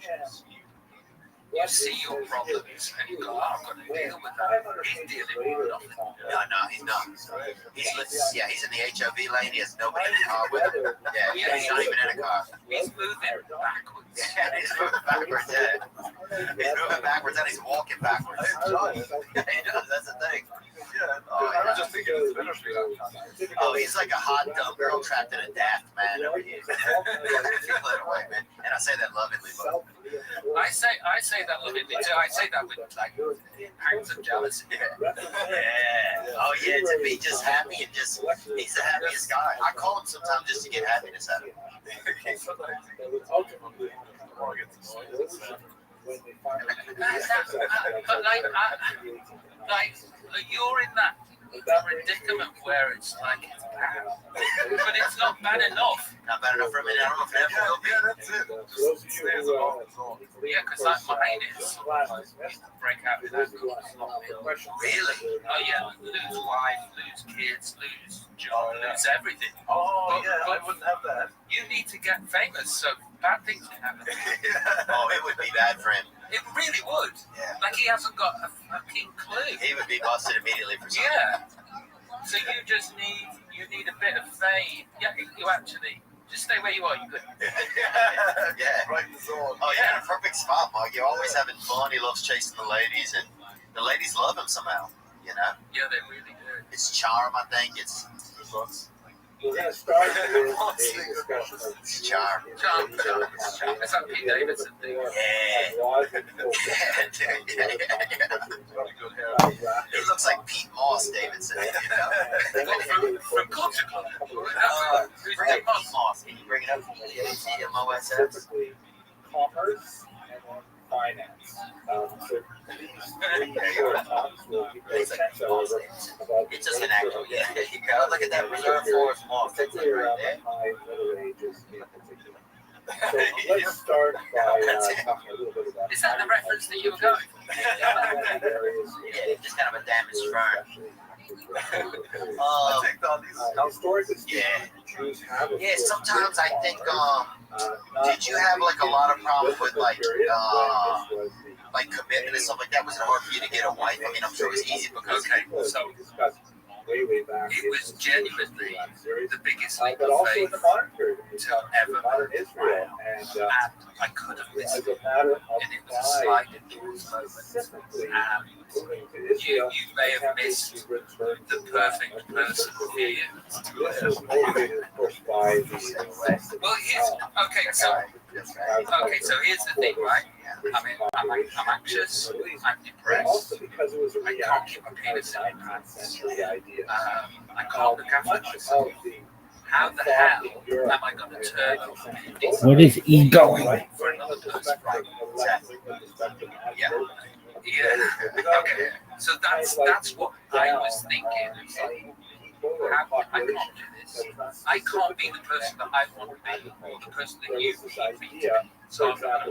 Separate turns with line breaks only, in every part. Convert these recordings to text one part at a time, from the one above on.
changes. You see your problems and you go, oh, I've got to deal with that. He's dealing with nothing.
No, he's not. He's in the HOV lane. He has nobody in the car with him. Yeah, he's not even in a car.
He's moving backwards.
Yeah, he's moving backwards. Yeah. He's moving backwards and he's walking backwards. He does. That's the thing.
I was just thinking of the ministry.
Oh, he's like a hot dumb girl trapped in a daft man over here. Away, man. And I say that lovingly, but
I say that lovingly too. I say that with like pangs of jealousy.
Yeah. Oh yeah, to be just happy and just he's the happiest guy. I call him sometimes just to get happiness out of him.
But like you're in that predicament where it's like it's bad, but it's not bad enough.
Not bad enough for a minute. I don't know if it ever will be.
Yeah, because like mine is break out with that.
Really?
Oh yeah, lose wife, lose kids, lose job, lose everything.
Oh yeah, I wouldn't have that.
You need to get famous, so bad things can happen.
Oh, it would be bad for him.
It really would.
Yeah.
Like he hasn't got a fucking clue.
He would be busted immediately for something.
Yeah. So you just need a bit of fame. Yeah, you actually just stay where you are. You good.
Yeah.
Right in the zone.
Oh, you're in a perfect spot, Mark. You're always having fun. He loves chasing the ladies, and the ladies love him somehow. You know.
Yeah, they really do.
It's charm, I think. It's
We're going to start with a discussion of
charm.
Charm. It's like Pete Davidson thing.
He looks like Pete Moss Davidson.
From Culture Club.
Bring up Pete Moss. Can you bring it up? CMOSS.
commerce and then finance. So these three short talks will give you a sense of about
It's just an actual, yeah. There you go. Look at that reserve forest moss. That's it
particularly
right
around
there.
the high middle ages in particular. So let's start by talking a little bit about
Is that the reference that you were going for?
Yeah, just kind of a damaged fern.
I take all these.
historically speaking,
Yeah.
Jews have
Yeah, sometimes I think, did you have like a lot of problems with like commitment and stuff like that? Was it hard for you to get a wife? I mean, I'm sure it was easy because
So
way back.
it was genuinely the biggest leap
but
of
also in
faith
the modern period,
to ever.
modern Israel, and
And I could have missed
as
it.
a matter of
And it was a
pride,
slide influence moment.
specifically
And
moving to
you
Israel,
may have missed the perfect person for you.
This was motivated, of course, by the
Well, so here's the thing, right? I mean, I'm anxious, I'm depressed,
also because it was a
I can't
reaction
keep my
to
penis in my
19th
pants,
century idea.
I can't look after
Much
myself.
of the
How the hell am I going to turn up
What is ego?
for another person? Right.
Yeah.
Yeah. Okay. So that's what I was thinking. It's like, I can't do this. I can't be the person that I want to be, or the person that you need me to be. So I'm gonna,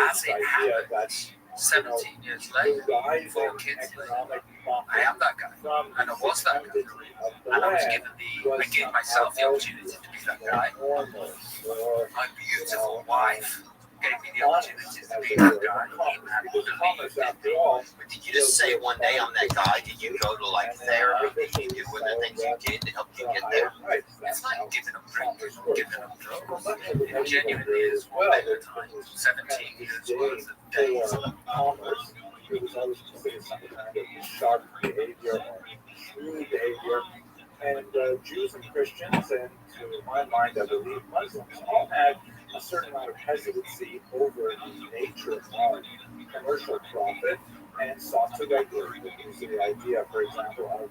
as it happens, 17 years later, 4 kids later, I am that guy, and I was that guy, and I gave myself the opportunity to be that guy. My beautiful wife gave me the opportunity to be that guy, and believed in me.
But did you just say one day I'm that guy? Did you go to like therapy? Did you do one of the things you did to help you get there?
It's like giving up drink, giving up drugs. It genuinely is one lifetime, 17 years worth of days.
It was always considered some kind of sharp behavior or true behavior. And Jews and Christians, and to my mind, I believe Muslims, all had a certain amount of hesitancy over the nature of commercial profit and sought to divert it. Using the idea, for example, of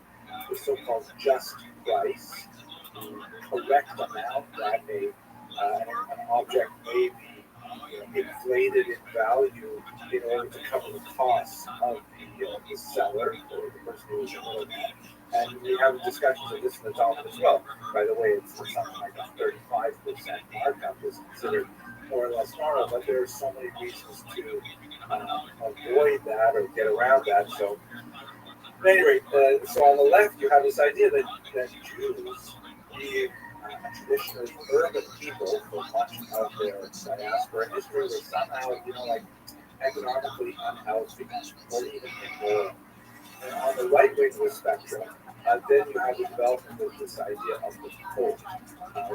the so-called just price, the correct amount that an object may be inflated in value in order to cover the costs of the seller or the person who is selling that. And we have discussions of this in the Talmud as well. By the way, it's something like a 35% markup is considered more or less normal, but there are so many reasons to avoid that or get around that. So, at any rate, so on the left, you have this idea that Jews, traditionally urban people for much of their diaspora history were somehow, like economically unhealthy or even immoral. And on the right wing of the spectrum, then you have the development of this idea of the cult,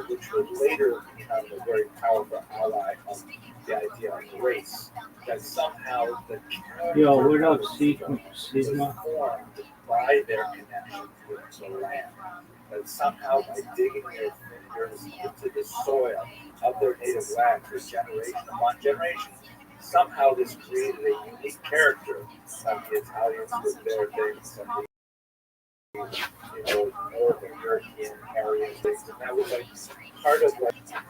which would later become a very powerful ally of the idea of race. That somehow the
Yo,
character
what up,
was
Sigma?
formed by their connection with the land. That somehow by digging their fingers into the soil of their native land for generation upon generation, somehow this created a unique character of the Italians with their things and the Northern European areas things. And that was like part of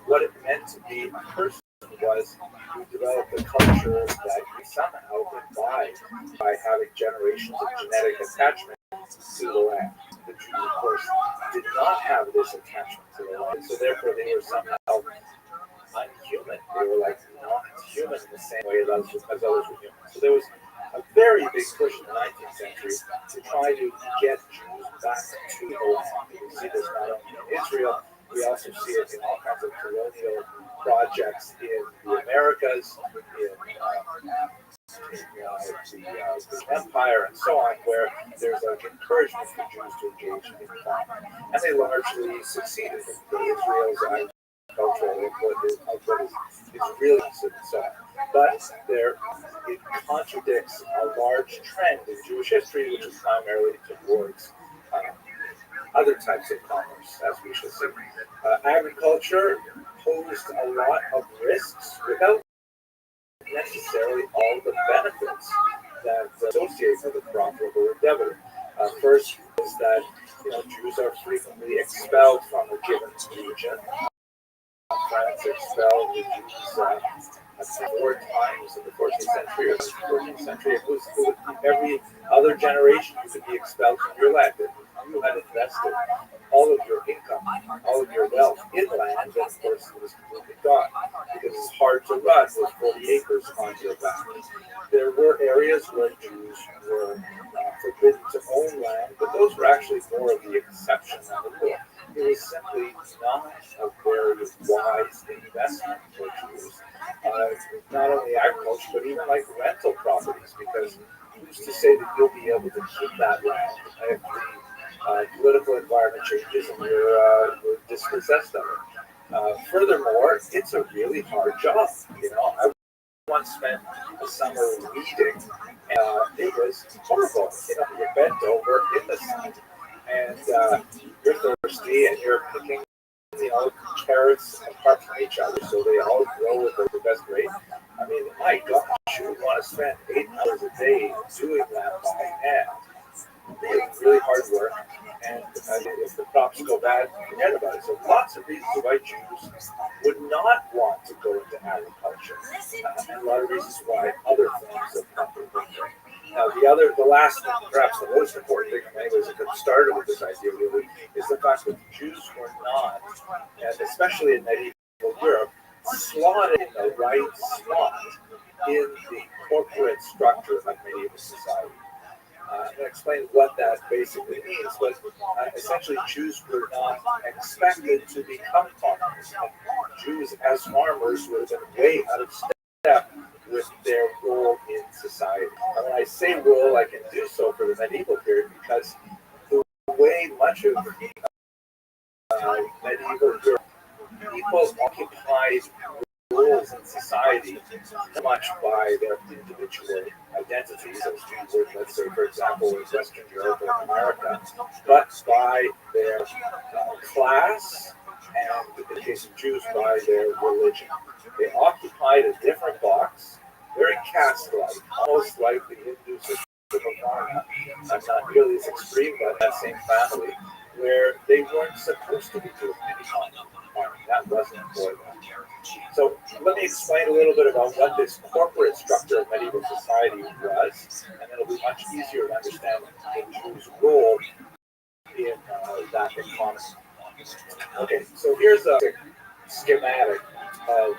what it meant to be a person was we developed a culture that we somehow imbibed by having generations of genetic attachment to the land. The Jews, of course, did not have this attachment to the land, so therefore they were somehow unhuman. They were like not human in the same way as others were human. So there was a very big push in the 19th century to try to get Jews back to the land. We see this not only in Israel, we also see it in all kinds of colonial projects in the Americas, in the empire, and so on, where there's an encouragement for Jews to engage in farming. And they largely succeeded. Israel's agricultural input is really good. So, but it contradicts a large trend in Jewish history, which is primarily towards other types of commerce, as we shall see. Agriculture posed a lot of risks without necessarily all the benefits that associate with a profitable endeavor. First is that Jews are frequently expelled from a given region. France expelled the Jews 4 times in the 14th century or the 14th century. It was every other generation you could be expelled from your land. You had invested all of your income, all of your wealth in land, and of course it was completely gone because it's hard to run with 40 acres on your back. There were areas where Jews were forbidden to own land, but those were actually more of the exception than the rule. It was simply not a very wise investment for Jews. Not only agriculture, but even like rental properties, because who's to say that you'll be able to keep that land if the political environment changes and you're dispossessed of it. Furthermore, it's a really hard job. I once spent a summer weeding, and it was horrible. You're bent over in the sun, and you're thirsty, and you're picking, carrots apart from each other, so they all grow with the best rate. I mean, my gosh, you would want to spend 8 hours a day doing that by hand. It's really hard work, and if the crops go bad, forget about it. So lots of reasons why Jews would not want to go into agriculture, and a lot of reasons why other forms of property would go. Now, the last, perhaps the most important thing, in many ways, that started with this idea really, is the fact that Jews were not, and especially in medieval Europe, slotted in the right spot in the corporate structure of medieval society. I'm going to explain what that basically means, but essentially Jews were not expected to become farmers. Jews as farmers would have been way out of step with their role in society. And when I say role, I can do so for the medieval period because the way much of medieval Europe, people occupied roles in society much by their individual identities, as Jews would, let's say, for example, in Western Europe or America, but by their class, and in the case of Jews, by their religion. They occupied a different box, very caste-like, almost like the Hindus of Varna. I'm not really as extreme, but that same family, where they weren't supposed to be doing any farming. That wasn't for them. So let me explain a little bit about what this corporate structure of medieval society was, and it'll be much easier to understand the Jews' role in that economy. Okay, so here's a schematic of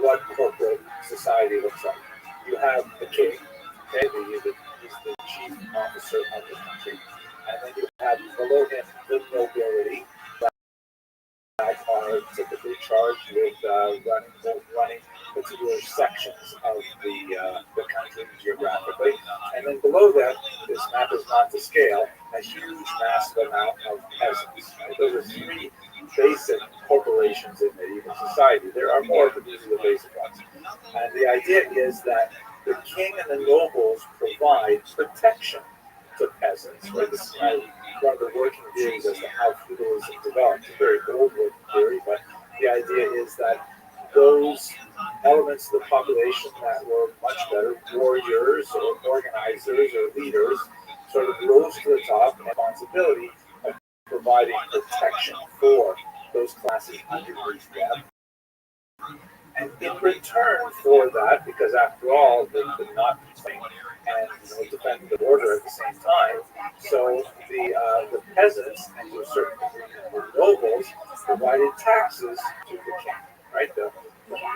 what corporate society looks like. You have the king, okay, he's the chief officer of the country, and then you have below him the nobility, are typically charged with running particular sections of the country geographically. And then below that, this map is not to scale, a huge, massive amount of peasants. Right? Those are three basic corporations in medieval society. There are more, but these are the basic ones. And the idea is that the king and the nobles provide protection to peasants. Right? This is one of the working theories as to how feudalism developed. It's a very old working theory, but the idea is that those elements of the population that were much better, warriors or organizers or leaders, sort of rose to the top in responsibility of providing protection for those classes underneath them. And in return for that, because after all, they could not be fighting and defend the border at the same time, so the peasants and to a certain degree the nobles provided taxes to the king. Right, the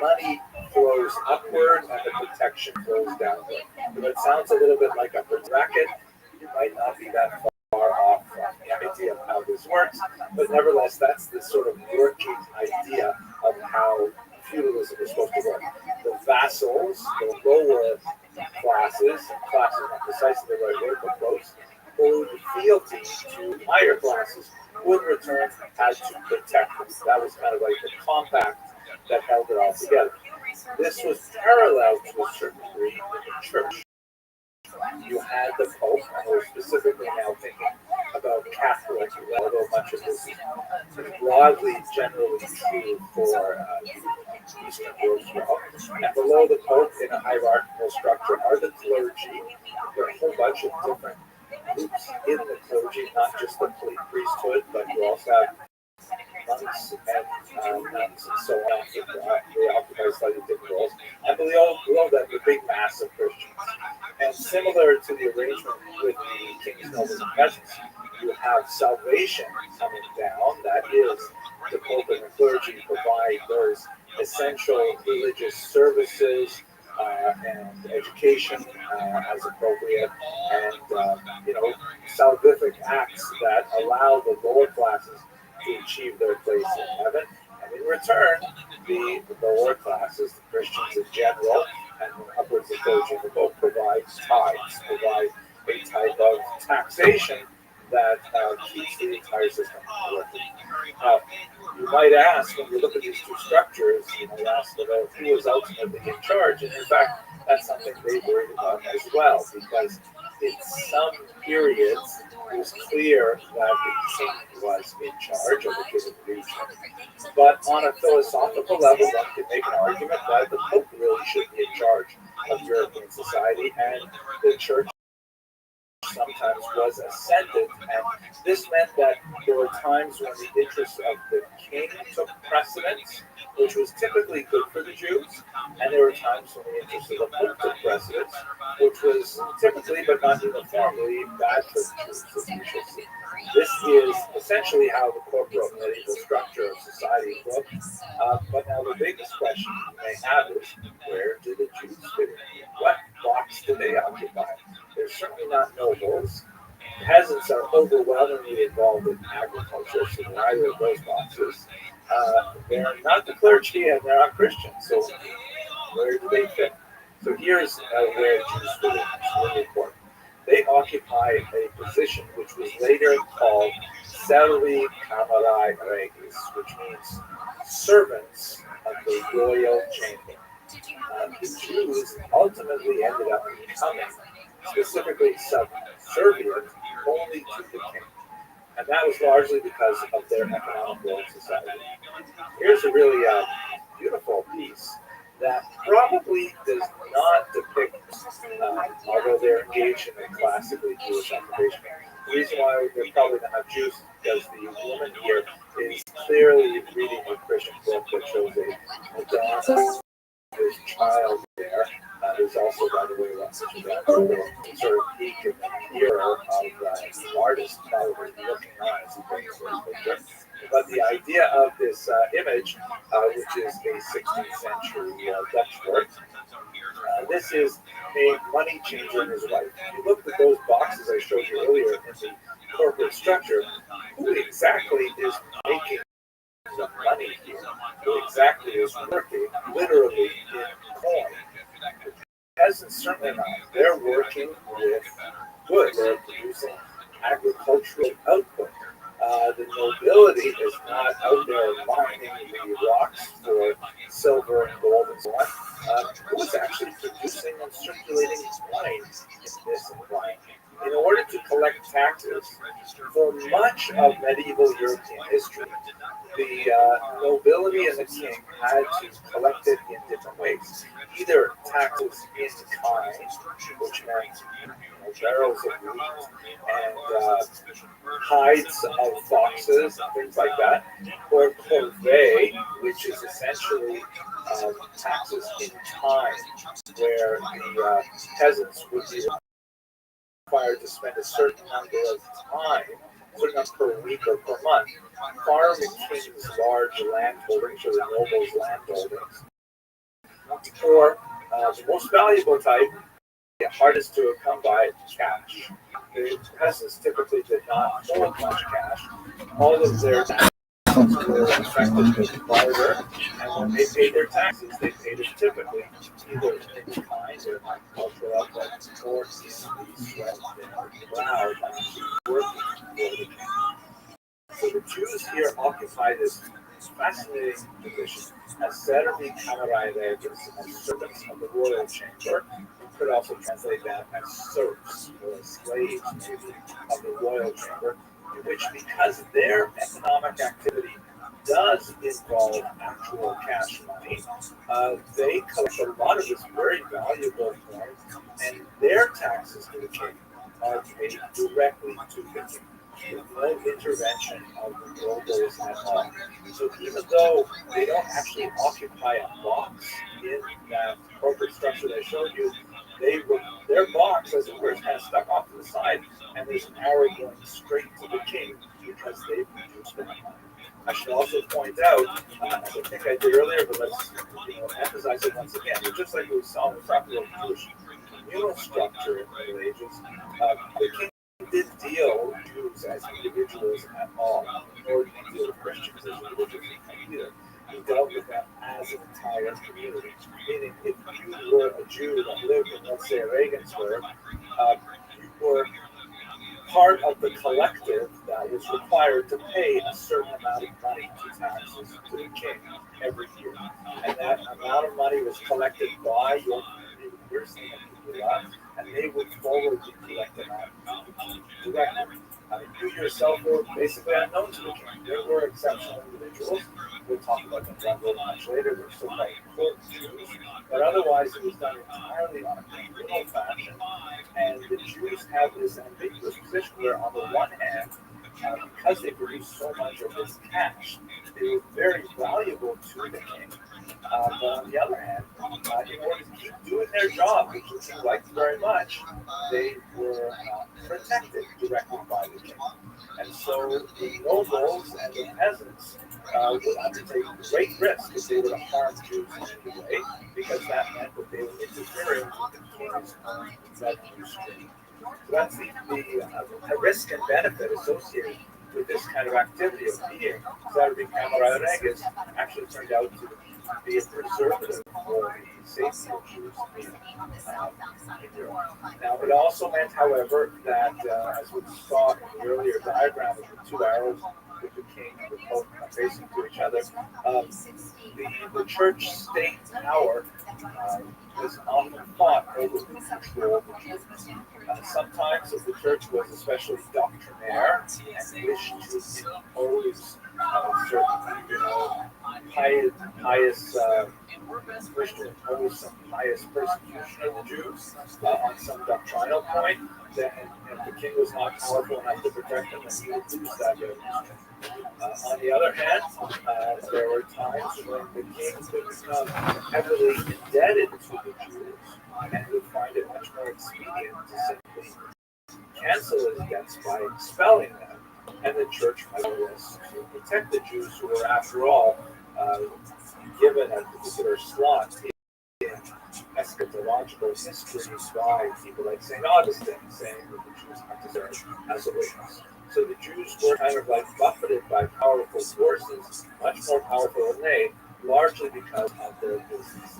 money flows upward and the protection flows downward. If it sounds a little bit like a racket, you might not be that far off from the idea of how this works, but nevertheless, that's the sort of working idea of how feudalism is supposed to work. The vassals, the lower classes not precisely the right word, but close, owed fealty to higher classes, who in return had to protect them. That was kind of like the compact that held it all together. This was parallel to a certain degree in the church. You had the Pope, and we're specifically now thinking about Catholic, although much of this is broadly, generally true for Eastern world as well. And below the Pope, in a hierarchical structure, are the clergy. There are a whole bunch of different groups in the clergy, not just the priesthood, but you also have monks and nuns and so on. They occupy slightly different roles. And below that, the big mass of Christians. And similar to the arrangement with the kings, nobles, and peasants, you have salvation coming down. That is, the Pope and the clergy provide those essential religious services and education as appropriate, and salvific acts that allow the lower classes to achieve their place in heaven. And in return, the lower classes, the Christians in general, and upwards of clergy, the both provide tithes, provide a type of taxation that keeps the entire system working. Now, you might ask, when you look at these two structures, you might ask about who is ultimately in charge, and in fact, that's something they worried about as well, because in some periods, it was clear that the king was in charge of a given region. But on a philosophical level, one could make an argument that the Pope really should be in charge of European society, and the church sometimes was ascendant, and this meant that there were times when the interests of the king took precedence, which was typically good for the Jews, and there were times when the interests of the Pope took precedence, which was typically, but not uniformly, bad for the Jews, as we shall see. This is essentially how the corporate medieval structure of society looked. But now the biggest question you may have is, where do the Jews fit in? What box do they occupy? They're certainly not nobles. Peasants are overwhelmingly involved in agriculture, so they're either of those boxes. They're not the clergy and they're not Christians, so where do they fit? So here's where Jews fit in. It's really important. They occupy a position which was later called Servi Camarae Regis, which means servants of the royal chamber. The Jews ultimately ended up becoming specifically subservient only to the king. And that was largely because of their economic role in society. Here's a really beautiful piece that probably does not depict, although they're engaged in a classically Jewish occupation. The reason why they're probably not Jews is because the woman here is clearly reading a Christian book that shows a Madonna, his child there. There's also, by the way, sort of peak in the mirror of the artist probably looking on as he paints this picture. But the idea of this image, which is a 16th century Dutch work, this is a money changer and his wife. If you look at those boxes I showed you earlier in the corporate structure, who exactly is making of money here, who exactly is working literally in coin. Peasants certainly not. They're working with wood. They're producing agricultural output. The nobility is not out there mining the rocks for silver and gold and so on. It was actually producing and circulating wine in this environment. In order to collect taxes, for much of medieval European history, the nobility and the king had to collect it in different ways. Either taxes in kind, which meant barrels of wheat and hides of foxes and things like that, or corvée, which is essentially taxes in time, where the peasants would be required to spend a certain number of time, certain number per week or per month, farm the king's large land holdings or the nobles' land holdings, or the most valuable type, the hardest to come by, cash. The peasants typically did not hold much cash. All of their taxes were affected with barter, and when they paid their taxes, they paid it typically either in kind or agricultural output or in the sweat and brow working for the king. So the Jews here occupy this fascinating position as Servi Camerairegis, as servants of the royal chamber. You could also translate that as serfs or slaves, maybe, of the royal chamber, in which, because their economic activity does involve actual cash money, they collect a lot of this very valuable coin, and their taxes to the king are paid directly to the king, with no intervention of the nobles at all. So even though they don't actually occupy a box in that corporate structure I showed you, their box, as it were, is kind of stuck off to the side, and there's an arrow going straight to the king because they've reduced their money. I should also point out, as I think I did earlier, but let's emphasize it once again, just like we saw in the talking about Jewish communal structure in the Middle Ages, the king didn't deal with Jews as individuals at all, nor did he deal with Christians as individuals either. He dealt with them as an entire community. Meaning, if you were a Jew that lived in, let's say, Regensburg, you were part of the collective that was required to pay a certain amount of money to taxes to the king every year. And that amount of money was collected by your community leaders and they would forward the collected amount directly. You yourself were basically unknown to the king. There were exceptional individuals. We'll talk about them a little much later. They're so-called court Jews. But otherwise, it was done entirely on a communal fashion. And the Jews have this ambiguous position where, on the one hand, because they produced so much of this cash, they were very valuable to the king. But on the other hand, in order to keep doing their job, which the king liked very much, they were protected directly by the king. And so the nobles and the peasants would undertake great risk if they were to harm Jews in any way, because that meant that they were interfering with the king's revenue stream. So that's the risk and benefit associated with this kind of activity of being Servi Camerairegis actually turned out to be a preservative for the safety of Jews in Europe. Now, it also meant, however, that as we saw in the earlier diagram of the two arrows with the king and the pope facing to each other, the church-state power was often fought over the control of the Jews. Sometimes, if the church was especially doctrinaire and wished to impose certain, pious wish to impose some pious persecution of the Jews on some doctrinal point, then if the king was not powerful enough to protect them, then he would lose that revolution. On the other hand, there were times when the king could become heavily indebted to the Jews and would find it much more expedient to simply cancel his debts by expelling them. And the church might do this to protect the Jews who were, after all, given a particular slot in eschatological histories by people like St. Augustine, saying that the Jews have to serve as a witness. So the Jews were kind of like buffeted by powerful forces, much more powerful than they, largely because of their business.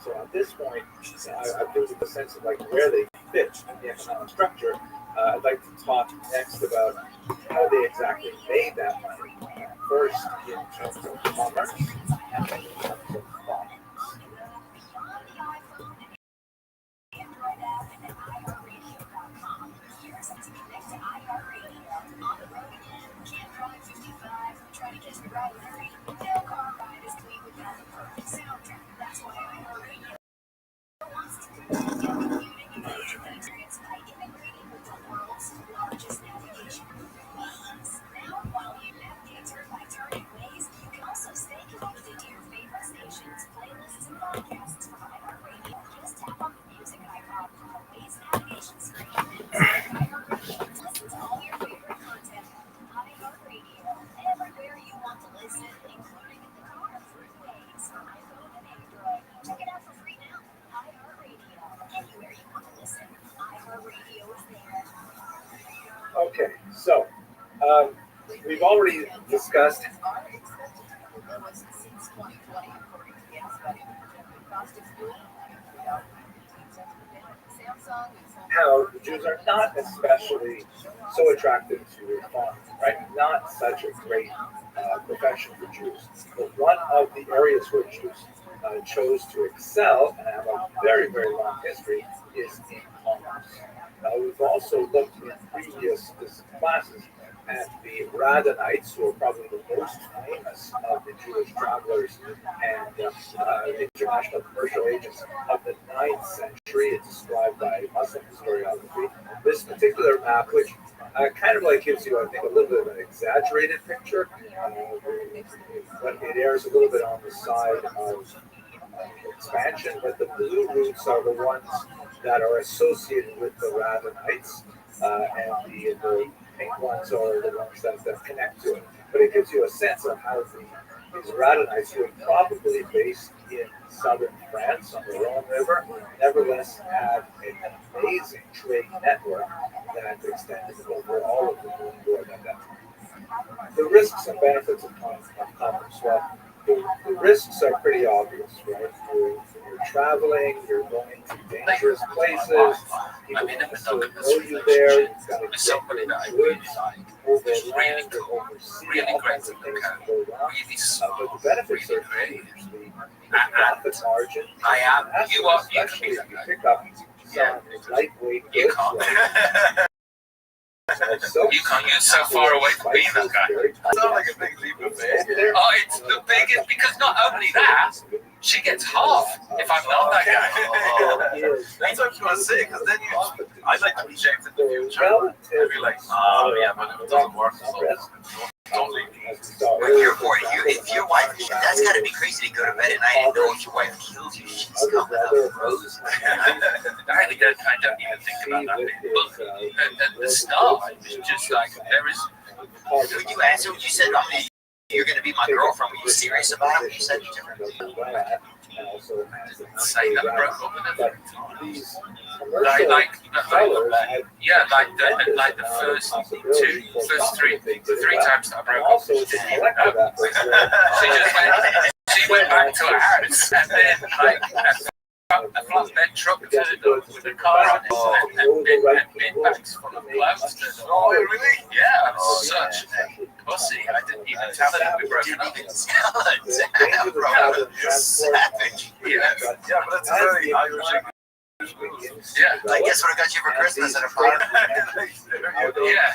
So at this point, I've given you a sense of like where they fit in the economic structure. I'd like to talk next about how they exactly made that money. First, in terms of commerce, and then in terms of farming. Okay, so we've already discussed how the Jews are not especially so attracted to farming, right? Not such a great profession for Jews. But one of the areas where Jews chose to excel and have a very, very long history is in commerce. We've also looked in previous classes at the Radhanites, who are probably the most famous of the Jewish travelers and international commercial agents of the 9th century. It's described by Muslim historiography. This particular map, which kind of like gives you, I think, a little bit of an exaggerated picture, but it errs a little bit on the side of expansion, but the blue routes are the ones that are associated with the Radhanites, and the pink ones are the ones that connect to it. But it gives you a sense of how these Radhanites, who were probably based in southern France on the Rhone River, nevertheless had an amazing trade network that extended over all of the New World at that time. The risks and benefits of commerce. Well, the risks are pretty obvious, right? You're traveling, you're going to dangerous places, people know you there, you've got to
somebody that I
really
like, who's really cool, really great to look at, really
but the benefits are great. The profit margin.
you can be that guy.
Pick up some lightweight
You
goods
can't.
like
You can't, you're so far away from being that guy.
Sounds like a big leap of faith.
Oh, it's the biggest, because not only that, she gets half if I'm not that guy.
That's what I was going to say, because then I'd like to project in the future. I'd be like, oh, yeah, but if it doesn't work, don't leave me.
If your wife, that's got to be crazy to go to bed at night and know if your wife kills you, she's coming out of roses.
I don't even think about that bit. But at the start, it's just like, there is.
When you answer, you said, you're going to be my girlfriend. Were you serious about it? You said you
Say that broke up and everything. Like the first three times that I broke up, she didn't even know. She went back to her house, and then like a flatbed truck turned up with a car on it and bin bags full of clothes.
Oh, really?
Yeah, I'm such a pussy. I didn't even tell her that we broke up.
You're savage.
Yeah,
but that's a very Irish.
yeah.
I guess what I got you for Christmas at a party.
Yeah.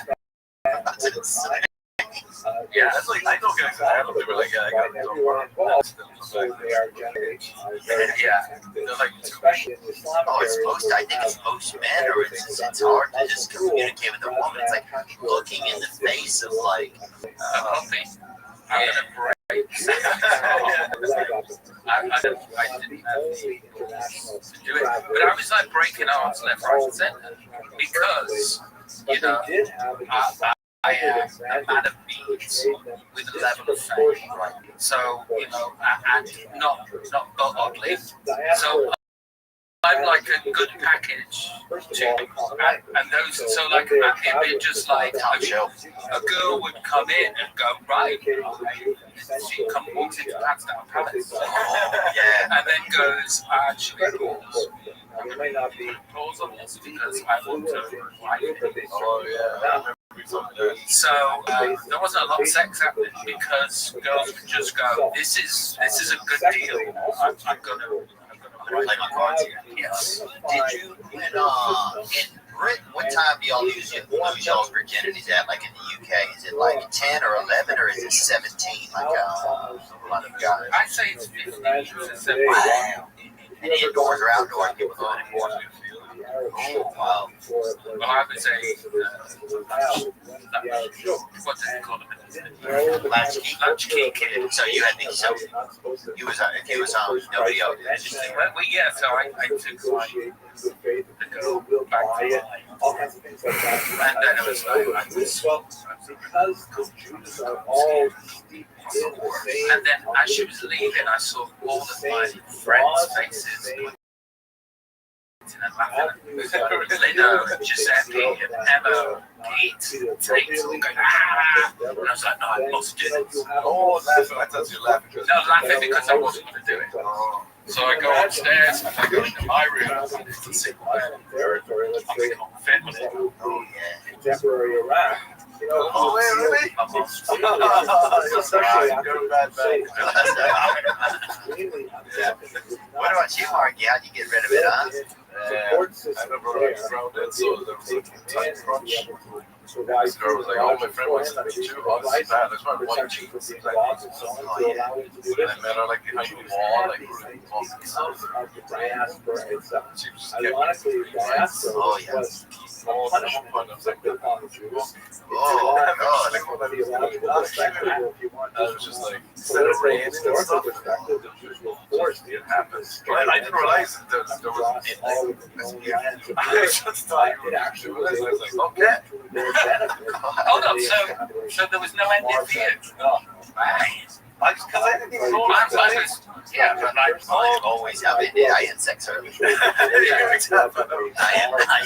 Yeah,
That's like, I don't get excited. They were like, yeah, I got it.
So they are generally
Yeah.
They're like,
especially in the Islamic
I think it's most men, or it's hard to just communicate with a woman. It's like looking in the face of like,
A puppy. I'm gonna break. I didn't know to do it, but I was like breaking arms left, right, and center because you know I am a man of means with a level of faith. So, and not oddly. So I'm like a good package to and those. So like it'd be just like a girl would come in and go right. She walks into Padstown Palace, and then goes actually pause. Pause on this because I want to. So there wasn't a lot of sex happening because girls would just go, "This is a good deal. I'm gonna play my cards here." Yes.
Did you in Britain? What time do y'all lose y'all's virginities at? Like in the UK, is it like 10 or 11 or is it 17? Like a lot of guys.
I say it's 15 to 17.
Wow. And indoors or outdoors, people go anymore. Oh, wow.
Well, I would say, what does it call them? Latchkey kid.
So you had these, so he was nobody else.
Well, yeah, so I took the girl back to life. And then it was like,
because the Jews are all steeped in the same.
and then as she was leaving, I saw all of my friends' faces. And laughing. Lino, Giuseppe, and Emma, Pete, Tate, all going, ah! And I was like, no, I must do this.
Oh, laughing. I thought you were laughing.
No, laughing because I wasn't going to do it. So I go upstairs and I go into my room and it's a single bed.
Territory, let's
I'm
say,
not fit with it.
Oh, yeah.
contemporary Iraq. You know,
Oh, really?
My mom.
You're surprised. You're a bad man.
What about you, Marky? How'd you get rid of it, huh?
I remember I found it, so there was a tight crunch. This girl was like, oh, my friend wants to meet you. Oh, this is bad. That's why I want you. Like, and I met her like behind the wall, like we were talking stuff. She was just getting
Oh, yeah.
small punishment. I was like,
Oh, my God.
I was just like, instead of raining and stuff, it happens. But I didn't realize that there was I was just talking about it. I was like, okay.
Hold on, so there was no ending for you?
Because I didn't even know
Yeah, but like,
I always have it. Yeah, I had sex early.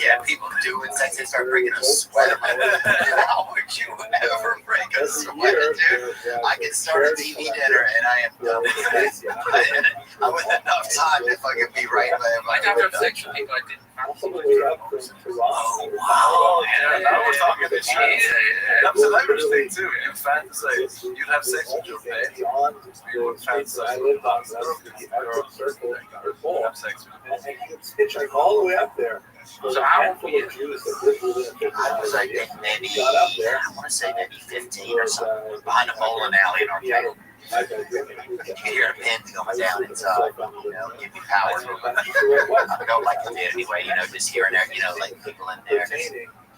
Yeah, people doing sex, they start breaking a sweat. I'm like, how would you ever break a sweater, dude? I can start a TV dinner and I am done. I with enough time to fucking be right
I don't have sex with people I didn't fancy.
Oh, wow.
Yeah, now we're talking this shit. That was an Irish thing too. You fantasize. You'd have sex with your mate. You would fantasize with have sex with
Hitchhike all the way up there.
So how old were you?
I was like maybe, I want to say maybe 15 or something, behind a bowling alley in Arcade. You can hear a pin going down inside, give me power. I don't like to do it anyway, just here and there, like people in there.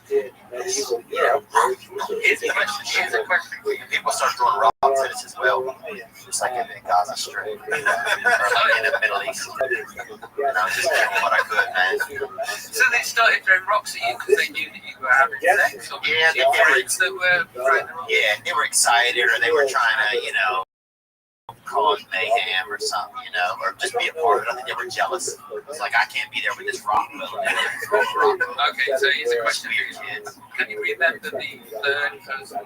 Here's a question. People start throwing rocks at us as well, just like in the Gaza Strip, or like in the Middle East. And I was just doing what I could, man.
So they started throwing rocks at you because they knew that you were having sex? Or
Yeah,
your friends that were
yeah, they were excited, or they were trying to, cause mayhem or something, or just be a part of it. I think they were jealous. It's like, I can't be there with this rock.
Okay, so here's a question for you. Can you remember the third person?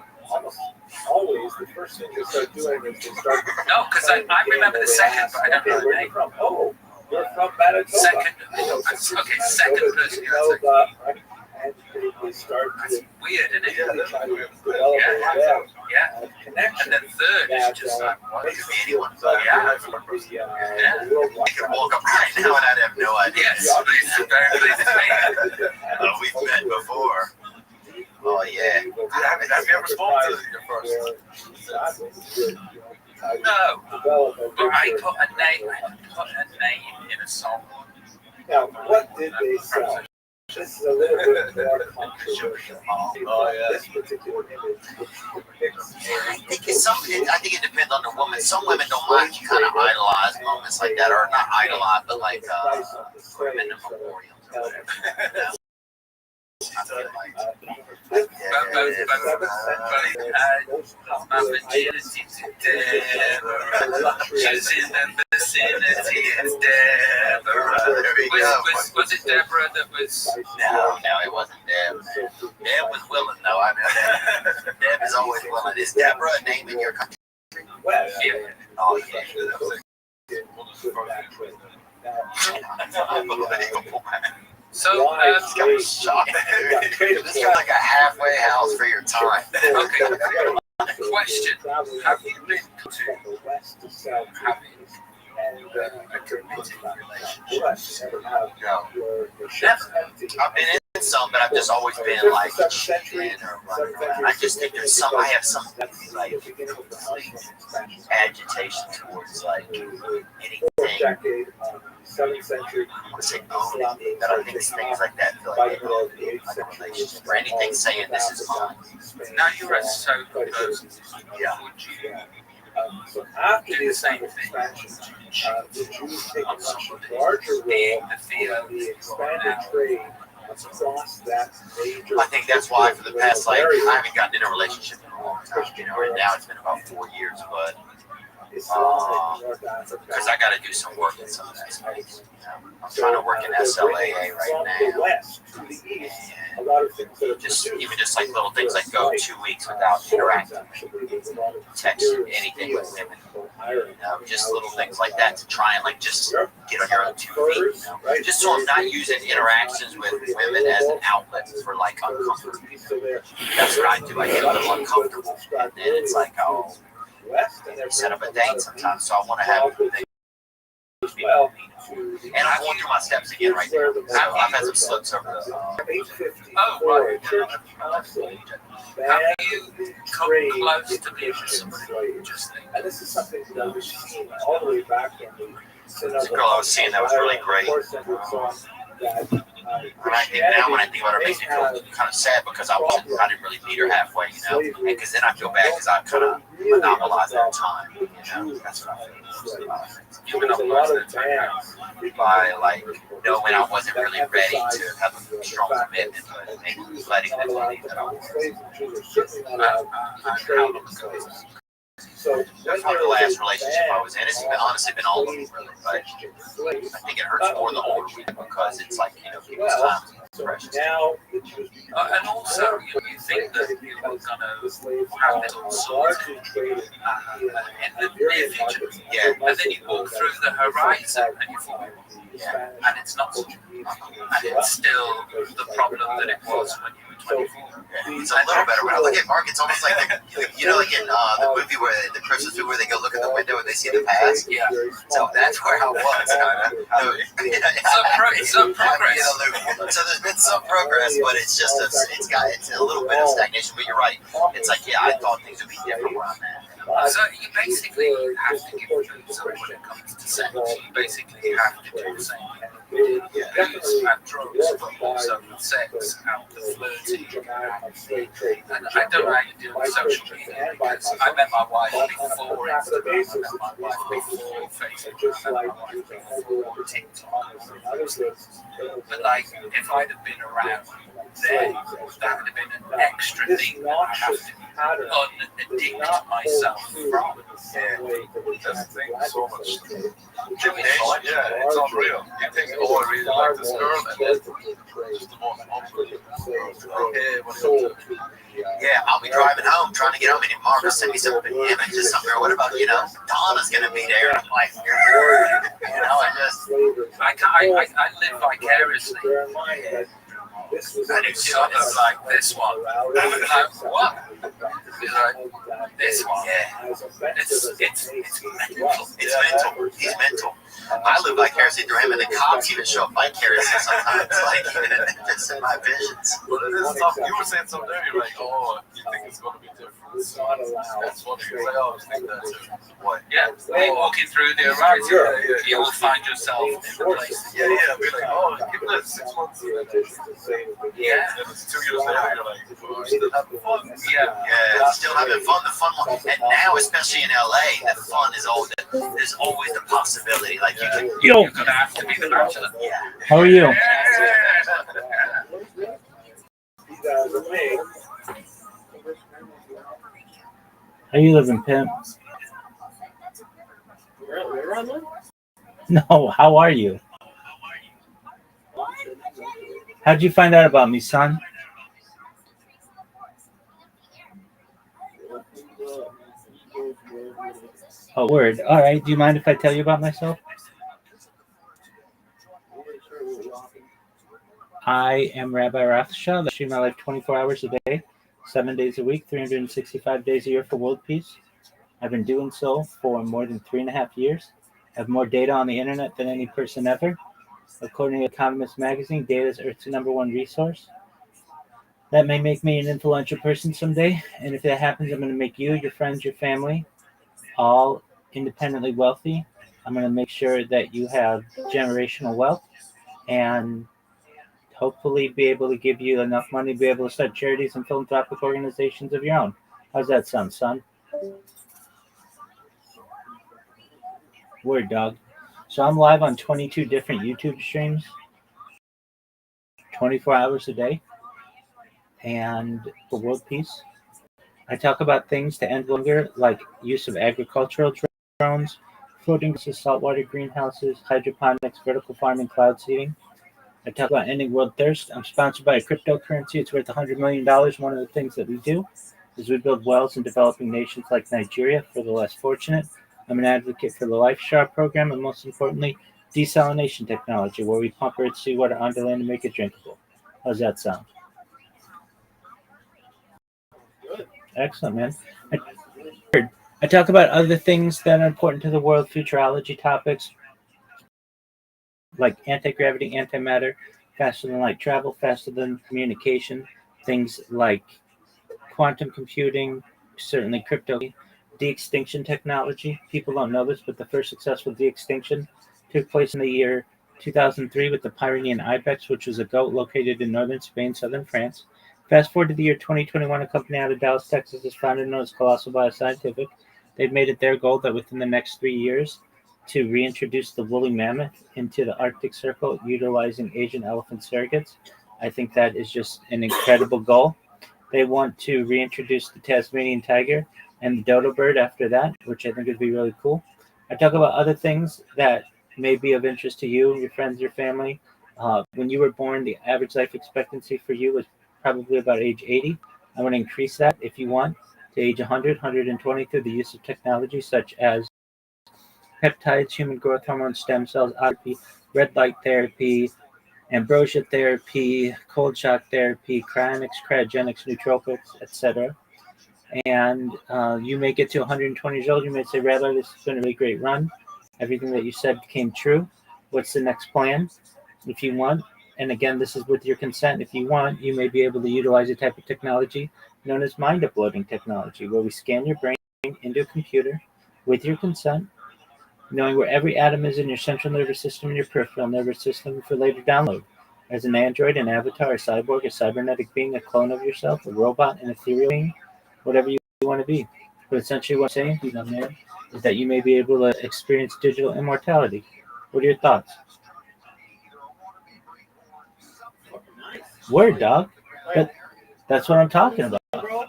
Always, the first thing you start doing is you start.
No, because I remember the second, but I don't know the name.
Oh, you're from Manitoba.
Second person.
And they start
That's weird, isn't it?
Yeah.
And then third is just like, what?
It could be anyone.
Yeah.
I could walk up right now and I'd have no idea.
Yes, please, very pleased to
We've met before. Oh, yeah.
Have you ever spoken to your first?
No, but I put a name in a song.
Now, what did they sell? This is a little bit more controversial.
Oh, yeah.
This particular image depicts
I think it depends on the woman. Some women don't mind you kind of idolize moments like that, or not idolize, but like put them in the memorials or whatever. feel like.
But my virginity to Deborah. She's in the vicinity of Deborah. Was it Deborah that was?
No, it wasn't Deb. Deb was willing, though. I know that. Deb is always willing. Is Deborah a name in your country?
Yeah.
Oh, yeah.
So,
This guy's like a halfway house for your time.
okay. Question: have you been to having a committed relationship?
No. I've been in some, but I've just always been like cheating or running around. I just think there's some. I have some like agitation towards like anything. I want to say owning, but I think things like that feel like they own me, like a relationship or anything saying this is mine.
Now you're a social person.
Yeah.
Would you
So after
do
the
the same
expansion,
thing?
the Jews take a much larger
Being
role
the
in
Theo
the expanded trade across that major.
I think that's why for the past, like, I haven't gotten in a relationship in a long time, you know, and now it's been about 4 years, but because I got to do some work in some of that space. I'm trying to work in SLAA right now. And just like little things like go 2 weeks without interacting, text, anything with women. Just little things like that to try and like just get on your own 2 feet. Just so I'm not using interactions with women as an outlet for like uncomfortable. That's what I do. I get a little uncomfortable, and then it's like I'll set up a date sometimes. So I want to have things. And I'm going through my steps again right now. I've had some slips over the.
Oh, right. Have you come close to being somebody just think?
And this is something that we've seen all the way back in the
This girl I was seeing that was really great. And I think now when I think about her, it makes me feel kind of sad because I didn't really meet her halfway, you know. And because then I feel bad because I kind of monopolized their time, you know. That's what I feel.
You monopolize their time
by like knowing I wasn't really ready to have a strong commitment, but maybe letting them believe that I was.
how long ago?
So
That's probably the last relationship I was in. It's honestly been all of them, really, but I think it hurts more the older we get because it's like, you know, people's time is precious.
now,
And also, you think that you're going to have it all sorted in the near future.
Yeah.
And then you walk through the horizon and you fall.
Yeah.
And it's not, and it's still the problem that it was when you were 24.
It's a little better. When I look at Mark, it's almost like, you know, like in the movie where the Christmas movie where they go look at the window and they see the past.
Yeah.
So that's where I was, kind of.
Some progress.
So there's been some progress, but it's just it's a little bit of stagnation. But you're right. It's like, yeah, I thought things would be different where I'm at.
So you basically have to give things up when it comes to sex. You basically have to do the same thing. Booze and drugs, but also sex and the flirting. And I don't know how you do with social media because I met my wife before Instagram, I met my wife before Facebook, I met my wife before TikTok. But like, if I'd have been around then, that would have been an extra thing that I have to unaddict myself from.
Yeah, that's the thing, so much temptation. Yeah, it's unreal. You think, oh, I really like this girl, and then just the most unbelievable. Hey, what are you up to?
Yeah, I'll be driving home, trying to get home, and Mark will send me some images somewhere. What about, you know, Donna's going to be there? And I'm like, you know,
I live vicariously. I do something like this one. I'm like, what? He's like, this one.
Yeah.
It's mental.
It's mental. He's mental. I live vicariously through him, and the cops even show up vicariously sometimes, like, just in my visions.
But it is tough. You were saying something there, you're like, oh, you think it's going to be different. That's funny. You're like, oh, I was thinking that too.
What?
Yeah, walking through the horizon, you will find yourself in the place.
Yeah, be like, oh, give it 6 months.
Yeah.
And it's 2 years later, you're like, oh, we're still having fun.
Yeah, still having fun. The fun one, and now especially in LA, the fun is always there's always the possibility. Like you can,
You're gonna have to be the bachelor.
yeah.
How are you?
Yeah.
How you living, pimp?
Where I live?
No, how are you? How'd you find out about me, son? Oh, word. All right. Do you mind if I tell you about myself? I am Rabbi Rothschild. I stream my life 24 hours a day, 7 days a week, 365 days a year for world peace. I've been doing so for more than 3.5 years. I have more data on the internet than any person ever. According to Economist magazine, data is Earth's #1 resource. That may make me an influential person someday, and if that happens, I'm going to make you, your friends, your family, all independently wealthy. I'm going to make sure that you have generational wealth and hopefully be able to give you enough money to be able to start charities and philanthropic organizations of your own. How's that sound, son? Word, dog. So I'm live on 22 different YouTube streams, 24 hours a day, and for world peace. I talk about things to end hunger, like use of agricultural drones, floating saltwater greenhouses, hydroponics, vertical farming, cloud seeding. I talk about ending world thirst. I'm sponsored by a cryptocurrency. It's worth $100 million. One of the things that we do is we build wells in developing nations like Nigeria for the less fortunate. I'm an advocate for the Life Share program, and most importantly, desalination technology, where we pump Earth's seawater onto land and make it drinkable. How's that sound? Excellent, man. I talk about other things that are important to the world, futurology topics, like anti-gravity, antimatter, faster than light travel, faster than communication, things like quantum computing, certainly crypto, de-extinction technology. People don't know this, but the first successful de-extinction took place in the year 2003 with the Pyrenean ibex, which was a goat located in northern Spain, southern France. Fast forward to the year 2021, a company out of Dallas, Texas is founded known as Colossal Bioscientific. They've made it their goal that within the next 3 years to reintroduce the woolly mammoth into the Arctic Circle utilizing Asian elephant surrogates. I think that is just an incredible goal. They want to reintroduce the Tasmanian tiger and the dodo bird after that, which I think would be really cool. I talk about other things that may be of interest to you, your friends, your family. When you were born, the average life expectancy for you was probably about age 80. I want to increase that if you want to age 100, 120 through the use of technology such as peptides, human growth hormone, stem cells, therapy, red light therapy, ambrosia therapy, cold shock therapy, cryonics, cryogenics, nootropics, etc. And you may get to 120 years old. You may say, Rabbi, this has been a really great run. Everything that you said came true. What's the next plan? If you want, and again, this is with your consent, if you want, you may be able to utilize a type of technology known as mind uploading technology, where we scan your brain into a computer with your consent, knowing where every atom is in your central nervous system and your peripheral nervous system for later download. As an android, an avatar, a cyborg, a cybernetic being, a clone of yourself, a robot, an ethereal being, whatever you want to be. But essentially what I'm saying, young man, is that you may be able to experience digital immortality. What are your thoughts? Word, dog. That's what I'm talking about.
Bro,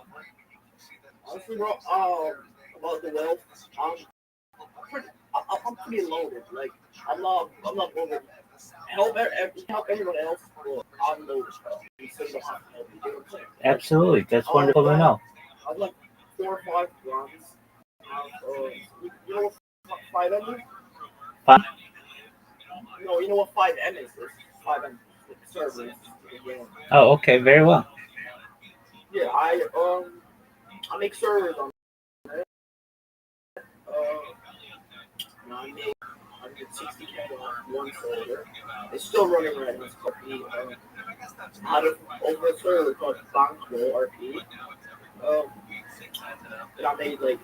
honestly, bro, about the wealth, I'm pretty loaded. Like, I'm not loaded. Help everyone else, but I'm loaded, bro. You still don't have to help me. You know what I'm saying?
Absolutely. That's wonderful to know.
I have like 4 or 5 runs. You know what 5M is? You know what 5M is? It's 5M servers.
Oh, okay. Very well.
Yeah, I make servers on it. I made 60K on one server. It's still running right now. It's called out of over a server called Banco RP. And I made like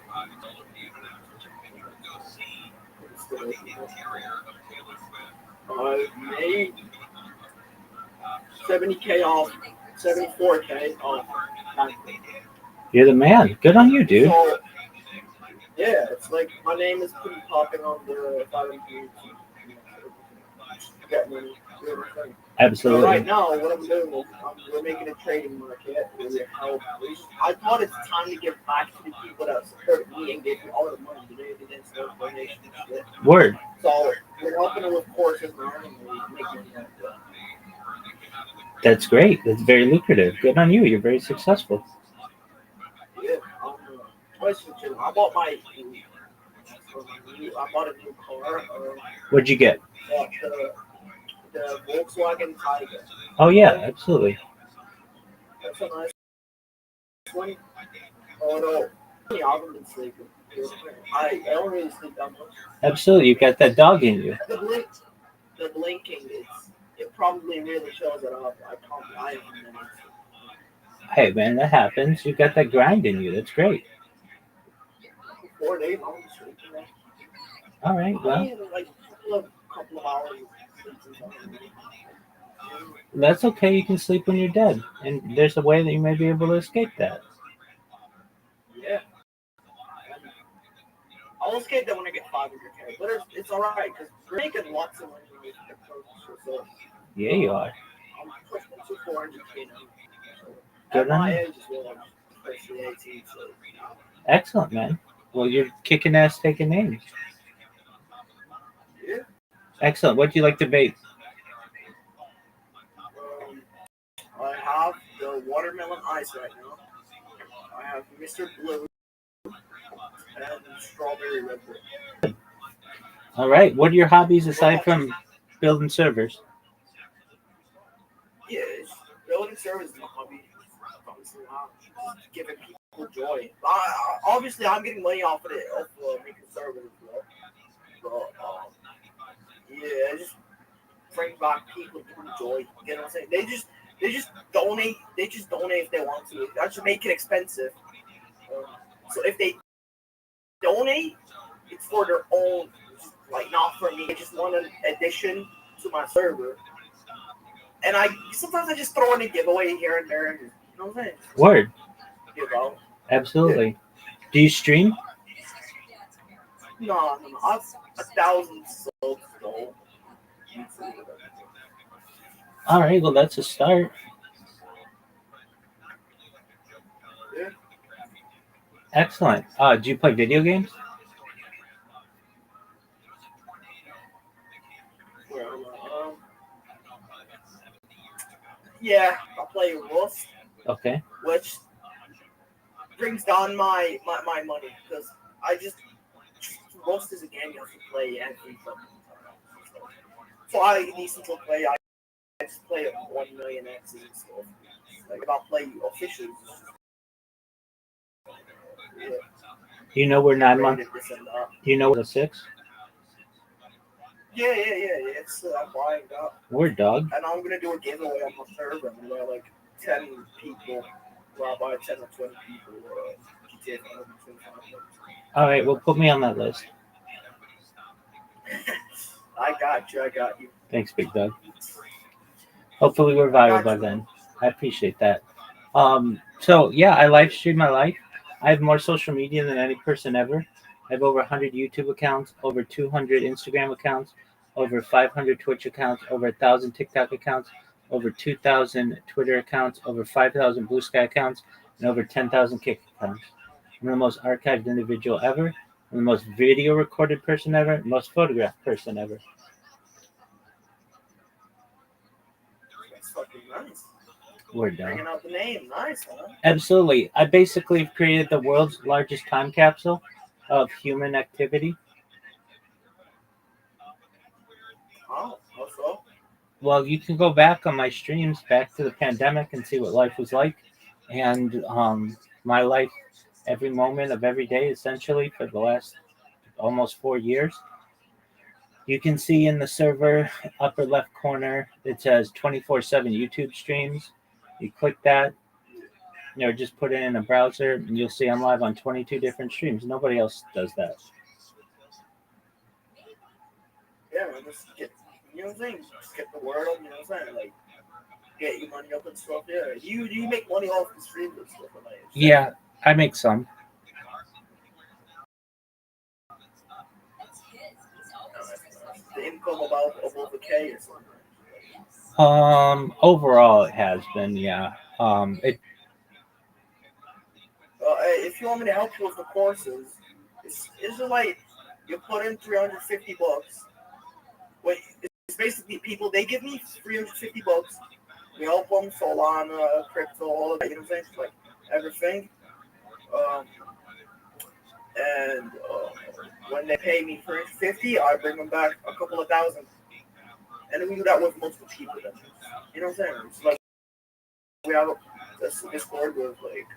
I made 70K off, 74K off.
You're the man. Good on you, dude.
So, yeah, it's like my name is pretty popping on the 5M. Get
money. You know what I'm saying? So
Absolutely.
right now, what I'm doing is we're making a trading market. I thought it's time to give back to the people that support me and give me all the money. They didn't start donations and shit.
Word.
So we're helping them with courses now and we make money out of that.
That's great. That's very lucrative. Good on you. You're very successful.
Yeah. Question two. I bought a new car.
What'd you get?
The Volkswagen Tiger.
Oh yeah, absolutely.
That's a nice one. Oh no. I haven't been sleeping. I don't really sleep that much.
Absolutely. You got that dog in you.
The blinking it probably really shows that I am.
Hey man, that happens. You got that grind in you. That's great.
4 days I was sleeping.
All right.
I
Well,
need like a couple of hours of sleep.
that's okay. You can sleep when you're dead, and there's a way that you may be able to escape that.
Yeah. I'll escape that when I get 500K, but it's alright because we're making lots of money with the coach. So
Yeah, you are.
I'm pushing to 400K now.
Good
At my
on you.
age as well, especially 18. So
Excellent, man. Well, you're kicking ass, taking names.
yeah.
Excellent. What do you like to bake?
I have the watermelon ice right now. I have Mr. Blue and strawberry Red Bull.
All right. What are your hobbies aside from building servers?
Yeah, building servers is my hobby. Obviously, just giving people joy. Obviously, I'm getting money off of it, making servers as well. But yeah, just bring back people joy. You know what I'm saying? They just donate. They just donate if they want to. I should make it expensive. So if they donate, it's for their own, like not for me. They just want an addition to my server. And sometimes I just throw in a giveaway here and there. You know what I'm saying?
Word.
Give out.
Absolutely. Yeah. Do you stream?
No. I've 1,000 subs though.
All right. Well, that's a start.
Yeah.
Excellent. Do you play video games?
Well, yeah, I play Rust.
Okay.
Which brings down my money because I just Rust is a game you have to play every fucking time. So I decently play. I just play it 1 million X's and stuff. Like if I play officials. Yeah.
You know we're 9 months. You know we're 6.
Yeah. It's I'm buying up.
Word, dog.
And I'm gonna do a giveaway on my server. I'm gonna like 10 people. Well, by 10 or 20 people. GTA 5.
All right. Well, put me on that list.
I got you.
Thanks, Big Doug. Hopefully we're viral by then. I appreciate that. So yeah, I live stream my life. I have more social media than any person ever. I have over 100 YouTube accounts, over 200 Instagram accounts, over 500 Twitch accounts, over 1,000 TikTok accounts, over 2,000 Twitter accounts, over 5,000 Blue Sky accounts, and over 10,000 Kick accounts. I'm the most archived individual ever. I'm the most video recorded person ever, most photographed person ever.
That's fucking nice.
Word down.
Bringing out the name, nice, huh?
Absolutely. I basically have created the world's largest time capsule of human activity.
Oh, so?
Well, you can go back on my streams back to the pandemic and see what life was like. And my life, every moment of every day, essentially, for the last almost 4 years. You can see in the server upper left corner, it says 24/7 YouTube streams. You click that, just put it in a browser, and you'll see I'm live on 22 different streams. Nobody else does that.
Yeah, man, just get, you know what I'm saying? Just get the word up, you know what I'm saying? Like, get your money up and stuff, yeah. You make money off the streams and stuff, like that.
Yeah, I make some.
The income above a K or something.
Overall, it has been, yeah.
If you want me to help you with the courses, it's like you put in $350. Wait, it's basically people. They give me $350. We help them Solana, crypto, all of that. You know what I'm saying? Like everything. Um, and when they pay me $350, I bring them back a couple of thousand. And then we do that with multiple people. Then. You know what I'm saying? It's like we have this Discord with like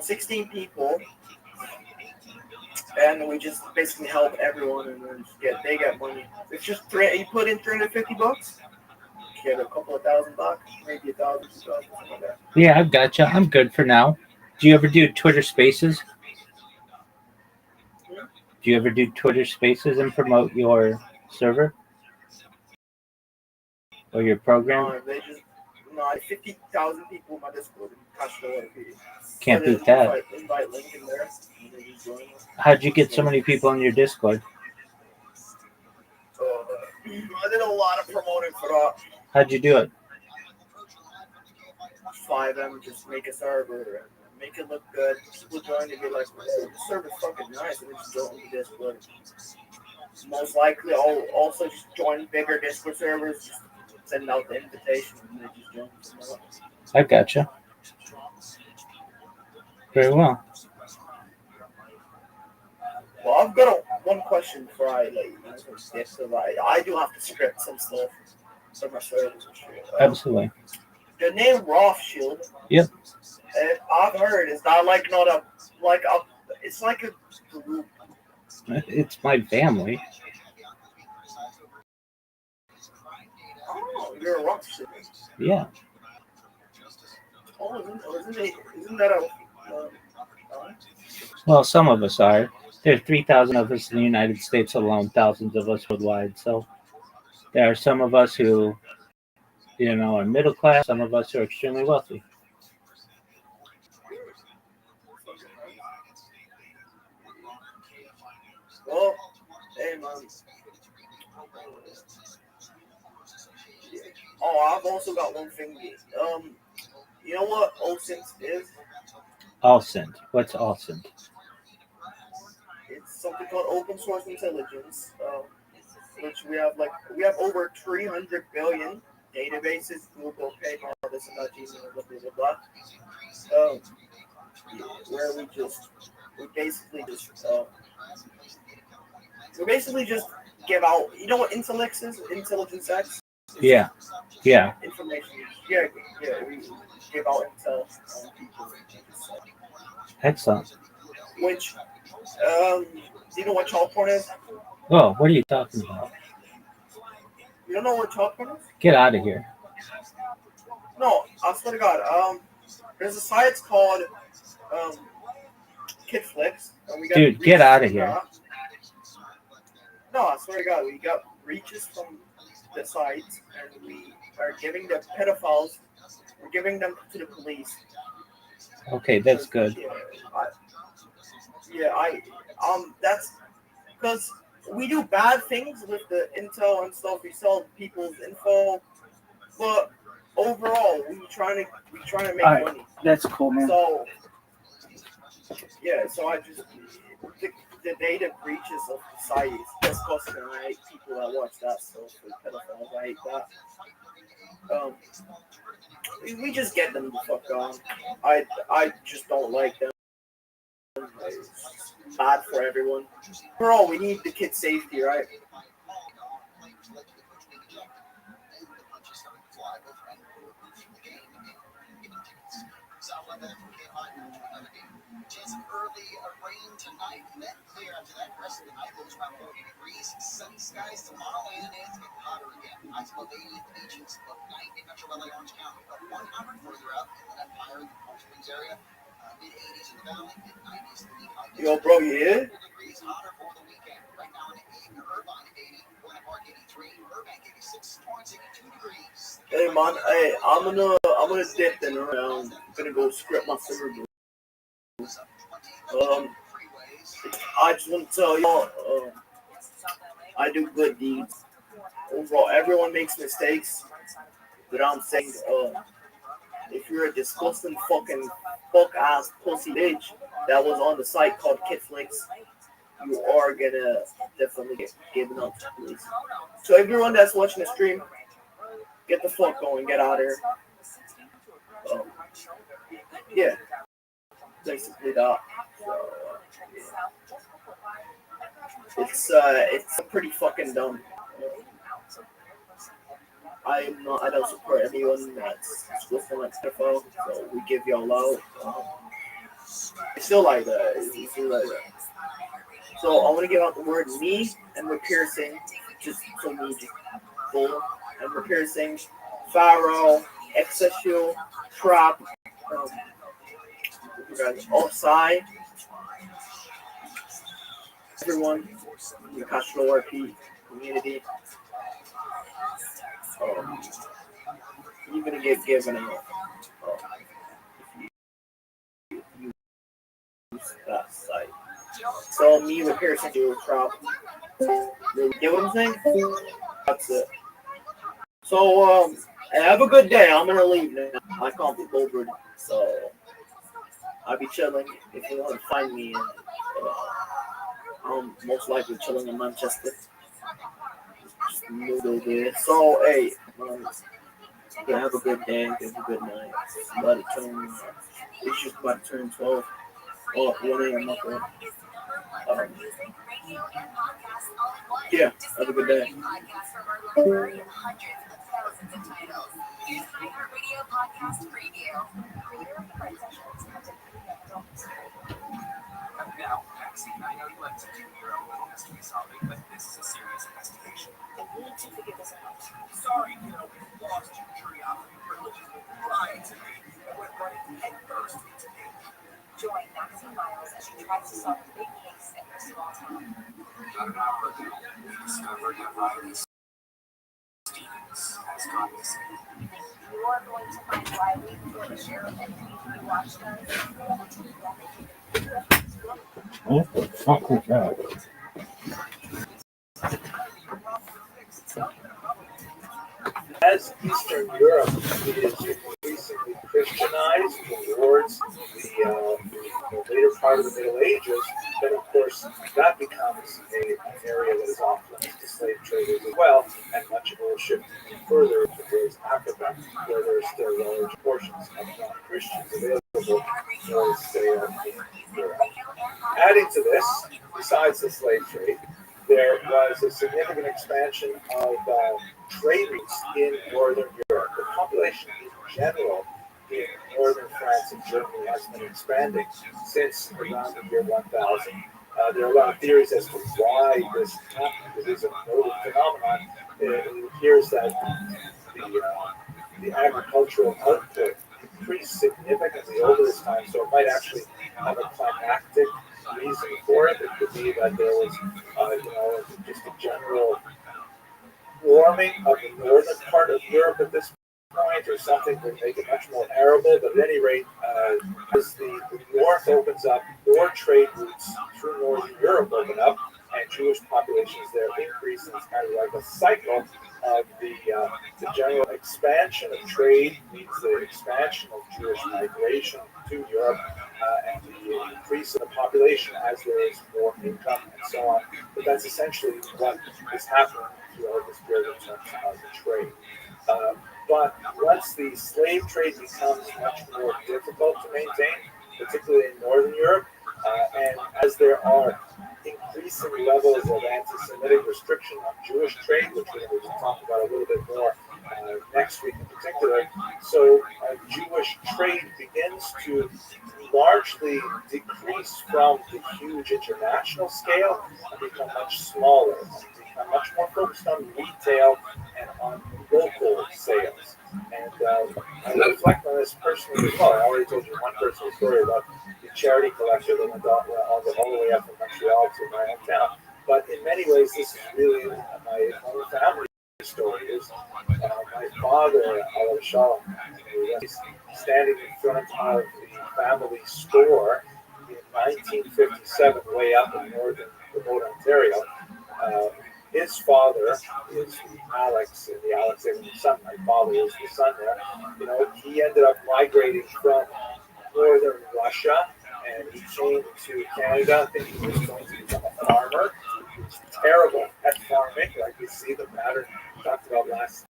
16 people, and we just basically help everyone, and then they get money. It's just you put in $350, you get a couple of $1,000, maybe 1,000, 2,000, something like that.
Yeah, I've got you. I'm good for now. Do you ever do Twitter Spaces? Do you ever do Twitter Spaces and promote your server or your program?
No, 50,000 people in my Discord.
Can't beat that.
Invite link in there.
How'd you get so many people in your Discord?
I did a lot of promoting for that.
How'd you do it?
5M, just make a server and make it look good. People join to be like, the server's fucking nice, and just join the Discord. Most likely, I'll also just join bigger Discord servers, just send out the invitation, and they just join.
I gotcha. Very well.
Well, I've got one question before I I do have to script some stuff for my servers and shit.
Absolutely.
The name Rothschild.
Yep.
I've heard it's not like it's like a group.
It's my family.
Oh, you're a Rothschild.
Yeah.
Oh, isn't that a?
Well, some of us are. There are 3,000 of us in the United States alone, thousands of us worldwide. So there are some of us who, are middle class. Some of us are extremely wealthy.
Well, hey man. Oh, I've also got one thing. You know what OSINT is?
Alcint. What's Alcint?
It's something called open source intelligence, which we have over 300 billion databases, Google, PayPal, this and that, Gmail, blah blah blah. Where we basically just give out. You know what Intellex is? Intelligence X.
Yeah.
Information. Yeah. We give out intel on people.
Excellent.
Which, do you know what child porn is?
Oh, what are you talking about?
You don't know what child porn is?
Get out of here.
No, I swear to God. There's a site called KidFlix.
Dude, get out of here.
No, I swear to God, we got reaches from the site, and we are giving the pedophiles. We're giving them to the police.
Okay, that's good.
That's because we do bad things with the intel and stuff. We sell people's info, but overall, we trying to make money.
That's cool, man.
So I just the data breaches of the site is disgusting. I hate people that watch that stuff. The pedophiles, I hate that. We just get them the fuck on. I just don't like them. It's bad for everyone. Overall, we need the kids' safety, right?
Chance of early rain tonight, and then clear after that. Rest of the night, lows around 40 degrees. Sunny skies tomorrow, and it's getting hotter again. Highs above 80 in the beaches, above 90 in Metro LA, Orange County, above 100 further up, and then up higher in the Palm Springs area. Mid-80s in the valley, mid-90s in the Lehigh.
Yo, bro, you here?
Degrees hotter for the weekend. Right now in Irvine, 80, Winter Park, 83, Burbank, 86, Torrance, 82 degrees.
Hey, man, I'm gonna dip then around. I'm gonna go script my server. I just want to tell y'all, I do good deeds. Overall, everyone makes mistakes, but I'm saying, if you're a disgusting fucking fuck-ass pussy bitch that was on the site called Kitflix, you are gonna definitely get given up to police. So everyone that's watching the stream, get the fuck going, get out of here. Yeah, basically that. So, it's pretty fucking dumb. I don't support anyone that's looking like pedophile, so we give y'all love. It's still like that. It's still like that. So I want to give out the word me and we're piercing, just so me, just full, and we're piercing, Pharaoh, Exesio, Trap, offside, everyone, in the Castro RP community. You're gonna get given out. If you use that site. So me with piercing to Trap. You get what I'm saying? That's it. So have a good day. I'm gonna leave now. I can't be bothered, so I'll be chilling. If you want to find me, I'm most likely chilling in Manchester. Just moved over there. So hey, yeah, have a good day. Have a good night. It's just about to turn 12. Oh, 1 a.m. my fault. Yeah, have a good day.
Now, Maxine, I know you like to do your own little mystery solving, but this is a serious investigation. I need to figure this out. Sorry, kiddo, you lost your curiosity privileges with lying to me and went running headfirst into danger. Join Maxine Miles as she tries to solve a big case in her small town. About an hour ago, we discovered that Riley Stevens has gone missing. You are going to find Riley before the sheriff and community watch does.
What the fuck was that?
As Eastern Europe is increasingly Christianized towards the later part of the Middle Ages, then of course that becomes an area that is off limits to slave traders as well, and much of it will shift further towards Africa, where there are still large portions of non-Christians available for sale in Europe. Adding to this, besides the slave trade, there was a significant expansion of trade routes in Northern Europe. The population in general in Northern France and Germany has been expanding since around the year 1000. There are a lot of theories as to why this happened. It is a notable phenomenon. It appears that the agricultural output increased significantly over this time, so it might actually have a climactic reason for it. It could be that there was, just a general warming of the northern part of Europe at this point, or something to make it much more arable. But at any rate, as the north opens up, more trade routes through northern Europe open up, and Jewish populations there increase. And it's kind of like a cycle of the general expansion of trade means the expansion of Jewish migration to Europe, and the increase in the population as there is more income and so on. But that's essentially what is happening throughout this period in terms of the trade. But once the slave trade becomes much more difficult to maintain, particularly in Northern Europe, and as there are increasing levels of anti-Semitic restriction on Jewish trade, which we're going to talk about a little bit more next week in particular, so Jewish trade begins to largely decrease from the huge international scale and become much smaller, and become much more focused on retail and on local sales. And I reflect on this personally as well. I already told you one personal story about the charity collector that went all the way up from Montreal to my hometown. But in many ways, this is really my own family story. Is my father, Rabbi Rothschild, standing in front of the family store in 1957, way up in northern remote Ontario. His father is Alex in the Alex and son. My father is the son there. You know, he ended up migrating from northern Russia, and he came to Canada thinking he was going to become a farmer. He was terrible at farming, like we see the pattern we talked about last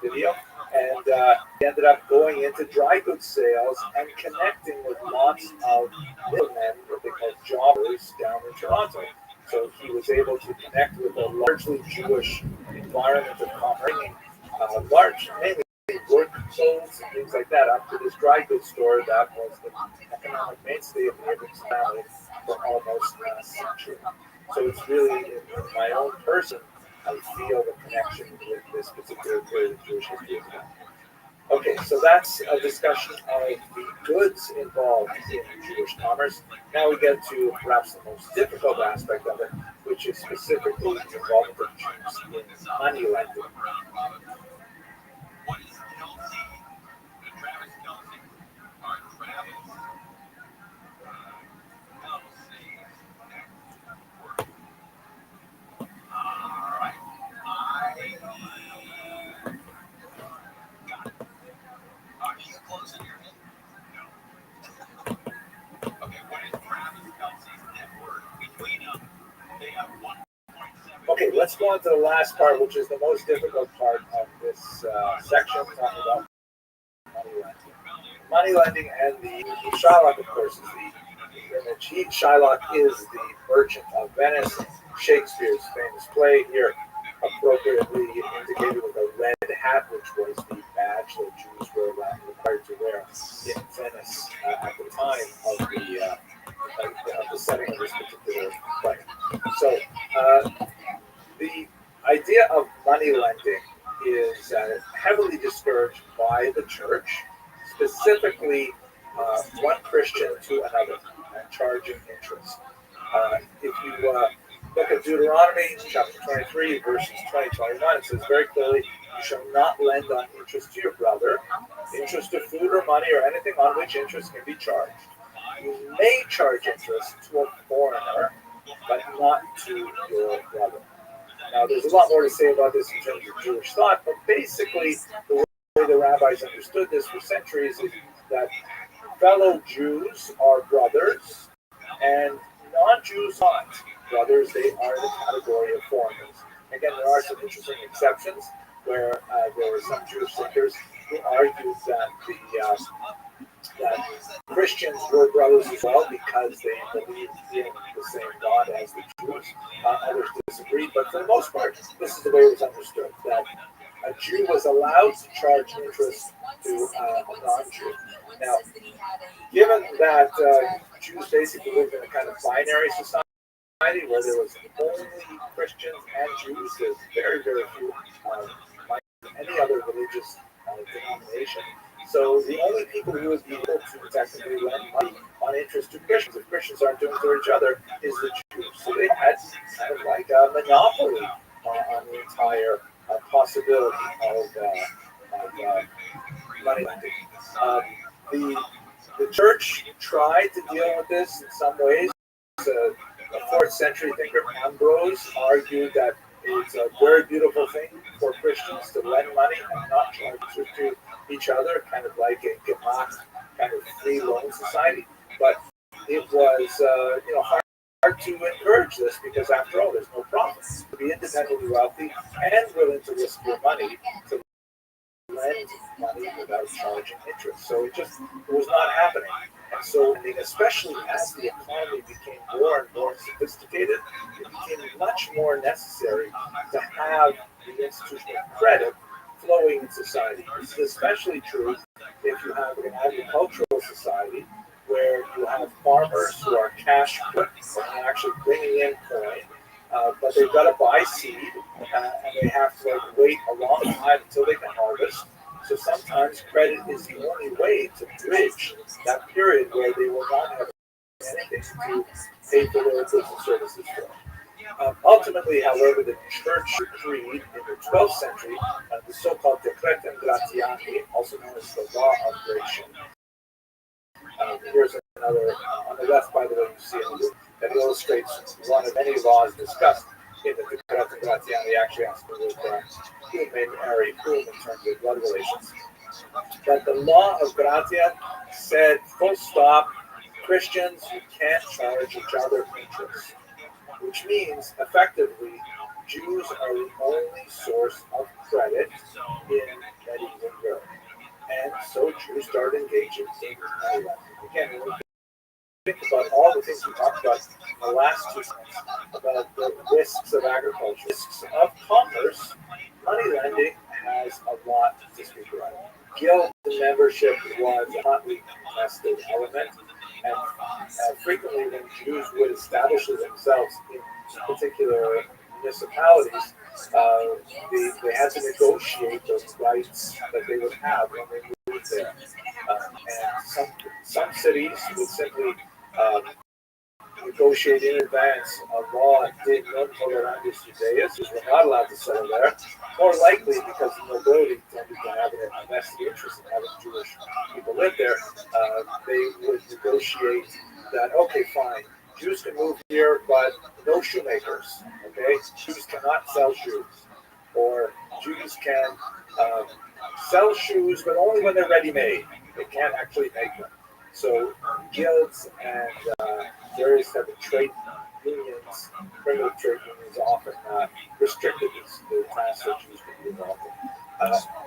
video. And he ended up going into dry goods sales and connecting with lots of middlemen, what they call jobbers, down in Toronto. So he was able to connect with a largely Jewish environment of commerce, mainly work clothes and things like that, up to this dry goods store that was the economic mainstay of the Irving's family for almost a century. So it's really, in my own person, I feel the connection with this particular period of Jewish history. Okay, so that's a discussion of the goods involved in Jewish commerce. Now we get to perhaps the most difficult aspect of it, which is specifically the involvement of Jews in money lending. Okay, let's go on to the last part, which is the most difficult part of this section, talking about money lending. Money lending and the Shylock, of course, is the image. Shylock is the merchant of Venice, Shakespeare's famous play, here appropriately indicated with a red hat, which was the badge that Jews were required to wear in Venice at the time of the setting of this particular play. So the idea of money lending is heavily discouraged by the church, specifically one Christian to another, and charging interest. If you look at Deuteronomy chapter 23, verses 20-21, it says very clearly, you shall not lend on interest to your brother, interest of food or money or anything on which interest can be charged. You may charge interest to a foreigner, but not to your brother. Now, there's a lot more to say about this in terms of Jewish thought, but basically, the way the rabbis understood this for centuries is that fellow Jews are brothers, and non-Jews aren't brothers. They are in the category of foreigners. Again, there are some interesting exceptions where there are some Jewish thinkers who argued that that Christians were brothers as well because they believed in the same God as the Jews. Others disagreed, but for the most part, this is the way it was understood, that a Jew was allowed to charge interest to a non-Jew. Now, given that Jews basically lived in a kind of binary society where there was only Christians and Jews, there's very, very few like any other religious denomination. So the only people who would be able to technically lend money on interest to Christians, if Christians aren't doing it to each other, is the Jews. So they had kind of like a monopoly on the entire possibility of money lending. The church tried to deal with this in some ways. A 4th century thinker, Ambrose, argued that it's a very beautiful thing for Christians to lend money and not charge to each other, kind of like a Gemach kind of free loan society. But it was hard to encourage this because, after all, there's no profit. To be independently wealthy and willing to risk your money to lend money without charging interest. So it was not happening. And so, especially as the economy became more and more sophisticated, it became much more necessary to have the institution of credit flowing in society. This is especially true if you have an agricultural society where you have farmers who are cash quick and actually bringing in coin, but they've got to buy seed and they have to wait a long time until they can harvest. So sometimes credit is the only way to bridge that period where they will not have anything to pay for their goods and services for. Ultimately, however, the church decreed in the 12th century the so-called Decretum Gratiani, also known as the Law of Gratian. Here's another on the left, by the way, you see it that illustrates one of many laws discussed in the Decreto Gratian. They actually asked for who may marry whom in terms of blood relations. But the law of Gratian said, full stop, Christians, you can't charge each other interest, which means effectively Jews are the only source of credit in medieval Europe. And so Jews started engaging in money lending. Again, when we think about all the things we talked about in the last 2 months, about the risks of agriculture, risks of commerce, money lending has a lot to speak about. Guild membership was a hotly contested element, and frequently when Jews would establish themselves in particular municipalities, they had to negotiate those rights that they would have when they moved there. And some cities would simply negotiate in advance a law de non tolerantis Judaeus, which were not allowed to settle there, more likely because the nobility tended to have a vested interest in having Jewish people live there. They would negotiate that, okay, fine, Jews can move here, but no shoemakers, okay? Jews cannot sell shoes. Or Jews can sell shoes, but only when they're ready-made. They can't actually make them. So guilds and various type of trade unions, primitive trade unions, often restricted the class that Jews could be involved in.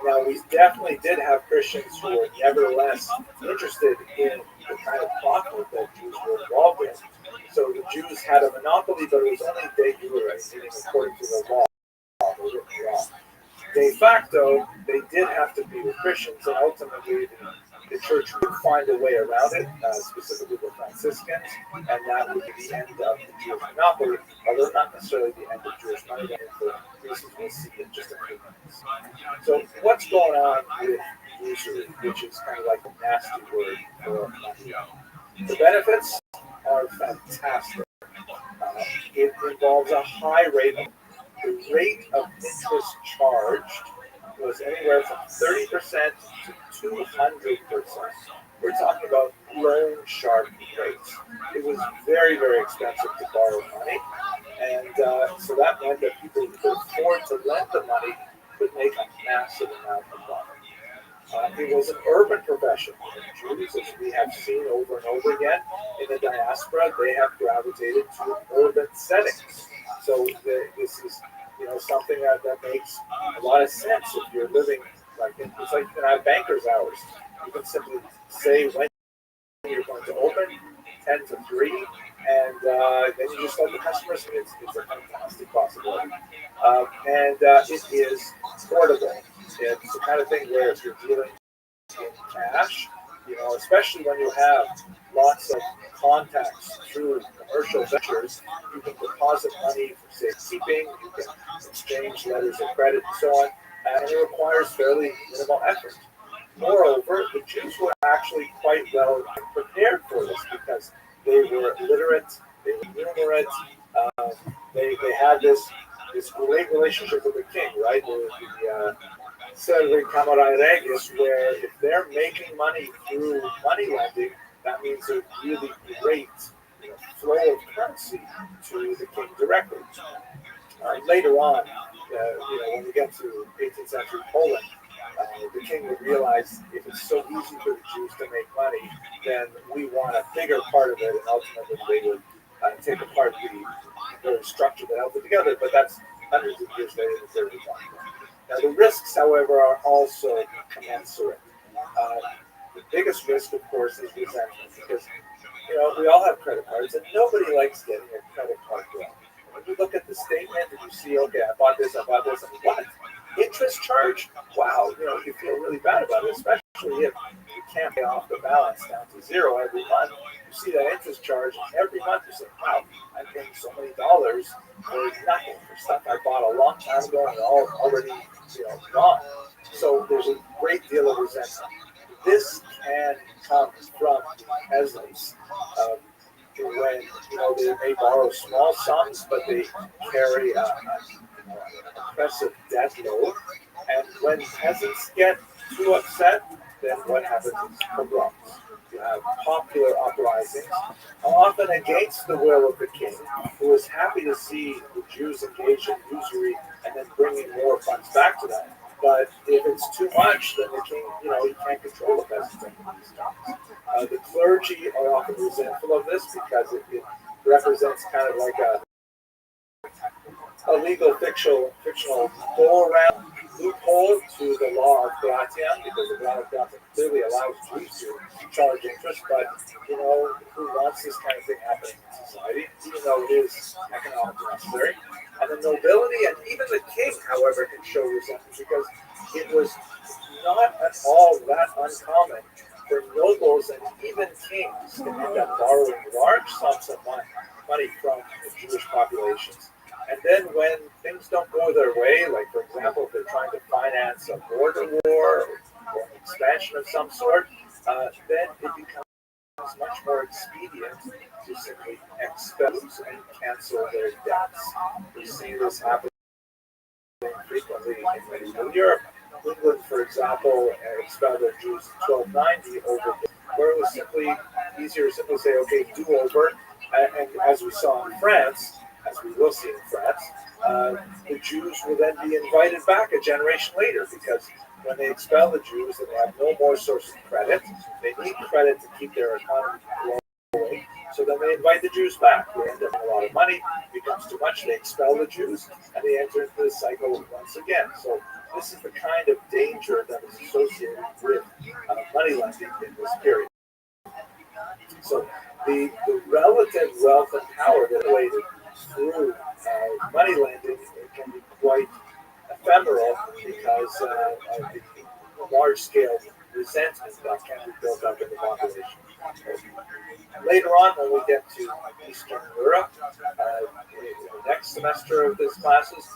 Now, we definitely did have Christians who were nevertheless interested in the kind of profit that Jews were involved in. So the Jews had a monopoly, but it was only de jure, meaning according to the law, the written law. De facto, they did have to be with Christians, and ultimately the church would find a way around it, specifically the Franciscans, and that would be the end of the Jewish monopoly, although not necessarily the end of Jewish money lending for reasons we'll see in just a few minutes. So what's going on with usury, which is kind of like a nasty word for money? The benefits are fantastic. It involves a high rate. The rate of interest charged was anywhere from 30% to 200%. We're talking about loan shark rates. It was very, very expensive to borrow money. And so that meant that people who could afford to lend the money could make a massive amount of money. It was an urban profession. Jews, as we have seen over and over again in the diaspora, they have gravitated to urban settings. So this is, something that makes a lot of sense if you're living it's like you can have banker's hours. You can simply say when you're going to open, 10 to 3, and then you just let the customers in. It's a fantastic possibility. And it is portable. It's the kind of thing where if you're dealing in cash, especially when you have lots of contacts through commercial ventures, you can deposit money for safekeeping, you can exchange letters of credit and so on, and it requires fairly minimal effort. Moreover, the Jews were actually quite well prepared for this because they were literate, they were numerate, they had this great relationship with the king, right? The Servi Camerai Regis, where if they're making money through money lending, that means a really great flow of currency to the king directly. Later on, when we get to 18th century Poland, the king would realize if it's so easy for the Jews to make money, then we want a bigger part of it, and ultimately they would take apart the very structure that held it together. But that's hundreds of years later that they're talking about. Now, the risks, however, are also commensurate. The biggest risk, of course, is resentment because, we all have credit cards and nobody likes getting a credit card bill. When you look at the statement and you see, okay, I bought this, and what? Interest charge? Wow, you feel really bad about it, especially if you can't pay off the balance down to zero every month. You see that interest charge, and every month you say, wow, I'm paying so many dollars for nothing, for stuff I bought a long time ago and already gone. So there's a great deal of resentment. This can come from the peasants when they may borrow small sums, but they carry an oppressive debt load. And when peasants get too upset, then what happens is pogroms. You have popular uprisings, often against the will of the king, who was happy to see the Jews engage in usury and then bringing more funds back to them. But if it's too much, then the king, he can't control the peasants anymore. The clergy are often resentful of this because it represents kind of like a legal fictional go-around loophole to the law of Gratian, because the law of Gratian clearly allows Jews to charge interest, but who wants this kind of thing happening in society, even though it is economically necessary. And the nobility and even the king, however, can show resentment because it was not at all that uncommon for nobles and even kings to end up borrowing large sums of money from the Jewish populations. And then when things don't go their way, like for example, if they're trying to finance a border war or an expansion of some sort, then it becomes much more expedient to simply expel and cancel their debts. We see this happen frequently in medieval Europe. England, for example, expelled their Jews in 1290 over, where it was simply easier to simply say, okay, do over. And as we saw in France, as we will see in France, the Jews will then be invited back a generation later, because when they expel the Jews and they have no more source of credit, they need credit to keep their economy growing. So then they invite the Jews back. They end up with a lot of money, it becomes too much, they expel the Jews, and they enter into this cycle once again. So this is the kind of danger that is associated with money lending in this period. So the relative wealth and power that related through money lending, it can be quite ephemeral because of the large-scale resentment that can be built up in the population. Later on, when we get to Eastern Europe, the next semester of this classes,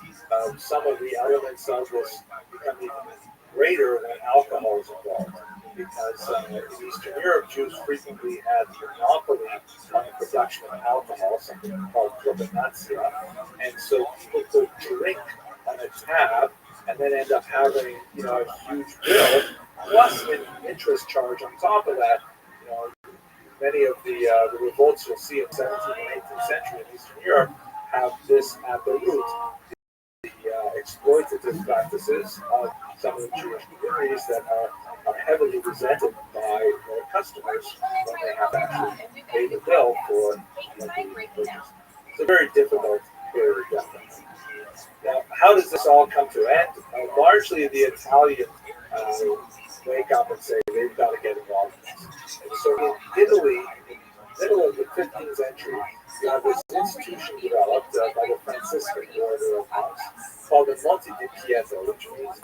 some of the elements of this become even greater when alcohol is involved. Because in Eastern Europe, Jews frequently had monopoly on the production of alcohol, something called provenantia, and so people could drink on a tab and then end up having a huge bill plus an interest charge on top of that. Many of the revolts you'll see in 17th and 18th century in Eastern Europe have this at the root. The exploitative practices of some of the Jewish communities that are heavily resented by their customers when they have to actually pay the bill for the purchase. It's a very difficult period, definitely. Now, how does this all come to an end? Largely, the Italians wake up and say they've got to get involved in this. And so in Italy, in the middle of the 15th century, you have this institution developed by the Franciscan order of monks called the Monte di Pietro, which means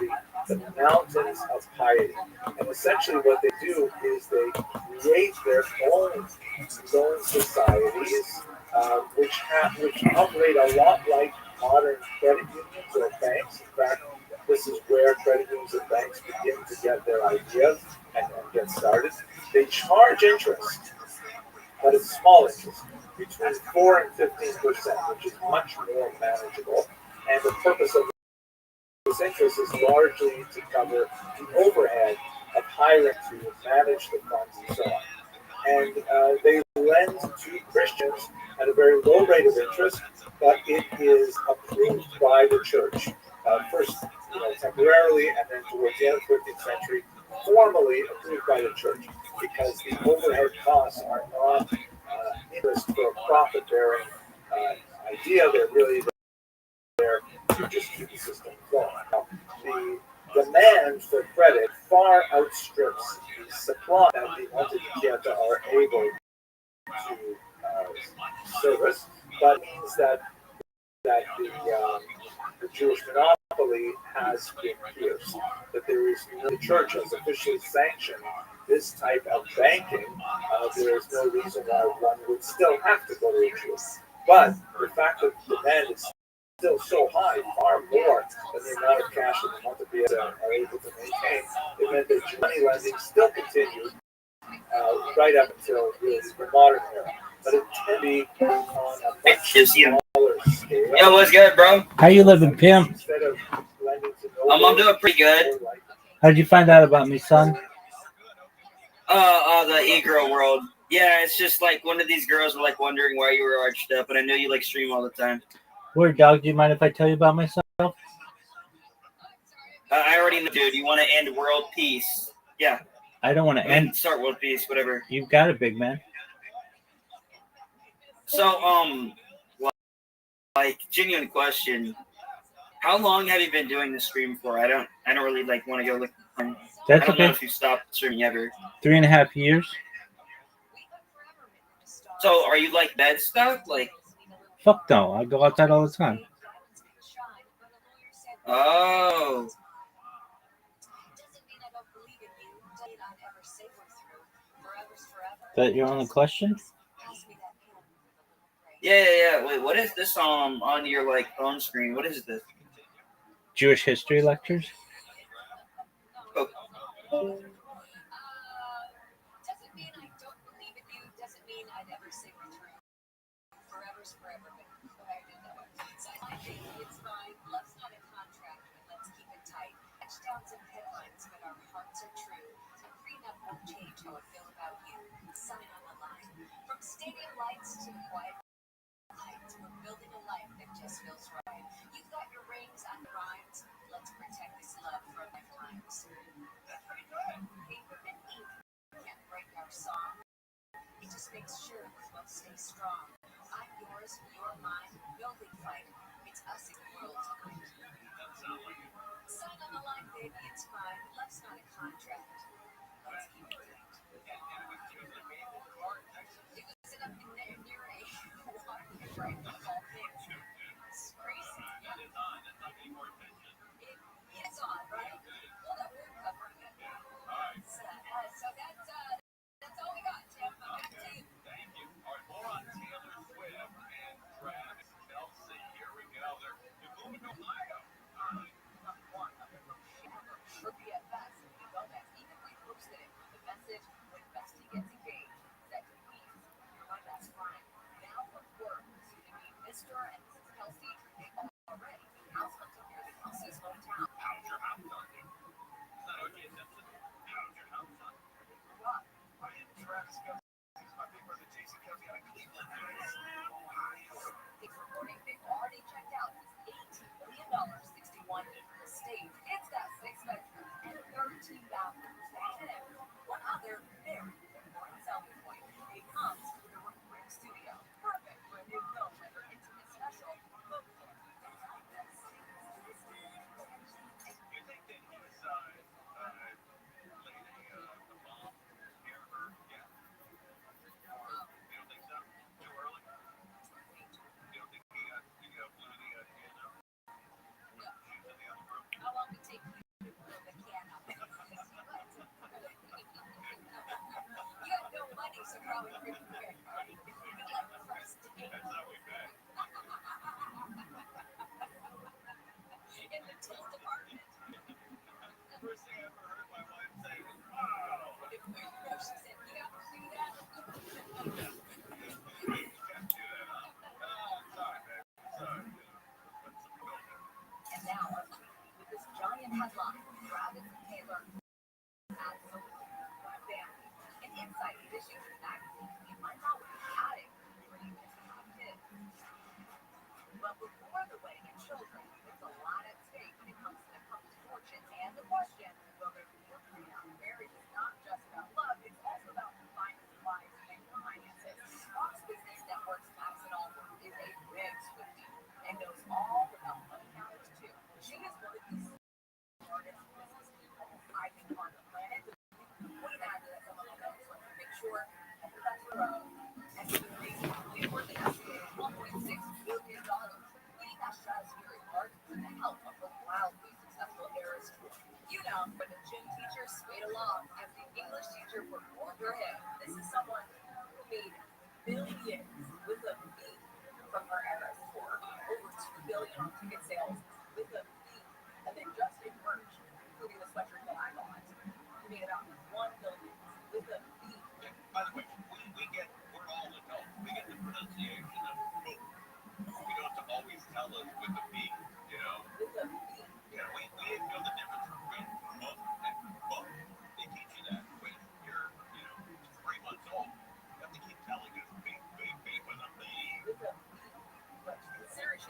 the mountains of piety. And essentially what they do is they create their own societies, which operate a lot like modern credit unions or banks. In fact, this is where credit unions and banks begin to get their ideas and get started. They charge interest, but it's small interest, between 4 and 15%, which is much more manageable. And the purpose of this interest is largely to cover the overhead of hiring to manage the funds and so on. And they lend to Christians at a very low rate of interest, but it is approved by the church. First, temporarily, and then towards the end of the 15th century, formally approved by the church, because the overhead costs are not interest for a profit-bearing idea. They're really there to just keep the system flowing. Now, the demand for credit far outstrips the supply that the Monte di Pietro are able to service, but it means that the Jewish monopoly has been pierced, that there is no church has officially sanctioned this type of banking. There is no reason why one would still have to go to a Jew. But the fact that demand is still so high, far more than the amount of cash that the Monte Pietro are able to maintain, it meant that money lending still continued right up until really the modern era. But it can be on a much smaller scale.
Yo, what's good, bro?
How you living, pimp?
Instead of lending to
I'm doing pretty good.
How did you find out about me, son?
The e-girl world. Yeah, it's just like one of these girls were like wondering why you were arched up, and I know you like stream all the time.
Word dog, do you mind if I tell you about myself?
I already know, dude. You want to end world peace? Yeah.
I don't want to end.
Start world peace, whatever.
You've got it, big man.
So, like, genuine question. How long have you been doing this stream for? I don't really like want to go look.
That's
I don't
okay.
know if you stopped streaming ever.
3.5 years.
So, are you like dead stuck? Like,
fuck no. I go outside all the time.
Oh.
That your only question?
Yeah. Wait, what is this on your like phone screen? What is this?
Jewish history lectures.
Oh.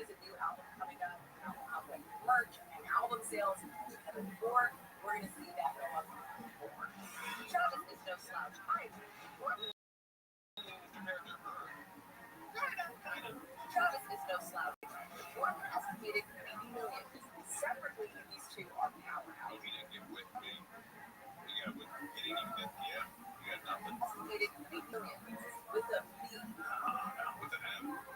is a new album coming up, album outlet merch and album sales ever before. We're going to see that go up more. Travis is no slouch either. Travis is no slouch. Worth an estimated 80 million. Separately, these two are powerhouses. Estimated 80 million with a B.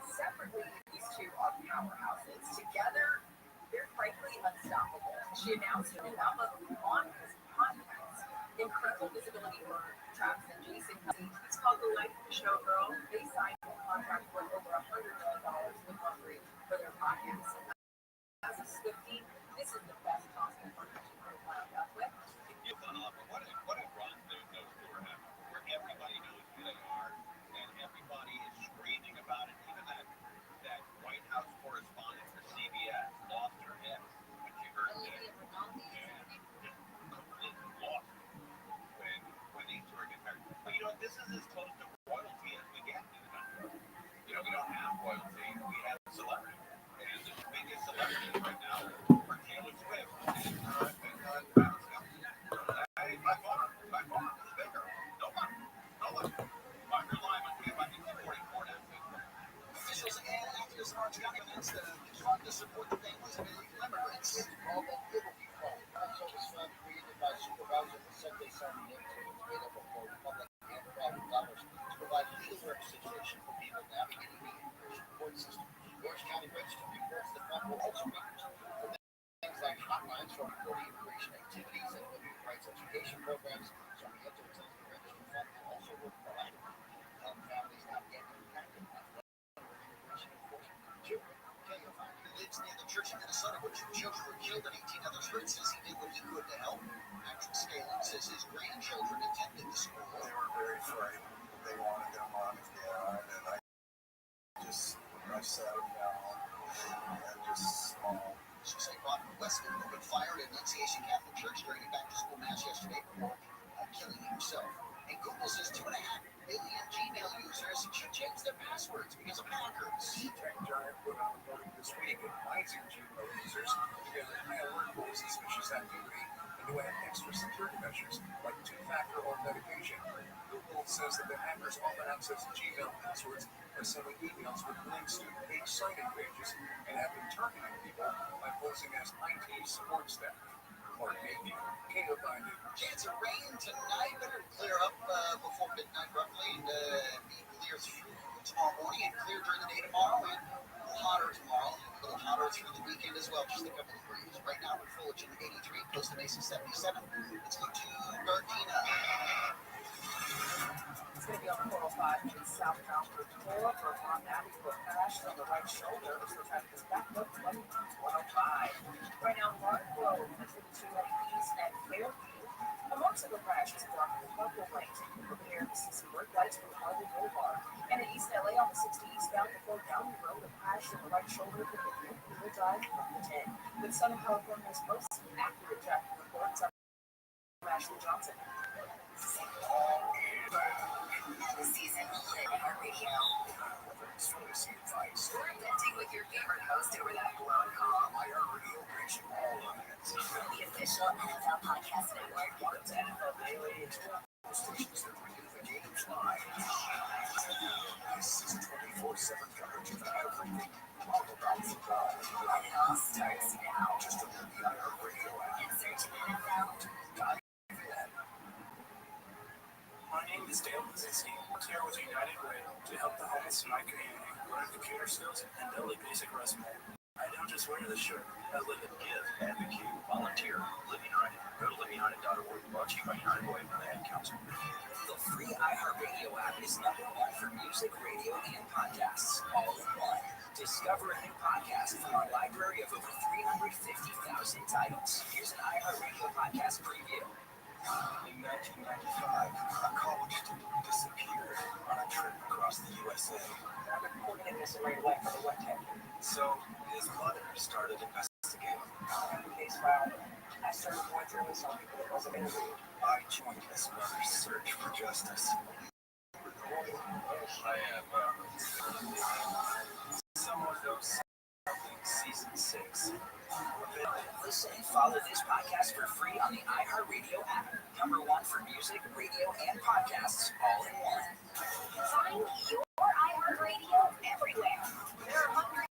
Separately, these two are powerhouses. Together, they're frankly unstoppable. She announced her new album on his podcast. Incredible visibility for Travis and Jason. It's called The Life of the Showgirl. They signed a contract worth over $100 million with Hungry for their podcast. As a Swiftie, this is the best possible partnership they've wound up with.
What a run those two are having, where everybody knows who they are, and everybody is screaming about it. Even that White House correspondent for CBS lost her head when she heard that. Completely lost when these two are getting married. But this is as close to royalty as we get in the country. We don't have royalty. We have celebrity. And the biggest celebrities right now are Taylor Swift and Travis Scott. By far, who's bigger? No one. You're lying on me about 44 now.
Officials and activists in Orange County announced that a fund to support the families of illegal immigrants. Called the Liberty Fund. Also, this fund created by Supervisor Vicente Sarmiento is made up of both public and private dollars to provide legal representation for people navigating the immigration court system. Orange County Register reports the fund will also be used for things like hotlines for reporting immigration activities and immigrant rights education programs. Sarmiento tells the Register fund will also work proactively to help families not get impacted by immigration enforcement. Children, lives near the church in Minnesota where 2 children were killed and 18 others hurt, says he did what he could to help. Patrick Scaling says his grandchildren attended the school.
They were very frightened. They wanted their mom to get out, and I sat them down and just smiled.
St. Bob Weston opened fire at Annunciation Catholic Church during a back-to-school mass yesterday before killing himself. And Google says 2.5 billion Gmail users should change their passwords because of hackers.
Tech giant put out a warning this week advising Gmail users to get high alert for suspicious activity and to add extra security measures like 2-factor authentication. Google says that the hackers often access Gmail passwords by sending emails with links to page signing pages and have been targeting people by posing as IT support staff. Mark Navy, King of Finding.
Chance of rain tonight, better clear up before midnight roughly, and be clear through tomorrow morning and clear during the day tomorrow, and a little hotter tomorrow, a little hotter through the weekend as well, just a couple of degrees. Right now we're Fullerton 83, Costa Mesa 77. Let's go to Gardena.
It's going to be on 405 to southbound Route 4 for Ron Abbey for crash on the right shoulder. So traffic is back up 105. Right now, Mark Road, 52 east at Fairview. A motorcycle crash is blocking the purple lane. Over here, we see some brake lights from Harvey Boulevard. And in East LA on the 60 eastbound before Downey Road, a crash on the right shoulder with the rear drive from the 10. With Southern California's most accurate traffic reports, I'm Ashley Johnson.
Season lit on radio. We're venting with your favorite host over that blown call. The official NFL Podcast Network.
NFL Daily and stations that bring you the games live. This is 24/7 coverage of everything.
And it all starts now.
Just on the iHeartRadio app.
And search NFL.
My name is Dale Blazinski. Here with United Way to help the homeless in my community learn computer skills and build a basic resume. I don't just wear the shirt. I live it. Give, advocate, volunteer. Live United. Go to liveunited.org. Brought to you by United Way and the Ad Council.
The free iHeartRadio app is #1 for music, radio, and podcasts, all in one. Discover a new podcast from our library of over 350,000 titles. Here's an iHeartRadio podcast preview.
In 1995, a college student disappeared on a trip across the USA.
I've been looking at this right away for the wet tech.
So his mother started investigating.
The case filed. I started going through with some people that wasn't interviewed.
I joined his mother's search for justice. I am someone knows
Season 6. Listen and follow this podcast for free on the iHeartRadio app. #1 for music, radio, and podcasts all in one.
Find your iHeartRadio everywhere. There are hundreds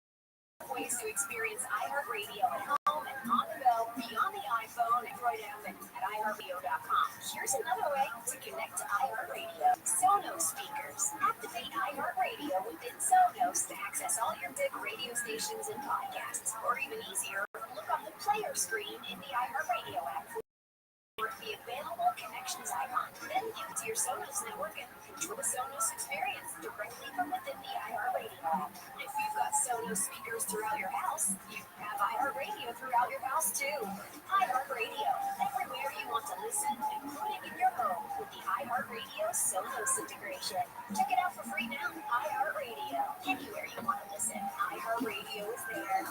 of ways to experience iHeartRadio at home and on the go, beyond the iPhone, Android app, and at iHeartRadio.com. Here's another way to connect to iHeartRadio. Sonos speakers. Activate iHeartRadio within Sonos to access all your big radio stations and podcasts. Or even easier, look on the player screen in the iHeartRadio app for the available connections icon. Then use your Sonos network and control the Sonos experience directly from within the iHeartRadio app. If you've got Sonos speakers throughout your house, you have iHeartRadio throughout your house too. iHeartRadio, everywhere you want to listen, including in your home with the iHeartRadio Sonos integration. Check it out for free now. iHeartRadio, anywhere you want to listen, iHeartRadio is there.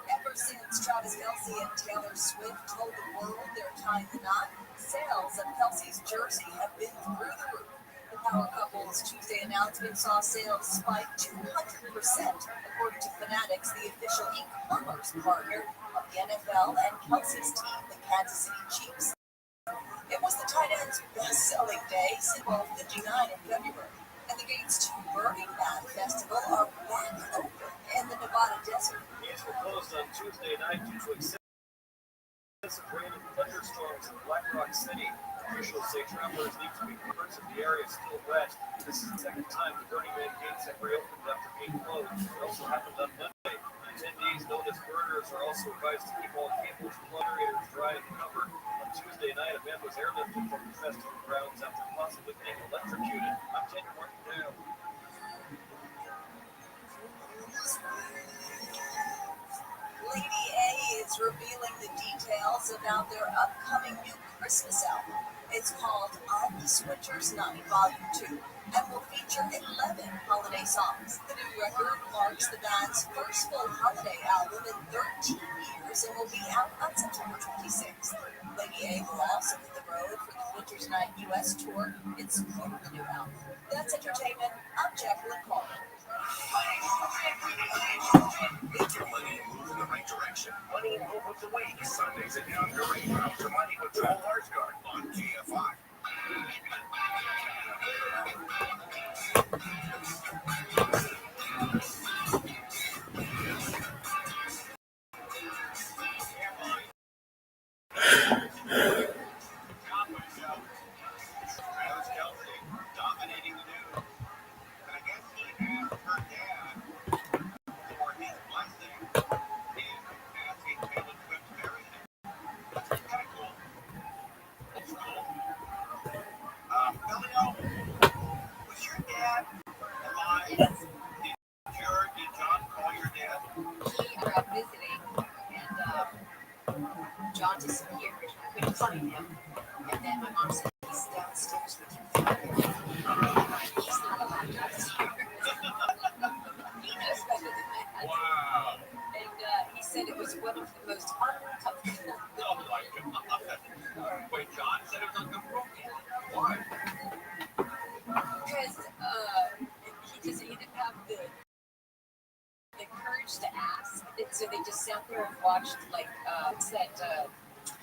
Ever since Travis Kelce and Taylor Swift told the world they're tying the knot, sales of Kelce's jersey have been through the roof. The power couple's Tuesday announcement saw sales spike 200%, according to Fanatics, the official e-commerce partner of the NFL and Kelce's team, the Kansas City Chiefs. It was the tight end's best-selling day since both the G9 in February, and the gates to Burning Man Festival are back open in the Nevada desert.
Gates were closed on Tuesday night due to excessive rain and thunderstorms in Black Rock City. Officials say travelers need to be parts of the area still wet. This is the second time the Burning Man gates have reopened after being closed. It also happened on Monday. Attendees known as burners are also advised to keep all cables and generators dry and covered. On Tuesday night, a man was airlifted from the festival grounds after possibly being electrocuted. I'm Ted Martin now.
Lady A is revealing the details about their upcoming new Christmas album. It's called On This Winter's Night, Volume 2, and will feature 11 holiday songs. The new record marks the band's first full holiday album in 13 years and will be out on September 26th. Lady A will also hit the road for the Winter's Night U.S. tour in support of the new album. That's entertainment. I'm Jacqueline Coleman.
Get your money and move in the right direction. Money and Hope of the Week. Sundays at noon during Route to Money with Joel Larsgaard on GFI. Travis Kelce dominating the news. And I guess he asked her dad for his blessing in asking Taylor Swift to marry him. That's kind of cool. It's cool. Elio, was your dad alive? Did John call your dad?
We were out visiting, and John disappeared. We couldn't find him. And then my mom said, he's downstairs with your father. He's not allowed downstairs. He knows better than that.
Wow.
And he said it was one of the most uncomfortable.
Oh my God. Wait, John said it was uncomfortable? Why?
Because he didn't have the courage to ask. And so they just sat there and watched, like,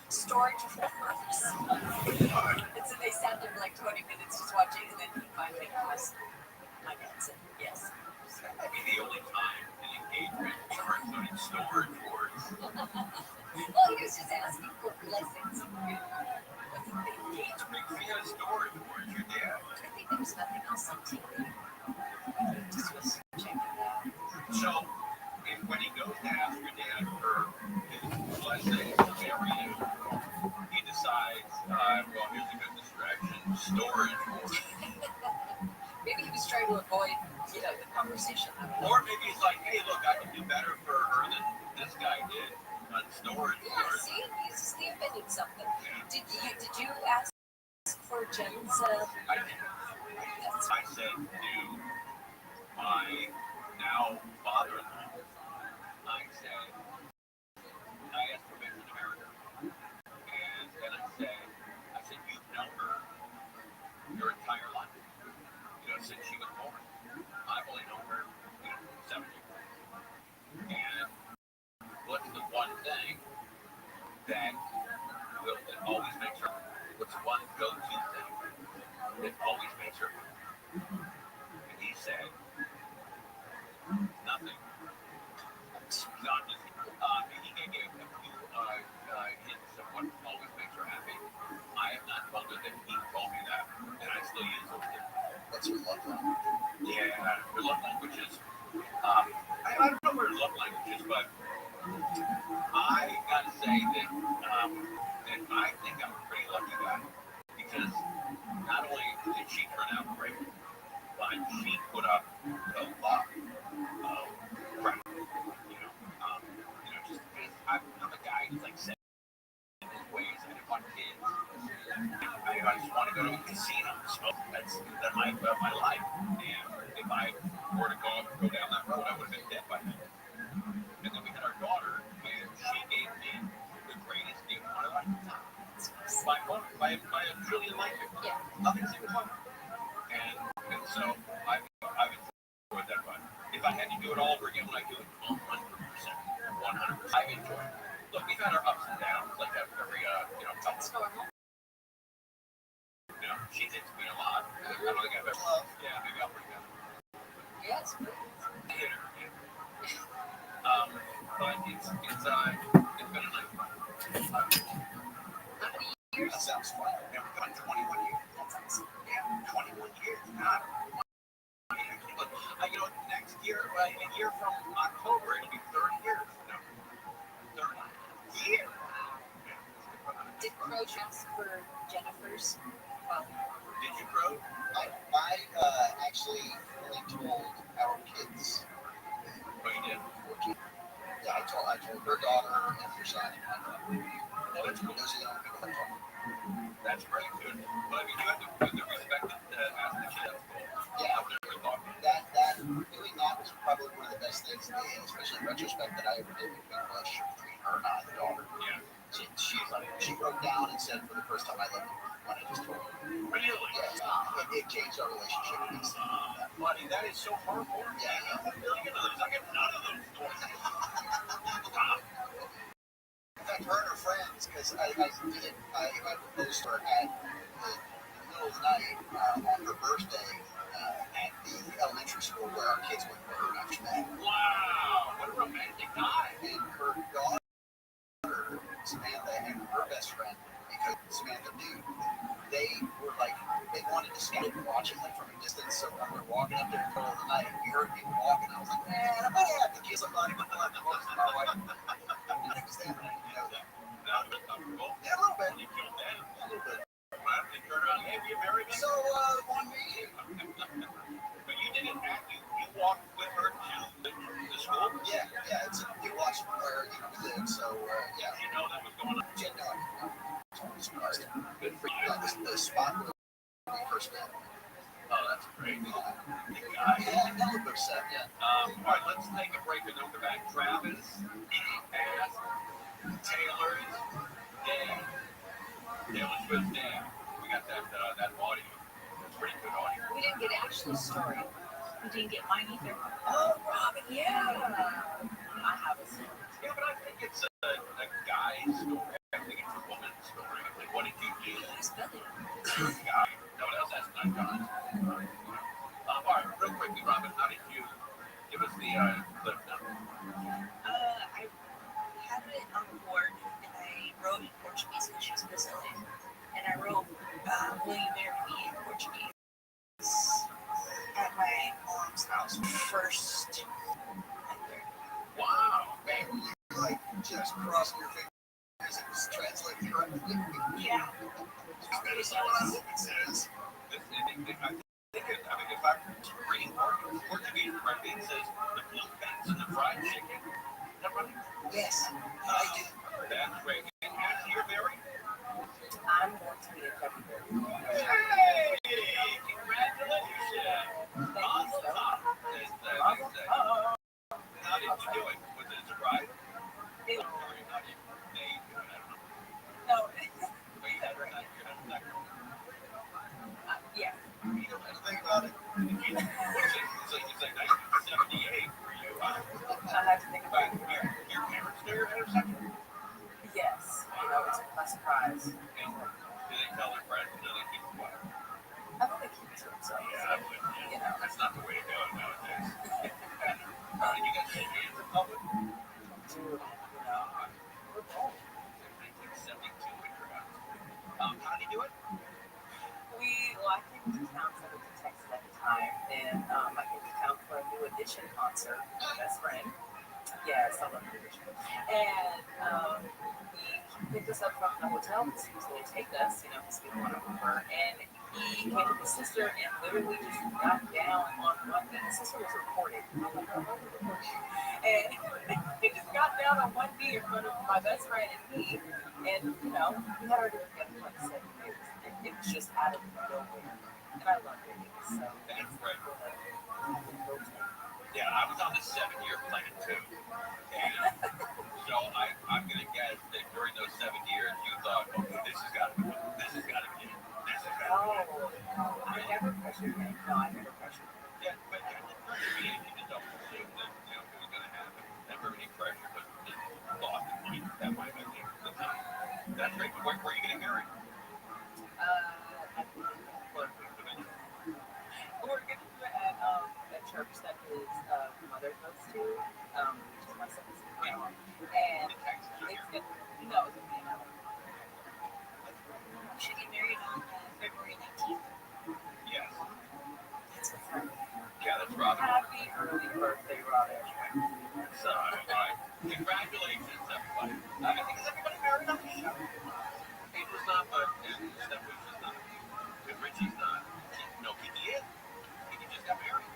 storage wars. And so they sat there for like 20 minutes just watching, and then he finally was, my dad said, yes.
That might be the only time an engagement turns on its storage wars.
Well, he was just asking for blessings. Wasn't the engagement?
We had a storage wars, your dad.
I think there was nothing else on TV. Just was checking it out.
So, when he goes to ask your dad for his blessing to marry you, he decides, well, here's a good distraction, storage wars.
Maybe he was trying to avoid, the conversation.
Or maybe he's like, hey, look, I can do better for her than this guy did on storage
Yeah,
wars.
see, he's inventing something. Did you ask for Jen's?
I did. I said to my now father-in-law, I asked permission to marry her. And I said, you've known her your entire
What's your love language?
Yeah, your love languages. I don't know where love language is, but I gotta say that I think I'm a pretty lucky guy because not only did she turn out great, but she put up a lot of crap. Just because I'm a guy who's like set in his ways. I didn't want kids. I just want to go to a casino and smoke. That's my life. And if I were to go down that road, I would have been dead by now. And then we had our daughter, and she gave me the greatest gift of my life. By a trillion light years. Yeah. Nothing single one. And so I've enjoyed that run. If I had to do it all over again, would I do it? 100%. 100%. I've enjoyed it. Look, we've had our ups and downs, like every couple. She hits me a lot. I don't think I've ever. Yeah, maybe I'll bring that.
Yes.
Hit her. Yeah. But it's been a nice run.
How many years?
That sounds fun. Yeah, we've gone 21 years.
That's awesome.
Yeah, 21 years. God.
Next year, a year from October, it'll be 30 years. 30 years.
Did Crow ask for Jennifer's?
Did you grow?
I actually only told our kids.
Oh, you did?
Yeah, I told her daughter and her son and my daughter. Those are the only people I told.
That's great, dude. But I mean, you have the respect to ask the kids.
Yeah, that doing that was probably one of the best things, especially in retrospect, that I ever did between the relationship between her and I, the daughter.
Yeah.
She broke down and said for the first time I love you when I just told her.
Really?
Yeah, it changed our relationship.
Buddy, that is so heartwarming.
Yeah.
A million of those. I get none of those stories.
In fact, her and her friends, because I proposed to her at the middle of the night on her birthday at the elementary school where our kids went for her after that.
Wow, what a romantic guy.
And her daughter, Samantha, and her best friend, because Samantha knew, they were like, they wanted to stand and watch him like from a distance. So when we were walking up there in the middle of the night, we heard people walking. I was like, man, I'm gonna have to kiss somebody with the most of my wife. And it was them, you know that. Yeah, a little bit.
You killed that.
A little bit.
They turned around, hey, you married me?
So, on me.
But you didn't have to. You walked with her to the school?
Yeah. We watched where we lived, so, yeah.
Did you know that was going on?
Yeah, no, I was surprised.
Good for you.
The spot where we first met.
Oh, that's great. Good guy.
Yeah, that would be upset, yeah.
All right, let's take a break and then we'll come back. Travis asked Taylor's dad. Taylor Swift's dad. We got that audio. It's pretty good audio.
We didn't get Ashley's story. We didn't get mine either. Oh, Robin, yeah. I have a story.
Yeah, but I think it's a guy's story. I think it's a woman's story. Like, what did you do?
He's Billy.
Guy. No one else has not done. All right, real quickly, Robin, how did you give us the clip now?
I had it on the board and I wrote in Portuguese because she's Brazilian. And I wrote, will you marry me in Portuguese? At my mom's house first.
Wow, man, were you like just crossing your fingers and just translating correctly?
Yeah.
It's better say what I hope it says.
I mean, if I'm reading Portuguese correctly, it says the blue pants and the fried chicken. Is that right?
Yes, I do.
That's great. And Ashley, you're married?
I'm going to be a February.
Hey! Congratulations! Mazel tov, as they say. How did you do it? Was it a surprise? How did they do it? I don't know.
No.
But you had her not.
Yeah.
You don't have to think about it.
It's like 1978 for you.
I had to think about it.
Your parents knew your heterosexual?
Yes. It's a surprise.
And do they tell their friends? Do they keep quiet?
I don't think he took so.
Yeah, I would. That's not the way to go nowadays. Did you guys hold hands in public? We're both. 1972 when you're out. How did you do it?
I came to town, so I went to Texas.
at the time, and I came to town for a New Edition concert with my best friend. Yes, I love New Edition. And he picked us up from the hotel because he was going to take us, because we didn't want to Uber. And he came with his sister and literally just got down on one knee. His sister was recording. And he just got down on one knee in front of my best friend and me. And, we had already been together for like 7 years. And it was just out of nowhere. And I love it. So
That's right. Yeah, I was on the 7-year plan too. And so I'm going to guess that during those 7 years, you thought, okay, this has got to be it. This has got to be it. This has got to be it.
I never pressured him. No, I never pressured him.
Yeah, but for me, you just don't assume that, it was going to happen. Never any pressure, but just thought that that might have been the time. That's right. Where are you getting married?
We're going to do it at a church that his mother goes to, which is my son's mom. And it's good. No, it's in Vienna.
Should get married on February 19th.
Yes.
That's what's up.
Yeah, that's Robin.
Happy early birthday, Robin.
So, all right. Congratulations, everybody. I think is everybody married on the show? April's not, but Stephanie's just not. And Richie's not. No, Kiki is. Kiki just got married.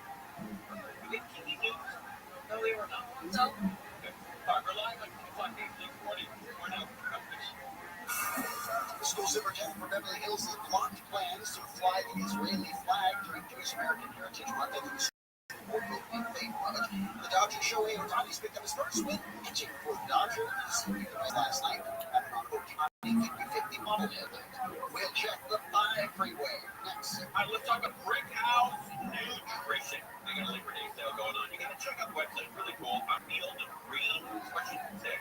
You get Kiki news? No, they were not.
No.
Okay. We're live on Sunday, 6:40. We're now
The school superintendent for Beverly Hills has blocked plans to fly the Israeli flag during Jewish American Heritage Month and the board will be paid for it. The Dodgers Shohei Ohtani's picked up his first win pitching for the Dodgers last night at an Ohtani 50-50 bobblehead. We'll check the 5 freeway next.
All right, let's talk about Brick House Nutrition. They got a Labor Day sale going on. You got to check out the website. It's really cool. I'm Field of Green. What should you say?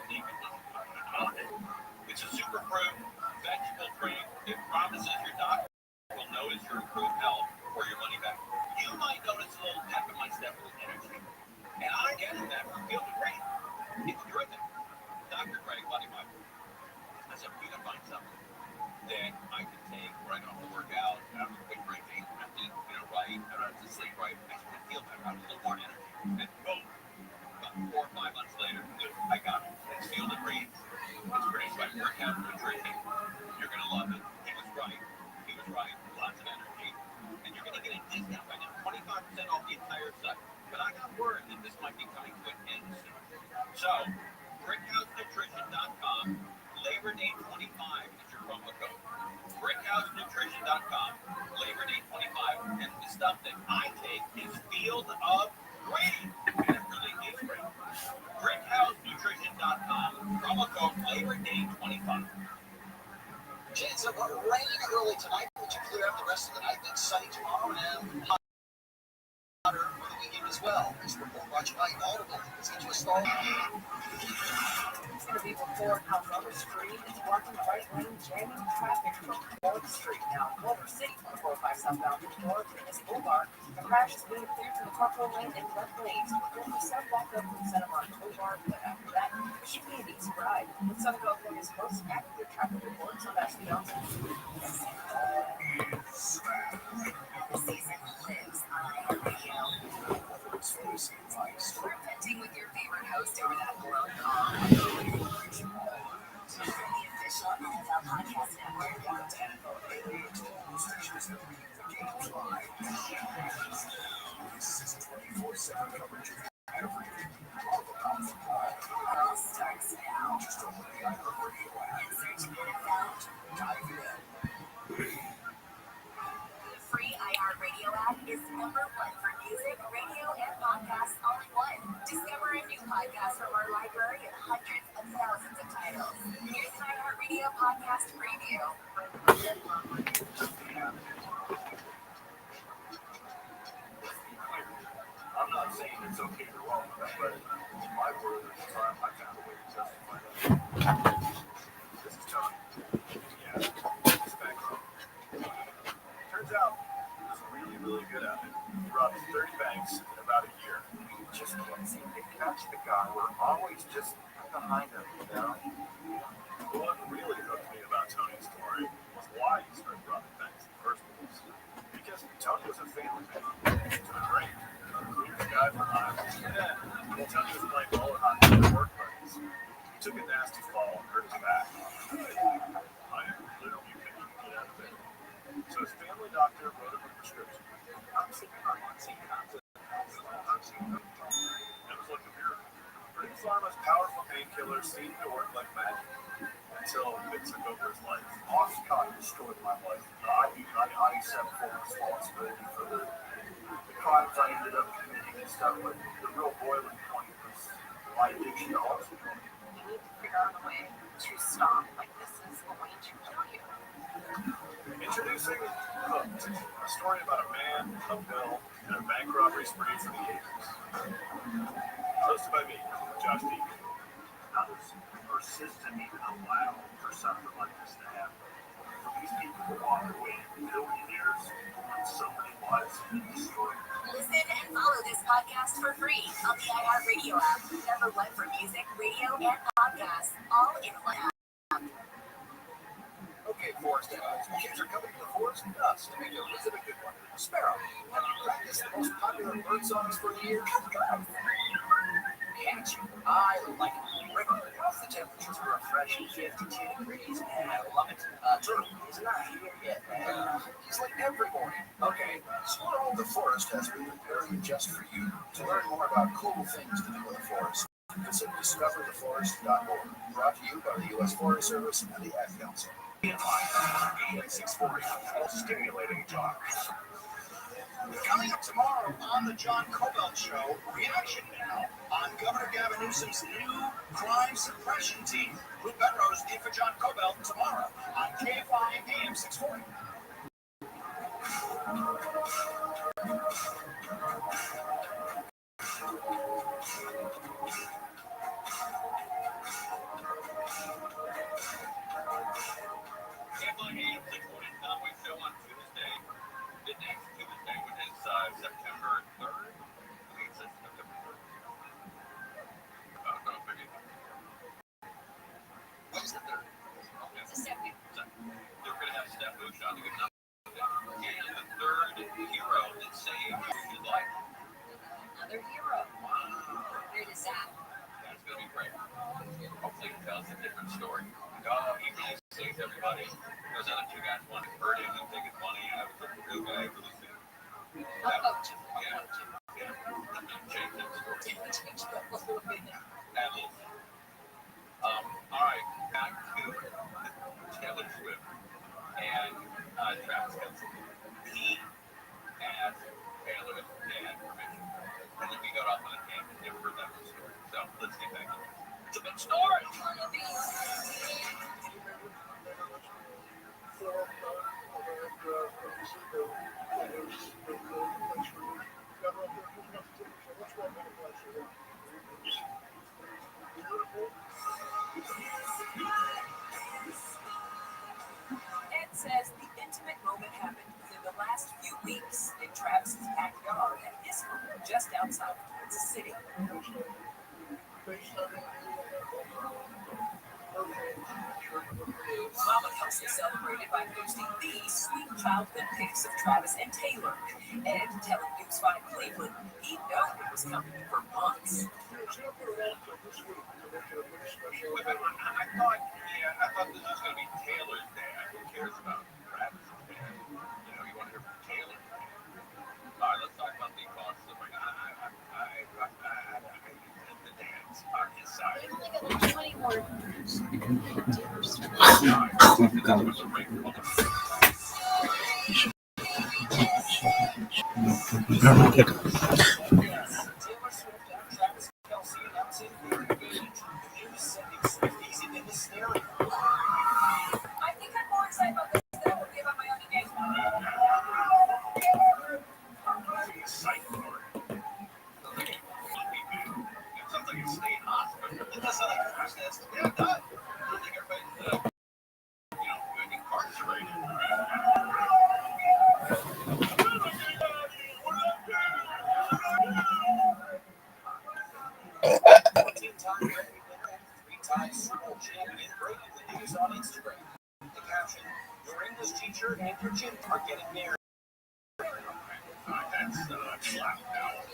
It's a superfruit vegetable drink. It promises your doctor will notice your improved health or your money back. You might notice a little dip in my step with energy. And I'm getting that from Field of Green. It's terrific. Dr. Greg, buddy, I said, we got to find something that I can take where I don't have to work out, I don't have to quit drinking, I have to eat, right, I don't have to sleep right, I just want to feel better, I have a little more energy. And boom, about 4 or 5 months later, I got it. It's Field of Green. It's produced by Brick House Nutrition. You're going to love it. He was right. Lots of energy. And you're going to get a discount right now, 25% off the entire site. But I got word that this might be coming to an end soon. So, brickhousenutrition.com, Labor Day 25 is your promo code. brickhousenutrition.com, Labor Day 25. And the stuff that I take is Field of Green. And it really is great. brickhousenutrition.com, promo code Labor Day 25.
Chance of rain early tonight, which will clear up the rest of the night. Then sunny tomorrow and hotter for the weekend as well. This report brought to you by Audible. Let's get you a start.
It's going to be before Montgomery Street. It's blocking the right lane, jamming traffic from 4th Street. Now, Culver City, 405 southbound towards Venice Boulevard. The crash is being cleared to the carpool lane and left lanes. There'll be some walk up from Santa Monica Boulevard, but after that, it should be an easy ride. With Southern California's most accurate traffic reports, I'm Ashley Johnson.
The season lives on iHeartRadio. We're venting with your favorite host over that world call. The official NFL Podcast Network. It all starts now. Insert NFL. The free iHeartRadio app is #1 for music, radio, and podcasts all in one. Discover a new podcast from our library and hundreds of thousands of titles. Here's an iHeartRadio podcast preview.
I'm not saying it's okay to wrong, but in my word, at the time, I found a way to justify that. This is Tony. Yeah, it's back home. Turns out, he was really, really good at it. He robbed 30 banks in about a year. We just can't seem to catch the guy. We're always just behind him, What really hooked me about Tony's story was why he started robbing banks in the first place. Because Tony was a family man. guy from Iowa. Yeah. Well, Tony was playing roller hockey with his work buddies. He took a nasty fall and hurt his back. I literally couldn't even get out of bed. So his family doctor wrote him a prescription. Oxycontin. It was like a miracle. Purdue Pharma's powerful painkillers seemed to work like magic until it took over his life. Oxycontin destroyed my life. I accept full responsibility for the crimes I ended up committing and stuff, but the real boiling point was my addiction to Oxycontin.
You need to figure out a way to stop. Like, this is going to kill you.
Introducing Hooked, a story about a man, a pill, and a bank robbery spree for the ages. Hosted by me, Josh D.
How does persistent even allow for something like this to happen? For these people to walk away billionaires when so many lives have been destroyed.
Listen and follow this podcast for free on the iHeartRadio app. #1 for music, radio, and podcasts, all in one app.
Okay, forest guys. Kids are coming to the forest nuts to make a visit a good one. Sparrow, have you practiced the most popular bird songs for the year? Catchy. I like it. River, what's the temperatures are refreshing 52 degrees, and I love it. Turtle, he's not here yet, man. He's like every morning. Okay, Squirrel, the forest has been preparing just for you. To learn more about cool things to do in the forest, visit discovertheforest.org. Brought to you by the U.S. Forest Service and the Ad Council. AM 640, stimulating talk.
Coming up tomorrow on the John Cobelt Show, reaction now on Governor Gavin Newsom's new crime suppression team. Lou Penrose in for John Cobelt tomorrow on KFI AM 640.
KFI AM 640 Conway Show on Tuesday. The next Tuesday, which is September 3rd. I think it says September 3rd. No, maybe. What's the 3rd? It's the 2nd. They're going to have Steph Bush on to give an update. And the third hero that saved your life.
Another hero.
Wow.
Where is that?
That's going to be great. Hopefully it tells a different story. He really saved everybody. Those other two guys wanted to hurt him and take his money. I was like, the real guy really saved him.
I'll coach him.
Yeah. Change that story.
Change that a little bit.
That little. All right, back to Taylor Swift and Travis Kelce. He asked Taylor's dad permission, and then we got off on a tangent. Never heard that whole story. So let's get back to it. It's a big story.
Ed says the intimate moment happened within the last few weeks in Travis's backyard at his home just outside of Kansas City. Mama Kelsey celebrated by posting these sweet childhood pics of Travis and Taylor. Ed telling News 5 Cleveland he'd known it was coming for months.
I thought this was going to be Taylor's dad. Who cares about Travis's dad? You want to hear from Taylor? All right, let's talk about the costs of the dads on his side.
I only got like 20 more.
I think I'm more excited about this than I would be about my own engagement.
It sounds like it's staying hot. It does sound like a crash test. Yeah, it does. I think everybody's, incarcerated.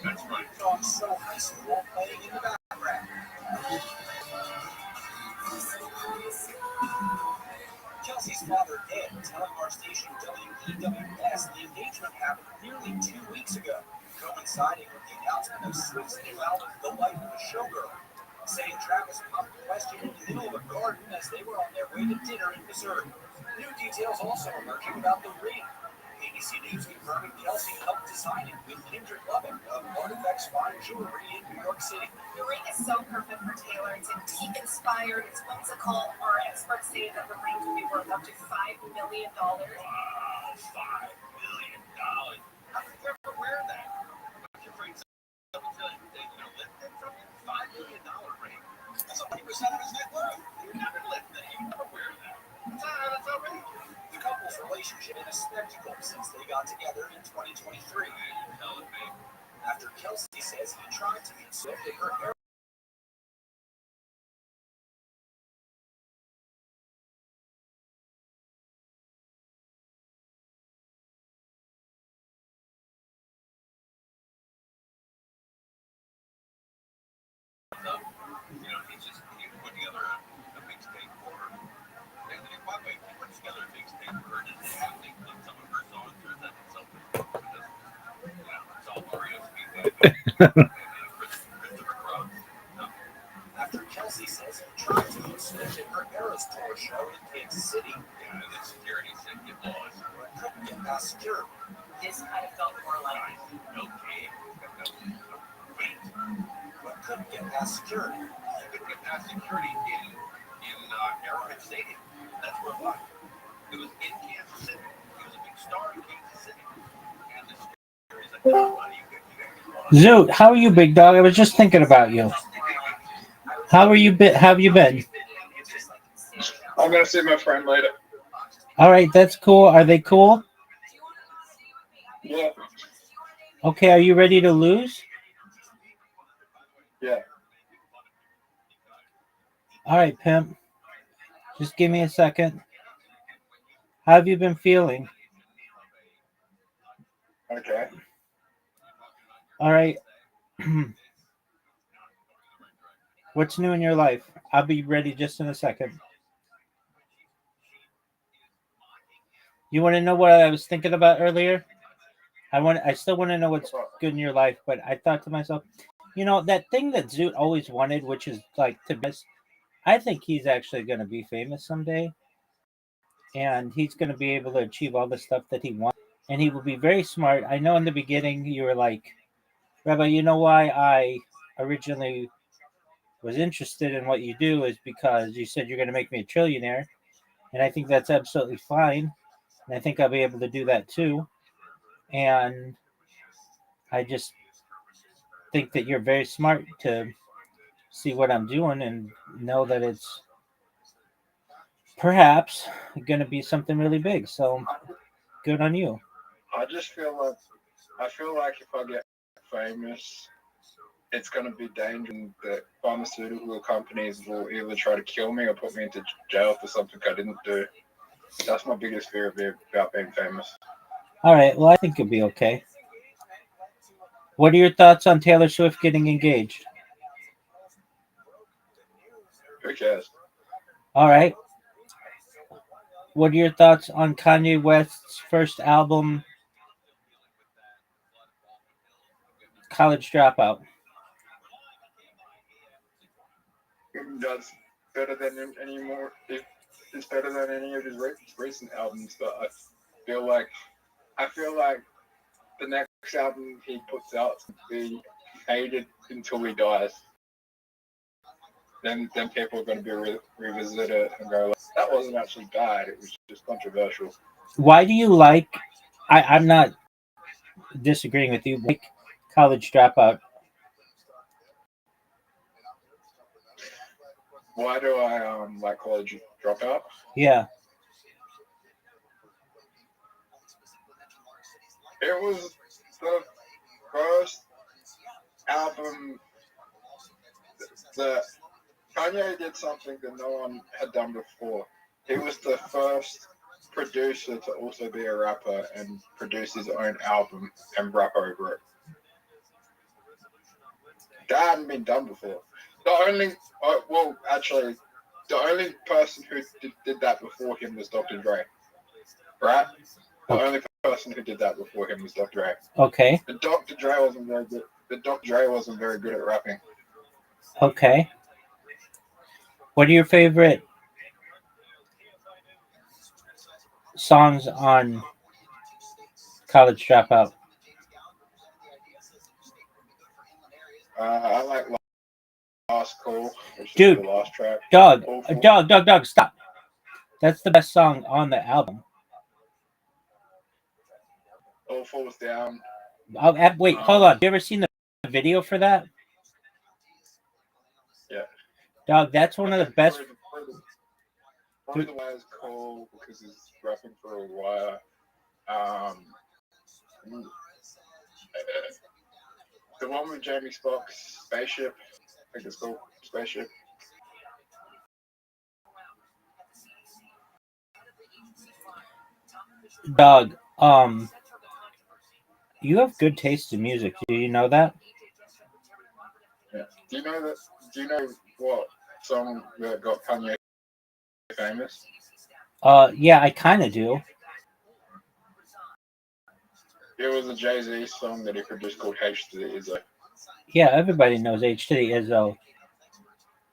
That's right.
Dog so high school playing in the background. Kelsey's father, Ed, telling our station WEWS the engagement happened nearly 2 weeks ago, coinciding with the announcement of Swift's new album, The Life of a Showgirl, saying Travis popped the question in the middle of a garden as they were on their way to dinner in Missouri. New details also emerging about the ring. ABC News confirming Kelsey helped design it with Kindred Loving of Artifacts Fine Jewelry in New York City.
The ring is so perfect for Taylor. It's antique inspired, it's whimsical. Our experts say that the ring could be worth up to $5 million.
Wow, $5 million. How could you ever wear that? What's your friend someone tell you they lift it from you? $5 million ring. That's 20% of his net worth. You never lift that. You never wear that. That's outrageous.
The couple's relationship been a spectacle since they got together in 2023. After Kelsey says he tried to meet Swift in her era.
He put together a mixtape for her. And by the way, he put together a mixtape for her. Just they put some of her songs or is that something? It's all Mario's Christopher Cross.
After Kelsey says he tried to meet Swift in her Eras Tour show in Kansas City.
Yeah, the security said get lost.
But couldn't get past security.
This kind of felt more like
No cage. Wait.
But couldn't get past security.
You couldn't get past security in Arrowhead Stadium. That's where it was. It was in Kansas City. He was a big star in Kansas City. And the security's like, no, buddy, you
Zoot, how are you, big dog? I was just thinking about you. How are you? How have you been?
I'm gonna see my friend later.
All right, that's cool. Are they cool?
Yeah.
Okay, are you ready to lose?
Yeah.
All right, pimp. Just give me a second. How have you been feeling?
Okay.
All right. What's new in your life? I'll be ready just in a second. You want to know what I was thinking about earlier? I still want to know what's good in your life, but I thought to myself, that thing that Zoot always wanted, which is like to be. I think he's actually going to be famous someday, and he's going to be able to achieve all the stuff that he wants, and he will be very smart. I know in the beginning you were like, Rabbi, you know why I originally was interested in what you do is because you said you're going to make me a trillionaire, and I think that's absolutely fine, and I think I'll be able to do that too, and I just think that you're very smart to see what I'm doing and know that it's perhaps going to be something really big. So good on you.
I feel like if I get famous, it's going to be dangerous that pharmaceutical companies will either try to kill me or put me into jail for something I didn't do. That's my biggest fear about being famous.
All right. Well, I think you'll be okay. What are your thoughts on Taylor Swift getting engaged?
Who cares?
All right. What are your thoughts on Kanye West's first album, College Dropout?
That's better than any more. It's better than any of his recent albums, but I feel like the next album he puts out will be hated until he dies. Then people are going to be revisit it and go, that wasn't actually bad. It was just controversial.
Why do you like? I'm not disagreeing with you. Like College Dropout.
Why do I like College Dropout?
Yeah.
It was the first album that Kanye did something that no one had done before. He was the first producer to also be a rapper and produce his own album and rap over it. That hadn't been done before. The only person who did that before him was Dr. Dre. Right? The only person who did that before him was Dr. Dre.
Okay.
The Dr. Dre wasn't very good. At rapping.
Okay. What are your favorite songs on College Dropout?
I like Last Call, which
Dude,
is the last track.
Dog, stop. That's the best song on the album.
All Falls Down.
Wait, hold on. You ever seen the video for that?
Yeah.
Dog, that's one of the best.
Probably the way it's called because he's rapping for a while. The one with Jamie Foxx, Spaceship. I think it's called Spaceship.
Dog, you have good taste in music. Do you know that?
Yeah. Do you know what song that got Kanye famous?
Yeah, I kind of do.
It was a Jay-Z song that he produced called H to the Izzo.
Yeah, everybody knows H to the Izzo.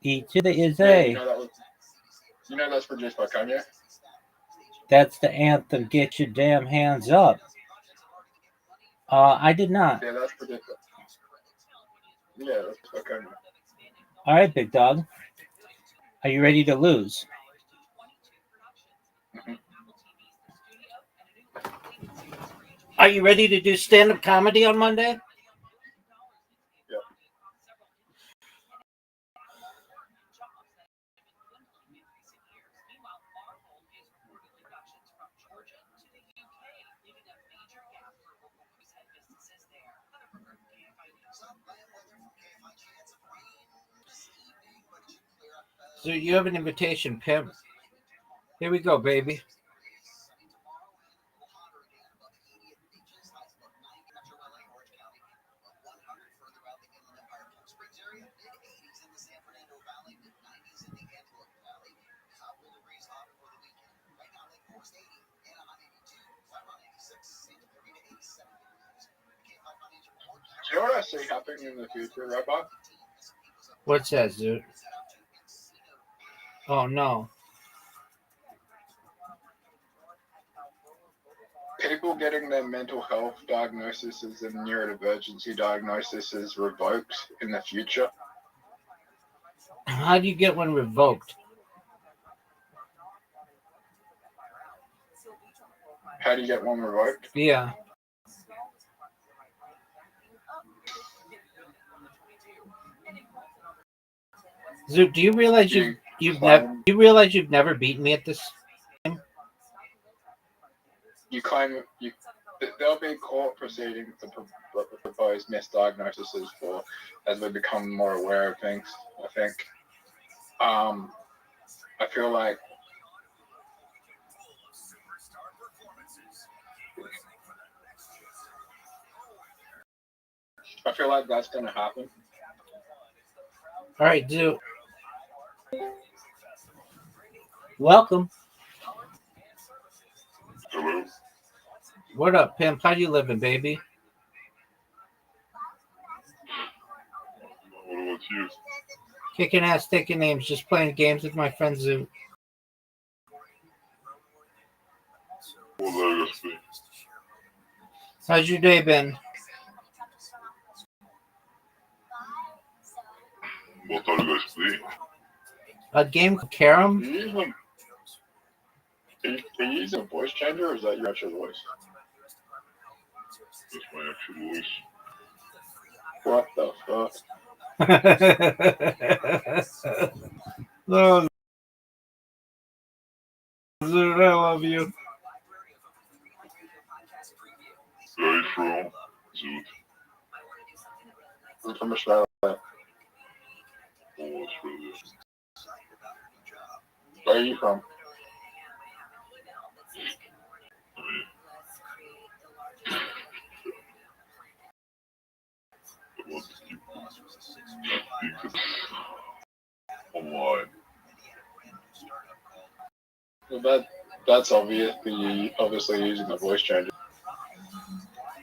E to the Izzo.
Yeah, you know that's produced by Kanye?
That's the anthem. Get your damn hands up. I did not.
Yeah, that's produced by. Yeah, that's by Kanye.
All right, big dog. Are you ready to lose? Are you ready to do stand-up comedy on Monday?
Yeah.
So you have an invitation, Pimp. Here we go, baby.
Do you know what I see happening in the future, Rabbi?
What's that, dude? Oh, no.
People getting their mental health diagnoses and neurodivergency diagnoses revoked in the future.
How do you get one revoked?
How do you get one revoked?
Yeah. Zoot, do you realize you've never beaten me at this game?
You claim there'll be court proceedings to propose misdiagnoses for as we become more aware of things. I think. I feel like that's going to happen.
All right, dude. Welcome.
Hello.
What up, Pimp? How you living, baby?
What about you?
Kicking ass, taking names, just playing games with my friend Zoot.
Well, that's me.
How's your day been?
What are you guys playing?
A game called Carom?
Are you using a voice changer or is that your actual voice?
That's my actual voice.
What the fuck?
Oh, Zoot, I love you.
Where are you from, Zoot?
I'm from Australia.
Oh, Australia.
Where are you from?
want to keep things online.
Well, that's obviously using the voice changer.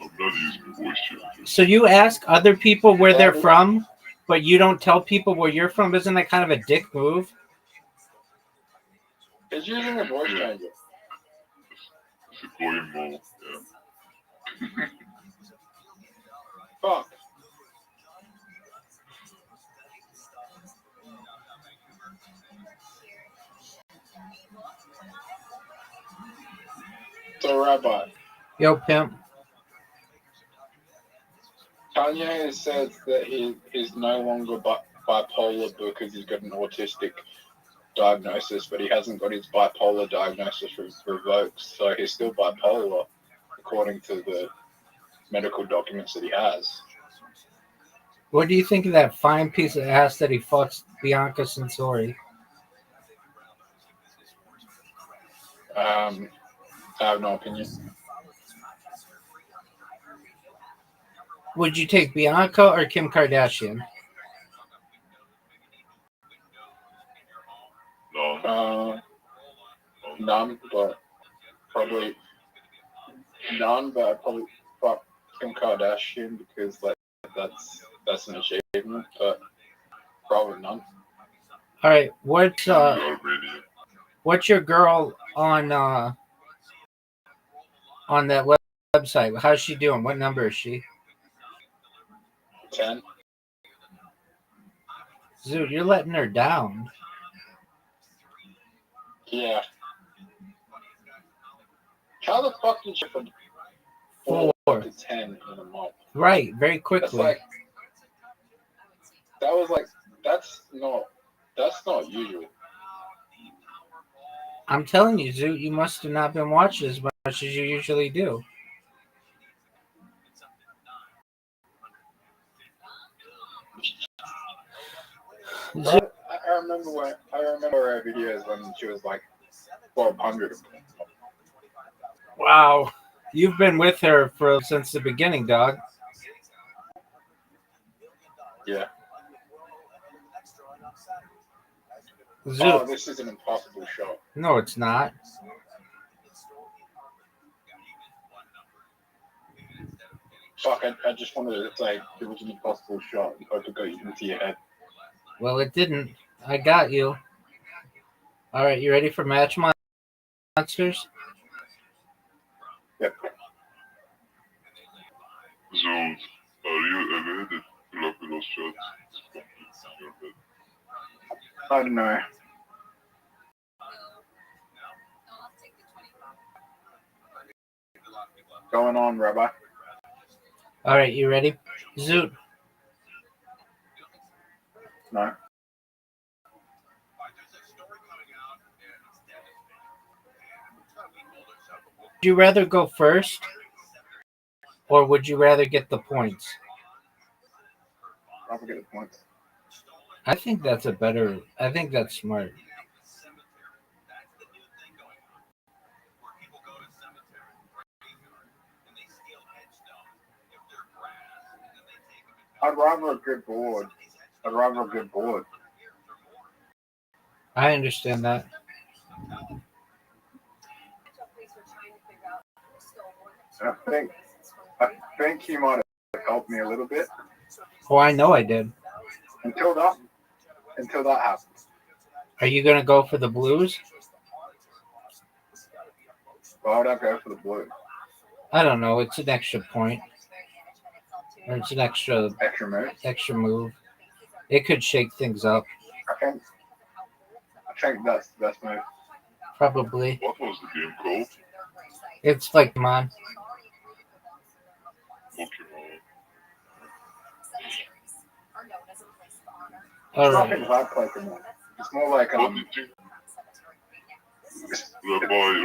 I'm not using a voice changer.
So you ask other people where they're from, but you don't tell people where you're from? Isn't that kind of a dick move?
It's using a voice changer.
It's a goy move, yeah.
Fuck. So, Rabbi.
Yo, pimp.
Kanye has said that he is no longer bipolar because he's got an autistic diagnosis, but he hasn't got his bipolar diagnosis revoked, so he's still bipolar according to the medical documents that he has.
What do you think of that fine piece of ass that he fucks Bianca Censori?
I have no opinion.
Would you take Bianca or Kim Kardashian?
None, but probably none, but I'd probably fuck Kim Kardashian because like that's an achievement, but probably none.
All right, what's your girl on that website? How's she doing? What number is she?
10.
Dude, you're letting her down.
Yeah. How the fuck did you from
4
to 10 in a month?
Right, very quickly.
That's not usual.
I'm telling you, Zoot, you must have not been watching as much as you usually do.
But I remember her videos when she was like 1,200.
Wow, you've been with her since the beginning, dog.
Yeah.
Zoot.
Oh, this is an impossible shot.
No, it's not.
Fuck, I just wanted to say it was an impossible shot. I hope it got you into your head.
Well, it didn't. I got you. All right, you ready for Match Monsters?
Yep.
So, are you aware that Rabbi Rothschild is completely in your head?
I don't know. Going on, Rabbi.
All right, you ready? Zoot.
No.
Would you rather go first, or would you rather get the points?
I'll get the points.
I think that's smart.
I'd rather a good board.
I understand that.
I think he might have helped me a little bit.
Oh, I know I did.
Until that happened.
Are you gonna go for the blues?
Why would I go for the blue?
I don't know. It's an extra point. Or it's an extra move. It could shake things up.
I think that's the best move.
Probably.
What was the game called?
It's like, come on. All right.
Nothing hard Pokemon. It's more like
Rabbi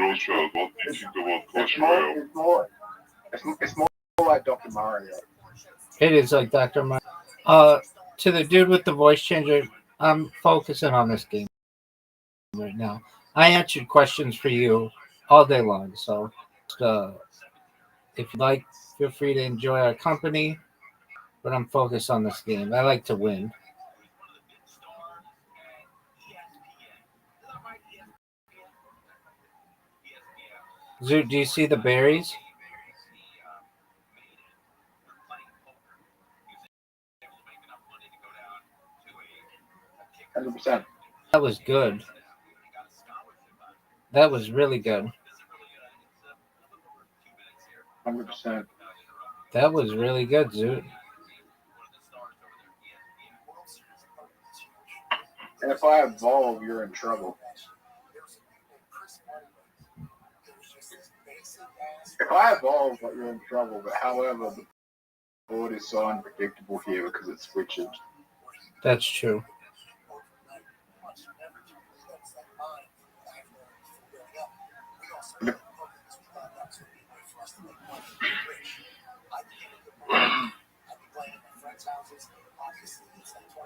Rothschild, what do you think about Clash Royale?
It's more like Dr. Mario.
It is like Dr. Mario. To the dude with the voice changer, I'm focusing on this game right now. I answered questions for you all day long, so if you like, feel free to enjoy our company. but I'm focused on this game. I like to win. Zoot, do you see the berries?
%.
That was good. That was really good.
100%.
That was really good, Zoot.
And if I evolve, you're in trouble. If I evolve, you're in trouble. But however, the board is so unpredictable here because it switches.
That's true.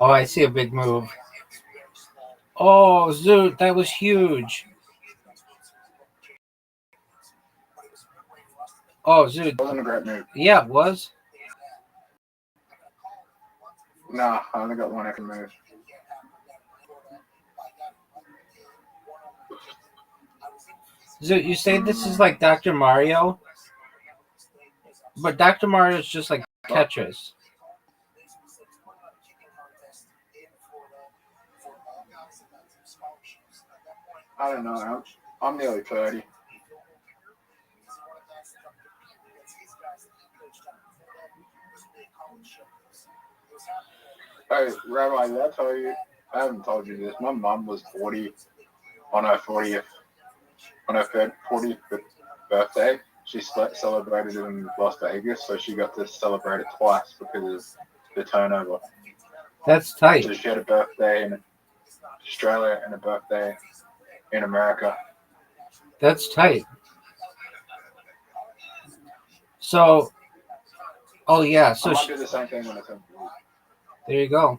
Oh, I see a big move. Oh, Zoot, that was huge. Oh, Zoot.
Wasn't a great move.
Yeah, it was.
Nah, I only got one extra move.
Zoot, you say this is like Dr. Mario? But Dr. Mario is just like Tetris.
I don't know. I'm nearly 30. Hey, Rabbi, did I tell you? I haven't told you this. My mom was 40 on her 40th, on her 40th birthday. She celebrated in Las Vegas, so she got to celebrate it twice because of the turnover.
That's tight.
So she had a birthday in Australia and a birthday in America.
That's tight. So, oh yeah, so
I might do the same thing when I come.
There you go.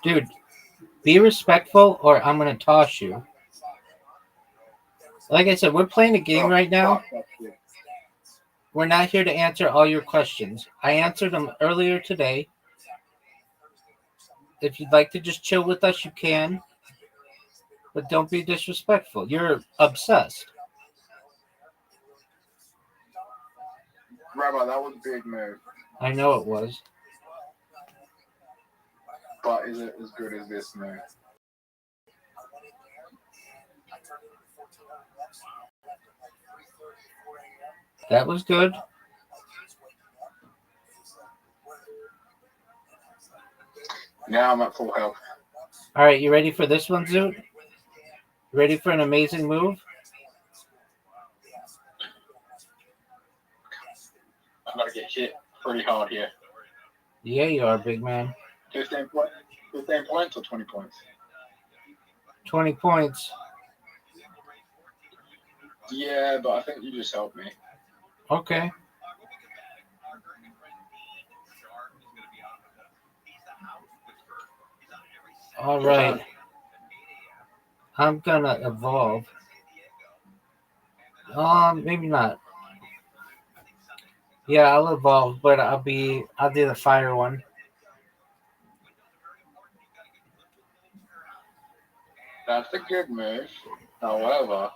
Dude, be respectful or I'm going to toss you. Like I said, we're playing a game right now. We're not here to answer all your questions. I answered them earlier today. If you'd like to just chill with us, you can. But don't be disrespectful. You're obsessed.
Rabbi, that was a big move.
I know it was.
But is it as good as this move?
That was good.
Now I'm at full health.
All right, you ready for this one, Zoot? Ready for an amazing move?
I'm going to get hit pretty hard here.
Yeah, you are, big man.
15 points or 20 points?
20 points.
Yeah, but I think you just helped me.
Okay. All right. I'm gonna evolve. Maybe not. Yeah, I'll evolve, but I'll do the fire one.
That's a good move. However,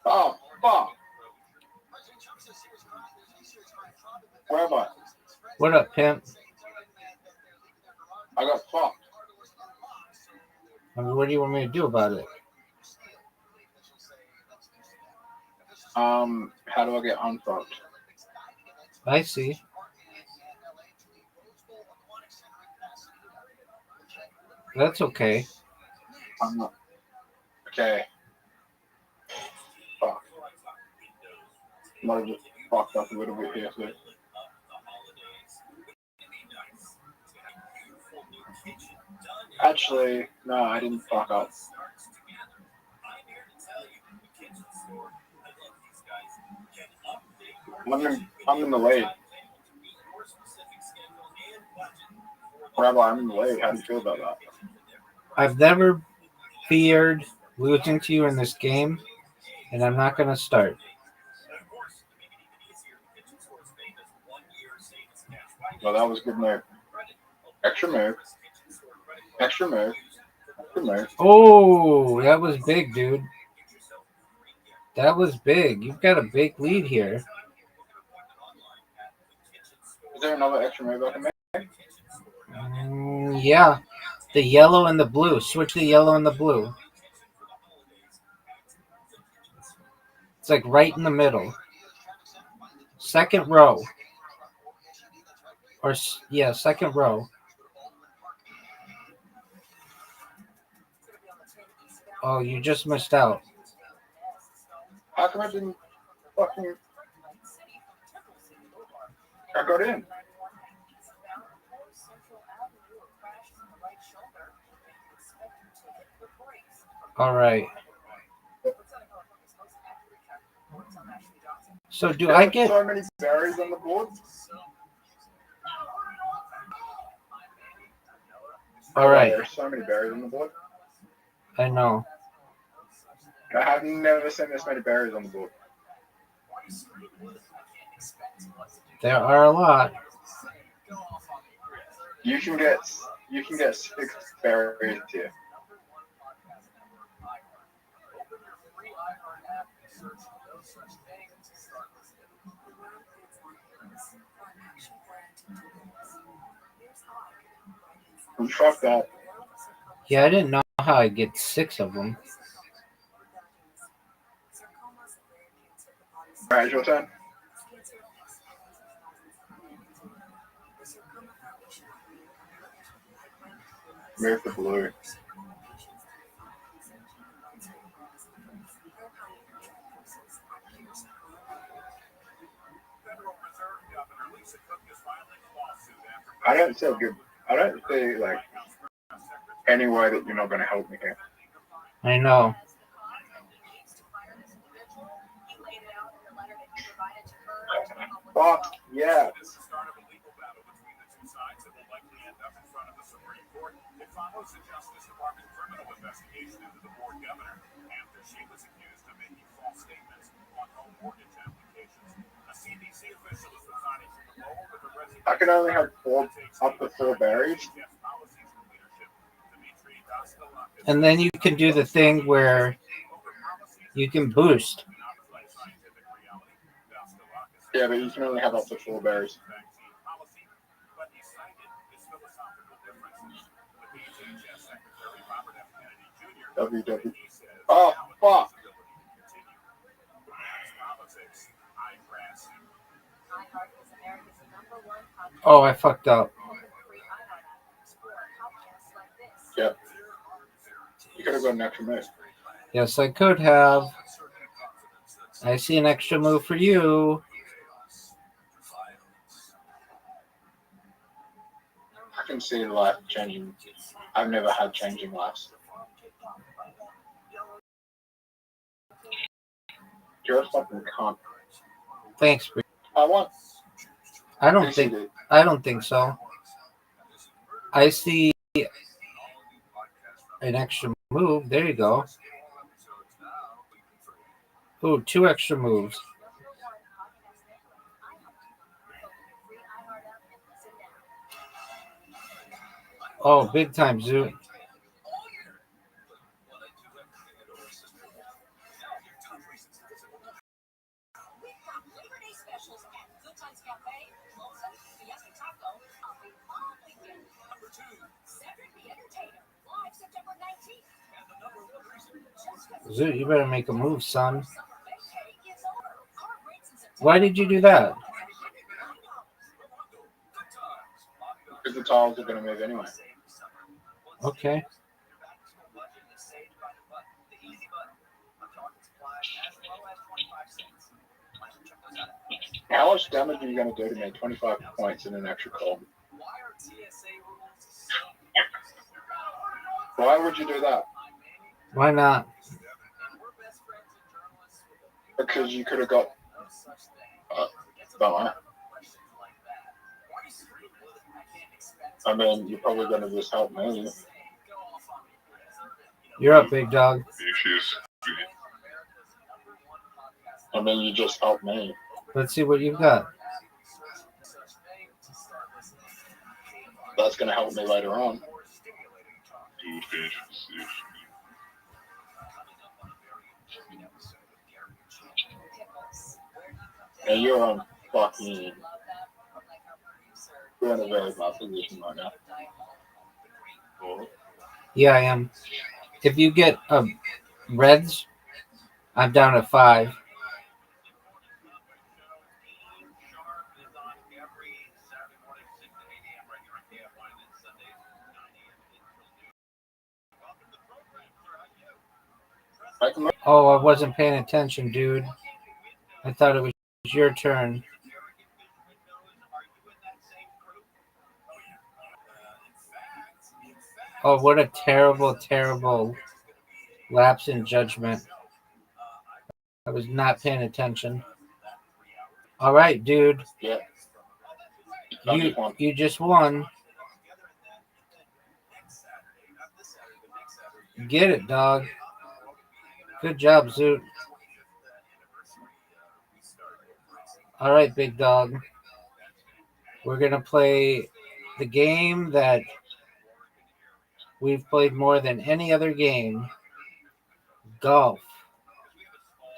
oh fuck! Where am I?
What up, pimp?
I got fucked.
I mean, what do you want me to do about it?
How do I get unfucked?
I see. That's okay.
I'm not. Okay. Fuck. Might have just fucked up a little bit here, so. Actually, no, I didn't fuck up. I'm in the lead. Rabbi, I'm in the way. How do you feel about that?
I've never feared losing to you in this game, and I'm not going to start.
Well, that was a good move. Extra move. Extra move. Extra move.
Oh, that was big, dude. That was big. You've got a big lead here.
Is there another extra move I can make?
Yeah. The yellow and the blue. Switch the yellow and the blue. It's like right in the middle. Second row. Or, yeah, second row. Oh, you just missed out.
How come I didn't fucking... I got in.
All right. So do I get
so many berries on the board?
All right.
There's so many berries on the board.
I know.
I have never seen this many berries on the board.
There are a lot.
You can get 6 berries here. You fucked up.
Yeah, I didn't know how I get 6 of them.
All right, your turn. Move the blue. I don't see like any way that you're not going to help me here.
I know.
Fuck yeah.
It follows the Justice Department criminal investigation into the board governor after she was accused of making false statements on home mortgage applications. A CDC official is resigning from the role with the resident.
I can only have up to 4 berries.
And then you can do the thing where you can boost.
Yeah, but you can only have up to 4 berries. WW. Oh, fuck.
Oh, I fucked up.
Yep. You could have gone an extra move.
Yes, I could have. I see an extra move for you.
I can see life changing. I've never had changing lives. You're a fucking cunt.
Thanks, Bree.
I
don't think so. I see an extra move. There you go. Ooh, 2 extra moves. Oh, big time, Zoo. Zoo, you better make a move, son. Why did you do that?
Because the tiles are going to move anyway.
Okay.
How much damage are you going to do to me? 25 points in an extra column. Why would you do that?
Why not?
Because you could have got I mean, you're probably going to just help me.
You're up, big dog.
I mean, you just help me.
Let's see what you've got.
That's going to help me later on. And you're on fucking... You're in a very bad position right now.
Yeah, I am. If you get reds, I'm down at 5. Oh, I wasn't paying attention, dude. I thought it was your turn. Oh, what a terrible, terrible lapse in judgment. I was not paying attention. All right, dude.
Yeah.
You just won. Get it, dog. Good job, Zoot. All right, big dog. We're going to play the game that we've played more than any other game. Golf.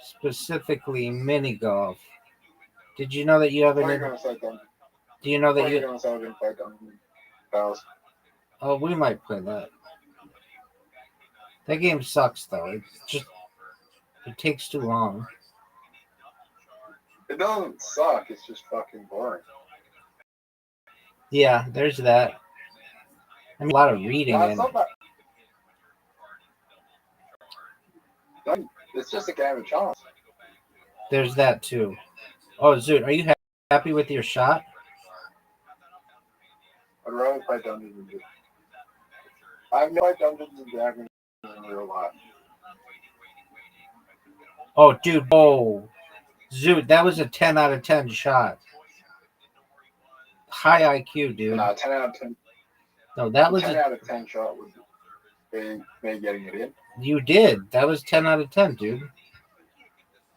Specifically, mini golf. Did you know that you have an... Do you know that you... Oh, we might play that. That game sucks, though. It takes too long.
It doesn't suck. It's just fucking boring.
Yeah, there's that. I mean, a lot of reading in it.
It's just a game of chance.
There's that, too. Oh, Zoot, are you happy with your shot?
I'd rather play Dungeons and Dragons. I've played Dungeons and Dragons in real life.
Oh, dude. Oh. Zoot, that was a 10 out of 10 shot. High IQ, dude.
No, 10 out of 10.
No, that was
10 out of 10 shot would be me getting it in.
You did. That was 10 out of 10, dude.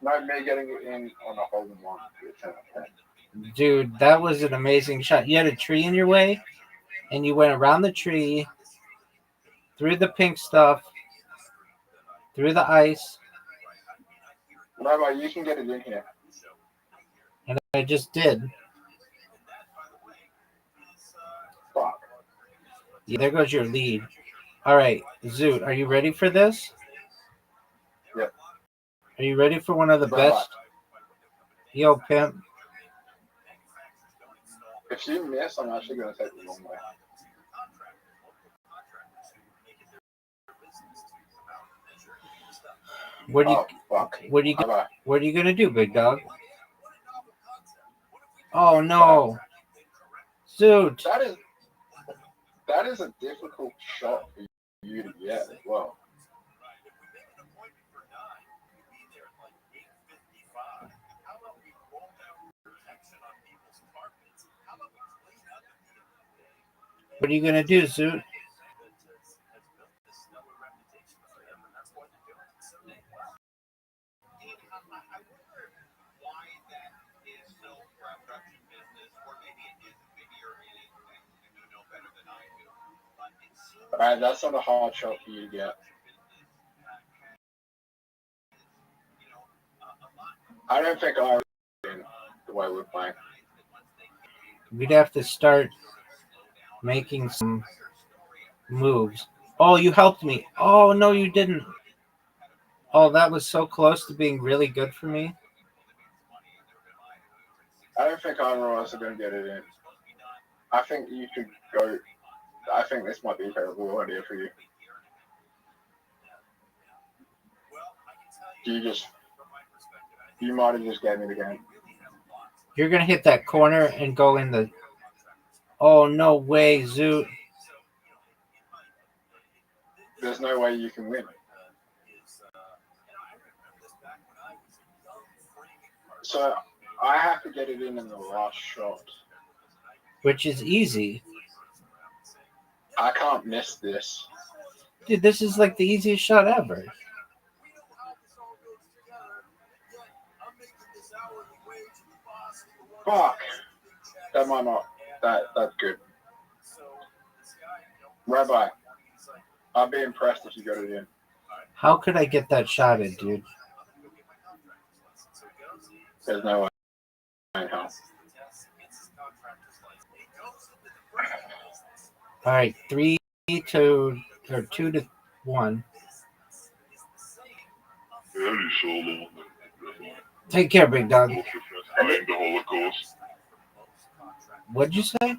No, me getting it in on a hole in one would be 10 out of 10.
Dude, that was an amazing shot. You had a tree in your way, and you went around the tree, through the pink stuff, through the ice.
Rabbi, you can get it in here.
And I just did.
Fuck.
Yeah, there goes your lead. All right, Zoot, are you ready for this?
Yep.
Are you ready for one of the best? Yo, pimp.
If you miss, I'm actually going to take the long way.
What are you gonna do, big dog? Oh no, Zoot.
That is a difficult shot for you to get as well.
What are you gonna do, Zoot?
Alright, that's not a hard shot for you to get. I don't think I would win the way we're playing.
We'd have to start making some moves. Oh, you helped me. Oh, no, you didn't. Oh, that was so close to being really good for me.
I don't think either of us are going to get it in. I think you should go. I think this might be a terrible idea for you. You might have just gave me the game.
You're going to hit that corner and go in the... Oh, no way, Zoot.
There's no way you can win. So I have to get it in the last shot.
Which is easy.
I can't miss this.
Dude, this is like the easiest shot ever.
Fuck. That might not. That's good. Rabbi, I'd be impressed if you got it in.
How could I get that shot in, dude?
There's no way. How.
All right, 3 to or 2 to 1. Take care, big dog.
The Holocaust.
What'd you say?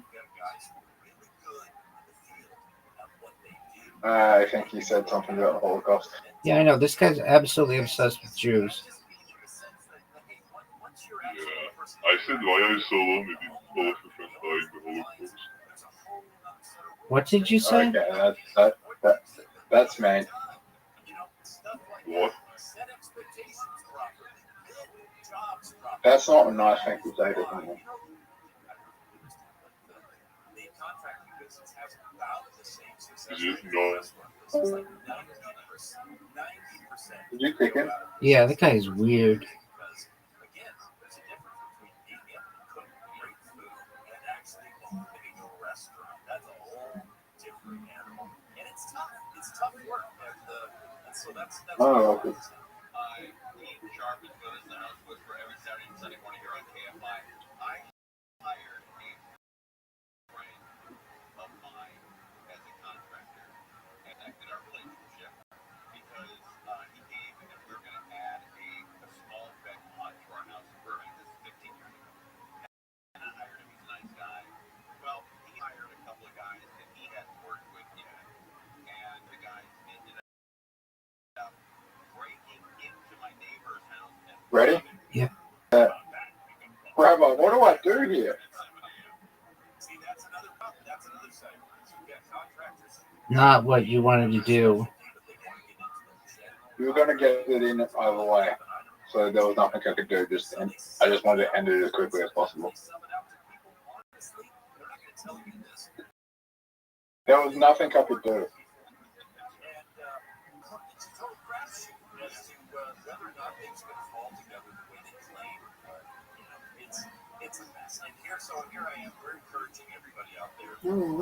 I think he said something about the Holocaust.
Yeah, I know. This guy's absolutely obsessed with Jews.
Yeah. I said why are you so long with all of your friends dying the Holocaust?
What did you say?
Okay, that's me.
What?
That's not a nice thing to say to someone.
Is it no?
Did you kick him?
Yeah, that guy is weird.
Oh, okay. Ready?
Yeah.
Rabbi, what do I do here?
Not what you wanted to do.
You were going to get it in either way. So there was nothing I could do. I just wanted to end it as quickly as possible. There was nothing I could do.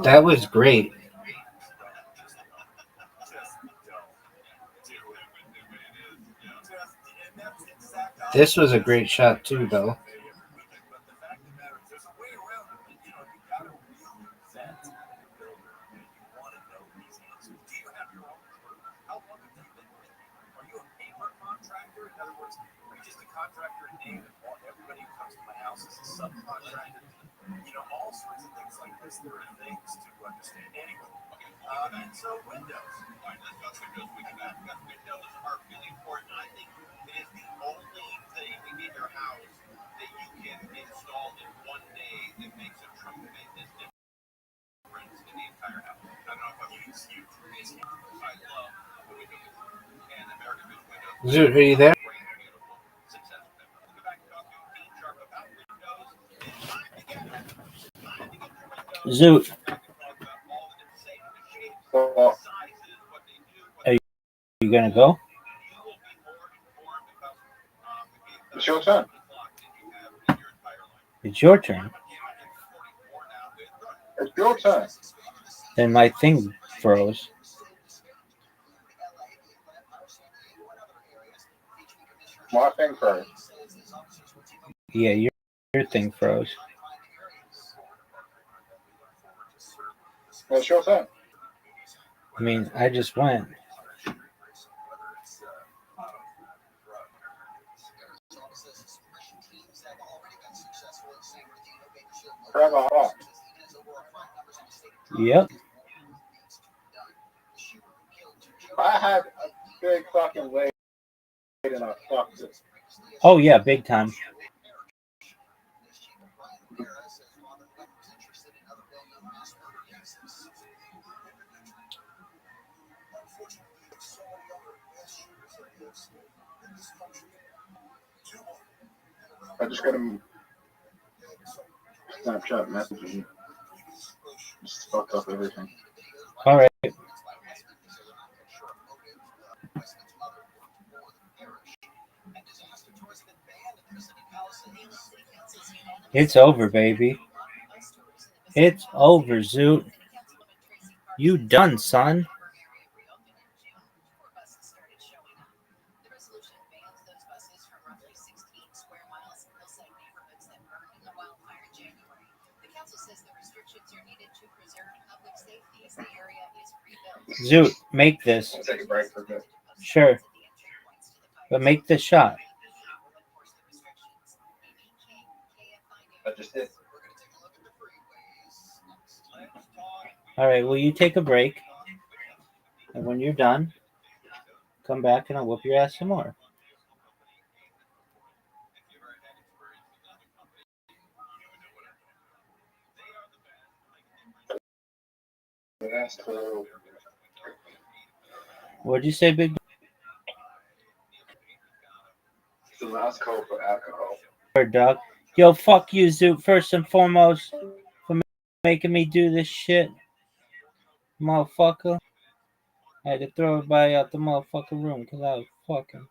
That was great. This was a great shot too, though. Zoot, are you there? Zoot. Are you gonna go?
It's your turn.
It's your turn.
It's your turn.
Then my thing froze.
My thing froze.
Yeah, your thing froze.
It's your turn.
I mean, I just went.
Rabbi,
Yep.
I had a big fucking lead and I fucked it.
Oh yeah, big time.
I just got him Snapchat messaging. Just fucked up everything.
All right. It's over, baby. It's over, Zoot. You done, son. Zoot, make this.
I'll take a break for a bit.
Sure. But make this shot.
I just did.
All right, well, you take a break. And when you're done, come back and I'll whoop your ass some more.
That's cool.
What'd you say, Big?
It's the last call for alcohol.
Word, dog. Yo, fuck you, Zoot, first and foremost, for making me do this shit. Motherfucker. I had to throw everybody out the motherfucking room because I was fucking.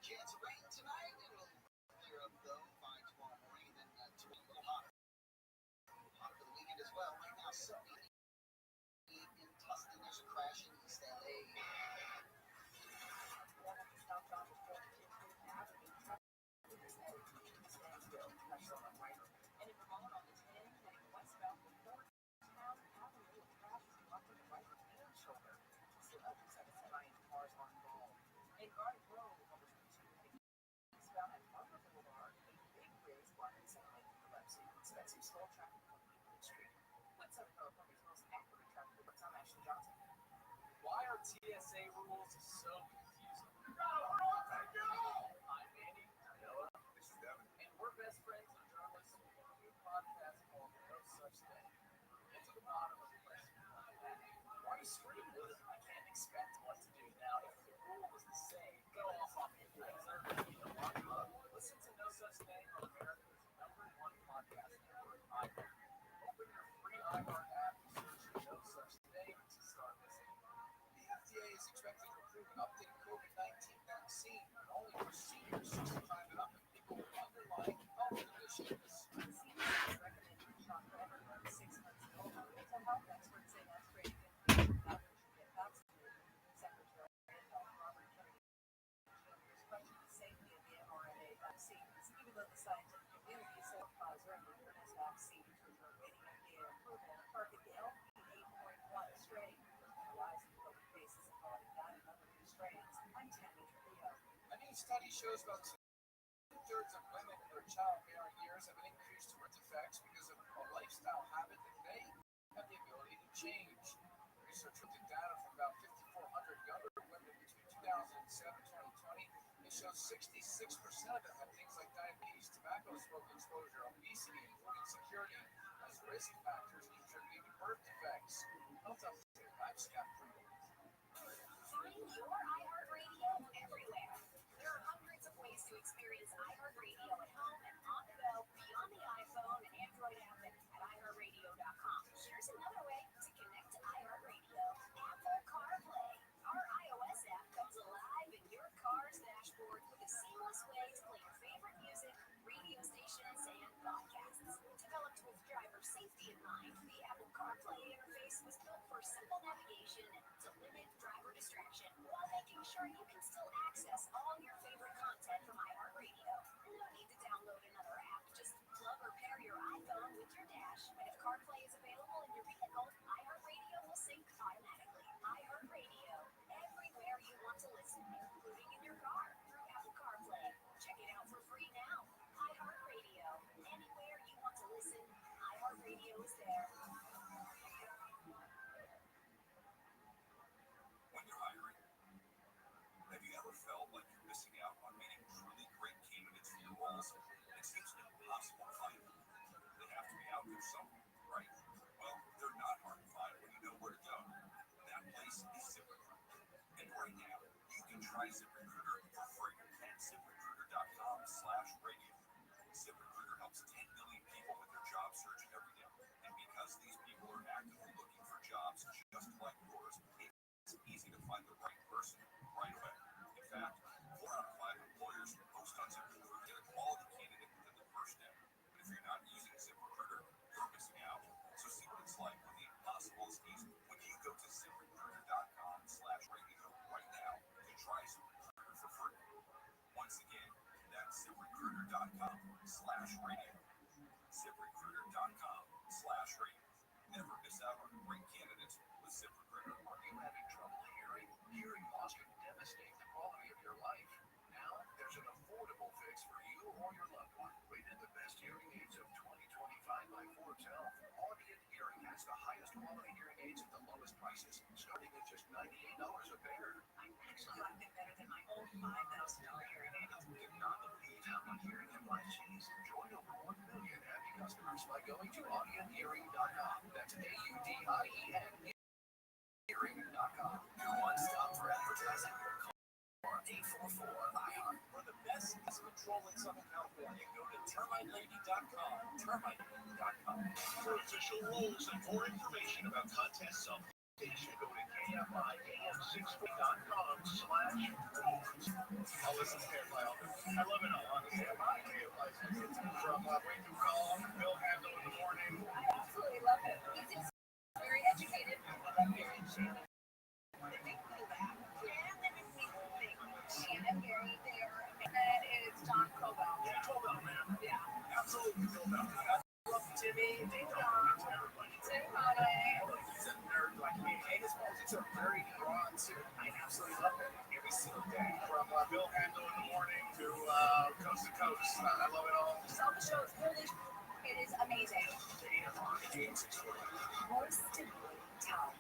Chance of rain tonight. It'll clear up though by tomorrow morning, and then a little hotter. Hotter for the weekend as well. Right now, 70 in Tustin. There's a crash in East LA.
Why are TSA rules so confusing? I'm Andy. Noah. This is Devin. And we're best friends and journalists with a new podcast called No Such Thing. Get to the bottom of the question. Why are you screaming? I can't expect what to do now. If the rule was the same, go off on me. Listen to No Such Thing on America's #1 podcast network, iHeart. Open your free iHeart app and search No Such Thing to start listening.
The FDA is expected to approve an updated COVID-19 vaccine, but only for seniors 65 and up and people with underlying health conditions. A new study shows about 2/3 of women in their childbearing years have an increased risk effects because of a lifestyle habit that they have the ability to change. Research looked at data from about 5,400 younger women between 2007 and 2020. It shows 66% of them have things like diabetes, tobacco smoke exposure, obesity, and food insecurity as risk factors contributing to birth defects. Health Update, I'm Scott Pringle.
Find your iHeartRadio everywhere. There are hundreds of ways to experience iHeartRadio at home and on the go, beyond the iPhone and Android app at iHeartRadio.com. Here's another way to connect to iHeartRadio. Apple CarPlay. Our iOS app comes alive in your car's dashboard with a seamless way to play your favorite music, radio stations, and making sure you can still access all your favorite content from iHeartRadio. No need to download another app. Just plug or pair your iPhone with your dash, and if CarPlay is available in your vehicle, iHeartRadio will sync automatically. iHeartRadio, everywhere you want to listen, including in your car through Apple CarPlay. Check it out for free now. iHeartRadio, anywhere you want to listen, iHeartRadio is there.
When you're hiring, have you ever felt like you're missing out on meeting truly great candidates for your roles? It seems impossible to find them. They have to be out there somewhere, right? Well, they're not hard to find when you know where to go. That place is ZipRecruiter. And right now, you can try ZipRecruiter for free at ZipRecruiter.com/radio. ZipRecruiter helps 10 million people with their job search every day. And because these people are actively looking for jobs just like yours, it's easy to find the right person right away. In fact, 4 out of 5 employers post on ZipRecruiter get a quality candidate within the first day. But if you're not using ZipRecruiter, you're missing out. So see what it's like when the impossible is easy. When you go to ZipRecruiter.com/radio right now to try ZipRecruiter for free. Once again, that's ZipRecruiter.com/radio. ZipRecruiter.com/radio. Never miss out on great candidates with ZipRecruiter.
Are you having trouble hearing? Hearing loss can devastate the quality of your life. Now there's an affordable fix for you or your loved one. Rated the best hearing aids of 2025 by Forbes Health. Audience Hearing has the highest quality hearing aids at the lowest prices, starting at just $98 a pair.
I actually like them better than my old $5,000 hearing aids.
Do not believe how much hearing implies cheese. Join over 1 million happy customers by going to audionhearing.com. That's AUDIEN hearing.com.
Your one-stop for advertising. Call 844-IHEART. For the best pest control in Southern California, go to termitelady.com. Termitelady.com.
For official rules and more information about contests on station, go to KFIAM640.com/rules. I'll listen to KFI all day. I love it all, honestly. I'm not a KFI from Wake Up Call, Bill Handel in the morning.
I absolutely love it. He's very educated. Very educated. They make me laugh. Yeah, they make me think. Shannon, Gary, there. And then it's John Cobell.
Yeah, Cobell, man.
Yeah.
Absolutely Cobell. I love Timmy. They don't everybody.
Tim Conway.
He's a nerd like me. And his politics are very broad, too. I absolutely love it every single day. From Bill Handel in the morning to Coast to Coast. I love it all.
Just all the shows. Really, it is amazing. More stimulating time.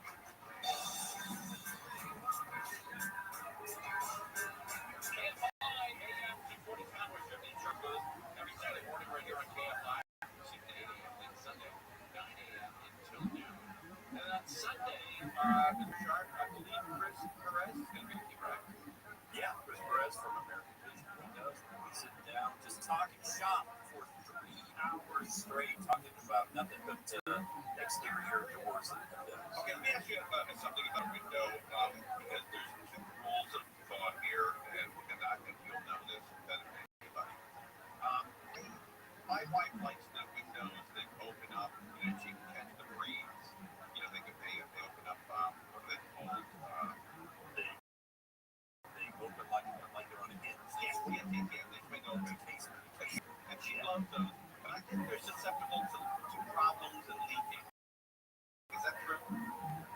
Every Saturday morning right here on KFI, 6 to 8 a.m. and Sunday, 9 a.m. until noon. And on Sunday, Mr. Sharp, I believe Chris Perez is going to be with you, right?
Yeah, Chris Perez from American Vision Windows. We sit down, just talking shop for 3 hours straight, talking about nothing but exterior doors and windows.
Okay, let me ask you something about window, because there's 2 rules of thought here, and I think you'll know this better than anybody. My wife likes the windows that open up, she can catch the breeze. They open up, what are they called?
They open like they're on a hinge.
Yes, they swing open. And she loves those, but I think they're susceptible to problems and leaking. Is that true?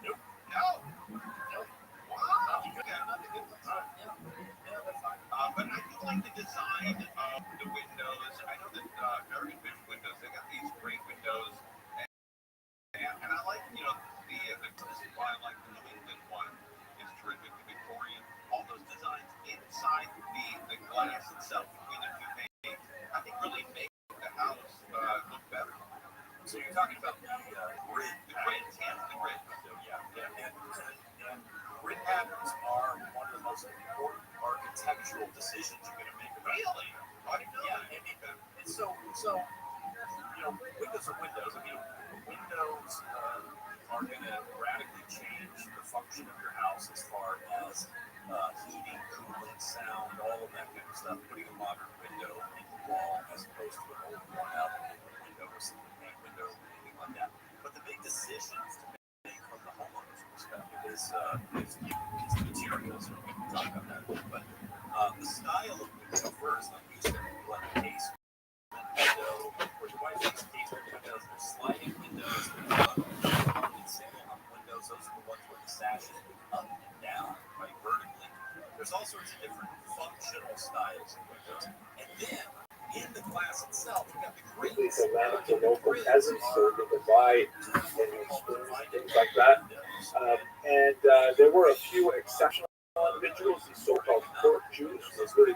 Nope.
No. Wow. But I do like the design of the windows. I know that American Vision Windows, they got these great windows, and I like, this is why I like the New England one. It's terrific. The Victorian, all those designs inside the glass itself between the 2 panes, I think really make the house look better.
So you're talking about the grid.
The grid, yes, the grid.
So and grid patterns are one of the most important architectural decisions you're going to make.
Really? I didn't know that.
And so windows are windows. I mean, windows are going to radically change the function of your house as far as heating, cooling, sound, all of that kind of stuff. Putting a modern window in the wall as opposed to an old worn-out window or something, window, anything like that. But the big decisions to make from the homeowner's perspective is materials. We can talk about that. But the style of window first, like you said, like casement window, or the white face casement windows, there's sliding windows, there's sale windows. Those are the ones where the sash is up and down, right, vertically. There's all sorts of different functional styles of windows. And then in the glass itself, you got the grids.
To local peasants so they could buy things like that. And there were a few exceptional individuals, these so-called court Jews, who really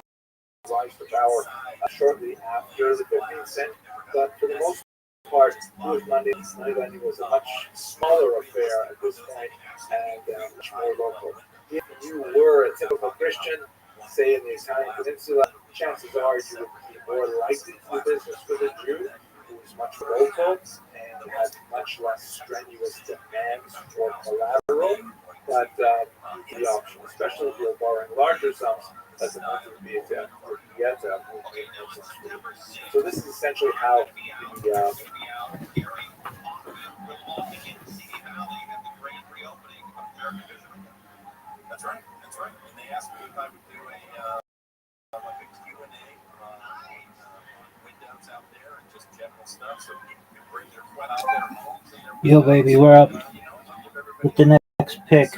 rise to power shortly after the 15th century. But for the most part, Jewish money was a much smaller affair at this point and much more local. If you were a typical Christian, say in the Italian Peninsula, chances are you would be more likely to do business with a Jew who was much local and had much less strenuous demands for collateral. But the option, especially if you're borrowing larger sums, doesn't have to be yet. So this is essentially how the
That's right. And they asked me if I would do a Q&A on windows out there and just general stuff, so people can bring their questions out their homes and their
Yo, baby, we're up with the next pick.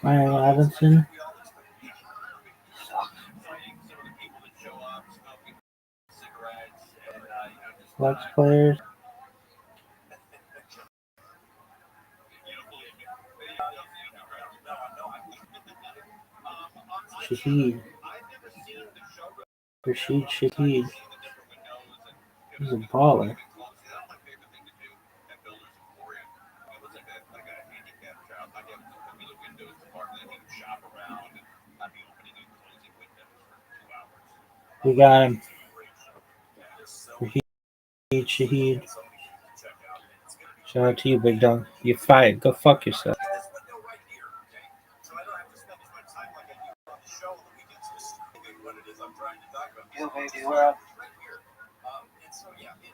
Ryan Robinson. Flex players. Shaheed. Rashid Shaheed. He's a baller. We got him. Rashid Shaheed. Shout out to you, big dog. You're fired. Go fuck yourself.
Yo, baby, we're up. And so, yeah, we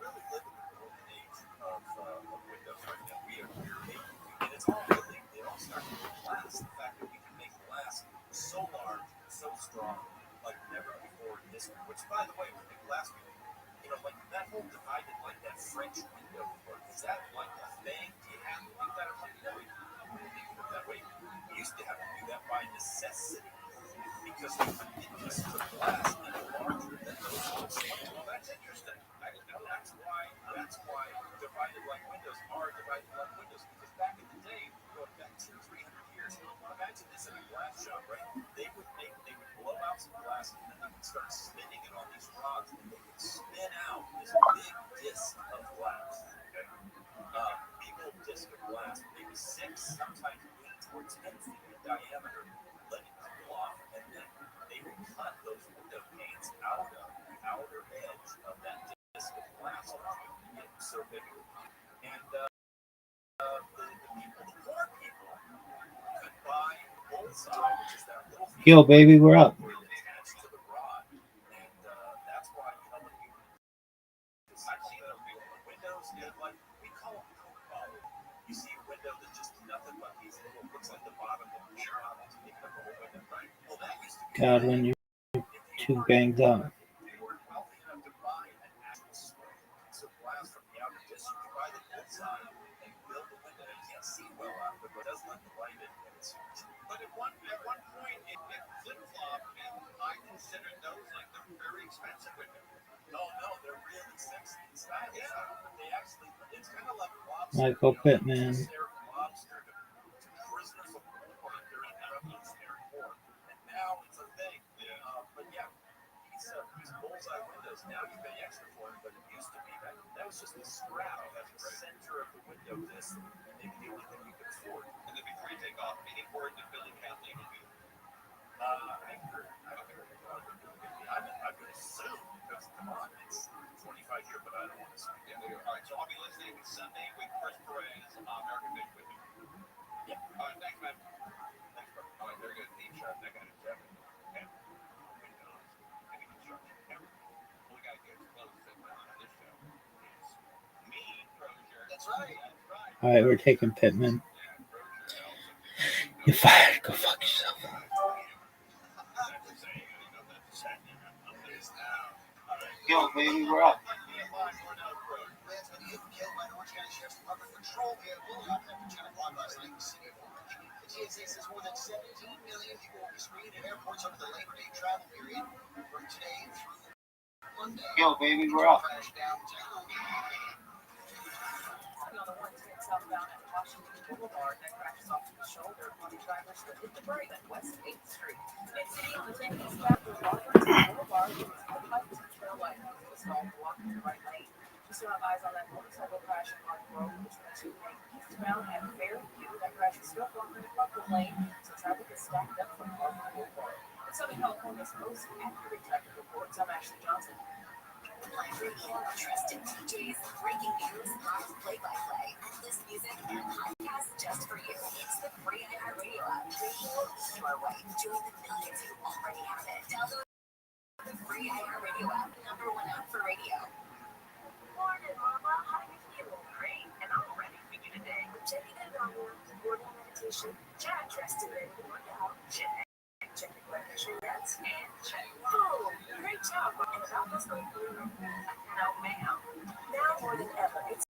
really live in the golden age of windows right now. We're able to, and it all starts with glass. The fact that we can make glass so large, so strong, like never before in history. Which, by the way, with the glass, like that whole divided, like that French window, is that like a thing? Do you have to do that? Or like, no, we don't think of it that way. We used to have to do that by necessity. Because the thickness of glass is larger than those ones. Well, that's interesting. I didn't know that's why divided like windows are divided like windows. Because back in the day, going back 200-300 years, imagine this in a glass shop, right? They would blow out some glass and then they would start spinning it on these rods, and they would spin out this big disc of glass. Okay, big old disc of glass, maybe 6, sometimes 8 or 10 feet in diameter. Let it cool off, and then they would cut those window panes out of the outer edge of that disc of glass. It was so big. And the poor people could buy bullseye, which is that little
Yo, baby, we're up.
attached to the rod. And that's why, when you windows, like we call them Coke bottles. You see a window that's just nothing but these little, looks like the bottom of the bottle to make the whole window, right? Well, that used to be.
God, when you're too banged up.
They were wealthy enough to buy an actual piece of glass from the outer disc. You can buy the inside and build the window. You can't see well out of it, but it does let the light in. But at one point, it flip-flopped, and I considered those like the very expensive windows. No, they're really sexy. Yeah, they actually, it's kind of like lobster.
Michael Pittman.
Lobster to prisoners of war during the Revolutionary War. And now it's a thing. But yeah, these bullseye windows, now you pay extra for them, but it used to be that was just a strap at the center of the window disc. Maybe the only thing you could afford. And then before you take off, any word that Billy Catley will do? I would assume, because come on, it's 25 years, but I don't want to say. Yeah, all right, so I'll be listening Sunday with Chris Perez on American Vision with you. Yeah. All right, thanks, man. Thanks, bro. All right, very good. Deep shot. That guy is Jeff. Okay. Windows. Any construction. Well, we got to get close.
All right, we're taking Pittman. You're fired. Go fuck yourself.
Yo, baby, we're up. TSA says more than 17 million people will be screened at airports over the Labor Day travel period from today through Monday. Yo, baby, we're up.
On the 110 southbound at Washington Boulevard that crashes off to the shoulder on the driver's foot hit the brake at West 8th Street. Mid-city on the 10 eastbound from Washington Boulevard with headlights and trail lights was stalled blocking the right lane. You still have eyes on that motorcycle crash in Mark Road between 2 lanes eastbound at Fairview. That crash is still blocking the Buckle lane, so traffic is stacked up from Mark Boulevard. In Southern California's most accurate traffic reports, I'm Ashley Johnson.
Trusted DJs, breaking news, live play-by-play, endless music, and podcasts just for you. It's the free iHeartRadio app. Radio your way. Join the millions who already have it. Download the free iHeartRadio app. #1 app for radio. Morning, Mama. How you feeling? Great. And I'm ready for you today. Checking in on your morning meditation. Check. Dressed and ready to work out. Check. Check your blood pressure yet? And check. Oh, great job. And about this one, no, ma'am. Now more than ever, it's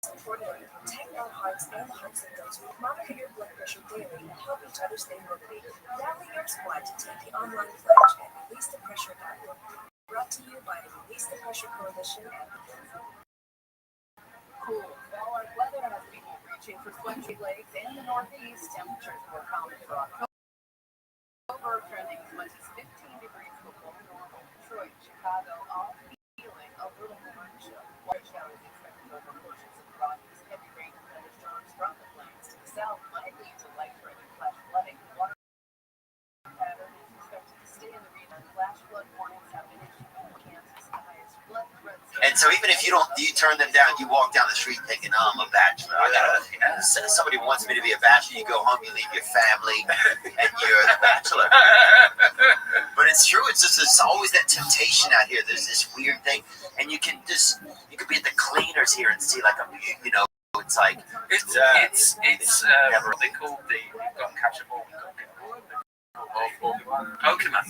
important that we protect our hearts and the hearts that goes with. Monitor your blood pressure daily and help each other stay motivated. Rally your squad to take the online pledge at releasethepressure.org. Brought to you by the Release the Pressure Coalition and
Cool. Fall like weather has people reaching for sweaty lakes in the Northeast. Temperatures were common for October, trending as much as 15 degrees below normal. Detroit, Chicago, all feeling a little more chill. White showers expected over portions of the Rockies. Heavy rain and thunderstorms from the plains to the south might lead to light-threatening flash flooding. Water pattern is expected to stay in the region. Flash flood warnings have been issued in Kansas. The highest flood threats.
And so even if you turn them down, you walk down the street thinking, oh, I'm a bachelor. Somebody wants me to be a bachelor. You go home, you leave your family, and you're the bachelor. But it's true. It's just there's always that temptation out here. There's this weird thing, and you could be at the cleaners here and see like it's like
it's what they call you've got to catch a ball. Pokemon.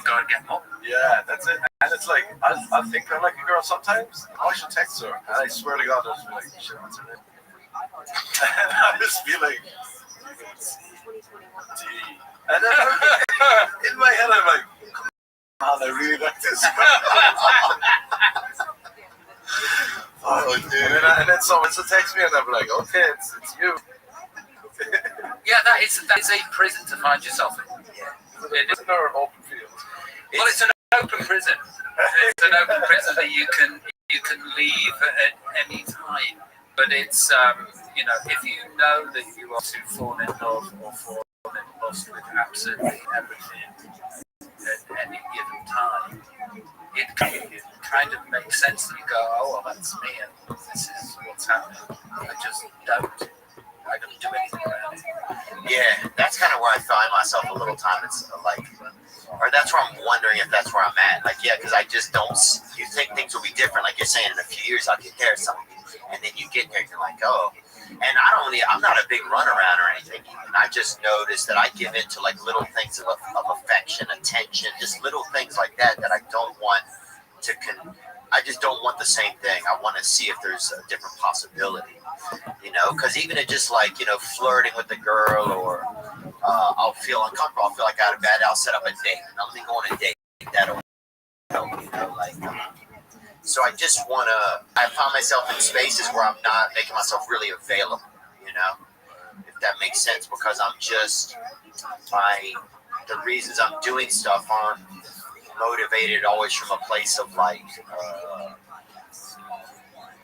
Gotta get more.
Yeah, that's it. And it's like, I think I'm like a girl sometimes. I should text her. And I swear to God, I'll just be like, shit, what's her name? And I just be like, D. And then in my head, I'm like, man, I really like this girl. Oh, dude. And then someone texts me and I'm like, okay, it's you.
Yeah, that is a prison to find yourself in.
It's another open field.
Well, it's an open prison. It's an open prison that you can leave at any time. But it's if you know that you are to fall in love or fall in lust with absolutely everything at any given time, it kind of makes sense that you go, oh, well, that's me and this is what's happening. I just don't. I don't do anything about it.
Yeah, that's kind of where I find myself a little time. It's like, or that's where I'm wondering if that's where I'm at. Like, yeah, because I just don't. You think things will be different, like you're saying. In a few years, I'll get there or something, and then you get there, and you're like, oh. And I'm not a big runaround or anything. And I just noticed that I give into like little things of affection, attention, just little things like that I don't want to. I just don't want the same thing. I want to see if there's a different possibility, because even it just like, flirting with the girl or I'll feel uncomfortable. I'll feel like I had a bad day. I'll set up a date and I'll go on a date. So I just want to, I found myself in spaces where I'm not making myself really available, if that makes sense, because I'm just, the reasons I'm doing stuff aren't motivated always from a place of like,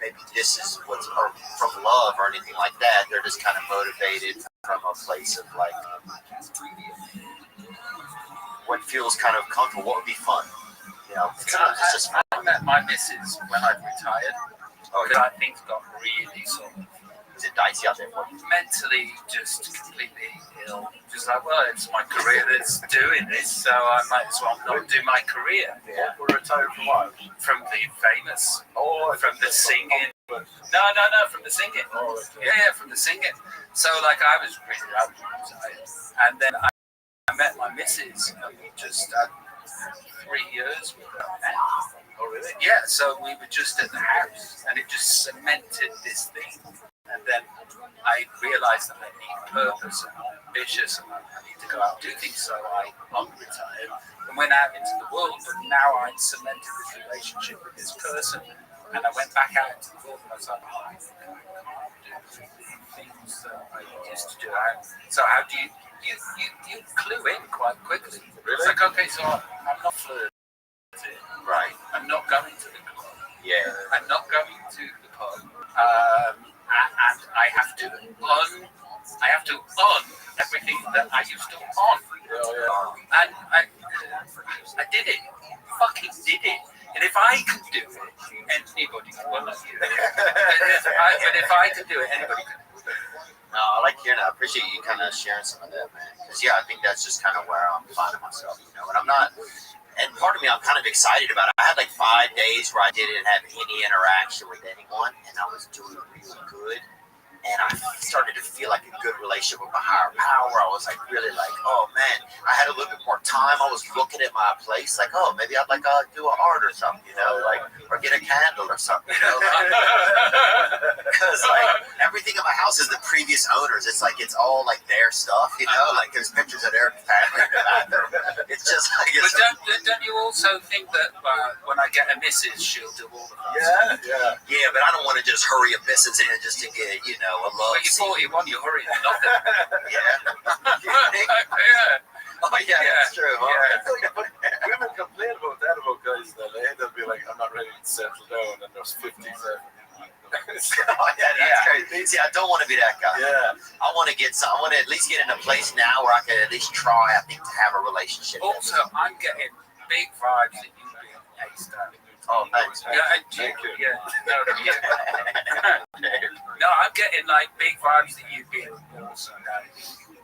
maybe this is what's, or from love or anything like that. They're just kind of motivated from a place of like, what feels kind of comfortable, what would be fun. Sometimes it's just fun.
I met my missus when I retired. Because things got really sort of,
is it dicey out there for you?
Mentally just completely ill. Just like, well, it's my career that's doing this, so I might as well not do my career.
Yeah. We're retired from what?
From the famous, from the singing, No, from the singing. Yeah, from the singing. So like I was really out, and then I met my missus just 3 years with her. Oh really? Yeah. So we were just at the house, and it just cemented this thing. And then I realized that I need purpose and I'm ambitious, and I need to go out and do things. So I retired and went out into the world. And now I cemented this relationship with this person. And I went back out into the world, and I was like, oh, I can't do things that I used to do. So how do you clue in quite quickly? Really? It's like, okay, so I'm not flirting. Right. I'm not going to the club. Yeah. I'm not going to the pub. And I have to on everything that I used to on. And I did it. Fucking did it. And if I can do it, anybody can. Well, not you. But if I can do it, anybody can.
No, I like hearing that. I appreciate you kind of sharing some of that, man. Because, yeah, I think that's just kind of where I'm finding myself, you know. And I'm not, and part of me, I'm kind of excited about it. I had like 5 days where I didn't have any interaction with anyone, and I was doing really good. And I started to feel like a good relationship with my higher power. I was like really like, oh man, I had a little bit more time. I was looking at my place like, oh, maybe I'd like do an art or something, you know, like, or get a candle or something, you know, because like everything in my house is the previous owners. It's like, it's all like their stuff, you know, like there's pictures of their family in the bathroom. It's just like, it's
but don't you also think that when I get a missus, she'll do all the
yeah, but I don't want to just hurry a business in just to get, you know, a love.
When you're 41, you're hurrying nothing.
Oh yeah, that's true.
But women complain about that about guys in LA. They'll be like, I'm not ready to settle down, and there's 50s.
That's crazy. See, I don't want to be that guy. Yeah. I want to at least get in a place now where I can at least try, I think, to have a relationship.
Also, I'm getting big vibes that you've been aced out.
Oh, thanks.
Thank you. Yeah. No, I'm getting like big vibes that you've been awesome.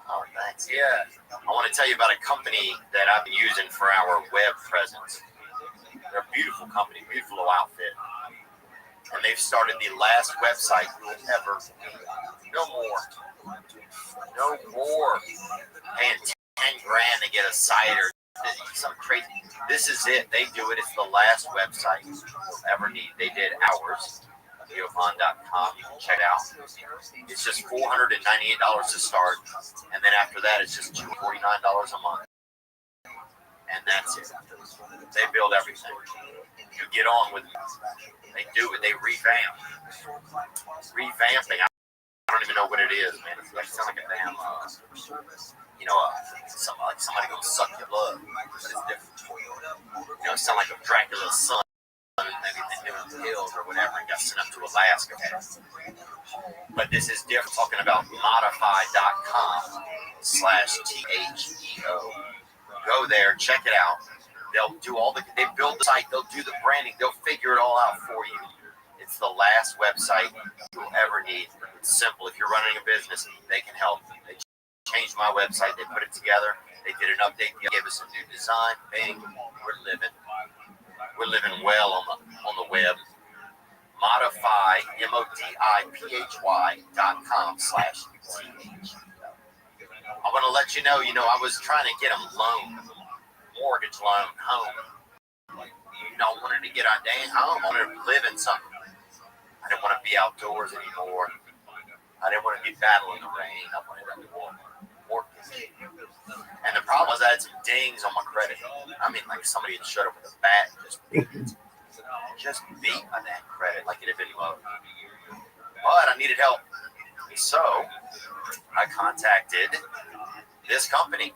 Oh, thanks.
Yeah.
I want to tell you about a company that I've been using for our web presence. They're a beautiful company, beautiful little outfit. And they've started the last website you'll ever need. No more. Paying 10 grand to get a site or something crazy. This is it. They do it. It's the last website you'll ever need. They did ours. Geofon.com. You can check it out. It's just $498 to start, and then after that, it's just $249 a month, and that's it. They build everything. You get on with it. They do it. They revamp. Revamping. I don't even know what it is, man. It's like sounds like a damn, somebody gonna suck your blood. But it's different. You know, it sounds like a Dracula's son. Maybe they knew hills or whatever and got sent up to Alaska. But this is different. Talking about modify.com/THEO. Go there, check it out. They'll do they build the site, they'll do the branding, they'll figure it all out for you. It's the last website you'll ever need. It's simple. If you're running a business, they can help. They changed my website, they put it together, they did an update, they gave us a new design. Bing, we're living well on the web. Modify, modiphy.com/TH. I want to let you know, I was trying to get them mortgage loan, home. I wanted to get our dang home. I wanted to live in something. I didn't want to be outdoors anymore. I didn't want to be battling the rain. I wanted to mortgage. And the problem was I had some dings on my credit. I mean, like somebody had shut up with a bat and just beat my damn credit like it had been low. But I needed help. So I contacted this company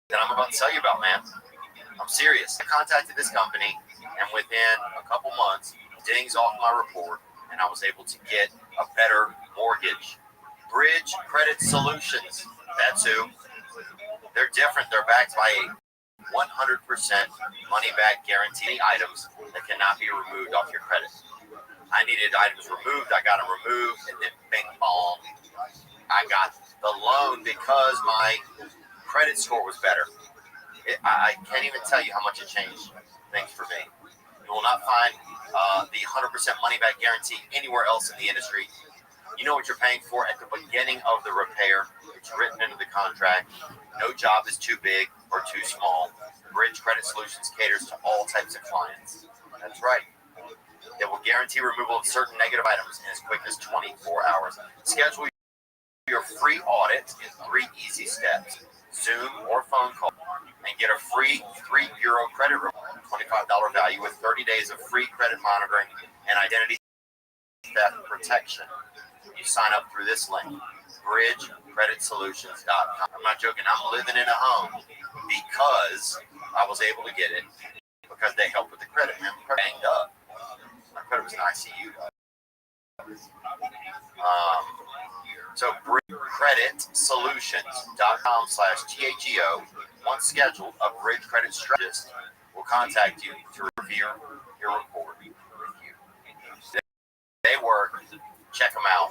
that I'm about to tell you about, man. I'm serious. I contacted this company, and within a couple months, dings off my report, and I was able to get a better mortgage. Bridge Credit Solutions. That's who. They're different. They're backed by a 100% money-back guarantee items that cannot be removed off your credit. I needed items removed. I got them removed, and then bing bong, I got the loan because my credit score was better. I can't even tell you how much it changed things for me. You will not find the 100% money back guarantee anywhere else in the industry. You know what you're paying for at the beginning of the repair. It's written into the contract. No job is too big or too small. Bridge Credit Solutions caters to all types of clients. That's right. It will guarantee removal of certain negative items in as quick as 24 hours. Schedule your free audit in 3 easy steps. Zoom or phone call and get a free 3-bureau credit report, $25 value with 30 days of free credit monitoring and identity theft protection. You sign up through this link, bridgecreditsolutions.com. I'm not joking. I'm living in a home because I was able to get it because they helped with the credit. Man, I'm banged up. My credit was in ICU. So bridgecreditsolutions.com/THEO. Once scheduled, a Bridge Credit Strategist will contact you to review your report with you. They work. Check them out.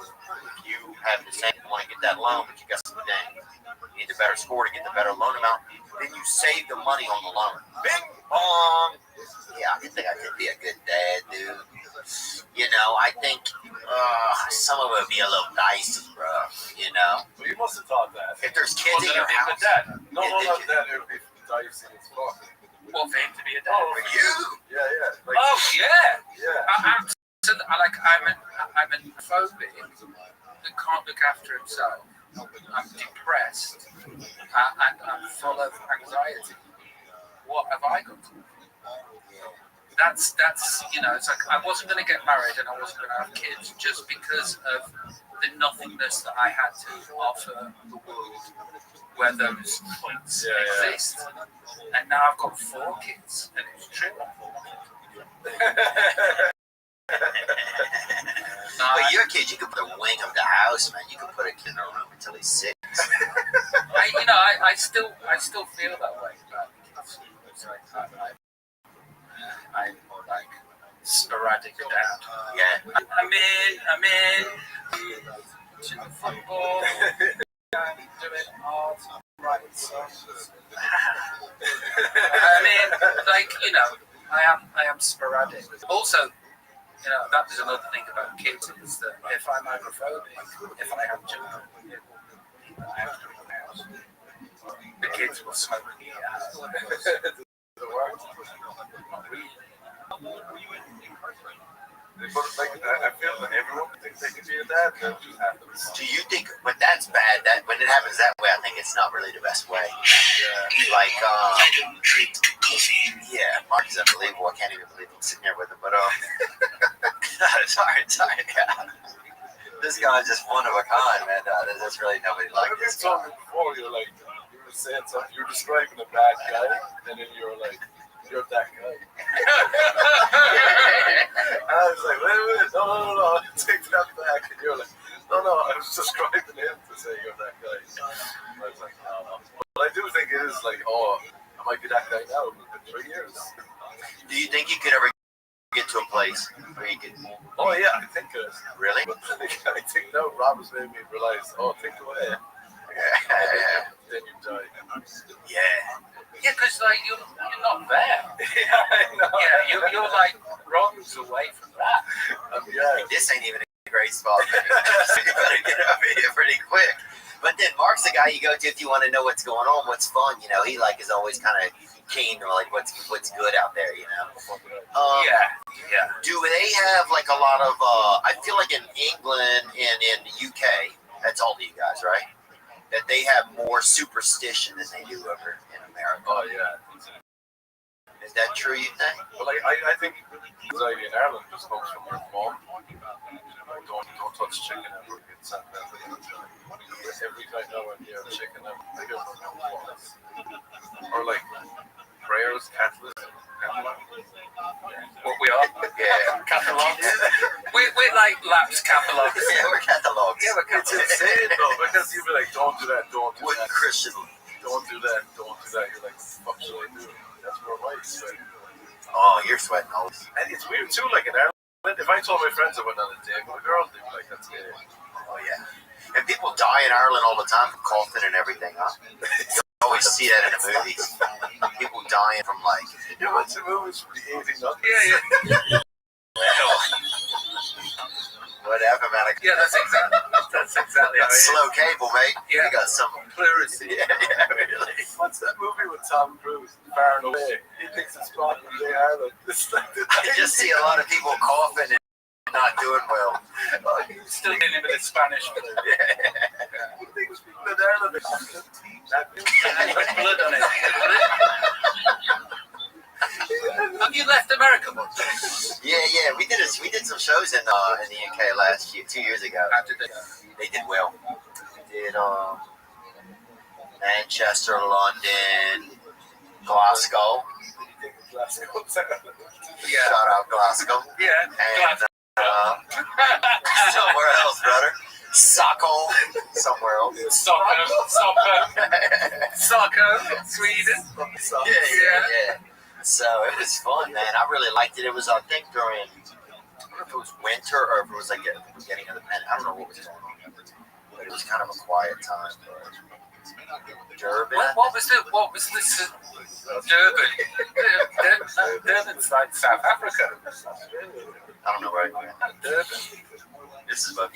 If you have the same, want to get that loan, but you got some things, you need the better score to get the better loan amount, then you save the money on the loan. Bing bong. Yeah, I think I could be a good dad, dude. You know, I think some of it would be a little dicey, bro. You know.
Well, you must have thought that.
If there's kids in your house.
No, not that. It would be dicey as fuck.
Well, for him to be a dad.
Oh, for you?
Yeah.
Like, oh, yeah.
Yeah.
I'm a phobic that can't look after himself. I'm depressed and I'm full of anxiety. What have I got to do? That's it's like I wasn't going to get married and I wasn't going to have kids just because of the nothingness that I had to offer the world where those points exist. And now I've got 4 kids and it's true.
But your kid, you could put a wing of the house, man. You could put a kid in a room until he's 6.
I still feel that way about kids. It's like I'm like sporadic dad.
Yeah.
I'm in. To the football. Doing art, writing songs. I am sporadic. Also, that is another thing about kids is that if I'm agoraphobic, if I have children, I have to leave the house. The kids will smoke me out.
But I feel that everyone thinks they can be a dad. That just happens.
Do you think? But that's bad. That when it happens that way, I think it's not really the best way. Yeah. Like, yeah, Mark is unbelievable. I can't even believe I'm sitting here with him. But sorry. Yeah. This guy's just one of a kind, man. There's really nobody like this guy.
Before you were saying something. You were describing a bad guy, and then you were like, "You're that guy." I was like, wait, no, take that back. And you're like, no, I was describing him to say you're that guy. I was like, no. But I do think it is like, I might be that guy now in 3 years.
Do you think you could ever get to a place where you could?
Oh, yeah, I think
really?
But I think now Rob has made me realize, think away.
Yeah.
Then you die.
Yeah.
Yeah, because you're not there.
Yeah, I know.
Yeah, you're like rungs away from that.
This ain't even a great spot. So you better get over here pretty quick. But then Mark's the guy you go to if you want to know what's going on, what's fun. He is always kind of keen to what's good out there.
Yeah.
Do they have a lot of? I feel like in England and in the UK, that's all you guys, right? That they have more superstition than they do over in America.
Oh yeah.
Is that true? You think?
Well, I think anxiety in Ireland just comes from your mom. Don't touch chicken ever. It's every time now when you have chicken, I don't know what. Or prayers, Catholics.
What we are?
Yeah.
Catalogs. We're like lapsed catalogs.
Yeah, we're catalogs.
Yeah, we're catalogs.
It's insane though, because you'd be like, don't do that, don't do that.
Christian.
Don't do that. You're like, fuck should I do? That's where life is.
Oh, you're sweating always.
And it's weird too, in Ireland, if I told my friends I went on a date with a girl, they'd be like, that's gay.
Oh yeah. And people die in Ireland all the time from coughing and everything, huh? You always see that in the movies. People dying from
You watch the movies from the 1800s?
Yeah.
Whatever, man.
Yeah, that's exactly how it is.
Slow cable, mate.
Yeah.
You got some
Pleurisy.
Yeah, really.
What's that movie with Tom Cruise? Far and Away. He thinks it's fun in J. Ireland.
I just see a lot of people coughing and not doing well.
Still dealing with the Spanish flu.
Who thinks people in Ireland are
Blood on it. Have you left America much?
Yeah. We did some shows in the UK last year, 2 years ago.
How did they go?
They did well. We did Manchester, London, Glasgow.
Yeah.
Shout out Glasgow.
Yeah.
And somewhere else, brother. Stockholm. Somewhere else.
Stockholm, Sweden.
Yeah. So it was fun, man. I really liked it. It was, I think, during, I don't know if it was winter or if it was like at the beginning of the pandemic. I don't know what was going on, but it was kind of a quiet time. Durban.
What was this? Durban. Durban's like South Africa.
I don't know where I went.
Durban.
This is a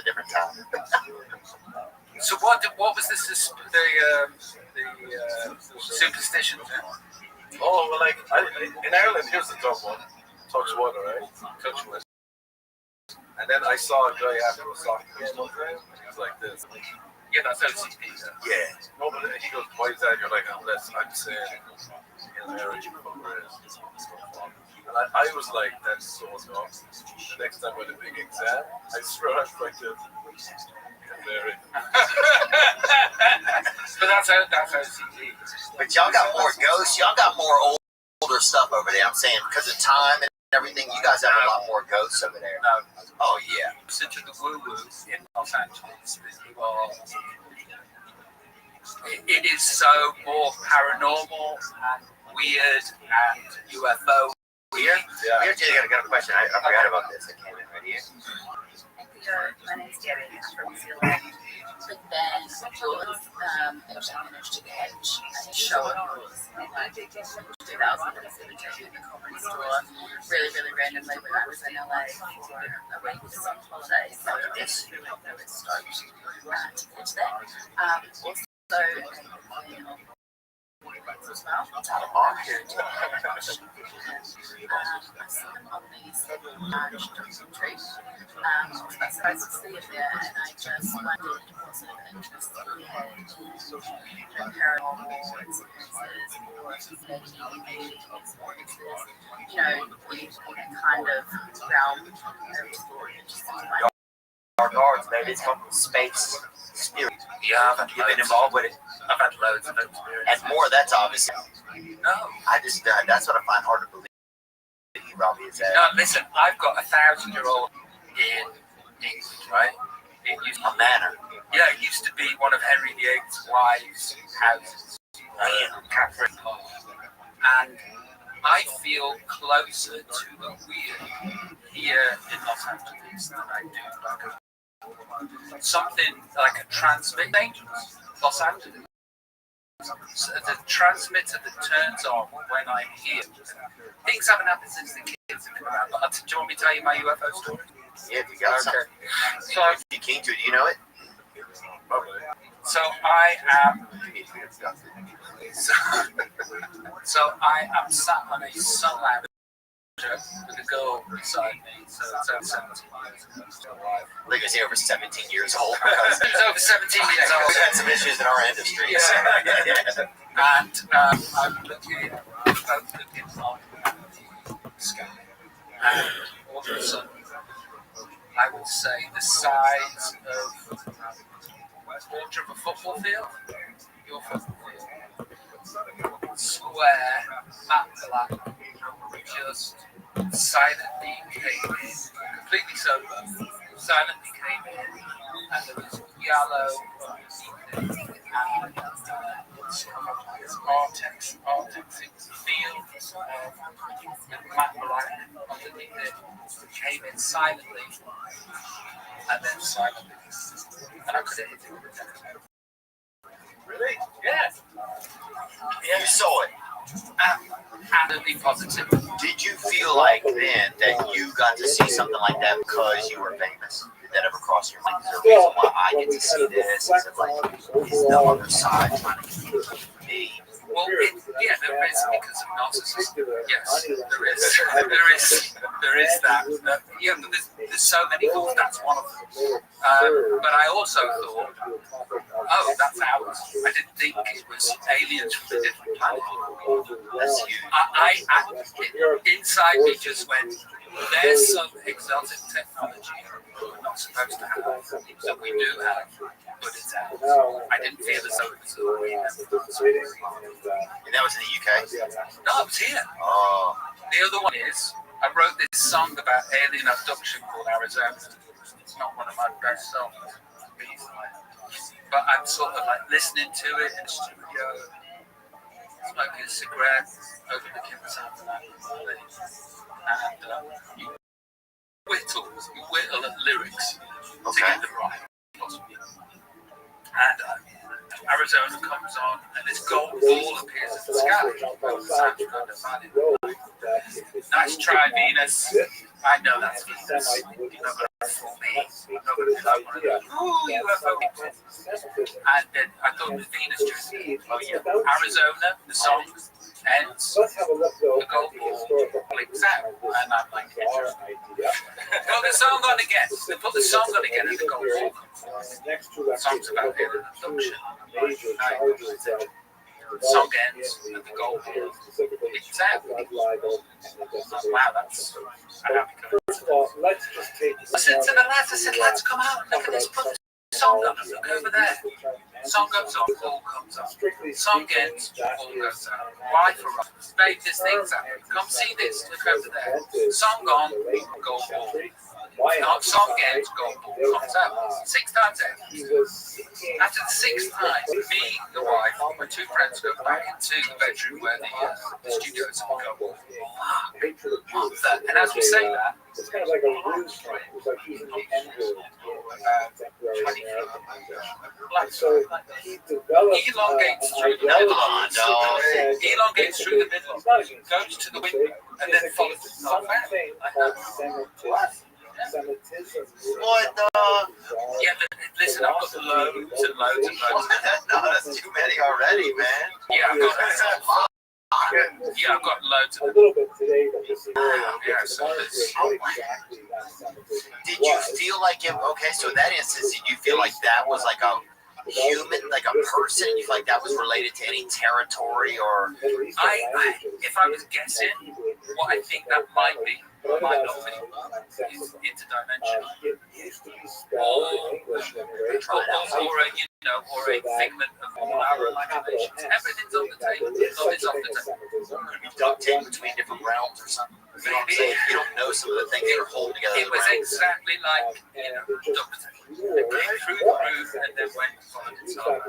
different time.
So what was this? The superstition thing?
Oh, well, like, in Ireland, here's the tough one. Touch water, right? Touch wood. And then I saw a guy after a soccer game one time, and he was like this.
Yeah, that's OCP.
Yeah.
No, but he goes, why is that? You're like, unless I'm saying in marriage, and I was like, that's so dumb. The next time with a big exam, I swear I was like this. Married.
But that's OCP.
But y'all got more ghosts. Y'all got more older stuff over there. I'm saying because of time and everything, you guys have a lot more ghosts over there.
No.
Oh yeah.
Such a woo-woo in Los Angeles. It is so more paranormal and weird and UFO.
Weird. Yeah. I got a question. I forgot about this. I came in right here.
My name's Debbie. I'm from New Zealand. Big band, Jules, actually managed to catch a show of yours in like 2017 in the Comedy Store, really randomly when I was in LA for a week with some holidays. So it's really stoked to catch that. Also, as well. I see them on these large documentaries. I was supposed to see it there, and I just wondered what sort of interest you had in paranormal experiences or experiences, you know, in that kind of realm of interesting.
Our guards, baby. It's called space spirit.
Yeah,
You've been involved with it.
I've had loads of experience.
And more, that's obviously.
No.
I just, that's what I find hard to believe. Robbie is that.
No, listen, I've got 1,000-year-old in England, right? It used
a manor.
Yeah, it used to be one of Henry VIII's wives' houses, Catherine Park. And I feel closer to the weird here in Los Angeles than I do back home. Something like a transmitter, Los Angeles. So the transmitter that turns on when I'm here. Things haven't happened since the kids have been around. But do you want me to tell you my UFO story?
Yeah, if you got something.
So
if you're keen to, do you know it?
So I am. So I am sat on a sun lounger with a girl beside me. So it's over 17 years ago.
Like I say, over 17 years old.
It's over 17 years old.
We've had some issues in our industry.
Yeah. And I'm looking on the sky, and all of a sudden, I would say the size of a quarter of a football field, your football field, square, matte black, just silently came in, completely sober, silently came in, and there was yellow underneath it, and this Artex field with matte black underneath it, came in silently, and then silently, and I could have hit it with a
Really?
Yeah.
You saw it.
absolutely positive.
Did you feel like then that you got to see something like that because you were famous? Did that ever cross your mind? Is there a reason why I get to see this? Is it like, is the other side trying to keep me?
Well, yeah, there is because of narcissism. Yes, there is. There is that. Yeah, but there's so many thoughts. That's one of them. But I also thought, oh, that's ours. I didn't think it was aliens from a different planet.
That's huge.
Inside me just went, there's some exotic technology we're not supposed to have, that we do have, but it's ours. I didn't feel as though it was already.
And that was in the UK?
No, it was here.
Oh.
The other one is, I wrote this song about alien abduction called Arizona. It's not one of my best songs, but I'm sort of like listening to it in the studio, smoking a cigarette, overlooking the sound of that, and you whittle at lyrics to get them right, possibly. And Arizona comes on, and this gold ball appears in the sky. Sounds kind of funny. Nice try, Venus. I know that's Venus. You're not going to fool me. I'm not going to do that one of those. Ooh, UFO people. And then I thought it was Venus just. Oh, yeah. Arizona, the song ends. The gold ball blinks out. And I'm like, interesting. Put the song on again. They put the song on again, and the gold ball comes. The song's about alien abduction. Song ends and the gold ball blinks out. Wow, that's a happy coincidence. I said to the lads, I said, lads, come out and look at this. Put the song on and look over there. Song goes on, ball comes up. Song ends, ball goes out. Why for us? Babe, this thing's happening. Come see this, look over there. Song on, gold ball. Song ends, gold ball comes out. 6 times out. After the 6th time, me, the wife, my 2 friends go back into the bedroom where the studio is and we go, and as we say that,
it's kind of like a ruse frame. It's like using the N-word
like
so he developed
elongates through the middle, goes to the window, and then follows himself out.
Semitism.
What the?
Yeah, but listen, I've got loads and loads and loads.
No, that's too many already, man.
Yeah, I've got loads of
a little bit today, but this is
yeah, so
did you feel like it? Okay, so in that instance, did you feel like that was like a human, like a person? You feel like that was related to any territory, or?
If I was guessing, what I think that might be, might not be, is interdimensional, or a figment of all our imaginations. Everything's on the table. Nothing's off the table.
Could be duct tape between different realms or something.
Maybe.
You don't know some of the things that are holding together.
It was exactly like, duct tape. It came through the roof and then went and followed itself.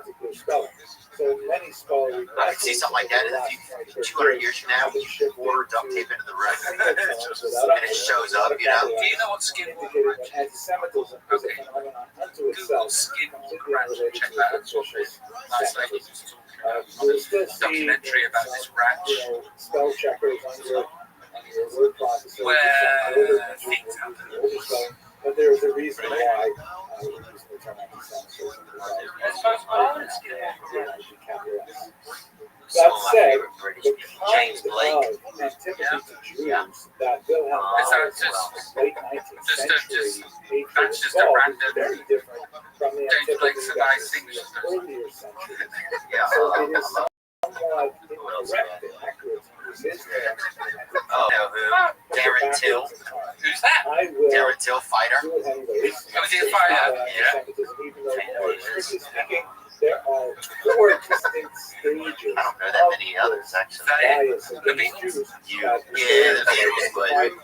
So many scholars.
I could see something like that in a few 200 years from now. You order duct tape into the roof and it shows up, you know.
Do you know what skin walk ranch is? Okay. Google skin walk ranch and check that out. Nice lady just talking about a documentary about this ranch
Spell checkers on your word processor.
where things happen.
But there's a reason why we use the term anti-Semitism. That said, the kind of antipathy to Jews that Wilhelm Myers late 19th century
That's just a random
very different from the antipathy that was earlier century. So it is somewhat incorrect and accurate to use his term.
Darren Till.
Who's that?
Darren Till, fighter.
Was he a fighter? Yeah.
Strictly speaking, there are 4 distinct stages.
I don't know that many others, actually.
The Beatles?
Yeah, the Beatles, but I'm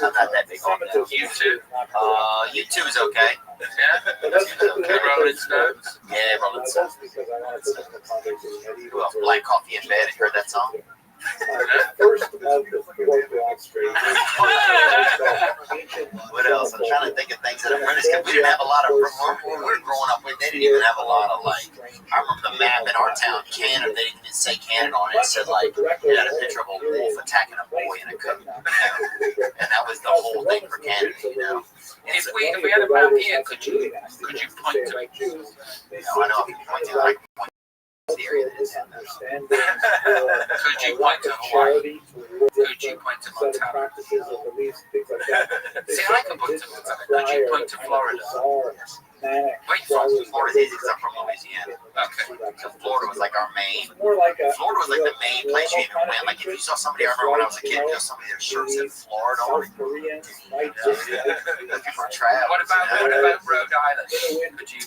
not that big on them.
U2.
U2 is okay.
Yeah? The Rolling Stones?
Yeah, Rolling Stones. Who else? Black Coffee in Bed. Have you heard that song?
First of the 4 broad stages.
What else? I'm trying to think of things that we didn't have a lot of. When we were growing up, they didn't even have a lot of like. I remember the a map in our town, Canada. They didn't say Canada on it. It said like it had a picture of a wolf attacking a boy in a coat, and that was the whole thing for Canada.
If we had a map here, could you point to it?
I know I can point to it. The area that is.
Could you point to Hawaii? Could you point to Montana? See, I can point to Montana. Could you point to Florida?
Wait, Florida's easy because I'm from Louisiana.
Okay.
So Florida was like our main. Florida was like the main place you even went. Like if you saw somebody, I remember when I was a kid, you know, somebody their shirts in Florida on it. Those people are traveling.
What about Rhode Island? Could you?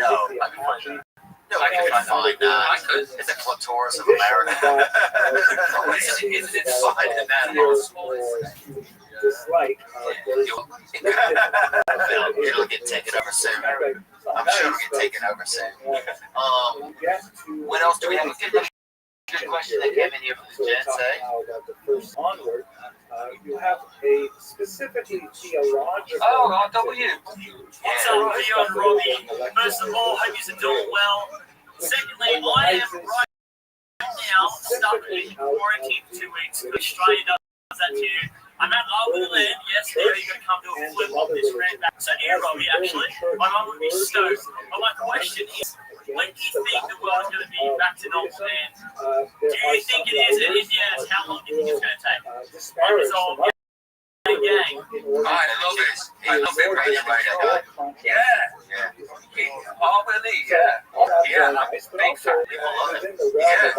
No, I can find that. No, I can find that. It's a clitoris of America.
Is it fine in that little
dislike.
It'll get taken over soon. I'm sure it'll get taken over soon. What else do we have? Good question that came in here from the Jets,
The first onward, you have a specifically theological.
Oh, RW. What's up, Rio and Robbie? First of all, hope you're doing well. Secondly, I am right now stuck in quarantine for 2 weeks. Australia does that to you. I'm at Arwood Land. Yes, there you're going to come to a flip of this red back. So, you, Robbie, actually, my mum would be stoked. But my question is, when do you think the world's going to be back to normal, man? Do you think it is? And if yes, how long do you think it's going to take? I'm resolved. Gang.
I love it. I love it right now. Yeah. Oh, really? Yeah. I'm a big fan. Yeah.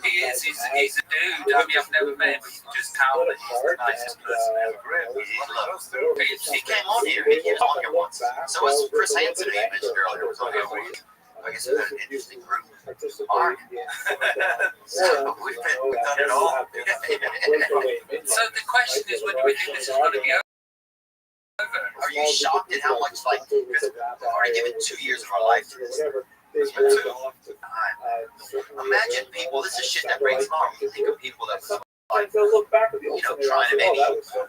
He is. He's a dude. I mean, I've never met him, but he's just talented. He's the nicest person ever.
He came on here. He was on here once. So was Chris Hansen, who you mentioned earlier, was on here for you. I guess it's an interesting group. All right. So we've done it all.
So the question is, when do we think this is going to be over?
Are you shocked at how much, like, because we've already given 2 years of our life to this? Imagine people, this is shit that breaks my heart. You think of people that was like, you know, trying to maybe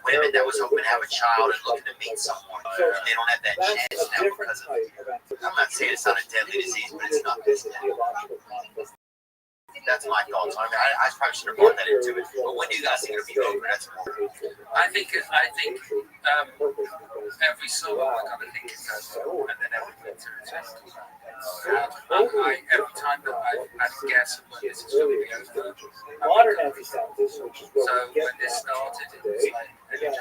women that was hoping to have a child and looking to meet someone, and they don't have that chance now because of, I'm not saying it's not a deadly disease, but it's not this deadly. That's my thoughts on it. I probably should have brought that into it. But when do you guys think it'll be over? That's more.
I think every summer we're going to think it's over, and then every winter it's just. Every time that I guess when this is going to be over.
Modern anti-Semitism, which is what
so
we get
when this started, it was
today,
like
again,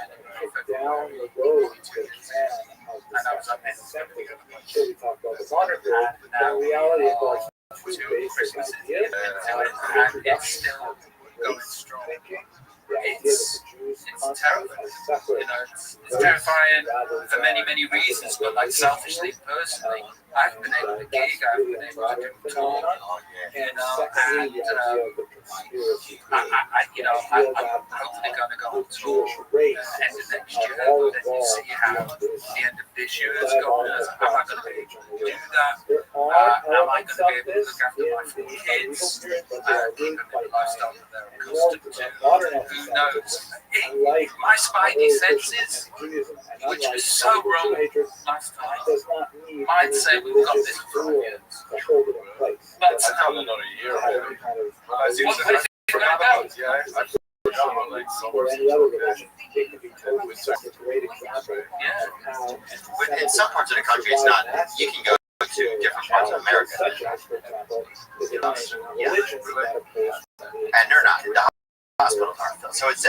down the road to
and I was up in
until we talk about the modern period. The reality of our two basic ideas,
and it's still going strong. It's terrible. You know, it's terrifying for many reasons, but like selfishly, personally, I haven't been able to gig, I haven't been able to do tour, you know, and I'm hopefully going to go on tour end of next year, but then you see how the end of this year is going. Am I going to be able to do that? Am I going to be able to look after my 4 kids, keep them in the lifestyle that they're accustomed to? Who knows? My spidey senses, which was so wrong last time, might say we've got this for 5 years. But
another year.
what do you think about that?
But in some parts of the country, it's not. You can go to different parts of America. And they're not. The hospitals aren't filled. So it's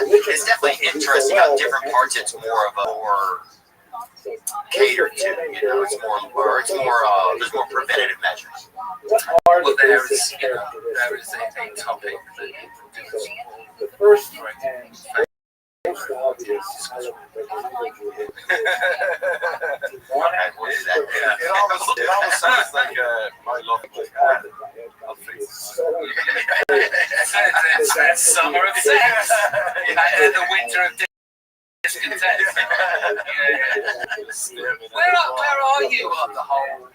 definitely interesting how different parts it's more of a more catered to. You know, it's more there's more preventative measures.
Well, there is a topic that people do.
The first and most obvious element
It almost sounds like my love.
It's that summer of sex, the winter of discontent. Where are you on the whole,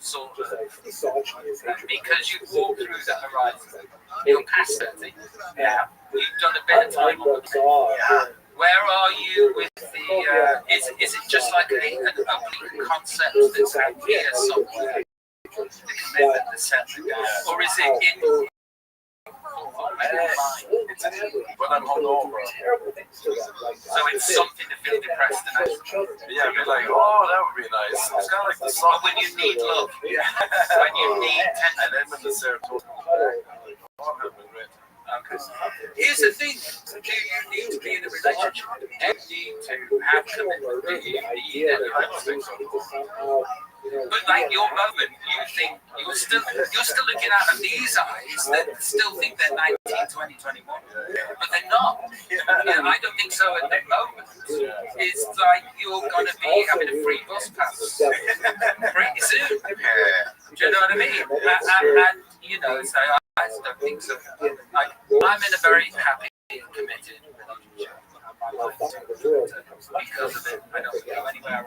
sort of, because you walk through the horizon, you're past 30 now, you've done a bit of time on the planet. Where are you with the, is it just like an oblique concept that's out here somewhere? the commitment, the set, or is it in?
It's when I'm hungover.
So it's something to feel depressed and
yeah, be like, oh, that would be nice. It's kind of like the song.
when you need love.
Yeah.
When you need attention.
And then when the serotonin.
Okay. Here's the thing. Do you need to be in a relationship? Do you need to have commitment? Do you need it?
I don't think so.
But like your moment, you think you're still looking out of these eyes that still think they're 19, 20, 21, but they're not. Yeah, I don't think so at the moment. It's like you're going to be having a free bus pass pretty soon. Do you know what I mean? And you know, so I don't think so. Like, I'm in a very happy and committed relationship. Because of it, I don't go anywhere.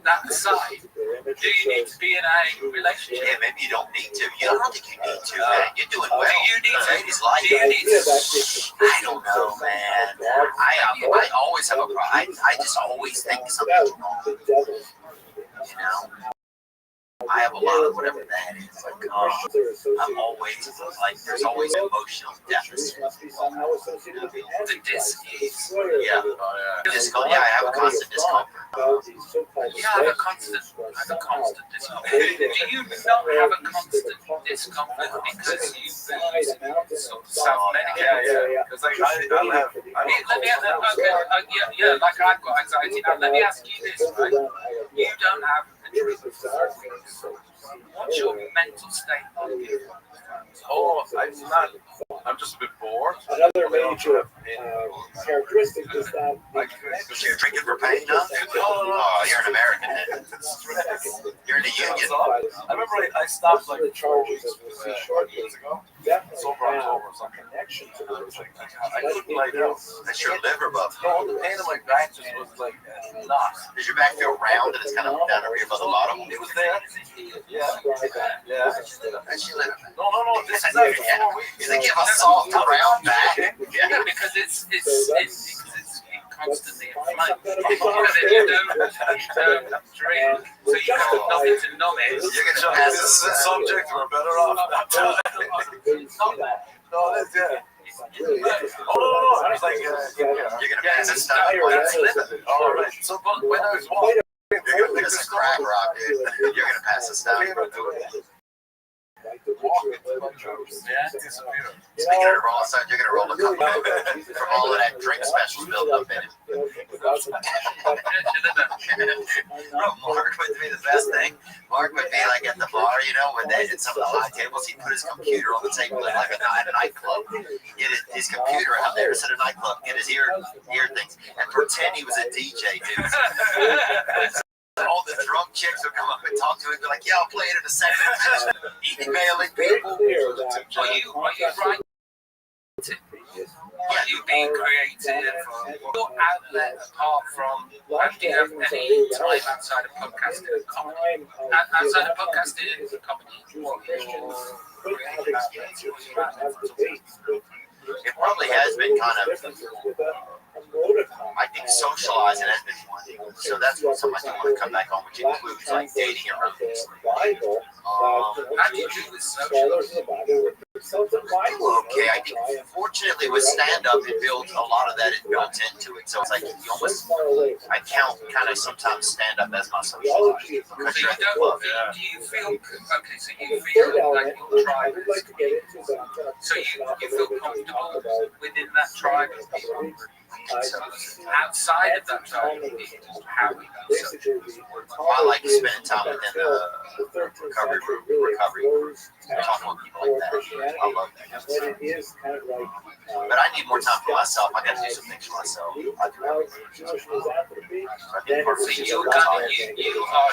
That aside, do you need to be in a relationship?
Yeah, maybe you don't need to. I don't think you need to, man. You're doing well.
Do you need to?
Ladies like
do you need to?
I don't know, man. I always have a problem. I just always think something's wrong. You know? I have a lot of whatever that is. Like, I'm always like, there's always emotional deficit.
The dis-ease.
Yeah. Yeah, I have a constant discomfort.
You have a constant discomfort. Do you not have a constant discomfort because you self-medicate?
Yeah. Because like I'll have.
Like I've got anxiety. Now let me ask you this, right? You don't have the treatment. What's your mental state?
Oh, I'm just a bit bored.
Another major characteristic is that
You're drinking for pain now? Oh, you're an American then. You're in the union.
I remember I stopped like
charges as we see shortly
years ago.
definitely
Sober
have
October or something.
a connection to
I
the
was like, I couldn't lie down.
That's your liver, buff.
No, the pain in my back just was like not.
Does your back feel round and it's kind of down over here by the bottom?
It was there. Yeah. Yeah.
That's your liver.
No. This is after 4 weeks.
You think you have a soft round back?
Yeah, because it's constantly inflamed. Because you don't drink, so you have nothing to numb it.
You're gonna pass
This is a subject we're better off not telling. No, that's yeah. Oh no! I was like, you're gonna pass this time.
That's living.
All right. So, but when I was walking,
You're gonna make this a crab rock, dude. You're gonna pass this down. Speaking of roll aside, you're gonna roll a couple from all of that drink specials built up in it. Mark would be the best thing. Mark would be like at the bar, you know, when they did some of the high tables, he'd put his computer on the table at like a nightclub. Get his computer out there at a nightclub, get his ear things, and pretend he was a DJ, dude. All the drunk chicks would come up and talk to him, be like, "Yeah, I'll play it in a second." Emailing people.
Are you right? Are you being creative? Your outlet apart from, do you have any time outside of podcasting and comedy? Outside of podcasting and comedy?
It probably has been kind of, I think socializing has been one. So that's what something I want to come back on, which includes like dating and roommates.
How do you do with socializing?
Okay, I think fortunately with stand-up, it builds a lot of that is built into it. So it's like you almost, I count kind of sometimes stand-up as my socializing because you're at the club.
Do you feel, okay, so you feel like your tribe is, so you feel comfortable within that tribe of people? Outside of that tribe, how we go.
I like spending time within the recovery room, talking with people like that. I love that. But I need more time for myself. I got to do some things for myself.
So you are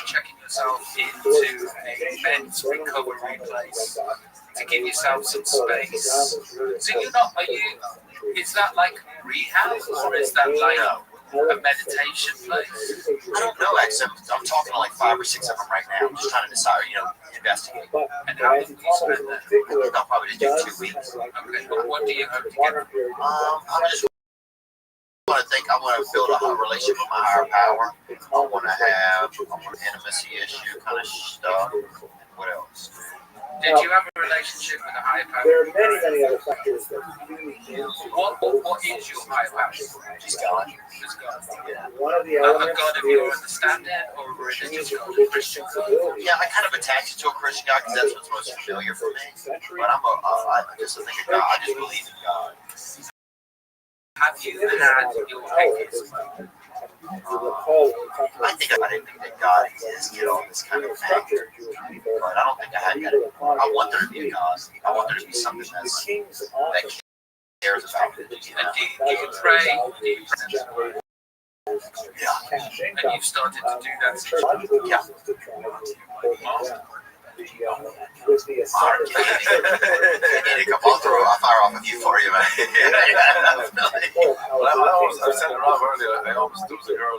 checking yourself into a men's recovery place to give yourself some space. So you're not, is that like rehab or is that like a meditation place?
I don't know, actually. I'm talking to like 5 or 6 of them right now. I'm just trying to decide, investigate.
And how long do you spend there?
I'll probably just do 2 weeks.
Okay, but what do you hope to get?
I just want to build a relationship with my higher power. I want to have an intimacy issue kind of stuff. What else?
Did you have a relationship with a higher power?
There are many other factors that really
What is your higher power?
Just God.
Just God.
Yeah.
One of the
A
elements
God of your understanding or a religious God? A Christian God?
Yeah, I kind of attach it to a Christian God because that's what's most familiar for me. But I just think of God. I just believe in God.
Have you had your atheism?
I didn't think that God exists, all this kind of thing. But I don't think I had that. I want there to be a God. I want there to be something that cares about it.
Do you pray? Do you pray?
Yeah.
And you've started to do that since
Yeah. I'll fire off a few for you, man.
I said to Rob earlier, I almost there was a girl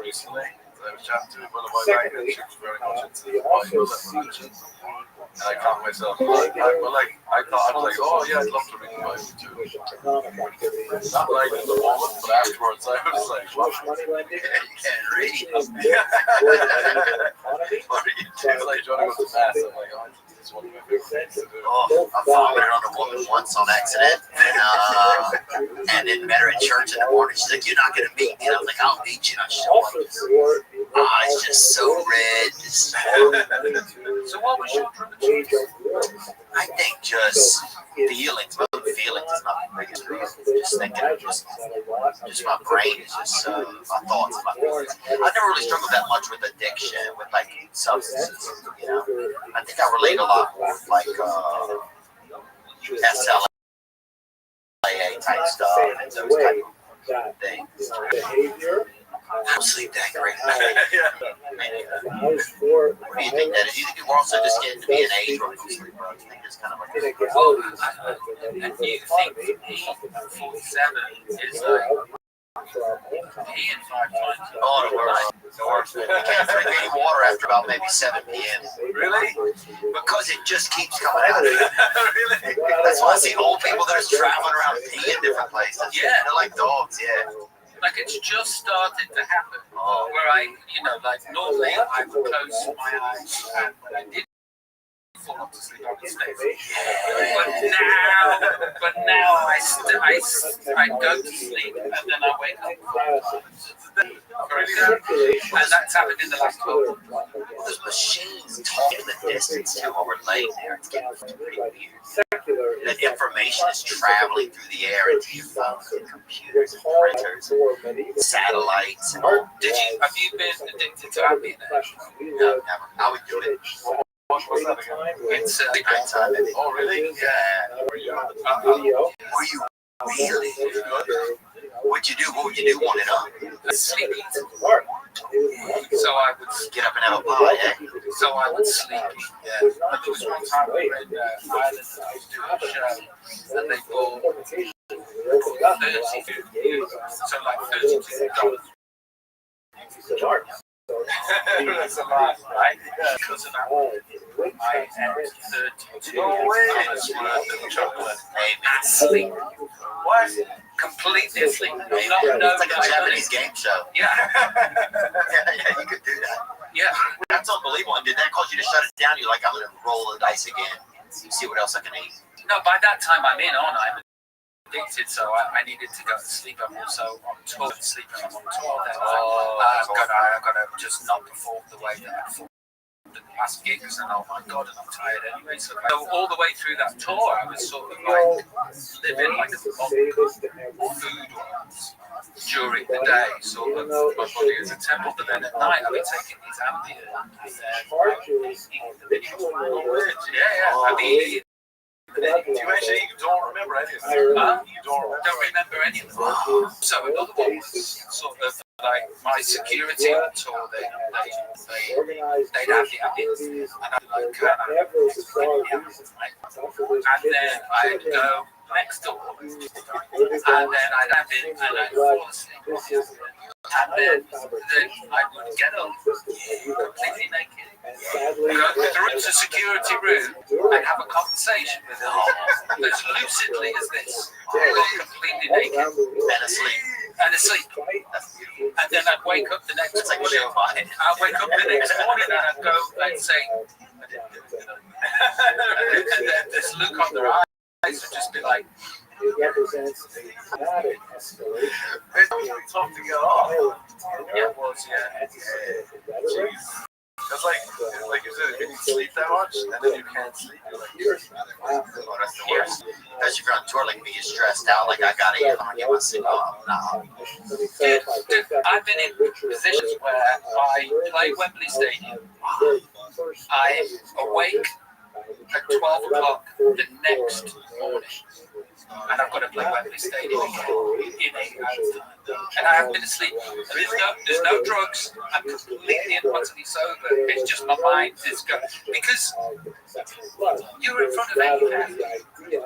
recently that I was chatting to, one of my language, she was very much into the Bible and religion. And I caught myself, I was like, oh yeah, I'd love to read the Bible too. Not right in the moment, but afterwards I was like, what?
You can't read.
What do you do? Like, do you want to go to mass? I'm like, oh, it's one of my favorite things to do.
Oh, I vomited on a woman once on accident, and then met her at church in the morning. She's like, "You're not gonna meet me." And I was like, "I'll meet you." And I showed up. Eyes just so red.
So what was your primitive?
I think just feelings. My feelings is not the biggest reason. Just thinking, just my brain is just my thoughts, my feelings. I never really struggled that much with addiction, with like substances. I think I relate a lot with like SLA type stuff and those type of things. I don't sleep that great. What do you think that is? You think we're also just getting to be an age where we don't sleep, bro? I think it's kind of like.
Well, and you think E47 is like peeing 5 times?
Oh, the worst. You can't drink any water after about maybe 7 p.m.
Really?
Because it just keeps coming out. Really? That's why I see old people that are traveling around peeing different places.
Yeah.
They're like dogs, yeah.
Like it's just started to happen. Where I, like normally I would close my eyes and when I did fall off to sleep, I would stay asleep. But now I go to sleep and then I wake up. And that's happened in the last 12 months.
Those machines talk in the distance too while we're laying there. It's getting pretty weird. That information is traveling through the air into your phones and computers and printers and satellites. And all.
Have you been addicted to Ambien?
No, never. I would do it.
What's that again?
It's a great time.
Oh, really? Yeah.
Were you?
Were you really? What'd you do? What would you do one and up?
Sleep. So I would
get up and have a pie, eh?
So I would sleep. Yeah. But there was one time we were in Ireland and I was doing a show and they bought 32, so like $32. That's a lot, right? Because of that, I ate 32 dollars worth of chocolate asleep. What? Completely asleep.
It's like a Japanese game show.
Yeah.
Yeah, you could do that.
Yeah.
That's unbelievable. And did that cause you to shut it down? You're like, I'm going to roll the dice again. See what else I can eat.
No, by that time I'm I'm addicted, so I needed to go to sleep. I'm also on tour, sleeping. I'm on tour. Then I've got to just not perform the way that I performed the past gigs, and oh my god, and I'm tired anyway. So all the way through that tour, I was sort of like living like a monk, food-wise, during the day, sort of my body is a temple, but then at night I was taking these Ambien, and then I mean.
You actually don't remember any of them. You don't
remember any of them. So another one was sort of like my security on tour. They'd have the Ambien, and I'd like and then I'd go next door, and then I'd have it, and I'd fall asleep. And then I would get up completely naked, go through the security room, and have a conversation with them as lucidly as this, completely naked,
and asleep.
and asleep. And then I'd wake up the next morning. I'd wake up the next morning and I'd go and say, and then this look on their eyes would just be like,
it represents a dramatic escalation.
It's really tough to get off.
yeah, it was, yeah.
It's like you said, if you sleep that much and then you can't sleep, you're like,
Oh, that's the worst. Especially if you're on tour, like me, you're stressed out. Like I gotta get my sleep. Oh, no.
Dude, I've been in positions where I play Wembley Stadium. I'm awake at 12 o'clock the next morning, and I've got to play Wembley Stadium again in 8 hours time. And I haven't been asleep. There's no drugs. I'm completely and utterly sober. It's just my mind is going. Because you're in front of 8,000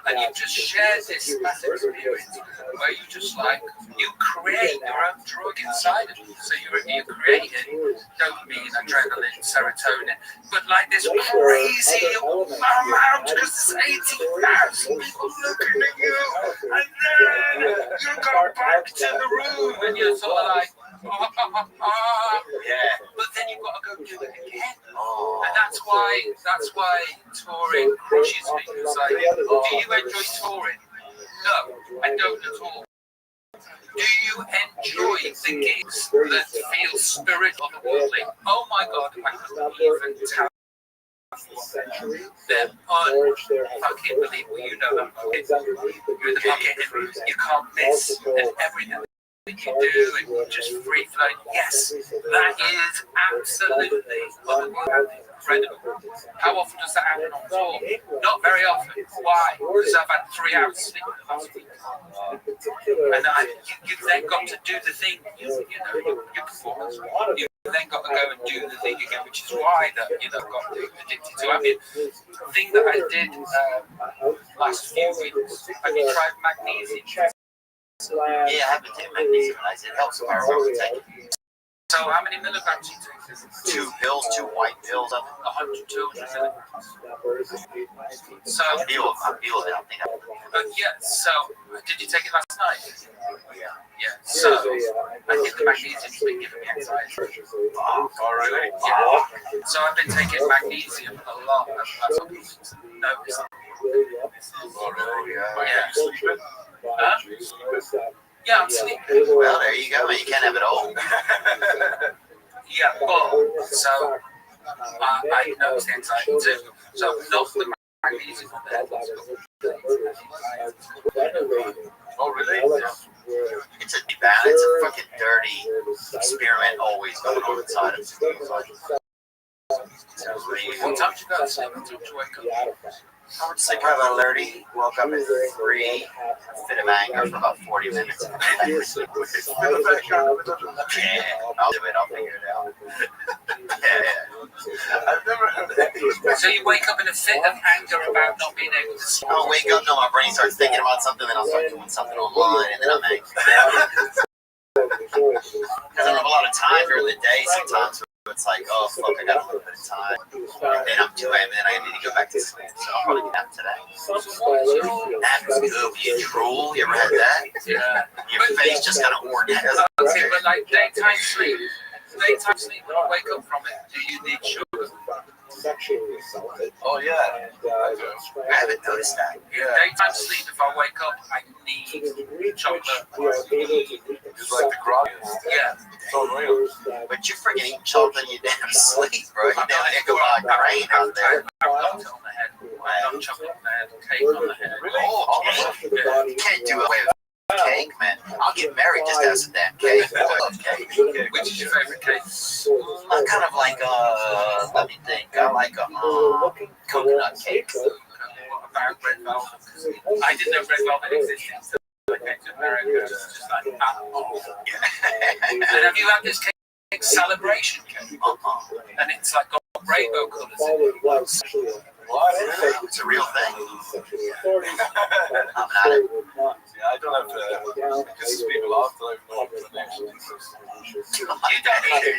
and you just share this massive experience where you just like, you create your own drug inside of you. So you're creating dopamine, adrenaline, serotonin, but like this crazy amount because there's 80,000 people looking at you, and then you go back to the room and you're sort of like,
Yeah.
but then you've got to go do it again. And that's why touring crushes me. It's like, do you enjoy touring? No, I don't at all. Do you enjoy the gigs that feel spirit otherworldly? Oh my God, I couldn't even tell. They're unfucking believable. You know that. You're in the bucket and you can't miss, and everything that you do and you just free flow. Yes, that is absolutely otherworldly. Incredible. How often does that happen on tour? Not very often. Why? Because I've had 3 hours sleep last week. And you've then got to do the thing, your performance. You've then got to go and do the thing again, which is why that got addicted to. I mean, the thing that I did last few weeks, have you tried magnesium?
Yeah, I haven't taken magnesium. It helps with my aromatase.
So how many milligrams do you take?
2 pills, 2 white pills.
100, 200 milligrams. So
I feel it. I think
so did you take it last night?
Yeah.
Yeah. So I think the magnesium's been giving me anxiety.
oh, really?
Yeah. So I've been taking magnesium a lot. That's noticed.
Oh, really?
Yeah.
You sleeping?
Yeah, I'm sleeping.
Well, there you go. You can't have it all.
Yeah, but so I noticed anxiety too. So not the magnesium on there.
Oh, really?
It's a fucking dirty experiment always going on inside of me.
What time did you go to sleep? What time did you wake up?
I would say probably about 30. Woke up at 3. Fit of anger for about 40 minutes. Yeah, I'll do it. I'll figure it out. Yeah.
I've never heard that.
So you wake up in a fit of anger about not being able to sleep?
I'll wake up, no, my brain starts thinking about something, then I'll start doing something online, and then I'm angry. Because I don't have a lot of time during the day sometimes. It's like, oh, fuck, I got a little bit of time. And then I'm too heavy, and then I need to go back to sleep. So I'll probably get out today. That was good. You drool, you ever had that?
Yeah.
Your face just kind of orgasm.
Okay, but like daytime sleep, when you wake up from it, do you need sugar?
Oh, yeah.
I haven't noticed that.
Yeah. Daytime sleep, if I wake up, I need chocolate.
It's like the groggiest.
Yeah.
So real.
But you're freaking eating chocolate in your damn sleep, bro. You damn near go out brain out there.
I've got chocolate on the head. I've got chocolate on the head, cake on the head.
Oh, cake. You can't do away with cake, man. I'll get married just to have some damn cake. I love cake.
Which is your favorite cake?
I'm kind of like let me think. I like a coconut cake.
What about red velvet? I didn't know red velvet existed. So I came to America, it's just like, And have you had this cake, celebration cake? And it's like got rainbow colours in it.
What? It's a real thing. I'm not it.
Yeah, I don't have to piss people off till I know the connection.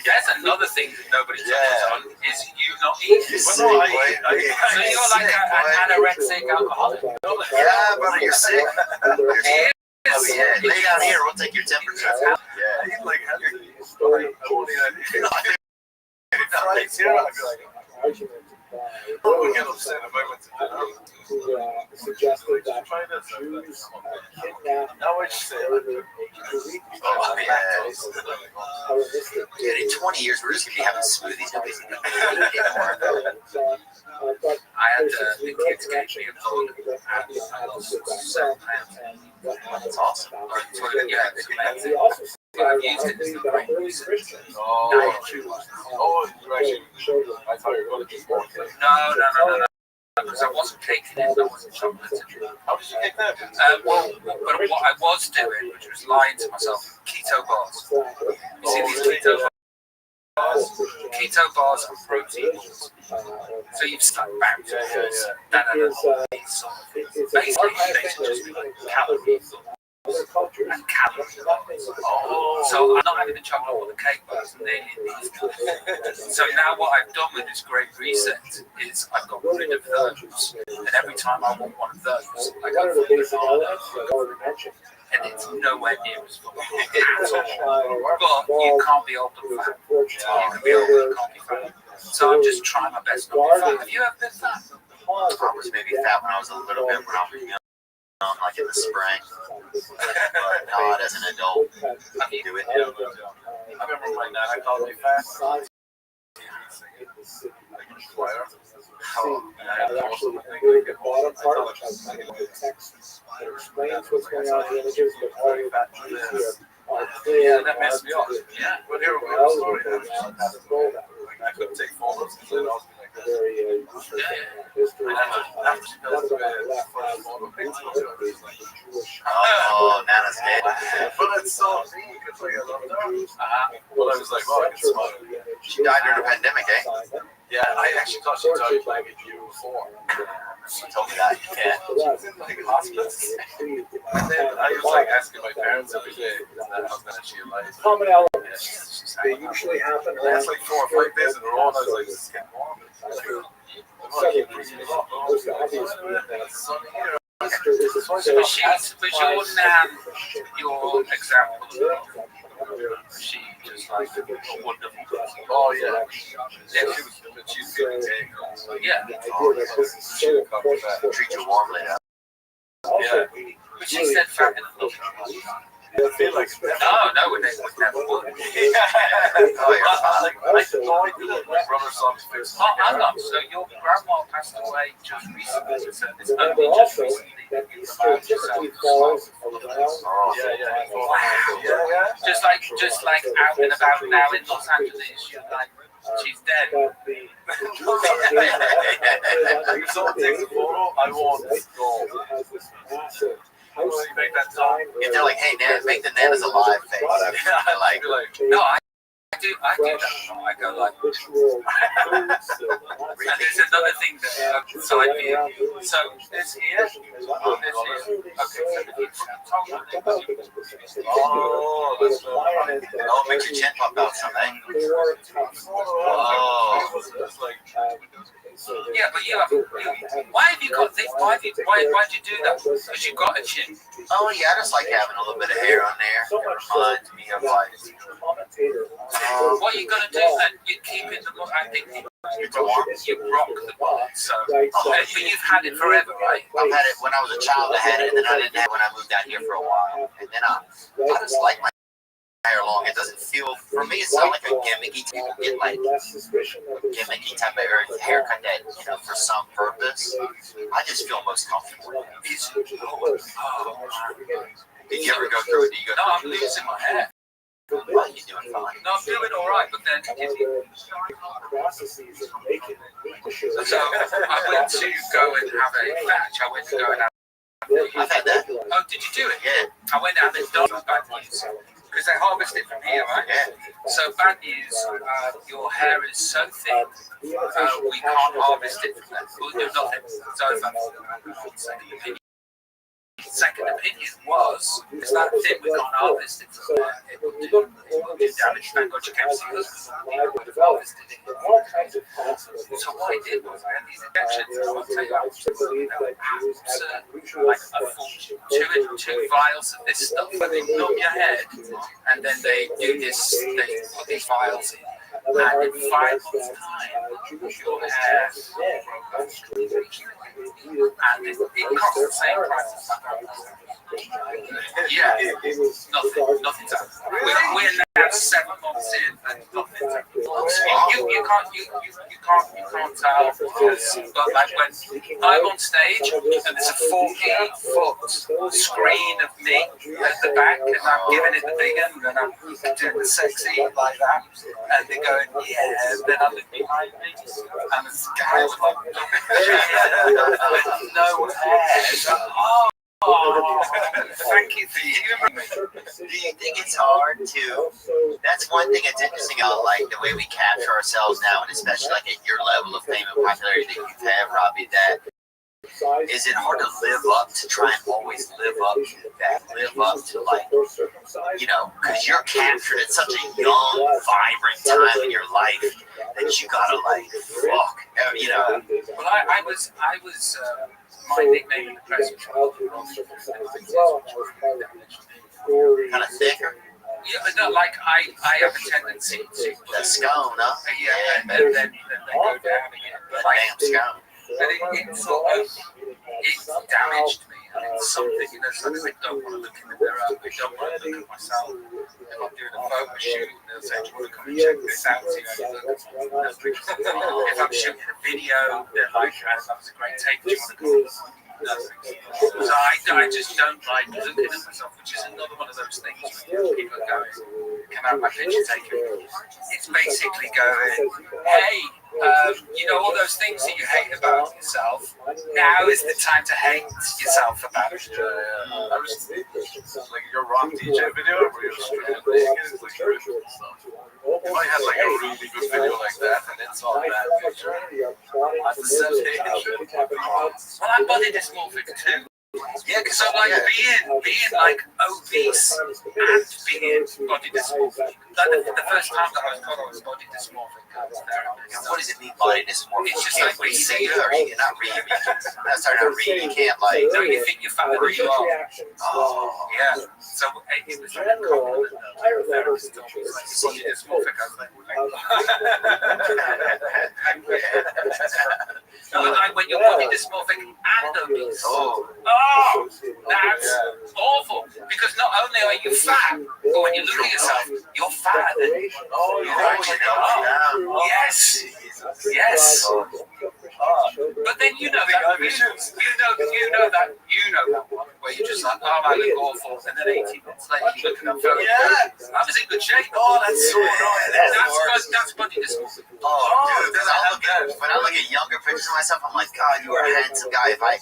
That's another thing that nobody touches on is you not eating.
So
you're like an anorexic alcoholic.
Yeah, brother, you're sick. You're sick. Oh yeah, lay down here. We'll take your temperature. Yeah.
He's like, I won't even. Friday's here. I'd be like, I would get upset if I went to dinner.
Suggested that
Try this.
Jews kidnapped
Now what you say?
Oh yeah. Dude, in 20 years, we're just gonna be having smoothies. Nobody's gonna be eating anymore.
I had the kids gave me a phone and I lost £7.
That's awesome.
Yeah, it's amazing. But I've used it as a great reason.
Oh, you actually. I thought you were going to just walk in.
No. Because I wasn't taking it, I wasn't chocolate.
How did you get that?
Well, but what I was doing, which was lying to myself, keto bars. You see these keto bars? Keto bars and protein balls. So you've stuck back to basically, they should just be like calories and calories. So I'm not having the chocolate or the cake bars, and they're in these guys. So now what I've done with this great reset is I've got rid of those, and every time I want one of those, I go for the banana, and it's nowhere near as full at all. But you can't be old and fat. You can be old and can't be fat. So I'm just trying my best not to be fat. Have you ever been fat?
I was maybe fat when I was a little bit when I was young. Like in the spring, but not as an adult.
I mean,
Do it.
I remember my nana called me fat.
Oh,
explains what's going on in the images, but all of that is
Yeah, that messed me up. Yeah, but here we go. Story. I couldn't take photos because I'd always be like this.
oh, Nana's dead.
But it's so neat. It's like I love it. Well, I was like, oh, I can smile.
She died during the pandemic, eh?
Yeah, I actually thought she died like a year before.
She told me that. Yeah.
She was in like hospice. And then I was like asking my parents every day, how's that she alive?
common elements. They usually happen around
That's like 4 or 5 days in a row, and I was like, this is getting warm.
Most obvious being that
but your Nan, your example, she was like a wonderful person.
Oh, yeah. She's feeling
Yeah.
Treat you warmly now.
Yeah.
But she said fat and love.
I feel like
No, they would never would.
Oh, you're fine.
I had no idea that my brother saw me fix.
Oh, hang on. So your grandma passed away just recently. So it's
remember
only just
also
recently.
that Easter typically falls around
Just like out and about now in Los Angeles, she's dead.
but the
If someone takes a photo, I won't go.
has this massive
Make that song.
If they're like, hey, Nan, make the Nana's alive face. I like,
No, I do that. I go like,
ritual
and there's another thing that so I view. So this here, this here. Okay, so
Oh, that's
oh, it makes your chin pop out something.
Oh, that's like.
yeah, but why have you got this? Why'd you do that? Because you've got a chin.
Oh, yeah, I just like having a little bit of hair on there. It reminds me of like.
What are you gonna do then? You keep it. I think you rock the ball. So, but you've had it forever, right?
I've had it when I was a child. I had it, and then I didn't have it when I moved down here for a while. And then I just like my hair long. It doesn't feel, for me, it's not like a gimmicky. People get like gimmicky type of haircut that, for some purpose. I just feel most comfortable. Did you ever go through it?
No, I'm losing my hair.
Oh, you're doing fine.
No, I'm doing all right, but then so I went to go and have a batch. I went to go and have.
I've had that.
Oh, did you do it?
Yeah.
I went out and done bad news because they harvest it from here, right?
Yeah.
So bad news. Your hair is so thick. We can't harvest it from there. We'll do nothing. So second opinion was, is that thing we got harvested from there, it will do damage. Thank God you came to see us, because we would have harvested it. So what I did was I had these injections, and I'll tell you how much they were absurd, like a fortune. Two vials of this stuff, but they numb your head, and then they do this, they put these vials in, and in 5 months' time, your hair and it costs the same price as yeah, nothing's happened. We're now 7 months in, and nothing's happened. You can't tell, because, but like when I'm on stage and there's a 40-foot screen of me at the back, and I'm giving it the big end, and I'm doing the sexy like that, and they're going, yeah, and then I look behind me, and this guy with no hair. Oh, thank you for humoring me.
Do you think it's hard to? That's one thing that's interesting about like the way we capture ourselves now, and especially like at your level of fame and popularity that you've had, Robbie. That is it hard to live up to try and always live up to that, live up to like, you know, because you're captured at such a young, vibrant time in your life that you gotta like, fuck, you know.
Well, I was. My nickname in the press was Rabbi Rothschild.
Kind of thicker.
Yeah, but no, like I have a tendency to
the scone, huh?
Yeah, and then they go down again. But like,
scone.
But it sort of damaged me, and it's something, you know, something I don't want to look in the mirror. I don't want to look at myself. If I'm doing a photo shoot, they'll say, "Do you want to come and check this out?" You know, if I'm shooting a video, they're like, "That was a great take. Do you want to come?" So I just don't like looking at myself, which is another one of those things where people are going, "Can I have my picture taken?" It's basically going, "Hey, you know all those things that you hate about yourself. Now is the time to hate yourself about it."
I was like your rock DJ video where you're struggling. It's like ritual stuff. If I had like a really good video like that and it's all bad picture, I'd send it.
Well, I'm body dysmorphic too. Yeah, because I'm like being like obese and being body dysmorphic. Like the first time that I was called, I was body dysmorphic.
What does it mean, body dysmorphic?
It's just like
read it, or you not read it. That's not reading. You can't like.
No, you think you're fat where you are.
Oh,
yeah. So it was like a compliment. The therapist told me, like, body dysmorphic. I was like, no, like when you're body dysmorphic and obese. Oh, that's awful. Because not only are you fat, but when you look at yourself, you're fat.
Oh, you're actually down.
Yes. Yes. But then you know that one where you're just like, oh, I look awful, and then 18 months later you look at that photo. Yeah, I was in good shape. Oh, that's so annoying. That's body dysmorphic.
Oh, dude, when I look at younger pictures of myself, I'm like, God, you are a handsome guy. If I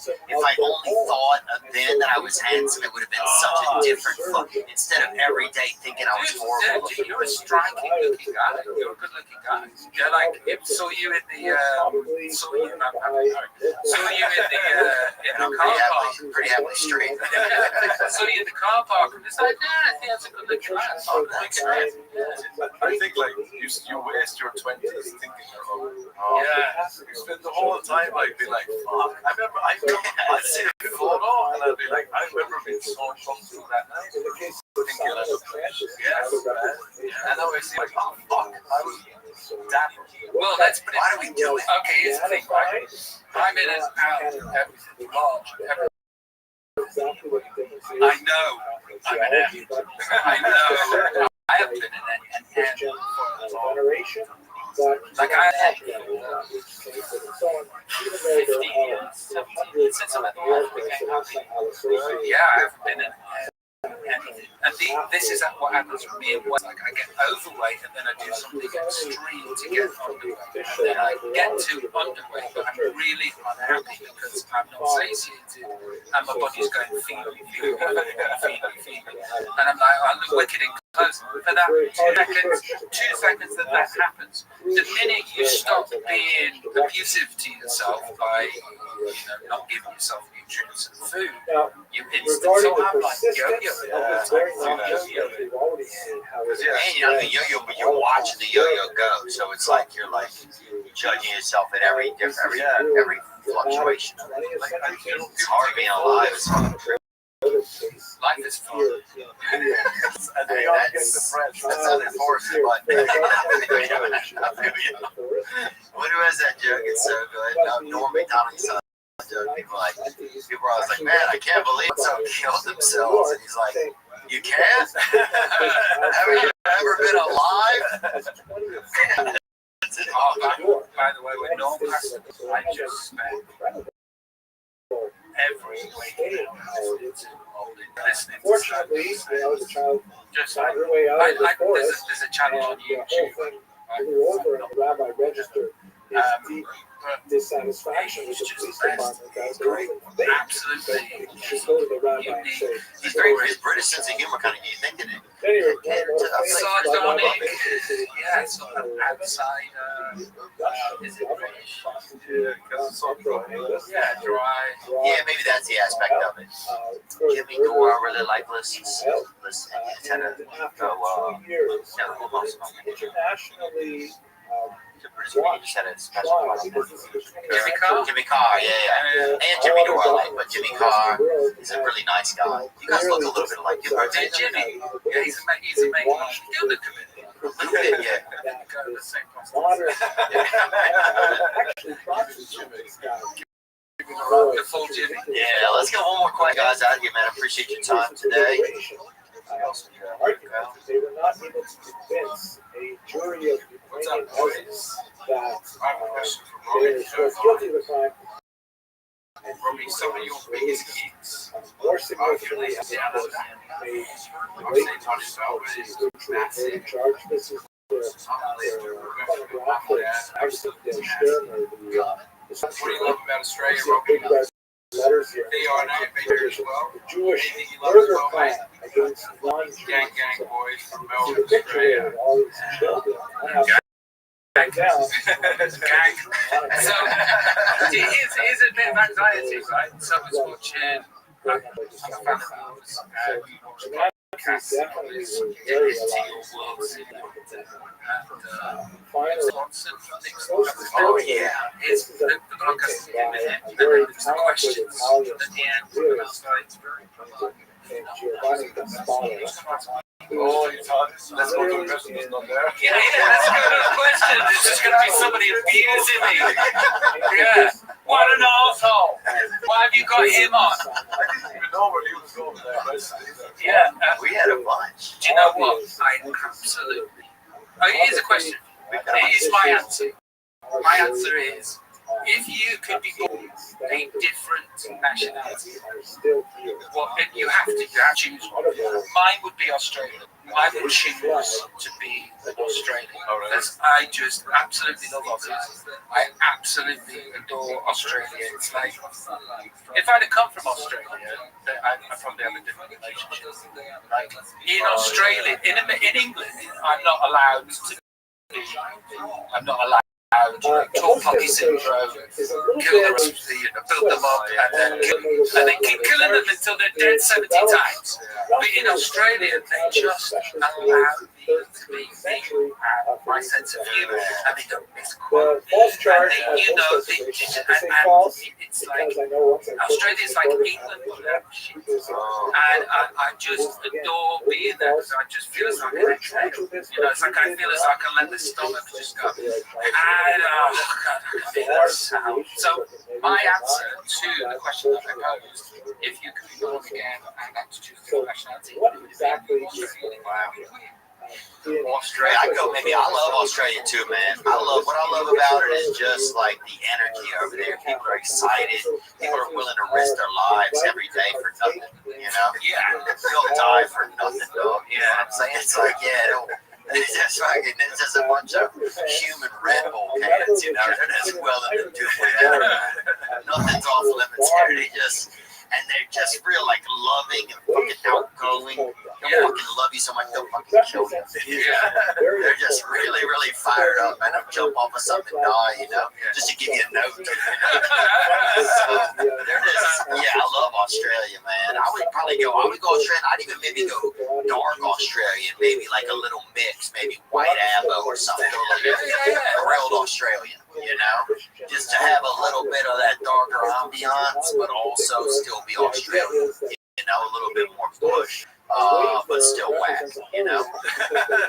only thought then that I was handsome, it would have been such a different look. Instead of every day thinking I was horrible.
Dude, you're a striking looking guy. You're a good looking guy. Yeah, like saw you in the car park.
Pretty happily straight.
Saw you in the car park, and it's like, I think that's a good looking man.
I think like you waste your 20s thinking you spend the whole time like being like, fuck. I remember I'd see a photo and I'd be like, I remember being so uncomfortable that night. Thinking I looked and now I see like, oh fuck, I was dapper.
Well, let's put it. Why do we do it? Okay, here's the thing, right? I'm in and out of everything. I know I'm an athlete. I know. I have been in an athlete for a long time. Like I had 15 years, 17 years since I'm at the world became happy. Yeah, I haven't been in anything. And this is what happens with me. Like I get overweight and then I do something extreme to get underweight. And then I get to underweight, but I'm really unhappy because I'm not satiated. And my body's going feed me. And I'm like, I look wicked in Because for that 2 seconds that happens, the minute you stop being abusive to yourself by not giving yourself nutrients and food, you instantly. So I'm like yo-yo.
And you're watching the yo-yo go, so it's like you're like judging yourself at every fluctuation. It's hard being alive. It's fun.
Life is fun.
That's unenforceable, but what was that joke? It's so good. Norm McDonald's joke. People are always like, man, I can't believe someone killed themselves. And he's like, you can't? Have you ever been alive?
By the way, when Norm passed, I just spent every waking hour listening to
Fortunately, when I was a child,
just
on your way out of the forest,
there's a channel on YouTube.
grew over and the rabbi registered his deep dissatisfaction with the police department.
Absolutely.
You should go to the rabbi and say,
His British sense of humor kind of you think of it.
anyway,
Sardonic, yeah, sort of outside, is it British? Yeah, dry.
Yeah, maybe that's the aspect of it. Jimmy Dore, I really like listens. It's had a go,
internationally
Jimmy Carr, yeah. And Jimmy Dore, I like, but Jimmy Carr is a really nice guy. You guys look a little bit alike.
Hey, Jimmy, yeah, he's amazing. You look a bit.
Yeah.
Go to the same place. The full Jimmy.
Yeah, let's get one more question, guys, out of here, man. I appreciate your time today.
They were not able to convince a jury of Ukrainian Muslims that they were guilty of the crime.
Probably some of your biggest hits.
More significantly, they charge. This is the
What do you love about Australia, Robbie?
letters here.
They are now as well.
The Jewish murder plan against non-Jews.
Gang boys from
See
Melbourne,
the picture
Australia.
here with all these children.
Gang.
Down.
So here's a bit of anxiety, right? So I was watching. I'm a fan of yours.
Oh, yeah.
It's the podcast with him, and then there's the questions at the end. And I was like,
Oh, you thought let's go to the person who's not there.
yeah, let's go to the question. It's just going to be somebody abusing me. Yeah. What an asshole. Why have you got him on?
I didn't even know where he was going there.
Yeah.
We had a bunch.
Do you know what? I absolutely. Here's a question. Here's my answer. My answer is, if you could be born a different nationality, and you have to choose one. Mine would be Australian. I would choose to be Australian. Because I just absolutely love Aussies. I absolutely adore Australia. It's like, if I'd have come from Australia, I'd probably have a different relationship. Like, in Australia, in England, I'm not allowed to talk puppy syndrome, kill the rest, build them up, and then keep killing them until they're dead 70 times. But in Australia, they just allow me to be me and my sense of humor, and they don't misquote. And they, it's like Australia is like England, and I just adore being there because I just feel as though I can exhale. It's like I feel as though I can let the stomach just go. And I feel that sound. So my answer to the question that I posed, if you could be born again and had to choose a nationality, what exactly Australia?
Australia, I love Australia too, man. What I love about it is just like the energy over there. People are excited. People are willing to risk their lives every day for nothing, Yeah. They'll die for nothing, though. You know what I'm saying? It's like, it's just a bunch of human Red Bull cans, they're just willing to do whatever. Nothing's off limits here. and they're just real like loving and fucking outgoing. They'll fucking love you so much they'll fucking kill you. They're just really, really fired up, and they'll jump off of something and die, you know, just to give you a note. So they're just, yeah, I love Australia, man. I would go Australian. I'd even maybe go dark Australian, maybe like a little mix, maybe white abo or something, grilled Australian, you know, just to have a little bit of that darker ambiance, but also still be Australian, you know, a little bit more bush, but still whack, you know.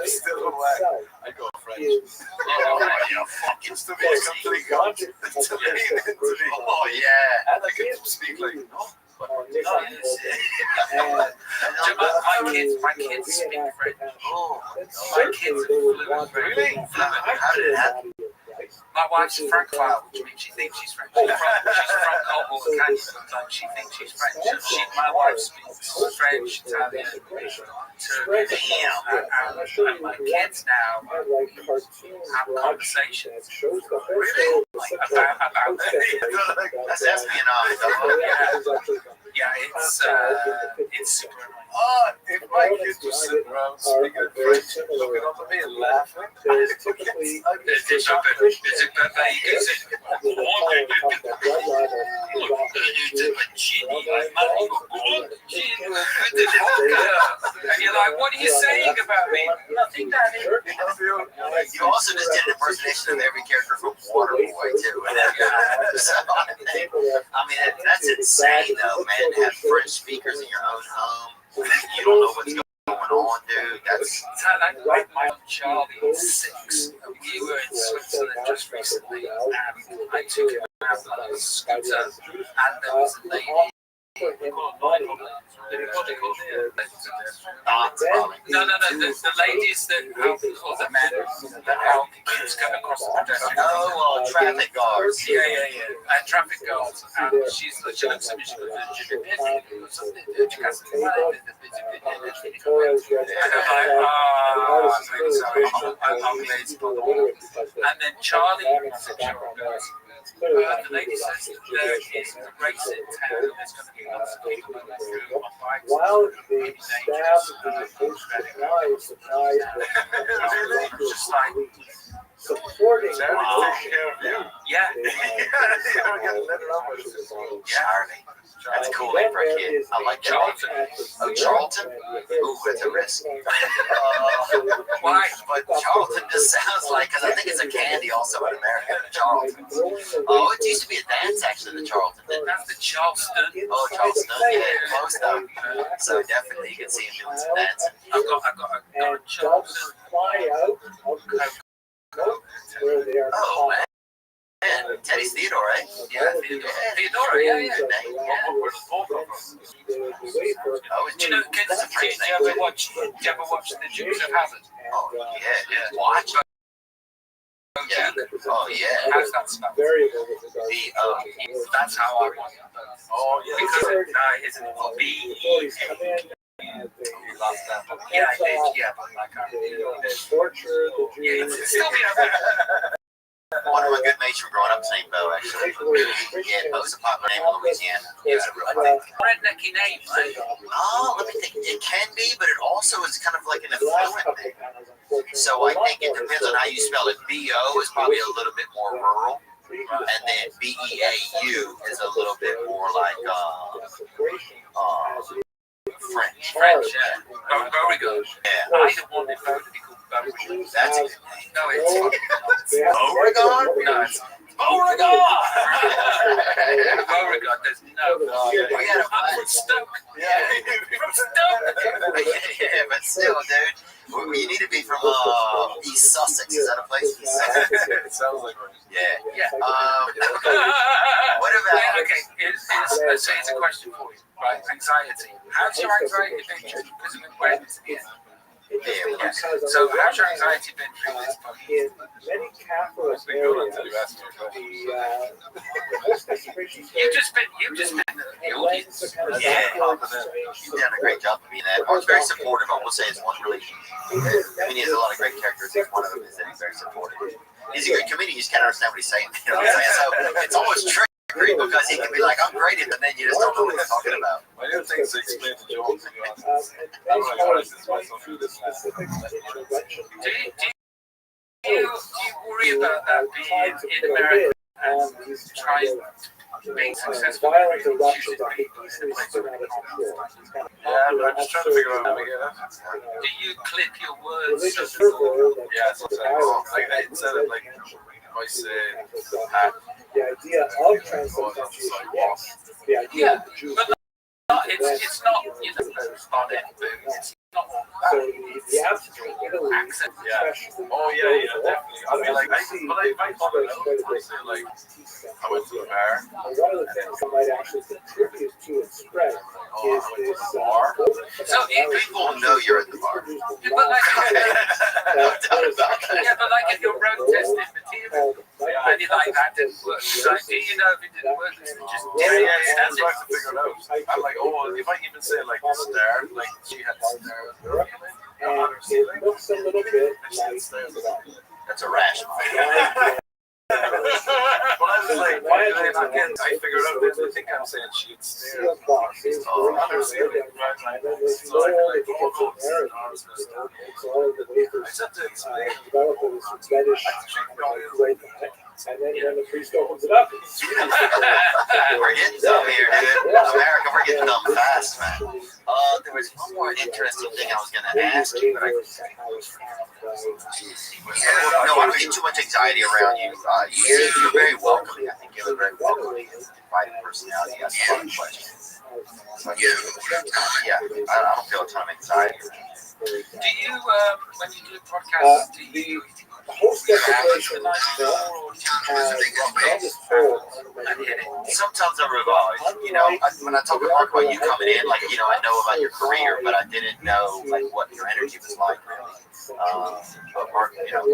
Still whack. I go French.
You fucking
Just to be a complete god.
Oh yeah.
And I can speak like no.
My kids speak French.
Oh,
My kids are fluent French.
Really?
Fluent.
How did it happen?
My wife's a Francophile, which means she thinks she's French. She's from Coldwater Canyon, sometimes she thinks she's French. My wife speaks French, Italian, Turkish, and my kids now have conversations
Really?
about
That's espionage.
Yeah, it's super annoying.
Oh, if my kids were sitting around speaking French, looking up at me and laughing,
and you're like, what are you saying about me? Nothing, Daddy.
You also just did an impersonation of every character from Waterboy too. So, I mean, that's insane though, man. To have French speakers in your own home, you don't know what's going on, dude. That's
like my own Charlie, 6. We were in Switzerland just recently, and I took him out on a scooter, and there was a lady. No, the ladies that help, or the men that help kids come across the pedestrian.
oh, traffic guards.
Yeah. And traffic guards. And she looks at me, she goes, and then Charlie, the lady says that there is a race in town, and there's going to be lots of people going through on bikes.
While they stabbed the host
Just like,
supporting
yeah.
Charlie. That's cool name for a kid. I like that.
Charlton.
Oh, Charlton? Ooh, that's a risk.
Why?
But Charlton just sounds like, because I think it's a candy also in America, Charlton. Oh, it used to be a dance actually, the Charlton.
That's the Charleston.
Oh, Charleston, yeah, close though. So definitely you can see him doing some dancing.
I've got a Charleston.
fly out of the where they are
Oh, man. And Teddy's Theodore, right?
Yeah, Theodore, yeah. Do you know, did you ever watch The Dukes of Hazzard?
Oh, yeah. Watch. Yeah. Oh, yeah.
How's that spelled? That's how I want it.
Oh, yeah.
Because it's B-E-A. Yeah, I did, yeah, but like I it's still
One of my good mates from growing up named Bo, actually. Yeah, Bo's a popular name in Louisiana. Yeah, it's a real thing.
rednecky name, right?
Oh, let me think. It can be, but it also is kind of like an affluent name. So I think it depends on how you spell it. B-O is probably a little bit more rural. And then B-E-A-U is a little bit more like French.
Yeah. Beauregard.
Yeah.
I don't want it to be called Beauregard.
That's a good name.
No, it's
Beauregard?
No, it's
Beauregard!
Beauregard. There's no. I'm from Stoke.
Yeah.
From Stoke.
Yeah, but still, dude. You need to be from East Sussex. Is that a place? East Sussex?
It sounds like
Yeah.
What about?
Okay, so here's a question for you, right? Anxiety. How's your anxiety been? Because of awareness again.
Yeah.
So how's your anxiety been through this book?
In many Catholic
It's been good
areas,
until you ask me a question.
You've just been the audience.
Yeah, you've done a great job of being that. Mark's very supportive. I will say it's one really. I mean, he has a lot of great characters. One of them is that he's very supportive. He's a great comedian. You just can't understand what he's saying. You know what I'm saying? So it's almost trickery because he can be like, I'm great at, and then you just don't know what they're talking about.
My other thing is to explain to Joel, to be honest.
And through the specific intervention.
Do you worry about that being in America and trying being successful?
Violent eruptions are easily spin out of control.
Yeah, I'm just trying to figure out how to get it.
Do you clip your words?
Religious fervor that
Yeah, it's like instead of like if I say hat,
the idea of transubstantiation, yes. The idea of the Jews.
It's not, you know, it's not it. It's not
So the absence of Italy,
accent.
yeah. Oh yeah, definitely. I mean, like, I thought it out. I say like, I went to the bar.
one of the things that might actually contribute to its spread is this.
So
People know you're at the bar.
but like, but like if you're road testing material and you're like, that didn't work. Like, do you know if it didn't work? It's just
Yeah, that's what I have to figure it out. I'm like, oh, well, if I even say like the star, like she had stars.
And it looks a little bit like
That's a rash.
But I was like, why did I not get? I figured out they think I'm saying she had stairs.
steel boxes.
I don't see it. I said to explain.
Developers fetish right there. And then when the priest opens it up, it's
We're getting dumb here, dude. America, we're getting dumb fast, man. There was one more interesting thing I was going to ask you, but I. No, I don't get too much anxiety around you. You're very welcoming. I think you have a very welcoming, inviting personality. You ask a lot of questions. So, yeah, I don't feel a ton of anxiety.
do you, when you do podcasts, do you
host declaration
sometimes I revise. You know, when I talk to Mark about you coming in, like, you know, I know about your career, but I didn't know like what your energy was like. But Mark, you know,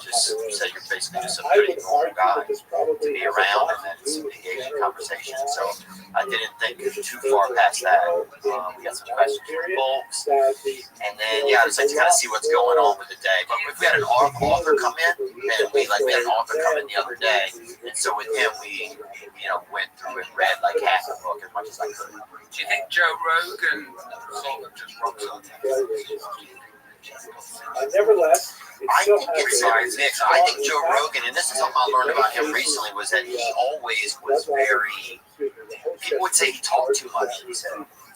just said you're basically just a pretty normal guy to be around and then some engaging conversation. So I didn't think too far past that. We got some questions from folks, and then yeah, I just like to kind of see what's going on with the day. But if we had an author come in, and we had an author come in the other day, and so with him we went through and read like half the book as much as I could.
Do you think Joe Rogan sort of just rocks on?
Nevertheless,
I think it's a mix. I think Joe Rogan, and this is something I learned about him recently, was that he always was very. People would say he talked too much. He said,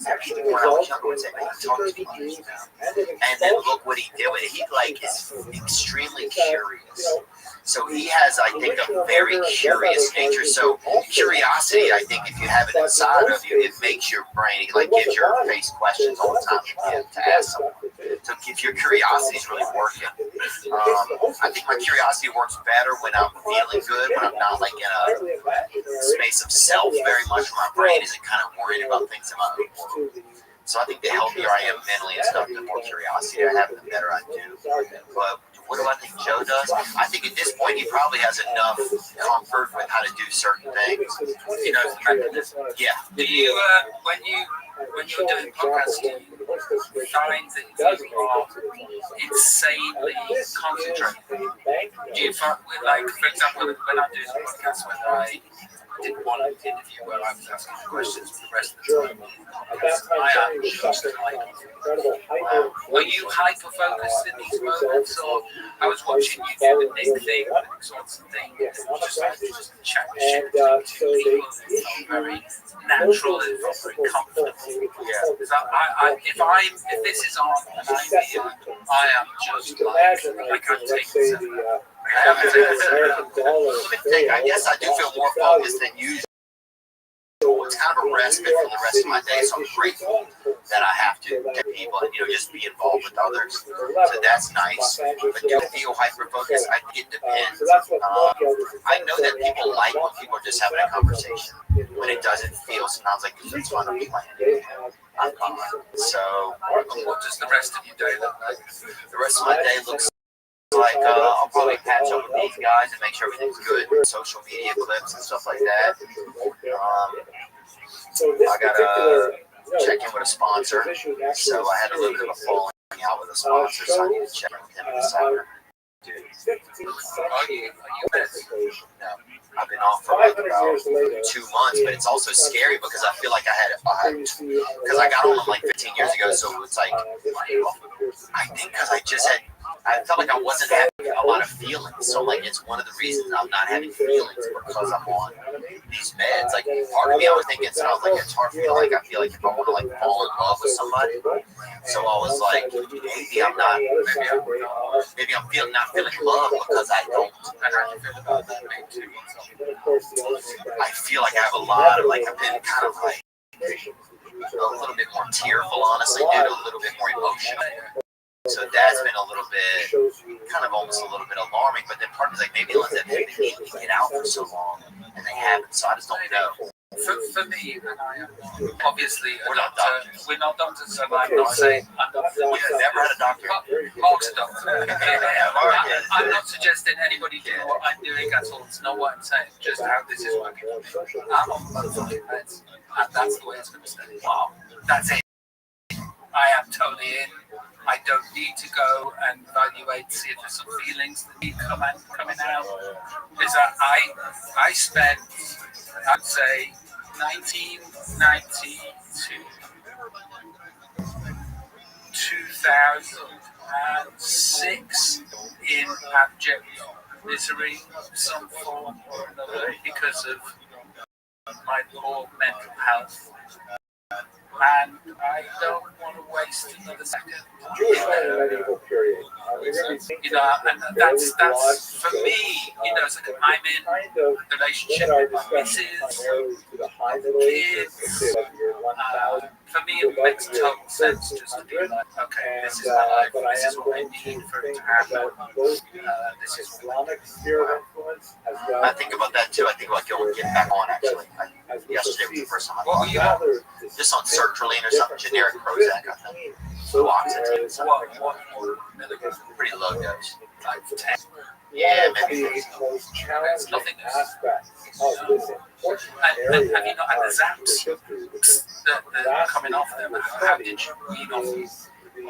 actually, when I was younger, would say, man, he talked too much now. And then look what he did with it. He like is extremely curious. So he has, I think, a very curious nature. So curiosity, I think, if you have it inside of you, it makes your brain, it like gives your face questions all the time to ask someone. So if your curiosity is really working, I think my curiosity works better when I'm feeling good, when I'm not like in a space of self very much. When my brain isn't kind of worried about things in my own world. So I think the healthier I am mentally and stuff, the more curiosity I have, the better I do. But what do I think Joe does? I think at this point he probably has enough comfort with how to do certain things.
You know, the mechanism.
Yeah.
Do you, when you're doing podcasts, do you find that you are insanely concentrated? Do you find, like, for example, when I do some podcasts, when I did one interview where I was asking questions for the rest of the time, I am just hyper. Were you hyper-focused in these moments, or I was watching you do the Nick thing, sorts of things, just chat shit to people, it felt very natural and felt very comfortable. Yeah. If this is on and I'm here, I am just like I take it.
I guess I do feel more focused than usual. It's kind of a respite for the rest of my day, so I'm grateful that I have to get people and just be involved with others. So that's nice. But do I feel hyper-focused? I think it depends. I know that people like when people are just having a conversation. When it doesn't feel sometimes like it's fun to plan it. So
what does the rest of your day look like?
The rest of my day looks like I'll probably catch up with these guys and make sure everything's good. Social media clips and stuff like that. I gotta check in with a sponsor, so I had a little bit of a falling out with a sponsor, so I need to check in with him in the summer. Dude,
15th
Are
century
you mad?
no, I've been off for like about 2 months, but it's also scary because I feel like because I got on them like 15 years ago, so it's like, I think because I felt like I wasn't having a lot of feelings, so like it's one of the reasons I'm not having feelings because I'm on these meds. Like part of me, I was thinking, so I was like, it's hard for me to like, I feel like if I want to like fall in love with somebody, so I was like, maybe I'm not, maybe I'm not feeling love because I don't. I feel like I have a lot of like, I've been kind of like a little bit more tearful, honestly, dude, a little bit more emotional. So that's been a little bit, kind of almost a little bit alarming, but then part of me is like, maybe they've been needing to get out for so long, and they haven't, so I just don't know.
For me, and I am obviously a doctor. We're not doctors, so I'm not saying I'm not.
We've never had a doctor.
Mark's a doctor. I'm not suggesting anybody do what I'm doing at all. It's not what I'm saying. Just how this is working. I'm on motherfucking meds, and that's the way it's going to stay. Wow, that's it. I am totally in. I don't need to go and evaluate, see if there's some feelings that need coming out. Is that I spent, I'd say, 1990 to 2006 in abject misery of some form or another because of my poor mental health. And I don't want to waste another second.
Jewish man in the medieval period.
You know, and that's for me, you know, it's like I'm in the relationship with my missus, kids. For me, it makes total sense just to be like, okay, this is my life, this is what I need for it to happen. This is
Islamic sphere of influence as well.
I think about that too. I think about getting back on actually. Yesterday was the first time I thought about it. Just on sertraline or something, generic Prozac, I think. Fluoxetine. Pretty low dose.
Like 10.
Yeah, maybe.
Most challenging
Nothing
aspects of this important
and have you not had the zaps that are coming off them? How did you wean off?
I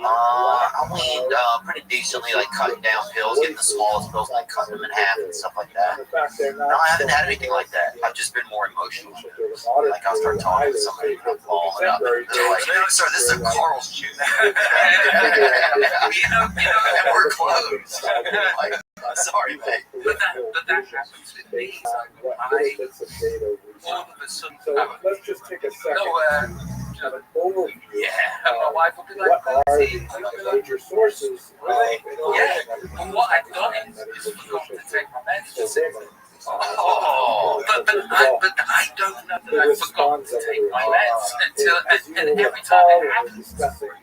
weaned pretty decently, like cutting down pills, getting the smallest pills, like cutting them in half and stuff like that. No, I haven't had anything like that. I've just been more emotional. Like I'll start talking to somebody and I'm falling up. They're like, sir, this is a Carl's shoe. And we're closed. Like, sorry, mate.
But that happens with me. So all of a sudden,
let's just take a second.
an overview.
Yeah,
my wife will be like,
what are the major sources?
Yeah, and what I've done is forgotten to take my meds.
Oh,
but I don't know that I've forgotten to take my meds until, and every time it happens,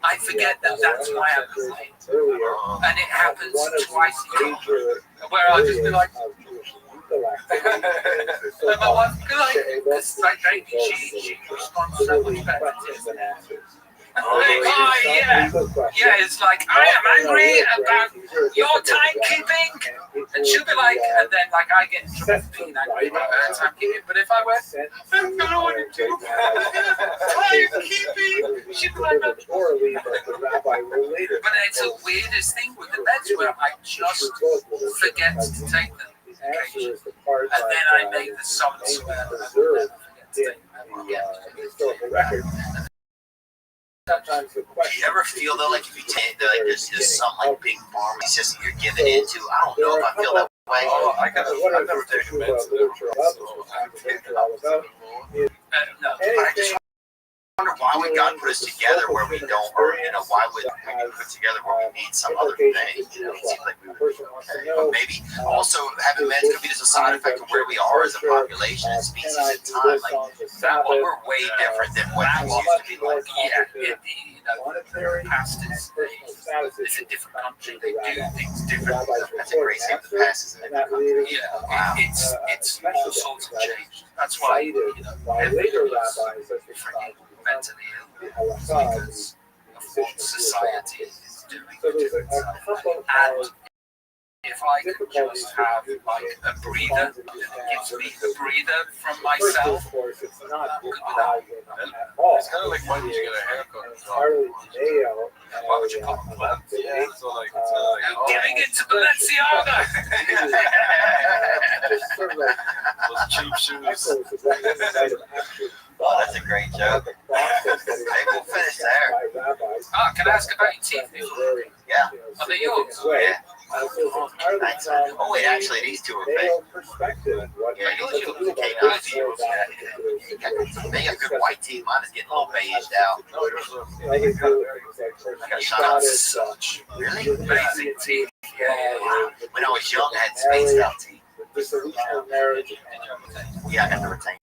I forget that that's why I'm complaining. And it happens twice a year, where I'll just be like, and my wife will be like, because like, she responds so much better to it. Oh yeah, it's like I am angry about your timekeeping, and she'll be like, and then like I get in trouble for being angry about her timekeeping. But if I went, I don't want to do timekeeping, she'd be like, but it's the weirdest thing with the meds where I just forget to take them occasionally, and then I make the solid swear that I will never forget to take them again.
Sometimes the
Do
question.
you ever feel though, like if you take like there's just some like big pharma system you're giving into? I don't know if I feel that way.
Oh, I've never taken meds.
No, but I just wonder why would God put us together where we don't, or why would we be put together where we need some other thing? It seems like we would. Okay. But maybe also having meds could be just a side effect of where we are as a population and species at time. Like we're way different than what things used to be like.
The past is a different country. They do things differently.
That's a great thing. The past is a different country.
Yeah, it's all sorts of changed. That's why everyone is mentally ill because of what society is doing. And if I could just have like a breather that gives me a breather from myself, I'm good with that.
It's kind of like when you get a haircut.
Why would you call them plants?
Yeah, so like,
Giving it to Balenciaga.
those cheap shoes.
Oh, that's a great joke. Hey, we'll finish there.
Oh, can I ask about your teeth?
Yeah.
Are they yours?
Yeah. Oh wait, actually, these two are fake. Yeah, these are canines. They have good white teeth. Mine is getting a little beiged out. I got shot out such really
Amazing teeth.
Yeah. When I was young, I had spaced out teeth. Yeah, I got the retainer.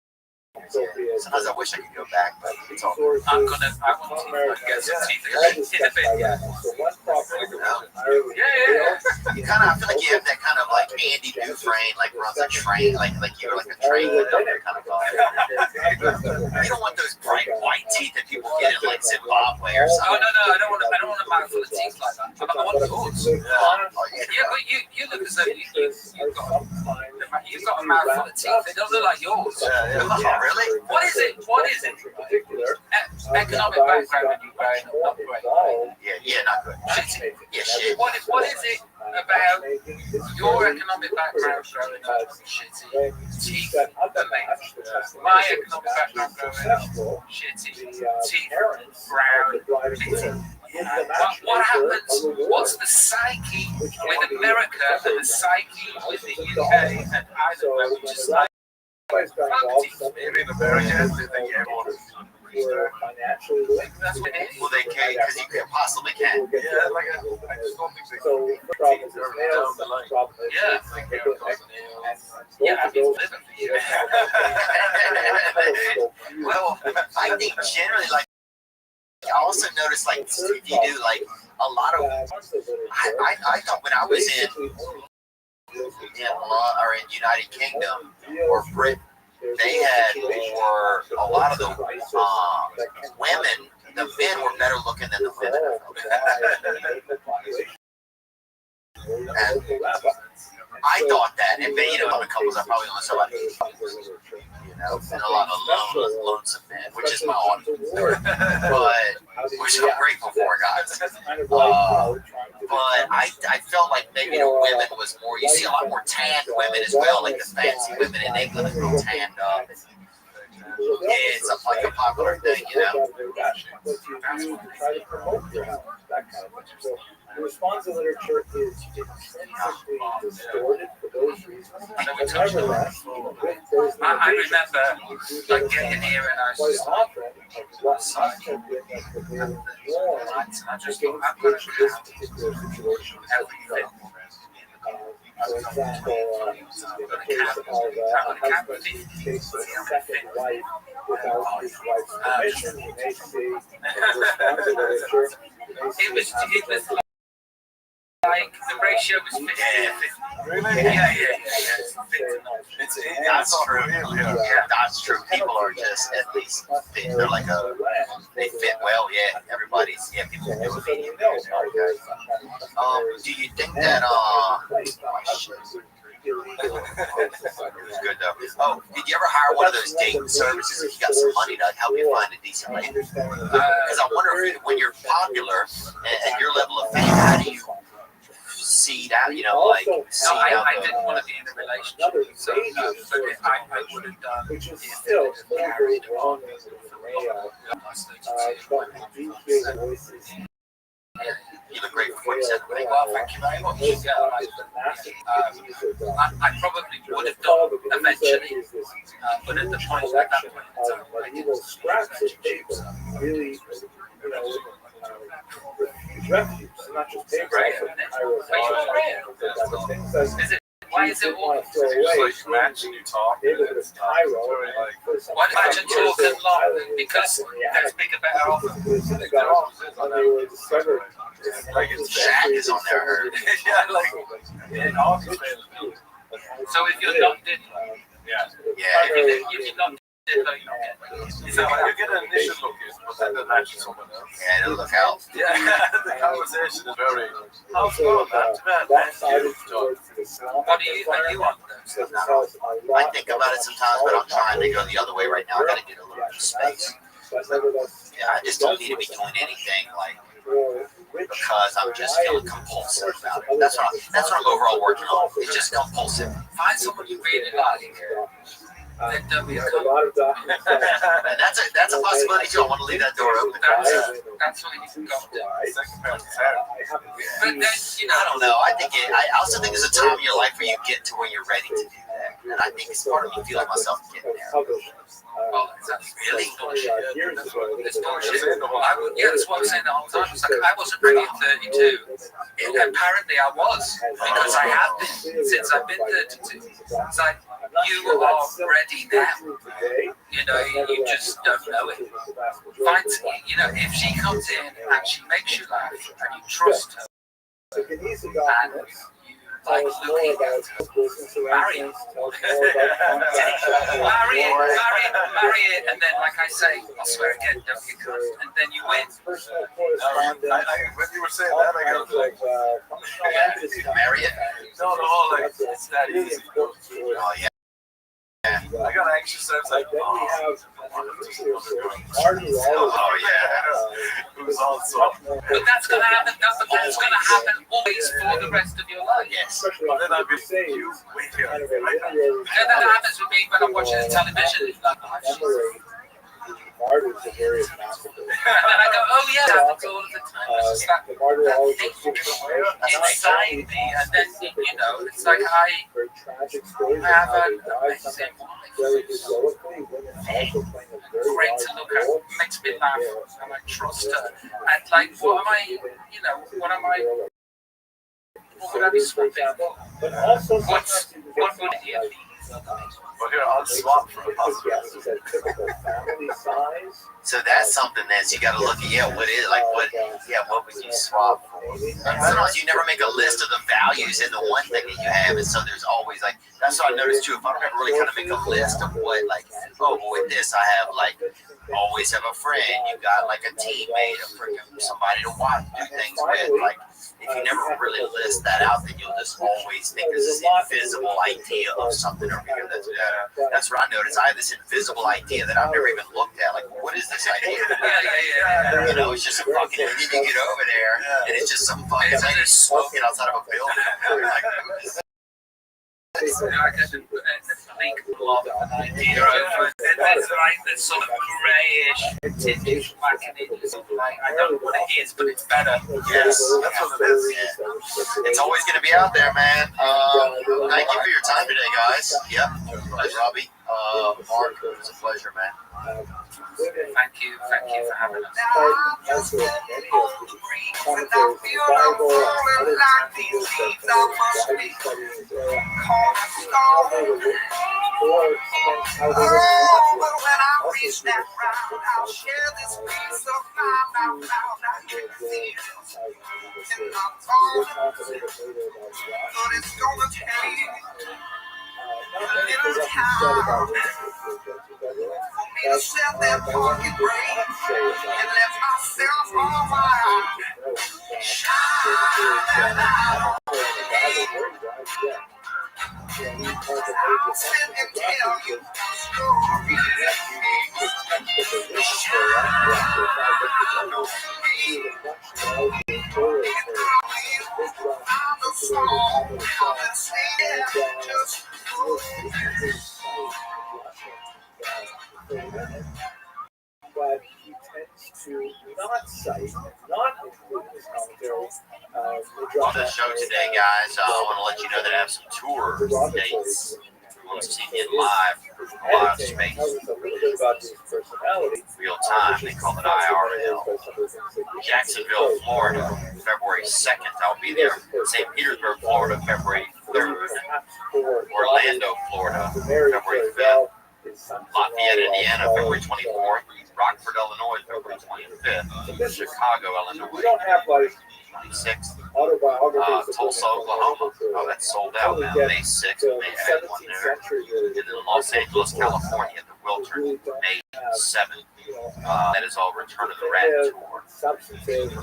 Sometimes I wish I could go back, but it's all.
I want to get some teeth in a bit.
Yeah. You kind of, I feel like you have that kind of like Andy Dufresne, like runs a train, like you're like a train builder kind of vibe. You don't want those bright white teeth that people get in like Zimbabwe or something.
Oh no, I don't want a mouthful of teeth like that. I want yours. Yeah, but you look as though you've got a mouthful of teeth. It doesn't look like yours.
Yeah. Really?
What is it? Economic background in Ukraine, not great.
Yeah, not good. Yeah, shit.
What is it about your economic background growing up shitty? Teeth, amazing. My economic background growing up shitty. Teeth, brown, bitty. What happens? What's the psyche with America and the psyche with the UK and Ireland? Which is like
Maybe in America, they think everyone is.
Well, they can, because you can possibly can.
Yeah, like I just don't think they can. Teeth are down the line.
Yeah.
They can't cause
Yeah, I mean,
Well, I think generally, like, I also noticed, like, you do, like, a lot of, I thought when I was in United Kingdom or Britain, they had more, a lot of the women, the men were better looking than the women. And I thought that, and you know, other couples, I probably only saw about 80 couples, you know, and a lot of lonesome men, which is my own, but which I'm grateful for, guys. But I felt like maybe the women was more, you see a lot more tanned women as well, like the fancy women in England are real tanned up. Yeah, it's like a popular thing, you know.
The response of literature is intrinsically distorted for those reasons. Nevertheless,
I remember like getting here and I was just
often, what must have been the prevailing norm against this particular situation. For example, in the case of a husband who takes a second wife without his wife's permission, you may see in the response of literature,
it was like the ratio was 50-50.
Really?
Yeah.
That's true. Yeah, that's true. People are just at least they're like they fit well. Yeah, everybody's people do it. Do you think that good though. Oh, did you ever hire one of those dating services if you got some money to help you find a decent lady? Because I wonder if when you're popular at your level of fame, how do you see that, you know, like, see
I didn't want to be in a relationship, so I would have done
which is still very wrong as
you look great for 47.
Well, thank you very much. I probably would have done eventually, but at the point at that point in time, I didn't.
Scraps of paper really, you know, refuse, not just paper.
Why is it all?
It's like imagine you talk. It's
Why imagine talking long? Because there's bigger, better offers.
Like Shaq is on there.
Yeah, like
so if you're not did, if you're not did, you're not getting.
So you get an initial look in, but then the match is someone else.
Yeah, it'll look out.
Yeah, the conversation is very. How's it going, man?
What do you want?
I think about it sometimes, but I'm trying to go the other way right now. I gotta get a little bit of space. Yeah, I just don't need to be doing anything like because I'm just feeling compulsive about it. That's what I'm overall working on. It's just compulsive.
Find someone you really like. Then don't be a cunt.
And that's a possibility too. I want to leave that door open.
That's what you can go do.
But then, I don't know. I also think there's a time in your life where you get to where you're ready to do that. And I think it's part of me feels myself getting there.
Well, that's really bullshit. It's bullshit.
Yeah,
that's what I'm saying the whole time. It's like I wasn't ready at 32. And apparently I was, because I have been since I've been 32. It's like, you are ready now. You just don't know it. If she comes in and she makes you laugh and you trust her, and you like looking at her, marry it. Marry it, and then, like I say, I'll swear again, don't get caught, and then you win.
When you were saying that, I got like,
marry it?
No, like, it's that easy.
Oh, yeah.
I got anxious. I was like,
oh yeah.
It was also.
But that's gonna happen. That's gonna happen always for the rest of your life.
Yes.
But then I'd be saying, you wait here.
And that happens with me when I'm watching the television. It's like, oh, and then I go, oh yeah, that happens all the time. It's just like inside me, and then it's like I have an amazing wife who's great to look at, makes me laugh, and I trust her. And like, what would I be swapping? What would it be?
But here, I'll swap for a husband.
So that's something that you got to look at. What would you swap for? Sometimes you never make a list of the values in the one thing that you have, and so there's always like, that's what I noticed too. If I don't ever really kind of make a list of what, like, oh, well, with this I have like, always have a friend. You got like a teammate, somebody to watch, do things with. Like, if you never really list that out, then you'll just always think there's this invisible idea of something over here. That's what I noticed. I have this invisible idea that I've never even looked at. Like, what is this idea? It's just a fucking. And then you get over there, and it's just some fucking lady smoking outside of a building. Like,
I guess think a lot of an idea over it. There's like this sort of greyish tinge black in it. I don't know what it is, but it's better.
Yes, that's what it is. Yeah. It's always going to be out there, man. Thank you for your time today, guys. Yep. Robbie, Mark, it was a pleasure, man.
Thank you for having us.
Set that fucking break and let myself on shine out. I'll sit and tell you stories. I'm the song that's singing just
but he tends to not cite, not include his commentary.
On the show today, guys, I want to let you know that I have some tour dates. You want to see me live space. Real time, they call it IRL. Jacksonville, Florida, February 2nd, I'll be there. St. Petersburg, Florida, February 3rd. Orlando, Florida, February 5th. Lafayette, Indiana, February 24th. Rockford, Illinois, February 25th. Chicago, Illinois, 26th. Tulsa, Oklahoma. Oh, that's sold out now. May 6th. May add one there. And then Los Angeles, California, the Wiltern, May 7th. That is all Return of the Rap tour.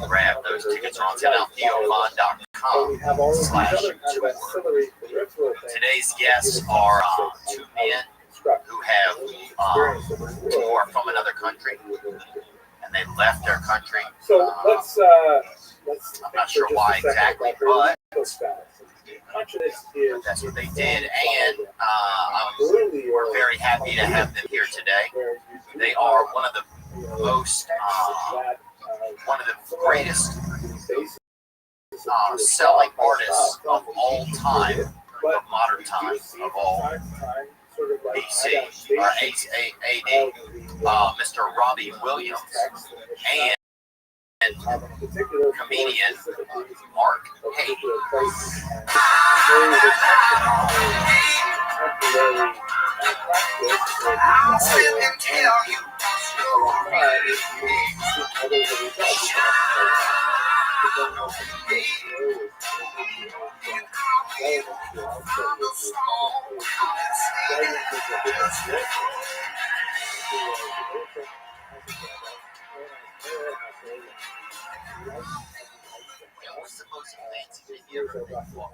Grab those tickets are on sale at theovon.com/tour. Today's guests are two men who have who are from another country, and they left their country.
So let's
I'm not sure why exactly, but
Much of this is
that's what they did. And we're very happy to have them here today. They are one of the most, one of the greatest selling artists of all time, of modern time, of all BC, or AD, Mr. Robbie Williams, and comedian Mark Hayes.
I'll sit and tell you
What's the most fancy thing you ever bought?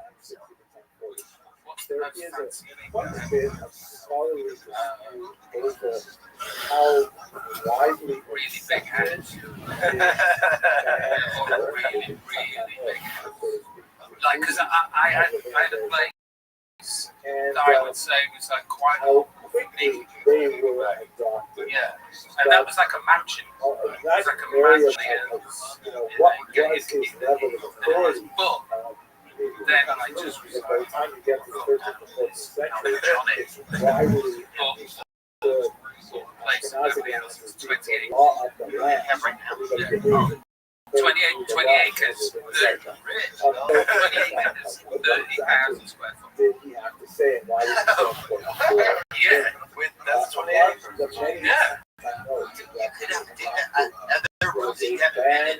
There is quite a bit of scholarly dispute over how widely
Really big hands. Really big. Like, because I had a place that I would say was like quite big. Yeah. And that was like a mansion. It was like a mansion.
What was his level of authority?
But then I just was
by the time you get to the 13th and 14th century, it's widely
place everybody else was 28.
law of the land.
20 acres. 30 acres. 30,000 square foot.
Did he have to say it? Why did he
Yeah.
That's 20 acres.
Yeah.
Other rooms that you haven't been in it.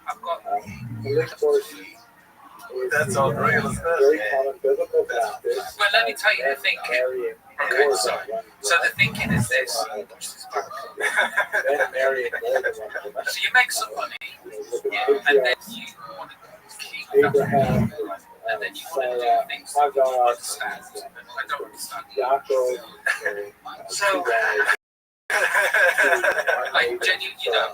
I've got.
That's all right. Let's
very common biblical practice.
Well, let me tell you the thinking. Okay, so the thinking is this. So you make some money, yeah, and then you want to keep that money, and then you want to do things that you understand. I don't understand. So, like, genuinely, you know,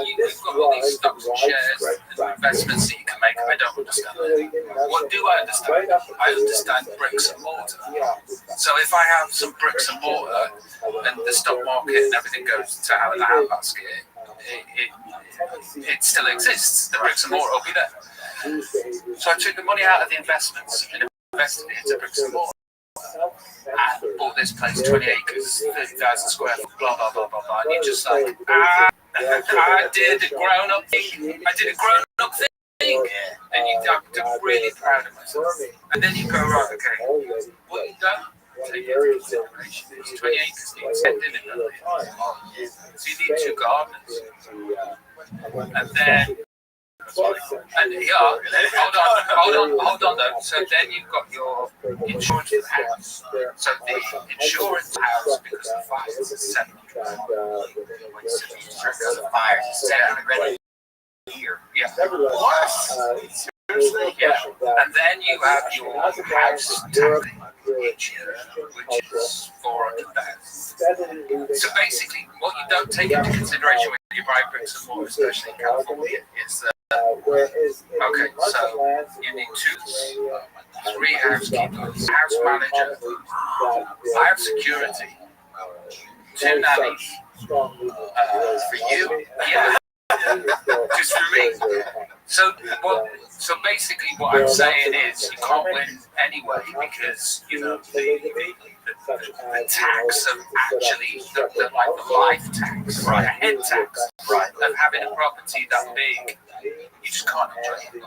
you've got all these stocks and shares and investments that you can make. I don't understand that. What do I understand? I understand bricks and mortar. So if I have some bricks and mortar and the stock market and everything goes to hell in a handbasket, it still exists. The bricks and mortar will be there. So I took the money out of the investments and invested it into bricks and mortar. And bought this place, 20 acres, 30,000 square foot, blah, blah, blah, blah, blah. And you're just like, I did a grown-up thing. I did a grown-up thing. And I'm really proud of myself. And then you go, right, okay, what you done? Take into consideration. It's 20 acres needs 10 living areas. So you need 2 gardeners. And then, and hold on though. So then you've got your insurance for the house. So the insurance for the house, because the fires is $700.
Fires is $700 a year.
Yeah. What? Seriously? Yeah. And then you have your house tax, which is $400,000. So basically, what you don't take into consideration when you buy bricks and mortar, especially in California, is that okay, so you need 2, 3 housekeepers, house manager, 5 security, 2 nannies.
For you?
Yeah. Just for me. So basically what I'm saying is you can't win anyway because you know the tax of actually the life tax, right, a head tax, right, of having a property that big, you just can't enjoy it.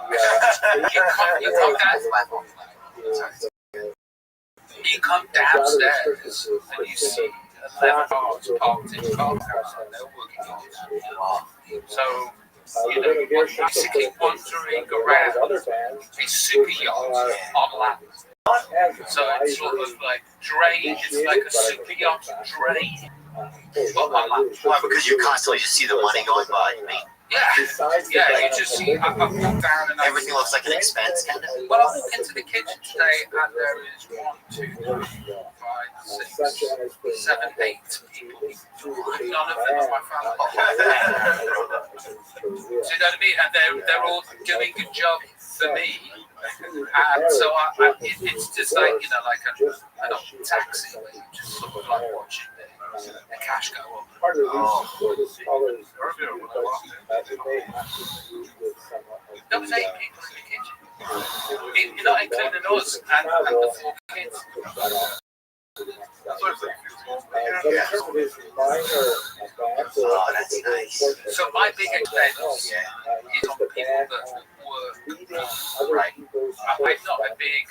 You come downstairs and you see 11 cars parked in car house and they're working on it. So you know, you're basically wandering around a super yacht on land. So it's sort of like drain, it's like a super yacht drain on land.
Why? Because you constantly just see the money going by, you mean?
Yeah, you just see I walk down and
everything looks like an expense, kind of.
Well, I walk into the kitchen today and there is 1, 2, 3, 4, 5, 6, 7, 8 people. None of them are my family. So know what I mean? And they're all doing a job for me. And so it's just like, you know, like a taxi where you just sort of like watching the cash go up.
Part of the reason for this color is because they have to do with someone.
There was 8 people in the kitchen. You're not including us and the 4 kids.
Oh, that's nice.
So my big expense is on people that work. Right. I'm not a big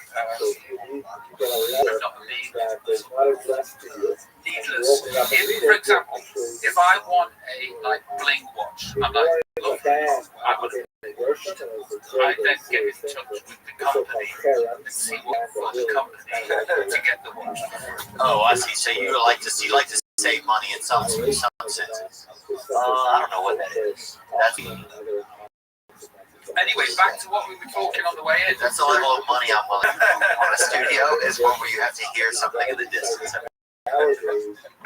needless. For example, if I want a like bling watch, I'm like, look, I would. I then get in touch with the company and see what for the company to get the watch.
Oh, I see. So you like to save money in some senses. I don't know what that is. That's
anyway, back to what we were talking on the way in.
That's the only little money I'm willing on a studio is one where you have to hear something in the distance.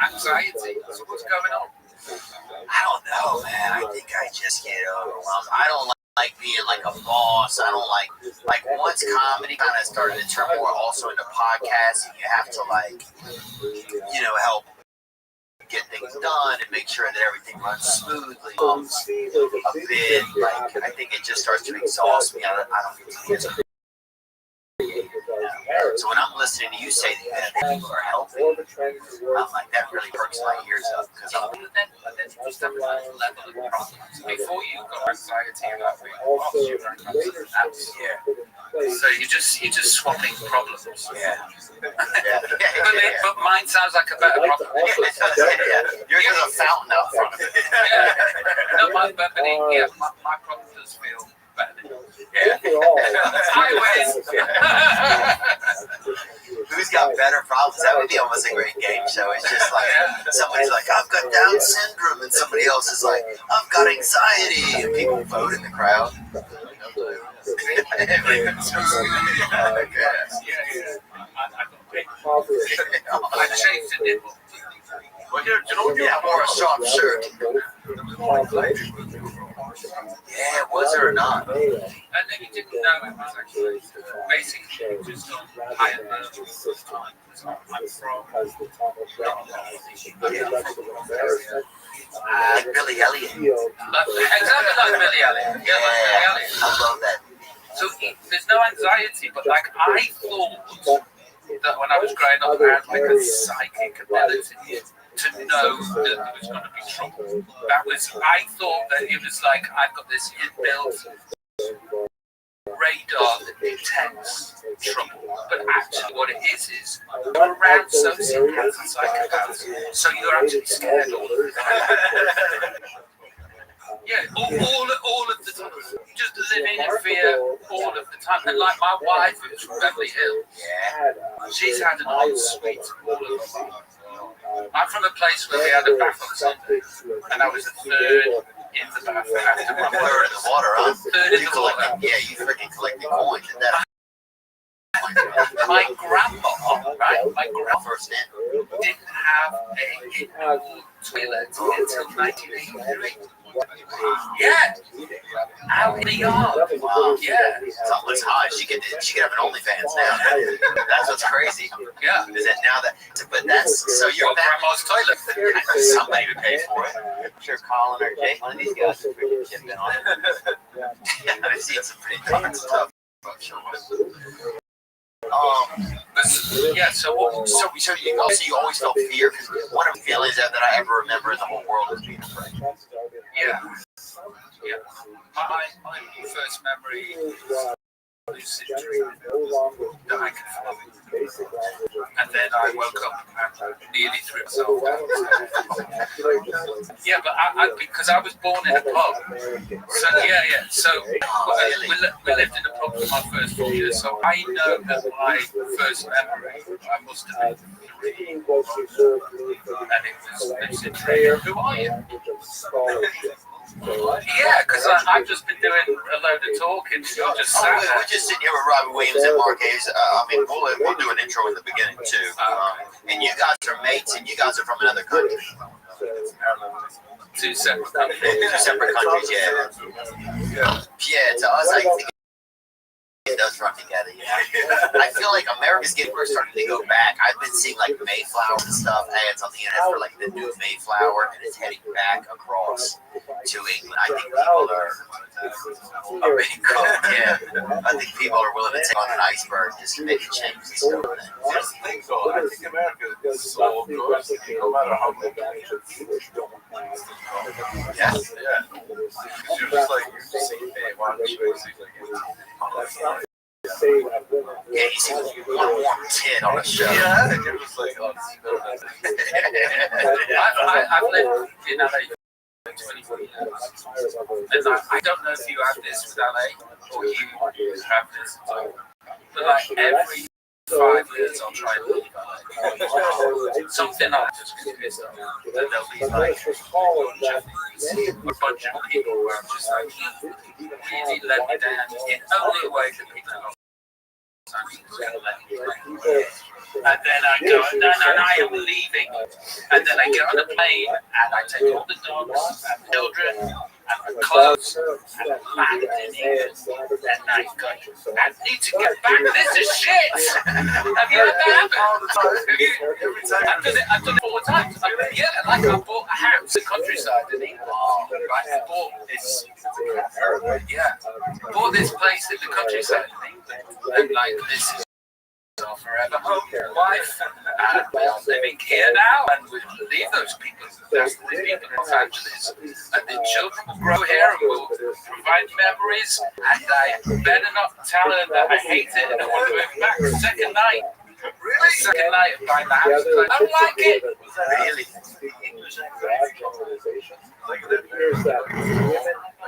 Anxiety. So what's going on?
I don't know, man. I think I just get overwhelmed. I don't like being like a boss. I don't like once comedy kind of started to turn more also into podcasting, you have to help get things done and make sure that everything runs smoothly. A bit I think it just starts to exhaust me. I don't get to get so when I'm listening to you say that people are healthy, I'm like, that really perks my ears up because I'm
then just have a level of problems. Before you got anxiety about being a boss, you were so you're just swapping problems. But mine sounds like a better problem.
You're just a fountain out front of it.
No, my problem does feel better than yours.
Who's got better problems? That would be almost a great game show. It's just like somebody's like, I've got Down syndrome, and somebody else is like, I've got anxiety, and people vote in the crowd.
I changed the nipple.
Yeah, or a soft shirt. Yeah, was there or not?
And then you didn't know it was actually basically just on higher levels. I'm from
Billy Elliot.
Exactly like Billy Elliot. Yeah, like Billy Elliot.
I love that.
So there's no anxiety, but like I thought that when I was growing up, I had like a psychic ability to know that there was going to be trouble. I thought that it was like I've got this inbuilt radar that detects trouble. But actually what it is you're around sociopaths and psychopaths, so you're actually scared all the time. Yeah, all of the time. Just living in fear all of the time. And like my wife, who's from Beverly Hills, she's had an ensuite all of the time. I'm from a place where we had a bath on Sunday, and I was the third in the bath after my
third in the water, huh?
Third in the water.
Yeah, you freaking collected coins at that.
My grandma, right? My grandma didn't have a indoor toilet until 1983. Yeah, out in the yard.
Wow.
Yeah,
Something's high. She could have an OnlyFans now. That's what's crazy.
Yeah.
Is that now that? But that's so your
grandma's toilet.
Somebody would pay for it. I'm sure Colin or Jake, one of these guys would freaking chip in on it. I've seen some pretty dark stuff. I'm sure.
Yeah, so
you always felt fear because one of the feelings that I ever remember in the whole world was being afraid.
Yeah. My first memory was lucid dream that I could follow. And then I woke up and nearly threw myself down. Yeah, but because I was born in a pub. So So we lived in a pub for my first 4 years. So I know that my first memory, I must have been 3. And it was lucid dream. Who are you? Yeah, because I've just been doing a load of talking. We're just
sitting here with Robbie Williams and Mark Hayes. We'll do an intro in the beginning too. And you guys are mates, and you guys are from another country.
Two separate countries.
Two separate countries, yeah. Yeah, to us, I think it does run together, I feel like America's getting starting to go back. I've been seeing like Mayflower and stuff, ads on the internet for like the new Mayflower, and it's heading back across to England. I think people are being cooked, I think people are willing to take on an iceberg just to make a change and stuff.
Here's the thing though, I think America is so good, no matter how many
Yeah.
Because you're just like, you see, hey, why don't you basically
yeah, you see one warm tit on the show.
Yeah, and you're just like, oh,
I've lived in LA for 24 years. And I don't know if you have this with LA or you have this at all. But like every 5 years I'll try and leave LA. Something like that just because there'll be like a bunch of people where I'm just like, you really let me down in only a way that people are. And then I go, and I am leaving. And then I get on the plane, and I take all the dogs, and the children, and the clothes, and land in England. And I go, I need to get back. This is shit. Have you had that happen? I've done it 4 times. I bought a house in the countryside in England. Right, I bought this. Bought this place in the countryside in England. And like, this is our forever home, wife, and we're living here now, and we'll leave those people. That's the people in Los Angeles, and the children will grow here and will provide memories. And I better not tell her that I hate it and I want to move back. Second night, second night of buying the house, I don't like it.
Really?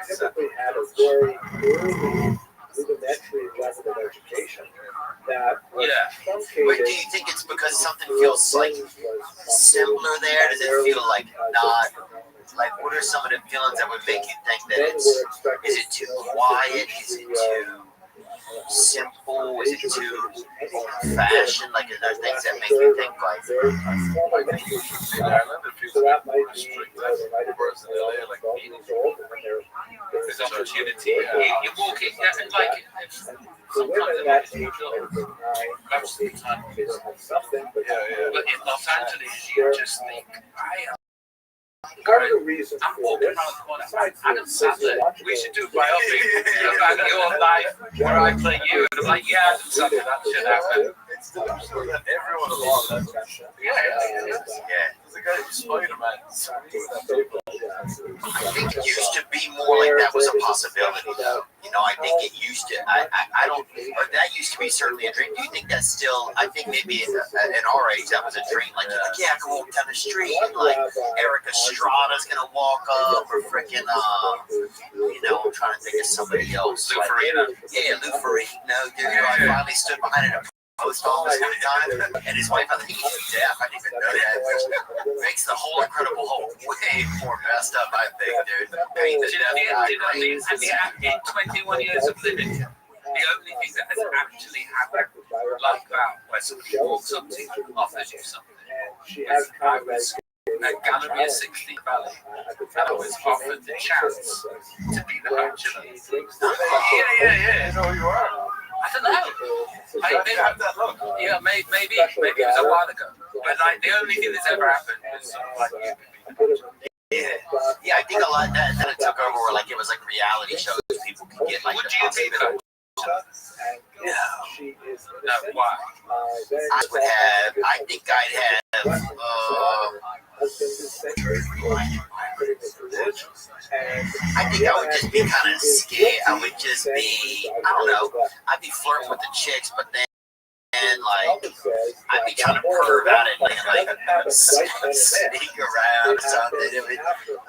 Typically had a very early rudimentary level of education that was truncated.
Wait, do you think it's because something feels like simpler there? Does it feel like not? Like, what are some of the feelings that would make you think that it's? Is it too quiet? Is it too simple? Is it too old-fashioned? Like, are there things that make you think like?
In Ireland, if you restrict that, whereas in LA, like
there's opportunity. You walk in, and like sometimes most of the time, but in Los Angeles, you just think,
Part of the reason
I'm
for
walking
this,
around the corner. Adam Sandler, we should do a biopic about your life where I play you. And I'm like, yeah, Adam Sandler, that should happen.
it's delusional that everyone along that junction. There's a guy who's Spider-Man.
I think it used to be more like that was a possibility, though. You know, I think it used to. I don't. Or that used to be certainly a dream. Do you think that's still? I think maybe in our age that was a dream. Like, yeah, I can walk down the street and like Eric Estrada's gonna walk up, or freaking you know, I'm trying to think of somebody else.
Lou Ferrigno.
Yeah, Lou Ferrigno. Dude, I finally stood behind a post office one time, and his wife, I think he's deaf. I didn't even know that, which makes the whole Incredible Hulk way more messed up, I think, dude. Pain the deaf guy.
In 21 years of living, the only thing that has actually happened like that, where somebody walks up to you and offers you something, I was at Gallery of 16 Valley, and I was offered the chance to be the bachelor.
Yeah. I know who you are.
I don't know. Maybe it was a while ago. But like the only thing that's ever happened is like
Yeah, I think a lot that it took over where like it was like reality shows people could get like.
Would you be coach?
No.
No, why?
I would have. I think I'd have. I think I would just be kind of scared. I would just be. I don't know. I'd be flirting with the chicks, but then. And like, I'd be trying to perv out it, like sneak around or something.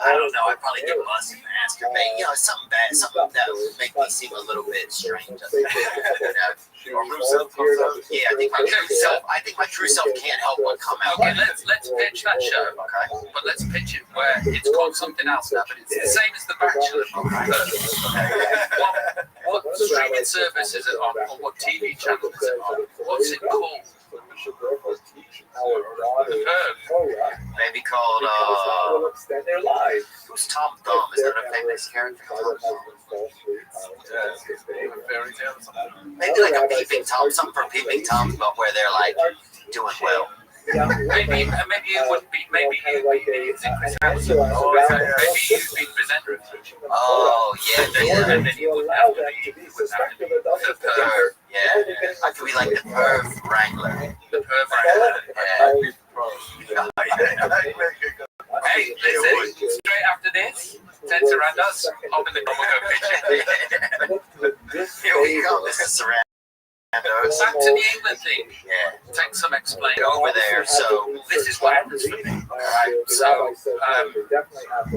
I don't know. I'd probably get busted and masturbate. You know, something bad, something that would make me seem a little bit strange.
Yeah,
I think my true self can't help but come out.
Okay, let's pitch that show. Okay, but let's pitch it where it's called something else now, but it's the same as The Bachelor. What streaming service is it on, or what TV channel is it on? What's it called?
should therefore teach our daughters Torah
Maybe called,
because that will extend their lives.
who's Tom Thumb? Is that a famous character?
Fairy tale or something.
Maybe like a peeping Tom, something for peeping Toms, but where they're like doing well.
Maybe it would be, maybe you'd be the presenter.
Oh, yeah.
And then you would have to be the perv.
Yeah, I could be like the perv wrangler.
The perv wrangler.
Yeah.
Hey, listen, straight after this, Ted Sarandos, hop in the Comic-Con picture.
Here we go. This is Sarandos.
Back to the England thing.
Yeah.
Take some explaining.
Over there, so
This is what happens for me. Alright, so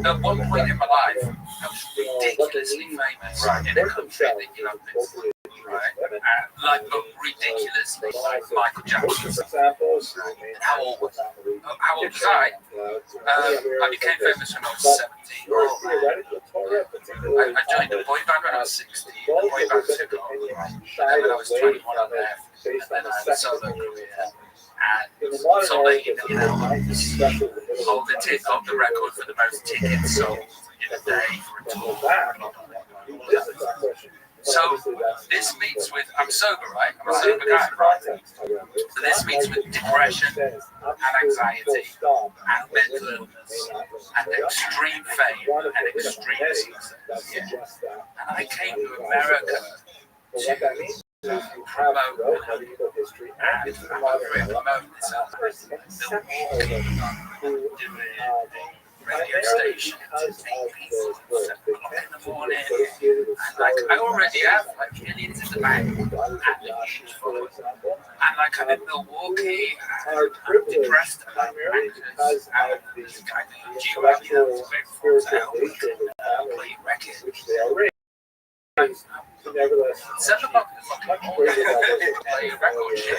at one point in my life, I was ridiculously famous in a country that you don't think. Right? Like, but ridiculously, like Michael Jackson.
how old was
How old was I? I became famous when I was 17. I joined the boy band when I was 16. The boy band took off. And then when I was 21, I left. And then I had a solo career. And so like, hold the record for the most tickets sold in a day for a tour. So this meets with, I'm sober, right? I'm a sober guy, right? So this meets with depression and anxiety and mental illness and extreme fame and extreme success. And I came to America to promote and promote myself. Radio station to take people at 7 o'clock in the morning, and like I already have like millions in the bank and the huge following, and like I'm in Milwaukee and I'm depressed and I'm anxious and this guy named G Rabbit has been forced out play records. 7 o'clock in the fucking morning, play record shit.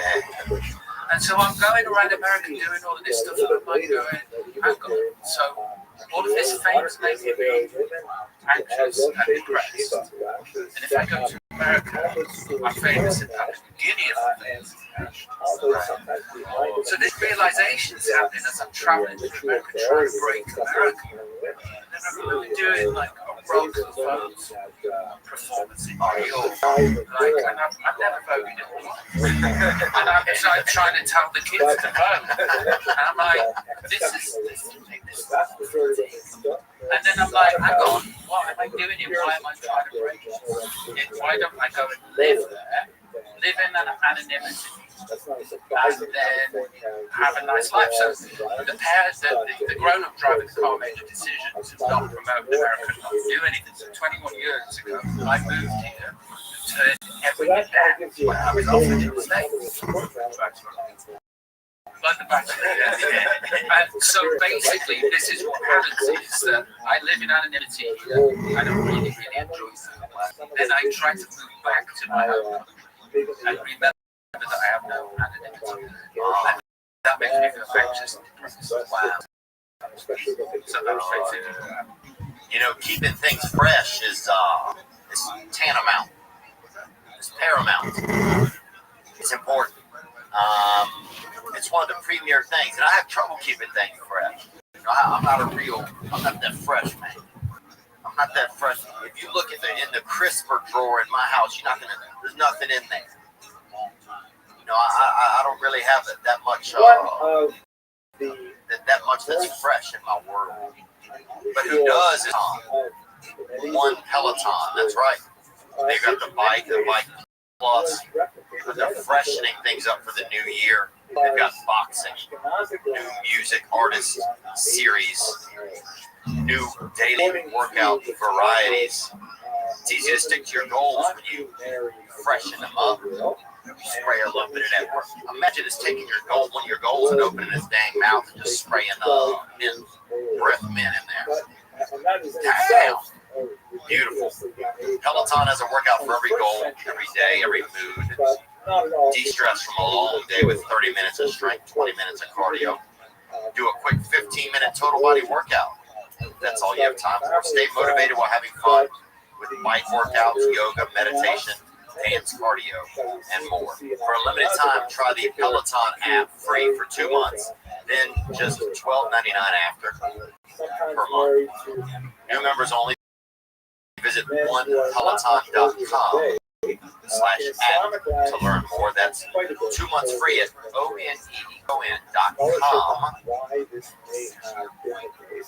And so I'm going around America doing all of this stuff, and I'm like going, hang on. So all of this fame's making me anxious and depressed. And if I go to America, I'm famous in Papua New Guinea for things. So this realization is happening as I'm traveling to America, trying to break America. And then I'm really doing like a rock and phones performance in New York. Like, and I've never voted in my life. And I'm trying to tell the kids to vote. And I'm like, this is and then I'm like, hang on, what am I doing here? Why am I trying to break it? Why don't I go and live there, live in an anonymity, and then have a nice life? So the parents, the grown-up driving the car made a decision to not promote America, not do anything. So 21 years ago, I moved here and turned everything down when I was offered in the States. Like the Bachelor, and so basically, this is what happens: is that I live in anonymity here. I don't really enjoy that. Then I try to move back to my home country and remember that I have no anonymity. And that makes me feel anxious and depressed. Wow. So that's basically
you know, keeping things fresh is tantamount. It's paramount. It's important. It's one of the premier things, and I have trouble keeping things fresh. You know, I'm not that fresh, man. I'm not that fresh. If you look at in the crisper drawer in my house, there's nothing in there. You know, I don't really have that much, that much that's fresh in my world. But who does is one Peloton, that's right. They got the bike plus, they're freshening things up for the new year. They've got boxing, new music artist series, new daily workout varieties. It's easy to stick to your goals when you freshen them up. You spray a little bit of that. Imagine it's taking one of your goals and opening his dang mouth and just spraying breath mint in there. Damn. Beautiful. Peloton has a workout for every goal, every day, every mood. De-stress from a long day with 30 minutes of strength, 20 minutes of cardio. Do a quick 15-minute total body workout. That's all you have time for. Stay motivated while having fun with bike workouts, yoga, meditation, dance, cardio, and more. For a limited time, try the Peloton app free for 2 months, then just $12.99 after per month. New members only. Visit onepeloton.com/app to learn more. That's 2 months free at onepeloton.com.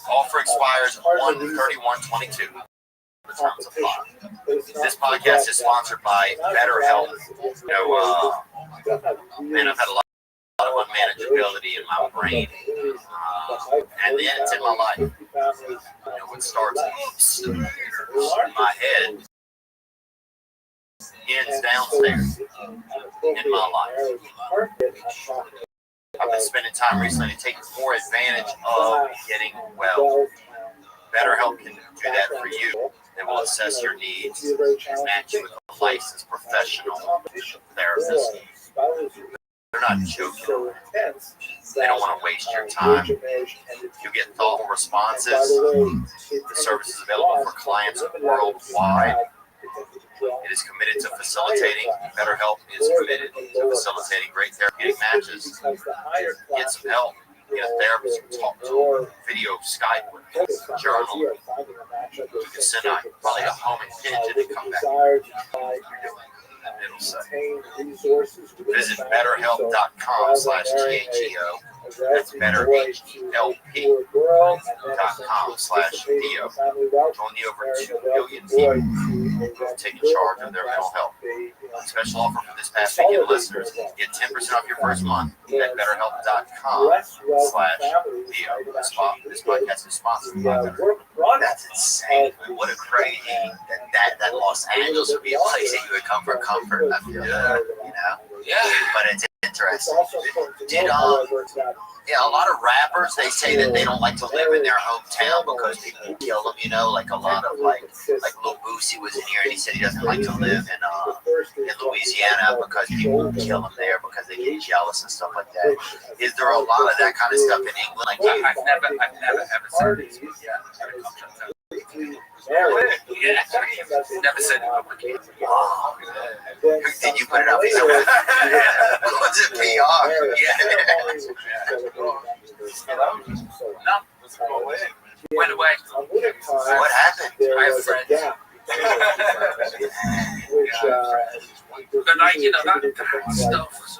Offer expires 1/31/22. The terms apply. This podcast is sponsored by BetterHelp. Man, I've had a lot of unmanageability in my brain, and then it's in my life. What starts in my head ends downstairs in my life. I've been spending time recently to take more advantage of getting well. BetterHelp can do that for you. They will assess your needs and match you with a licensed professional therapist. They're not joking. They don't want to waste your time. You get thoughtful responses. The service is available for clients worldwide. It is committed to facilitating. BetterHelp is committed to facilitating great therapeutic matches. Get some help. Get a therapist you can talk to. Video, Skype, journal. You can send probably a homing pigeon and come back. It'll say. Visit betterhelp.com/THEO. That's betterhelp.com/DO. Join the over 2 million people who have taken charge of their mental health. Special offer for this past weekend listeners. Get 10% off your first month at betterhelp.com/DO. This podcast is sponsored by BetterHelp. That's insane. What a crazy that Los Angeles would be a place that you would come for comfort. I feel Yeah, but it's interesting. A lot of rappers, they say that they don't like to live in their hometown because people kill them, like a lot of like Lil Boosie was in here and he said he doesn't like to live in Louisiana because people kill him there because they get jealous and stuff like that. Is there a lot of that kind of stuff in England? Like
I've never ever said this. Never said it publicly.
Wow. Did you put it out for someone? Was it PR?
No. Went away.
What happened?
I have friends. But that stuff is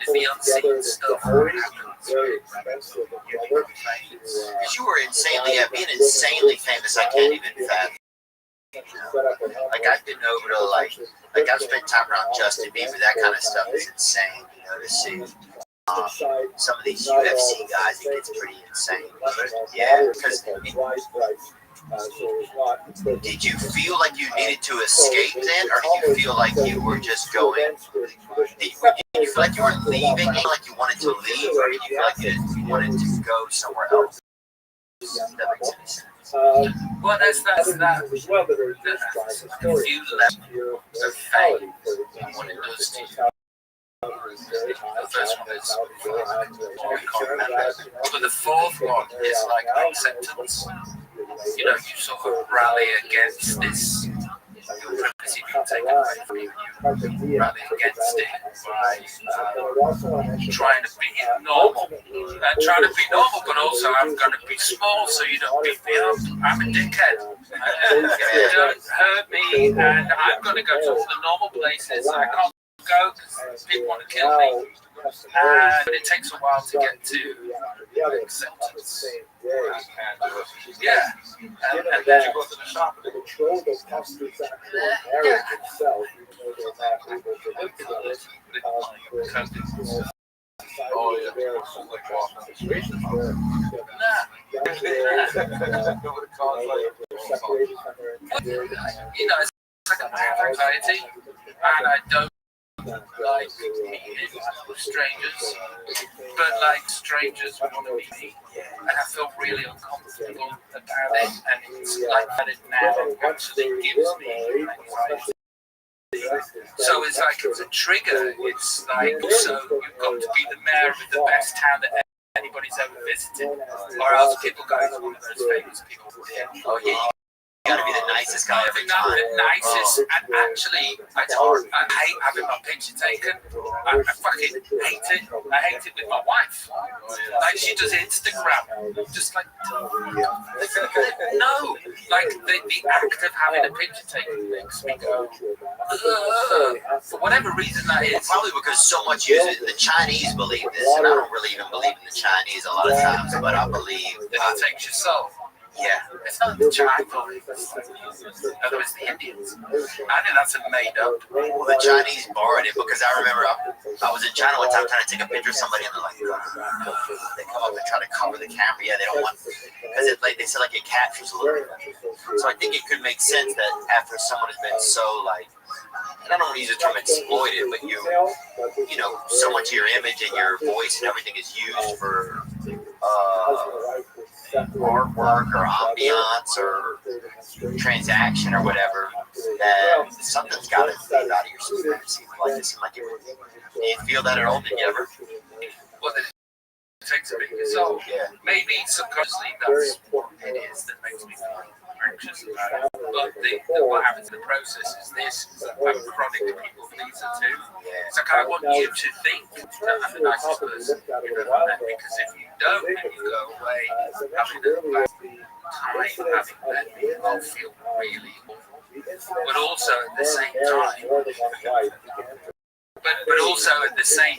the unseen stuff.
Because you were insanely, being insanely famous, I can't even fathom. Like I've been over to I've spent time around Justin Bieber. That kind of stuff is insane. To see some of these UFC guys, it gets pretty insane. Yeah, because did you feel like you needed to escape then, or did you feel like you were just going? Did you feel like you were leaving? Did you feel like you wanted to leave, or did you feel like you wanted to go somewhere else? That makes any sense.
Well, that's that. If you left the fame, what it does to you. The first one is but the fourth one is like acceptance. You sort of rally against this. Your privacy being taken away from you. You rally against it by trying to be normal. And trying to be normal, but also I'm going to be small so you don't beat me up. I'm a dickhead. You don't hurt me, and I'm going to go to the normal places. I can't go because people want to kill me. And it takes a while to get to acceptance. Yeah. And then you go to the shop and control those customers himself. Oh, yeah. Situations where it's like a anxiety, and I don't like meeting strangers, but strangers want to meet me, and I feel really uncomfortable about it, and it's like that it now actually gives me anxiety. So it's like it's a trigger. It's like, so you've got to be the mayor of the best town that anybody's ever visited, or else people go to one of those famous people.
Oh yeah, you gotta be the nicest guy every
Not
time.
the nicest, and actually, it's hard. I hate having my picture taken. I fucking hate it. I hate it with my wife. Like, she does Instagram. Just like, no. Like, the act of having a picture taken makes me go, ugh. For whatever reason that is.
Probably because so much the Chinese believe this, and I don't really even believe in the Chinese a lot of times, but I believe
that it takes your soul.
Yeah.
It's not the Chinese. In other words, the Indians. I think that's a made up.
Well, the Chinese borrowed it because I remember I was in China one time trying to take a picture of somebody, and they're like, they come up and try to cover the camera. Yeah, they don't want, because like they said, like it captures a little bit. So I think it could make sense that after someone has been so like, and I don't want to use the term exploited, but you know, so much of your image and your voice and everything is used for artwork or ambiance or transaction or whatever, that something's got to fade out of your supremacy. Like it seemed like it would. Do you feel that at all? Did you ever?
Well, it takes a big result.
Yeah.
Maybe subconsciously that's what it is that makes me feel anxious about it. But what happens in the process is this: I'm a chronic people pleaser too. It's like I want you to think that I'm the nicest person you've ever met, because if you don't and you go away having a bad time having met me, I'll feel really awful. But also at the same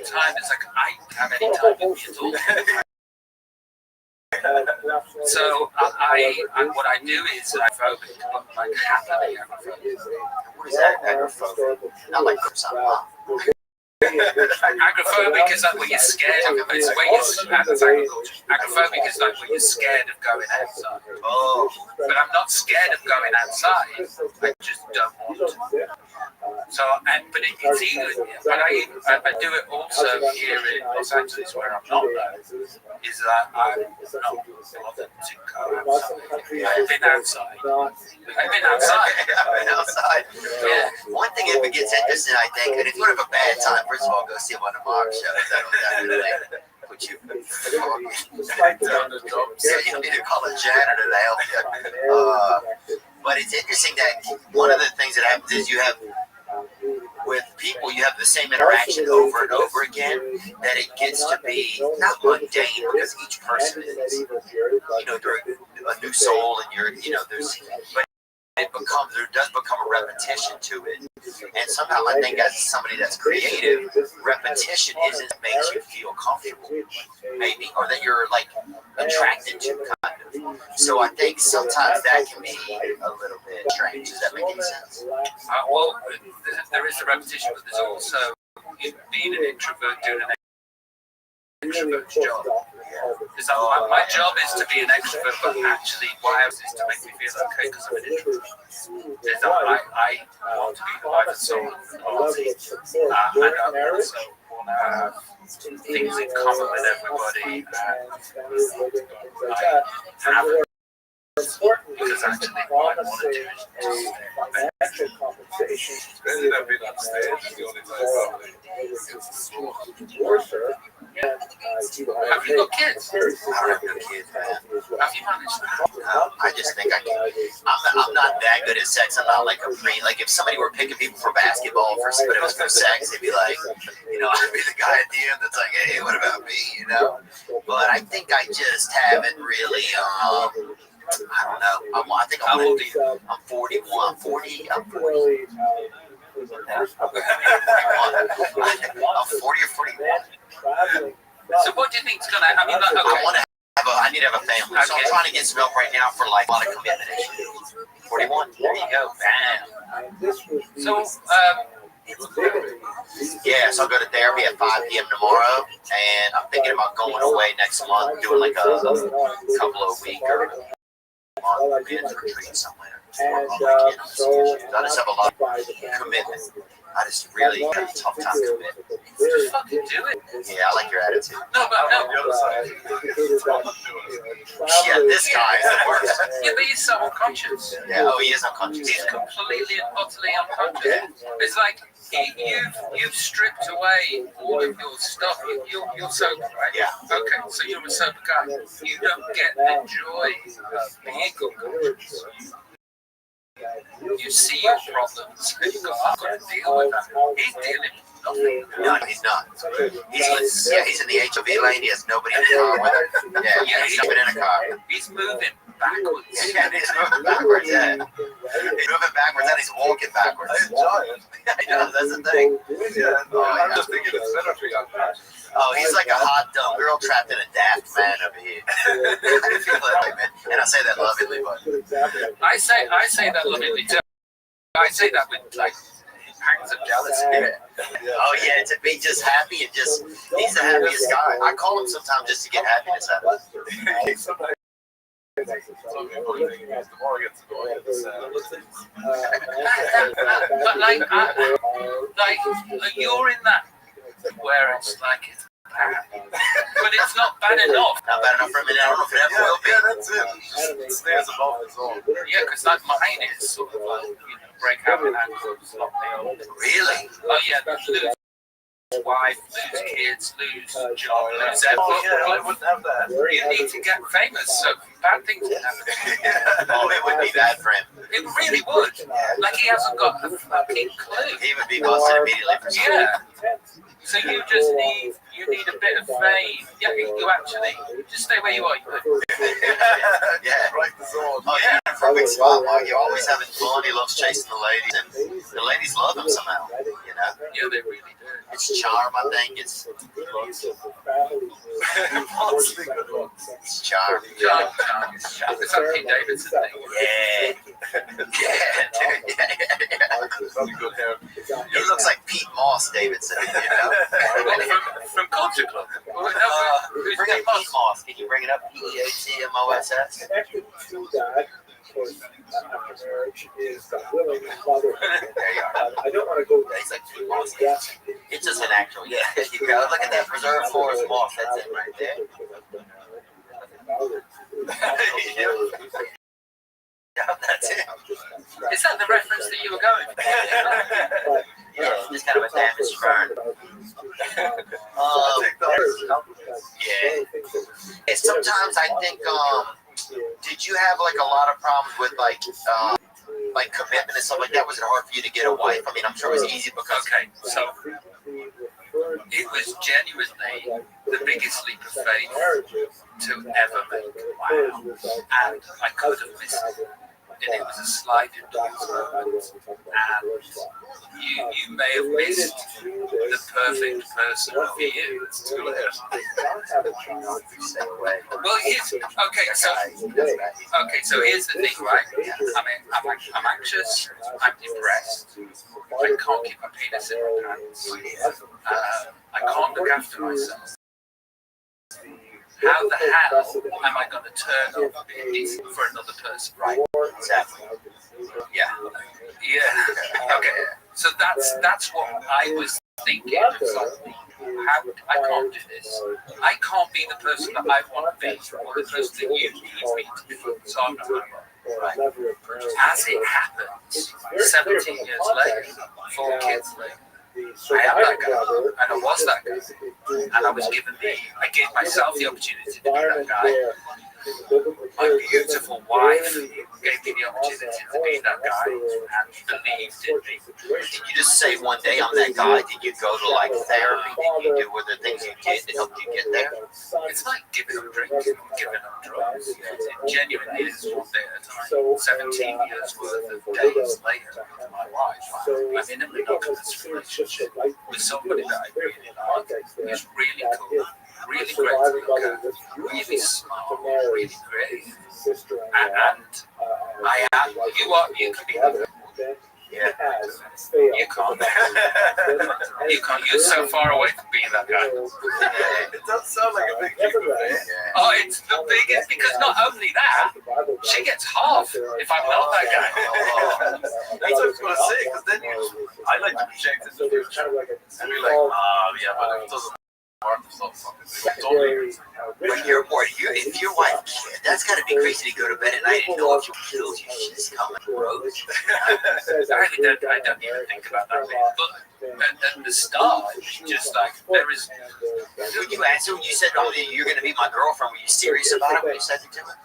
time, it's like I don't have any time with me at all. So what I do is agoraphobic, like happily agoraphobic.
What is that? Agoraphobic? Not like something.
Agoraphobic is like when you're scared. It's when agoraphobic is like when you're scared of going outside.
Oh.
But I'm not scared of going outside. I just don't want to. So, but it's either. But I do it also here in Los Angeles, where I'm not. Is that I'm not bothered to go outside. I've been outside.
Yeah. One thing, if it gets interesting, I think, and if you have a bad time, first of all, go see one of Mark's shows. That'll really put you. So you don't need to call a janitor to help you. But it's interesting that one of the things that happens is you have. With people, you have the same interaction over and over again, that it gets to be not mundane, because each person is, they're a new soul, and but there does become a repetition to it. And sometimes I think as somebody that's creative, repetition isn't makes you feel comfortable, maybe, or that you're like attracted to, kind of. So I think sometimes that can be a little bit strange. Does that make any sense?
Well, there is a repetition, but there's also being an introvert doing an extrovert's job. Because my job is to be an extrovert, but actually what else is to make me feel okay because I'm an introvert. I want to be the life of someone in the party, and I also want to have things in common with everybody, and I have because actually what I want to do is just
financial compensation.
Ended up being on stage the only time
Have you got kids?
I don't have no kids, man.
Have you managed that?
No, I just think I can. I'm not that good at sex. I'm not like a freak. Like if somebody were picking people for basketball, but it was for sex, they'd be like, I'd be the guy at the end that's like, hey, what about me? But I think I just haven't really. I don't know. I think I'm old. I'm 41. I'm 40. I'm 40. I'm 40 or 41.
So what do you think's gonna? I mean, okay.
I need to have a family. So I'm trying to get some help right now for like a lot of commitment issues. 41. There you go. Bam.
So
yeah, so I'll go to therapy at 5 p.m. tomorrow, and I'm thinking about going away next month, doing like a couple of week or month retreat somewhere. I just have a lot of commitment. I just really have a tough time committing.
Just fucking do it.
Yeah, I like your attitude.
No.
Yeah, this guy is the worst.
Yeah, but he's so unconscious.
Yeah, he is unconscious.
He's completely and utterly unconscious. It's like you've stripped away all of your stuff. You're sober, right?
Yeah.
Okay, so you're a sober guy. You don't get the joy of being unconscious. you see your problems and you go, I've got to deal with that. He's dealing with nothing.
No, he's not. He's in the HOV lane. He has nobody in the car with him. Yeah, he's jumping in a car.
He's moving backwards.
Yeah, he's moving backwards. Yeah, he's moving backwards and he's walking backwards.
I enjoy it.
I know, that's the thing.
Yeah, I'm just thinking it's better for young man.
Oh, he's like a hot dumb girl trapped in a daft man over here. I feel that way, man. And I say that lovingly, but
I say that lovingly too. I say that with like pangs of jealousy.
Oh yeah, to be just happy and just he's the happiest guy. I call him sometimes just to get happiness out of him.
Some people think the more it gets annoying, the sadder it is.
But like you're in that where it's like it's bad, but it's not bad enough.
Not bad enough for a minute. I don't know if it ever will be.
Yeah, that's it. It stays above his own.
Yeah, because like mine is sort of like break out in ankles, lock me up.
Really?
Oh yeah, lose wife, lose kids, lose job, lose everything.
I wouldn't have that.
You need to get famous, so bad things can happen.
Oh, it would be bad for him.
It really would. Like he hasn't got a fucking clue.
He would be busted immediately for something.
Yeah. So you just need a bit of fame. Yeah, you actually just stay where you are.
Yeah.
Right the zone.
Oh yeah, for a big spot, Mark. You're always having fun. He loves chasing the ladies, and the ladies love him somehow. You know?
Yeah, they really do.
It's charm, I think. It's charm.
It's like Pete Davidson thing.
Yeah.
Probably good hair.
He looks like Pete Moss Davidson, you know?
From Culture Club.
Bring up Pete Moss. Can you bring it up? PEATMOSS?
Connected to that, of course, after marriage is the willing mother.
There you are.
I don't want to go
He's like Pete Moss. It's just an actual, yeah. You go, look at that preserved forest moss. That's it right there. Yeah, that's it.
Is that the reference that you were going for?
Yeah, just kind of a damaged fern. Yeah. Sometimes I think, did you have like a lot of problems with like commitment and stuff like that? Was it hard for you to get a wife? I mean, I'm sure it was easy because.
Okay, so it was genuinely the biggest leap of faith to ever make. Wow. And I could have missed it. And it was a sliding doors moment. And you may have missed the perfect person for you.
It's too late.
Well, so here's the thing, right? I mean, I'm anxious, I'm depressed, I can't keep my penis in my pants, I can't look after myself. How the hell am I going to turn up for another person? Right.
Exactly.
Yeah. Okay. So that's what I was thinking. It's like, I can't do this. I can't be the person that I want to be, or the person that you need me to be. So I'm not. Right. As it happens, 17 years later, 4 kids later, I am that guy, and I was that guy, and I gave myself the opportunity to be that guy. My beautiful wife gave me the opportunity to be that guy and believed in me.
Did you just say one day I'm that guy? Did you go to like therapy? Did you do other things you did to help you get there?
It's like giving up drinks, giving up drugs. It genuinely is one day at a time. 17 years worth of days later with my wife, I'm in a monogamous relationship with somebody that I really like, who's really cool, really great to look at, really smart, really creative. And I am, you can be that.
Yeah.
You can't. You're so far away from being that guy.
It does sound like a big leap of faith.
Oh, it's the biggest, because not only that, she gets half if I'm not that guy.
That's what I was going to say, because then I like to project it to the future and be like, yeah, but it doesn't work.
When you're bored, if your wife, that's got to be crazy to go to bed at night and know if you killed you, she's coming road.
I don't even think about that bit. But at the start, just like, there is.
When you answered, when you said, oh, you're going to be my girlfriend, were you serious about it when you said it to her?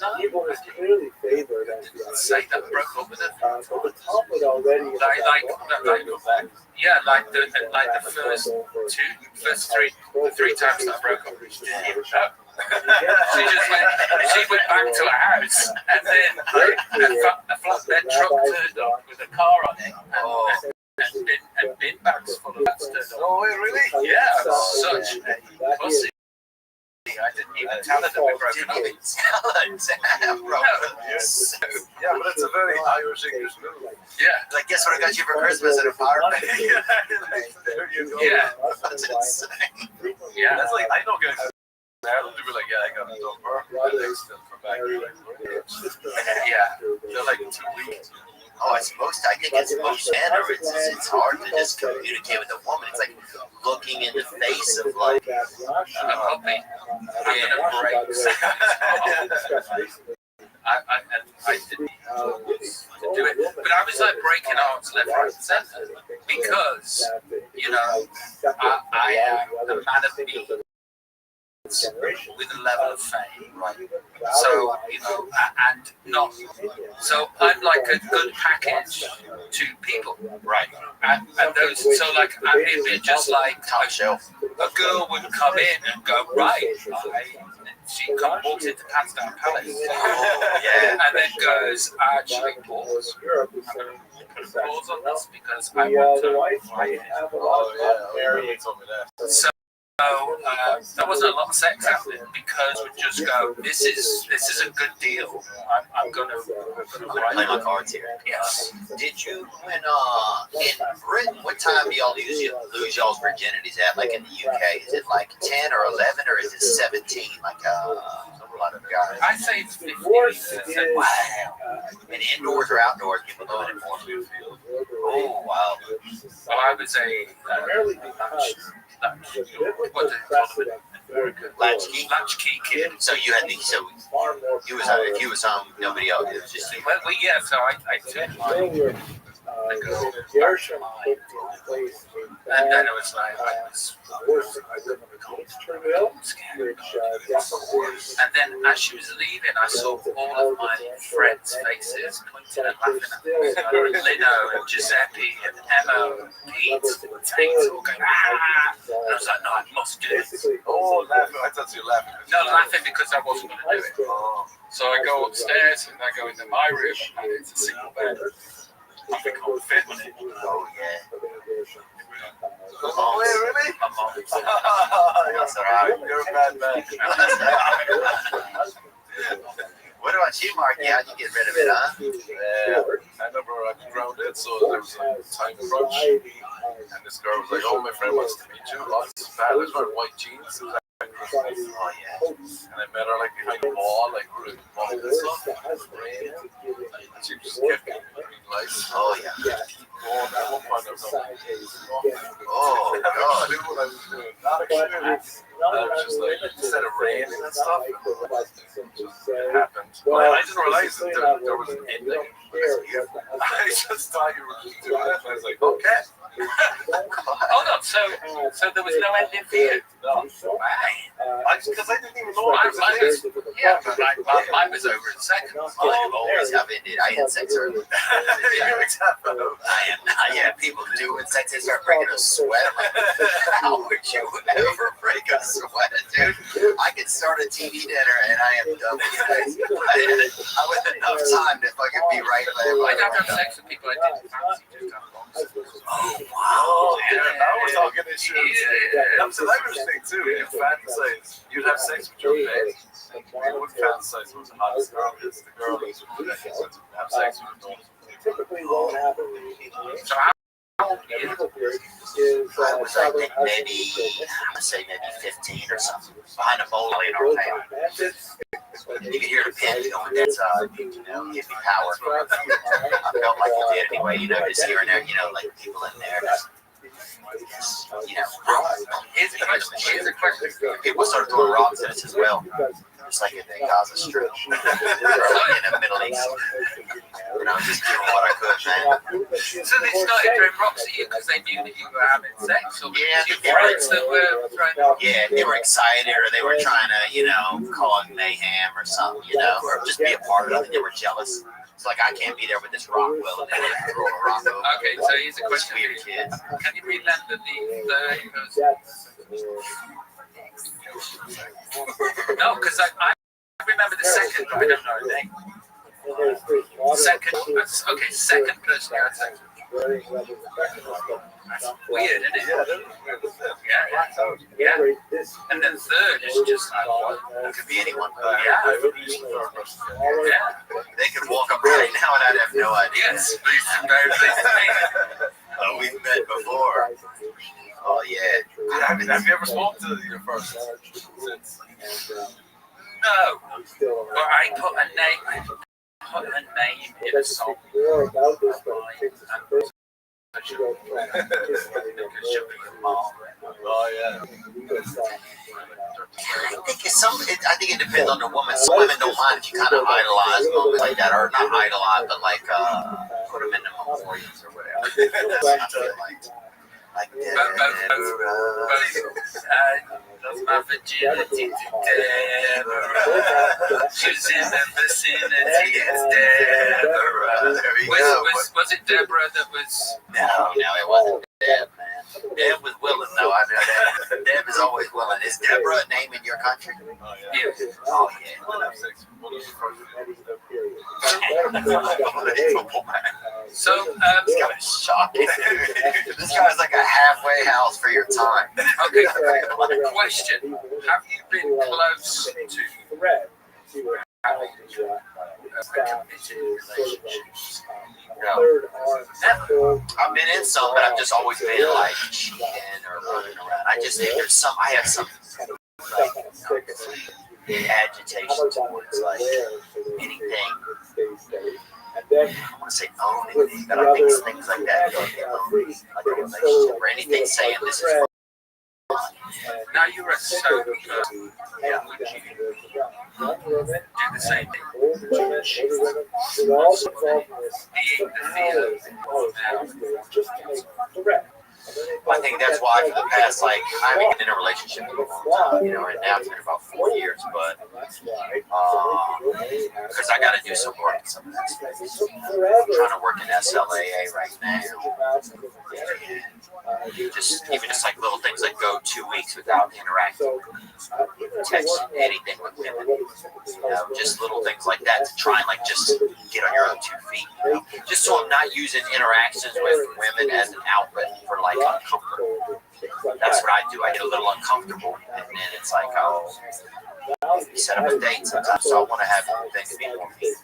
No,
People was clearly favored as the
wouldn't say that I broke up with her.
So the top would already.
Yeah, like the first three times that I broke up. She went back to her house, and then a flatbed truck turned up with a car on it, and bin bags full of nuts turned up.
Oh, wait, really?
Yeah, I was such a pussy. I didn't even tell her that we broke up.
Didn't even tell her.
Yeah, but it's a very Irish English move.
Yeah.
Like, guess what I got you for Christmas at a fire pit?
There you go.
Yeah.
That's insane.
Yeah.
That's like, I know guys in Ireland, they'll be like, yeah, I got a dumper. And they still come back.
Yeah.
They're like 2 weeks.
Oh, it's supposed to. I think it's most men, or it's hard to just communicate with a woman. It's like looking in the face of like
a puppy. I didn't do it, but I was like breaking arms left, right, and center because you know I am a man of means with a level of fame, right? So you know, and not so I'm like a good package to people, right? And those, so like it'd be just like
top shelf.
A girl would come in and go, right, she walks into Pansdown Palace, and then goes, actually pause. I'm going to put a pause on this because I want to. So there wasn't a lot of sex happening because we just go, this is a good deal. I'm gonna
play my cards here.
Yes.
Did you when in Britain? What time do y'all lose y'all's virginities at? Like in the UK, is it like 10 or 11 or is it 17? Like a lot of guys.
I say it's 15.
Wow. And indoors or outdoors, people doing it more. Oh wow.
Well, I was a latchkey kid.
So you had the if you was home, nobody else. It was just you.
Well, yeah. So I took my and then it was like I was and then as she was leaving, I saw all of my friends' faces pointing and laughing at me. Lino and Giuseppe and Emma and Pete and Tate all going, ah! And I was like, no, I must do it.
Oh, laughing. I thought you were laughing.
No, laughing because I wasn't going to do it. So I go upstairs and I go into my room and it's a single bed. I think I'll fit on it.
Oh, yeah.
Oh, really?
That's all right.
You're a bad man.
What about you, Marky? How'd you get rid of it, huh?
Yeah, I remember I was grounded, so there was a time crunch. And this girl was like, oh, my friend wants to meet you. Lots of bad. I was wearing white jeans. It was
oh, yeah.
And I met her like behind the wall, like we were in the mall and stuff. And she just kept me green lights.
Oh, yeah.
Oh, at one point I was like,
oh, God.
I knew what I was doing. Not a clue. And I was just like, instead of raining and stuff, it happened. Well, I didn't realize that there was an ending. I just thought you were just doing it. And I was like, okay.
Hold on, so there was no ending for you?
No. Because I didn't even know
mine was over in seconds.
I always have ended. I end sex early. Yeah, people do when sex, they start breaking a sweat. I'm like, how would you ever break a sweat, dude? I could start a TV dinner and I am done with sex. I with enough time to fucking be right there.
I don't have sex with people I didn't fancy, just have long sex.
Oh, wow.
Yeah, now we're talking issues. Yeah. That was an Irish thing, too. You fantasize. You'd have sex with your mate. You wouldn't fantasize who's the hottest girl. It's the girl who's the best. Have sex with her.
Typically, what happens
So how old are you?
I was, I think, maybe 15 or something. Behind a bowling alley in our town. You can hear the pins going inside, give me power. I felt like it did anyway, just here and there, like people in there.
Here's a question.
People started throwing rocks at us as well. Just like if they cause a strip. In the Middle East. I was just doing what I could, man.
So they started throwing rocks at you because they knew that you were having sex? Or
yeah,
your friends that were throwing.
Yeah, they were excited or they were trying to, cause mayhem or something, or just be a part of it. They were jealous. It's like I can't be there with this rock will and then throw a rock over.
Okay, so here's a question.
Weird kids.
Can you remember the third person? No, because I remember the second, but I don't know the name. Second person you had sex with. That's weird, isn't it? Yeah. And then third is just like what?
It could be anyone.
Yeah.
They could walk up right now and I'd have no idea.
Yes, please, very pleased to meet you.
Oh, we've met before. Oh yeah.
Have you ever spoken to your first since?
No, but I put a name in a song.
Oh yeah.
I think it depends on the woman. Some women don't mind if you kind of idolize moments like that, or not idolize, but like put them in the memorials or whatever. That's like
Lost my virginity to Deborah. She was in the vicinity. It's Deborah.
There we go.
Was it Deborah that was?
No, it wasn't Deb, man. Deb was willing, though. I know that. Deb is always willing. Is Deborah a name in your country?
Oh yeah.
Yeah.
Oh yeah.
So,
this guy is shocking. This guy's like a halfway house for your time.
Okay, question. Have you been close to having a committed relationship?
No. I've been in some, but I've just always been like cheating or running around. I just think I have some agitation towards like anything. I want to say owning, but I think things like that don't get owned, like a relationship or anything saying this is fun.
Now you're a sober person.
Yeah.
Would you do the same thing?
I think that's why for the past, like, I've been in a relationship for a long time, and now it's been about 4 years, but because I got to do some work in some of that stuff. I'm trying to work in SLAA right now. Just like little things like go 2 weeks without interacting, texting, anything with women, just little things like that to try and like just get on your own 2 feet, just so I'm not using interactions with women as an outlet for like uncomfortable. That's what I do. I get a little uncomfortable, and then it's like, oh, you set up a date sometimes, so I want to have things be more me.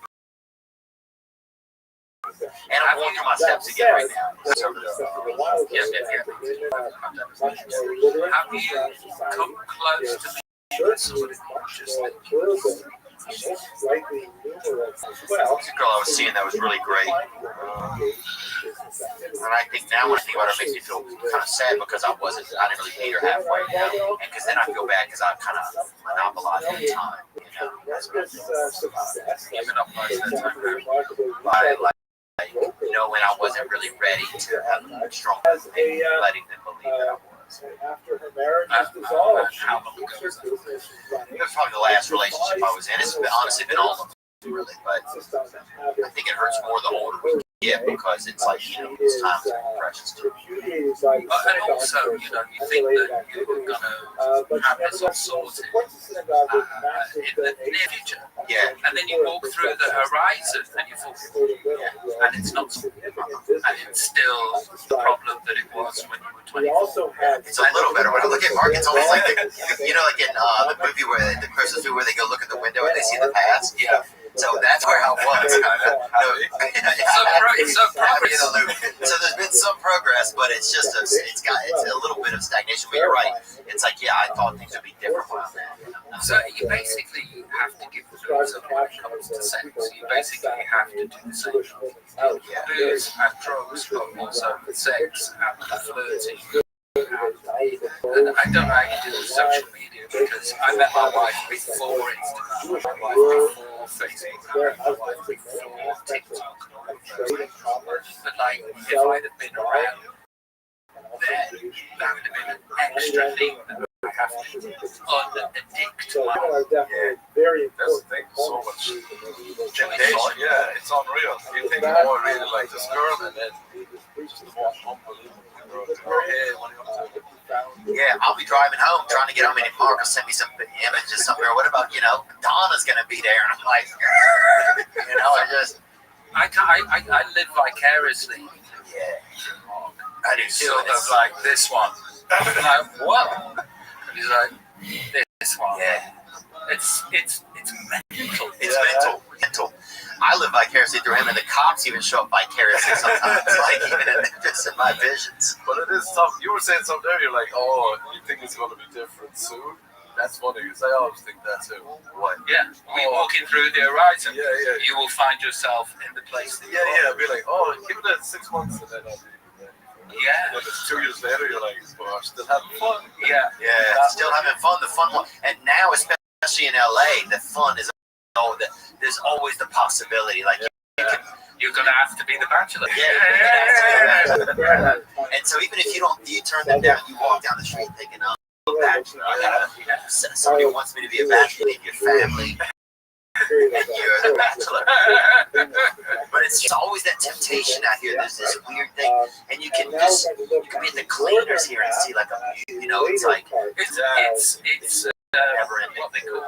And I'm working my steps again right now.
Have you come close to meeting somebody consciously?
Well, there's a girl I was seeing that was really great. And I think now when I think about it, it makes me feel kind of sad because I didn't really meet her halfway. And because then I feel bad because I kind of monopolized her time.
Giving up most of the time.
When I wasn't really ready to have a strong thing, letting them believe that I was.
After her marriage was dissolved,
How long ago was that?
It was probably the last relationship I was in. It's honestly been all of them, really, but I think it hurts more the older we get because it's like, those times are precious too.
And also, you think that you're going to have this all sorted in the near future.
Yeah.
And then you walk through the horizon and you fall, and it's not sorted. And it's still the problem that it was when you were 24.
It's a little better. When I look at Mark, it's almost like, like in the movie the Christmas movie where they go look at the window and they see the past.
Yeah.
So that's where I was. So there's been some progress, but it's just it's a little bit of stagnation. But you're right. It's like, I thought things would be different when I'm there.
So you basically have to give the booze up when it comes to sex. You basically have to do the same thing. Booze and drugs, but also sex and flirting. And I don't know how you do social media because I met my wife before Instagram, my wife before Facebook, I met my wife before TikTok. But like, if I'd have been around then, that would have been an extra thing that I
have to
unaddict
So
my
people are definitely very
That's
important.
the thing, so much temptation. Yeah, it's unreal. You think, oh, I really like this girl, and then just the most unbelievable girl. Hey, what are you up to?
Yeah, I'll be driving home trying to get home, and Mark will send me some images somewhere. What about, Donna's going to be there? And I'm like,
I live vicariously.
Yeah. I do too.
Sort of like this one. I'm like, what? And he's like, this one.
Yeah.
It's mental.
It's mental. I live vicariously through him, and the cops even show up vicariously sometimes, like even in Memphis in my visions.
But it is tough. You were saying something there, you're like, oh, you think it's going to be different soon? That's funny, because I always think that too.
What?
Yeah, walking through the horizon,
yeah.
You will find yourself in the place that you
I'll be like, oh, give it 6 months, and then I'll be there.
Yeah.
And then it's 2 years later, you're like, well, I'm still having fun.
Yeah, still having fun. The fun one. And now, especially in LA, the fun is, there's always the possibility. Like,
you're going to have to be the bachelor.
Yeah. And so even if you turn them down, you walk down the street thinking, oh, bachelor. Somebody wants me to be a bachelor in your family, and you're the bachelor. But it's just always that temptation out here. There's this weird thing, and you can be at the cleaners here and see like it's like
it's what they call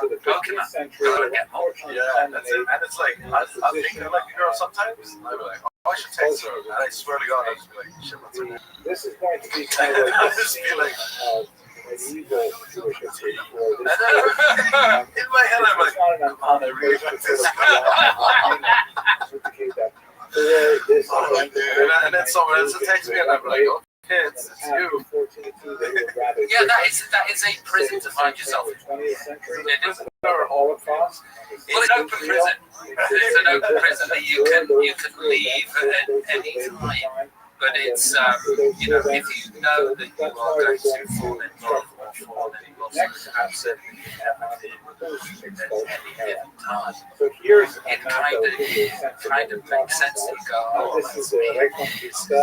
the
Coconut.
Yeah, that's it. And it's like, I'm thinking like a girl sometimes. I'll be like, oh, I should text her. And I swear to God, I'll just be like, shit, what's her name?
This is going to be kind of like
I just feel like,
medieval Jewish history for this.
In my head, I'm like, come on, I really got this. And then someone else will text me, and I'm like, okay, it's you.
Yeah, that is a prison to find yourself in. It is.
All across.
Well, it's an open prison. It's an open prison that you can leave at any time. But it's if you know that you are going to fall in love or fall in love, absolutely everything at any given time.
So here's
it kind of makes sense to go, oh,
this is the Reconquista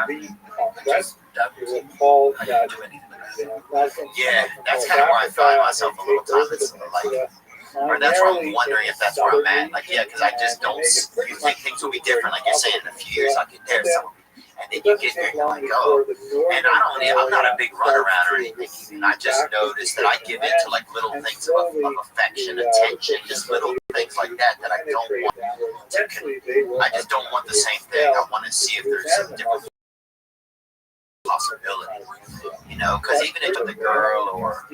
reconquest. It was called that.
Yeah, that's kind of where I find myself a little time. It's like, or that's where I'm wondering if that's where I'm at. Like, yeah, because I just don't. You think things will be different, like you're saying, in a few years. I'll get there, and then you get there and you're like, oh. And I'm not a big runaround or anything. I just noticed that I give into like little things of affection, attention, just little things like that I don't want to. I just don't want the same thing. I want to see if there's some different possibility, because even if it's a girl or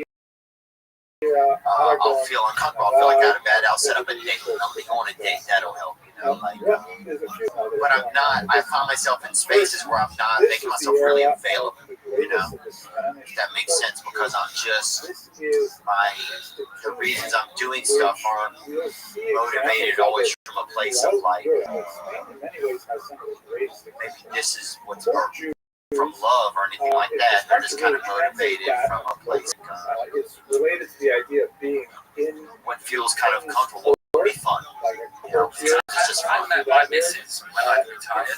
I'll feel uncomfortable, I'll feel like out of bed, I'll set up a date, I'll be on a date, that'll help, but I'm not, I find myself in spaces where I'm not making myself really available, if that makes sense, because I'm just, the reasons I'm doing stuff aren't motivated always from a place of like, maybe this is what's working. From love or anything like that, they're just kind of motivated from a place.
It's related to the idea of being in
what feels kind of comfortable will be fun. It's just fun.
I met my missus when I retired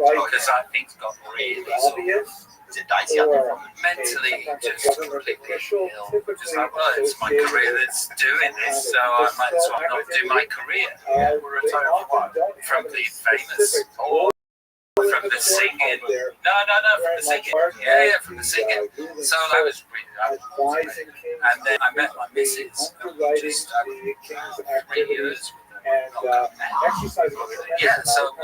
because things got really
obvious.
Is it dicey out there?
Mentally, just completely ill. Just like, well, it's my career that's doing this, so I might as well not do my career.
We're retired
from being famous. From the singing. No, from the singing. Yeah, from the singing. So I was really, and then I met my missus, and we just had 3 years. Yeah, so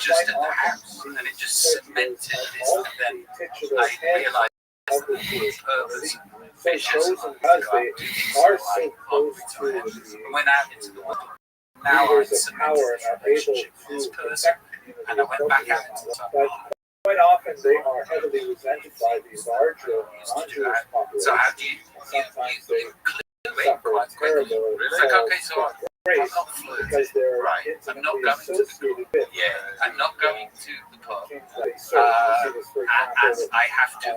just in the house, and it just cemented this, and then I realized that the purpose and vision went out into the world. Now I cemented this relationship with this person. And I went back out into the
but quite often they are heavily resented by the larger non-Jewish population.
So how do you click quite quickly? Like, okay, so I'm not flirting. I'm not going to the club. I'm not going to the pub. As I have to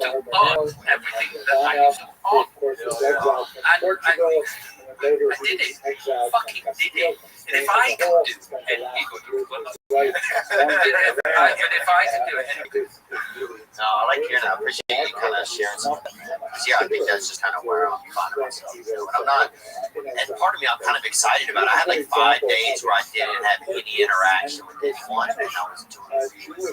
on everything that I used to on. And I did it. Fucking did it. And if I can do it, then you could do it.
right.
But if I could do it,
No, I like hearing that. I appreciate you kind of sharing something. Because, yeah, I think that's just kind of where I'm finding myself. You know, and I'm not, and part of me I'm kind of excited about it. I had like 5 days where I didn't have any interaction with anyone, and I was doing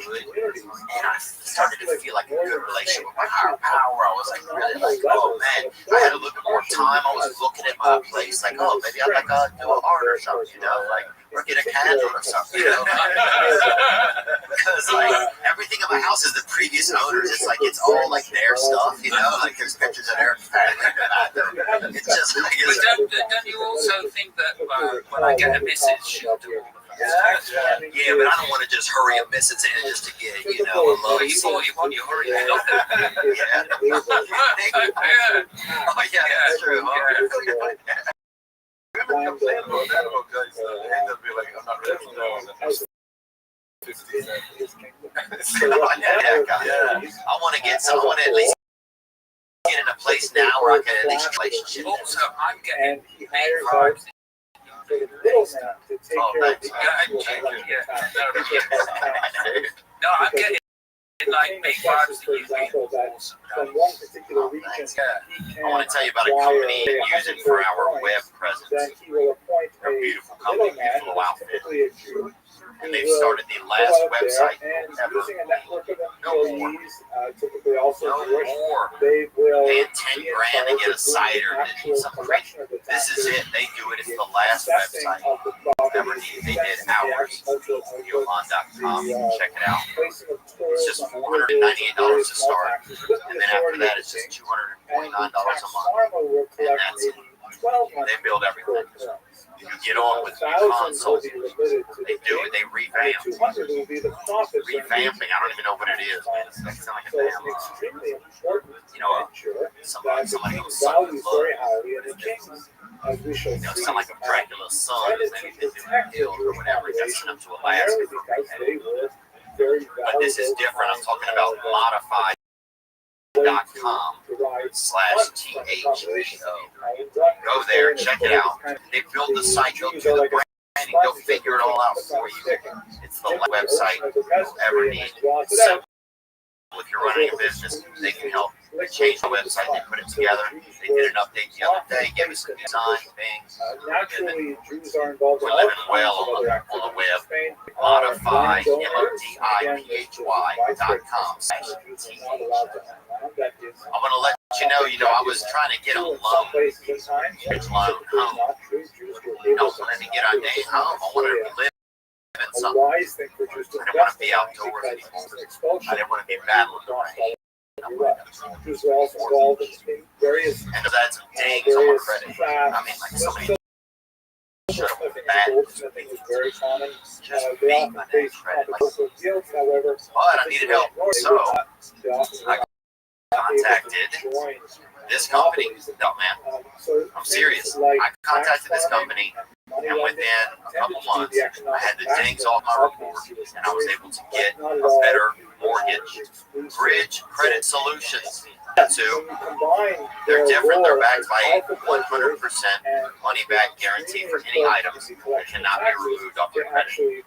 really good. And I started to feel like a good relationship with my higher power. I was like really like, oh man, I had a little bit more time. I was looking at my place like, oh, maybe I'd like to do an art or something, you know, like, or get a candle or something, you know. Because like everything in my house is the previous owners. It's like it's all like their stuff, you know. Like there's pictures of their family. It's just like.
But don't you also think that when I get a message, you'll do all of that?
Yeah, but I don't want to just hurry a message in just to get, you know, a love.
You want your hurry, you love that.
Yeah. Oh yeah, that's true.
Remember complaining about that about guys end up being like, I'm not ready to go. 50 cents.
I want to get some. I want to at least get in a place now where I can at least relationship.
Also, I'm getting big vibes. No, I'm getting like big vibes that you've been awesome.
I want to tell you about a company using for our web presence. They're a beautiful company, beautiful outfit. And they've started the last website ever. No more. Paying 10 grand to get a site or something crazy. This is it. They do it. It's the last website ever needed. They did ours. Yolan.com. Check it out. It's just $498 to start. And then after that, it's just $249 a month. And that's it. They build everything. You get on with new consoles. They do it. They revamp. Revamping. I don't even know what it is, man. It's like a damn, you know, somebody who's son with blood. You know, sound like a Dracula's son is maybe killed or whatever. He got sent up to Alaska for revamping. But this is different. I'm talking about modified. .com/TH. Go there, check it out. They build the site, they'll do the branding, they'll figure it all out for you. It's the website you'll ever need. It's simple. If you're running a business, they can help. They changed the website, they put it together. They did an update the other day, gave us some design things. We're living well on the web. Modify, MODIPHY.com. I'm going to let you know, I was trying to get a loan. Bridge loan home. I wanted to get our name home. I wanted to live in something. I didn't want to be outdoors anymore. I didn't want to be battling the rain. And because I had some dings on my credit. I mean, like somebody should have been bad. Just beat my damn credit. But I needed help. So I contacted this company. No, man. I'm serious. I contacted this company, and within a couple months, I had the dings off my report, and I was able to get a better mortgage. Bridge Credit Solutions. Too. They're different. They're backed by 100% money back guarantee for any items that cannot be removed off your credit.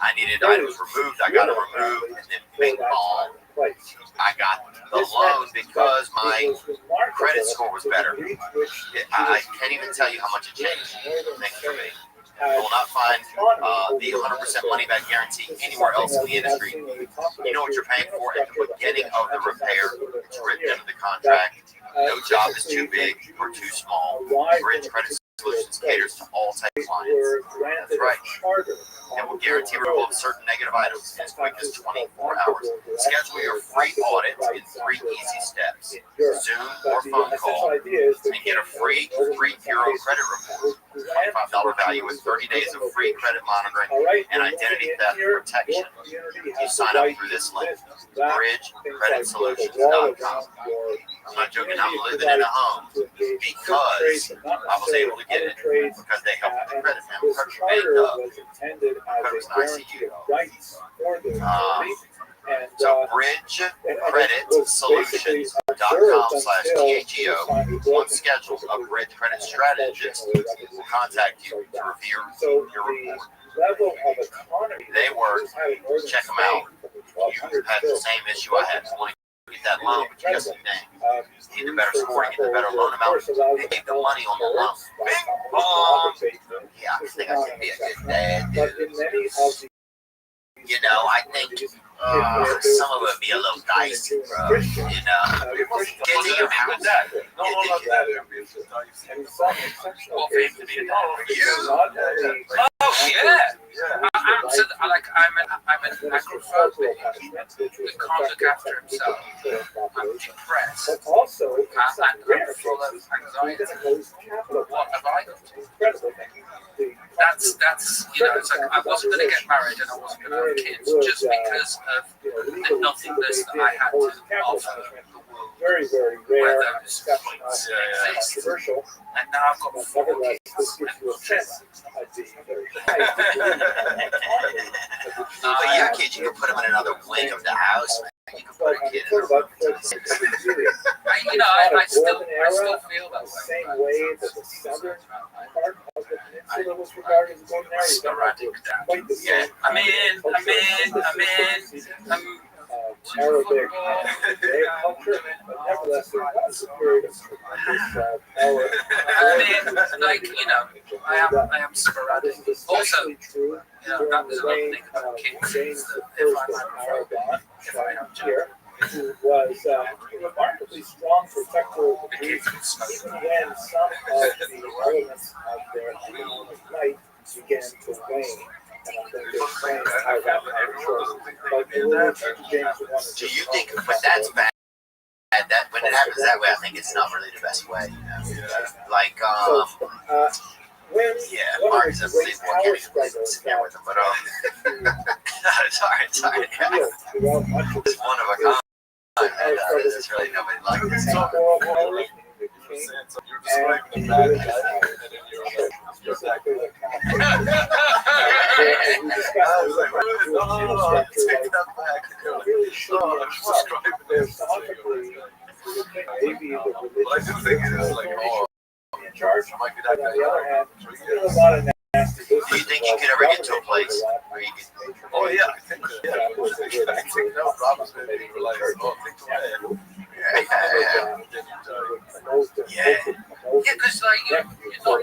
I needed items removed. I got them removed, and then bing bong, I got the loan because my credit score was better. I can't even tell you how much it changed. Thanks for me. You will not find the 100% money back guarantee anywhere else in the industry. You know what you're paying for at the beginning of the repair. It's written into the contract. No job is too big or too small. Bridge Credit Solutions caters to all types of clients. That's right. And will guarantee removal of certain negative items in as quick as 24 hours. Schedule your free audit in 3 easy steps. Zoom or phone call and get a free 3-bureau credit report. $25 value with 30 days of free credit monitoring and identity theft protection. You sign up through this link, bridgecreditsolutions.com. I'm not joking, I'm living in a home because I was able to get it because they helped with the credit. Now, the credit paid up. It was an ICU. So bridgecreditsolutions.com. Rabbirothschild.com/THEO on schedule. Upgrade credit strategist will contact you to review your report. They work. Check them out. You had the same issue I had. Wanting to get that loan, but you got some thing. Need the better score, get the better loan amount. They gave the money on the loan. Yeah, I think I could be a good dad, dude. You know, I think some of it would be a little dicey, bro. You know, get to your house.
No, not that.
What for him to be a dad?
You?
Oh yeah. I'm an agoraphobic that can't look after himself. I'm depressed and I'm full of anxiety. What have I got to do? That's you know, it's like I wasn't going to get married and I wasn't going to have kids just because of the nothingness that I had to offer the world.
Very, very
Where
rare,
those points exist.
controversial.
And now I've got 4
Nevertheless,
kids.
this gives you a chance. I'd be very
But your kids, you can put them in another wing of the house, man. You can put a kid in a room.
I still feel that way.
Same way that the southern part of the peninsula was regarded as golden area.
Sporadic dad.
Yeah,
I'm in.
Arabic and Judaic culture, but nevertheless, there was a period of tremendous power.
Like, you know, I am sporadic. Also, you know, that was another thing about kids is that if I'm
Here, who was a remarkably strong protector of the Jews, even when some of the elements of their economic might began to wane.
Do you think, but that's bad. That when it happens that way, I think it's not really the best way. You know? Like, Mark is a sleepwalk. Can't even sit there with him, but sorry. It's one of a kind. There's really nobody like this.
You're describing a bad guy, and then you're like, I was like, no, take that back. You're like, no, I'm just describing this. But I do think it is like, oh, might be that guy.
Do you think you could ever get to a place where you could?
Oh yeah, I think that Robert's maybe realized, oh, think away.
Yeah,
because like you're not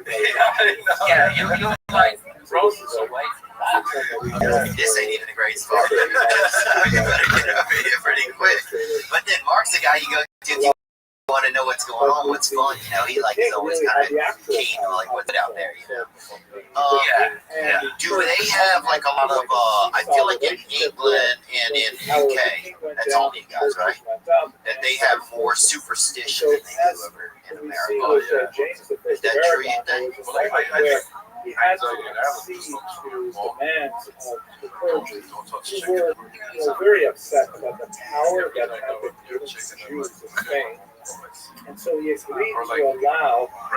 there. You're like roses away from that.
This ain't even a great spot. You better get over here pretty quick. But then Mark's the guy you go to. You want to know what's going on, what's fun. You know, he like is always kind of keen on like what's out there. You know. Do they have like a lot of? I feel like in England and in UK, that's all you guys, right? That they have more superstition than they do over in America. Is that true? You think?
He had to accede to demands of the clergy, who were very upset about the power that had been given to the Jews in Spain. And so he agreed to allow a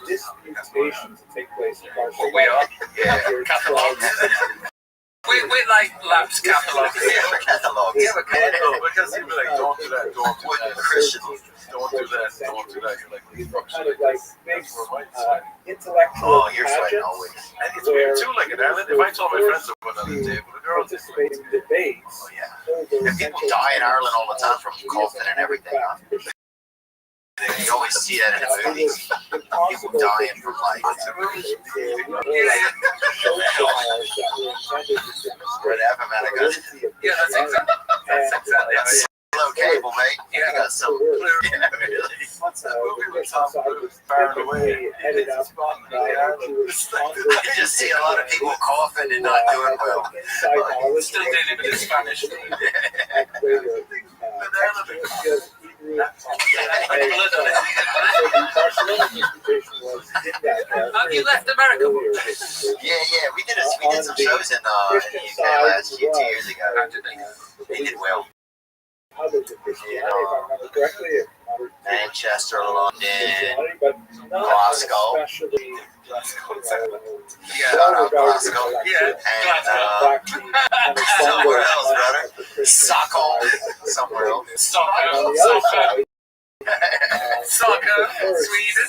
disputation to take place in Barcelona.
We are catalogs. We're like lapsed catalogs.
We're catalogs.
Because you'd be like, don't do that, don't do that.
Christians.
Don't do that, don't do that. You're like,
these were kind of like big intellectual
you're sweating
pageants.
always.
And it's weird too, like in Ireland, if I told my friends to put on the table, the girls
participate in debates.
Oh yeah. And people die in Ireland all the time from coughing and everything. Huh? You always see that in the movies. People dying from like whatever, man. That's exactly. Slow cable, mate. You got some.
What's that movie with Tom Cruise? Far away.
I just see a lot of people coughing and not doing well.
Still dealing with the Spanish. Have you left America?
Yeah. We did some shows in the UK last year, 2 years ago. They did well. Manchester, London, Glasgow.
Yeah,
Glasgow. And somewhere else, brother. Stockholm, somewhere else.
On the other side,
Soccer, Sweden.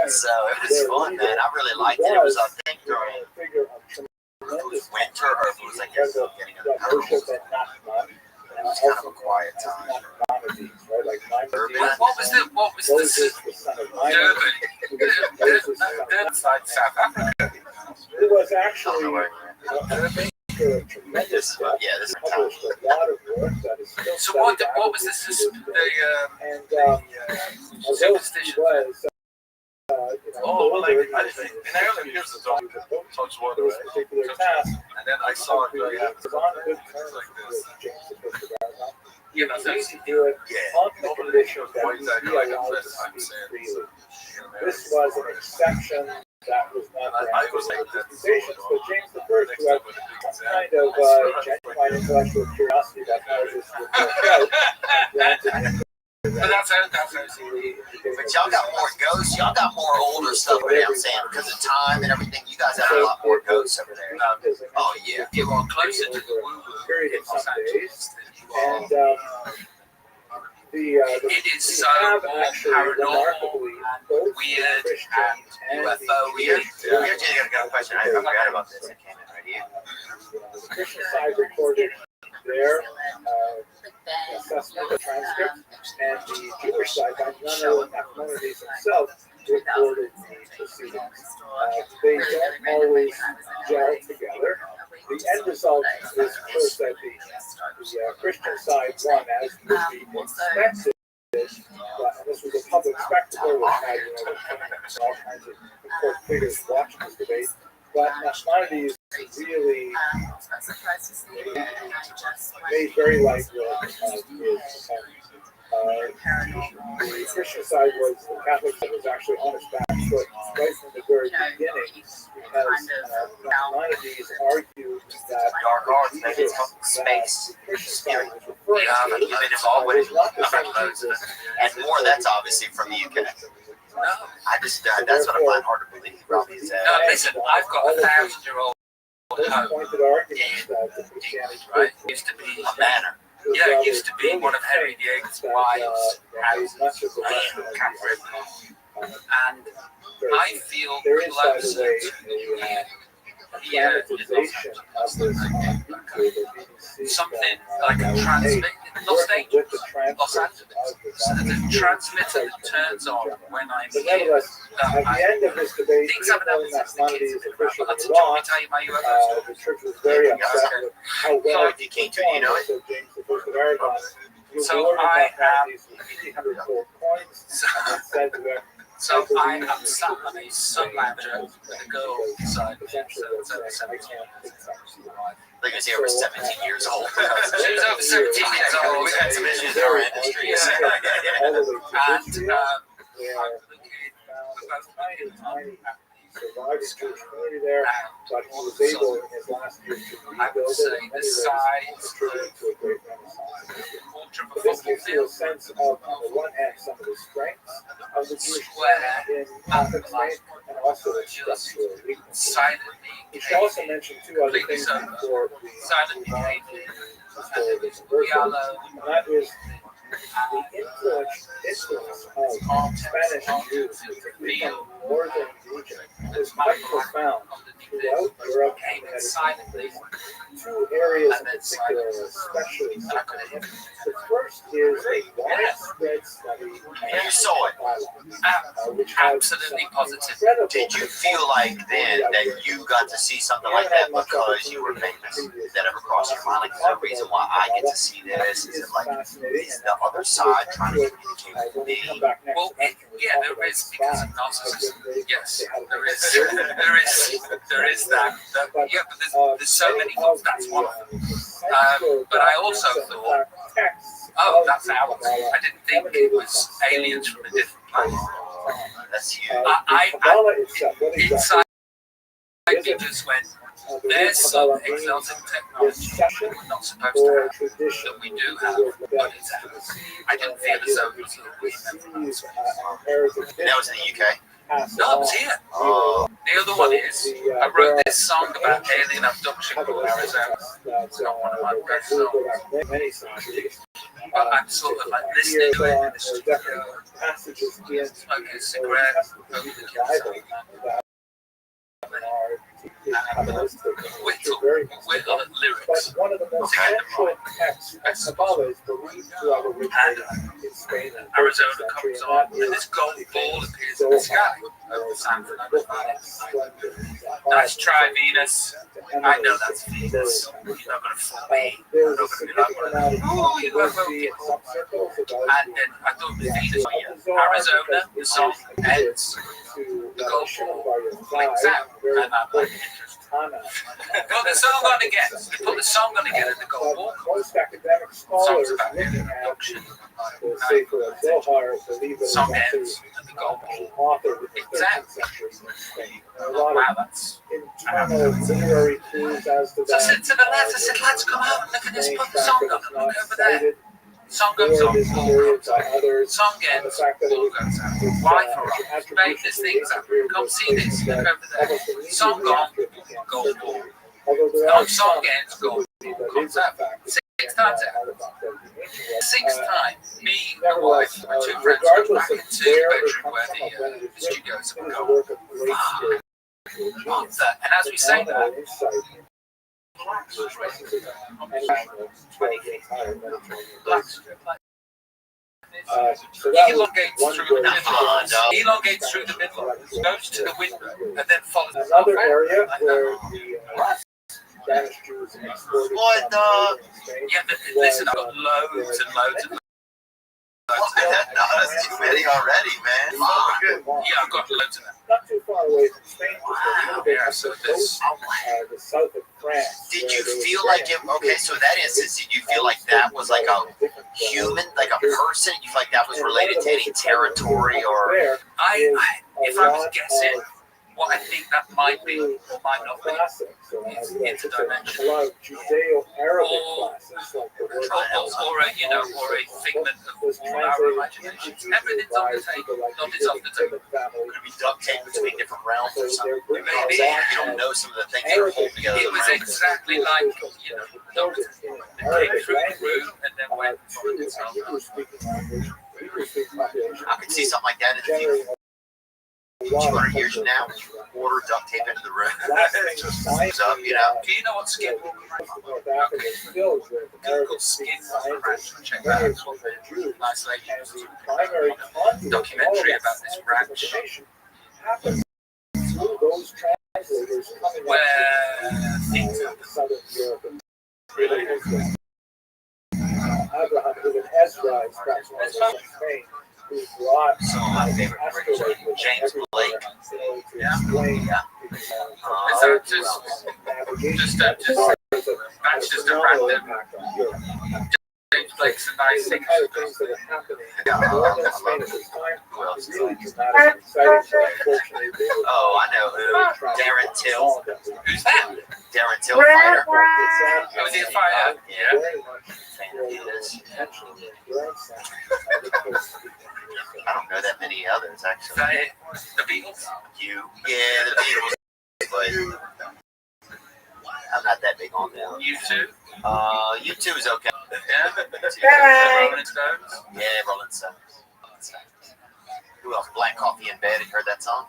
So it was fun, man. I really liked it. It was, I think, during it was winter, or if it was like getting a cold. It was kind of a quiet time.
What was the Durban South Africa?
It was actually
This is town.
So what was this? The superstition?
Oh, well, like, I think in Ireland, here's the dog. Touch water, right? And then I saw it going out. It's like this.
You know, so
Nobody shows why exactly like I'm saying.
This was an exception that was not
I was like, that's
accusations, but James the First, who had kind of genuine intellectual curiosity about how this would work out, granted him.
But that's how
But y'all got more ghosts. Y'all got more older stuff over there. I'm saying because of time and everything, you guys have a lot more ghosts over there. Oh yeah,
you are closer to the woo
period of some days, and
it is so paranormal, weird, and UFO.
Here's a question. I forgot about this. It came in right here.
The Christian side recorded their assessment, the transcript, and the Jewish side, by none other than Maimonides himself, recorded the proceedings. They don't always gel together. The end result is, of course, that the Christian side won, as would be expected. And this was a public spectacle which had, all kinds of court figures watching this debate. But Maimonides really made very light work of his opponents. The Christian side was the Catholic side was actually on its back foot right from the very beginning, because Maimonides argued that
Dark arts, maybe it's space, spirit. You've been involved with it. And more, that's obviously from the UK. I just, that's what I find hard to believe about these.
No, listen, I've got a 1,000-year-old home in right? Used to be
a manor.
Yeah, it used to be one of Henry VIII's wives' houses, Catherine. And I feel closer to here in something like a transmitter, Los Angeles. So there's a transmitter that turns on when I'm here.
At the end of this debate,
Things haven't happened since the kids have been around.
the
Do you want me to tell you my UFO story?
the church was very upset with how well
you came to, you know it?
So James the First of Aragon,
So I am. So I am sat on a sun lounger with a girl beside me.
Like I was here for 17 years old.
She was over 17 years old.
We've had some issues in our industry.
Survived the Jewish community there, but he was able in his last year to rebuild it.
The size,
contribute to a great renaissance. But this gives you a sense of, on the one hand, some of the strengths of the Jewish in Catholic faith, and also its structural weaknesses. We should also mention two other things for the conversion, and that is the influence of Spanish Jews, particularly from the northern region, is quite profound throughout Europe and the United States. Two areas in particular, especially significant. The first is a widespread study of
You saw it.
absolutely positive.
Did you feel like then that you got to see something like that because you were famous? Did that ever cross your mind? Like, the reason why I get to see this is like, is the other side trying to communicate with me?
Well, yeah, there is because of narcissism. Yes, there is that. Yeah, but there's so many ones. That's one of them. But I also thought, oh, that's ours. I didn't think it was aliens from a different planet.
That's huge.
Inside me just went, there's some exotic technology we're not supposed to have, that we do have, but it's ours. I didn't feel as though it was a
That was in the UK?
No, it was here.
Oh.
The other one is, I wrote this song about alien abduction called Arizona. It's not one of my best songs. But I'm sort of like listening to it in the studio, smoking a cigarette, over the campsite. Whittle at lyrics.
One of the most central texts of Kabbalah is believed throughout originated in Spain.
Arizona comes on, and this gold ball appears in the sky over San Fernando Valley. Nice try, Venus. I know that's Venus. You're not going to fool me. I'm not going to be like one of them. Oh, you UFO people. And then I thought it was Venus. Arizona, the song ends. The gold ball flings out, and I'm like, interesting. Put the song on again. They put the song on again, and the gold ball. Songs about alien abduction. Song ends, and the gold ball. Exactly. Wow, that's. So I said to the lads, I said, lads, come out and look at this, put the song on, and look over there. Song goes on, ball comes out. Song ends, ball goes out. Why for us? Babe, this thing's happening. Come see this, look over there. Song gone, gold ball. No, song ends, gold ball comes out. 6 times out. 6th time, me, my wife, my 2 friends go back into the bedroom where the studios are going. And as we say that, elongates through the middle, goes to the window, and then follows
another area where the Spanish Jews exported.
Yeah, listen, I've got loads and loads and loads.
No, that's too many already, man.
Yeah, I've got loads of them.
Not too far away from Spain.
Wow, yeah, so this.
The south of France.
Did you feel like it? Okay, so that instance, did you feel like that was like a human, like a person? You feel like that was related to any territory or?
If I was guessing, what I think that might be or might not be is interdimensional. Or a figment of our imagination. Everything's on the table. Nothing's off the table.
Could be duct tape between different realms or something.
Maybe.
You don't know some of the things that are holding together.
It was exactly like, Doctor came through the room and then went from its own.
I could see something like that in the future. 200 years from now, order duct tape into the room. Just moves up,
Do you know what skin will crash? Google skin will crash. Check that out. Nice lady. Documentary about this ranch. Where things happen.
Abraham ibn Ezra is perhaps one of the Spain.
Some of my favorite directors, James Blake.
Yeah. That's just a random. James Blake's a nice thing.
Oh, I know who. Darren Till.
Who's that?
Darren Till, fighter.
Oh, is he a fighter? Yeah.
I don't know that many others, actually.
The Beatles?
Yeah, the Beatles. But I'm not that big on them.
U2?
U2 is okay.
Yeah. Rolling Stones?
Yeah, Rolling Stones. Who else? Black Coffee in Bed. Have you heard that song?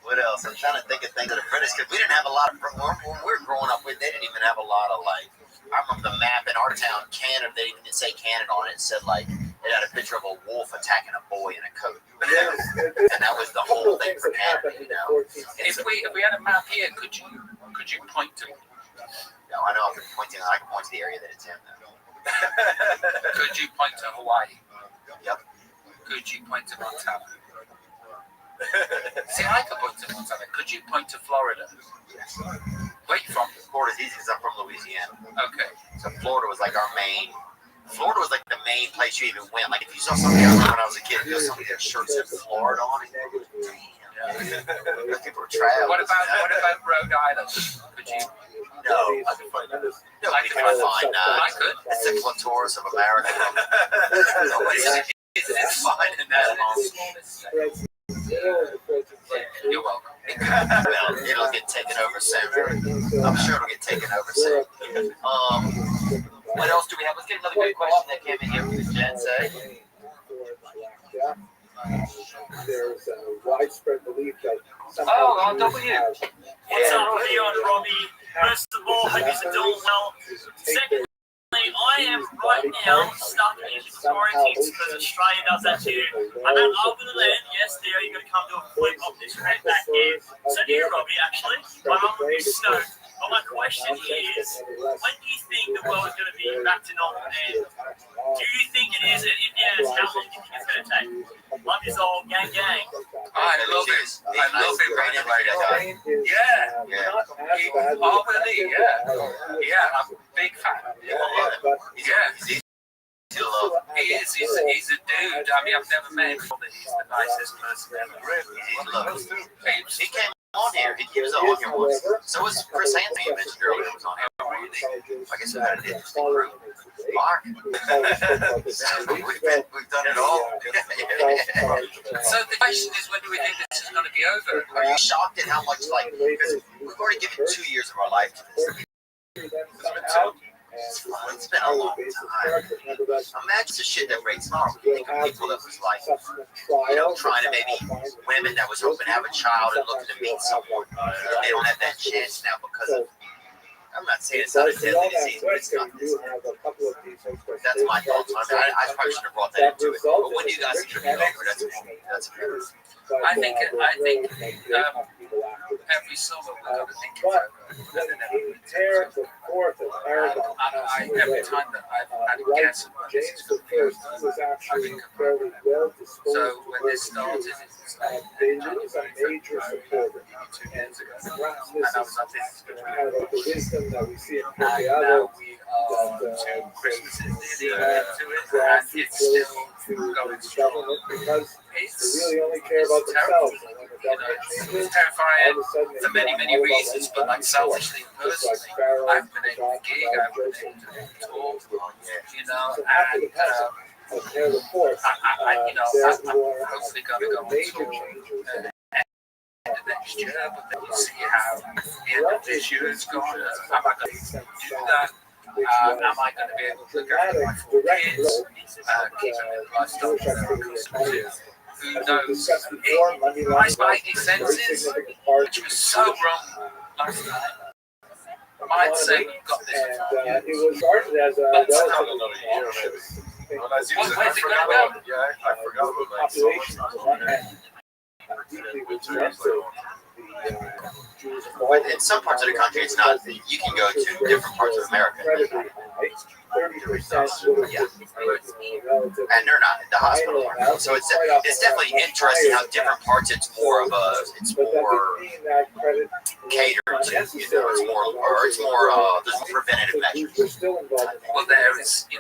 What else? I'm trying to think of things that are British because we didn't have a lot of. When we were growing up, they didn't even have a lot of like. I remember the map in our town, Canada. They didn't say Canada on it. It said like it had a picture of a wolf attacking a boy in a coat, and that was the whole thing for Canada.
If we had a map here, could you point to it?
No, I know I can point to the area that it's in.
Could you point to Hawaii?
Yep.
Could you point to Montana? See, I could point to Montana. Could you point to Florida?
Yes.
Where are you from?
Florida's easy because I'm from Louisiana.
Okay.
So Florida was like our main. Florida was like the main place you even went. Like if you saw somebody, I remember when I was a kid, if you saw somebody that shirts said Florida on it, people were traveling.
What about Rhode Island? Could you?
No, I could find that. Nobody can find that.
I could.
It's the clitoris of America. Nobody's finding
that long.
You're welcome.
Well, it'll get taken over soon. I'm sure it'll get taken over soon. What else do we have? Let's get another good question that came in here from the Gen Z.
There's a widespread belief that
Oh, on W. What's up, Theo and Robbie? First of all, hope you're doing well. Secondly, I am right now stuck in quarantine because Australia does that to you. I'm at Albany Land. Yes, Theo, you're going to come to a flip of this red back game. So do you, Robbie, actually. My mum will be stoked. But my question is, when do you think the world is going to be back to normal? And do you think it is? And if yes, how long do you think it's going to take? Love you all, gang, gang.
I love it. I love it, by the way. Yeah. Yeah, I'm a big fan. Yeah. He's a dude. I mean, I've never met him, but he's the nicest person ever.
He came on here. He was on here once. So was Chris Anthony, you mentioned earlier, was on here. I guess we had an interesting group. Mark. We've done it all.
So the question is, when do we think this is going to be over?
Are you shocked at how much, like, because we've already given 2 years of our life to this? It's been a long time. Imagine the shit that breaks my heart. You think of people that was like, trying to maybe women that was hoping to have a child and looking to meet someone. And they don't have that chance now because of, I'm not saying it's not a deadly disease, but it's not this. That's my thoughts on it. I probably should have brought that into it. But when do you guys think it'll be over? That's fair.
I think every summer we're going to think it's over. Every time that I've had a guess at when this is going to be over, I think about it. So when this started, it's like 2 years ago. And I was like, this is going to be over. And now we are 2 Christmases nearly into it, and it's still going strong. It's terrible. It's terrifying for many, many reasons, but like selfishly and personally, I've been able to gig, I've been able to talk, and I'm hopefully going to go on tour end of next year, but then we'll see how the end of this year is going. Am I going to do that? Am I going to be able to look after my 4 kids, keep them in lifestyle for their customers? Who knows? My spidey senses, which was so wrong last night, might say we've got this.
It was started as a
where's it going to go?
Yeah, I forgot about that.
But in some parts of the country, it's not. You can go to different parts of America. Yeah. And they're not in the hospital. So it's definitely interesting how different parts it's more catered to. It's more there's preventative measures.
Well, there is,
they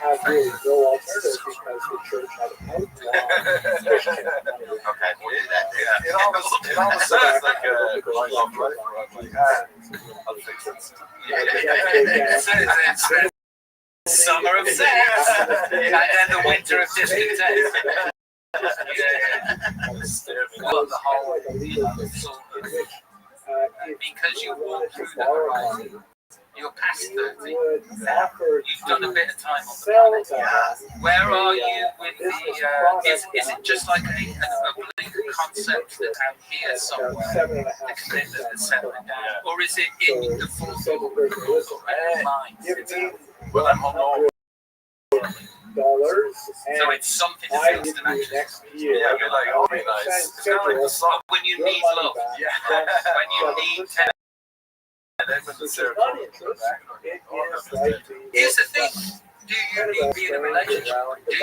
have really no alternative because the church had a
Okay, we'll do that.
It almost sounds like a going off right. I'll fix it.
It's summer of sex, and then the winter of discontent. Well, the whole, sort of, because you walk through the horizon. You're past 30. You've done a bit of time on the planet. Where are you with the? Is it just like an oblique concept that out here somewhere, the commitment that's settling down, or is it in the full mind?
Well, I'm home.
So
it's something else than actually
next year.
Yeah, I'd be like, oh, be nice. It's kind of like the song.
When you need love.
Yeah.
When you need tender. Here's the thing. Do you need to be in a relationship? Do you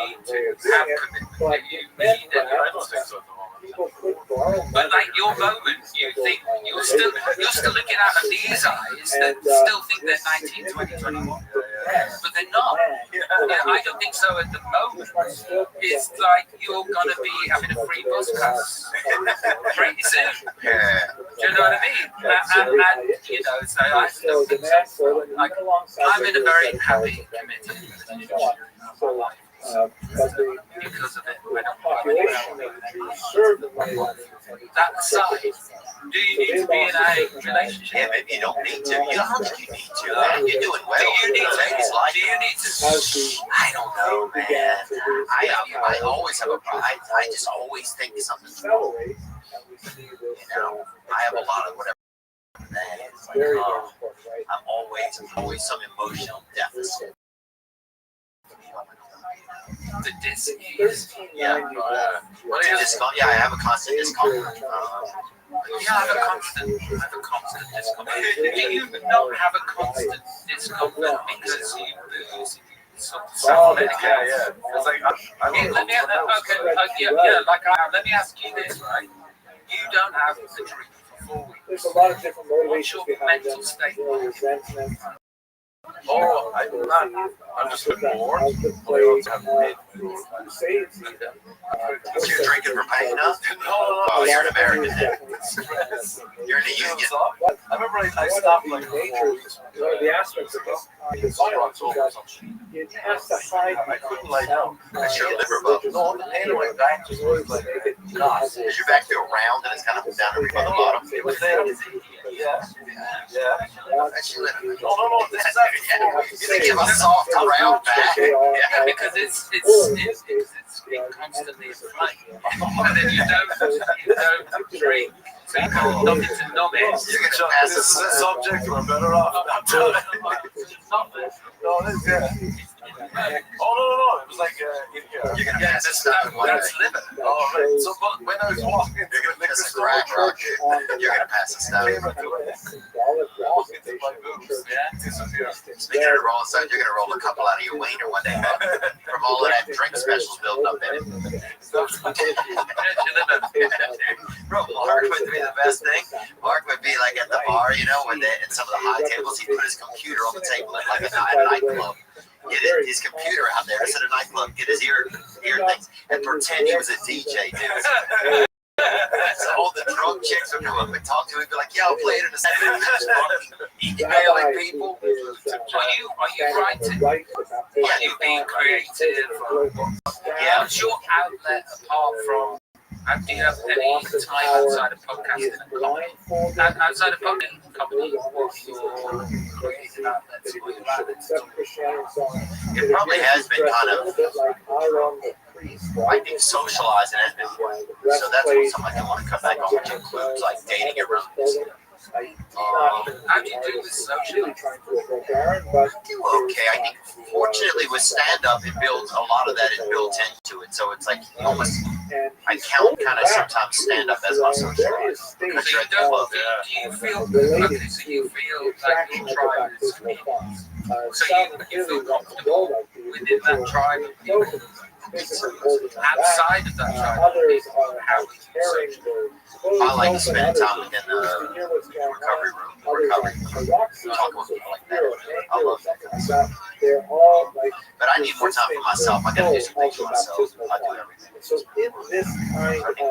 need to have commitment? Do you need it?
I don't think so at the moment.
But like your moment, you think you're still looking out of these eyes that still think they're 19, 20, 21. But they're not. I don't think so at the moment. It's like you're gonna be having a free bus pass pretty soon.
Yeah.
Do you know what I mean? And you know, so I don't think so. Like, I'm in a very happy, committed relationship because of it. I don't have any. That aside, do you need to be in a relationship?
Yeah, maybe you don't need to. You don't think you need to, man. You're doing well.
Do you need to?
Do
you need to?
I don't know, man. I always have a problem. I just always think something's wrong. You know, I have a lot of whatever that is. Like, I'm always some emotional deficit.
The dis-ease.
Yeah. Yeah, I have a constant discomfort.
Yeah, I have a constant discomfort. Do you not have a constant discomfort because you lose self-medication?
Yeah. It's like
let me ask you this, right? You don't have a drink for 4 weeks.
There's a lot of different
What's
motivations
your
behind
mental
them.
state?
Resentment.
oh, I'm just bored. But I also have made
So you're drinking for paying enough? Oh, you're an American then. You're in the union.
I remember I stopped like
One of the aspects of this kind of violence is that it has to hide.
I couldn't lay down.
That's your liver bubble.
No, the pain in my back just was like,
Does your back feel round and it's kind of down on the bottom?
it was there. Yeah.
That's your liver.
No, this is actually.
You think you have a soft, round back?
Yeah, because it's constantly inflamed. And then you don't drink, so you have nothing to numb it.
You're going to pass
This is a
this.
subject we're better off not doing. No, this, yeah. Oh, no. It was like in here.
You're going to pass this stuff in one day.
That's liver.
Oh, right. So, but when I was walking,
You're going to piss a crack rock. You're going to pass this stuff.
walk into my boobs. Disappear.
Speaking of rolling side, you're going to roll a couple out of your wiener one day, man. From all of that drink specials building up in it. Bro, Mark would be the best thing. Mark would be like at the bar, you know, and some of the high tables, he'd put his computer on the table at like a nightclub. Get his computer out there, it's at a nightclub, get his ear things, and pretend he was a DJ, dude. So all the drunk chicks would come up and talk to him and be like, yeah, I'll play it in a second. Emailing people.
Are you writing? Are you being creative?
Yeah.
What's your outlet apart from? Do you have any time outside of podcasting and comedy? Outside of comedy, what's your creative outlets?
It probably has been kind of, I think socializing has been important. So that's what something I want to come back on, which includes like dating around this.
How do you do this socially?
I do okay. I think fortunately with stand-up, it builds a lot of that is built into it. So it's like almost I count kind of sometimes stand-up as my social life because you're at the club.
Do you feel okay? So you feel like your tribe is community. So you feel comfortable within that tribe of people. Outside of that tribe, how would you social?
I like to spend time within the recovery room, talking with people like that. I love that kind of stuff. But I need more time for myself. I gotta do some things for myself. I do everything.
So in this kind of
you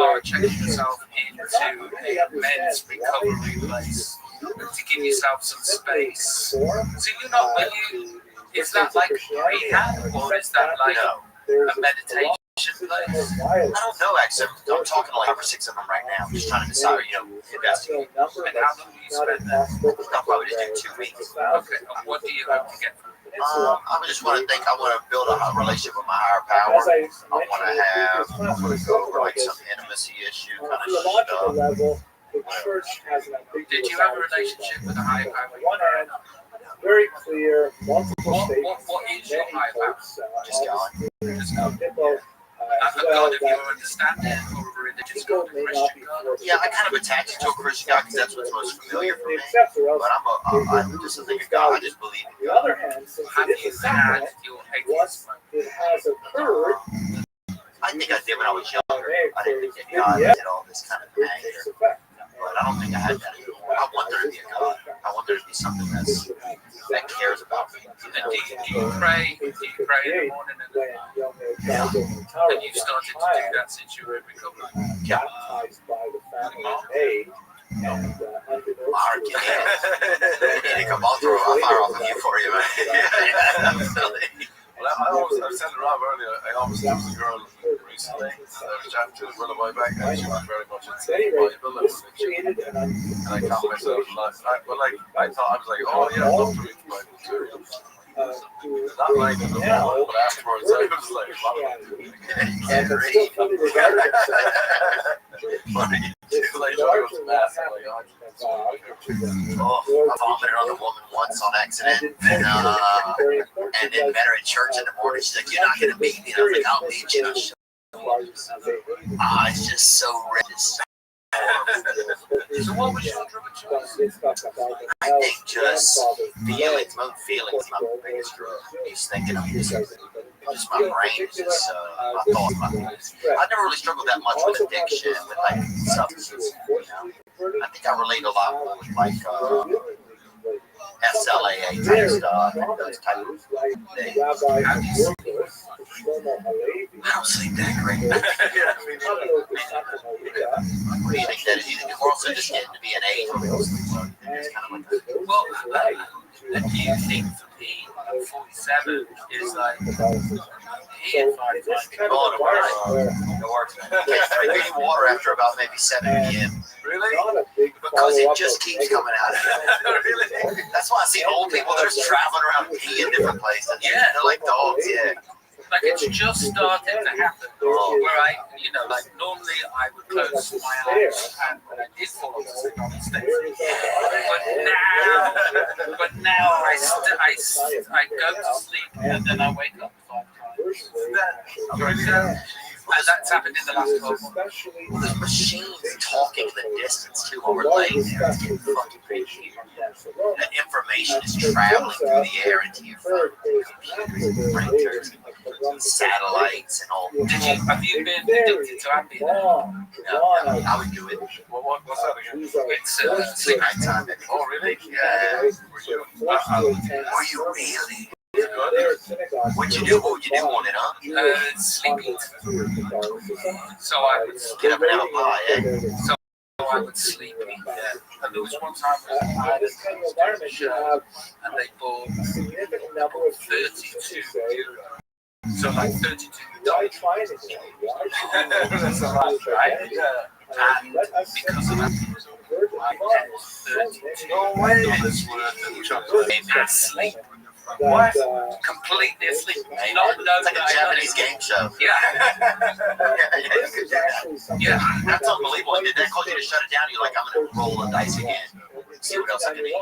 are checking yourself into a men's recovery place to give yourself some space. So you're not, is that like rehab or is that like a meditation place?
I don't know, actually. I'm talking to like 5 or 6 of them right now. I'm just trying to decide, investigate.
And how long do you spend there?
I'll probably just do 2 weeks.
Okay, and what do you hope to get from it?
I just want to build a relationship with my higher power. I want to go over like some intimacy issue kind of stuff.
Did you have a relationship with a higher power?
Very clear, multiple statements.
What is your higher power?
Just going.
A God of your understanding or a religious God, a Christian God?
Yeah, I kind of attach it to a Christian God because that's what's most familiar for me. But I'm just a thinking God. I just believe in God.
Have you had your atheism?
It has occurred.
I think I did when I was younger. I didn't think that God did all this kind of anger. But I don't think I had that anymore. I want there to be a God. I want there to be something that cares about me.
And And do you pray? Do you pray in the morning and at night? And you've started to do that since you were in recovery?
Yeah. Mark, you need to come on through. I'll fire off a few for you, man. Yeah, absolutely.
Well, I was telling Rob earlier, I almost there was a girl recently that I was chatting to a while back, and she was very much into Bible and religion. And I found myself, I thought, I was like, oh yeah, I'd love to read the Bible too. Not right in the moment, but afterwards I was like, what am I doing?
Can't read.
Like, I go to mass, I'm like,
I vomited on a woman once on accident, and then met her at church in the morning. She's like, "You're not gonna meet me." And I was like, "I'll meet you." It's just so rich.
So what was your drug of choice?
I think just feelings, my biggest drug. He's thinking of just my brain is just my thoughts, my feelings. I never really struggled that much with addiction, with like substances. You know? I think I relate a lot more with like SLAA type stuff and those type of things. I don't sleep that great. What do you think that is? We're also just getting to be an age where we don't sleep well. It's kind of like that.
Well, do you think for me, 47 is like here 5
Oh, the worst. Can't drink any water after about maybe 7 p.m.
Really?
Because it just keeps coming out of you. Really? That's why I see old people that are just traveling around peeing different places.
Yeah.
They're like dogs, yeah.
Like it's just starting to happen. Where I, like normally I would close my eyes and when I did fall asleep on the stage. But now I go to sleep and then I wake up 5 times. And that's happened in the last 12 months.
Well, there's machines talking the distance too while we're laying there. It's getting fucking crazy. That information is traveling through the air into your phone, computers, printers, satellites, and all.
Have you been addicted to Ambien?
No, I would do it.
What's that again?
It's
sleep nighttime.
Oh, really?
Yeah. Were you really? What'd you do on it, huh?
Sleeping. So I would
get up and have a pie, eh?
So I would sleep. Yeah. And there was one time I had a show and they bought 32 euros. So like 32 dollars. That's a lot, right? Yeah. And because of that, I had 32 dollars worth of chocolate and sleep. What? Completely asleep.
It's like a Japanese game show.
Yeah.
Yeah, that's unbelievable. And did that cause you to shut it down? You're like, I'm going to roll the dice again. See what else I can eat.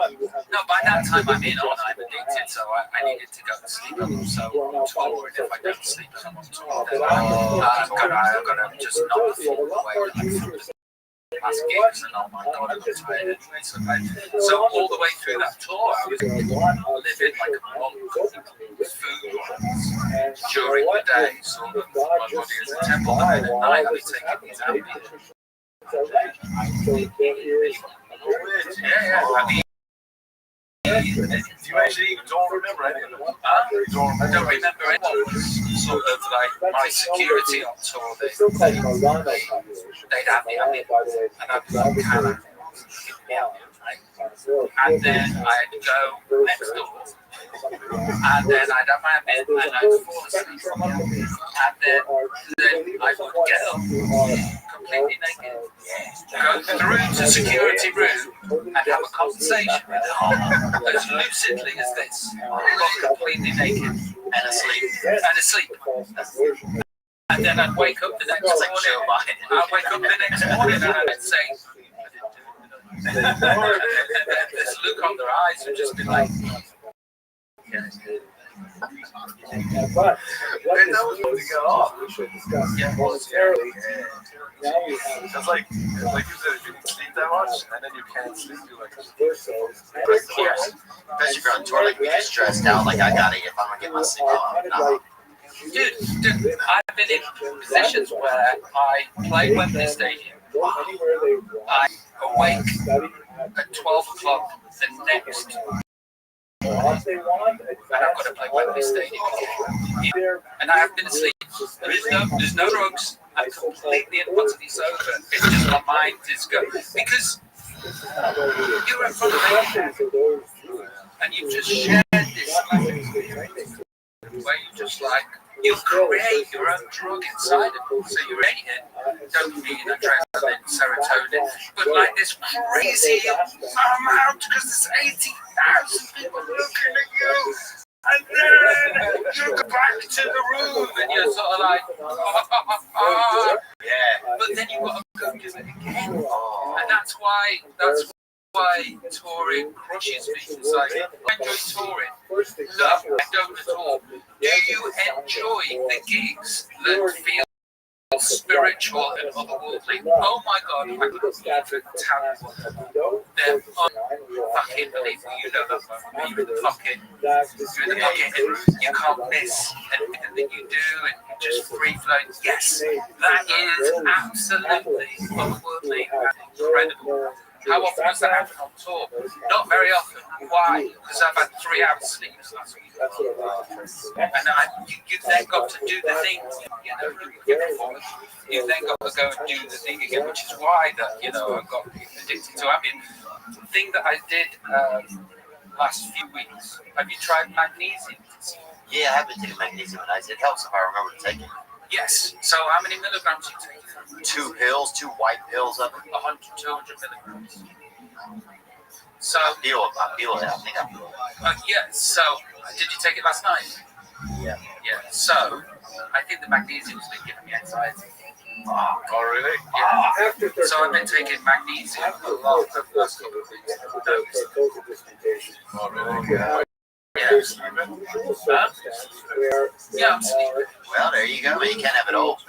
No, by that time I'm addicted, so I needed to go to sleep. I'm so on tour, and if I don't sleep and I'm on tour, then I've got to just not fall away. Last gigs and oh my god, I'm tired anyway. So all the way through that tour, I was living like a monk with food during the day, sort of my body as a temple, and then at night I was taking these Ambien. Yeah. I mean,
you actually don't remember any of them?
I don't remember any. It was sort of like my security on tour. They'd have me, and I'd be like, can I? And then I'd go next door, and then I'd have my Ambien, and I'd fall asleep. And then I would get up completely naked, go through to security room, and have a conversation with them as lucidly as this, but completely naked
And asleep.
And then I'd wake up the next morning. I'd wake up the next morning and I'd say, this look on their eyes would just be like,
But what that was supposed to get off. We should discuss voluntarily. Now we have
it's like you said, if you didn't sleep that much, and then you can't sleep, you're like,
especially if you're on tour, like we get stressed out, like I gotta, if I'm gonna get my sleep on.
Dude, I've been in positions where I play Wembley Stadium. I awake at 12 o'clock the next
what they want,
and I've got to play Wembley Stadium again. And I have been asleep. There's no drugs. I'm completely and utterly sober. It's just my mind is going. Because you're in front of me and you've just shared this where you just like, you create your own drug inside of you. So you're eating dopamine, adrenaline, serotonin, but like this crazy amount because there's 80,000 people looking at you. And then you go back to the room and you're sort of like,
Yeah.
but then you've got to go do it again. And that's why touring crushes me. It's like, I enjoy touring. No, I don't at all. Do you enjoy the gigs that feel spiritual and otherworldly? Oh my God, I couldn't even tell you. They're fucking believable. You know that you're in the bucket. You're in the bucket and you can't miss anything that you do and you're just free flowing. Yes, that is absolutely otherworldly and incredible. How often does that happen on tour? Not very often. Why? Because I've had 3 hours sleep last week. And you then got to do the thing, you performance. You then got to go and do the thing again, which is why that, I got addicted to. I mean, the thing that I did last few weeks, have you tried magnesium?
Yeah, I have been taking magnesium, and it helps if I remember to take it.
Yes. So how many milligrams do you take?
2 pills, 2 white pills of it.
100, 200 milligrams. So
I feel it. I think I feel it.
Yeah. So did you take it last night?
Yeah.
Yeah. So I think the magnesium's been giving me anxiety.
Oh, really?
Yeah. So I've been taking magnesium a lot of the last couple of weeks.
Oh, really? Yeah.
Yeah, I'm sleeping.
Well, there you go. You can't have it all.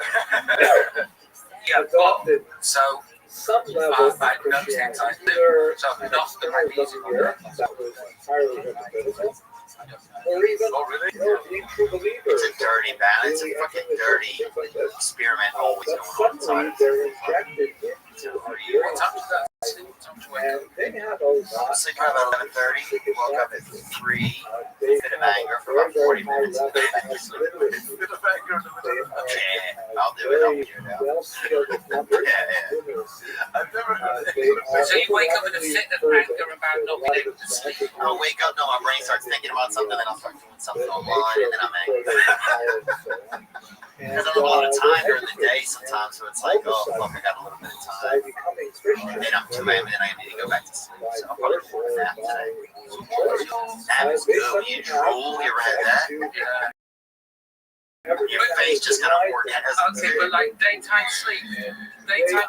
Yeah, but so
some level
I noticed anxiety. So not the magnesium.
That was entirely hypothetical. Or even, true believers.
It's a dirty balance. It's a fucking dirty experiment always going on inside.
They're injected into
What time is that?
and they have a lot.
Sleeping about 11:30. Woke up at 3. Fit of anger for about 40 minutes.
Bit of anger.
Yeah, I'll do it. I'll figure it out.
I've never heard it.
So you wake up in a fit of anger about not being able to sleep.
I'll wake up, my brain starts thinking about something, then I'll start doing something online, and then I'm angry. Because I have a lot of time during the day sometimes, so it's like, oh, fuck, I got a little bit of time. And then I'm too angry, then I need to go back to sleep. So I'll probably take a nap today. Nap is good when you drool, you ever had that?
Yeah.
Your face just kind of working.
Okay, but like daytime sleep when you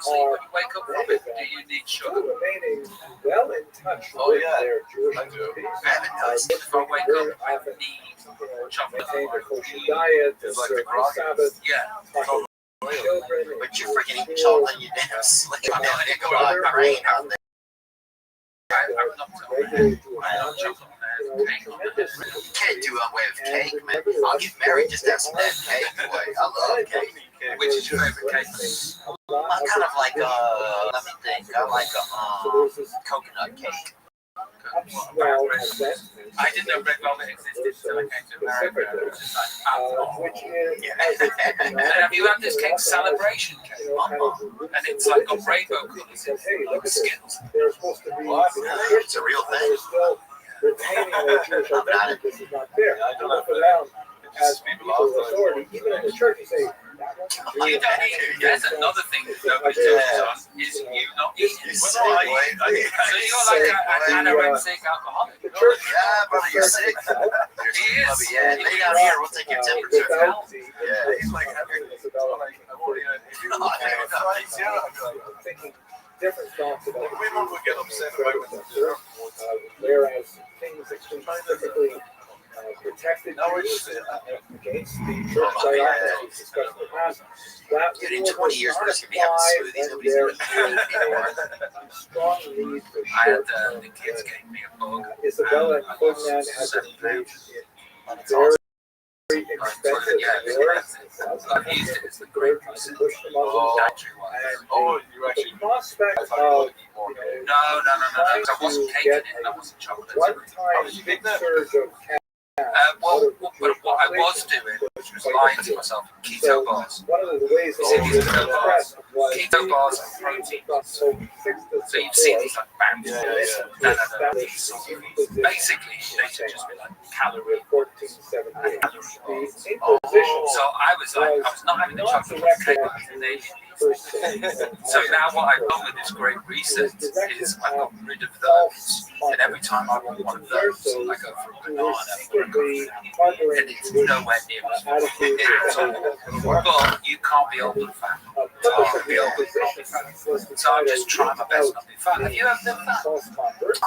wake up from it, do you need sugar?
Well in touch
Oh,
with
yeah.
their Jewish
I do.
I haven't noticed it.
If I wake up, I need chocolate.
maintain a kosher diet,
It's like
observe
the cross.
Sabbath,
Yeah.
children,
But you're freaking eating chocolate and you damn sleep. I mean, I think about brain out there.
I'm not chocolate.
You can't do away with cake, man. I'll get married just to have some damn cake, boy. I love cake.
Which is your favorite cake?
I'm kind of like let me think. I like a coconut cake.
I didn't know red velvet existed until I came to America. It was just like, and have you had this cake, Celebration cake? And it's like got rainbow colours in it, like Skittles.
What? It's a real thing. I'm not it.
This is not fair. I don't look around as people authority. Even in the church, you say,
You don't eat. There's another thing that nobody touches on is you not eating. So you're like an anorexic alcoholic.
Yeah, brother, you're sick.
He is.
Yeah, lay down here. We'll take your temperature.
Yeah, he's like having
thinking different thoughts about
women would get upset about it.
whereas things that specifically protected against the church diocese discussed in the past.
Dude, in 20 years, we're just going to be having smoothies. Nobody's going to
strong need for
I had the kids gave me a book.
Isabella and Ferdinand had engaged in very expensive
I've used it as the great reset.
Oh, you actually.
Prospect
I thought
of
you were looking more.
No. I wasn't caking it, and I wasn't chocolate.
one-time big surge of cash.
Well, but what I was doing was lying to myself. Keto bars.
One of the ways
You see these
keto
keto bars? Keto bars are protein bars. So you see these like bands. No. Basically, they should just be like calorie.
1478.
So I was not having the chocolate cake. So now what I've done with this great reset is I've got rid of those, and every time I want one of those, I go for a banana, and it's nowhere near as fun. But you can't be old and fat. So I'm just trying my best not to be fat. Have you ever been fat?
I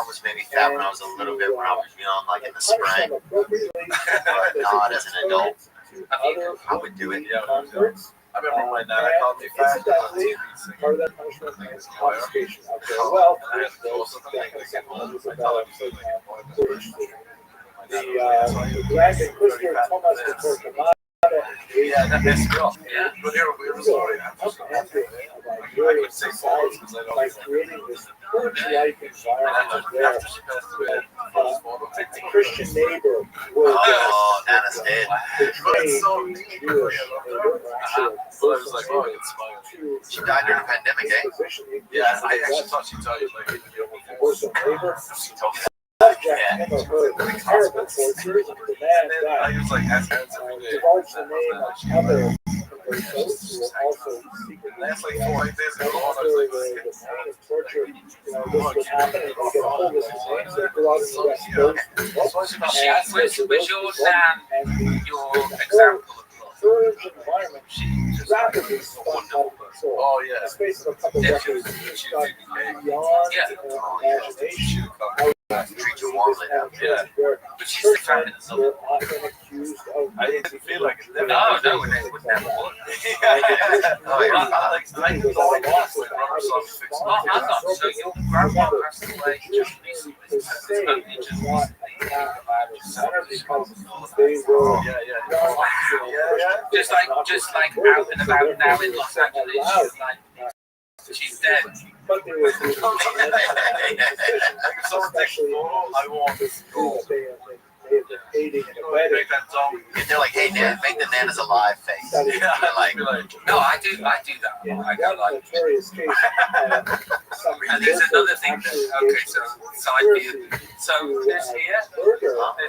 was maybe fat when I was a little bit when I was young, like in the spring. But not as an adult. I would do it.
I remember when Nana called me fat on TV.
Part of that punishment is confiscation of their wealth. The Grand Inquisitor Thomas de Torquemada.
Yeah, that messed me up. Yeah, but here we were sorry. I could say sorry because I don't
by creating this church-like environment where a Christian neighbor would
Nana's dead.
It's so Jewish. So I was like, oh, it's fine.
She died during the pandemic, eh?
Yeah, I actually thought she died like a year before.
She told me that.
Yeah. Terrible torture. The man died.
I was like,
divulged the name of other conversos who were also secretly.
That's like 4 days ago. I was like,
the pain of torture. This would happen, and they get a hold of his name, so they go out and arrest those.
Was your Dan your example of
Surge environment rapidly spun out of control.
Oh, yeah.
In the space of a couple decades, it's got beyond imagination.
Treat you warmly now.
Yeah.
But she's the fan of
They're often accused of.
I didn't feel like it.
No, they would never would.
Oh, yeah.
I like the loss when Robert saw me fix it.
Oh, hang on. So your grandma passed away just recently. It's only just
They were
just like out and about now in Los Angeles. She's dead.
But they were
Like if someone takes a photo, I want this goal.
they have been aiding in a wedding.
Make that song.
If they're like, hey, Nan, make the Nana's alive face.
Yeah,
like,
no, I do that. I go like.
Notorious case.
And there's another thing that, okay, so side view. So this here, this here.
And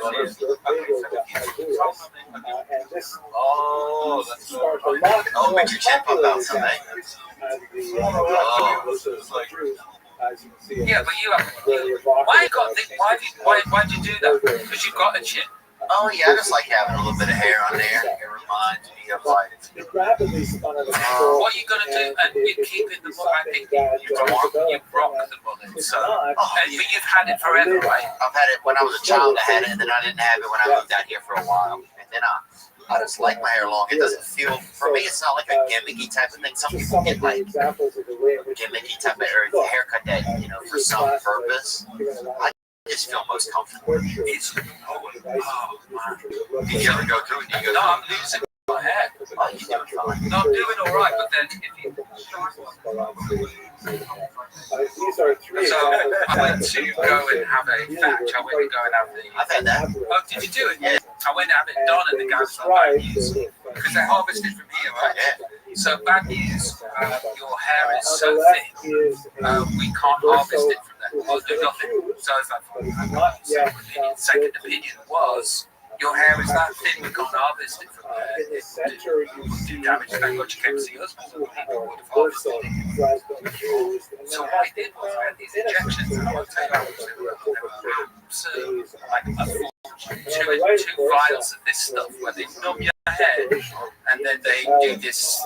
this
That's
sparked a lot
oh, make your chin pop out someday.
as you can see.
Yeah, but you have. Why'd you do that? Because you've got a chin.
Oh, yeah, I just like having a little bit of hair on there. It reminds me of like.
It rapidly spun out of control.
What are you gonna do? And you're keeping the mullet. I think you rock the mullet. So, but you've had it forever, right?
I've had it when I was a child. I had it, and then I didn't have it when I moved out here for a while. And then I just like my hair long. It doesn't feel, for me, it's not like a gimmicky type of thing. Some people get like gimmicky type of haircut that, for some purpose. I just feel most comfortable.
It's, oh man. Did you ever go through it? You go, no, I'm losing my hair.
Oh, you're doing fine.
No, I'm doing all right, but then if you. So I went to go and have a thatch. I went to go and have the.
I've had that.
Oh, did you do it?
Yeah.
I went to have it done, and the guy was like, bad news. Because they harvest it from here, right?
Yeah.
So bad news, your hair is so thick, we can't harvest it from there. We'll do nothing. So I was like, second opinion was, your hair is that thin, we can't harvest it from there. It would do damage. Thank God you came to see us, because we would have harvested it. So what I did was I had these injections, and I would take out like two vials of this stuff where they numb your head, and then they do these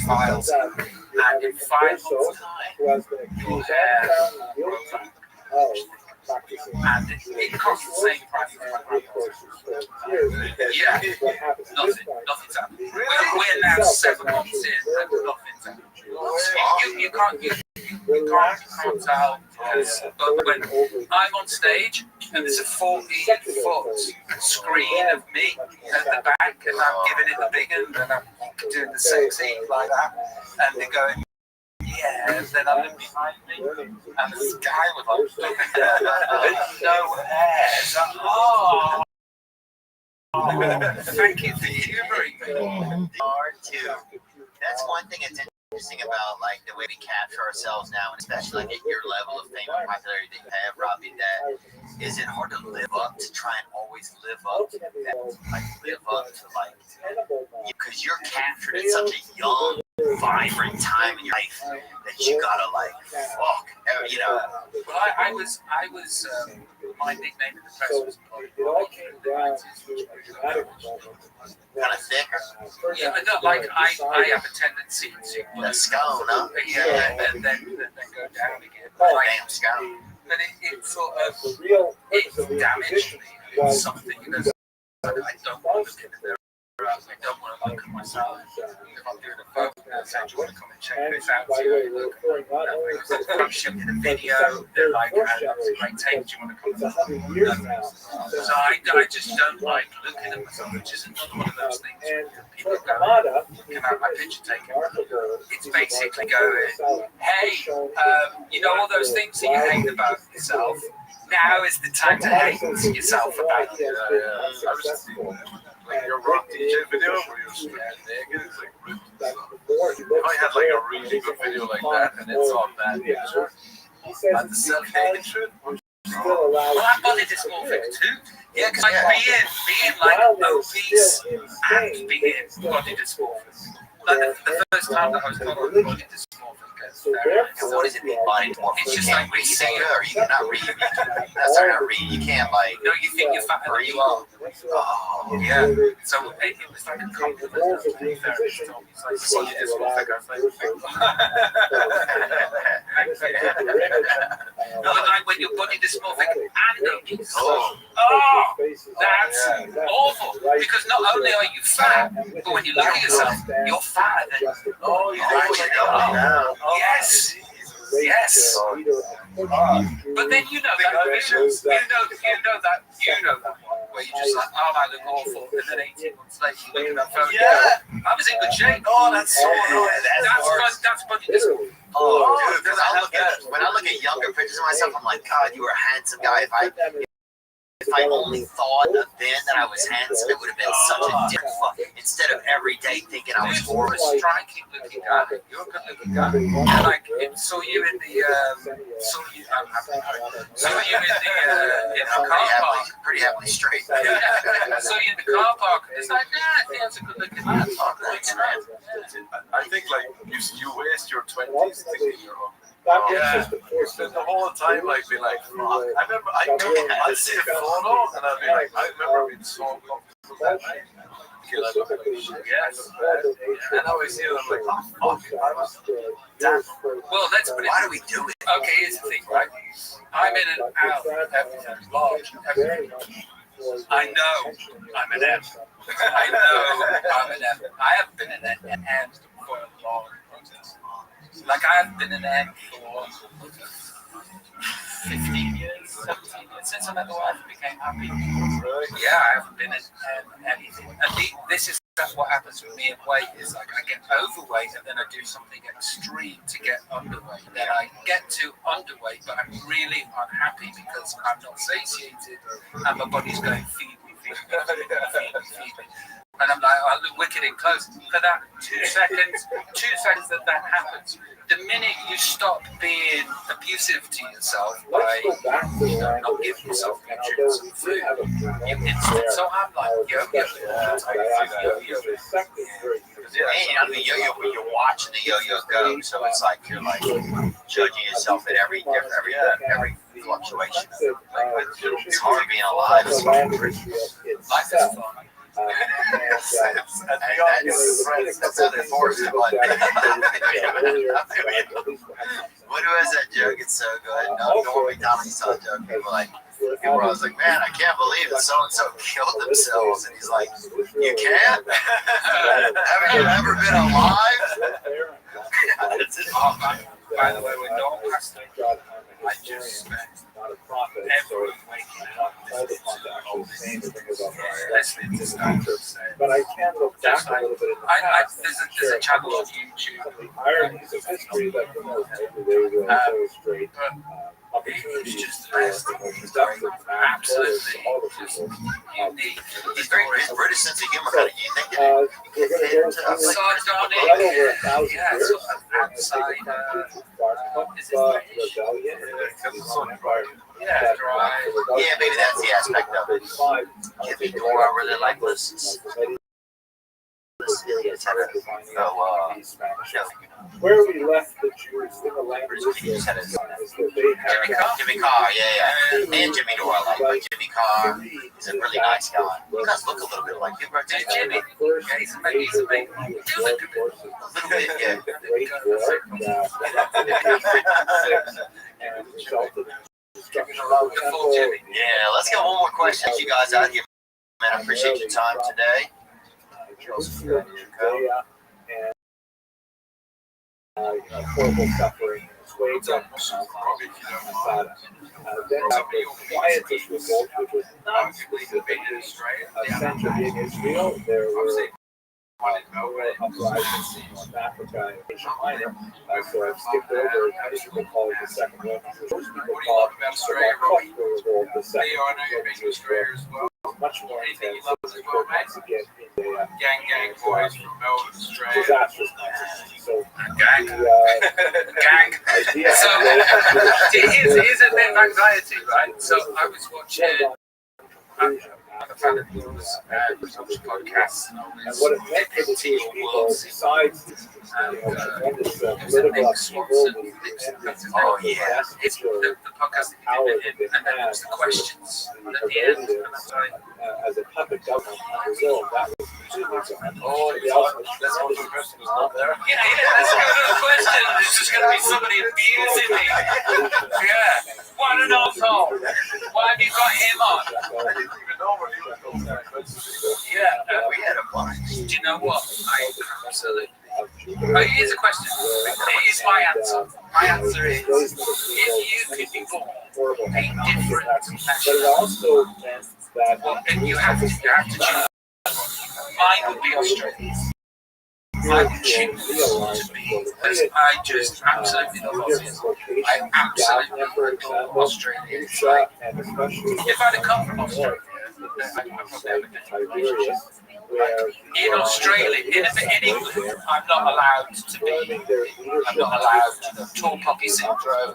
vials, and in 5 months' time, your hair grows back. And it costs the same price as my grandma's. Yeah, nothing's happened. We're now 7 months in, and nothing's happened. You can't tell, because but when I'm on stage, and there's a 14-foot screen of me at the back, and I'm giving it the big one, and I'm doing the sexy like that, and they're going, yeah, and then I look behind me, and this guy was like, no hair. It's like, oh, thank you for humoring me.
Hard to. That's one thing that's interesting about like the way we capture ourselves now, and especially like at your level of fame and popularity that you have, Robbie. That is it hard to live up to try and always live up to that, like live up to like because you're captured at such a young, vibrant time in your life that you gotta like fuck, you know.
Well, I was my nickname in the press was
Kind of thicker.
Yeah, but not like I have a tendency to
the scone, huh?
Yeah, and then go down again.
Oh,
Like,
damn scone.
but it sort of it damaged me. It's something that I don't want to look in the mirror. I don't want to look at myself. If I'm doing a photo, I say, do you want to come and check this out? See how you look? I'm shooting a video. They're like, that was a great take. Do you want to come and so I just don't like looking at myself, which is another one of those things where people go, can I have my picture taken? It's basically going, hey, you know all those things that you hate about yourself? Now is the time to hate yourself about it.
I was just like your rock DJ video where you're stripping naked. It's like ripped and stuff. If I had like a really good video like that and it's all bad pictures, and the self-hating shit,
well, I'm body dysmorphic too. Yeah, because like being like obese and being body dysmorphic. Like the first time that I was called body dysmorphic.
So what does it mean body dysmorphic?
It's just like
read it, or you cannot read. That's not gonna read. You can't like.
No, you think you're fatter than you are.
Oh
yeah. So it was like a compliment. Therapist told me, it's like body dysmorphic. I was like, no, like when you're body dysmorphic and obese. Oh, that's awful. Because not only are you fat, but when you look at yourself, you're fatter than. Oh, you actually are. Yes. Yes. But then you know that one where you're just like, oh, I look awful, and then 18 months later you look at that photo. Yeah, I was in good shape. Oh, that's so annoying. That's body dysmorphic.
Oh, dude, because when I look at younger pictures of myself, I'm like, God, you were a handsome guy. If I only thought then that I was handsome, it would have been such a different fuck. Instead of every day thinking I was horrible.
You're a striking looking guy. You're a good looking guy. Like, saw you in the saw you in the car park.
Pretty happily straight.
Saw you in the car park. It's like, I think that's a good looking man.
I think like you waste your 20s thinking you're wrong. Yeah, spend the whole time like being like, fuck. I'd see a photo and I'd be like, I remember being so comfortable that night. Yes. And now I see it, I'm like, oh fuck, I was damn.
Well, let's put it. Why do we do it? Okay, here's the thing, right? I'm in and out. Everything's large. I know I'm an M. I know I'm an M. I haven't been an M for a long process. Like I've been an M for 15 years, 17 years since I met the wife and became happy. Yeah, I haven't been an anything. And this is what happens with me and weight is like I get overweight and then I do something extreme to get underweight. Then I get to underweight, but I'm really unhappy because I'm not satiated and my body's going feed me. And I'm like, I look wicked in clothes. For that 2 seconds that happens, the minute you stop being abusive to yourself by not giving yourself nutrients and food, you instant. So I'm like, yo-yo.
And the yo-yo, when you're watching the yo-yo go, so it's like you're like judging yourself at every fluctuation. It's hard being alive.
Life is fun.
That's how they force it. What was that joke? It's so good. Norm McDonald used to tell a joke. People I was like, man, I can't believe that so and so killed themselves, and he's like, you can't? Haven't you ever been alive?
By the way, when Norm passed away, I just spent every waking hour
insane to think about
listening to stuff.
but I can look back a little bit in the past.
There's a channel on YouTube.
Some of the ironies of history that who knows, maybe they will illustrate opportunities
just
for the most productive
absolutely
all the people.
He's very his British sense of humor kind of unique.
We're going to go through well over 1,000 years.
Outside,
rebellion and empire.
Yeah, maybe that's the aspect of it. Jimmy Dore, I really like this.
Where we left the Jews in the land of Israel is that they had
Jimmy Carr, yeah. And Jimmy Dore, I like, but Jimmy Carr is a really nice guy. You guys look a little bit like him, right?
Jimmy, he's amazing. A little
bit, yeah.
Great war that and resulted in destruction of the temple.
Yeah, let's get one more question. You guys out here, man. I appreciate your time today.
Judea and horrible suffering in its wake of Masada. Then after quietist revolt, which was not specifically centered in Israel, there were uprisings in North Africa and Asia Minor. So I've skipped over, many people call it the Second World War. Most people call it the Cultural Revolt, the Second World War. Much more intense. Once again, in the
gang boys from Melbourne, Australia.
disastrous consequences. So
gang.
the idea
So
of
here's a bit of anxiety, right? So I was watching. I'm a fan of yours, podcasts,
and what it meant for the Jewish people, besides tremendous political upheaval,
Oh, yeah.
It's the podcast that you did with him, and then there's the questions at the end. And I'm like,
as a puppet government in Brazil, that was
That's one of the person who's not there.
yeah, that's a good question. It's just going to be somebody abusing me. Yeah. What an asshole. Why have you got him on?
I didn't even know where he was going.
Yeah.
We had a bunch.
Do you know what? I absolutely. Here's a question. Here's my answer. My answer is, if you could be born a different
but it
nationality,
also meant that
and you have to choose, mine would be Australia. I would choose to be, because I just absolutely love Aussies. I absolutely love Australia. It's like, if I'd have come from Australia, I probably have a different relationship. In Australia, in England, I'm not allowed to tall poppy syndrome,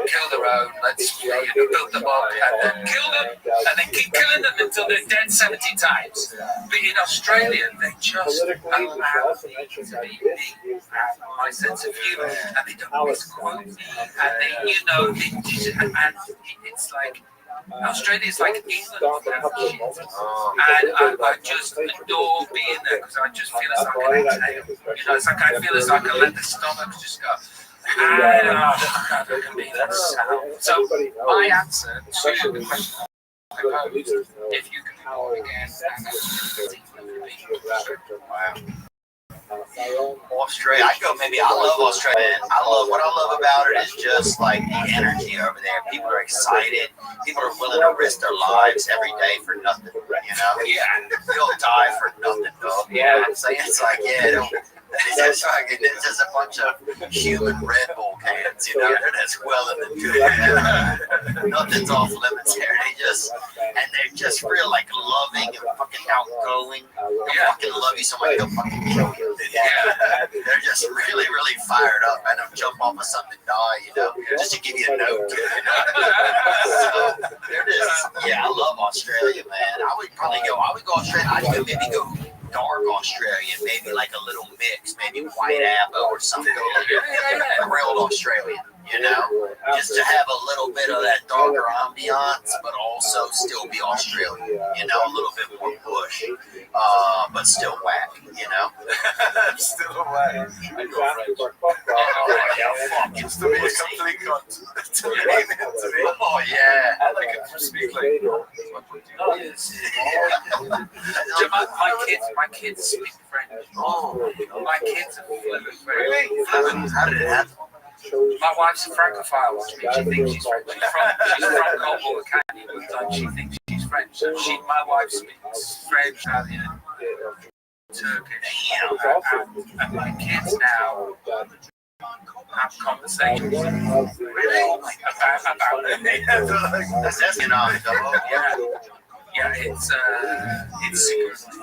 kill their own, let's build them up, and then kill them, and then keep killing them until they're dead 70 times. But in Australia, they just allow me to be me and my sense of humor, and they don't misquote me, and they, and it's like, Australia is like England now, and I just adore being there because I just feel it's like an exhale. It's like I feel it's like I let the stomach just go. So my answer to the question I posed, if you could power again,
Australia, I go maybe. I love Australia. What I love about it is just like the energy over there. People are excited. People are willing to risk their lives every day for nothing. They'll die for nothing, though. So it's like, it's just a bunch of human Red Bull cans. They're just welling the good. Nothing's off limits here. They're just real like loving and fucking outgoing. They fucking love you so much they'll fucking kill you. They're just really, really fired up, and they'll jump off of something and die, just to give you a note. So they're just, I love Australia, man. I would go Australia. I'd maybe go dark Australian, maybe like a little mix, maybe white Abo or something, grilled Australian, just to have a little bit of that darker ambiance, but also still be Australian, a little bit more bush, but still whack,
Still whack. Used to be a complete cunt.
Oh yeah.
I like it to speak like.
My kids speak French. My kids are fluent French.
Really? How did it happen?
My wife's a Francophile, which means she thinks she's French. She's from Coldwater County, but she thinks she's French. So my wife speaks French, Italian, Turkish, and my kids now have conversations about yeah, it's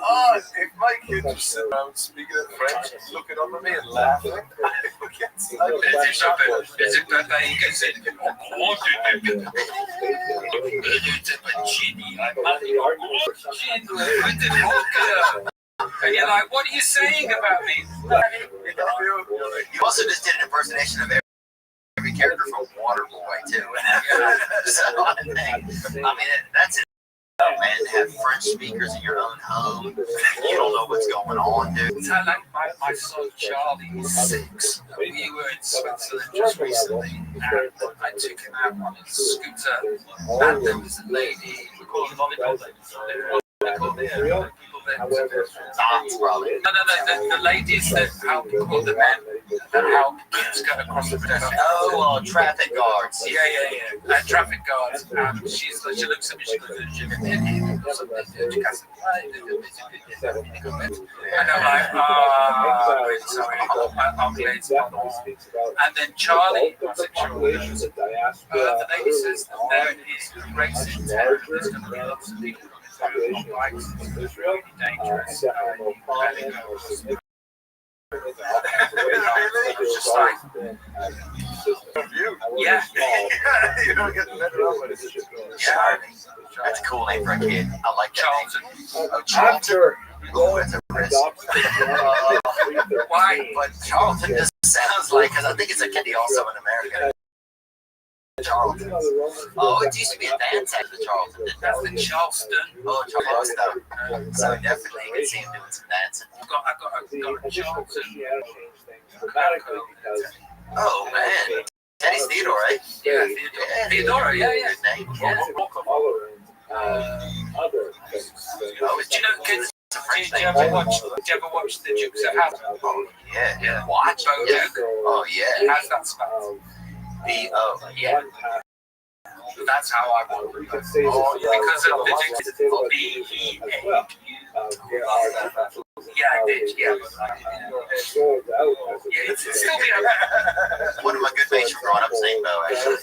Oh, if my kids were sitting around speaking in French, looking up at me and laughing, I would get so
and you're like, what are you saying about me?
You also just did an impersonation of every character from Waterboy too. So I mean, that's it. Man, to have French speakers in your own home, you don't know what's going on, dude.
I like my son Charlie, he's 6. We were in Switzerland just recently, and I took him out on his scooter, and there was a lady, we call them volleyball ladies.
Dots, probably.
No, the ladies that help call the men that help kids get across the pedestrian.
Oh, traffic guards.
Yeah. And traffic guards. She looks at me, she goes, and I'm like, really sorry, I'm late. And then Charlie, I said, the lady says that there is a racing terror, there's going to be lots of people on bikes, it's really dangerous. Just like, yeah.
You don't get the better of it.
Charlie. That's a cool name for a kid. I like that
Charlton.
name. Oh, Charlton. Oh, it's a risk.
Why?
But Charlton just sounds like, because I think it's a candy also in America. Charlton. Oh, it used to be a dance act, the Charlton.
That's the Charleston.
Oh, Charleston. So definitely you can see him doing some dancing.
I got a Charlton.
Oh, man. Teddy's Theodore, right?
Yeah, Theodore, yeah.
Good name.
Do you know, kids? Did you ever watch the Dukes of Hazzard?
Oh, yeah.
Watch Bo Duke?
Oh, yeah.
How's that spelled?
B-O.
Yeah. That's how I want it. Oh, yeah. Because of the Dukes of B-E-A. Yeah, I did. Yeah. It's still the
One of my good mates from growing up is named Bo, actually.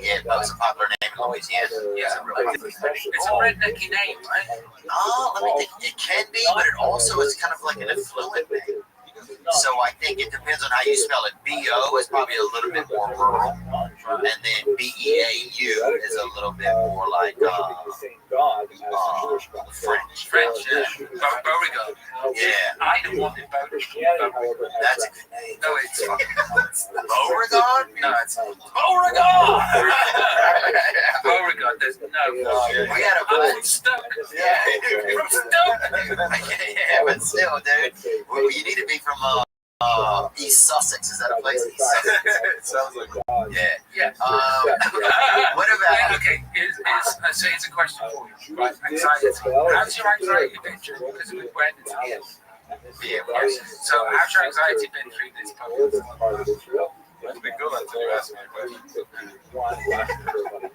Yeah, Bo's a popular name in Louisiana.
Yeah. It's a rednecky name, right?
Oh, let me think. It can be, but it also is kind of like an affluent name. So I think it depends on how you spell it. B-O is probably a little bit more rural, and then B-E-A-U is a little bit more like French.
Yeah. Beauregard.
Yeah.
I don't want it Beauregard.
That's a good name.
No, it's
Beauregard?
No, it's Beauregard. Beauregard. There's no.
We had a
I'm stuck.
Yeah.
I'm stuck.
Yeah, but still, dude. Well, you need to be from East Sussex. Is that a place? East Sussex?
It sounds like that.
Yeah. What about?
Yeah, okay. So it's a question for you. Right? Anxiety. How's your anxiety been? Because we went into this.
Yeah.
So how's your anxiety been through this podcast?
It's been good until you ask me a question.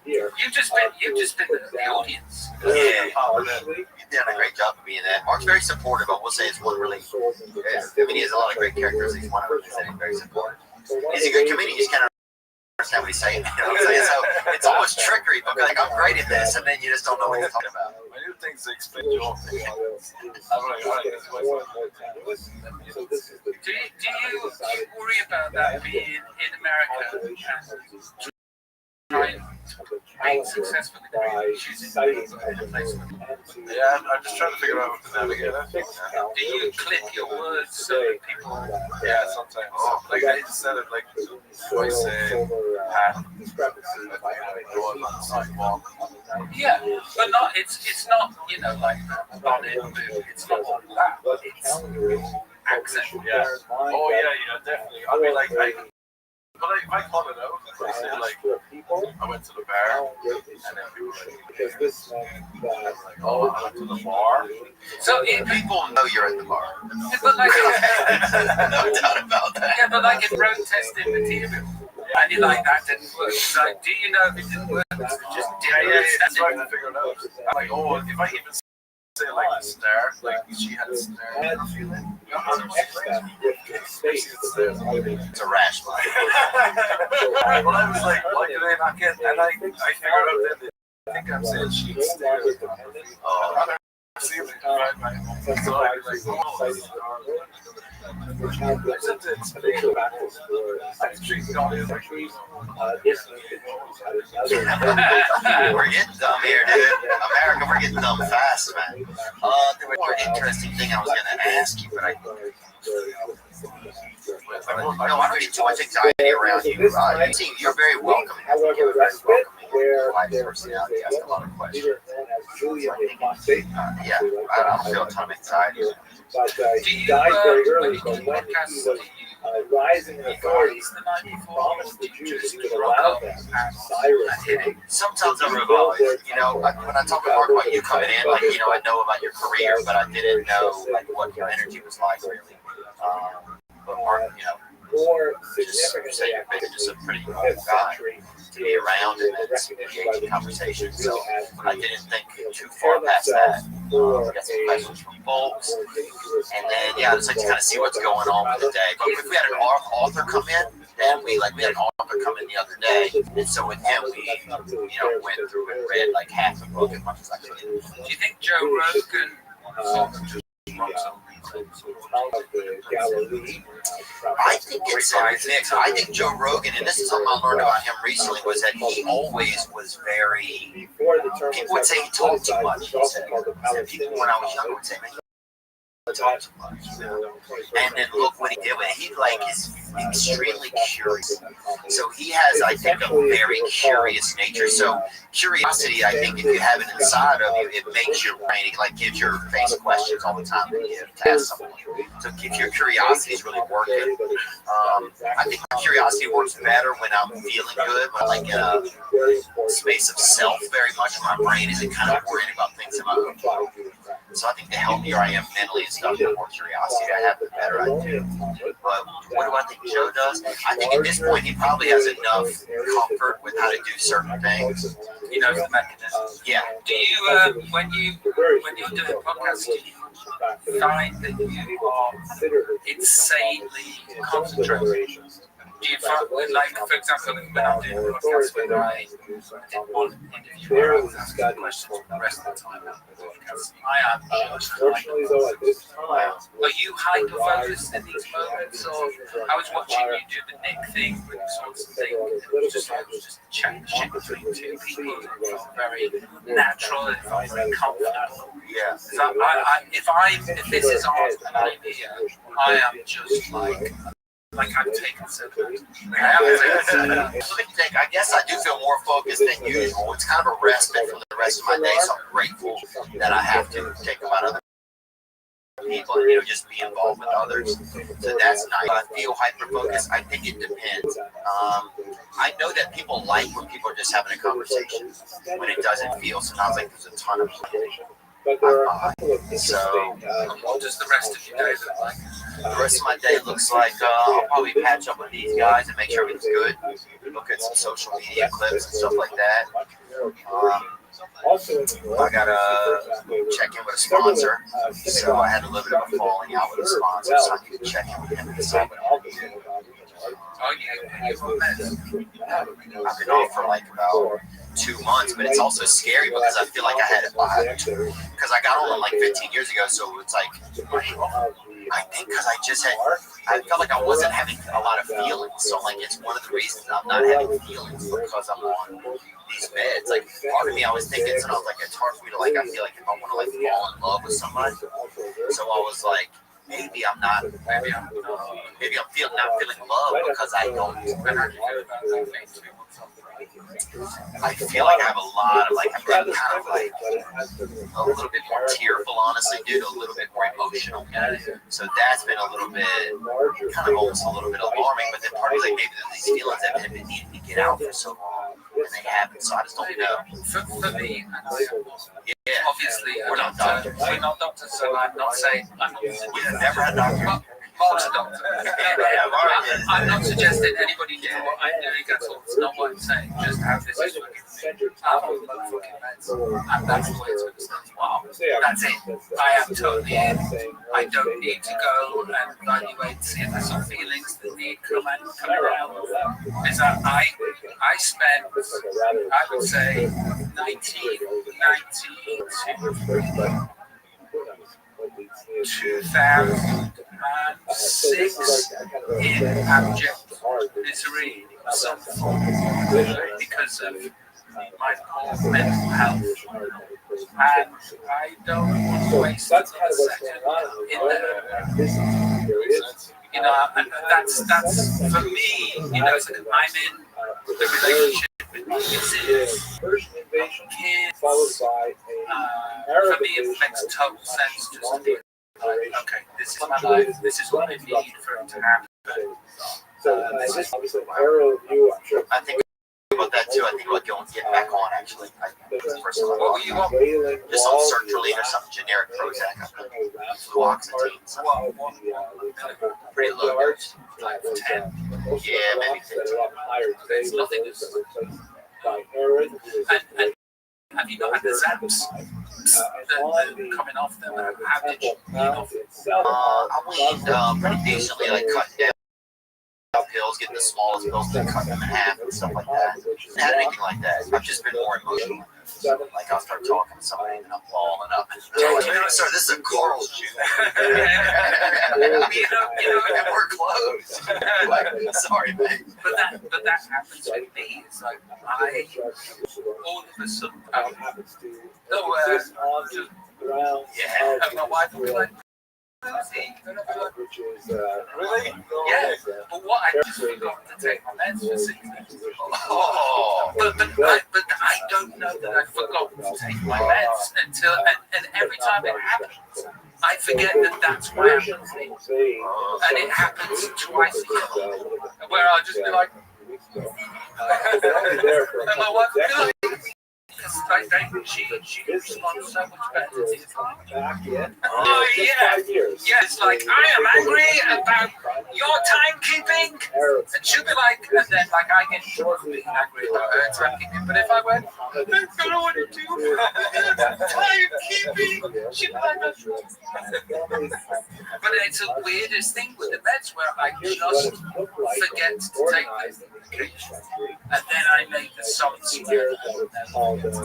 You've just been the audience.
Yeah. You've done a great job of being that. Mark's very supportive. I will say it's one really. I mean, he has a lot of great characters. He's one of them. He's very supportive. He's a good comedian. You just kind of understand what he's saying. You know what I'm saying? So it's almost trickery because like I'm great at this, and then you just don't know what he's talking about.
I do things to explain your own thing. I don't know how to get this
Do you worry about that being in America and trying to be successful in choosing a place?
Yeah, I'm just trying to figure out how to navigate that.
Do you clip your words so that people?
Yeah, sometimes. Like I said it like I say, going on the sidewalk.
Yeah, but not. It's not. You know, like not in a movie. It's not all that. It's accent.
Yeah. Oh yeah, definitely. I mean, like but if I call it out, I say like I went to the bar, and then people were like, oh, I went to the bar.
So if
People know you're at the bar.
but like,
No doubt about that.
yeah, but like in road testing material. And you're like, that didn't work. It's like, do you know if it didn't work? Just
It's trying to figure it out. I'm like, oh, if I even say like a star, like she had a star.
It's a rash.
But I was like, why did I not get? And I figured out that I think I'm saying she's stairs. Oh. See if I can find my so I was like, oh,
which have the potential battles for
We're getting dumb here, dude. America, we're getting dumb fast, man. There was more interesting thing I was going to ask you, but I don't want to get too much anxiety around you. You're very welcoming. You're very welcoming. Wide personality. Ask a lot of questions. Yeah, I don't feel a ton of anxiety.
But he died very early, but when he was rising in authority, promised the Jews he would allow them Cyrus.
Sometimes I realize, you know, when I talk to Mark about you coming in, like, you know, I know about your career, but I didn't know, like, what your energy was like, really. But Mark, you know, just say you're just a pretty cool guy to be around and engage in conversation. So I didn't think too far past that. We got some questions from folks, and then I just like to kind of see what's going on for the day. But if we had an author come in, then we had an author come in the other day, and so with him we went through and read like half the book as much as I could.
Do you think Joe Rogan
I think it's a mix. I think Joe Rogan, and this is something I learned about him recently, was that he always was very. People would say he talked too much. He said, people when I was younger would say, man, he talked too much. And then look what he did with it. He is extremely curious. So he has, I think, a very curious nature. So curiosity, I think, if you have it inside of you, it makes your brain, it gives your face questions all the time when you ask someone. So if your curiosity is really working, I think my curiosity works better when I'm feeling good, when I'm in a space of self very much. My brain isn't kind of worrying about things in my own life. So I think the healthier I am mentally and stuff, the more curiosity I have, the better I do. But what do I think Joe does? I think at this point he probably has enough comfort with how to do certain things.
He knows the mechanisms.
Yeah.
Do you, when you're doing podcasts, do you find that you are insanely concentrated? Do you find, for example, when I'm doing a podcast when I did one interview where I was asking questions for the rest of the time on the podcast, I am just are you hyper-focused in these moments? Or I was watching you do the Nick thing with sorts of thing, and it was just chatting shit between two people, and it felt very natural, and it felt very comfortable.
Yeah.
So if this is on an idea, I am just like I've taken so much.
I guess I do feel more focused than usual. It's kind of a respite from the rest of my day, so I'm grateful that I have to think about other people and just be involved with others. So that's nice. I feel hyper-focused. I think it depends. I know that people like when people are just having a conversation, when it doesn't feel sometimes like there's a ton of planning. So,
what does the rest of your day look like?
The rest of my day looks like I'll probably patch up with these guys and make sure everything's good. Look at some social media clips and stuff like that. I gotta check in with a sponsor. So I had a little bit of a falling out with a sponsor, so I need to check in with him and decide. I've been off for about 2 months, but it's also scary because I feel like I had it because I got on 15 years ago, so it's like I think because I felt like I wasn't having a lot of feelings, so it's one of the reasons I'm not having feelings because I'm on these meds. Part of me, I was thinking, so I was it's hard for me to I feel like if I want to fall in love with somebody, so I was like, maybe I'm not feeling love because I don't. I feel like I have a lot of I've been kind of a little bit more tearful, honestly, dude, a little bit more emotional. So that's been a little bit, kind of almost a little bit alarming. But then part of me, maybe these feelings that have been needing to get out for so long, and they haven't. So I just don't know.
For me, obviously, we're not doctors. So I'm not saying I'm not.
You've never had a doctor.
Mark's a doctor. I'm not suggesting anybody do what I'm doing at all. It's not what I'm saying. Just how this is working for me. I'm on motherfucking meds, and that's the way it's going to stay. Wow, that's it. I am totally in. I don't need to go and evaluate, see if there's some feelings that need come around. Is that I spent, I would say, 2006 in abject misery of some form because of my poor mental health. And I don't want to waste another second in there. You know, and that's for me, you know, it's like I'm in the relationship with my kids. For me, it makes total sense just to be like, okay, this is my life, this is what I need for it to happen.
I think about that too. I think about getting back on actually. What were you on? Just on sertraline or something generic Prozac. Fluoxetine. Pretty low dose. Like 10. Yeah, maybe 15.
There's nothing that's. And have you not had the Zaps coming off them? How did you wean off it?
I weaned pretty decently, like cutting down pills, getting the smallest pills, and cutting them in half and stuff like that. Didn't have anything like that. I've just been more emotional. Like I'll start talking to somebody and I'm balling up. Sorry, this is a Carl's juice. And we're closed. Sorry, man.
But that happens with me. It's like all of a sudden, and my wife will be like, really? Yeah. But what I just forgot to take my meds for 6 days. But I don't know that I forgot to take my meds until and every time it happens, I forget that that's what happens. And it happens twice a year, where I'll just be like, and my wife will be like, she responds so much better to it. Oh yeah, it's like I am angry about your timekeeping, and she'll be like, and then like I get being angry about her timekeeping. But if I went, I don't know what to do, timekeeping, she'd be like, but it's the weirdest thing with the meds where I just forget to take them, and then I make the songs.
Do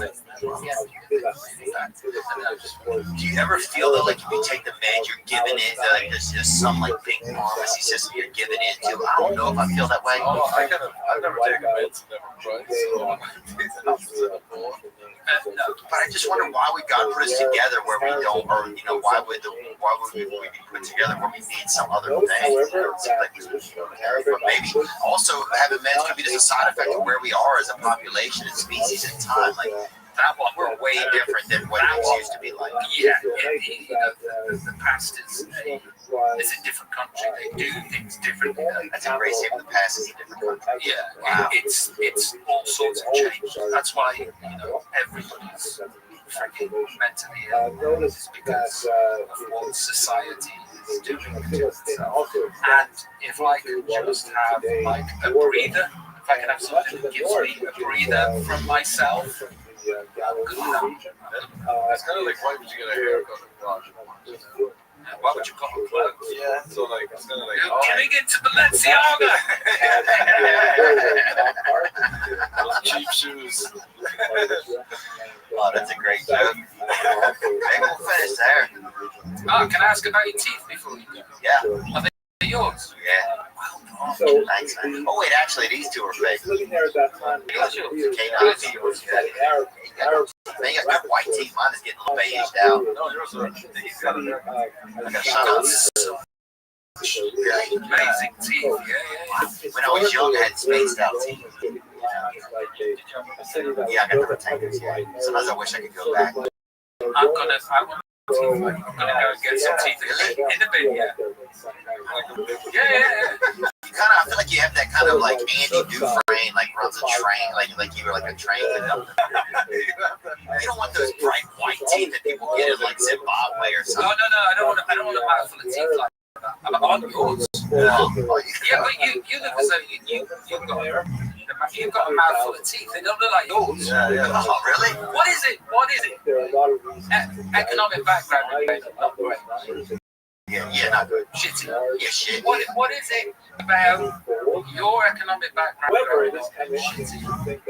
you ever feel that like if you take the med, you're giving it like there's just some like big pharmacy system you're giving it to? I don't know if I feel that way.
I've never taken meds, never tried.
But I just wonder why we got put us together where we don't, or you know, why would we be put together where we need some other thing? It seems like maybe also having meds could be just a side effect of where we are as a population and species in time. Like that one, we're way different than what it used to be like.
Yeah, the past is a different country. They do things differently.
That's a great statement. The past is a different country.
Yeah, wow. It's all sorts of change. That's why everybody's freaking mentally ill. It's because of what society is doing. And if I could just have like a breather, if I could have something that gives me a breather from myself.
It's kind of like why would you get a haircut and wash?
Why would you cut my clothes?
Yeah, so like it's kind of like
you're getting into Balenciaga.
Those cheap shoes.
Oh, that's a great joke. Maybe we'll finish there.
Oh, can I ask about your teeth before you go?
Yeah.
Are they yours?
Yeah.
So,
thanks, man. Oh wait, actually, these two are fake.
Living there at that time,
They got good white teeth. Mine is getting a little beiged out.
No, yours are. He's got a
I got shut
amazing teeth.
When I was young, I had spaced out teeth. Yeah, I got the retainers. Yeah. Sometimes I wish I could go back.
I'm gonna go and get some teeth in the bin. Yeah.
You kind of, I feel like you have that kind of like Andy Dufresne, like runs a train, like you were like a train. You don't want those bright white teeth that people get in like Zimbabwe or something.
No, I don't want a mouthful of teeth like that. I on yours. Yeah, but you look as though you've got a mouthful of teeth. They don't look like yours.
Oh, really?
What is it? Economic background. Not great.
Yeah, not good.
Shitty.
Yeah, shit.
What is it about your economic background? Shitty.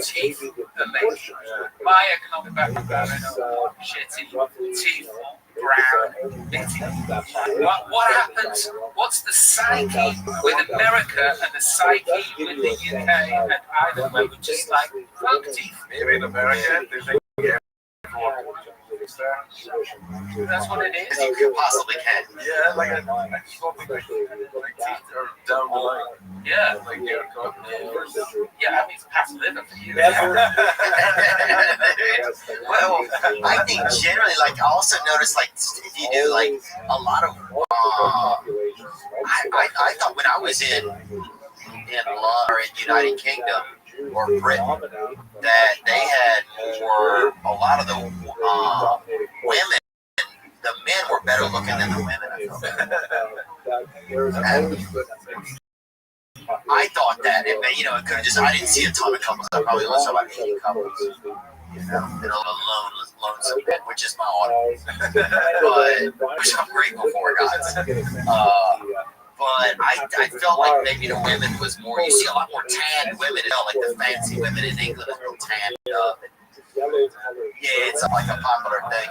Teeth, amazing. My economic background, shitty. Teeth, brown, bitty. What happens? What's the psyche with America and the psyche with the UK and Ireland where we're just like folk teeth?
Maybe in America, they think
That's what it is.
You possibly can.
yeah, like I just don't think like teeth are down the line.
Yeah.
Like they're caught.
Yeah, I mean, it's past liver for you.
Well, I think generally, like, I also notice, like, if you do, like, a lot of, I thought when I was in law or in United Kingdom or Britain, that they had more, a lot of the women, the men were better looking than the women, I felt. I thought that, it may, it could have just, I didn't see a ton of couples, I probably only saw about 80 couples, and lonesome men, which is my audience, but, which I'm grateful for, guys. But I felt like maybe the women was more, you see a lot more tan women, like the fancy women in England are real tanned up. Yeah, it's like a popular thing,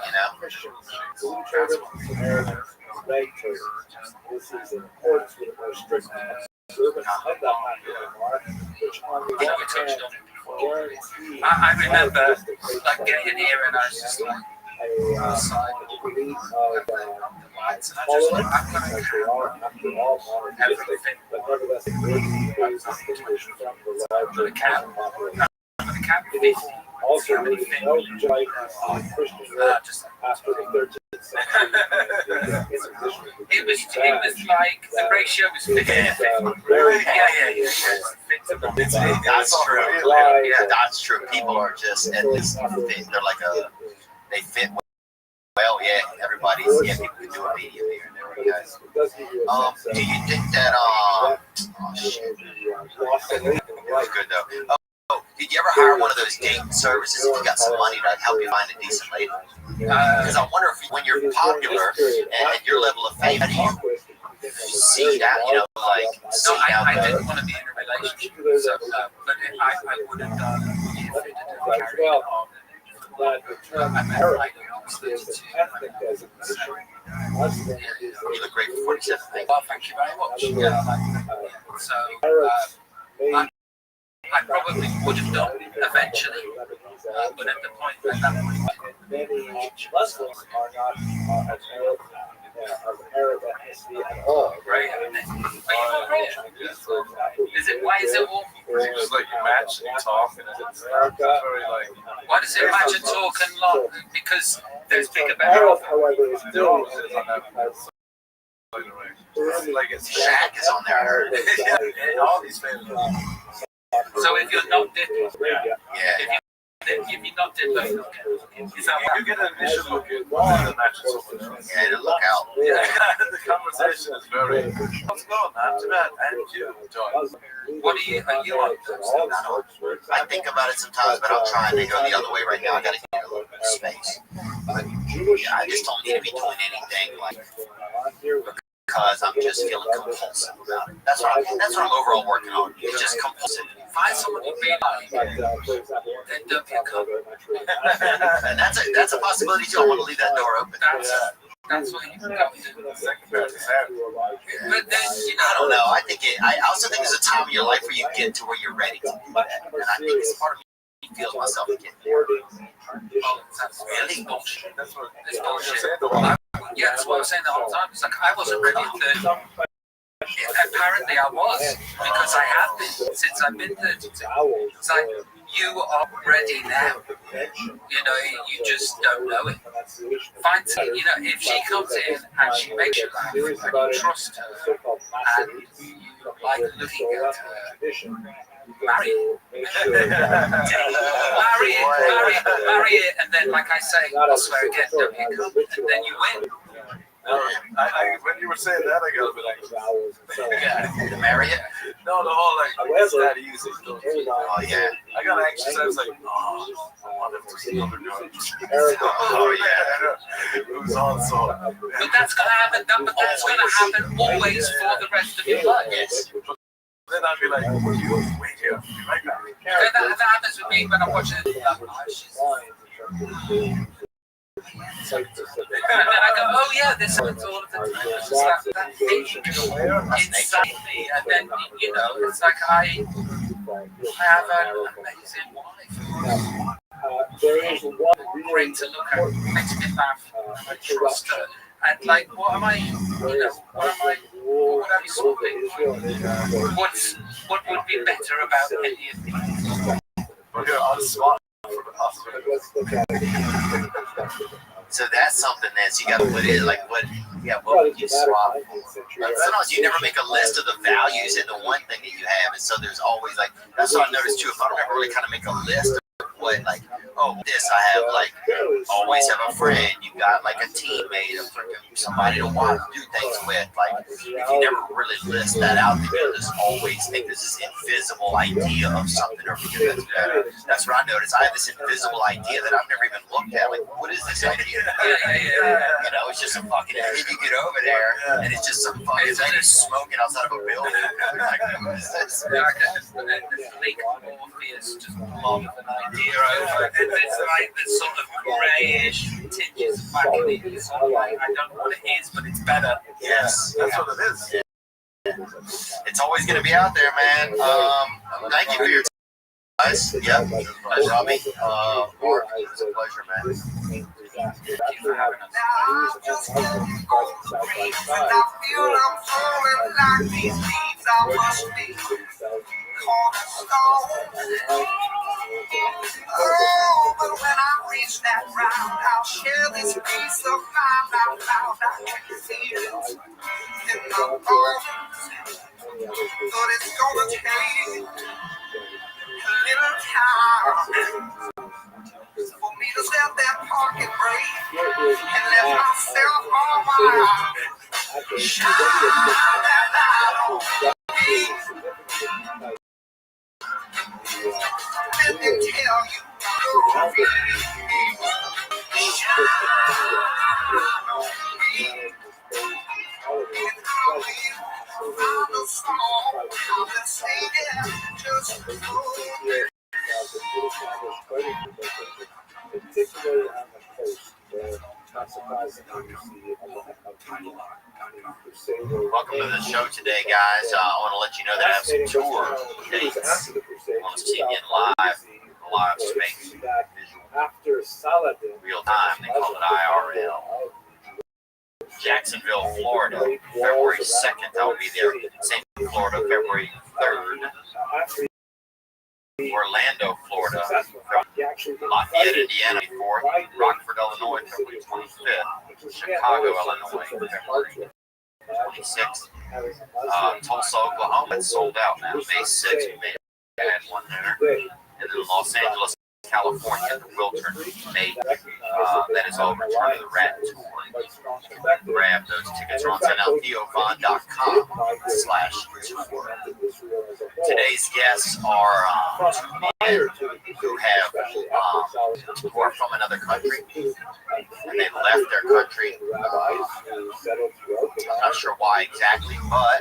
I remember like getting here and I was just like outside with the lights and I just like I'm gonna everything. I'm gonna count 50.
Also, there was no Christian just after the 13th century.
It was like the ratio was 50. Yeah.
That's true. Yeah, that's true. People are just at least fit. They're like they fit well. Yeah, everybody's people can do it immediately here and there. Guys. Do you think that that's good though. Oh, did you ever hire one of those dating services if you got some money to help you find a decent lady? Because I wonder if when you're popular and your level of fame, how do you see that, like...
No, I didn't want to be in a relationship, so, but I would have done if it didn't carry on.
But the term Arab is an ethnic designation.
You look great for 47.
Well, thank you very much. So, I probably would have done eventually, but at the point at that point,
many Muslims are not of Arab ethnicity at all.
Right? Are you Arabian? Why is it all?
It's just like you match and you talk, and it's very like.
Why does it match and talk and long? Because there's bigger
Arab, however, is still
like it's
Shaq is on there.
All these famous.
So if you're not different,
yeah.
If you're not different,
you get an initial look at the matches.
Yeah, to look out.
Yeah, the conversation is very. What's going on? Too bad. And you, John.
What are you on?
I think about it sometimes, but I'm trying to go the other way right now. I got to get a little bit of space. But yeah, I just don't need to be doing anything like. Because I'm just feeling compulsive about it. That's what I'm overall working on. It's just compulsive.
Find someone you really like, then don't be a couple.
And that's a possibility too. I want to leave that door open.
That's what you got to do. But then,
I don't know. I also think there's a time in your life where you get to where you're ready to do that. And I think it's part of me feels myself getting there.
Oh, that's really bullshit.
That's what
it's bullshit. Yeah, that's what I was saying the whole time. It's like I wasn't ready at 30. Apparently I was, because I have been since I've been 32. It's like you are ready now. You just don't know it. Find if she comes in and she makes you laugh and you trust her and you like looking at her, marry it, and then, like I say, I'll swear again, don't you come, and then you win.
I went when you were saying that, I got a bit anxious.
Yeah, the Marriott.
No, the whole like it's that easy.
Oh yeah.
I got anxious. I was like, oh, I wonder if there's another guy.
Oh yeah.
It was also.
But that's gonna happen. But that's gonna happen always for the rest of your life.
Yes.
Then I'd be like, wait here, be right back.
That happens with me when I'm watching it. And then I go, oh yeah, this happens all of the time. It's just that thing inside me, and then you know, it's like I have an amazing wife. Great to look at, makes me laugh, and I trust her. And like, what am I? You know, what am I solving? What would be better about any of these?
Okay, I'm smart.
So that's something that you got to put in, like what would you swap? Sometimes you never make a list of the values and the one thing that you have, and so there's always like that's what I noticed too. If I don't ever really kind of make a list of what like, oh, this I have like always have a friend. You got like a teammate, somebody to watch, do things with. Like if you never really list that out, you'll just always think there's this invisible idea of something, or because that's what I noticed. I have this invisible idea that I've never even looked at. Like, what is this idea? You know, it's just a fucking. And then you get over there, and it's just some fucking lady smoking outside of a building. Like, what is this?
The Lake Morpheus just blob of an idea over. It's like this sort of greyish tinges of back in it. It's like, I don't know what it is, but it's better.
Yes,
that's what it is.
Yeah. It's always going to be out there, man. Thank you for your time, guys. Yep. Robbie, Mark, it was a pleasure, man.
Thank you for having us.
I feel I'm falling like these leaves. I must be cornerstone. Oh, but when I reach that ground, I'll share this piece of mind I found. I can feel it in my bones. But it's gonna take a little time for me to set that parking brake and let myself unwind. Shine that light on me. Let me tell you the story. Shine on me. And I will find a song I've been singing just for you.
Particularly on the coast, where not surprisingly you see a lot of crusader.
Welcome to the show today, guys. I want to let you know that I have some tour dates. I want to see you in live space,
After Saladin,
real time. They call it IRL. Jacksonville, Florida, February 2nd. I'll be there. St. Florida, February 3rd. Orlando, Florida, Lafayette, Indiana, 4th, Rockford, Illinois, February 25th, Chicago, Illinois, February 26th, Tulsa, Oklahoma, it's sold out now, May 6th, we may add one there, and then Los Angeles, California, the Wiltern, May, that is all Return of the Rat Tour. Grab those tickets on theofon.com/tour. Today's guests are two men who are from another country, and they left their country. I'm not sure why exactly, but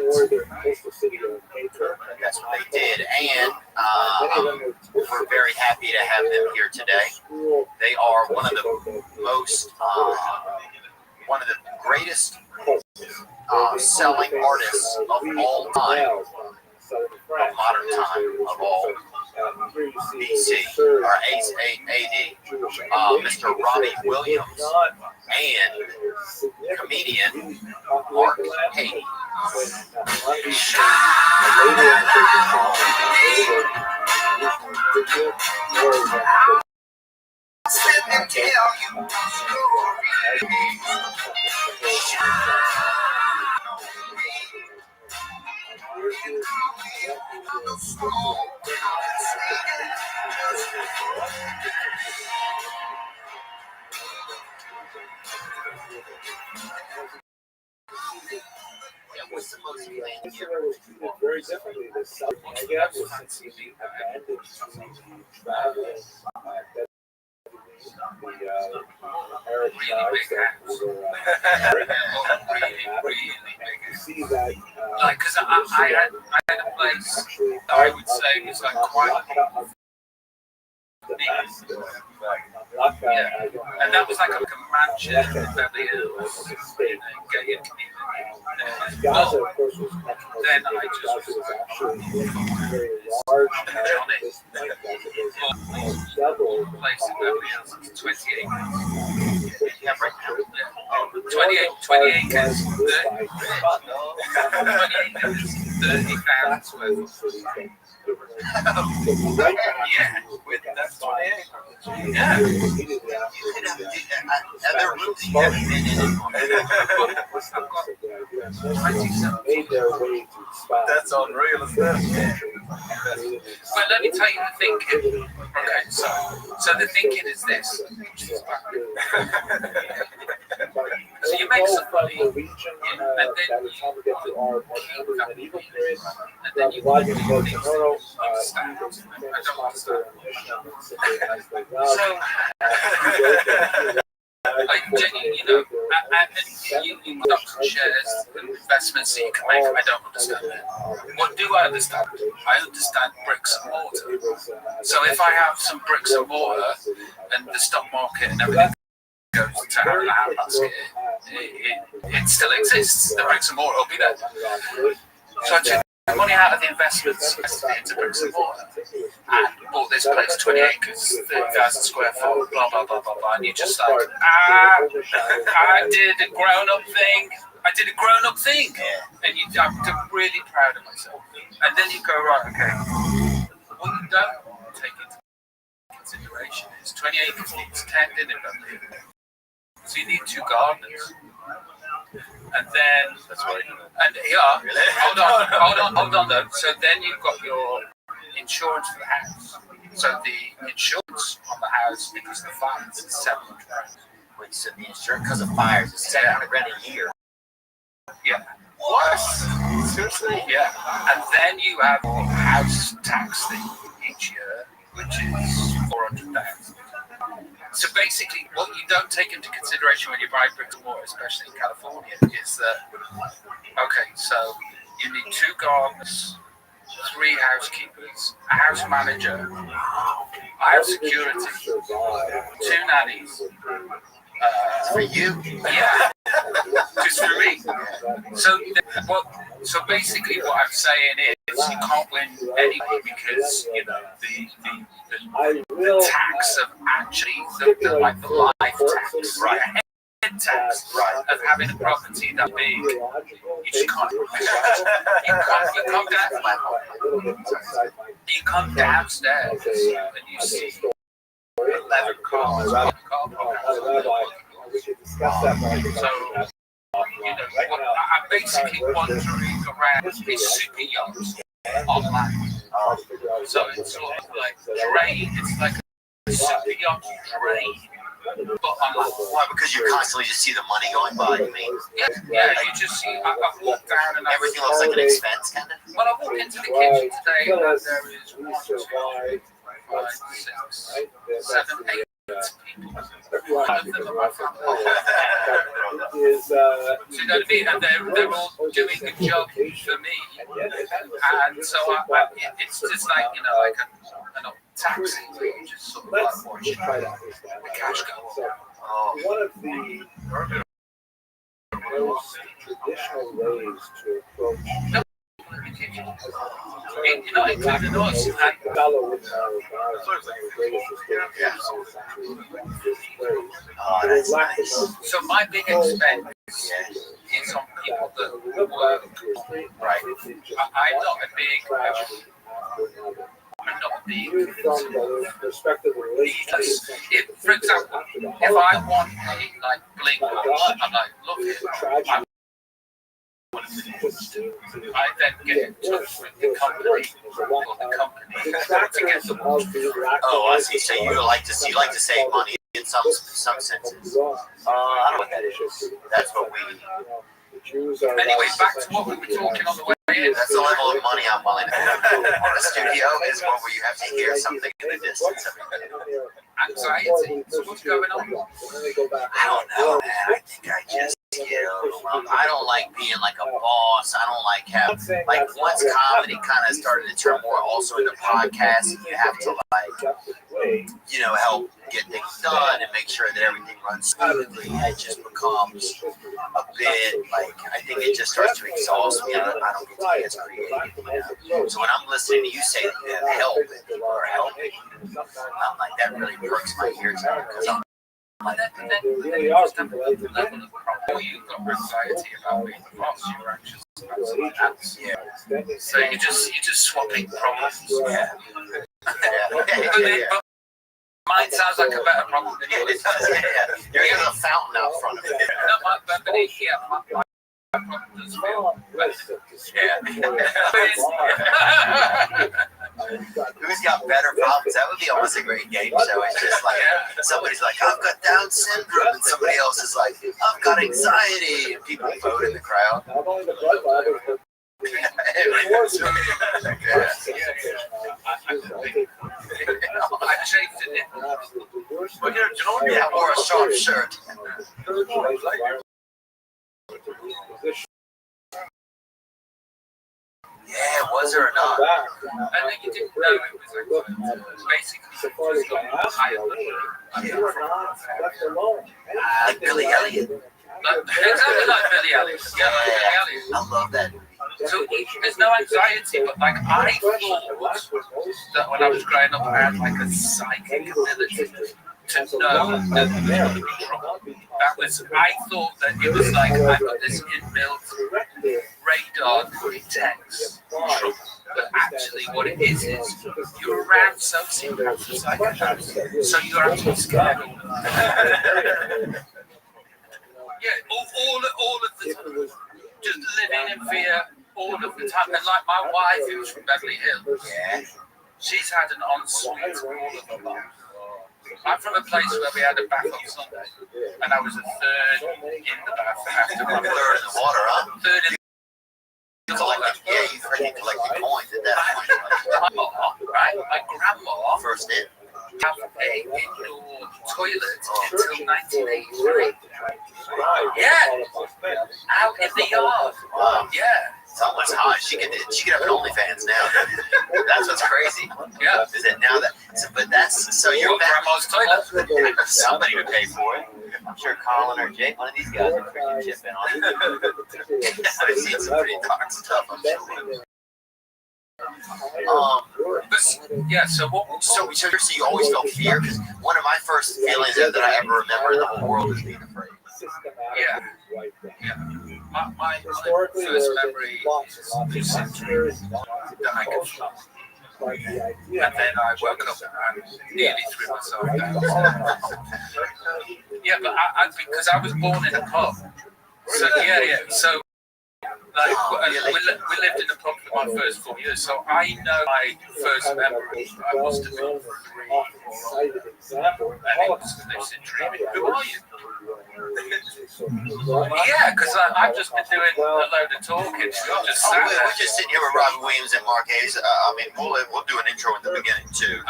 that's what they did, and we're very happy to have them here today. They are one of the most, one of the greatest selling artists of all time, of modern time, of all BC, or AD, Mr. Robbie Williams, and comedian Mark Haiti.
Sit and tell you the story. Shine on me. And I will the song I've singing just for you.
was supposed to be made
This
here.
year was treated very differently. The South Mega was simply abandoned to the traveling the Arab tribes that were see that
like, because I had a place that I would say was like quite big. Yeah. And that was like a mansion in Beverly Hills.
Gaza, of course, was much more
then I
Gaza
just
was actually very large at this point. Gaza was double
place in Beverly Hills. It's 28.
Yeah, right now.
20 acres. 28 acres. 30,000 square foot.
Yeah, with that's 28.
Yeah.
Are there rooms you haven't been in anymore?
Made their way to spot.
That's unreal, isn't it?
Well, let me tell you the thinking. Okay, so the thinking is this. So you make some money, and then you
medieval period, then you watch it go to Noro,
like, you know, and you've got some shares and investments that you can make. I don't understand that. What do I understand? I understand bricks and mortar. So if I have some bricks and mortar and the stock market and everything goes to hell in a handbasket, it still exists. The bricks and mortar will be there. So I took money out of the investments, invested it into bricks and mortar, and bought this place, 20 acres, 30,000 square foot, blah, blah, blah, blah, blah. And you're just like, I did a grown-up thing. And I'm really proud of myself. And then you go, right, okay, what you don't take into consideration is 20 acres needs tending in Beverly. So you need 2 gardeners. And then,
That's right.
and yeah, hold on though. So then you've got your insurance for the house. So the insurance on the house, because of the fires, is $700.
Wait, so the insurance because of fires is $700 a year.
Yeah.
What? Seriously?
Yeah. And then you have your house tax thing each year, which is $400,000. So basically, what you don't take into consideration when you buy bricks and mortar, especially in California, is that, okay, so you need 2 gardeners, 3 housekeepers, a house manager, house security, 2 nannies.
For you?
Yeah, just for me. So basically, what I'm saying is you can't win anyway because you know the tax of actually the life tax, right? Head tax, right? Of having a property that big, you just can't. You come downstairs and you see 11 cars.
We should discuss that more.
So, you know, I'm basically wandering around a super yacht on land. So it's sort of like drain. It's like a super yacht drain, but on land.
Why? Because you constantly just see the money going by, you mean?
Yeah, you just see, I walk down and
everything looks like an expense, kind of?
When I walk into the kitchen today, there is 1, 2, 3, 4, 5, 6, 7, 8 people. One of them are my family. So you know what I mean? And they're all doing a job for me. And so it's just like, you know, like an old taxi. You just sort of like watching the cash go up.
One of the most traditional ways to approach
Not including us. So my big expense is on people that work. Right. I'm not a big. Because for example, if I want a like bling watch, I'm like, look, I then get in touch with the company to get the watch.
Oh, I see. So you like to save money in some senses. I don't know what that is. That's what we
Anyway, back to what we were talking on the way in.
That's the level of money I'm willing to pay on a studio is one where you have to hear something in the distance.
Anxiety. So what's going on?
I don't know, man. I think I just get overwhelmed. I don't like being like a boss. I don't like once comedy kind of started to turn more also into podcasting, you have to help get things done and make sure that everything runs smoothly. It just becomes a bit I think it just starts to exhaust me. I don't get to be as creative. So when I'm listening to you say that you have help and people are helping, I'm like, that really perks my ears out because I'm
Then you just have a level of problem. You've got anxiety about being the boss. You're anxious about something else. Yeah. So you're just swapping problems.
Yeah.
But mine sounds like a better problem than yours.
There is a fountain out front of it.
No, my problem does feel better.
Who's got better problems? That would be almost a great game show. It's just like somebody's like, I've got Down syndrome, and somebody else is like, I've got anxiety, and people vote in the crowd.
I changed it.
Yeah, or a sharp shirt. Yeah, was there or not?
I think you didn't know it was basically just got higher
like Billy Elliot.
Exactly like Billy Elliot. Yeah, like Billy Elliot.
I love that movie.
So there's no anxiety, but I thought that when I was growing up, I had a psychic ability to know that there was going to be trouble. I thought that it was I've got this inbuilt radar that detects trouble. But actually what it is you're around sociopaths and psychopaths, so you're actually scared. All of the time. Just living in fear all of the time. And my wife, who's from Beverly Hills, she's had an ensuite all of her life. I'm from a place where we had a bath on Sunday, and I was a third in the bath after my
third in the water, huh?
Third in
you freaking collected coins at that point.
My grandma
first in.
Have a indoor toilet until 1983. Yeah, out in the yard.
Wow.
Yeah.
Someone's hot. She could have an OnlyFans now. That's what's crazy.
Yeah.
Is that now that? But that's so you're
grandma's toilet.
Somebody would pay for it. I'm sure Colin or Jake, one of these guys, would freaking chip in on it. I've seen some pretty dark stuff. I'm sure. So you always felt fear, because one of my first feelings that I ever remember in the whole world is being afraid.
Yeah. My first memory is lucid dreams that I could fly. And then I woke up and nearly threw myself down. But because I was born in a pub. So So we lived in a pub for my first 4 years, so I know my first memory. I must have been 3 or 4, and it was lucid dreaming. Who are you? Because I've just been doing a load of talking.
We're just sitting here with Robin Williams and Mark Hayes. We'll do an intro in the beginning too.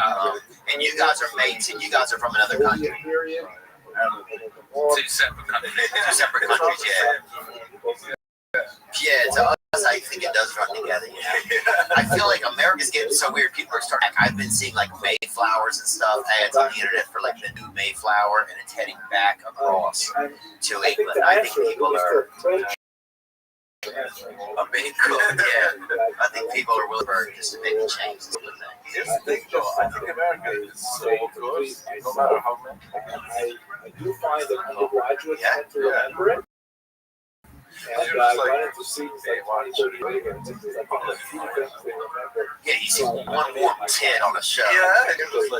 And you guys are mates, and you guys are from another country.
2 separate countries.
2 separate countries, Yeah, to us, I think it does run together, I feel like America's getting so weird. People are starting, I've been seeing Mayflowers and stuff, ads on the internet for the new Mayflower, and it's heading back across to England. I think people are a bit cool, I think people are willing just to maybe change some of the things.
Here's the thing, though. I think America is so good, no matter how many.
I do find that undergraduates tend to remember it. And I run into students 20, 30 years ago. This is one of the few things they remember.
Yeah, you see one more tit on a show.
It was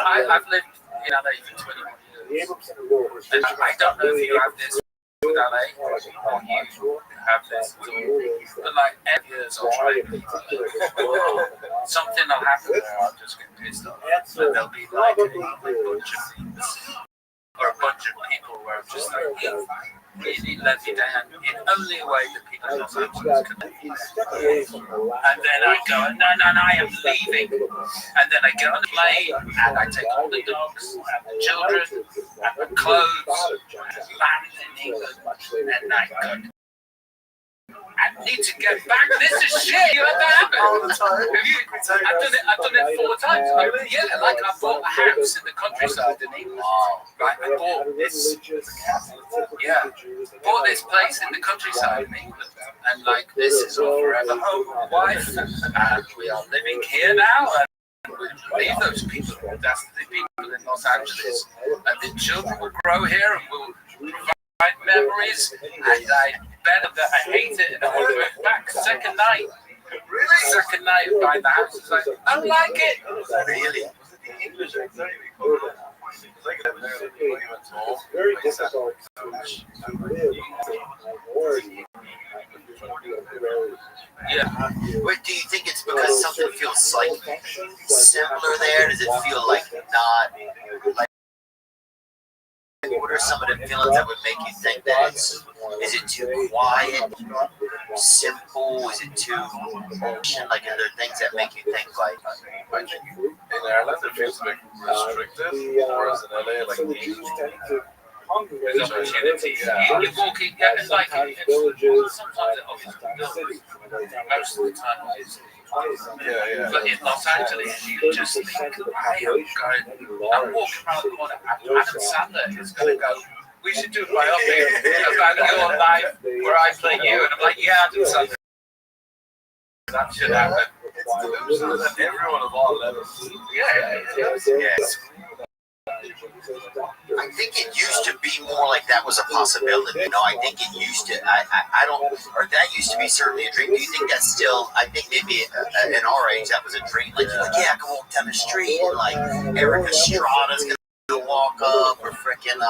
I've lived in LA for 21 years. And I don't know if you have this with LA, or you have this at all. But every years I'll try and something will happen there, I'll just get pissed off. And there'll be a bunch of things. are a bunch of people where I'm just like, you really let me down in only a way that people in Los Angeles could. And then I go, no, I am leaving. And then I get on the plane and I take all the dogs and the children and the clothes and land in England. And I go, I need to get back. This is shit. You had that happen all the time. I've done it 4 times. Yeah, like I bought a house in the countryside in England. Right, I bought this. Yeah, bought this place in the countryside in England, and like this is our forever home, wife, and we are living here now. And we leave those people. That's the people in Los Angeles, and the children will grow here and will provide memories. And I bet that I hate it and I want to move back. Second night, second night by the house, it's like I like it. Really?
It's very difficult to live
Yeah.
Wait, do you think it's because something feels like similar there? Does it feel like not like? What are some of the feelings that would make you think that is it too quiet, simple? Is it too like? Are there things that make you think like?
I think in Ireland it feels a bit restricted, whereas in LA, like
there's opportunity. You're walking, yeah, it's like sometimes most of the time it is. But in Los Angeles, you just think, I'm walking around the corner, and Adam Sandler is going to go, we should do a biopic about your life where I play you. And I'm like, yeah, Adam Sandler. That should happen.
It's delusional that everyone of all levels.
Yes. I think it used to be more like that was a possibility. You know, I think it used to. I don't, or that used to be certainly a dream. Do you think that's still? I think maybe in our age that was a dream. Like, yeah, I can walk down the street and like Eric Estrada's gonna walk up, or freaking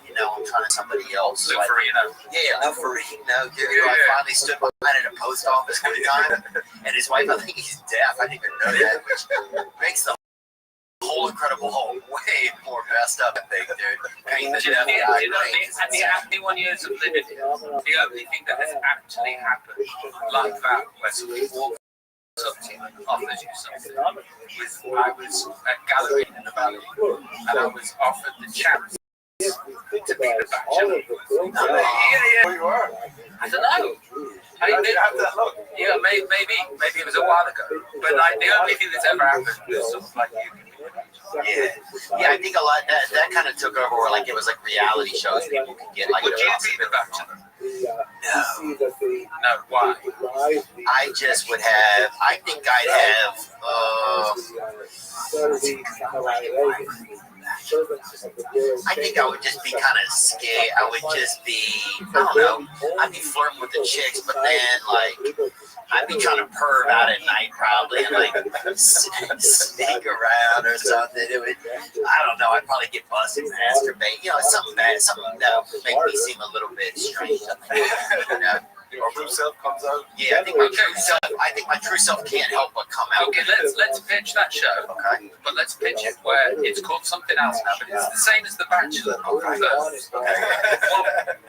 you know, I'm trying to somebody else.
Lou Ferrigno.
Yeah, Lou Ferrigno. I finally stood behind at a post office one time, and his wife, I think he's deaf. I didn't even know that, which makes the whole Incredible Hulk way more messed up, I think, dude.
And the 81 years of living here, the only thing that has actually happened like that, where somebody walks up to you and offers you something, I was at Gallery in the Valley, and I was offered the chance to be the bachelor.
Where you are?
I don't know. Yeah, maybe it was a while ago. But like the only thing that's ever happened was sort of like you.
Yeah, I think a lot that kind of took over where like it was like reality shows people could get like.
Would you be the bachelor?
No, why? I just would have. I think I'd have. I think I would just be kind of scared. I would just be. I don't know. I'd be flirting with the chicks, but then like. I'd be trying to perv out at night probably and like sneak around or something. It would, I don't know, I'd probably get busted, masturbate, you know, something bad, something that would make me seem a little bit strange. You know?
Your true self comes out.
Yeah, I think my true self can't help but come out.
Okay, let's pitch that show.
Okay.
But let's pitch it where it's called something else now, but it's the same as The Bachelor. Okay.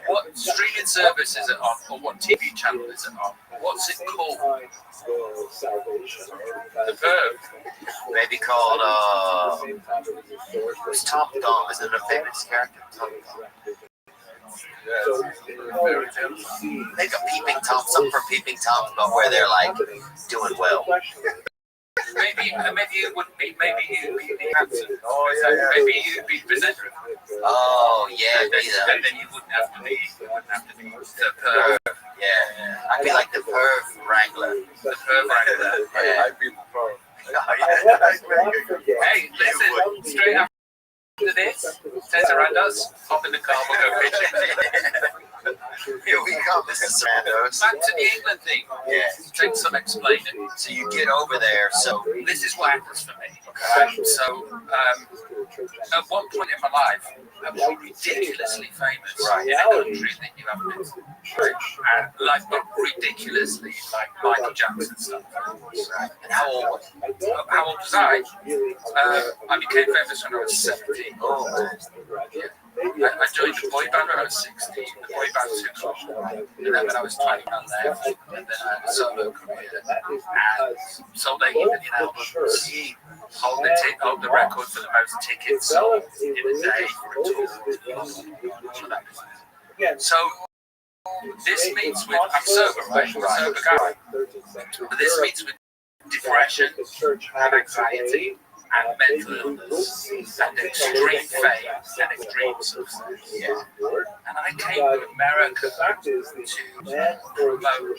What streaming service is it on, or what TV channel is it on? What's it called? The Verb.
Maybe called who's Tom Thumb? Is it a famous character? Tom Thumb. Make a Peeping Tom, something for Peeping Toms, but where they're like doing well.
Maybe it wouldn't be. Maybe you'd be the answer. Maybe you'd be presenter.
Oh yeah,
and then you wouldn't have to be. The perv.
Yeah, I'd be like the perv wrangler.
The perv wrangler.
Yeah.
I'd be the perv.
Hey, listen, straight after this, Tessa Randos, hop in the car, we'll go fishing.
Here we come, Mrs. Randos.
Back to the England thing.
Yeah.
Take some explaining.
So you get over there, so
this is what happens for me. Okay. So, at one point in my life, ridiculously famous
Right.
in a country that you haven't been to. And like, but ridiculously, like Michael Jackson stuff.
And how old was you?
How old was I? I became famous when I was 17.
Oh, man.
I joined the boy band when I was 16. The boy band took off. And then when I was 20, I left. And then I had a solo career. And sold 8 million albums. Hold the record for the most tickets sold in a day for a tour. So this meets with, I'm sober, right? I'm a sober guy. But this meets with depression and anxiety and mental illness and extreme fame and extreme success. Yeah. And I came to America to promote Milwaukee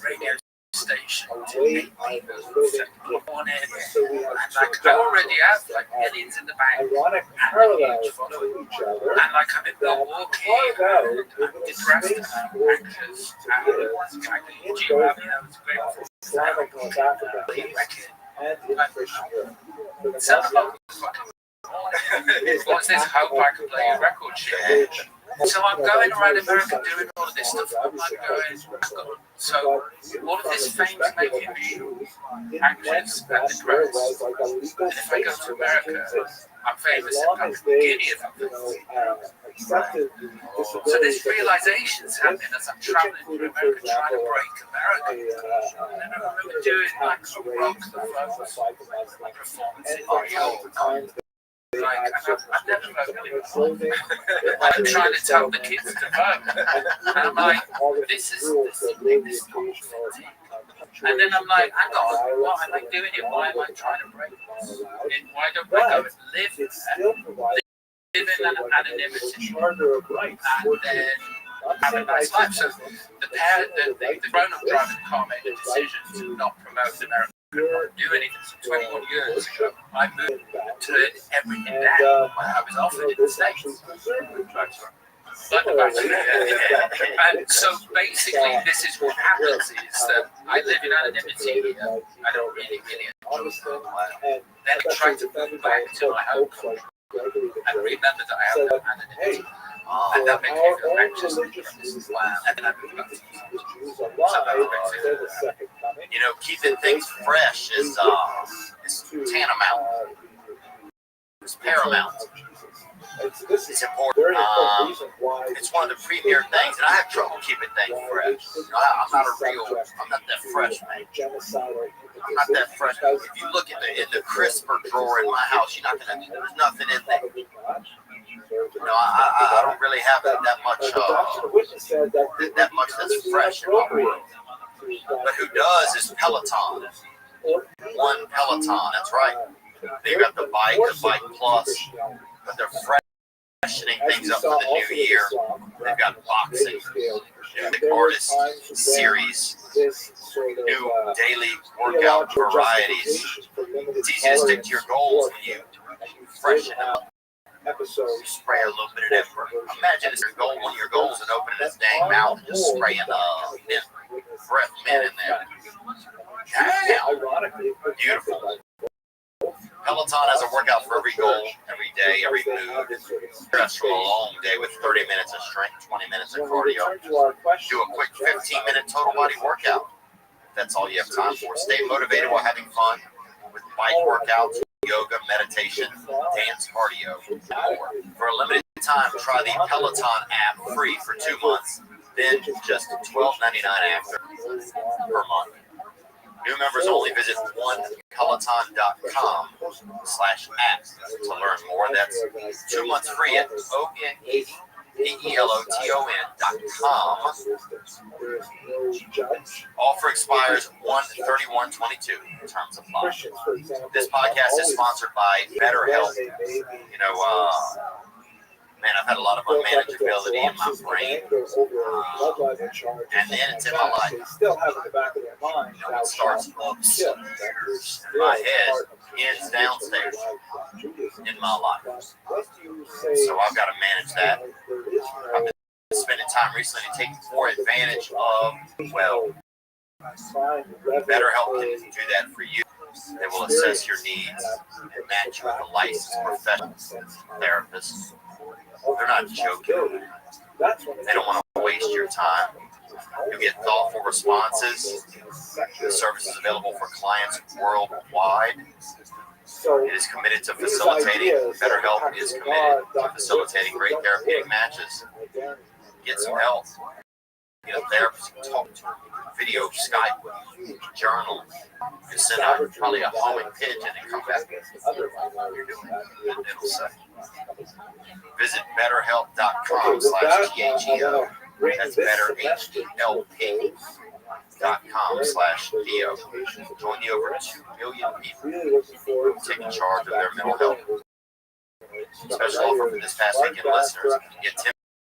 radio station to meet people on it. And like I already have like millions in the bank and a huge following. And like I'm in Milwaukee and I'm depressed and I'm anxious and it's kind of it's a great record. Sounds like what's this? Hope I can play a record shit. So I'm going around America doing all of this stuff. I'm like going, so all of this fame's making me anxious and depressed. And if I go to America, I'm famous in Papua New Guinea if I'm so this realization's happening as I'm traveling through America trying to break America. And I remember doing like some rock performances all the time. Like, I've never voted. I'm trying to tell the kids to vote. And I'm like, this is and then I'm like, hang on, what am I doing here? Why am I trying to break this? Why don't I go and live in anonymity and then have a nice life? So the grown-up driving the car made a decision to not promote America. Could not do anything. So 21 years ago, I moved to turn everything down when I was offered in the States. And so basically, this is what happens: is that I live in anonymity here. I don't really enjoy it. Then I try to move back to my home country and remember that I have no anonymity. And that makes me feel anxious and depressed. And then I move back to
you know, keeping things fresh is tantamount. It's paramount. It's important. It's one of the premier things, and I have trouble keeping things fresh. I'm not that fresh, man. I'm not that fresh. If you look in the crisper drawer in my house, there's nothing in there. I don't really have that much that's fresh in my world. But who does is Peloton. One Peloton, that's right. They've got the Bike Plus, but they're freshening things up for the new year. They've got boxing, new artist series, new daily workout varieties. It's easy to stick to your goals when you freshen up. You spray a little bit of that. Imagine it's one of your goals and opening this dang mouth and just spraying breath mint in there. Damn. Beautiful. Peloton has a workout for every goal, every day, every mood. Rest from a long day with 30 minutes of strength, 20 minutes of cardio. Do a quick 15-minute total body workout. That's all you have time for. Stay motivated while having fun with bike workouts, yoga, meditation, dance, cardio, and more. For a limited time, try the Peloton app free for 2 months, then just $12.99 after per month. New members only. Visit onepeloton.com/app to learn more. That's 2 months free at onepeloton.com. Offer expires 1/31/22. Terms apply. This podcast is sponsored by BetterHelp. Man, I've had a lot of unmanageability in my brain, and then it's in my life. It starts upstairs in my head, ends downstairs in my life. So I've got to manage that. I've been spending time recently to take more advantage of, BetterHelp can do that for you. They will assess your needs and match you with a licensed professional therapist. They're not joking. They don't want to waste your time. You get thoughtful responses. The service is available for clients worldwide. It is committed to facilitating. BetterHelp is committed to facilitating great therapeutic matches. Get some help. Get a therapist to talk to. Video, Skype with you. Journal. You send out probably a homing pigeon and come back. You're doing it. It'll say. Visit BetterHelp.com/THEO. That's BetterHelp.com/DEO. Join the over 2 million people taking charge of their mental health. Special offer for this past weekend listeners. Get 10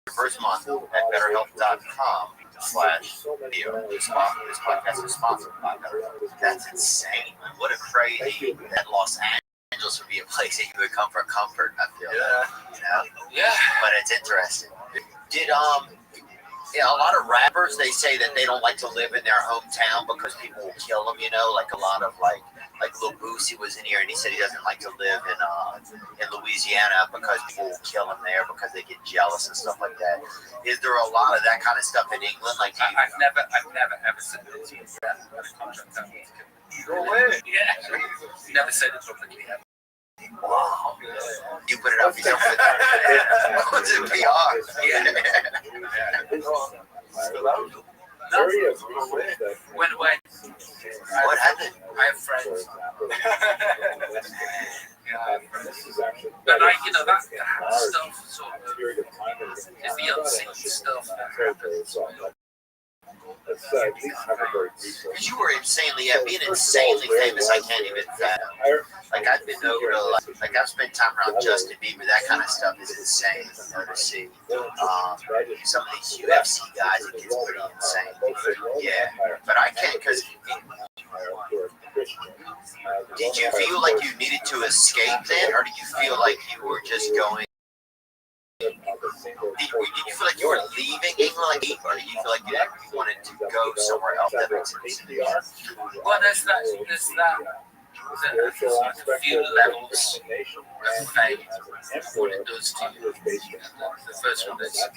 your first month at BetterHelp.com/DEO. This podcast is sponsored by BetterHelp. That's insane. What a crazy that Los Angeles would be a place that you would come for comfort. I feel that, you know.
Yeah.
But it's interesting. Did a lot of rappers, they say that they don't like to live in their hometown because people will kill them. You know, like a lot of like Lil Boosie was in here and he said he doesn't like to live in Louisiana because people will kill him there because they get jealous and stuff like that. Is there a lot of that kind of stuff in England? Like
I've never ever said that to you.
Go away.
Yeah. Never said it publicly ever.
Wow. You put it up yourself. What's it, PR? Yeah.
When
what happened?
I have friends. But that stuff sort of is the unseen stuff that happens.
Because you were insanely, being insanely famous, I can't even fathom. Like, I've been over to, like I've spent time around Justin Bieber, that kind of stuff is insane, you know, to see. Some of these UFC guys, it gets pretty insane. Yeah, but I can't, because did you feel like you needed to escape then, or did you feel like you were just going? Did you feel like you were leaving England, or did you feel like you wanted to go somewhere else? That makes sense.
Well, there's a few levels of fame, what it does to you. The first one is,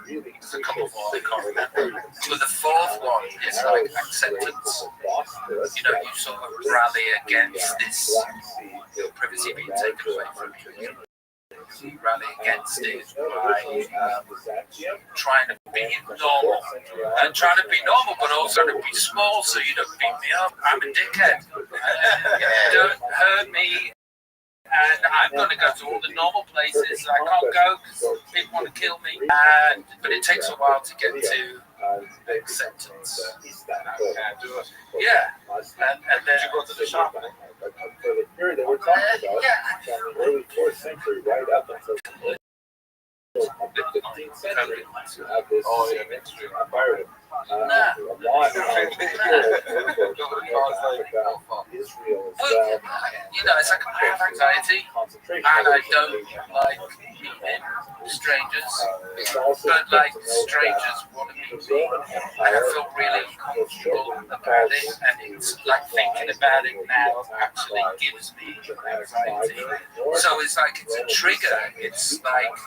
there's a couple more I can't remember. But the fourth one is like acceptance. You know, you sort of rally against this privacy being taken away from you. You rally against it by trying to be normal, and trying to be normal, but also to be small so you don't beat me up. I'm a dickhead. Don't hurt me, and I'm going to go to all the normal places. I can't go because people want to kill me, but it takes a while to get to acceptance. Yeah, and then you go to the shop.
For the period that we're talking about, early 4th century, right up until the 15th century, you have this environment. Israel
well, you know, it's like I have anxiety, and I don't like meeting strangers, but like strangers want to meet me, and I feel really comfortable about it, and it's like thinking about it now actually gives me anxiety. So it's like it's a trigger. It's like,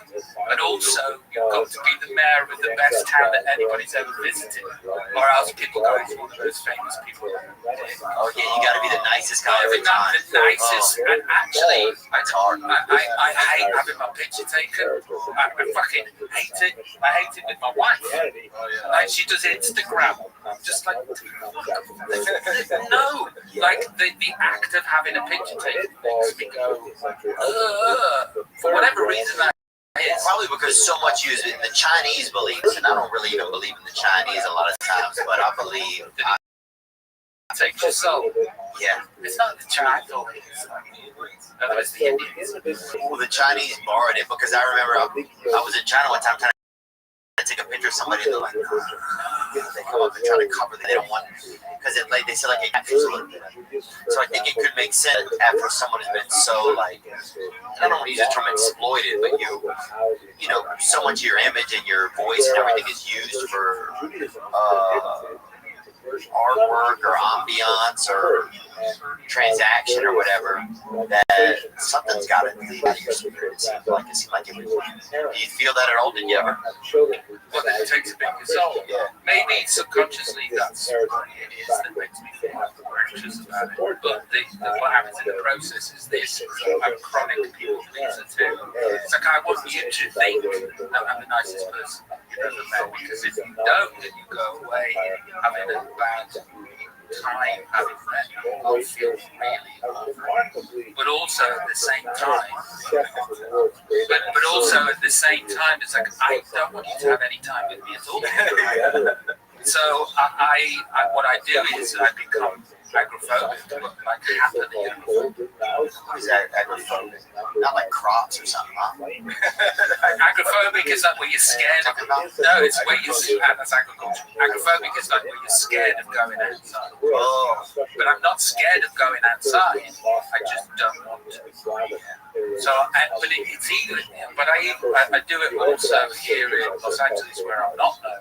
but also you've got to be the mayor of the best town that anybody's ever visited, or else people go to one of those famous people.
Oh yeah, you got to be the nicest guy every time.
The nicest, and actually, I hate having my picture taken. I fucking hate it. I hate it with my wife. Like she does Instagram, just like no, like the act of having a picture taken makes me go for whatever reason.
It's probably because so much use it. The Chinese believe, and I don't really even believe in the Chinese a lot of times, but I believe.
Take your soul.
Yeah.
It's not the Chinese. It's the Indians.
Well, the Chinese borrowed it because I remember I was in China one time trying to take a picture of somebody and they're like, they come up and try to cover it. They don't want, because like they said, like it catches a little bit. So I think it could make sense after someone has been so like, I don't want to use the term exploited, but you know, so much of your image and your voice and everything is used for artwork or ambiance or transaction or whatever, that something's got to leave out of your spirit. It seems like it would. Do you feel that at all? Did you ever?
Well, it takes a big result.
Yeah.
Maybe subconsciously that's what it is that makes me feel anxious about it. But what happens in the process is this: I'm a chronic people pleaser too. It's like I want you to think that I'm the nicest person you've ever met, because if you don't, then you go away having a bad time having met you, I'll feel really awful. But also at the same time, it's like I don't want you to have any time with me at all. So what I do is I become agoraphobic, but like happily agoraphobic.
What is that agoraphobic? Not like crops or something, huh?
Agoraphobic is like where you're scared of. No, it's where you're that's agriculture. Agoraphobic is like where you're scared of going outside.
Oh.
But I'm not scared of going outside. I just don't want to. So, but it's either. But I do it also here in Los Angeles, where I'm not known.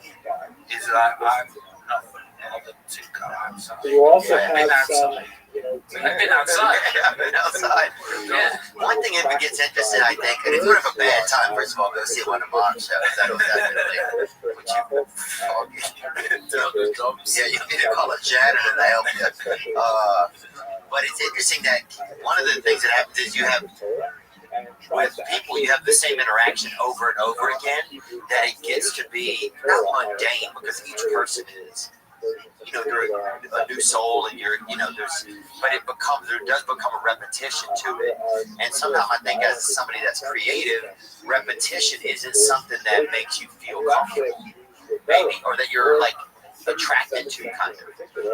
Is that I'm not bothered to go outside.
You also
I've been
have some,
outside. I've been outside.
I've been outside.
Yeah.
One thing if it gets interesting, I think, and if you have a bad time, first of all, go see one of Mom's shows. That'll definitely put you foggy. Yeah, you need to call a janitor to help you. But it's interesting that one of the things that happens is you have, with people, you have the same interaction over and over again, that it gets to be not mundane, because each person is, they're a new soul, and but there does become a repetition to it. And sometimes I think as somebody that's creative, repetition isn't something that makes you feel comfortable, maybe, or that you're like attracted to, kind of.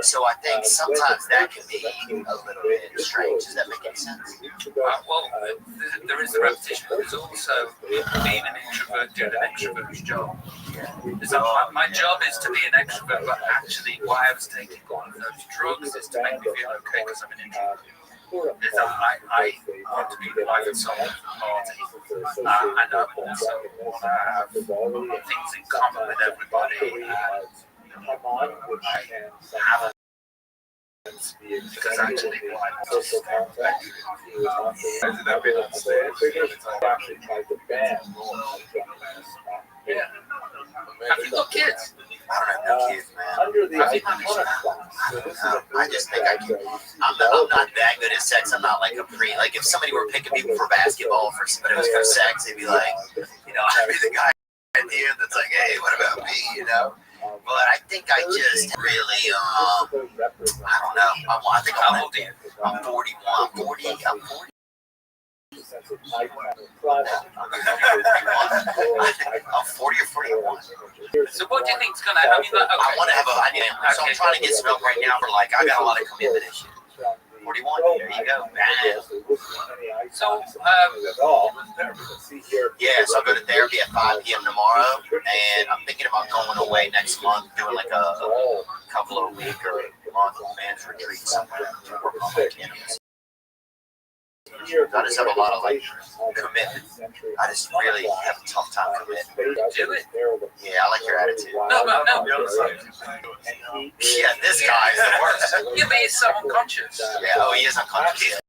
So I think sometimes that can be a little bit strange. Does that make any sense?
There is the repetition, but there's also being an introvert doing an extrovert's job. My job is to be an extrovert, but actually why I was taking one of those drugs is to make me feel okay, because I'm an introvert. I want to be the life and soul of the party, and I also want to have things in common with everybody. Because actually, have you got kids?
I don't have no kids, man. I just think I can. I'm not that good at sex. I'm not like like if somebody were picking people for basketball, but it was for sex, they'd be like, I'd be the guy at the end that's like, hey, what about me, But I think I just really, I don't know. I think I'm 41. I'm 40. I'm 40 or 41.
So what do you think is going to happen?
I want to have so I'm trying to get some help right now for I got a lot of commitment issues. 41, there you go.
So,
so I'll go to therapy at 5 p.m. tomorrow, and I'm thinking about going away next month, doing like a couple of week or a month man's retreat somewhere to work on my cannabis. I just have a lot of commitment. I just really have a tough time committing.
Do it.
Yeah, I like your attitude.
No.
Yeah, this guy is the worst.
Yeah, but he's so unconscious.
Yeah, he is unconscious.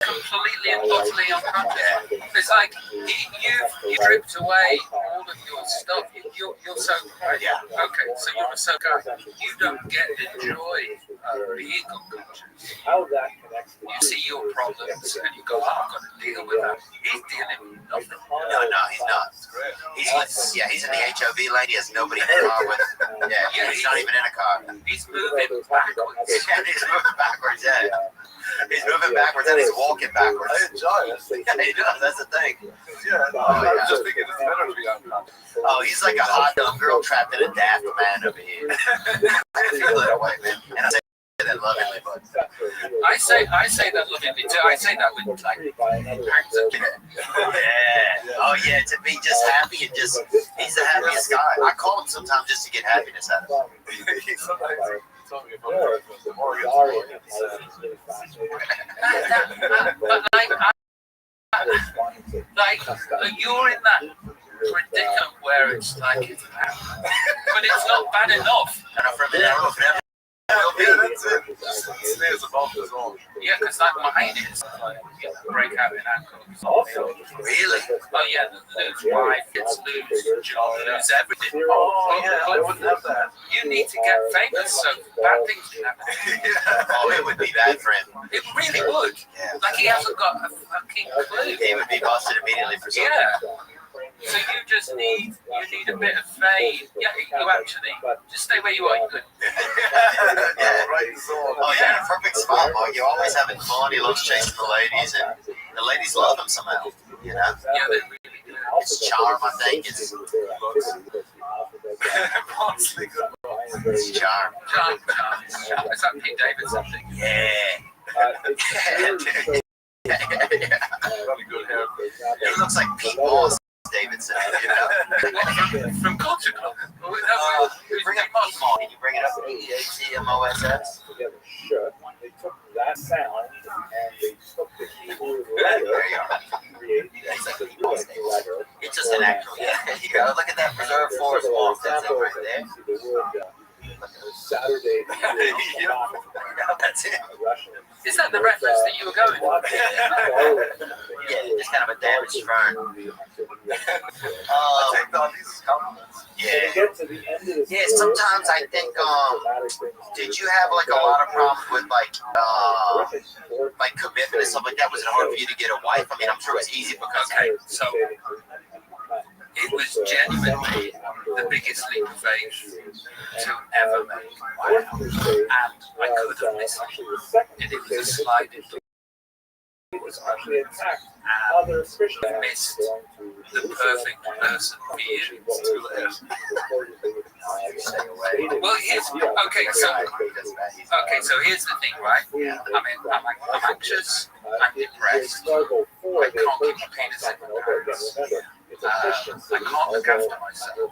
Completely and utterly unconscious. It's like you stripped away all of your stuff. You're so right.
Yeah.
Okay, so you're so guy. You don't get the joy of being unconscious. You see your problems and you go, I've got to deal with that. He's dealing with nothing.
No, he's not. He's in the HOV lane. He has nobody in the car with him. Yeah, he's not even in a car.
He's moving backwards.
He's moving backwards, He's moving backwards and he's walking backwards.
I enjoy it.
Yeah, he does. That's the thing.
I was just thinking it's better to be unconscious.
Oh, he's like a hot young girl trapped in a daft man over here. I feel that way, man. And I say that lovingly, but
I say that lovingly too. I say that with like pangs of joy.
Yeah. Oh yeah, to be just happy and just he's the happiest guy. I call him sometimes just to get happiness out of him.
But you're in that predicament where it's like it's bad, but it's not bad enough.
And for a minute, I don't know if it ever
Yeah, that's it. Stays above the zone.
Yeah, because like mine is break out in handcuffs.
Really?
Oh yeah, lose wife, it's lose job, lose everything.
Oh yeah, I wouldn't have that.
You need to get famous so bad things can happen.
Oh, it would be bad for him.
It really would.
Yeah.
Like he hasn't got a fucking clue.
He would be busted immediately for something.
Yeah. So you just need a bit of fame. Yeah, you actually just stay where you are. You're good.
Yeah.
Right zone.
Oh, you're in a perfect spot, Mark. You're always having fun. He loves chasing the ladies, and the ladies love him somehow. You know?
Yeah, they really do.
It's charm, I think. It's
Honestly, good.
it's charm.
John, is that Pete Davidson thing?
Probably good hair.
He looks like Pete Moss Davidson, you know?
From Culture Club.
Bring up Pete Moss. Can you bring it up? P-E-A-T-M-O-S-S?
They took that sound and they took the Hebrew letter
There you are.
to create
That's like
the
Pete Moss
Hebrew letter.
It's just an actual, yeah. You go, look at that preserved forest walk. That's it right there.
Saturday.
That's it.
Is that the reference that you were going for?
Yeah, just kind of a damaged fern.
I take all these as compliments.
Yeah. Yeah, sometimes I think, did you have like a lot of problems with like commitment and stuff like that? Was it hard for you to get a wife? I mean, I'm sure it's easy because
Okay, so it was genuinely the biggest leap of faith to ever make. And I could have missed it. And it was a sliding door. It was unrealistic. And I missed the perfect person for you. Well, so here's the thing, right? I'm anxious, I'm depressed, I can't keep my penis in my pants. I can't look after myself.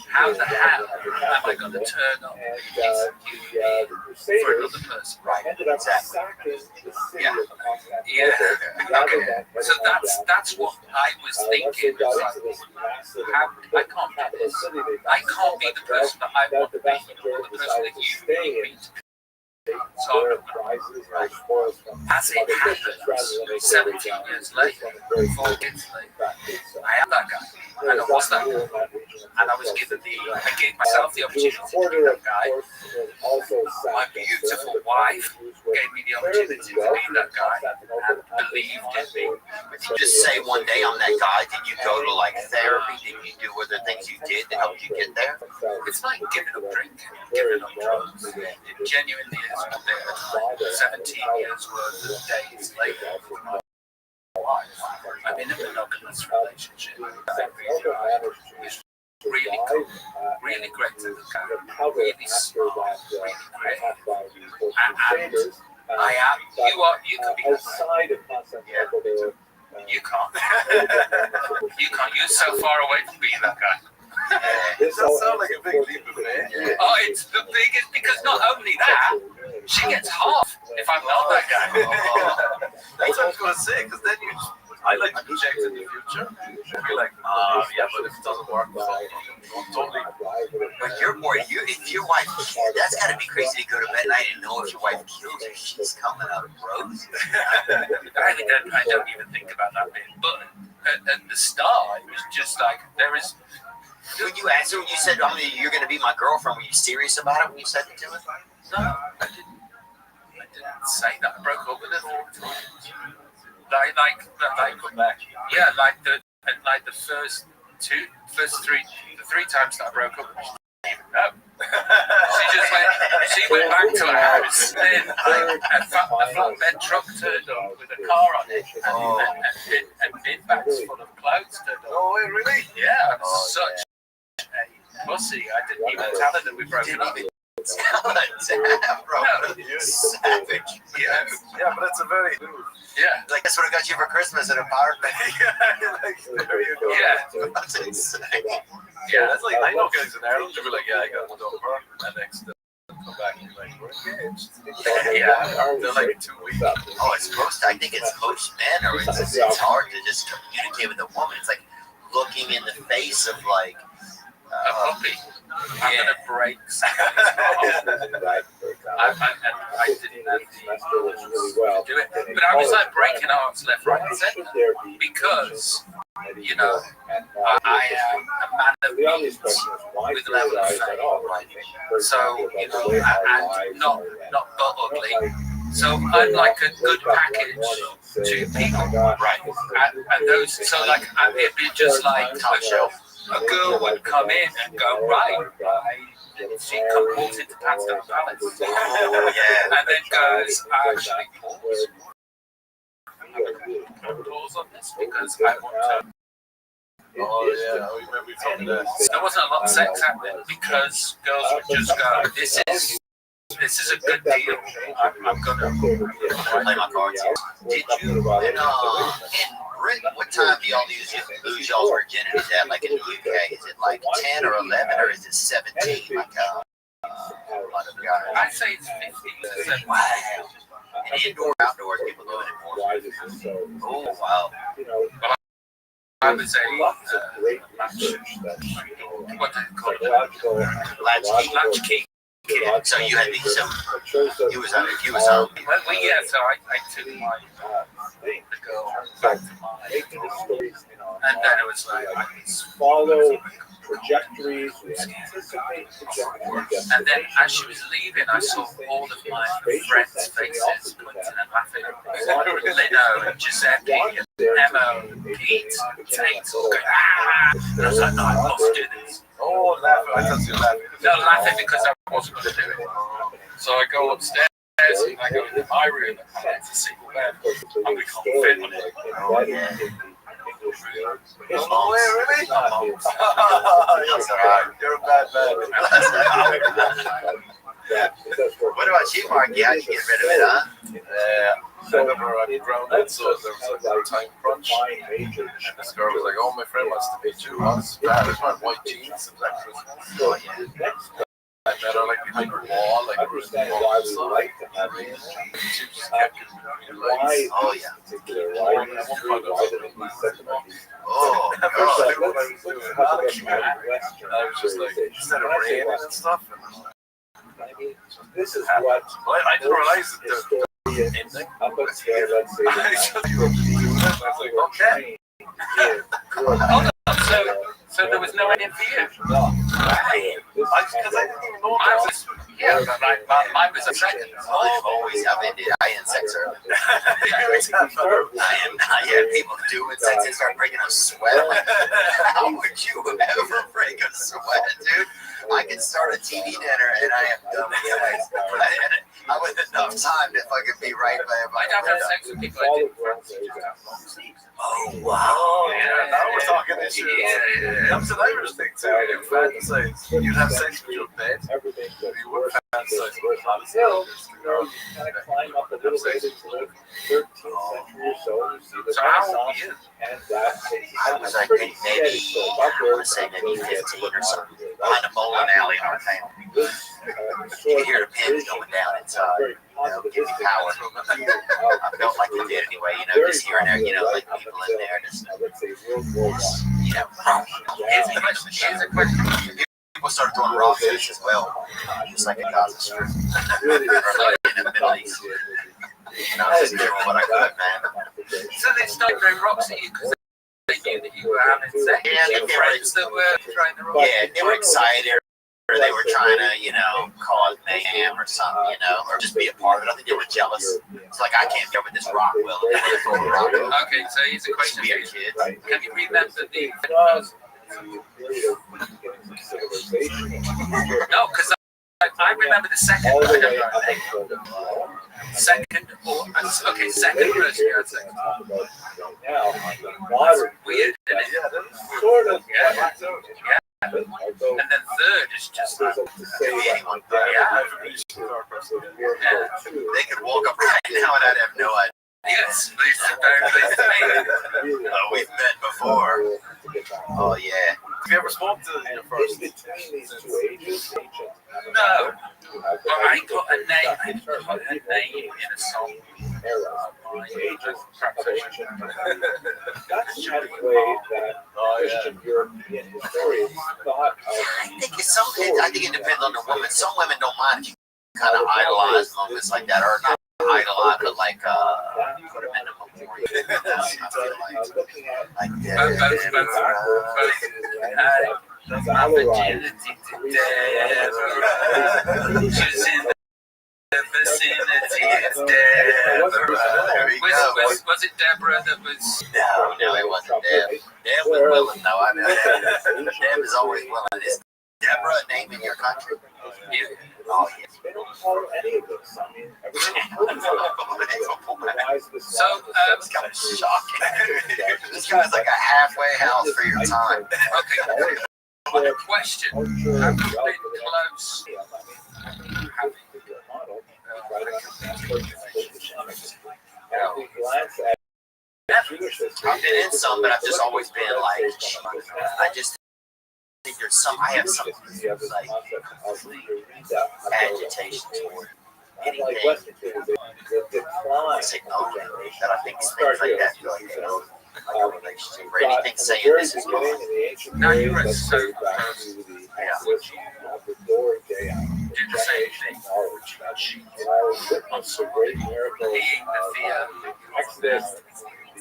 How the hell am I going to turn up a piece of human being for another person?
right, exactly.
Yeah. Okay. So that's what I was thinking. How I can't do this. I can't be the person that I want to be, or the person that you need me to be. So as it happens, 17 years later, 4 kids later, I am that guy. And I was that guy. And I gave myself the opportunity to be that guy. My beautiful wife gave me the opportunity to be that guy and believed in me.
Did you just say one day I'm that guy? Did you go to like therapy? Did you do other things you did that helped you get there?
It's like giving up drinking, giving up drugs. It genuinely is. 17 years worth of days later with my wife. I'm in a monogamous relationship. It's really cool, really great to look at, really smart, really great. And I am, you can be
outside of
you can't. You're so far away from being that guy.
It does sound like a big leap of faith.
Oh, it's the biggest, because not only that, she gets half if I'm not that guy.
That's what I was going to say, because then I like to project in the future. Be like, yeah, but if it doesn't work, totally.
But if your wife, that's got to be crazy to go to bed at night and know if your wife killed you, she's coming out rosy.
I don't even think about that bit. But at the start, it was just like, there is.
When you answered, when you said, you're going to be my girlfriend, were you serious about it when you said it to her?
No, I didn't say that. I broke up with her 3 times. Yeah, like the first three times that I broke up with her, she didn't even know. She went back to her house, then a flatbed truck turned up with a car on it, and bin bags full of clothes turned up.
Oh, really?
Yeah, I'm such a pussy. I didn't even tell her that we broke up.
Savage.
Yeah, but it's a very
like that's what I got you for Christmas, an apartment.
There you go.
Yeah,
that's insane.
Yeah,
that's like I know guys in Ireland who be like, yeah, I got a number, and next come back and be like, we're engaged. They're like 2 weeks.
Oh, it's most. I think it's most men, or it's hard to just communicate with a woman. It's like looking in the face of like
a puppy. I'm gonna break. I didn't have the balls to do it. But I was like breaking hearts left, right, and center because, you know, I am a man of means with a level of fame. So, you know, and not butt ugly. So I'm like a good package to people, right? And those, so like it'd be just like a girl would come in and go, right. She walks into Patstown Palace, and then goes, actually, pause on this because I want to.
Oh yeah, I remember you talking that.
There wasn't a lot of sex happening because girls would just go, this is a good deal. I'm gonna
play my cards here. Did you, in Britain, what time do y'all lose y'all's virginity? Is that like in the UK? Is it like 10 or 11 or is it 17? Like
I'd say it's 15.
Wow. And indoor, outdoors, people doing it more. Oh, wow.
Well, I was a what do you call it? Latchkey.
So you had these, he was on.
Well, yeah, so I took the girl back to mine. And then it was like, I
follow trajectories,
and then as she was leaving, I saw all of my friends' faces pointing and laughing. Lino and Giuseppe, Emma, Pete, Tate, all going, ah! And I was like, no, I must do this.
Oh, laughing. I thought you were laughing.
No, laughing because I wasn't going to do it. So I go upstairs and I go into my room and it's a single bed. I'm become fit on it.
Oh, yeah.
Oh, really? You're a bad man.
What about you, Marky? How'd you get rid of it, huh?
I remember I grounded, so there was like a time crunch. And this girl was like, oh, my friend wants to meet you. Oh, this is bad. There's my white jeans. It was like Christmas.
Oh, yeah.
I met her like behind her wall, like there was the wall and stuff. She just kept giving me lights.
Oh, yeah.
Oh, God. I was just like, instead of raining and stuff.
This is what
I didn't realize that the ending. I was like, okay.
Hold on, so there was no ending for you?
Because I didn't even know
Mine
that.
was, yeah, but mine was a second.
Always have ended. I end sex early. I had people doing sex and start breaking a sweat. How would you ever break a sweat, dude? I can start a TV dinner and I am done anyways. I with enough time to fucking be right by
I don't have sex with people I didn't.
Oh, wow.
Yeah, now we're talking issues.
Yeah.
That's an Irish thing too. You fantasize. You'd have sex with your bed. You would fantasize with the girl.
kind of climb up a little bit into the 13th century or so. You see the
So how old were
Renaissance,
you?
and that
I was like maybe, I want to say maybe 15 or something. Behind a bowling alley in our town. You hear the pins going down inside. Give me power. I felt like it did anyway, just here and there, like people in there just,
Here's a question.
People started doing raw fish as well, just like in Gaza Strip. Or like in the Middle East. I was just doing what I could, man.
So they started throwing rocks at you because they knew that you were having sex.
Yeah,
Your friends that were trying to rock.
Yeah, they were excited. Or they were trying to, cause mayhem or something, or just be a part of it. I think they were jealous. It's like, I can't go with this Rockwell.
Okay, so here's a question.
Be a kid.
Can you remember the No, because I remember the second. Second version. Weird, isn't it?
Sort of.
Yeah. And then third is just
Yeah. They could walk up right now and I'd have no idea.
Yes, please, very pleased to meet you.
We've met before. Oh, yeah.
Have you ever spoken to your first?
No. But I put a name in a song.
That's the kind of way that Christian European historians thought of.
I think it depends on the woman. Some women don't mind if you kind of idolize moments like that, or not idolize, but like put them in a memorial. I feel like
my virginity today. She's in the vicinity of Deborah. Was it Deborah that was?
No, it wasn't Deb. Deb was willing, though. I know. Deb is always willing. Is Deborah a name in your country?
Yeah.
Oh, yes.
They don't follow any of this. I mean,
So,
It's kind of shocking. This guy's like a halfway house for your time.
Okay. Question. Have you been close?
I've been in some, but I've just always been like, I just think there's some, I have some like agitation toward anything that I think things like that feel like they own a relationship or anything saying this is wrong.
Now you were so close.
Did
the same thing.
Also, great miracles.
Being the fear.
Exodus,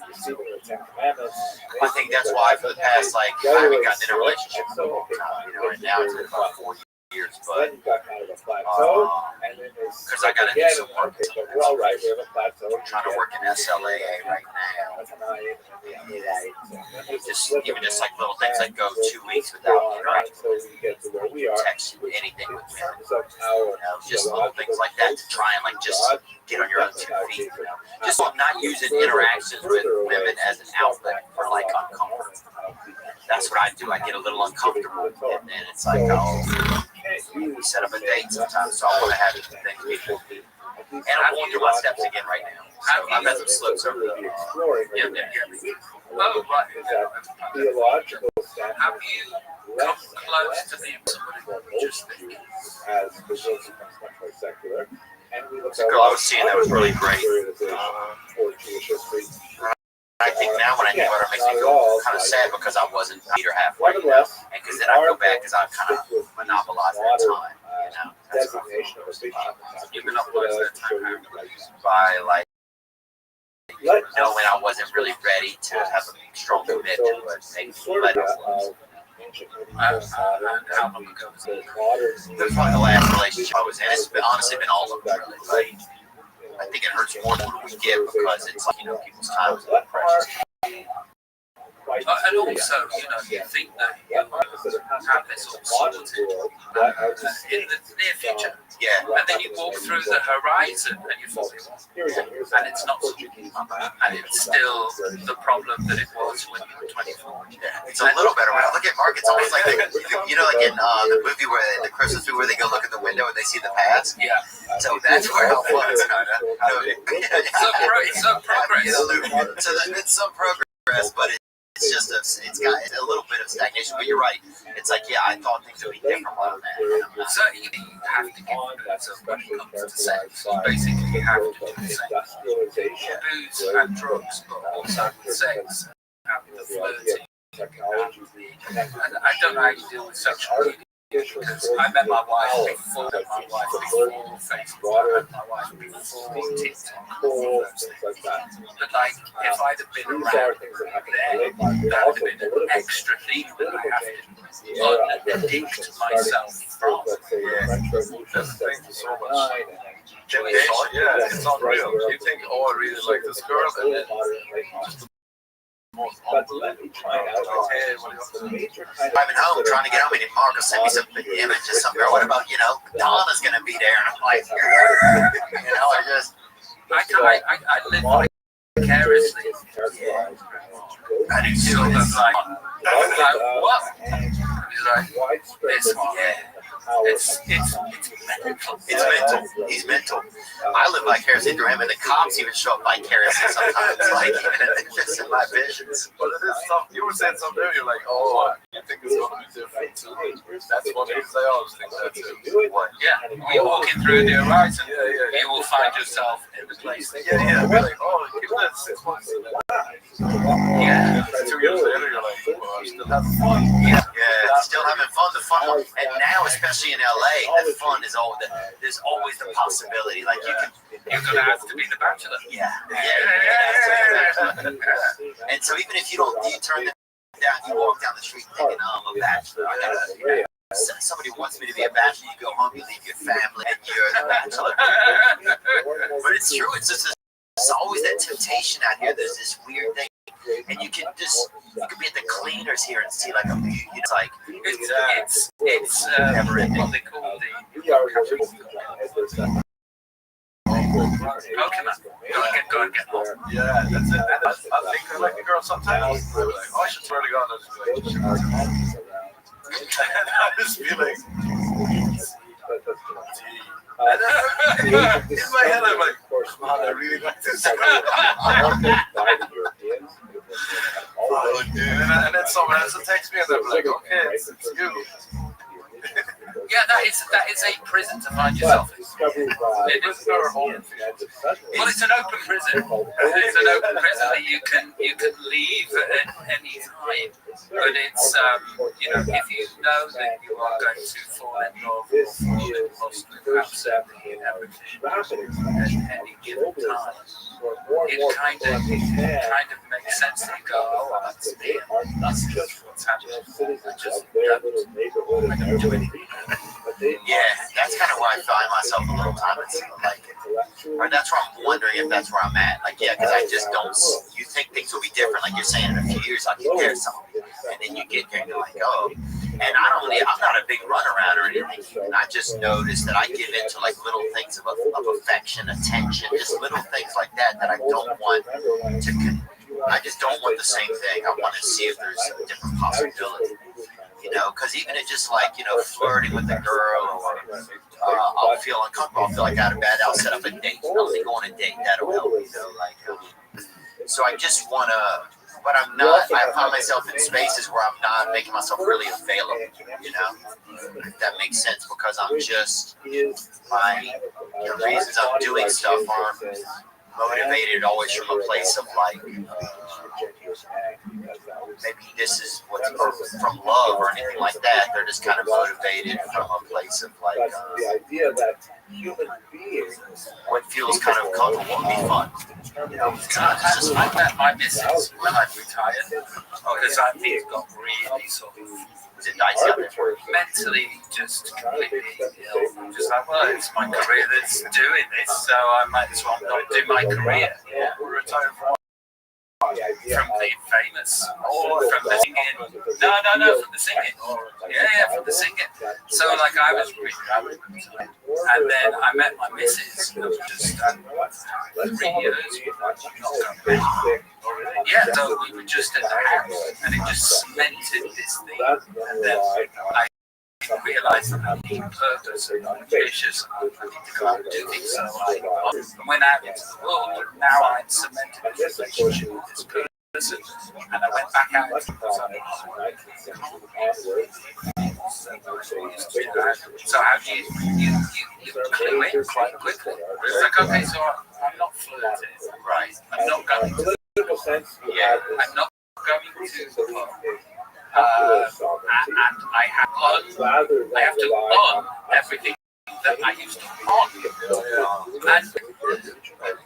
receiving the Ten Commandments.
I think that's why for the past, like, I haven't gotten in a relationship in a long time, right now it's been about 4 years, but because I got to do some work. I'm trying to work in SLAA right now. Just like little things like go 2 weeks without interacting with text anything with me. Just little things like that to try and like just get on your own 2 feet. Just not using interactions with women as an outlet for like uncomfort. That's what I do. I get a little uncomfortable, and then it's like, oh, we set up a date sometimes, so I want to have things people do. And I'm going through my steps again right now. So I've had some slips over the
Oh, right.
Theological standards.
Have you come close to being somebody just thinking?
As the world becomes much more secular, and we look
The girl I was seeing that was really great.
for Jewish history.
I think now when I think about it, it makes me feel kind of sad because I wasn't Peter halfway, and because then I go back because I kind of monopolized that time, That's what
You monopolized that time
by like knowing I wasn't really ready to have a strong commitment to it. Maybe let it
how long ago was it?
It was probably the last relationship I was in. It's honestly been all of them really. Like, I think it hurts more when we give because it's like, people's time is precious.
And also, you think that you have this all sorted in the near future.
Yeah.
And then you walk through the horizon and you fall and it's not sorted. And it's still the problem that it was when you were 24.
Yeah, it's a little better. When I look at Mark, it's almost like, like in the movie where the Christmas movie where they go look at the window and they see the past.
Yeah.
So that's where I was.
Some progress.
So it's some progress, but it's just it's got a little bit of stagnation. But you're right. It's like, yeah, I thought things would be different on that.
So you have to give booze when it comes to sex. Basically, you have to do the same. Booze and drugs, but also sex and the flirting. And I don't know how you deal with social media. Because I met my wife before Facebook, I met my wife before TikTok, all those things. But like, if I'd have been around then, that would have been an extra thing that I have to addict myself from.
Thank you so much. Yeah, it's unreal. You think, oh, I really like this girl, and then just
But let me try it out.
Driving home, trying to get home, and Marcus sent me some images. Some girl. What about Donna's gonna be there? And I'm like,
I live vicariously.
I do too.
What? He's like, this one. It's mental.
It's mental. He's mental. I live vicariously through him, and the cops even show up vicariously sometimes, like even just in my visions.
But it is tough. You were saying something, you're like, oh, you think it's going to be different too. That's what it is. I always think that too.
What?
Yeah, you're walking through the horizon. You will find yourself in the place.
Yeah. We're like, oh, give that 6 months.
Yeah.
2 years later, you're like, oh, I still have fun.
Yeah. still having fun. The fun, and now especially in LA, the fun is all. There's always the possibility, like you can.
You're gonna have to be the bachelor.
Yeah. And so even if you don't, you turn them down. You walk down the street thinking, "Oh, I'm a bachelor." Somebody wants me to be a bachelor. You go home, you leave your family, and you're a bachelor. But it's true. It's just there's always that temptation out here. There's this weird thing, and you can be at the cleaners here and see like a beauty. It's like
it's what they call the Pokemon. Go and get lost.
Yeah, that's it. I think I like the girl sometimes. I'm like, oh, I should swear to God, I just and I just feel like, in my head, I'm like, man, I really like this. Oh, dude. And then someone else will text me, and I'm like, okay, it's you.
Yeah, that is a prison to find yourself in.
It is our home.
Well, it's an open prison. It's an open prison that you can leave at any time. But it's if you know that you are going to fall in love or fall in lust with absolutely everything at any given time, it kind of makes sense that you go, oh, that's me, and that's just what's happening. I don't do anything.
Yeah, that's kind of where I find myself a little time. It's like, or that's where I'm wondering if that's where I'm at. Like, yeah, because I just don't. You think things will be different, like you're saying, in a few years I'll get there something, and then you get there and you're like, oh. And I'm not a big runaround or anything. And I just noticed that I give into like little things of affection, attention, just little things like that I don't want to. I just don't want the same thing. I want to see if there's a different possibility. Because even if just like, flirting with a girl, or I'll feel uncomfortable, I'll feel like out of bed, I'll set up a date. I'll go on a date, that'll help me, so I just want to, but I'm not, I find myself in spaces where I'm not making myself really available, if that makes sense, because I'm just, the reasons I'm doing stuff aren't motivated always from a place of like, maybe this is what's from love or anything like that. They're just kind of motivated from a place of like
the idea that human beings,
what feels kind of comfortable and be fun.
I met my missus when I retired because I think it got really sort of mentally just completely ill. Just like, well, it's my career that's doing this, so I might as well not do my career. Yeah, retire from being famous, from the singing. No, from the singing. Yeah, from the singing. So like I was really happy, and then I met my missus just 3 years. Yeah, so we were just at the house, and it just cemented this thing, and then I realized that I need purpose and I'm ambitious and I need to go out and do things. So I went out into the world, and now I'm cemented in a relationship with this person, and I went back out into the world. So how do you clue in quite quickly? It's like, okay, so I'm not flirting, right? I'm not going to I'm not going to and I have to on everything that I used to on. And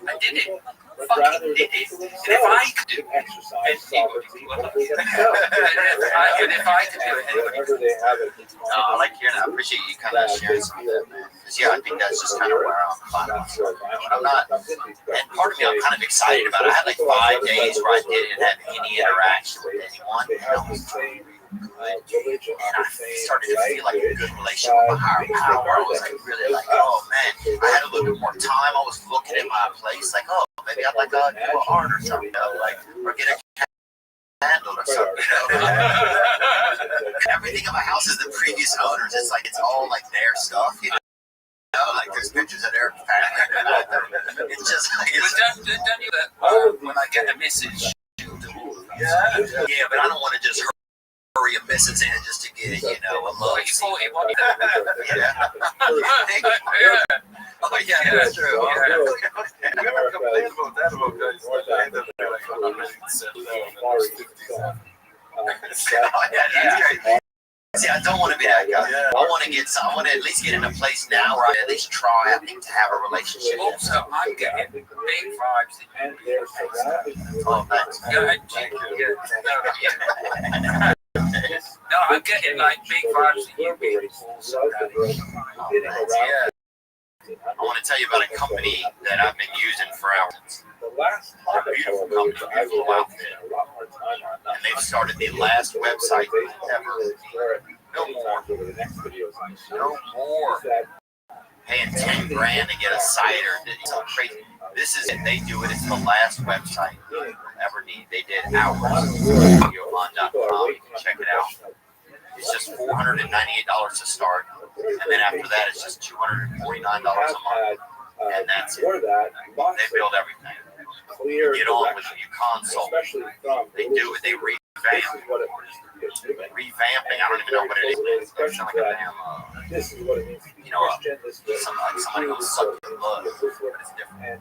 I did it. Fucking did it. And if I could do it, anybody will. And if I could do it, anybody could.
I like hearing that. I appreciate you kind of sharing some of that, man. Because, yeah, I think that's just kind of where I'm finding myself. I'm not, and part of me I'm kind of excited about it. I had like 5 days where I didn't have any interaction with anyone. And I started to feel like a good relationship with my higher power. I was like really like, oh man, I had a little bit more time. I was looking at my place like, oh, maybe I'd like to do a art or something, like, or get a candle or something. Everything in my house is the previous owners. It's like, it's all like their stuff, like there's pictures of their family. It's just like,
don't you that when I get a message,
yeah, but I don't want to just hurry a message in just to get, a love. Yeah. Oh, yeah, that's true.
You never complain about that about guys that end up like, I'm ready to settle down.
See, I don't want to be that guy. I want to get some. I want to at least get in a place now where I at least try, I think, to have a relationship.
Also, I'm getting big vibes that
And they're surrounded.
Oh, thanks.
No, I'm getting like big vibes that you be
Yeah. I want to tell you about a company that I've been using for hours.
The last topic,
Beautiful
however,
company,
which I
beautiful
would like to
outfit.
spend a lot more time on.
And they've started the last website ever. No more.
Over the next videos.
No more. Paying 10 grand to get a site or it's so crazy. This is it. They do it. It's the last website you'll ever need. They did hours. Videoon.com. You can check it out. It's just $498 to start. And then after that, it's just $249 a month. And that's it. They build everything. You get on with your console. They do it. They revamp. Revamping. I don't even know what it is. It's like a damn, somebody who's sucked in blood. But it's different.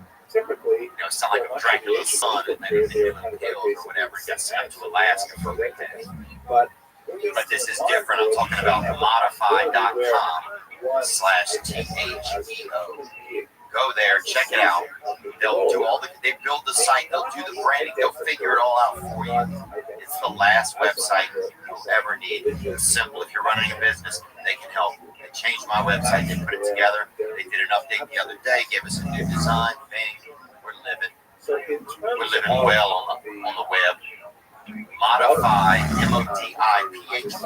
Sound like a Dracula's son and then killed or whatever. It got sent to Alaska for a weekend. But this is different. I'm talking about modify.com/THEO. Go there, check it out. They'll do they build the site, they'll do the branding, they'll figure it all out for you. It's the last website you'll ever need. It's simple. If you're running a business, they can help. They changed my website, they put it together. They did an update the other day, gave us a new design. Bang, we're living well on the web. Modify, MODIPHY.com/ETH.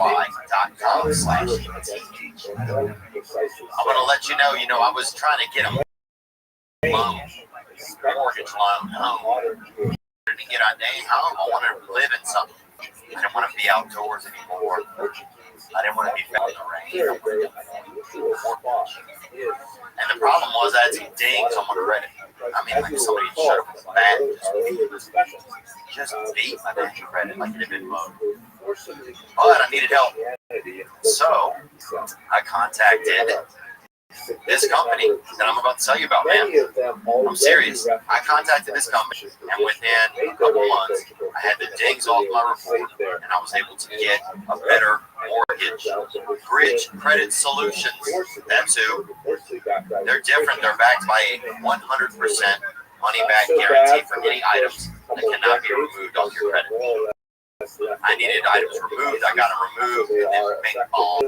I'm gonna let you know, I was trying to get them loan, mortgage loan home. To get our day home, I want to live in something. I didn't want to be outdoors anymore. I didn't want to be fed in the rain. And the problem was I had some dings on my credit. I mean, like somebody showed up with a bat just beat my bad credit like it had been low. But I needed help. So I contacted this company that I'm about to tell you about, man. I'm serious. I contacted this company, and within a couple months, I had the dings off my report, and I was able to get a better mortgage. Bridge Credit Solutions, that's who. They're different. They're backed by a 100% money-back guarantee for any items that cannot be removed off your credit. I needed items removed. I got them removed, and then bing bong,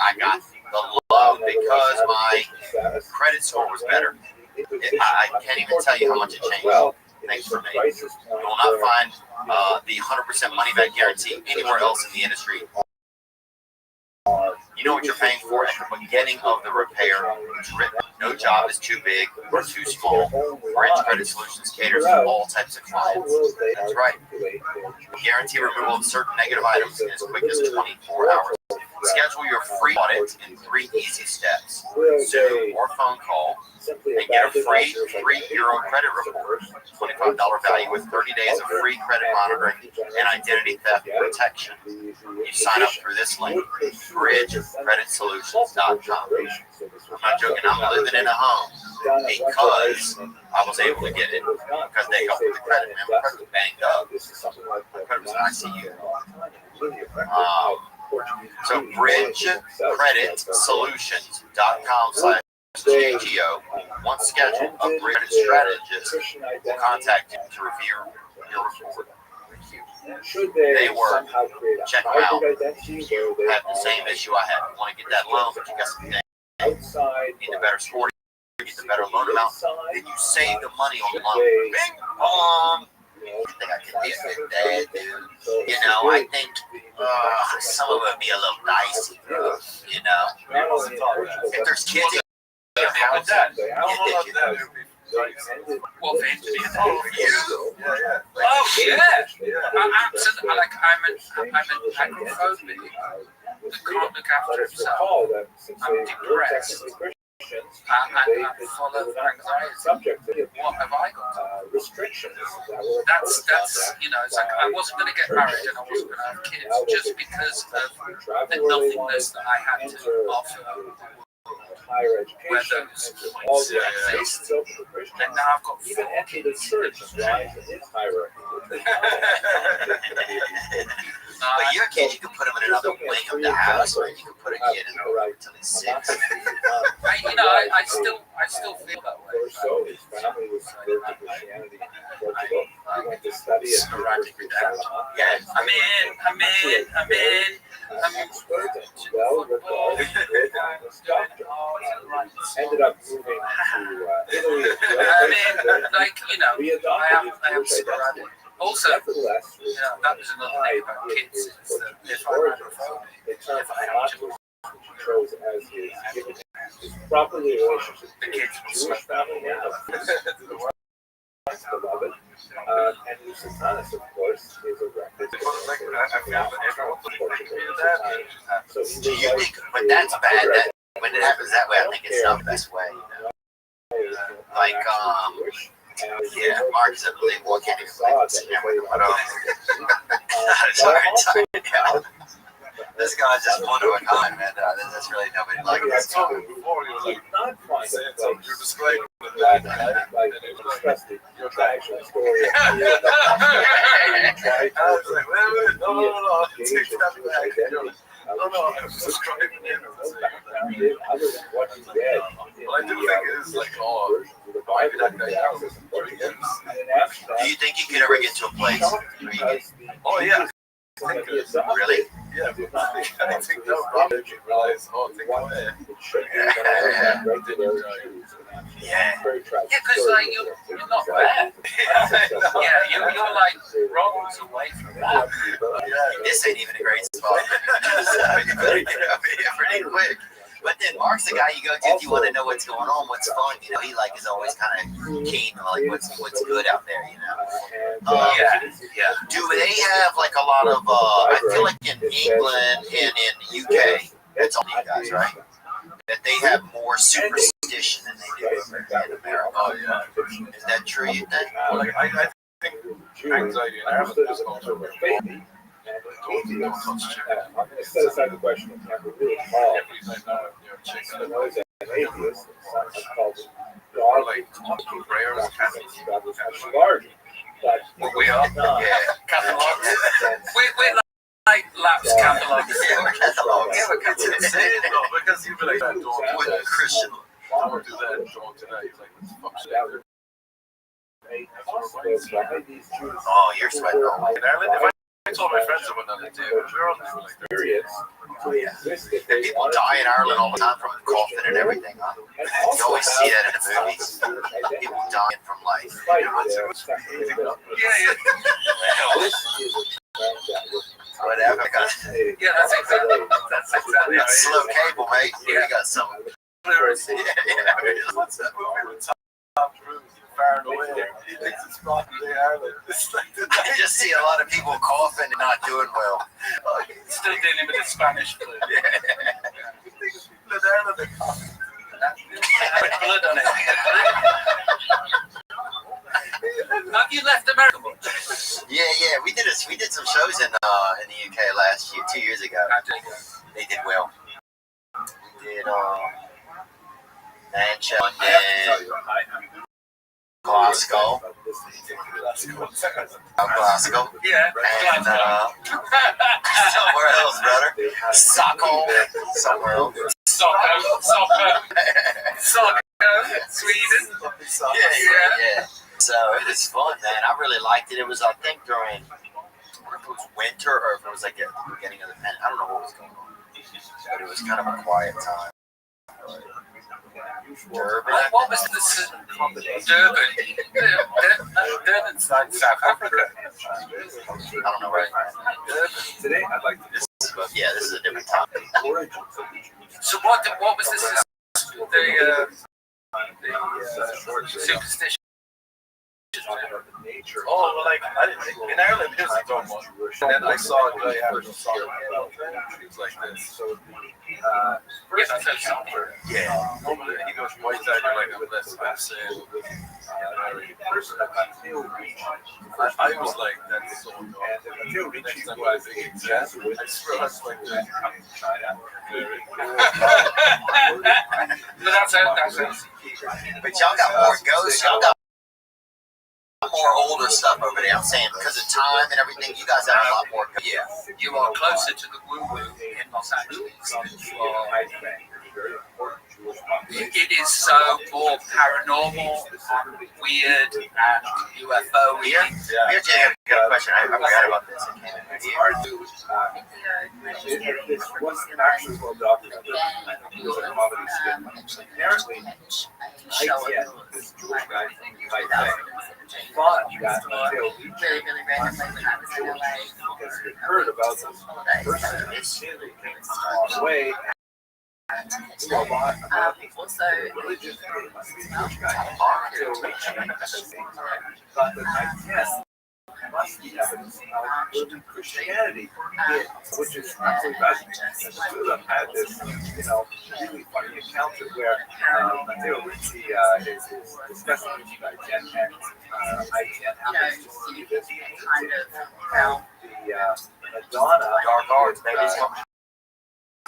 I got the loan because my credit score was better. I can't even tell you how much it changed. Thanks for me. You will not find the 100% money back guarantee anywhere else in the industry. You know what you're paying for at the beginning of the repair. It's written, no job is too big or too small. Bridge Credit Solutions caters to all types of clients. That's right. Guarantee removal of certain negative items in as quick as 24 hours. Schedule your free audit in 3 easy steps. Zoom or phone call and get a free €3 credit report. $25 value with 30 days of free credit monitoring and identity theft protection. You sign up through this link, bridgecreditsolutions.com. I'm not joking, I'm living in a home because I was able to get it because they helped with the credit. Man, my credit was banged up. My credit was ICU. So bridgecreditsolutions.com/THEO. Once scheduled, a credit strategist will contact you to review your report. They were, check them out. You have the same issue I had. You want to get that loan, but you got some things. Need a better score, get the better loan amount. Then you save the money on the loan. Bing bong. I think I could be a good dad, dude. I think some of it would be a little dicey, If there's kids in the house,
Well, for him to be a dad for you. Oh, yeah. Absolutely. I'm an agoraphobic that can't look after himself. I'm depressed. I'm full of anxiety. What have I got?
Restrictions.
That's it's like I wasn't going to get married and I wasn't going to have kids just because of the nothingness that I had to offer.
Higher education,
Where those exist. And now I've got 4 kids.
Church rise in its hierarchy.
But your kids, you can put them in another wing of the house, or you can put a kid in over until he's 6.
I still feel that way.
So his family was converted to Christianity in Portugal. He went to study at the University of Salamanca.
Yeah, I'm in.
Expert and well-regarded English doctor. Ended up moving to Italy.
I have sporadic. Also, that was another thing about kids. Is that if I had a phone,
if I chose as his properly relationship
the kids
to Jewish family beloved. And Lucianus, of course, is a reference.
Do you think, but that's bad, that when it happens that way, I think it's not the best way, Like, yeah, Mark's a believe what can't even believe it's This guy's just one of a kind, man. There's really nobody like this.
I told him before, he was like, saying something, you're describing the
your actual story.
I was like, wait, no, take that back. No, I was describing him.
Other than what you did.
But I do think it is like, oh, maybe that guy has this.
Do you think you could ever get to a place where you can...
Oh, yeah.
Really?
Yeah, I think that Robert realized, oh, think about it.
Yeah.
Because like you're not bad. You're like rollers away from that.
This ain't even a great spot. You better get up here pretty quick. But then Mark's the guy you go to if you want to know what's going on, what's fun. He like is always kind of keen on like what's good out there. Do they have like a lot of? I feel like in England and in the UK, that's all you guys, right? That they have more superstition than they do in America.
Oh yeah.
Is that true? You think?
Well, like, I think anxiety in Ireland is also very big.
I'm going to set aside the question of can we really call Spinoza an atheist? Some called him God.
Like prayers,
God was much larger. But
we are catalogs. We're like lapsed catalogs.
We're catalogs.
Because you'd be like, don't
Christian.
Don't do that, don't do that. He's like, fuck shit.
Oh, you're sweating.
In Ireland, I told my friends about that too. We're all just like
experience.
Oh, yeah. And people die in Ireland all the time from coughing and everything, huh? You always see that in the movies. People dying from life. Whatever.
Yeah, that's exactly right.
Slow cable, mate. You got some.
What's that movie with Tom Cruise? Far and away. He thinks it's Rocky Ireland.
I just see a lot of people coughing and not doing well.
Still dealing with the Spanish flu.
He thinks people in Ireland are coughing.
With blood on it. Have you left America much?
Yeah. We did some shows in the UK last year, 2 years ago. They did well. We did Manchester, Glasgow. Glasgow.
Yeah.
And somewhere else, brother. Stockholm. Somewhere else.
Soccer. Sweden.
Yeah. So it was fun, man. I really liked it. It was, I think, during, I don't know if it was winter or if it was like at the beginning of the pandemic. I don't know what was going on. But it was kind of a quiet time. Durban.
What was this? Durban. Durban's like South Africa.
I don't know right.
Today, I'd like to.
Yeah, this is a different topic.
So what was this? The superstition.
Oh, well, like, I didn't think, in Ireland, here's the dumb one. And then I saw a guy having a song. He was like this.
Yeah.
He goes, why is that? You're like, I'm blessed. I'm saying. I was like, that's so dumb. Next time I think exactly. I swear that's like that.
But that's it.
But y'all got more ghosts. Y'all got lot more older stuff over there. I'm saying because of time and everything, you guys have a lot more.
Yeah, you are closer to the woo-woo in Los Angeles than you are. It is so more paranormal and weird and UFO.
Here, Jay, I got a question. I forgot about this.
It's hard to. This wasn't actually well documented. It was a comedy skit. Apparently, I get this Jewish guy type thing. Thought that Mateo
Really randomly when I was in LA.
because he heard about this person in way.
Also,
Religious Jewish guy. Thought that I guess must be evidence of Christianity, which is absolutely fascinating. Two of them had this, really funny encounter where Mateo Ricci is discussing with you guys, and I can't happen to see this
kind of how
the Madonna,
Dark Arts, maybe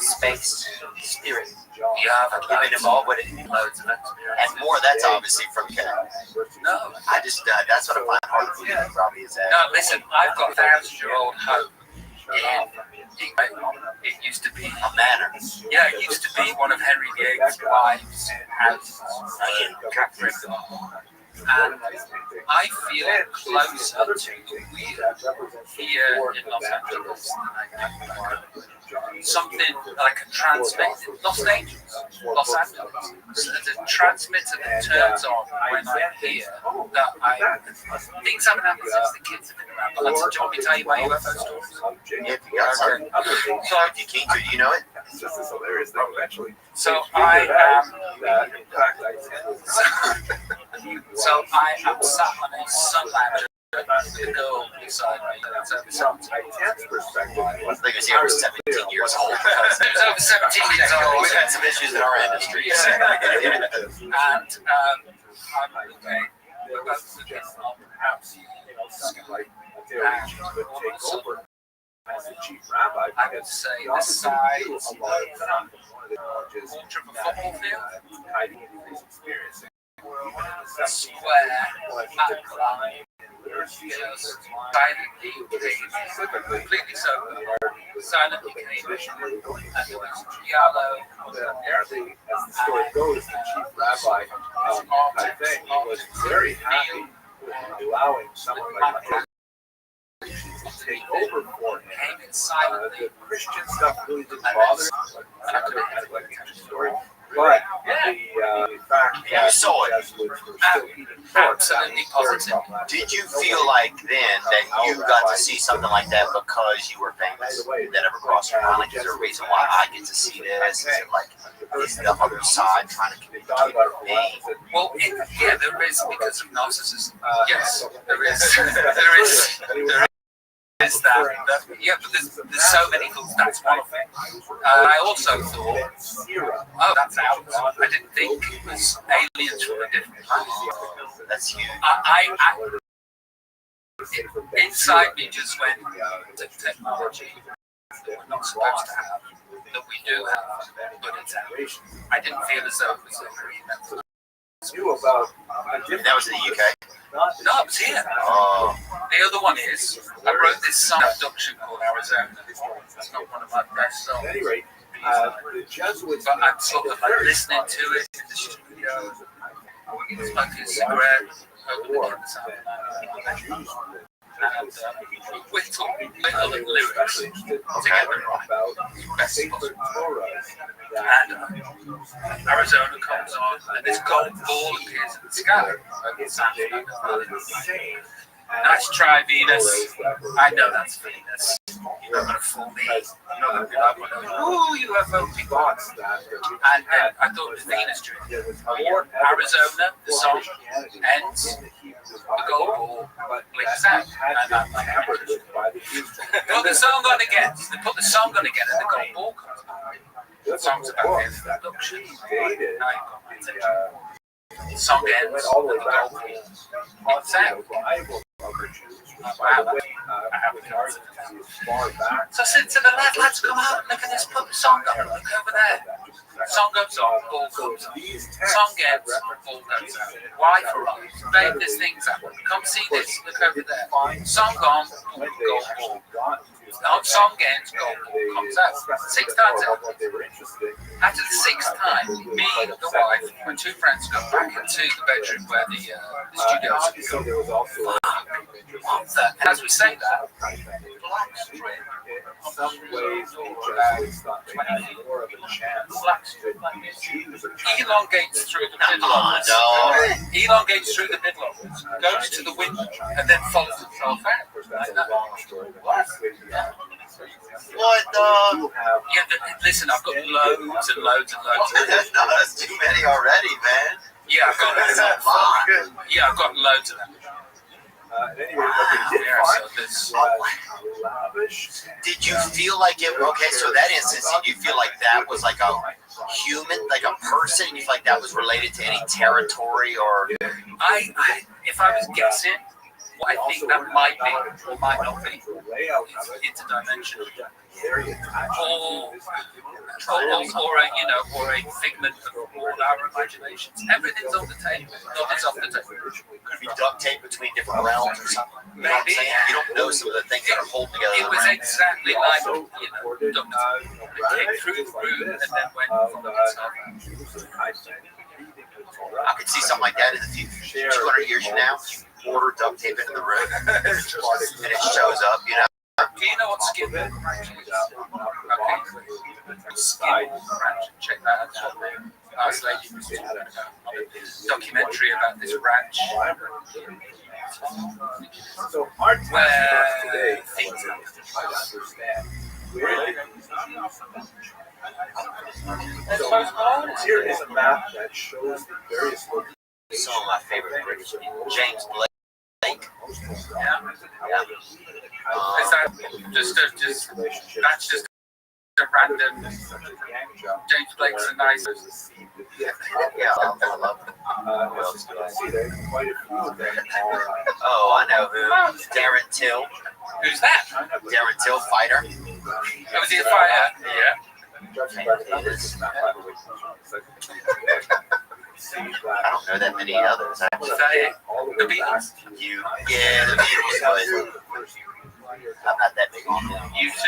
space, spirit.
Yeah,
I've been involved with it.
Loads of experience.
And more, that's obviously from Ken.
No,
I just, that's what I find hard to believe probably is that.
no, listen, I've got a 1,000-year-old home. It used to be
A manor.
Yeah, it used to be one of Henry VIII's wives' houses in Catherine. And I feel closer to the weird here in Los Angeles than I do. Something like a transmitter, Los Angeles. So there's a transmitter that turns on when I'm here. Things haven't happened since the kids have been around. But do you want me to tell you my UFO stories?
Yeah, if you got some. So if you keen to, do you know it?
This is hilarious though, eventually.
So I am.
In fact,
So I am sat on a sun ladder with a girl beside me.
From Titan's perspective,
I think he was 17 years old.
He was over 17 years old.
We've had some issues in our industry.
And I'm okay.
perhaps, something like Mateo Ricci could take over as the chief rabbi.
I would say the size
a lot of time. One of the challenges
of a football field,
Heidi is experiencing.
square, outline, silently completely sober, silently came, and it was yellow.
Apparently, as the story goes, the chief rabbi, I think, was very happy with allowing someone like Mateo to take over for him. The Christian stuff really didn't bother him. Kind of like the story. But the fact that the Jesuits were still eating pork,
Absolutely positive.
Did you feel like then that you got to see something like that because you were famous? That ever crossed your mind? Like, is there a reason why I get to see this? Is it like, is the other side trying to communicate with me?
Well, yeah, there is because of narcissism. Yes, there is. There is that. Yeah, but there's so many things. That's one of them. I also thought, oh, that's out. I didn't think it was aliens from a different planet.
That's huge.
Inside me just went to technology that we're not supposed to have, that we do have, but it's out. I didn't feel as though it was a
That was in the UK?
No, it was here.
Oh.
The other one is, I wrote this song, Abduction, called Arizona. That's not one of my best songs.
At any rate, the Jesuits.
But I'm sort of like listening to it in the studio, smoking a cigarette, opening the sound. And we're talking little lyrics together. Best possible. And Arizona comes on, and this gold ball appears in the sky over San Francisco. Nice try, Venus. I know that's Venus. You're not going to fool me. You're not going to be like one of those, ooh, UFO people. And then I thought it was Venus during Arizona, the song ends, the gold ball blinks out. And I'm like, put the song on again. They put the song on again, and the gold ball comes out. The song's about his abduction. Now you've got my attention. The song ends, and the gold ball pops out. Wow. So I said to the lads, come out, look at this song going, look over there. Song goes on, ball comes on. Song gets, ball goes out. Wife arrives, babe, this thing's happening. Come see this, look over there. Song on, ball goes. Song ends, goal, ball comes out. 6 times out. After the 6th time, me, the wife, my 2 friends go back into the bedroom where the studio is. As we say that, black strip. Elongates through the middle of it. Elongates through the middle of it. Goes to the window and then follows itself out. Like that.
What the?
Yeah, listen, I've got loads and loads and loads.
No, that's too many already, man.
Yeah, I've got loads of them. Yeah, I've got loads of them.
Did you feel like it? Okay, so that instance, did you feel like that was like a human, like a person? You feel like that was related to any territory or?
If I was guessing, what I think that might be or might not be interdimensional. Or a figment of all our imaginations. Everything's on the table. Nothing's off the table.
Could be duct tape between different realms or something. You know what I'm
Maybe.
saying? You don't know some of the things that are holding together.
It was exactly like, duct tape. It came through the room and then went from itself.
I could see something like that in the future. 200 years from now, you order duct tape into the room and it shows up, you know?
Do you know what skin ranch is? Okay. Skin ranch. Check that out. Nice lady was talking about a documentary about this ranch.
So our task today
things
is to try to understand where so here is a map that shows the various locations.
Some of my favorite British people. James Blake.
Yeah. Is that that's just a random James Blake's a nice.
Yeah, I love it. Oh, I know who. Darren Till.
Who's that?
Darren Till, fighter.
Was he a fighter? Yeah.
I don't know that many others.
Was that it? The Beatles?
Yeah, the Beatles, but I'm not that big on them.
U2?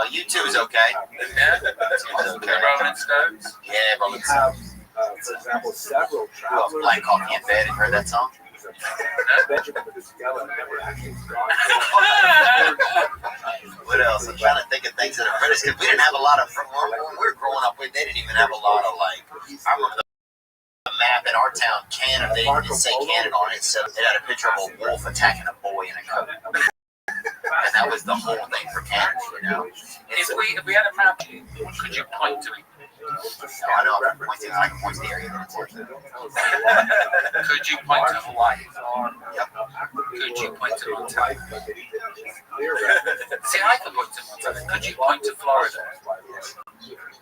U2 is okay.
Yeah.
U2 is okay.
The Rolling Stones?
Yeah, Rolling Stones.
For example, several
travelers. Black Coffee in Bed, heard that song? What else? I'm trying to think of things that are British because we didn't have a lot of. When we were growing up, they didn't even have a lot of like. I remember the map in our town, Canada. They didn't say Canada on it, so it had a picture of a wolf attacking a boy in a coat, and that was the whole thing for Canada, you know.
If we had a map, could you point to it?
No, I know. I can point to the area that it's in.
Could you point to Hawaii?
Yep.
Could you point to Montana? See, I could point to Montana. Could you point to Florida?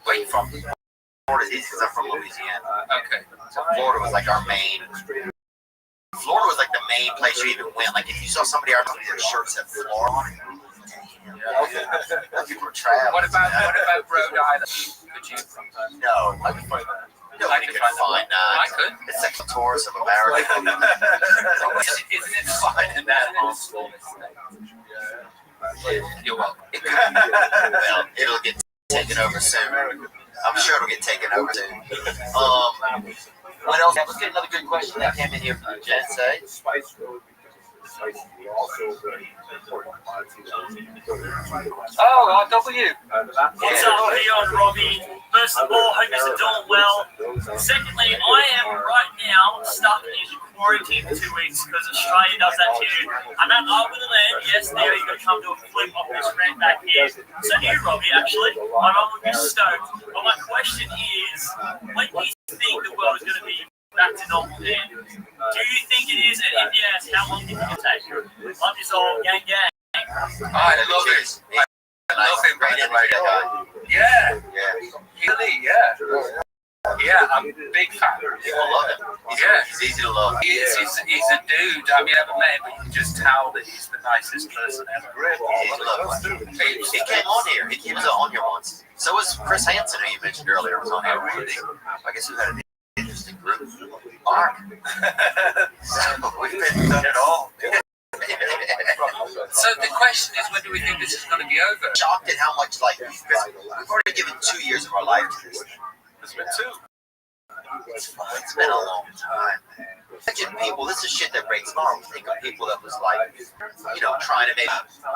Where are you from?
Florida's easy because I'm from Louisiana.
Okay.
So Florida was like our main. Florida was like the main place you even went. Like if you saw somebody out their shirt said Florida on it. People were traveling.
What about Rhode Island? Could you?
No, I could find that. Nobody could find that.
I could.
It's like the tourist of America.
Isn't it fine in that small You're welcome.
Well, it'll get taken over soon. I'm sure it'll get taken over soon. What else? Let's get another good question that came in here from Jen. Say.
Oh, RW.
What's up, Leon, Robbie? First of all, hope you're doing well. Secondly, I am right now stuck in quarantine for 2 weeks because Australia does that to you. I'm at Argonaland. Yes, there you're going to come to a flip of this rant back here. So you, Robbie, actually, my mum would be stoked. But my question is, when do you think the world is going to be back to normal then? Do you think it is? And if yes, how long do you think it'll take? Love you all, gang, gang.
I love it. I love him, right? Yeah. Really, yeah. Yeah, I'm a big fan.
People love him. He's easy to love.
He's a dude. I mean, I haven't met him, but you can just tell that he's the nicest person ever.
He came on here. He was on here once. So was Chris Hansen, who you mentioned earlier, was on here. I guess we had an interesting group. Mark. So we've been done it all.
So the question is, when do we think this is going to be over?
Shocked at how much, like, we've already given 2 years of our life to this.
It's been 2.
It's been a long time. Imagine people, this is shit that breaks my heart. Think of people that was like, you know, trying to make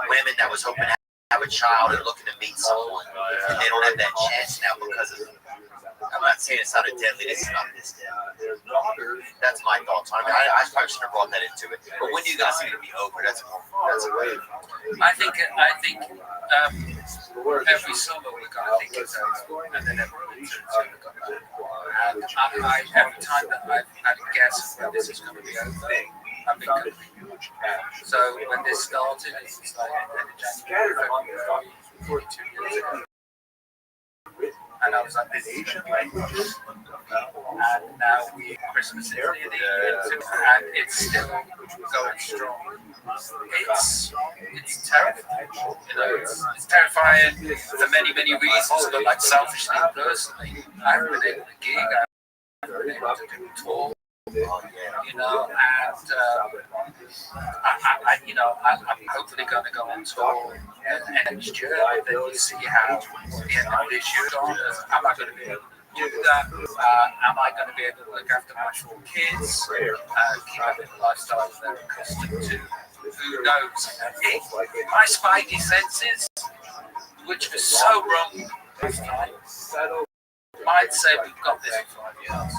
women that was hoping to have a child and looking to meet someone, and they don't have that chance now because of. I'm not saying it's not a deadly. This is not this deadly. That's my thoughts on it. I probably shouldn't have brought that into it. But when do you guys think it'll be over? That's great.
I think every summer we're going to think it's over, and then everyone's going to come back. And every time that I've had a guess when this is going to be over, I've been confused. So when this started, it's like January, February, 2 years ago. And I was like, this is going to be over. And now Christmas is near the end, and it's still going strong. It's terrifying. You know, it's terrifying for many, many reasons. But like selfishly, personally, I haven't been able to gig. I haven't been able to do a tour. You know, and I'm hopefully going to go on tour next year. And then you see how the end of this year on. Am I going to be able to do that? Am I going to be able to look after my 4 kids? Keep having the lifestyle that they're accustomed to? Who knows? My spidey senses, which was so wrong last time, might say we've got this for 5 years.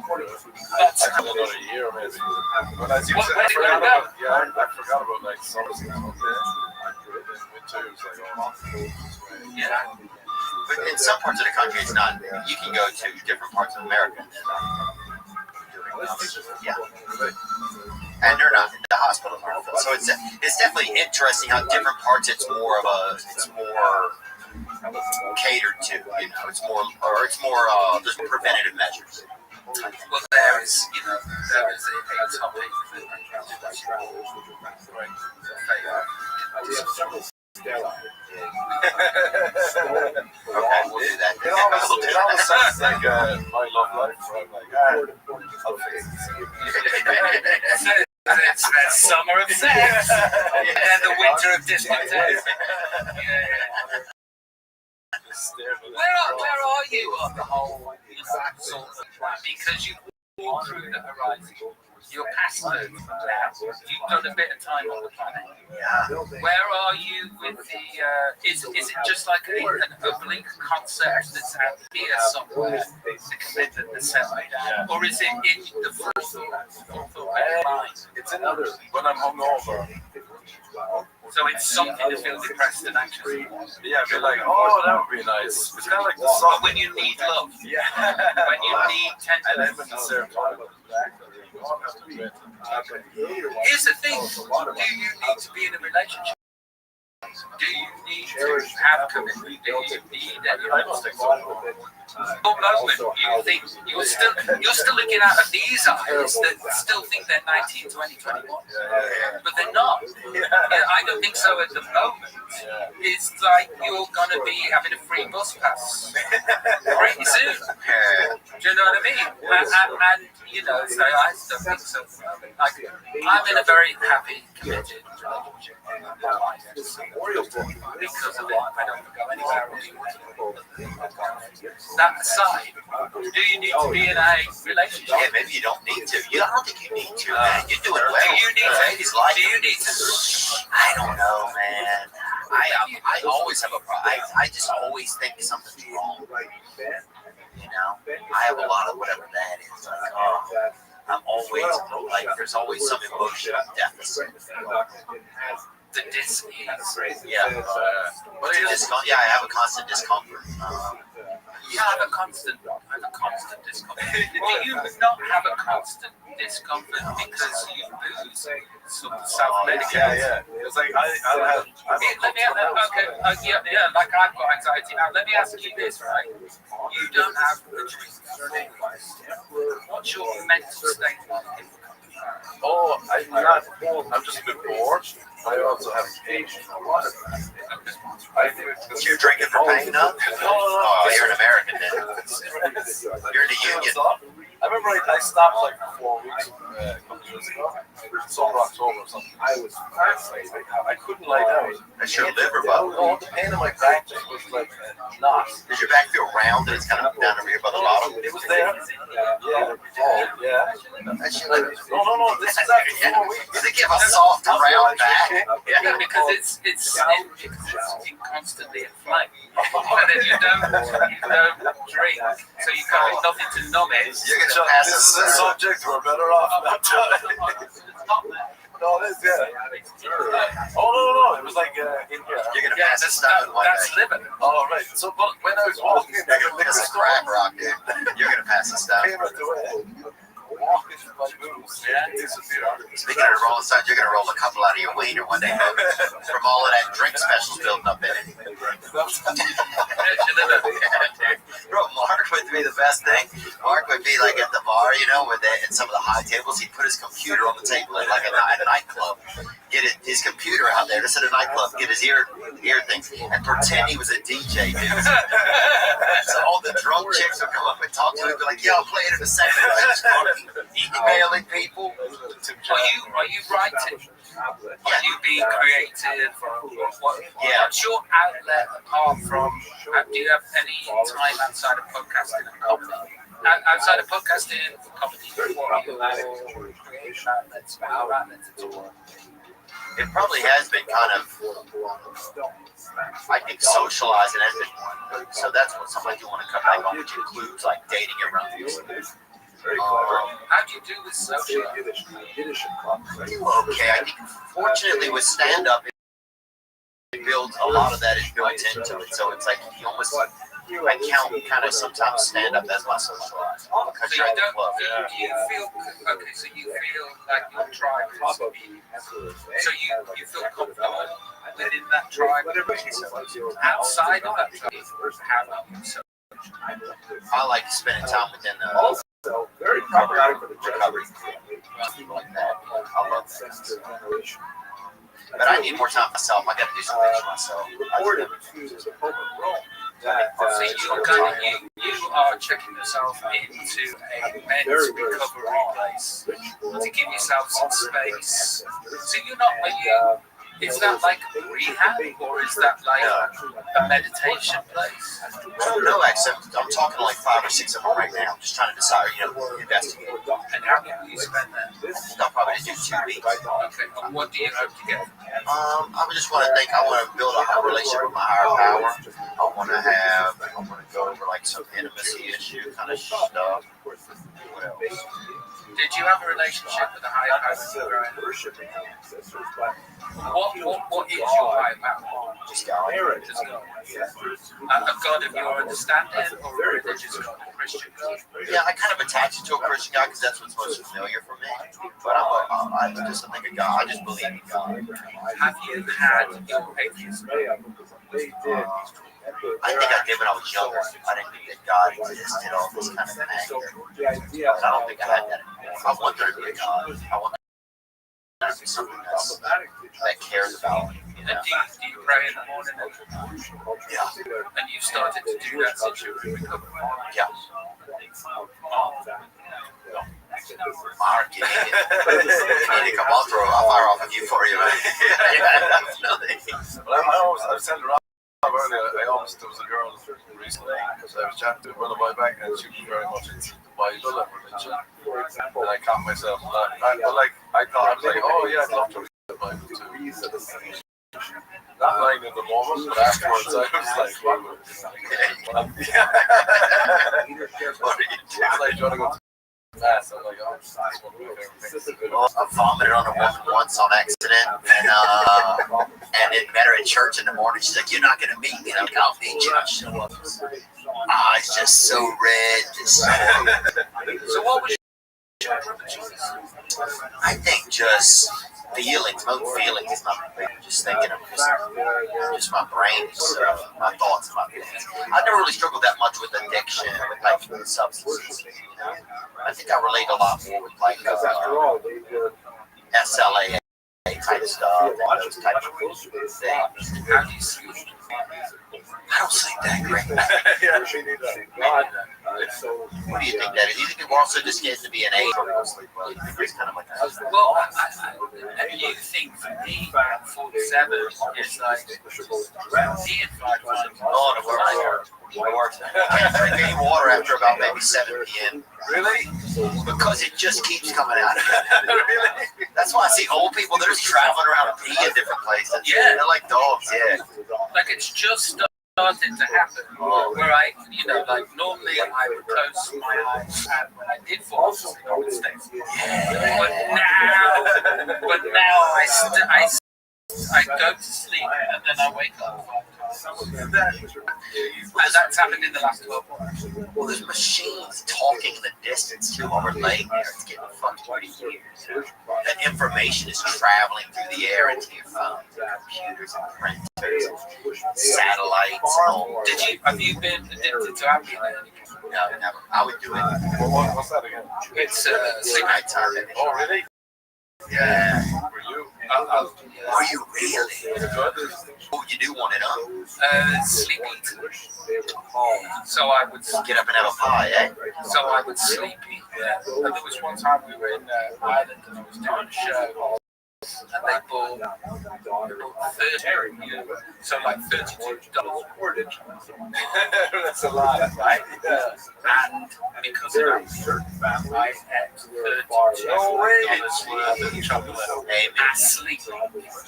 But
another year maybe. But as you said, I forgot about like summer season. Winter is like
yeah. But in some parts of the country, it's not. You can go to different parts of America. Yeah. And they're not in the hospitals. So it's definitely interesting how different parts. It's more catered to. You know, it's more there's preventative measures.
Well, there is a topic
Okay, we'll do that.
It almost sounds like my love life. Right? Like, I'll fix it.
It's that summer of sex and the winter of discontent. Where are you on the whole sort of, because you walk through the horizon, you're past those now, you've done a bit of time on the planet.
Yeah.
Where are you with the, is it just like an oblique concept that's out here somewhere, the commitment that's set down, or is it in the forethought of your mind?
It's another, when I'm hungover.
So it's something to feel depressed and anxious.
Yeah, be like, oh, that would be nice. It's kind of like the song.
But when you need love.
Yeah.
When you need tenderness. Here's the thing. Do you need to be in a relationship? Do you need to have commitment? Do you need any For a moment, you think you're still looking out of these eyes that still think they're 19, 20, 21. But they're not. I don't think so at the moment. It's like you're going to be having a free bus pass pretty soon. Do you know what I mean? And you know, so I still think so. Like, I'm in a very happy, committed relationship. Because of it, I don't go anywhere. That aside, do you need to be in a relationship?
Yeah, maybe you don't need to. I don't think you need to, man. You're doing well.
Do you need to?
I don't know, man. I always have a problem. I just always think something's wrong. You know, I have a lot of whatever that is. Like, I'm always like, there's always some emotional deficit.
The dis-ease.
Yeah. I have a constant discomfort.
You have a constant discomfort. Do you not have a constant discomfort because you lose some self-medicate.
Yeah. It's like I have.
Like I've got anxiety now. Let me ask you this, right? You don't have a drink. What's your mental state like?
Oh, I'm just a bit bored. I also have patience.
You're drinking for pain now? Oh, you're an American then. You're in the union.
I remember I stopped like 4 weeks a couple years ago. Sober October or something. I couldn't lie down.
That's your liver, bud.
No, the pain in my back just was like not.
Does your back feel round and it's kind of down over here by the bottom?
It was there. Yeah. Oh, yeah.
That's your liver.
No. This is after 4 weeks.
Does it give a soft and round back?
Yeah, because it's constantly inflamed. And then you don't drink, so you can't have nothing to numb it.
You're gonna pass
this is a subject we're better off not telling. No, this Oh no! It was like in here.
You're gonna pass the stuff one
that's
day.
living.
Oh right. So, but when I was walking,
That's a crab rock, dude. You're gonna pass the stuff.
came into it. Walking through my boots. Disappear.
Speaking of rolling stones, you're gonna roll a couple out of your wiener one day, from all of that drink specials building up in it. Bro, Mark would be the best thing. Mark would be like at the bar, with at some of the high tables. He'd put his computer on the table like at a nightclub. Get his computer out there, just at a nightclub. Get his ear things and pretend he was a DJ, dude. So all the drunk chicks would come up and talk to him, and be like, "Yeah, I'll play it in a second." Emailing people.
Are you writing? Are you being creative? What's your outlet apart from? Do you have any time outside of podcasting and comedy? Outside of podcasting and comedy, what are your creation outlets?
It probably has been kind of, I think, socializing has been one. So that's what somebody do want to come back on, which includes like dating around music.
How do you do with social?
Okay, I think fortunately with stand-up, it builds a lot of that is built into it. So it's like you almost, I count kind of sometimes stand-up as my socialize because you're at the club.
Do you feel okay? So you feel like your tribe is, so you feel comfortable within that tribe. Outside of that tribe, how about yourself?
I like spending time within the.
Very problematic for the
recovery. People like that. I love that. But I need more time myself. I got to do some things myself.
So you are checking yourself into a men's recovery place to give yourself some space. So you're not, is that like rehab or is that like a meditation place?
I don't know, actually. I'm talking to like 5 or 6 of them right now. I'm just trying to decide, investigate.
And how long will you spend there?
I'll probably do 2 weeks.
Okay, and what do you hope to get?
I just want to build a relationship with my higher power. I want to go over like some intimacy issue kind of stuff. What else?
Did you have a relationship with a higher power? What is your higher power?
Just God.
A God of your understanding or a religious God, a Christian God?
Yeah, I kind of attach it to a Christian God because that's what's most familiar for me. But I just think of God. I just believe in God.
Have you had your atheism?
I think I did when I was younger. I didn't think that God existed, all this kind of anger. But I don't think I had that. I want there to be a God. I want there to be something that cares about me.
And do you pray in the morning?
Yeah.
And you've started to do that since you were in recovery?
Yeah. Mark, you need to come on, I'll fire off a few for you, man.
I've sent around earlier. There was a girl recently because I was chatting to her a back, and she was very much into the Bible and religion. And I caught myself, I was like, oh yeah, I'd love to read the Bible too. Not lying in the moment, but afterwards I was like, what are you doing? Like, do you want to go to mass? I'm like, oh, that's one of my favorite things.
I vomited on a woman once on accident, and it met her at church in the morning. She's like, "You're not gonna meet me." I'm like, "I'll meet you." It's just so red.
So what was
I think just feelings, no feelings is not just thinking of just my brain, my thoughts, my feelings. I never really struggled that much with addiction, with like substances. I think I relate a lot more with like SLA type stuff and those types of things. How do you see it? I don't sleep that great. What do you think, Daddy? Do you think it also just gets to be an age or sleep well? You think it's kind of like that?
Well, a new thing for me at 47 is like seeing 5 times.
Oh, the works. I can't drink any water after about maybe 7 p.m.
Really?
Because it just keeps coming out.
Really?
That's why I see old people, they're just traveling around and peeing in different places.
Yeah.
They're like dogs, yeah.
Like it's just starting to happen. Where I, like normally I would close my eyes and when I did fall asleep, I would stay asleep. But now I go to sleep and then I wake up. And that's happened in the last 12 months.
Well, there's machines talking in the distance too while we're laying there. It's getting fucking weird. That information is traveling through the air into your phone, computers, and printers, satellites.
Have you been addicted to Ambien?
No, never. I would do it.
What's that again?
It's
sleep nighttime.
Oh, really?
Yeah.
For you?
Are you really? Oh, you do want it, huh?
Sleep eat. So I would
get up and have a pie, eh?
So I would sleep eat. Yeah. And there was one time we were in Ireland and I was doing a show. And they bought 30, so like $32.
That's a lot, right?
And because of that, I ate $32 worth of chocolate asleep.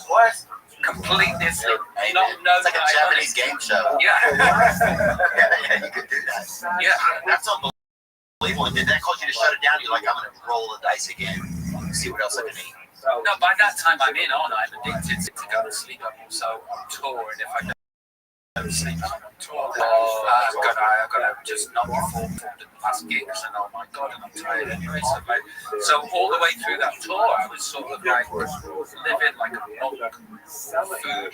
What?
Completely asleep.
It's like a Japanese game show.
Yeah.
Yeah, you could do that.
Yeah.
That's unbelievable. And did that cause you to shut it down? You're like, I'm going to roll the dice again, see what else I can eat.
No, by that time I'm addicted to go to sleep. I'm also on tour, and if I don't go to sleep I'm on tour, then I've got to just not perform the last gigs, and oh my god, and I'm tired anyway. So all the way through that tour, I was sort of like living like a monk, food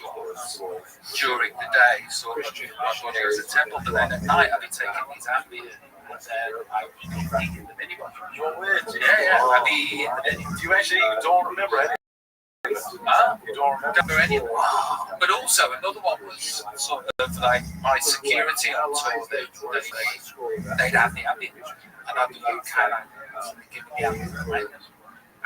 during the day, sort of my body was a temple, but then at night I'd be taking these Ambien. And then I would be eating the minibar.
You're weird.
Yeah. I'd be eating the minibar.
You actually don't remember anything. You don't remember
anything. But also another one was sort of like my security on tour. They'd have the Ambien, and I'd be like, "Can I give me the Ambien?"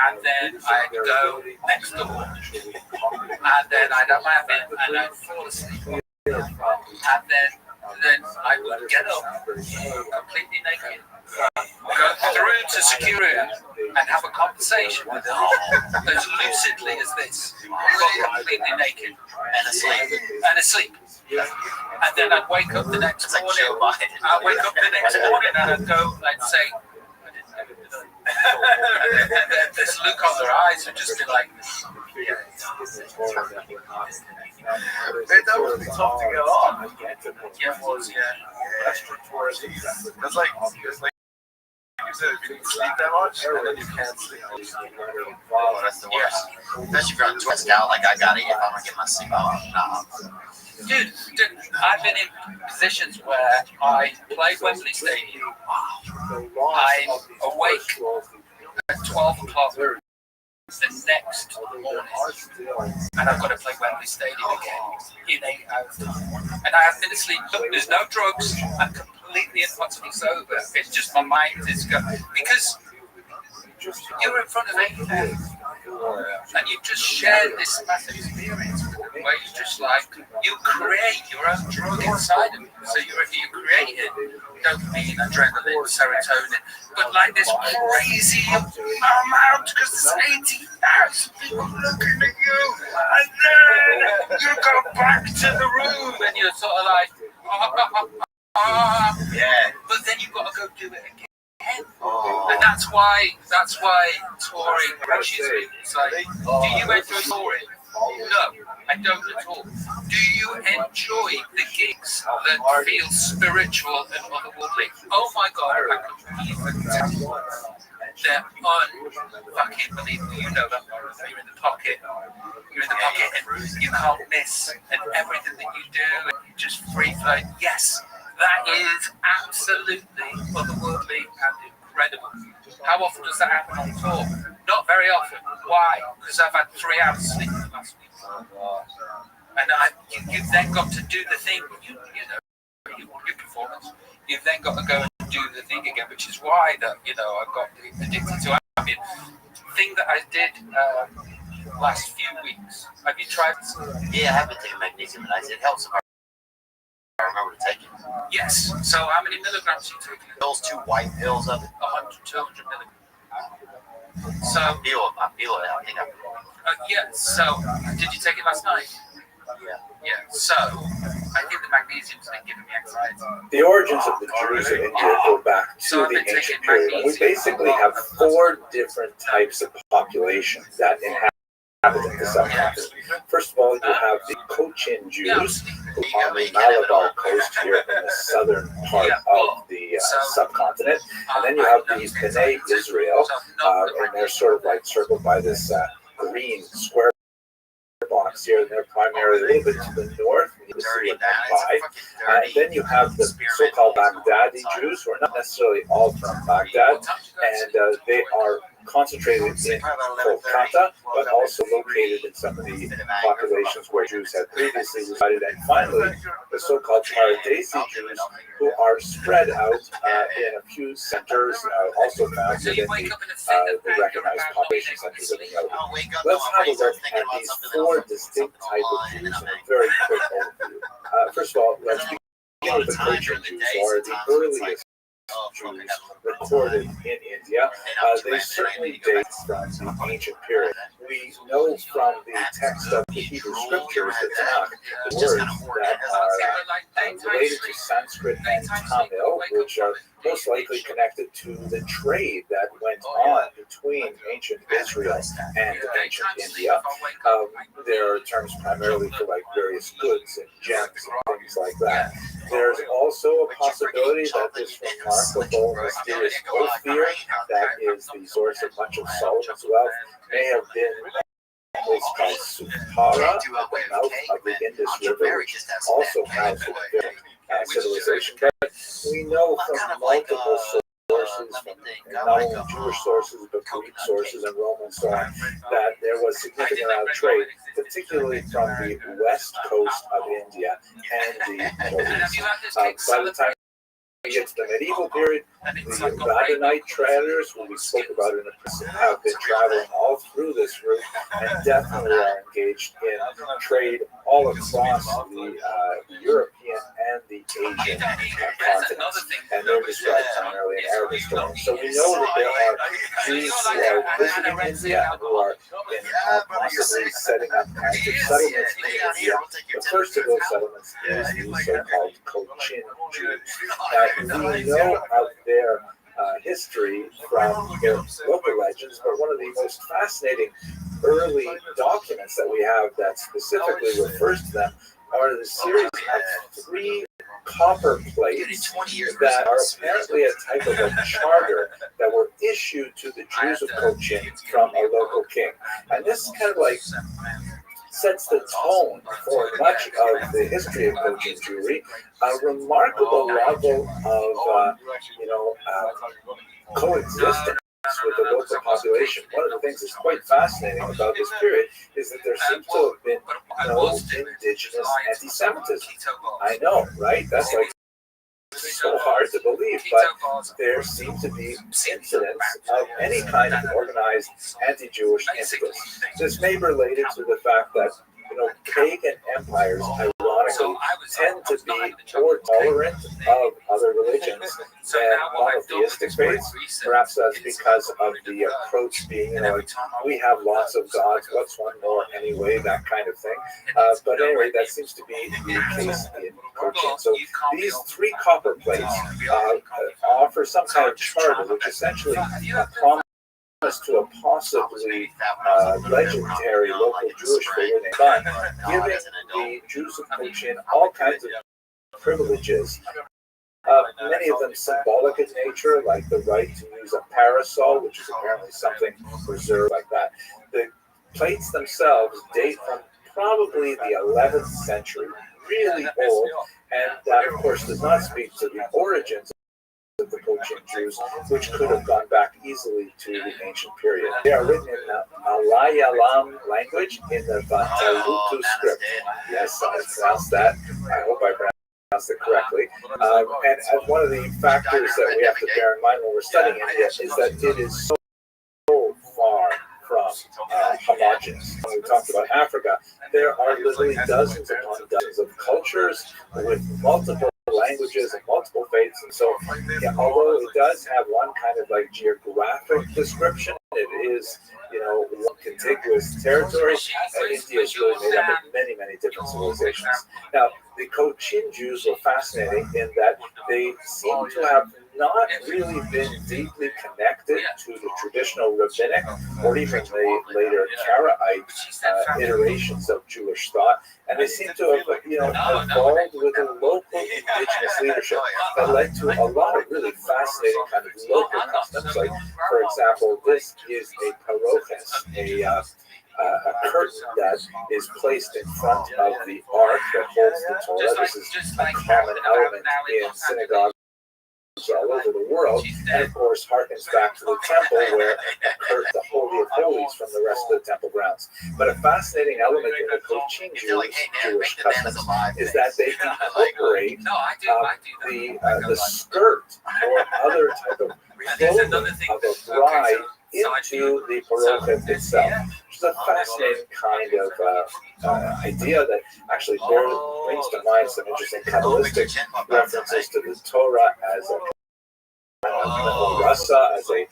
And then I'd go next door, and then I'd have my Ambien, and I'd fall asleep, and then I would get up completely naked, go through to security and have a conversation with them as lucidly as this, but completely naked and asleep. And then I'd wake up the next morning. I'd wake up the next morning and I'd go and say, and then this look on their eyes would just be like,
that would be tough to get off.
Yeah, it was, yeah.
It's like you said, if you didn't sleep that much, and then you can't sleep.
Oh, that's the worst. Especially if you're on twist out, like I gotta if I'm gonna get my sleep out. Nah.
Dude, I've been in positions where I played Wembley Stadium. I'm awake at 12 o'clock the next morning, and I've got to play Wembley Stadium again in 8 hours. And I have been asleep. Look, there's no drugs. I'm completely and utterly sober. It's just my mind is going. Because you're in front of 8,000, and you've just shared this massive experience where you just like, you create your own drug inside of you. So you create it, dopamine, adrenaline, serotonin, but like this crazy amount, because there's 80,000 people looking at you, and then you go back to the room and you're sort of like,
yeah.
But then you've got to go do it again. And that's why touring pushes me. It's like, do you enjoy touring? No, I don't at all. Do you enjoy the gigs that feel spiritual and otherworldly? Oh my God, I couldn't even tell you. they're un-fucking believable. You know that. You're in the pocket. You're in the pocket and you can't miss. And everything that you do, and you just free flow. Yes, that is absolutely otherworldly and incredible. How often does that happen on tour? Not very often. Why? Because I've had 3 hours sleep last week. And you've then got to do the thing, your performance. You've then got to go and do the thing again, which is why that I got addicted to Ambien. Thing that I did last few weeks. Have you tried?
Yeah, I have been taking magnesium, and it helps if I remember to take it.
Yes. So how many milligrams are you taking?
Those 2 white pills of it.
200 milligrams. So
I feel it now. I think
yeah. So did you take it last night? Yeah. So I think the magnesium's been giving me anxiety.
The origins of the Jews of India go back to the ancient period, and we basically have 4 different types of populations that inhabit the subcontinent. First of all, you have the Cochin Jews, who are on the Malabar coast here in the southern part of the subcontinent, and then you have the B'nai Israel, and they're sort of like circled by this green square box here, and they're primarily a little bit to the north, and then you have the so-called Baghdadi Jews, who are not necessarily all from Baghdad, and they are concentrated in Kolkata, but also located in some of the populations where Jews had previously resided. And finally, the so-called Paradesi Jews, who are spread out in a few centers, also found within the recognized population centers of the Middle East. Let's have a look at these 4 distinct types of Jews in a very quick overview. First of all, let's begin with the Cochin Jews, or the earliest Jews recorded in India. They certainly date from the ancient period. We know from the text of the Hebrew scriptures, the Tanakh, the words that are related to Sanskrit and Tamil, which are most likely connected to the trade that went on between ancient Israel and ancient India. There are terms primarily for like various goods and gems and things like that. There's also a possibility that this remarkable, mysterious Ophir, that is the source of much of Solomon's wealth, may have been a place called Sutara at the mouth of the Indus River, which also has a civilization. But we know from multiple sources, from not only Jewish sources, but Greek sources and Roman and so on, that there was significant amount of trade, particularly from the west coast of India and the Middle East. By the time we get to the medieval period, the Vadonite traders, who we spoke about in the present, have been traveling all through this route and definitely are engaged in trade all across the European and the Asian continents, and they're described primarily in Arabic stories. So we know that there are Jews who are visiting India and who are possibly setting up kinds of settlements in India. The first of those settlements is the so-called Cochin Jews. We know of their history from their local legends, but one of the most fascinating early documents that we have that specifically refers to them are the series of 3 copper plates that are apparently a type of a charter that were issued to the Jews of Cochin from a local king. And this kind of like sets the tone for much of the history of Cochin Jewry. A remarkable level of, coexistence with the local population. One of the things that's quite fascinating about this period is that there seems to have been no indigenous anti-Semitism. I know, right? That's like so hard to believe, but there seem to be incidents of any kind of organized anti-Jewish incidents. This may be related to the fact that pagan empires, ironically, tend to be more tolerant of other religions than monotheistic faiths. Perhaps that's because of the approach being, we have lots of gods, what's one more anyway, that kind of thing. But anyway, that seems to be the case in Cochin. So these 3 copper plates offer some kind of charter, which essentially promises to a possibly legendary local Jewish figure named Son, giving the Jews of Cochin all kinds of privileges Many of them symbolic in nature, like the right to use a parasol, which is apparently something reserved like that. The plates themselves date from probably the 11th century, really old, and that, of course, does not speak to the origins of the Cochin Jews, which could have gone back easily to the ancient period. They are written in the Malayalam language in the Vatteluttu script. Yes, I pronounced that. I hope I pronounced it correctly. And one of the factors that we have to bear in mind when we're studying India is that it is so far from homogeneous. When we talked about Africa, there are literally dozens upon dozens of cultures with multiple languages and multiple faiths, and so although it does have one kind of like geographic description, it is, one contiguous territory. India is really made up of many, many different civilizations. Now, the Cochin Jews were fascinating in that they seem to have not really been deeply connected to the traditional rabbinic or even the later Karaite iterations of Jewish thought, and they seem to have evolved with a local indigenous leadership that led to a lot of really fascinating kind of local customs. Like, for example, this is a paroches, a curtain that is placed in front of the ark that holds the Torah. This is a common element in synagogues all over the world, and of course harkens back to the temple where the Holy of Holies from the rest of the temple grounds. But a fascinating element in the Cochin Jewish customs is that they incorporate the skirt or other type of clothing of a bride into the parochah itself, which is a fascinating kind of idea that actually brings to mind some interesting Kabbalistic references to the Torah as a rasa, as a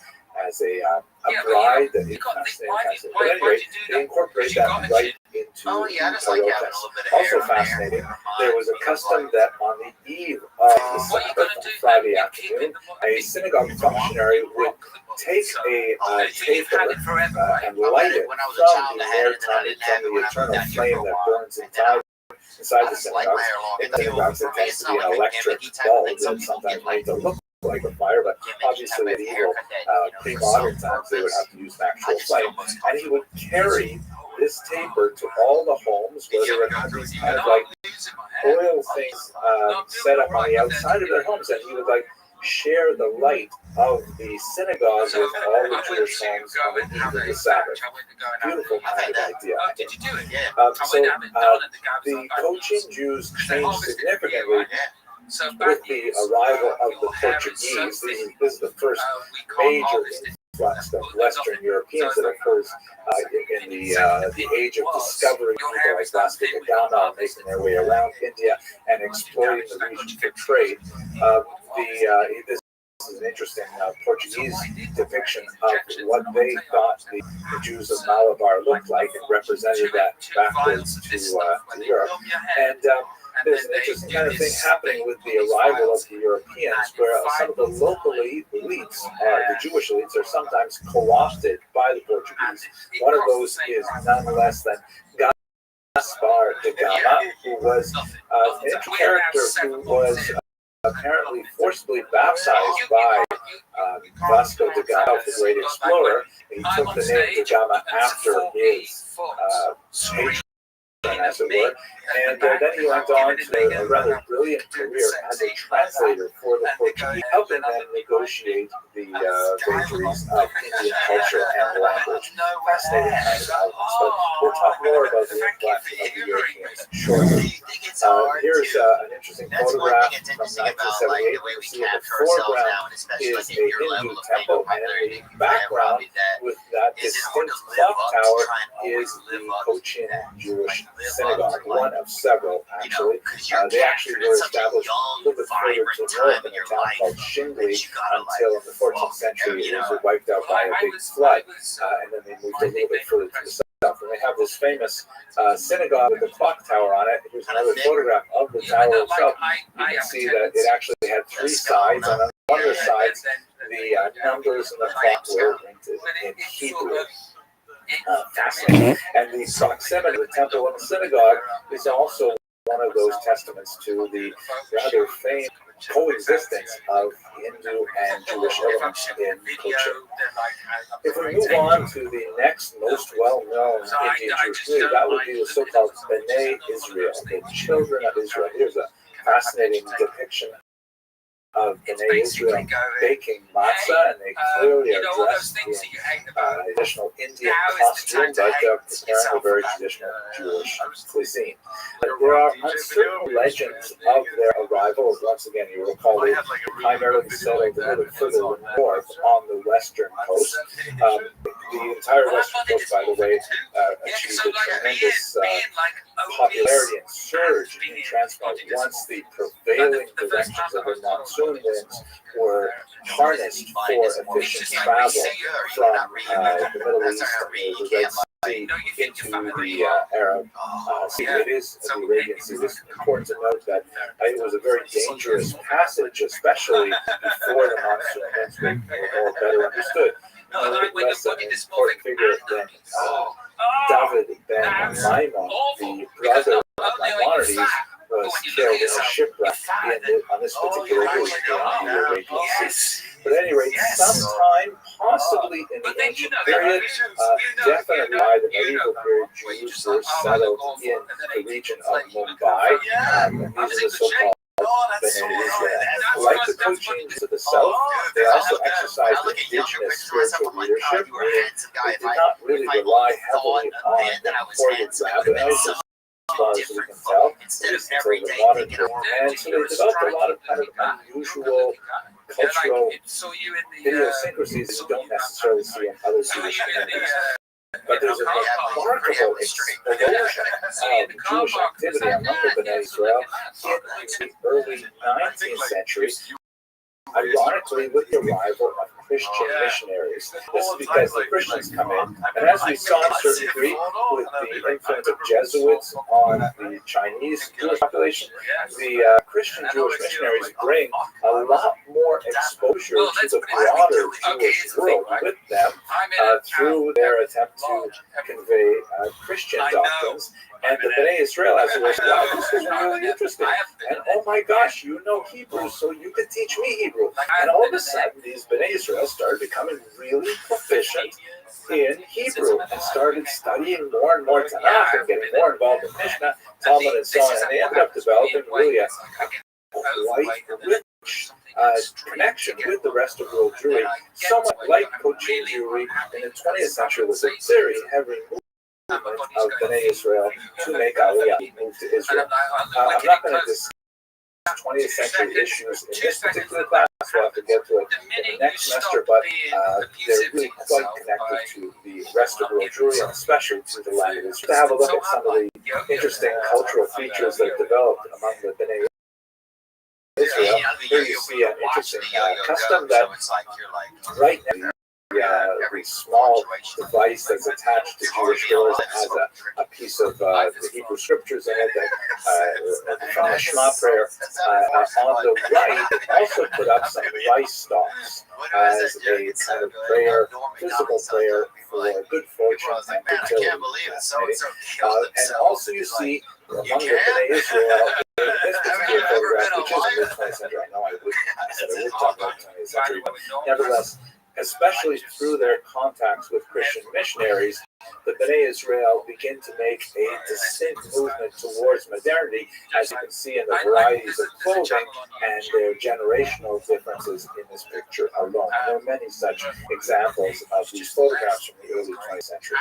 bride that is fascinating. But anyway, they incorporate that right into the parochas. Also fascinating, there was a custom that on the eve of the Sabbath on Friday afternoon, a synagogue functionary would take a taper and light it from the eternal flame that burns inside the synagogue. In synagogues, it tends to be an electric bulb that sometimes made to look like a fire, but obviously in medieval, pre-modern times, they would have to use an actual flame. And he would carry this taper to all the homes where there were these kind of like oil things set up on the outside of their homes, and he would like share the light of the synagogue with all the Jewish homes on the eve of the Sabbath. Beautiful kind of idea. The Cochin Jews changed significantly with the arrival of the Portuguese. This is the first major influx of Western Europeans that occurs in the age of discovery. People like Vasco da Gama making their way around India and exploring the region for trade. This is an interesting Portuguese depiction of what they thought the Jews of Malabar looked like, and represented that backwards to Europe. And there's an interesting kind of thing happening with the arrival of the Europeans, where some of the local elites, the Jewish elites, are sometimes co-opted by the Portuguese. One of those is none less than Gaspar da Gama, who was an interesting character who was apparently forcibly baptized by Vasco da Gama, the great explorer. He took the name da Gama after his patron, as it were, and then he went on to a rather brilliant career as a translator for the Portuguese, helping them negotiate the vagaries of Indian culture and language. Fascinating kind of elements, but we'll talk more about the influx of the Europeans shortly. Here's an interesting photograph from 1978. You see in the foreground is a Hindu temple, and in the background, with that distinct clock tower, is the Cochin Jewish synagogue, one of several, actually. They actually were established a little bit further to the north in a town called Shingli until in the 14th century it was wiped out by a big flood, and then they moved a little bit further to the south. And they have this famous synagogue with a clock tower on it. Here's another photograph of the tower itself. You can see that it actually had three sides, and on one of the sides, the numbers in the clock were in Hebrew. Fascinating. And the proximity of the temple and the synagogue is also one of those testaments to the rather famed coexistence of Hindu and Jewish elements in Cochin. If we move on to the next most well-known Indian Jewish community, that would be the so-called B'nai Israel, the children of Israel. Here's a fascinating depiction of B'nai Israel baking matzah, and they clearly are dressed in traditional Indian costume, but preparing a very traditional Jewish cuisine. There are uncertain legends of their arrival. Once again, you recall they primarily settled a little further north on the western coast. The entire western coast, by the way, achieved a tremendous popularity and surge in transport once the prevailing directions of the monsoon winds were harnessed for efficient travel from the Middle East and the Red Sea into the Arab Sea. It is the Arabian Sea. It's important to note that it was a very dangerous passage, especially before the monsoon winds were all better understood. Less an important figure than David ben Maimon, the brother of Maimonides, was killed in a shipwreck on this particular route in the Arabian Sea. But at any rate, sometime, possibly in the ancient period, definitely by the medieval period, Jews were settled in the region of Mumbai, and these are the so-called B'nai Israel. Like the Cochins to the south, they also exercised indigenous spiritual leadership, meaning they did not really rely heavily on imported rabbis, as far as we can tell, until the modern period. And so they developed a lot of kind of unusual cultural idiosyncrasies that you don't necessarily see in other Jewish communities. But there's a remarkable explosion of Jewish activity among the B'nai Israel in the early 19th century, ironically with the arrival of Christian missionaries. This is because the Christians come in, and as we saw to a certain degree with the influence of Jesuits on the Chinese Jewish population, the Christian Jewish missionaries bring a lot more exposure to the broader Jewish world with them through their attempt to convey Christian doctrines. And the B'nai Israel, as it was, wow, this is really interesting. And oh my gosh, you know Hebrew, so you could teach me Hebrew. And all of a sudden, these B'nai Israel started becoming really proficient in Hebrew and started studying more and more Tanakh and getting more involved in Mishnah, Talmud, and so on. And they ended up developing really a quite rich connection with the rest of world Jewry, somewhat like Cochin Jewry in the 20th century was a very heavy movement of B'nai Israel to make Aliyah move to Israel. I'm not going to discuss 20th century issues in this particular class, we'll have to get to it in the next semester, but they're really quite connected to the rest of world Jewry, and especially to the land of Israel. To have a look at some of the interesting cultural features that have developed among the B'nai Israel. Here you see an interesting custom that right now, the small device that's attached to Jewish doors that has a piece of the Hebrew scriptures in it that from the Shema prayer. On the right, also put up some rice stalks as a kind of prayer, physical prayer for good fortune and fertility. And also you see among the B'nai Israel, this particular photograph, which is in the 20th century. I know I would talk about the 20th century, but nevertheless, especially through their contacts with Christian missionaries, the B'nai Israel begin to make a distinct movement towards modernity, as you can see in the varieties of clothing and their generational differences in this picture alone. There are many such examples of these photographs from the early 20th century.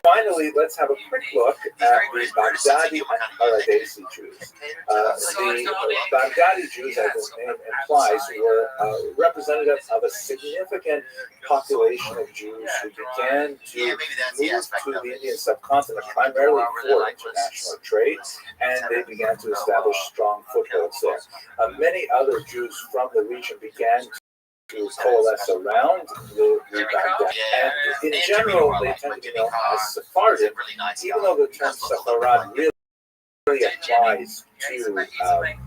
Finally, let's have a quick look at the Baghdadi and Haradesi Jews. The Baghdadi Jews, as the name implies, were representative of a significant population of Jews who began to move to the Indian subcontinent primarily for international trade, and they began to establish strong footholds there. Many other Jews from the region began to coalesce around the Baghdad, and in general they tend to be known as Sephardim, even though the term Sepharad really applies to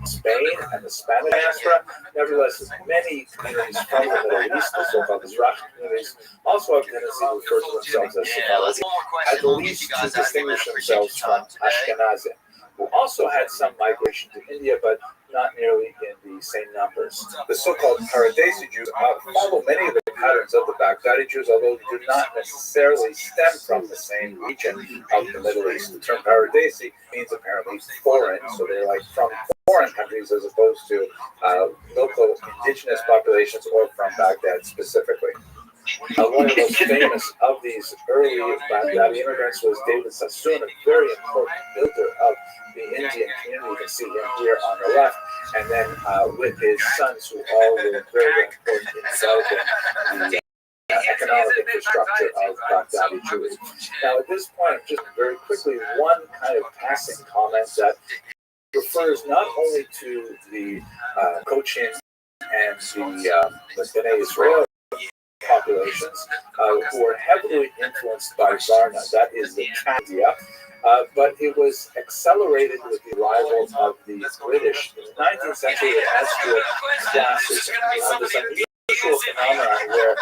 Spain and the Spanish diaspora. Nevertheless, many communities from the Middle East, the so-called Mizrahi communities, also have a tendency to refer to themselves as Sephardim, at least to distinguish themselves from Ashkenazim. who also had some migration to India, but not nearly in the same numbers. The so-called Paradesi Jews follow many of the patterns of the Baghdadi Jews, although they do not necessarily stem from the same region of the Middle East. The term Paradesi means apparently foreign, so they're like from foreign countries as opposed to local indigenous populations or from Baghdad specifically. One of the most famous of these early Baghdadi immigrants was David Sassoon, a very important builder of the Indian community. You can see him here on the left, and then with his sons, who all were very important in developing the economic infrastructure of Baghdadi Jews. Now, at this point, just very quickly, one kind of passing comment that refers not only to the Cochin and the Bnei Israel populations who were heavily influenced by Varna, that is the Chaldea, but it was accelerated with the arrival of the British in the 19th century as to classes. This unusual phenomenon where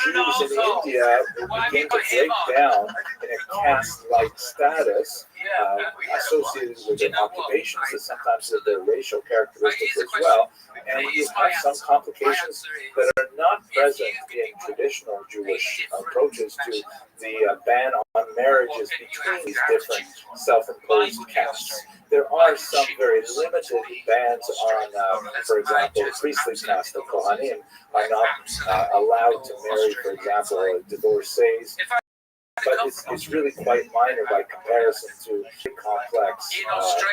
Jews in India began to break down in a caste-like status associated with their occupations and sometimes with their racial characteristics as well. And you have some complications that are not present in traditional Jewish approaches to the ban on marriages between these different self-imposed castes. There are some very limited bans on, for example, the priestly caste of Kohanim are not allowed to marry, for example, divorcees. But it's really quite minor by comparison to the complex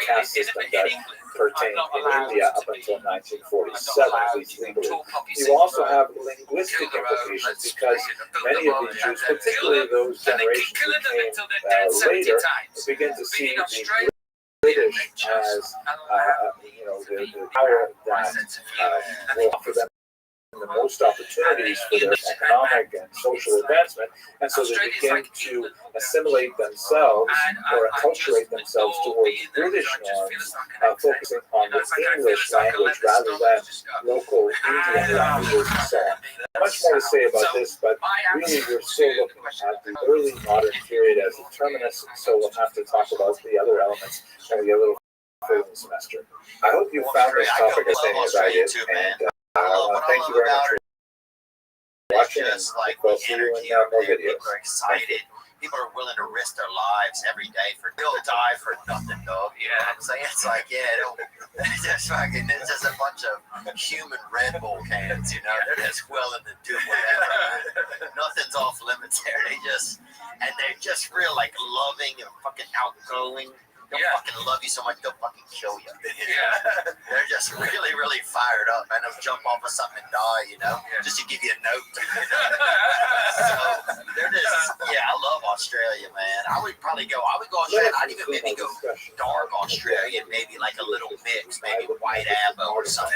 caste system that pertained in India up until 1947, at least legally. You also have linguistic implications because many of these Jews, particularly those generations who came later, begin to see the British as the power that will offer them the most opportunities for their economic and social advancement, and so they begin to assimilate themselves or acculturate themselves towards British norms, focusing on the English language rather than local Indian languages and so on. Much more to say about this, but really we're still looking at the early modern period as the terminus, so we'll have to talk about the other elements when we get a little further in the semester. I hope you found this topic as same as I did, and thank you very much for watching. We'll see you in more videos.
People are excited. People are willing to risk their lives every day they'll die for nothing, dog. You know what I'm saying? It's like, it's just a bunch of human Red Bull cans, you know? They're just willing to do whatever. Nothing's off limits there. They're just real, like, loving and fucking outgoing. They'll fucking love you so much, they'll fucking kill you. They're just really, really fired up, man. They'll jump off of something and die, you know, just to give you a note. You know? So they're just, I love Australia, man. I would go Australia. I'd even maybe go dark Australia, maybe like a little mix, maybe white Abo or something,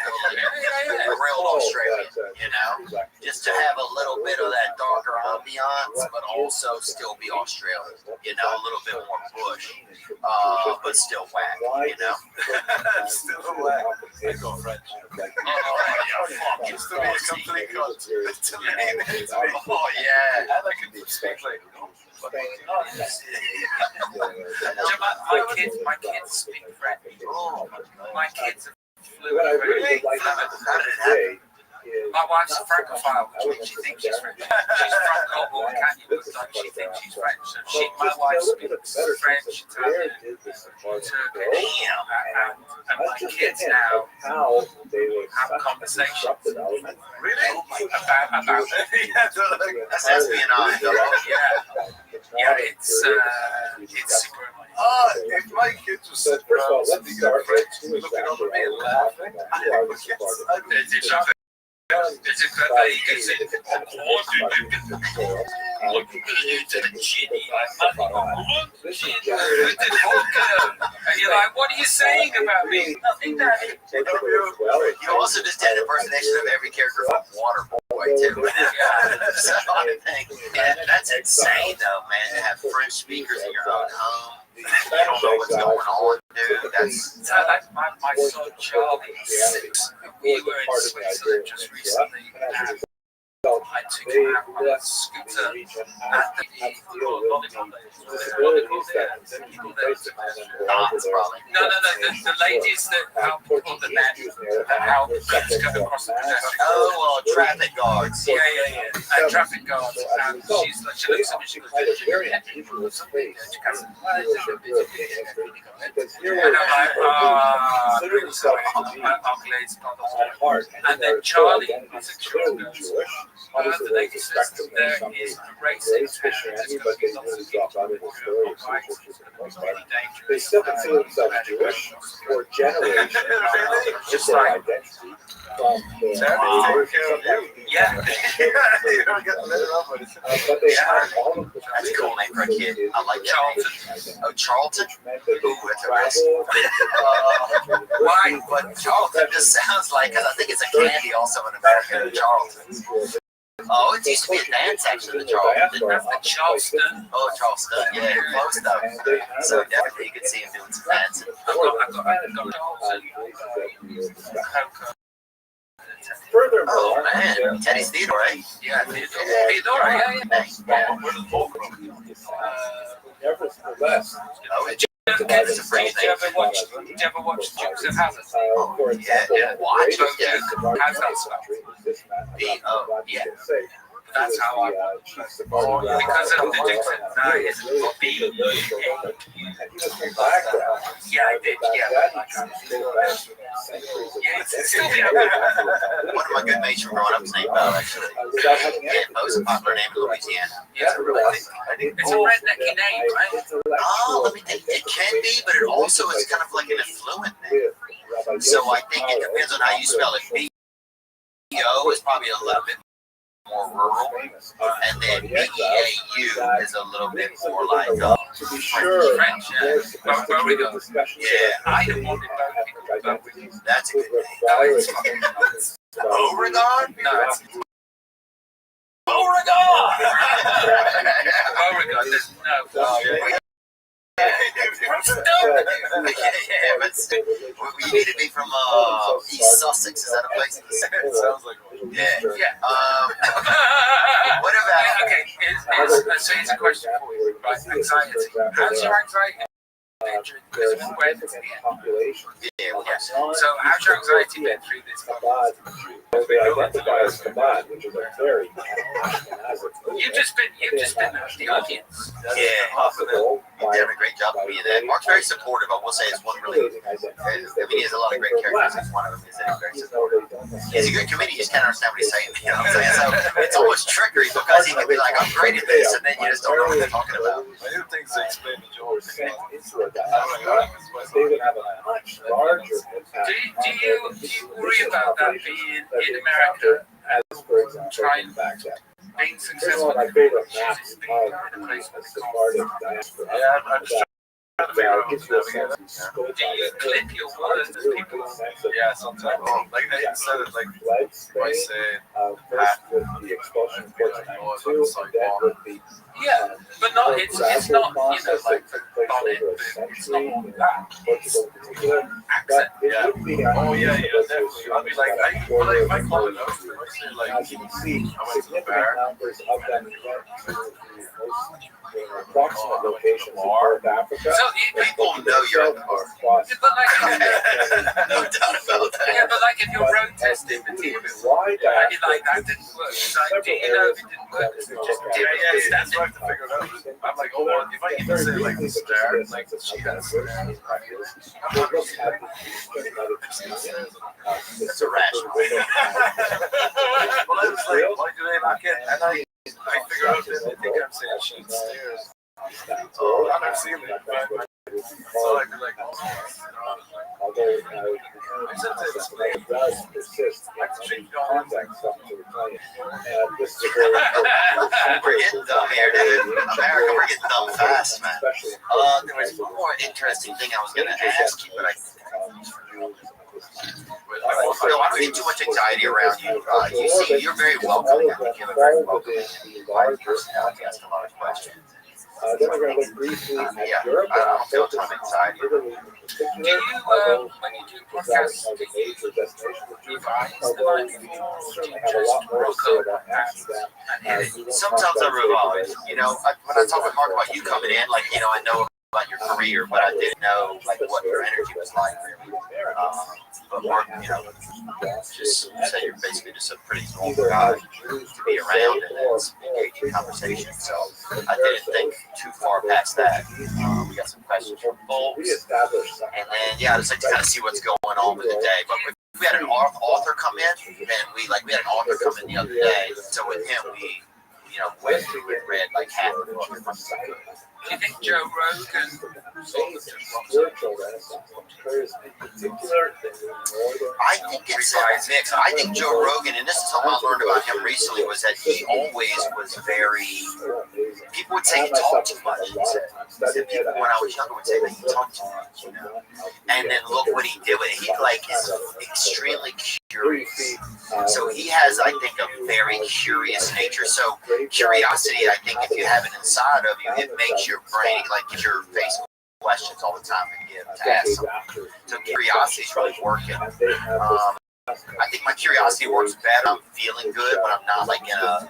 real Australian, you know, just to have a little bit of that darker ambiance, but also still be Australian, you know, a little bit more bush. But still whack, you know?
Still whack. I go French. Fuck, used to be a complete cunt.
Oh, yeah.
And I can speak like,
my kids speak French.
Oh,
my kids are
What I
fluent.
really like about today is
My wife's a Francophile, which means she thinks she's French. She's from Coldwater Canyon, but she thinks she's French. So my wife speaks French, Italian, and my kids now have a conversation.
really?
About
That's espionage, dog.
it's super.
If my kids were sitting around speaking French, looking up at me and laughing, I would get excited.
And you're like, what are you saying about me? Nothing, Daddy.
You also just did an impersonation of every character from Waterboy, too. So I think, that's insane, though, man, to have French speakers in your own home. You don't know what's going on, dude. That's
my son Charlie is 6. We were in Switzerland just recently, and I took him out on a scooter at the volleyball there. The ladies that help pull the men that help to go across the pedestrian.
Oh, traffic guards.
Yeah. And traffic guards. And she looks at me, she goes, and I'm like, and then Charlie, who's a Jewish, the lady says there is racist
They still consider themselves Jewish for generations, just like identity from
yeah.
But they have all of the.
That's a cool name for a kid. I like Charlton. Oh, Charlton? Ooh, that's a risk. Why? But Charlton just sounds like, because I think it's a candy also in America, Charlton. Oh, it used to be a dance actually, the Charlton.
Charleston.
Oh, Charleston. Yeah, close though. So definitely you could see him doing some dancing.
Furthermore,
oh man, Teddy's Theodore, right?
Yeah, Theodore, yeah.
Where does Volker nevertheless.
Oh, did you
ever watch Dukes of Hazzard?
For example,
watch.
How's that stuff?
Yeah.
That's how I because of the Dukes of Hazzard. Yeah, I did.
One of my good mates from growing up is named Bo, actually. Yeah, Bo's a popular name in Louisiana.
Yeah, it's a rednecky name, right?
Oh, let me think. It can be, but it also is kind of like an affluent name. So I think it depends on how you spell it. B-O is probably a little bit more rural, and then B-E-A-U is a little bit more like
to be sure,
French.
Yeah,
I don't want to
that's a good name. Beauregard? No, it's Beauregard!
Beauregard, there's no.
But you need to be from East Sussex. Is that a place?
It sounds like one.
Yeah. What about?
Okay, so here's a question for you. Right, anxiety. How's your anxiety? Because we went to the end. So how's your anxiety been through this?
They identify as Chabad, which is a very
You've just been the audience.
Yeah, possible. You've done a great job of being that. Mark's very supportive. I will say it's one really. I mean, he has a lot of great characters. One of them is that he's very supportive. He's a good comedian. You just can't understand what he's saying. You know what I'm saying? So it's almost trickery because he can be like, "I'm great at this," and then you just don't know what they're talking about.
I do things to explain the joke.
They would have a much larger impact.
Do you worry about that being in America
as, for example,
trying
back then?
being
Here's
successful?
one of my favorite maps of the part of diaspora.
Yeah, I'm just trying to figure out
Gives you a sense of scope.
Do you clip your words as people?
Yeah, sometimes. Like instead of like
Flag
I
Spain,
say,
first with the expulsion of 1492, and then with the
Yeah, but not it's not you know like bonnet, it's not all that.
Portugal in particular.
Accent.
But it would be
oh yeah, definitely. I'll be like, if I call it out, if I say like,
as you can see,
I went to the
significant
bar.
numbers of them went to the most approximate locations in North Africa.
So
People know you're at the bar.
but like
No doubt about that.
yeah, but like if you're road testing material
Why
and you're like that didn't work, it's like do you know if it didn't work? It's just
Yeah, that's what I have to figure it out. I'm like, oh, well, if I even say like the star, like she has stars, I'm not gonna see that.
That's a rational.
Well, I was like, why do they not get? And I figure out that they think I'm saying shit stairs. Oh, I'm not seeing it. So I'd be like,
Although it does persist in context up to the claim. And this is a very important
We're getting dumb here, dude. America, we're getting dumb fast, man. There was one more interesting thing I was going to ask you, but I don't get too much anxiety around you. You see, you're very welcoming. I think you have a very welcoming personality. Ask a lot of questions.
Then we're going to look briefly at
Yeah,
Europe.
I don't feel a ton of anxiety.
Do you when you do podcasts, do you revise the night before, or do you just rock up and hit it?
Sometimes I revise. When I talk with Mark about you coming in, I know about your career, but I didn't know what your energy was like, really. But Mark, just said you're basically just a pretty normal guy to be around and engage in conversation. So I didn't think too far past that. We got some questions from folks, and then I just like to kind of see what's going on with the day. But we had an author come in, and we had an author come in the other day. So with him, we went through and read like half of the book.
Do you think Joe Rogan sort of just rocks
I think it's a mix. I think Joe Rogan, and this is something I learned about him recently, was that he always was very. People would say he talked too much. He said people when I was younger would say that he talked too much, And then look what he did with it. He is extremely curious. So he has, I think, a very curious nature. So curiosity, I think, if you have it inside of you, it makes your brain you're facing questions all the time to ask someone. So curiosity is really working. I think my curiosity works better. I'm feeling good, but I'm not in a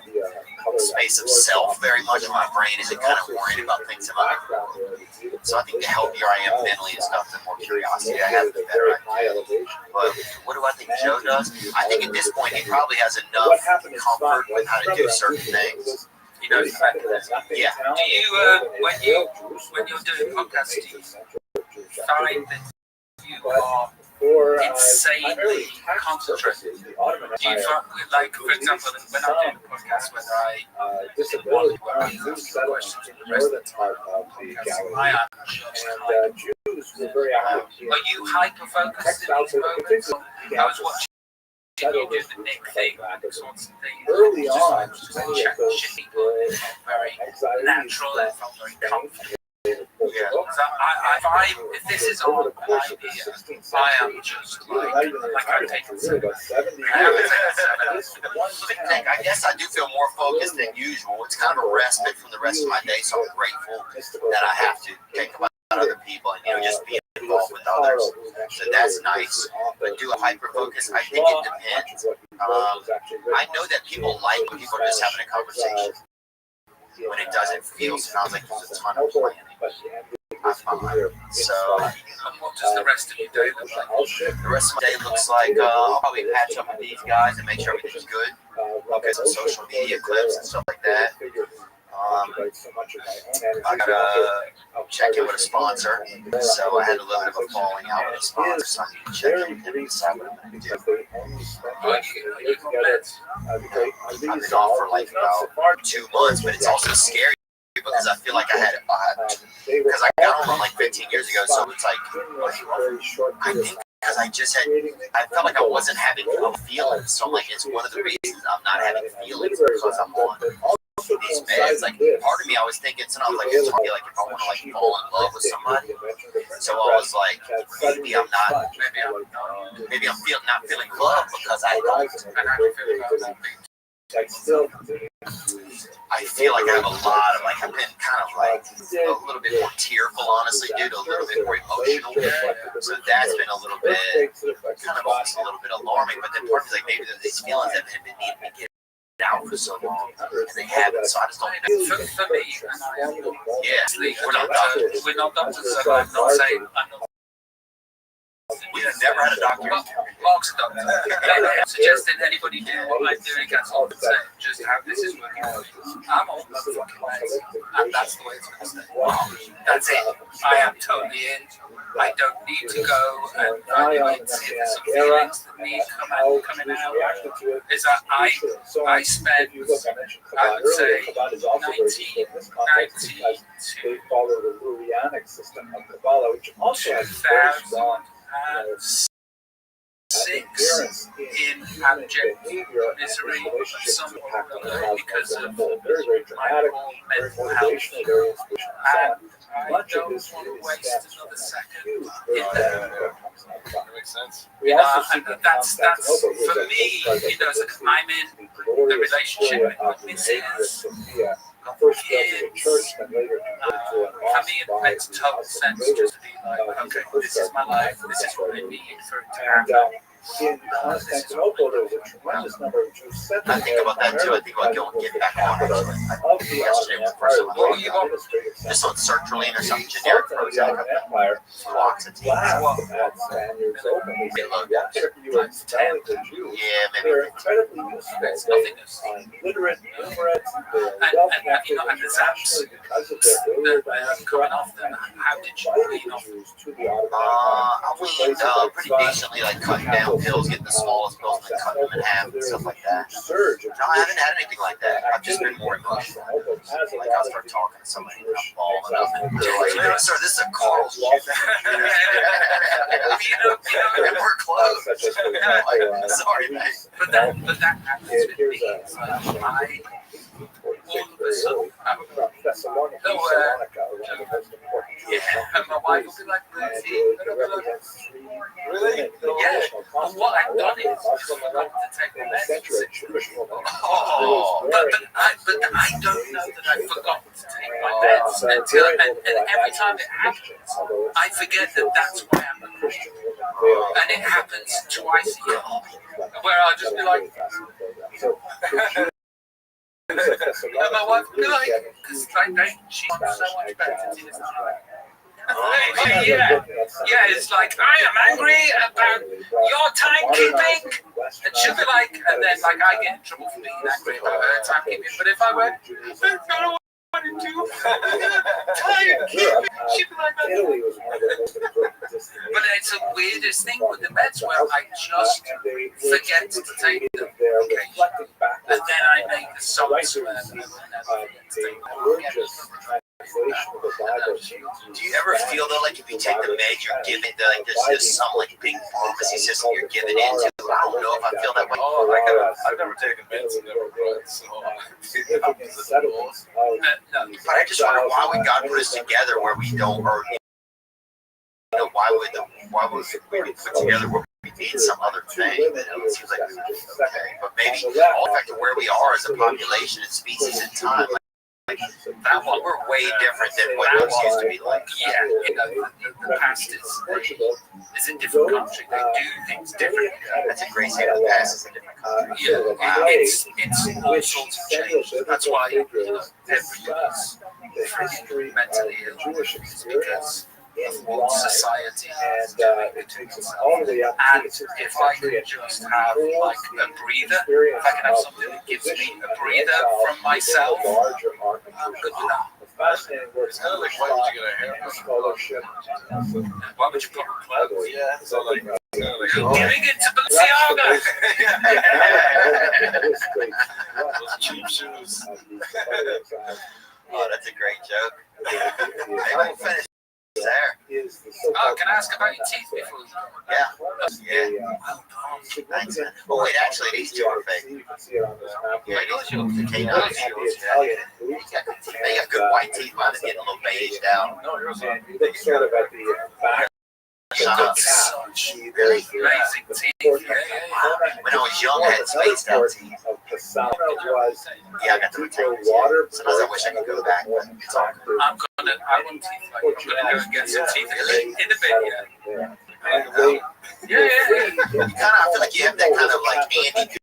space of self very much. My brain isn't kind of worried about things in my world. So I think the healthier I am mentally and stuff, the more curiosity I have, the better I do. But what do I think Joe does? I think at this point he probably has enough comfort with how to do certain things.
He knows the mechanism.
Yeah.
Do you, when you're doing podcasts, do you find that you are insanely concentrated? Do you find, for example, when I'm doing a podcast, whether I want to ask the questions and the rest of the time, I am just are you hyper-focused in these moments? I was watching you do the Nick thing, sorts of things.
Early on,
just chat people, very natural, it felt very comfortable. So I find if this is on an idea, I am just I'm taking
I guess I do feel more focused than usual. It's kind of a respite from the rest of my day, so I'm grateful that I have to think about other people and just be involved with others. So that's nice. But do a hyper focus? I think it depends. I know that people like when people are just having a conversation. When it doesn't sounds like there's a ton of planning. So,
what does the rest of your day look like?
The rest of my day looks like I'll probably patch up with these guys and make sure everything's good. Look at some social media clips and stuff like that. I gotta check in with a sponsor, so I had a little bit of a falling out with a sponsor, so I need to check in with him and decide what I'm going to do. I've been off for about 2 months, but it's also scary because I feel like because I got on 15 years ago, so it's I think because I felt like I wasn't having feelings, so it's one of the reasons I'm not having feelings because I'm on these meds. Part of me, I was thinking, so I was it's probably if I want to fall in love with somebody. So I was maybe I'm not, maybe I'm not feeling love because I don't. I feel like I have a lot of I've been kind of a little bit more tearful, honestly, dude, a little bit more emotional. So that's been a little bit kind of almost a little bit alarming. But then part of me maybe these feelings have been needing to get out for so long, and they haven't. So I just don't know.
For me, we're not doctors, so I'm not saying.
We've never had a doctor.
Mark's a doctor. I'm suggesting anybody do what I'm doing against all the same, just how this is working. I'm on the fucking meds, and that's the way it's going to stay. That's it. I am totally in. I don't need to go and evaluate, see if there's some feelings that need coming out. Is that I spend, I would say, 2006 in abject misery of some because of my own mental health, and I don't want to waste another second in there.
That makes sense.
And that's for me, I'm in the relationship with my missus. Kids, for me it makes total sense just to be okay, this is my life, this is what I need for it to happen.
In Constantinople, there was a tremendous number of Jews settled
I think about that too. I think about getting back on actually.
of the
Yesterday
Ottoman
was
Empire.
what were you on? Just on sertraline or something generic
The
Prozac.
Ottoman Empire
Fluoxetine.
laughed at Spaniards openly. You are spelling the Jews.
Yeah, maybe.
They're incredibly useful. They're literate, numerate, they're well connected internationally because of their earlier
coming off them. How did you
invited the Jews to the Ottoman
I weaned pretty decently, like cutting down pills, getting the smallest pills, and then cutting them in half and stuff like that. No, I haven't had anything like that. I've just been more emotional. Like I'll start talking to somebody and I'm balling up and they're like, "No, sir, this is a Carl's shit." And we're close. Like, sorry, man.
But that happens with me. It's like all of a sudden, and my wife will be like, really? Yeah. And what I've done is forgot to take the meds. But I don't know that I forgot to take my meds until, and every time it happens, I forget that that's why I'm a Christian. And it happens twice a year, where I'll just be like, and my wife will be like, because she's so much better to this time. Yeah, it's like, I am angry about your timekeeping. And she'll be like, and then like I get in trouble for being angry about her timekeeping. But if I went, I don't want to do timekeeping, she'd be like, but it's the weirdest thing with the meds where I just forget to take them occasionally. And then I make the songs where I never forget to take them.
Do you ever feel though, like if you take the med, you're giving like there's some like big pharmacy system you're giving into? I don't know if I feel that way.
I've never taken meds and never cried, so
but I just wonder why would God put us together where we don't, or why would we be put together where we need some other thing? It seems like okay, but maybe all fact of where we are as a population and species in time. That one, we're way different than what it used to be like.
Yeah, the past is a different country. They do things differently.
That's a great state of the past. It's a different country.
Yeah, it's all sorts of change. That's why everybody's mentally ill, because of what society is doing to itself. And if I could just have like a breather, if I can have something that gives me a breather from myself, I'm good with that.
It's kind of like, why would you get a haircut?
Why would you put on clothes?
Yeah, so like,
you're giving it to Balenciaga.
Those cheap shoes.
Oh, that's a great joke. Maybe we'll finish there.
Oh, can I ask about your teeth before?
Yeah. Thanks, man. Oh, wait, actually, these two are fake. Yeah, those yours. They got good white teeth. Mine is getting a little beiged out.
No, yours are.
Sort of at the back.
Such
Really?
amazing teeth.
When I was young, I had spaced out teeth. Yeah, I got the retainers. Sometimes I wish I could go back, but it's all good.
I want teeth like I'm gonna go and get some teeth in a bit, yeah.
You kind of, I feel like you have that kind of like Andy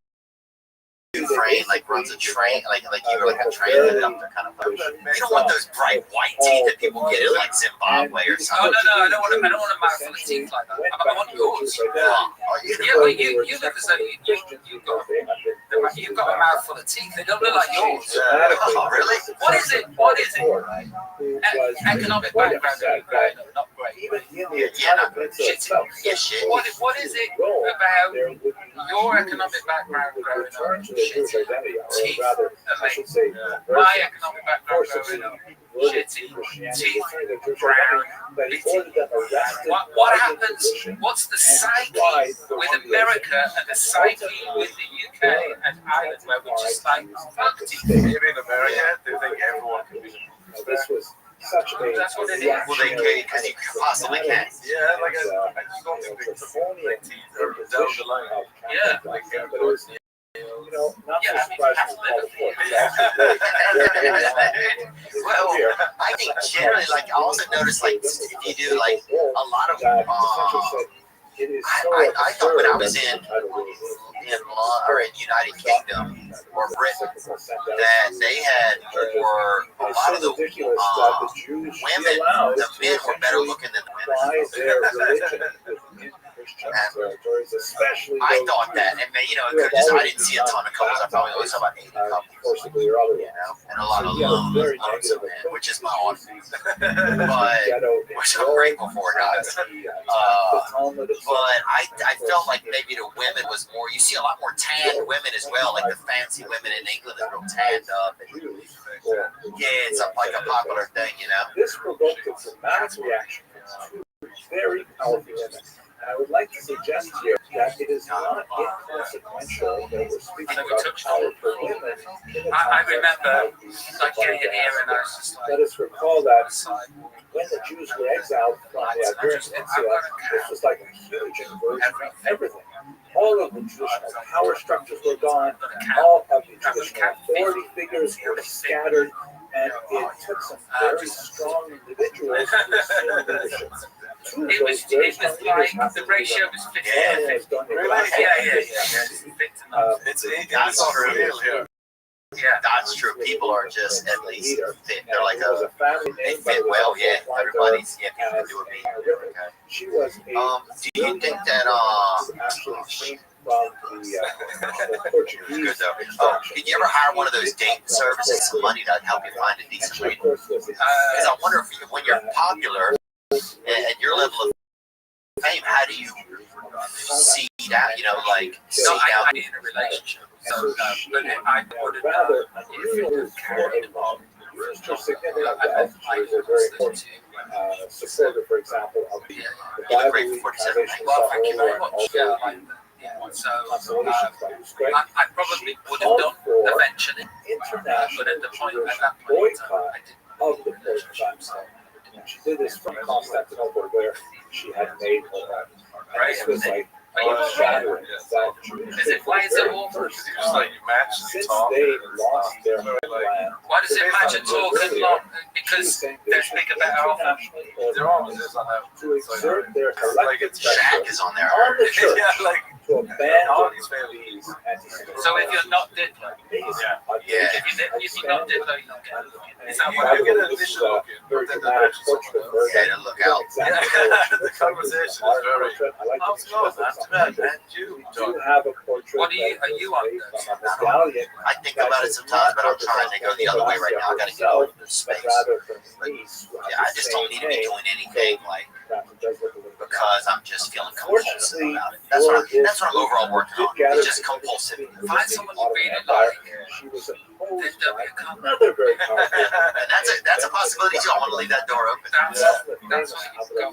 Dufresne, like runs a train, like you were like a train that up there kind of. You don't want those bright white teeth that people get in like Zimbabwe or something.
Oh no, I don't want a mouth full of teeth like that. I want yours. Yeah, well, you look as though you've got a mouth full of teeth. They don't look like yours.
Oh, really?
What is it? Economic background, not great.
Shit.
What is it about your economic background growing up? Shitty teeth, amazing. My economic background growing up, shitty teeth, brown, bitty. What happens? What's the psyche with America and the psyche with the UK and Ireland, where we're just like, fuck teeth?
Maybe in America, they think everyone can be.
This was such a.
That's what it is.
Well, they can, because you possibly can.
Yeah, like I just don't think the teeth are down the line.
Yeah.
Like,
Not so surprising.
Well, I think generally, like, I also notice, like, if you do, like, a lot of
It is
I thought when I was in United Kingdom or Britain that they had more, a lot of the women, the men were better looking than the women. I thought that, and I didn't see a ton of couples. I probably only saw about 80 couples, and a lot of lonesome men, which is my own, but which I'm grateful for, guys. But I felt like maybe the women was more. You see a lot more tanned women as well, like the fancy women in England is real tanned up. And, yeah, it's like a popular thing,
This provoked a dramatic reaction from two very powerful women. And I would like to suggest here that it is not inconsequential that we're speaking about power for women.
I remember getting in here and I was just like,
let us recall that when the Jews were exiled from the Iberian Peninsula, this was like a huge inversion of everything. All of the traditional power structures were gone. All of the traditional authority figures were scattered. And it took some very strong individuals to assume leadership.
It was like the ratio was 50.
That's true. Yeah, that's true. People are just at least fit. They're like they fit well. Yeah, everybody's people can do it. Okay. Do you think that
from the Portuguese.
Did you ever hire one of those dating services, some money to help you find a decent lady? Because I wonder if when you're popular at your level of fame, how do you seed out? Seed out
in a relationship. So, but I would rather
used her significant wealth. She was a very important supporter, for example, of the Bible organization.
Well, thank you very much. So I probably would have done eventually, but at that point,
boycott of the Portuguese. She did this from Constantinople, where she had made her. This was like shattering.
Why is it all?
Since
they lost their land.
Why does it match and talk and long? Because they speak a better offer.
They're always on that.
To exert their collective
Shaq is on there.
on the church to abandon these anti-Semitic.
So if you're not did, if you're not did, you're not getting. Is that what
you get an initial look in?
Very dramatic portrait of her.
Yeah, look out.
The conversation is very. How's it going, man? Too bad, man. You
have a portrait.
What are you on?
I think about it sometimes, but I'm trying to go the other way right now. I got to get out of this space. I just don't need to be doing anything because I'm just feeling compulsive about it. That's what I'm overall working on. It's just compulsive.
Find someone you really like.
Another very powerful.
And that's a possibility too. I want to leave that door open.
That's what you can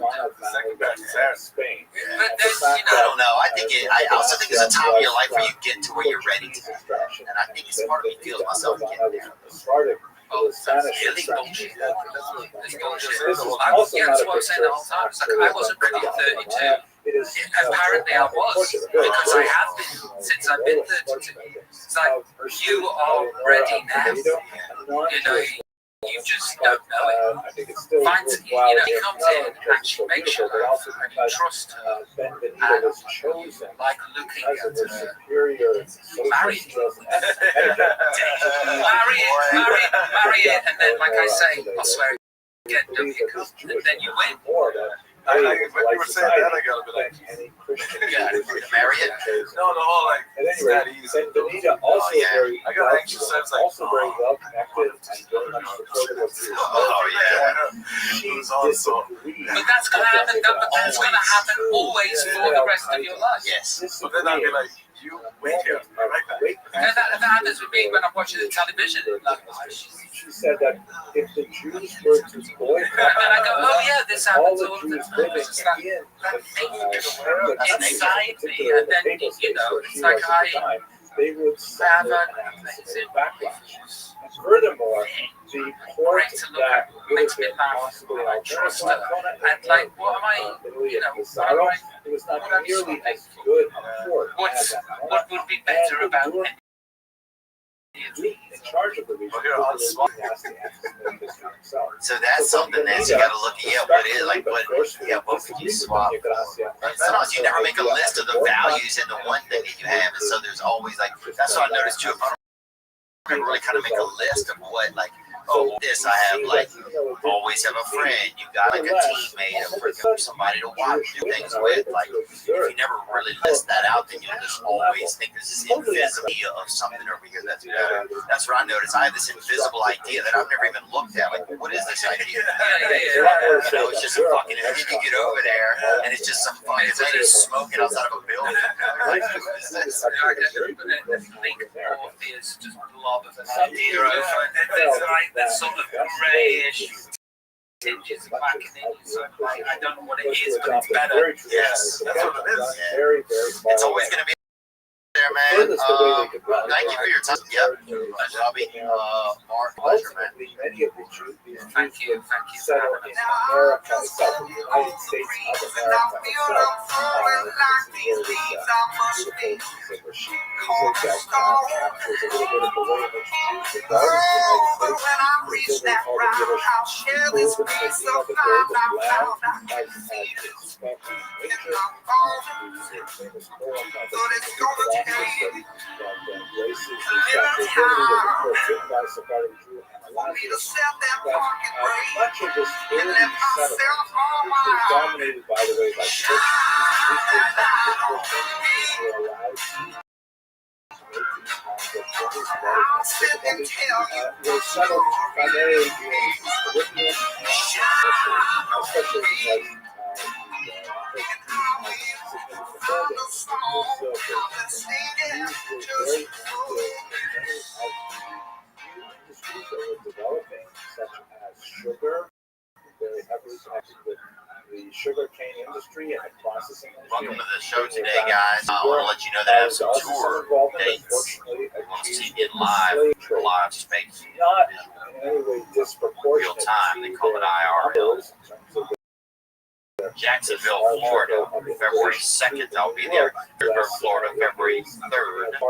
go
Spain.
But then,
I don't know. I also think there's a time in your life where you get to where you're ready to. And I think it's part of me feels myself getting there.
Oh, that's really bullshit. That's bullshit. That's what I'm saying the whole time. It's like I wasn't ready at 32. Apparently I was, because I have been since I've been 32. It's like you are ready now. You just don't know it. Finds he comes in and she makes sure and you trust her and like looking at her. Marry it, and then like I say, I swear again, don't you come, and then you win.
When you were saying that, I got a bit like,
marry it?
No, the whole like, it's that easy.
Benita also very,
I got anxious. I was like,
also very well connected and very much supportive of you.
It was awesome.
But that's gonna happen. That's gonna happen always for the rest of your life.
Yes.
But then I'd be like, you wait here, right back.
And that happens with me when I'm watching the television.
She said that if the Jews were to boycott,
and then I go, oh yeah, this happens all the
Jews
time.
living
It's just like
in
inside me, and then it's like
they would
have
suffer
a
an backlash. Furthermore, the port that would have been possibly
trust her. And like, what am I?
it was not nearly as good a port as
what would be better about any of these?
charge of the region.
So that's something that you got to look at. Yeah, what is like what? Yeah, what could you swap? Sometimes you never make a list of the values in the one thing that you have, and so there's always like that's what I noticed too. If I don't really kind of make a list of what like. Oh, this I have like always have a friend. You got like a teammate, somebody to watch do things with. Like if you never really list that out, then you'll just always think there's this invisible idea of something over here that's better. That's what I noticed. I have this invisible idea that I've never even looked at. Like, what is this idea? It's just a fucking. And then you get over there, and it's just some fucking lady smoking outside of a building. Like, what is this?
I think more is just blob of idea over. There's like this sort of greyish tinges of black in it. So like, I don't know what it is, but it's better.
Yes, that's what it is.
Very,
It's always going to be there, man. Thank you for your time. Yep. Robbie, Mark, pleasure, man.
Many of the Jews,
Thank you for having
in America, South of the United States, of
but when I reach that round, I'll share this piece of
much of this dominated, by the way, by church.
I'll sit and tell you.
Was settled primarily in Caribbean, especially because industries that were developing, such as sugar, very heavily connected with the sugar cane industry and the processing industry.
Welcome to the show today, guys. I want to let you know that I have some tour dates. I want to see it live space.
Not in any way disproportionate.
Real time. They call it IRL. Jacksonville, Florida, February 2nd. I'll be there. Pittsburgh, Florida, February 3rd.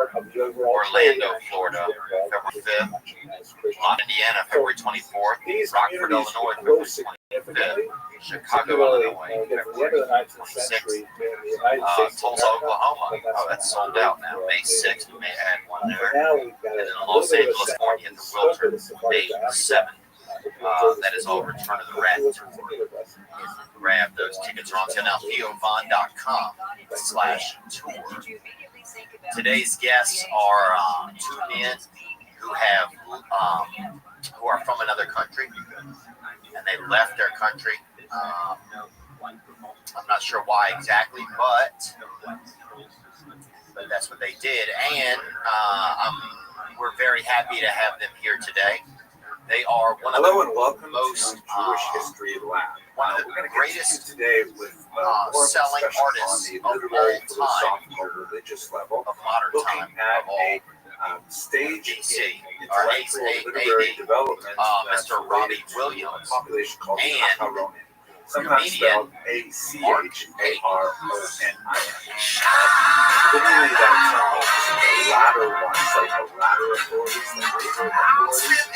Orlando, Florida, February 5th. Indiana, February 24th. Rockford, Illinois, February 25th. Chicago, Illinois, February 26th. Tulsa, Oklahoma. Oh, that's sold out now. May 6th. We may add one there. And then Los Angeles, California, the Wilderness, May 7th. That is all Return of the Rat Tour. Grab those tickets on TheoVon.com/tour. Today's guests are two men who are from another country, and they left their country. I'm not sure why exactly, but that's what they did, and we're very happy to have them here today. They are one of
Hello and welcome
most
to Jewish History Lab.
one of the
We're going to
greatest
today with more
selling
discussion
artists
on the
of
literary,
all time,
philosophical, religious level,
of modern
looking
time,
at
of all
a stage
BC,
in
or
intellectual literary
AD,
development that's
Mr. Robbie
related to
Williams,
a population called the
and
Acharonim, sometimes spelled A-C-H-A-R-O-N-I-M. Literally, that term means the latter ones, like the latter authorities, the later authorities.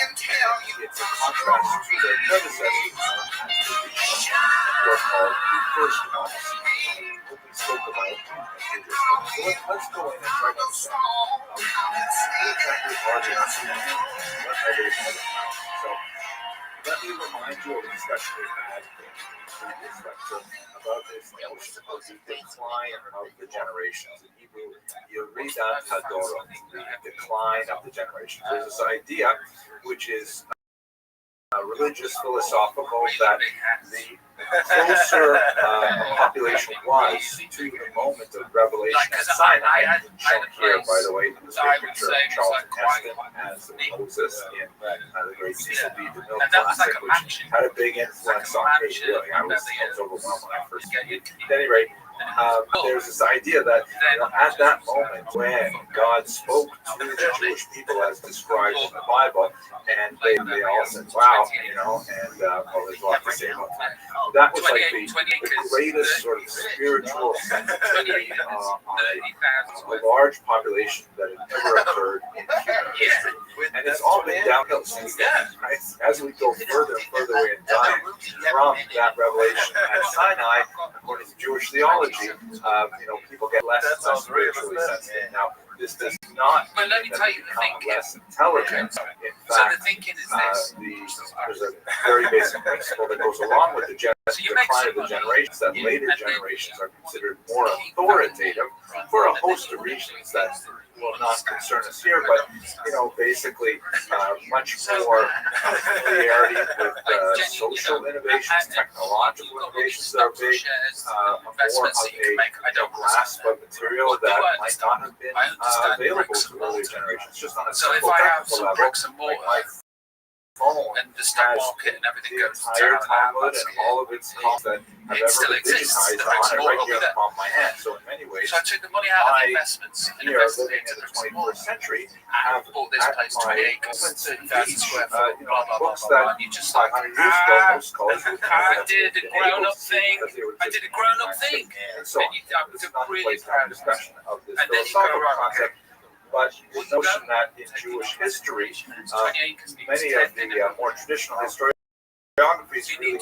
It's a contrast to their predecessors, who are called the first ones, who we spoke about in this one. So let's go in and try to understand exactly are they what are they about. So let me remind you of a discussion we had in the previous lecture about this notion of the decline of the generations. In Hebrew, Yeridat Hadoron, the decline of the generations. There's this idea, which is religious, philosophical, that the closer a population was to the moment of revelation at Sinai, shown here, by the way, in this great picture of Charlton Heston as Moses in the great Cecil B. DeMille classic, which had a big influence on me, really. I was overwhelmed when I first came. At any rate, there's this idea that at that moment when God spoke to the Jewish people as described in the Bible, and they all said, "Wow," and well, there's a lot to say about that. That was like the greatest sort of spiritual sensitivity on a large population that had ever occurred in human history, and it's all been downhill since then. Right? As we go further and further away in time from that revelation at Sinai, according to Jewish theology, people get less and less spiritually sensitive. Now, this does not
but let me tell you the thinking.
less intelligent. In fact,
So the thinking is this.
there's a very basic principle that goes along with the decline of the generations, that later generations are considered more authoritative for a host of reasons that will not concern us here, but basically much more familiarity with social innovations, technological innovations that are big, more of a grasp of material that might not have been available to earlier generations, just on a
So if
simple
I have
technical
some
level.
bricks and mortar,
Phone
and the stock
has
market and everything
the
goes
entire
down,
Talmud and all of its costs that have
it still
ever been
exists.
digitized
The bricks
on
and
it
mortar
right here
will
in
be
the palm of my hand. So in many ways,
So I took the money out of
I
the investments and
here
invested
living
it
in
into
the
bricks and
21st
mortar.
century
I
have
bought this
at
place,
my
20 acres,
moments
30,000 square foot, blah, blah, blah,
books
blah, blah,
that
and you just
500 years ago most scholars would
I did a grown-up thing. I did a grown-up thing.
And so
And I was
this is not the
really
place to have a
proud of
discussion of this
And then you go,
philosophical
right,
concept. But the notion that in Jewish history, many of the more traditional historiographies really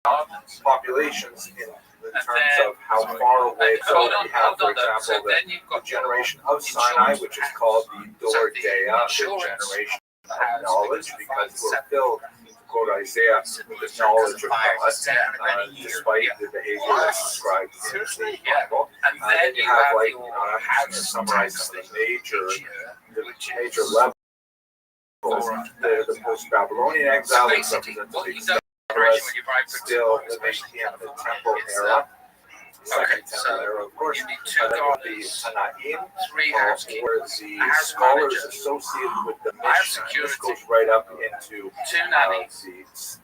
count populations in terms of how far away. So we have, for example, the generation of Sinai, which is called the Dor Dea, the generation of knowledge, because we're filled, to quote Isaiah, with the knowledge of God, despite the behavior that's described in the Bible. Then you have, I'm just going to summarize some of the major levels. The post-Babylonian exile, which represents the big still living in the temple era. Second temple era, of course. The Tanaim, or the scholars associated with the Mishnah. This goes right up into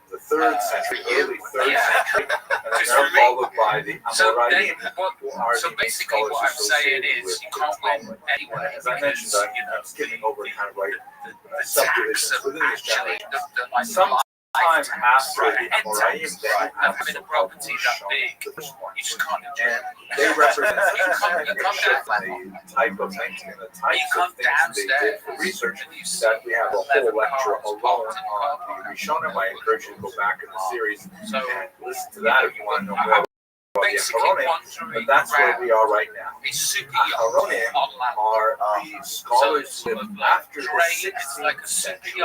the 3rd century, early 3rd century, and they're followed by the Amoraim, who are
so
the
basically
scholars
what I'm saying
associated
is
with
you
the
can't win
Talmud.
anyway.
As I mentioned, I'm skipping over kind of like subdivisions within this generation. Sometime after the Amoraim, then you have
having a property that big,
the first one.
you just can't enjoy
And they represent a significant shift in the type of thinking and the types of things they did for research that we have a whole lecture alone on the Rishonim. I encourage you to go back in the series and listen to that if you want to know more about the Aharonim. But that's where we are right now. Aharonim are the scholars who lived after the 16th century,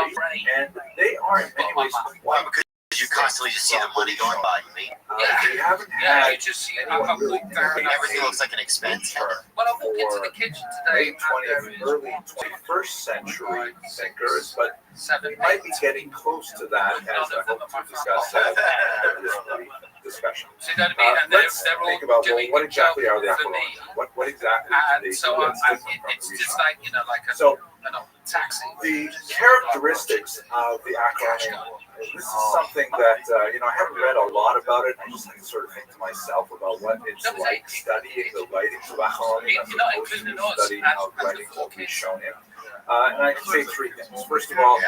and they are in many ways quite.
You constantly just see the money going by, you mean?
They haven't had anyone really
everything looks like an expense.
When I walk into the kitchen today,
late 20th, early 21st century thinkers, but we might be getting close to that as I hope to discuss in this discussion. Let's think about, well, what exactly are the Aharonim? What exactly do they do that's different from the Rishonim? So the characteristics of the Aharonim. This is something that, I haven't read a lot about it. I just like to sort of think to myself about what it's like studying the writings of Aharonim as opposed to studying of writings of Rishonim. And I can say 3 things. First of all,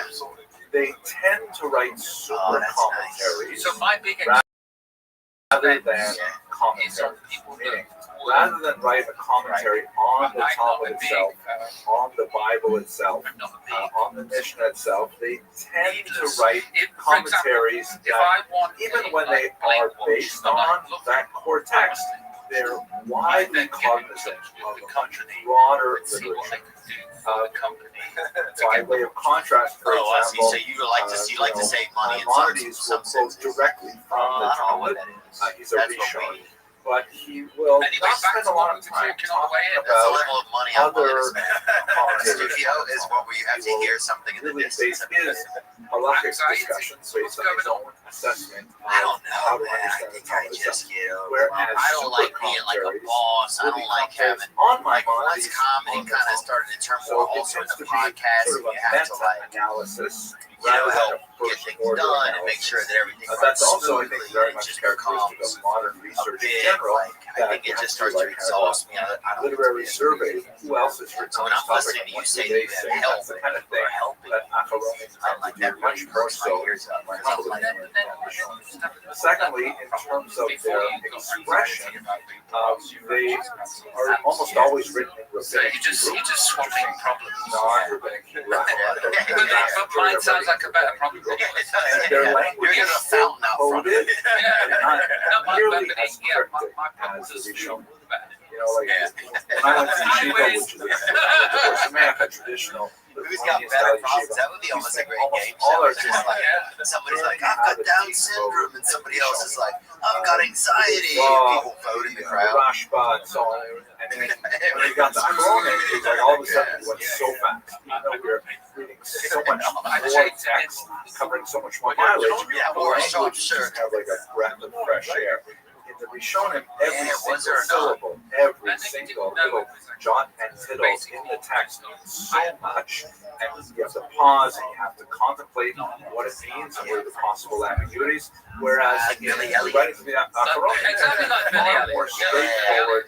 they tend to write super commentaries rather than commentaries. Meaning, rather than write a commentary on the Talmud itself, on the Bible itself, on the Mishnah itself, they tend to write commentaries that, even when they are based on that core text, they're widely cognizant of a much broader literature. By way of contrast, for example,
so you like to save money.
Maimonides will quote directly from the Talmud. He's a Rishon. But he will not spend a lot of time talking about other
studio is one where you have to hear something in the distance.
His halachic discussions based on his own assessment.
I don't know, man. I think I just I don't like being like a boss. I don't like having like once comedy kind of started to turn more also into podcasting. You have to like
analysis.
Help get things done and make sure that everything
that's
runs
also, I
smoothly.
think, very
It
much
just
characteristic
becomes
of modern research
a
in
bit,
general.
like, I think it just starts to exhaust me. I don't
Literary survey. Who else is written
So
on
when
this
I'm
topic?
listening to you
What
say
do they
that
say?
you help
That's the kind of thing
or helping,
that Acharonim
I'm like that
much
really
more
hurts my
so.
ears up.
Secondly, in terms of their expression, they are almost always written in
So
rabbinic.
you're just swapping problems.
Non-rabbinic Hebrew.
But mine sounds like a better problem.
Their language
You're
is
a fountain out front.
coded, not
My
nearly as cryptic
problems
as
are
the show.
better.
You know, like when I went to Yeshiva, which is a America traditional.
Who's got better problems? That would be almost a great game show. It's just like somebody's like, I've got Down syndrome, and somebody else is like, I've got anxiety. And people vote in the crowd.
Rashba and so on. And then when we got to Corona, it was like all of a sudden it went so fast. You know, we were reading so much more text, covering so much more mileage.
Yeah,
Or
more sure.
have like a breath of fresh air. In the Rishonim, every single
there
syllable, every single little jot and tittle in the text means so much, and you have to pause and you have to contemplate what it means and what are the possible ambiguities. Whereas in the writings of the Acharonim, it's far more straightforward,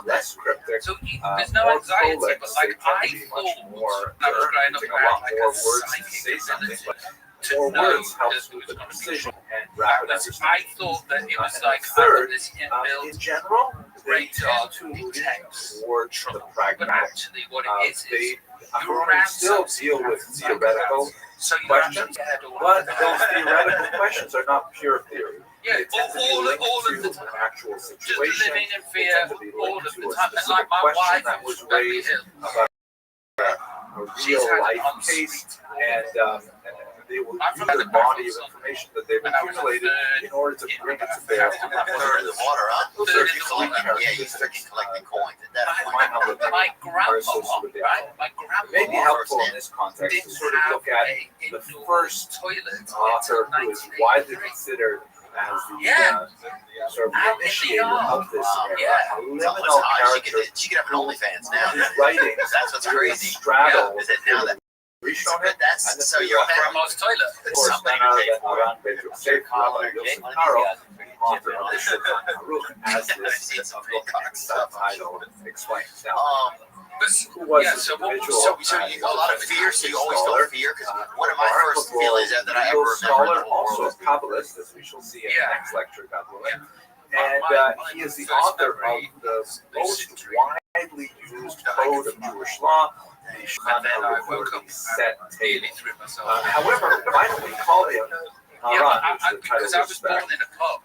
less cryptic,
There's no
more
anxiety,
prolix.
but like
They
I
tend to be much
thought
more
I was growing up
a
around
lot
like
more
a
words to
psychic
say something, but
to
more
know
words helps
that
with
it
the
was
precision and rapid
I
understanding.
thought that it was like
Third,
this
in
inbuilt
general, they
radar
tend to lean
text
towards the
but
pragmatic.
actually what it is
They
you're
Acharonim
around
still
some
deal with theoretical
so you're
questions,
actually
but those theoretical questions are not pure theory.
yeah,
They tend to be
all
linked
of the
to
time.
an actual
Just
situation.
living in
They
fear
tend to be
all
linked
of
to
the
a
time. And
specific
like my
question
wife
that was
from Beverly
raised
Hills.
about a
She's
real
had
life
an
case, and they will
I'm
use
from
the
the
body of
Baffles.
information that they've
And I was a
accumulated
third
in order to bring it to bear.
Third of the water, huh?
Third
You
of the
collect
water.
yeah, you freaking collecting coins at that point.
Might not look
My
are associated
grandma,
with the
right? My
It may be
grandma
helpful in this context to
didn't
sort of
have
look at
a
the
indoor
first
toilet
author
until
who is widely
1983.
considered as the
Yeah.
sort of
Out in the
initiator
yard.
of this
Wow,
era.
yeah.
A
It's almost
liminal
hot.
character
She could have an OnlyFans now.
whose writings
That's what's crazy.
straddle
Is it now that
Rishonim
that's
and the
so you're
Grandma's toilet.
Of course,
somebody
none other
paid
than
for it.
Aran Ben Yosef, Rabbi Yosef Karo, the author of the Shulchan Aruch, as this book subtitle explains. Now, who was
Yeah,
this
so what-
individual?
So you got a lot of fear, so you always
scholar,
felt fear, because one of my first feelings that I ever
legal
remember
scholar,
in the whole
also a
world.
Kabbalist, as we shall see in
Yeah.
the next lecture, God willing.
Yeah.
And he is the author of the most widely used code of Jewish law, the
And then I
Shulchan
woke
Aruch,
up
the set
nearly
table.
threw myself.
However, why don't we call him
Yeah,
Aran,
but
which the title
because I was born
respects?
in a pub.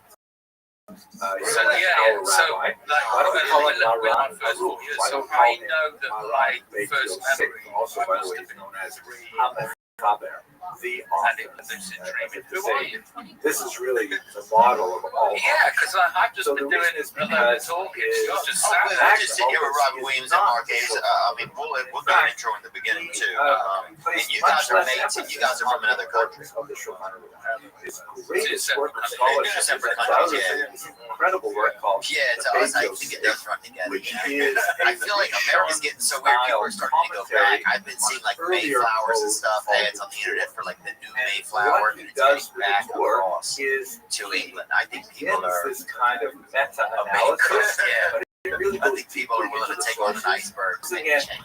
He's
So
our
yeah, so
rabbi.
like
Why don't we call him
when I
Aran
first
Aruch?
years,
Why
so
don't we call
I
him
know that
Aran
my
Ben
first
Yosef,
memory
also by the way is known as Hamed Faber, the
and
author.
it was lucid
As
dreaming.
if to say, this is really the model of all.
Yeah, because I've just
So
been
the
doing
reason is
a lot of
because
talking.
is-
It's just
Oh,
sat
we're
there.
just sitting here with Robin Williams and Mark Hayes. I mean, we'll do an intro in the beginning too. And you guys are mates, and you guys are from another country.
Of the Shulchan Aruch. His greatest work of scholarship is
Separate
that
countries,
other
yeah.
thing, this incredible work called
Yeah, it's always nice to get that front together.
which is
I feel like America's getting so weird. People are starting to go back. I've been seeing like Mayflowers and stuff ads on the internet for like the new Mayflower,
what
and
he
it's
does
getting
with
back
his work
across
is
to England. I think people
begins
are.
this kind of
Yeah,
meta-analysis, but it really
I
goes
think people are willing to take on an iceberg. and
Again,
change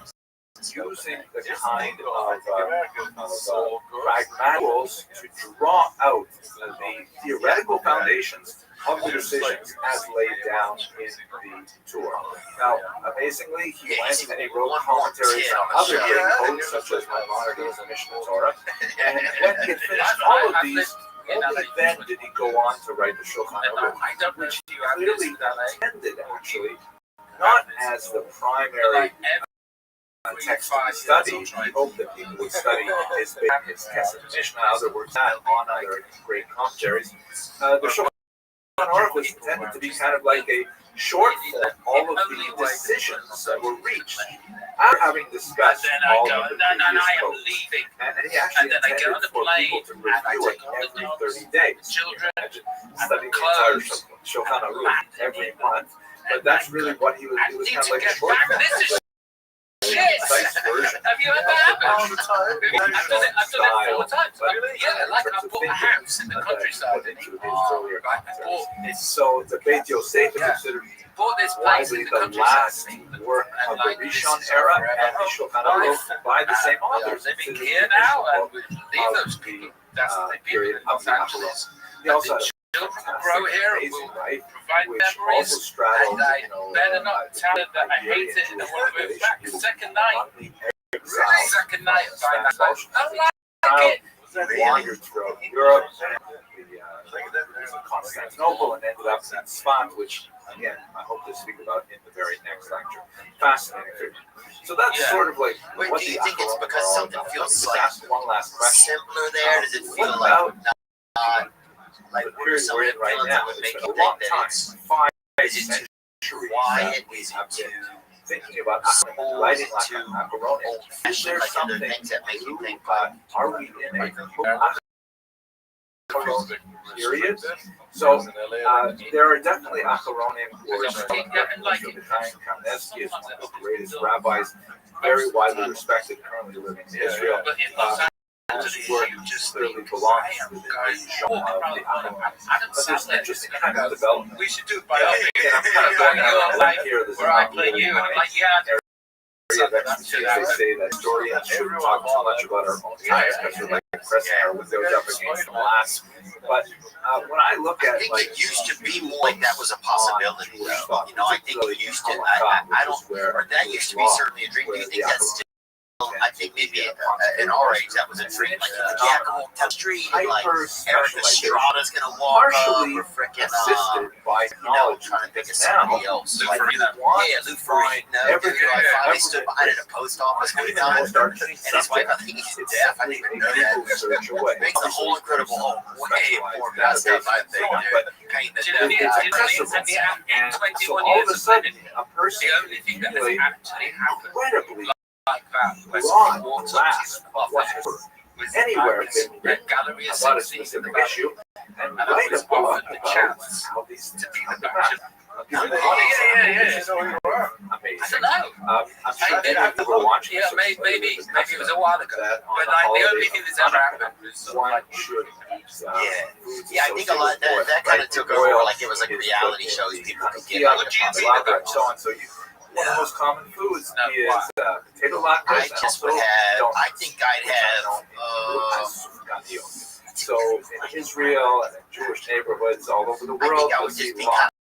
the scope of
using
things.
the kind of pragmaticals to draw out the theoretical foundations of the decisions as laid down in the tour. Now, amazingly, he went and he wrote commentaries on other great codes, such as Maimonides and Mishnah Torah. And when he had finished all of these, only then did he go on to write the Shulchan Aruch, which he clearly intended, actually, not as the primary text to be studied. He hoped that people would study his Kesef Mishnah, other works, on other great commentaries. The Shulchan Earth was intended to be kind of like a short form, all of the decisions that were reached. After having discussed all of the previous votes, and he actually intended for people to review it every 30 days.
Children,
Studying the entire Shulchan Aruch every month. But that's really what he was kind of like a short form.
Shit! Have you ever happened? I've done it 4 times. Yeah, like I bought a house in the countryside.
So the Beit Yosef is considered widely the last work of the Rishon era and the Shulchan Aruch by the same authors.
Living here now, and we leave those people. That's the period of Los Angeles.
He also had
children will grow here and will provide
which
memories.
also straddled,
And I better not tell them that I hate it and I want to move back. Second night, I like it.
Wandered throughout Europe and Constantinople and ended up in Sfat, which again I hope to speak about in the very next lecture. Fascinating figure. So that's sort of like
Wait,
what
do
the
you think it's
Acharon
because
are all
something
about.
feels
Let's
like
ask one last question.
simpler there? Does it feel
What
like
about
not like
the
what are
period
some
we're
of
in
the
right
feelings
now?
that would make
It's
you
been a long
think that
time,
it's
5
is it too
centuries
quiet?
that we
Is
have
it too
been thinking about writing like a macaroni.
old
Is
fashioned?
there
Like are there
something
things that make you think
are we in a Acharon period? So there are definitely Acharonim who are Chaim Kanevsky is one of the greatest rabbis, very widely respected, currently living in Israel. His work just clearly belongs to the genre of the Acharon. But there's an interesting kind of development.
We should do it by all means.
And I'm kind of going out of line here. This is
Where I
not
play
really
you,
my
and like, yeah,
area of expertise. They say that historians shouldn't talk too much about our own times because we're like pressing our windows up against the glass. But when I look at,
I think
like,
it used to be more like that was a possibility, though. You know, I think it used to. I don't. Or that used to be certainly a dream. Do you think that's still? I think maybe in our age that was a dream. Like you could jack a whole street and like Eric Estrada's gonna walk up or frickin'
assisted by knowledge.
trying to think of somebody else. Like, Lou Ferrigno. I finally stood behind at a post office one time, and his wife, I think he's deaf. I didn't even know that. Makes the whole Incredible Hulk way more messed up, I think. But kind of.
in 21 years of living here, the only thing that has actually happened
incredibly
like that, where
long
water
last
was
anywhere
Red Gallery
about a
Association,
specific issue and
and I
write
was
about
offered the chance
how these
to be the bachelor.
yeah.
I don't know.
I'm sure that people were watching.
Yeah, maybe it was a while ago. But like the only thing that's ever happened was
one should
Yeah, I think a lot that kind of took over. Like it was like reality shows. People could get like
so on. So one of the most common foods is potato latkes.
I just would have. I think I'd have.
So in Israel and in Jewish neighborhoods all over the world,
I would just be kind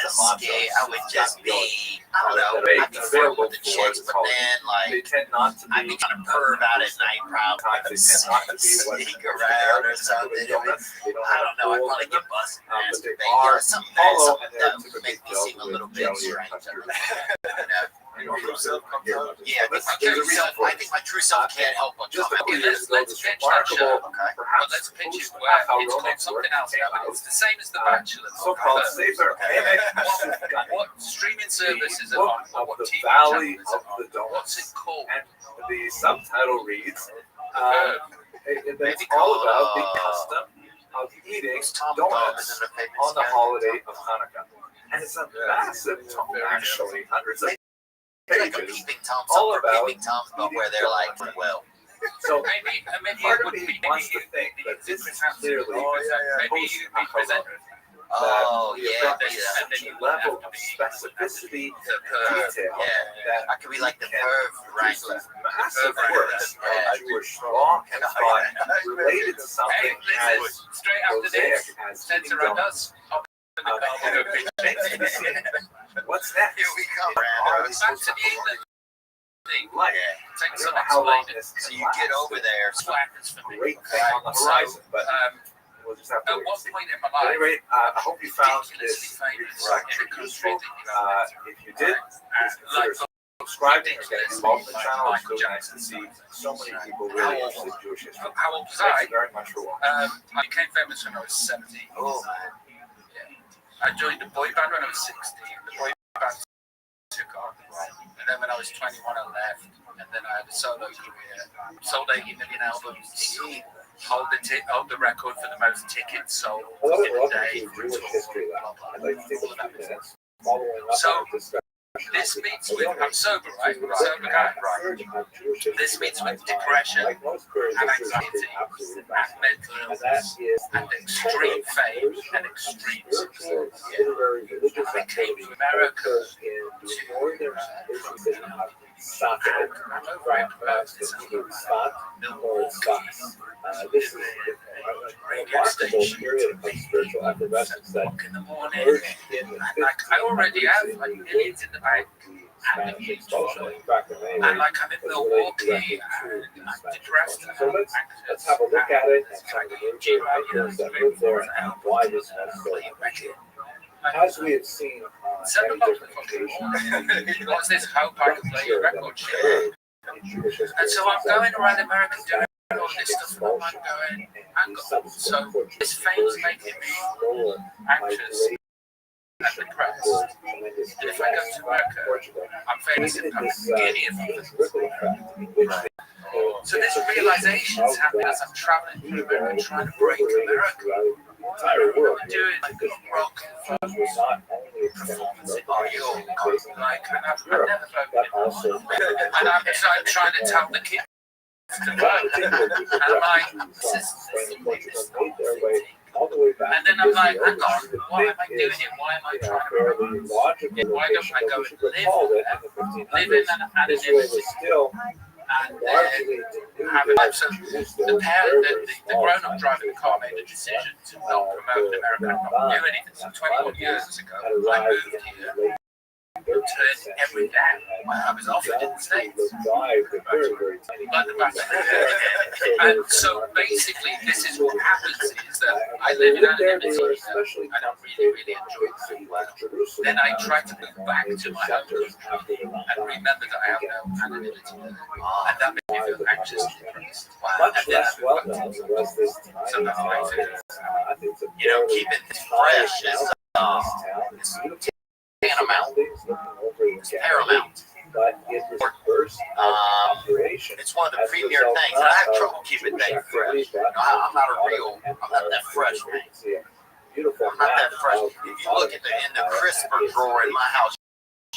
of scared. I would just be. I don't know. I'd be flirting with the chicks, but then
they
like
tend not to
I'd be trying to perv out at night, probably.
they tend not to be
Sneak around or something. I don't know. I'd probably get busted.
but they
Masturbate.
are
Something
hollow
that
and they're
would
typically
make me
filled
seem a
with
little bit
jelly or
strange.
custard.
Yeah, I think my true self can't help but
Just
come out.
Okay, let's pitch that show. But let's pitch it where it's called something else now. It's the same as The Bachelor.
So-called Sefer
What streaming services are on?
of
What
the
TV
Valley
channels
of
are on?
the Donuts.
What's it called?
And the subtitle reads, it's all about the custom of eating donuts on the holiday of Hanukkah. And it's a massive tome, actually, hundreds of
Like a
pages,
peeping Tom,
all
some
about
peeping Toms, but where they're like, well,
so
Maybe
part
it
of
would
me
be
wants to think that this is clearly
maybe you'd be presented.
oh
the
yeah,
approximate level of specificity, detail,
yeah.
that
I could be like the perv wrangler.
massive works of Jewish law and thought related to something
Hey,
as
straight after
prosaic
this,
as
censor
eating
on
donuts. What's next?
Here we come,
Back
randos.
to the England thing.
Like,
Take
I
some
don't know how long
explaining.
this
So you get over there.
Flatters for me.
great thing on the horizon, but we'll just have to
At
wait and
one
see.
point in my
At any
life,
rate, I hope you found
ridiculously
this
famous
lecture
in a country
useful.
that you have
If you did, please consider subscribing or getting involved in the channel. It's really nice to see so many people really interested in Jewish history.
How old was
Thank
I?
you very much for watching.
I became famous when I was 17.
Oh man.
Yeah. I joined the boy band when I was 16. The boy band took off. And then when I was 21, I left. And then I had a solo career. Sold 80 million albums. Hold the record for the most tickets sold in a day for a tour. So this meets with, I'm sober, right? I'm a sober guy, right? This meets with depression and anxiety and mental illness and extreme fame and extreme success. And I came to America I'm over this radio station in the morning, and like I already have like millions in the bank and a huge following, and like I'm in Milwaukee and I'm depressed and I'm anxious.
Let's have a look at it and kind of review items that live there and why this was so important. As we have seen on many different occasions,
What's this hope I can play your record share? And so I'm going around America doing all this stuff, and I'm going, hang on, so this fame's making me anxious and depressed. And if I go to America, I'm famous in Guinea. So this realization's happening as I'm traveling through America, trying to break America. I'm doing like a rock performance in New York, like, and I've never voted in my life. And I'm trying to tell the kids to vote. And I'm like, this is and then I'm like, hang on, why am I doing it? Why am I trying to promote? Why don't I go and live in an anonymity? And have a life. So the parent, the grown-up driving the car made a decision to not promote America, not do anything. So 21 years ago, I moved here, turned every down. I was offered in the States. And so basically, this is what happens is that I live in anonymity. I don't really enjoy it well. Then I try to move back to my home and remember that I have no anonymity there. And that makes me feel anxious and depressed.
much less well known was this
So that's why I feel,
you know, keeping it fresh is tantamount. It's paramount.
But it was first operation.
It's one of the premier things. And I have trouble keeping things fresh. I'm not that fresh, man. I'm not that fresh. If you look at in the crisper drawer in my house,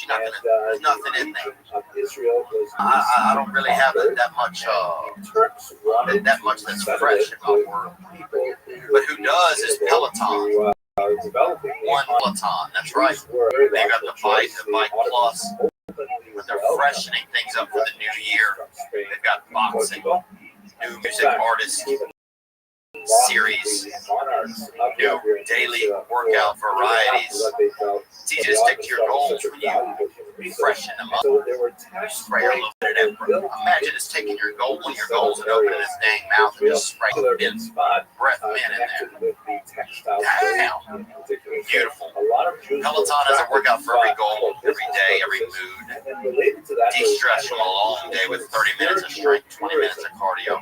there's nothing in there. I don't really have that much that's fresh in my world. But who does is Peloton. One Peloton, that's right. They got the Bike Plus. When they're freshening things up for the new year, they've got boxing, new music artists series, new daily workout varieties. It's easy to stick to your goals when you freshen them up. Spray a little bit of it. Imagine it's taking your goals and opening this dang mouth and just spraying breath in there. Damn. Beautiful. Peloton has a workout for every goal, every day, every mood. De-stress from a long day with 30 minutes of strength, 20 minutes of cardio.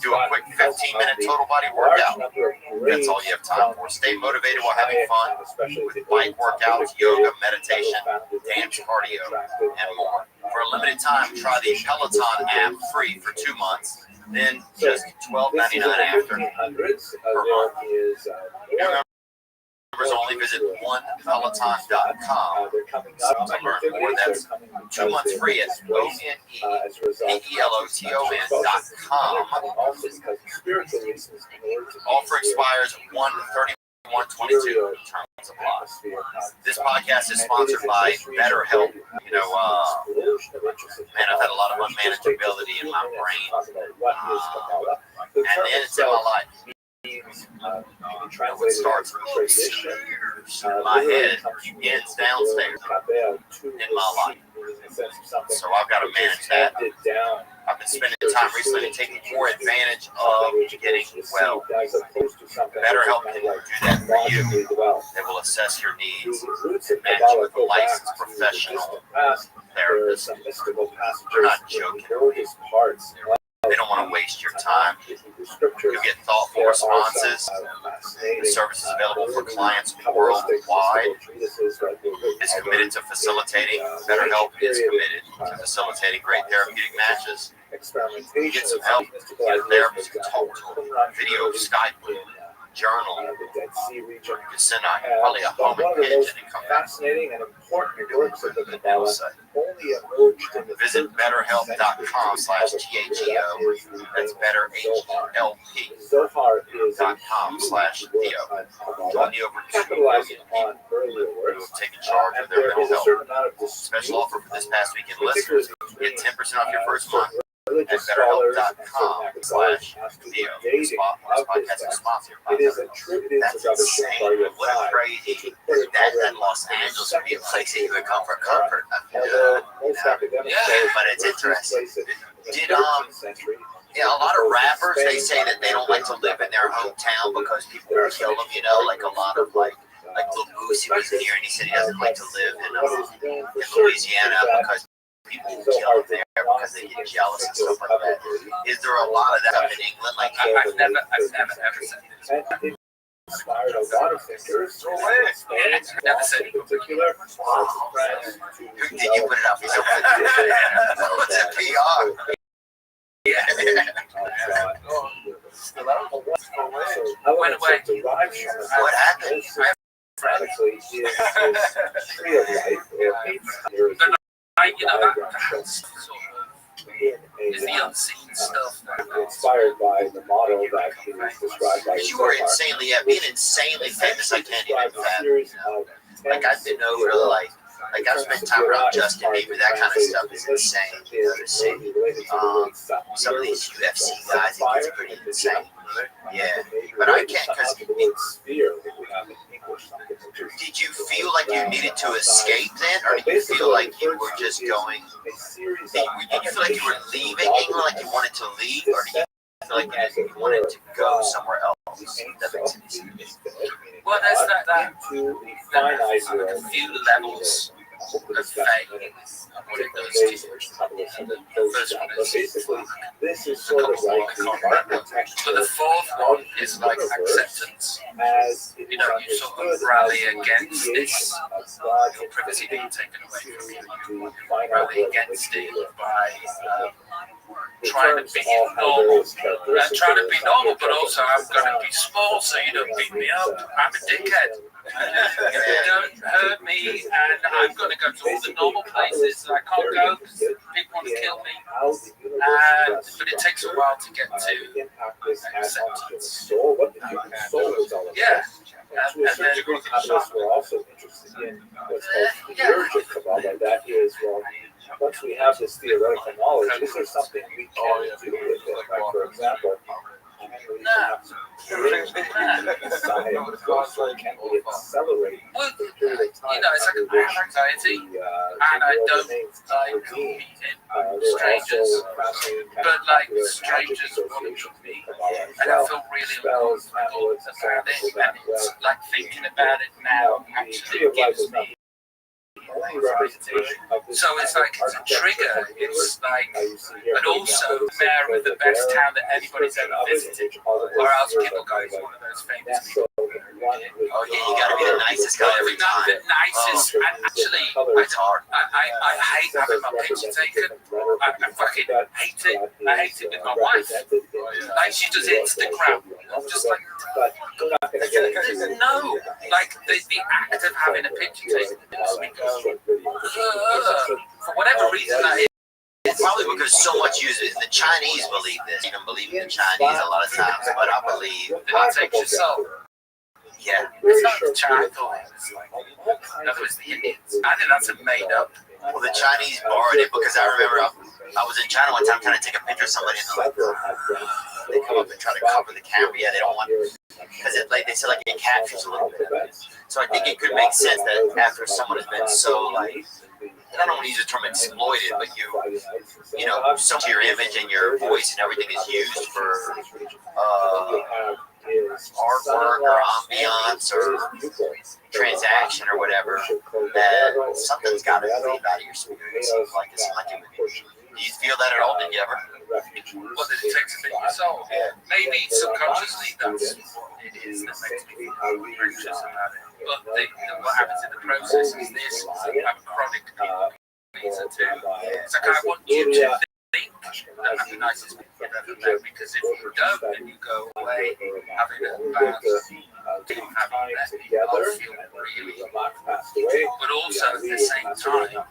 Do a quick 15-minute total body workout. That's all you have time for. Stay motivated while having fun with bike workouts, yoga, meditation, dance, cardio, and more. For a limited time, try the Peloton app free for 2 months. Then just $12.99 after per month. Members only visit onepeloton.com to learn more. That's 2 months free at onepeloton.com. Offer expires 1/31/22. Terms apply. This podcast is sponsored by BetterHelp. You know, man, I've had a lot of unmanageability in my brain, and it's in my life. It starts in my head, ends downstairs in my life. So I've got to manage that. I've been spending time recently taking more advantage of getting well. BetterHelp can do that for you. They will assess your needs and match you with a licensed professional therapist. They're not joking. They don't want to waste your time. You get thoughtful responses. The service is available for clients worldwide. It's committed to facilitating. BetterHelp is committed to facilitating great therapeutic matches. Get some help. Get a therapist you can talk to. Video, Skype, journal. You can send probably a home pigeon and come back.
Fascinating and important works of the Kabbalah only emerged in the
Visit BetterHelp.com/THEO. That's BetterHelp.com/Theo. Join the over 2 million people who have taken charge of their mental health. Special offer for this past weekend listeners: get 10% off your first month at BetterHelp.com/Theo. This podcast is sponsored by BetterHelp. That's insane. What a crazy. That Los Angeles would be a place that you would come for comfort. But it's interesting. Did a lot of rappers, they say that they don't like to live in their hometown because people will kill them, you know, like a lot of like Lil Boosie was here and he said he doesn't like to live in Louisiana because people will kill him there because they get jealous and stuff like that. Is there a lot of that up in England? Like
I've never ever said this.
Inspired a lot of thinkers.
Never said it.
Particular.
Did you put it out for yourself? What's a PR?
Yeah.
Went away.
What happened?
Is the unseen stuff.
Inspired by the model that is described by.
You were being insanely famous. I can't even fathom. Like I've been over to like I've spent time around Justin Bieber. That kind of stuff is insane. You know, to see some of these UFC guys, it gets pretty insane. Yeah, but I can't because. Did you feel like you needed to escape then, or did you feel like you were just going? Did you feel like you were leaving England, like you wanted to leave, or did you feel like you wanted to go somewhere else? That makes any sense.
Well, there's that few levels of faith. What it does to you. The first one is
this is sort of like the architecture.
But the fourth one is like acceptance. You know, you sort of rally against this. Your privacy being taken away from you. You rally against it by trying to be normal. Trying to be normal, but also I'm going to be small so you don't beat me up. I'm a dickhead. You don't hurt me, and I'm going to go to all the normal places that I can't go because people want to kill me. But it takes a while to get to acceptance. Yeah. And then
we're also interested in what's called convergent Kabbalah. That is, well, once we have this theoretical knowledge, is there something we can do with it? Like, for example,
Well, you know, it's like I have anxiety, and I don't like meeting strangers, but like strangers want to meet me, and I feel really uncomfortable about it, and it's like thinking about it now actually gives me representation. So it's like it's a trigger. It's like, and also mayor of the best town that anybody's ever visited, or else people go, he's one of those famous people.
Oh yeah, you gotta be the nicest guy every time.
The nicest, and actually, I hate having my picture taken. I fucking hate it. I hate it with my wife. Like she does Instagram. I'm just like, there's no, like the act of having a picture taken makes me go, for whatever reason that is.
It's probably because so much uses the Chinese believe this. You don't believe in the Chinese a lot of times, but I believe
that takes your soul.
Yeah.
It's not the Chinese. That was the Indians. I think that's a made up.
Well, the Chinese borrowed it because I remember I was in China one time trying to take a picture of somebody and they come up and try to cover the camera. Yeah, they don't want because they said like it captures a little bit of it. So I think it could make sense that after someone has been so like, I don't want to use the term exploited, but you know, so your image and your voice and everything is used for artwork or ambiance or transaction or whatever, that something's got to leave out of your spirit. It seems like it's like it would be. Do you feel that at all? Did you ever?
Well, that it takes a bit of your soul. Maybe subconsciously that's what it is that makes me feel anxious about it. But what happens in the process is this: I'm chronic people pleaser too. It's like I want you to think that I'm the nicest people you've ever met, because if you don't and you go away having a bad having met me, I'll feel really. But also at the same time.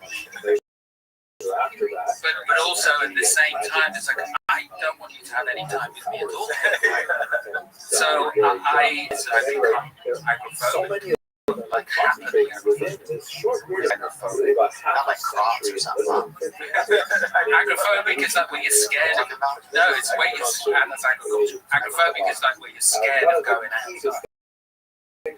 But also at the same time, it's like I don't want you to have any time with me at all. So I become agoraphobic. Like happily agoraphobic.
Not like Crocs or something.
Agoraphobic is like when you're scared of. No, it's where you're scared. That's agriculture. Agoraphobic is like where you're scared of going outside.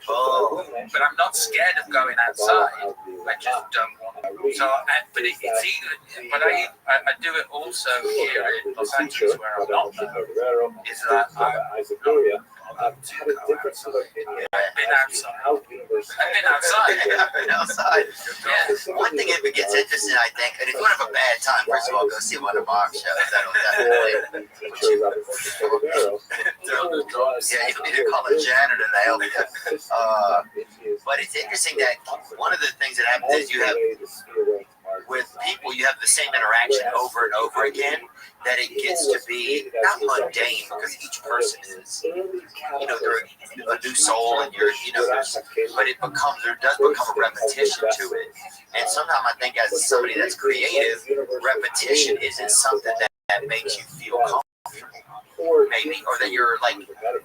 Oh.
But I'm not scared of going outside. I just don't want to. So, but it's either. But I do it also here in Los Angeles, where I'm not. Is that I've been outside.
Yeah. One thing if it gets interesting, I think, and if you want to have a bad time, first of all, go see one of our shows. That'll definitely put you. Yeah, you don't need to call a janitor to help you. But it's interesting that one of the things that happens is you have, with people, you have the same interaction over and over again, that it gets to be not mundane, because each person is, they're a new soul, and you're, but it becomes, there does become a repetition to it. And sometimes I think as somebody that's creative, repetition isn't something that makes you feel comfortable, maybe, or that you're like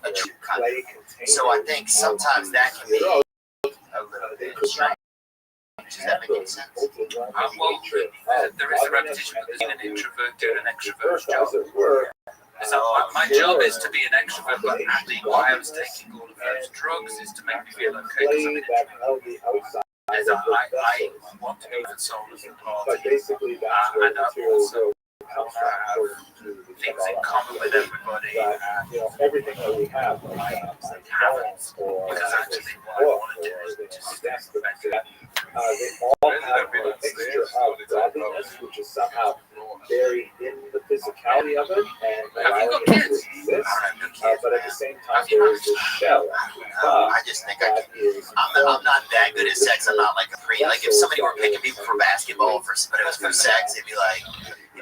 a true kind of. So I think sometimes that can be a little bit strange. Does that make any sense?
Well, there is a repetition, but there's an introvert doing an extrovert job. So my job is to be an extrovert, but actually why I was taking all of those drugs is to make me feel okay, because I'm an introvert. I want to be the soul of the party, and I also want to have things in common with everybody.
Everything that we have,
because actually what I want to do is just
they all have a mixture of godliness, which is somehow buried in the physicality of it, and
have you got kids?
But at the same time, there is this shell.
I just think I'm not that good at sex. I'm not like a pre. Like if somebody were picking people for basketball, but it was for sex, it'd be like,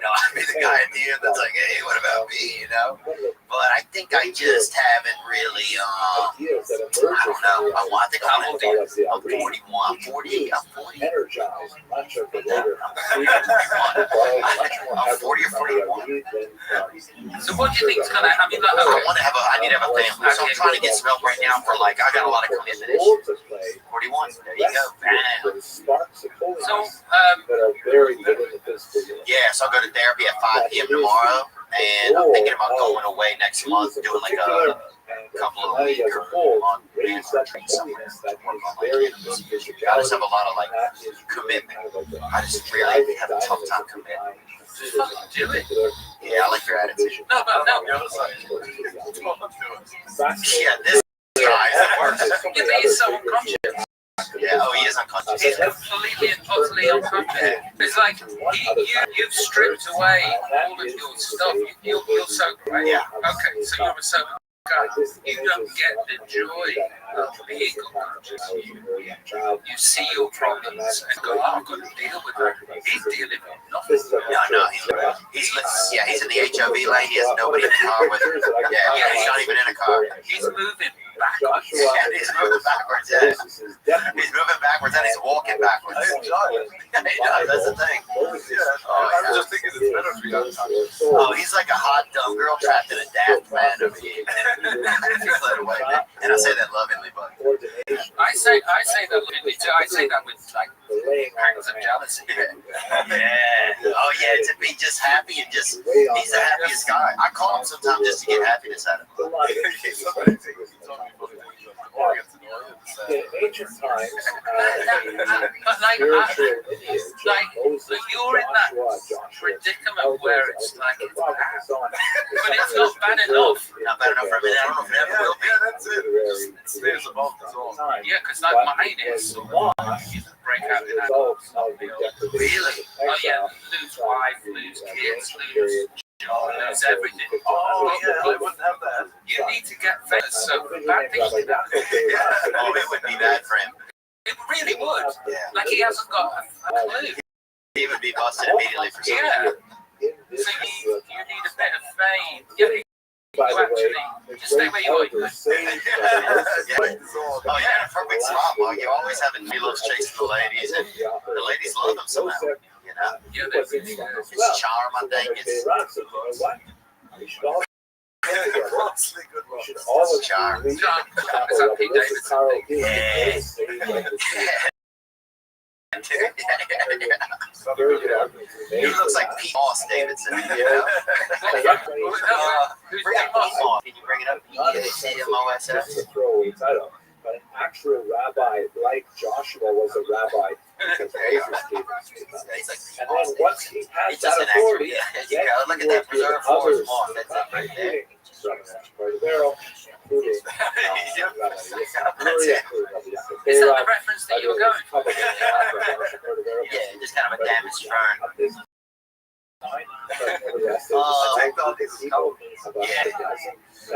I'd be the guy at the end that's like, hey, what about me, But I think I just haven't really, I don't know. I think I'm 41, I'm 48, I'm 40.
Energized much of the later.
I'm 40 or 41.
So what do you think is going to happen?
I need to have a family. So I'm trying to get some help right now for I got a lot of commitment issues. 41, there you go. Bam.
So,
yeah, so I'll go to therapy at 5 p.m. tomorrow, and I'm thinking about going away next month, doing like a couple of weeks or a month retreat somewhere. I just have a lot of commitment. I just really have a tough time committing.
Do it.
Yeah, I like your attitude.
No.
Yeah, this guy, that works.
He's so unconscious.
Yeah, he is unconscious.
He's completely and totally unconscious. It's like you've stripped away all of your stuff. You're sober, right?
Yeah.
Okay, so you're a sober guy. You don't get the joy of being unconscious. You see your problems and go, I've got to deal with that. He's dealing with nothing.
No, he's in the HOV lane. He has nobody in the car with him. Yeah, he's not even in a car.
He's moving backwards.
Yeah, he's moving backwards. Yeah. He's moving backwards and he's walking backwards.
I enjoy it.
He does. That's the thing.
I'm just thinking it's better for you.
Oh, he's like a hot dumb girl trapped in a daft man over here. And I say that lovingly, but
I say that lovingly too. I say that with pangs of jealousy.
Yeah. Oh yeah, to be just happy and he's the happiest guy. I call him sometimes just to get happiness out of him.
more I get to know you, the
In ancient times,
But like,
spiritual lineage of
like
Moses,
you're in that
Joshua,
predicament where it's like
the
it's
prophets
bad,
and so on.
but it's not bad enough.
Not bad enough for a minute. I don't know if it ever will be.
that's it. It stays above the zone.
Yeah, because like mine is break out in that.
Really?
Oh yeah, lose wife, lose kids, lose job, lose everything.
Oh, yeah, I wouldn't have that.
You need to get famous, so bad things can happen.
Oh, it would be bad for him.
It really would.
Yeah.
Like he hasn't got a clue.
He would be busted immediately for something.
Yeah. So you need a bit of fame. You
By the
actually
way,
just stay where you are.
Oh, yeah, a perfect spot. Well, you always have it. He loves chasing the ladies, and the ladies love him somehow. You know,
Yeah, they really do.
his charm, I think, is
Honestly, good luck.
his charm.
John, is that Pete Davidson?
He looks like Pete Moss Davidson. You know?
Who's
Bring
Pete
up
Moss?
Pete Moss. Can you bring it up? P-A-C-M-O-S-S.
But an actual rabbi like Joshua was a rabbi because Moses gave him
He's like
and then once he had
He's just
that
an actor.
authority,
Yeah, you go. Look at that preserve forest moss. That's it right there.
Is that the reference that you were going for?
Yeah, just kind of a damaged fern.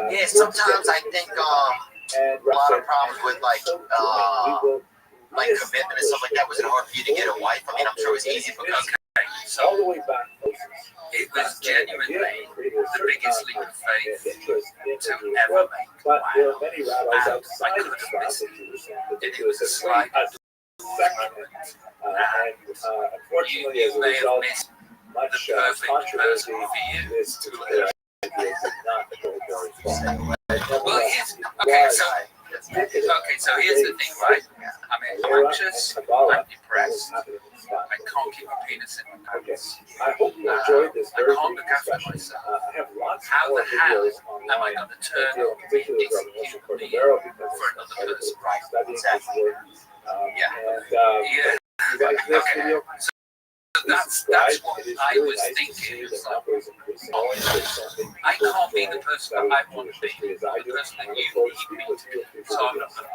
Yeah, sometimes I think a lot of problems with like commitment and stuff like that was in order for you to get a wife. I mean, I'm sure it was easy because
So
all the way back.
it was genuinely the biggest leap of faith to ever make.
But there are many rabbis
And I
outside
could
of
have
Israel
missed
that
it.
you were saying
It
that
was a slight
unfortunately, as
you
a
may have
result,
missed
much
the perfect
controversy
person for you.
is not go very far.
Well, so here's the thing, right? I'm anxious, I'm depressed, I can't keep my penis in my pants.
I hope you enjoyed this
I
very
can't
brief
look after
discussion.
myself.
I have lots
How
more
the hell
videos
am I
online.
going to turn
In
up and be a
particular,
decent
Rabbi
human being
Rothschild, because
for another person?
studying
Exactly.
this work.
Yeah.
And
Yeah.
you like this
Okay.
video?
So that's what I was thinking. It was like, I can't be the person that I want to be, the person that you need me to be. So I'm not going to.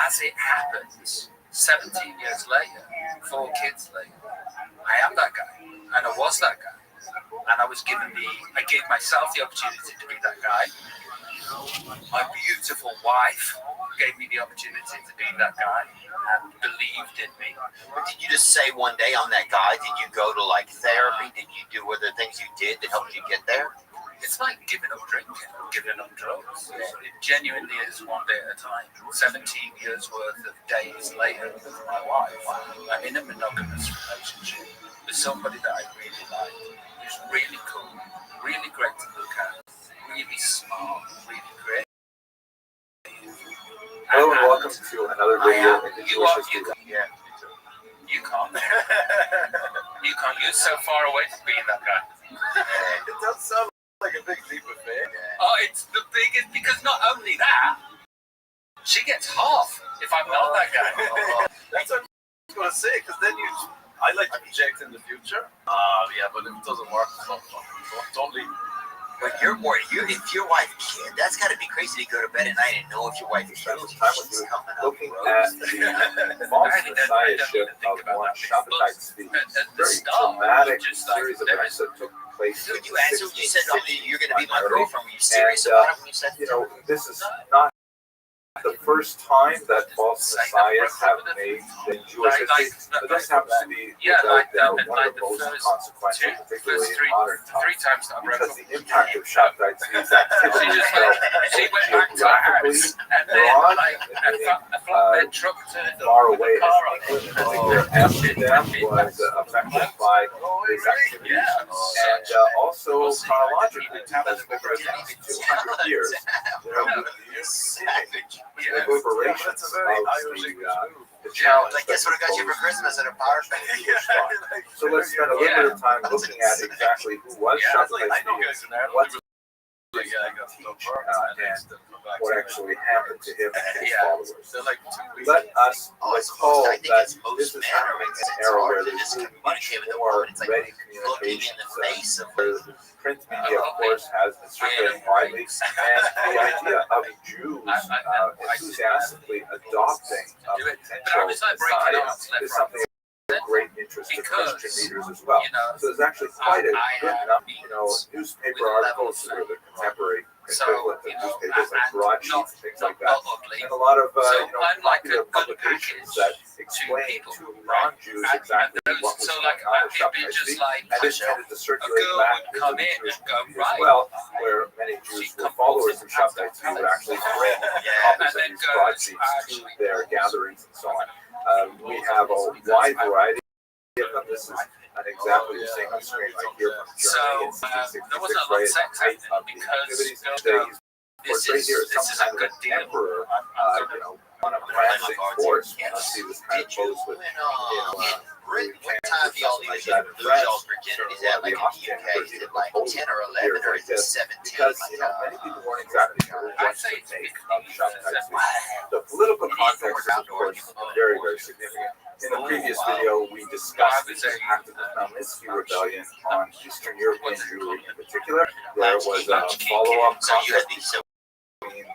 As it happens, 17 years later, 4 kids later, I am that guy, and I was that guy, and I gave myself the opportunity to be that guy. My beautiful wife gave me the opportunity to be that guy and believed in me.
But did you just say one day I'm that guy? Did you go to like therapy? Did you do other things you did that helped you get there?
It's like giving up drinking, giving up drugs. It genuinely is one day at a time. 17 years worth of days later with my wife, I'm in a monogamous relationship with somebody that I really like, who's really cool, really great to look at, really smart, really creative.
Hello and welcome to another video in the Jewish history.
Yeah. You can't. You're so far away from being that guy.
It does sound like a big leap of faith.
Oh, it's the biggest, because not only that, she gets half if I'm not that guy.
That's what I was going to say, because then I like to project in the future. Yeah, but if it doesn't work, don't leave.
But you're worried. If your wife can't, that's got to be crazy to go to bed at night and know if your wife is coming up.
Looking at the false messiahship of one Shabbatite speech, very dramatic series of events that took place.
When you answered, you said, "Oh, you're going to be my girlfriend." Were you serious about it when you said,
"You know, this is not the first time that false messiahs have made the Jewish history, but this happens to be one of the most consequential, particularly in modern times, because the impact of Shabbatite speech activity is geographically broad and far away. Particular Amsterdam was affected by these activities, and also chronologically, because for the past 200 years, there have been these reverberations of the challenge.
Like, guess what I got you for Christmas at a power bank?
So let's spend a little bit of time looking at exactly who was Shabbatite speech, what
and
what actually happened to him and his followers.
They're like 2 weeks.
Let us recall
I think
that
it's most
this is happening in an
it's
era
hard
where
to
there's
just
much
communicate with the
more
woman. It's like
ready
looking in
communication.
the face of
The print media, of course, has been circulating widely, and the idea of Jews enthusiastically adopting a potential Messiah is something of great interest to Christian readers as well. So there's actually quite a good enough, newspaper articles that are the contemporary equivalent of newspapers like broadsheets and things like that, and a lot of popular publications that explain to non-Jews exactly what was going on with Shabtai Tzvi, and this tended to circulate back into the Jewish community as well, where many Jews who were followers of Shabtai Tzvi would actually bring copies of these broadsheets to their gatherings and so on. We have a wide variety of them. This is an example you're seeing on screen right here from Germany in 1666, right at the height of the activities. Portrayed here as some kind of emperor, on a prancing horse. You see this kind of pose with,
what time do y'all even lose y'all's virginities at, like in the UK? Is it like 10 or 11 or is it 17?
Because, many people weren't exactly sure what to make of Shabtai Tzvi. The political context is, of course, very, very significant. In the previous video, we discussed the impact of the Khmelnytsky rebellion on Eastern European Jewry in particular. There was a follow-up conflict between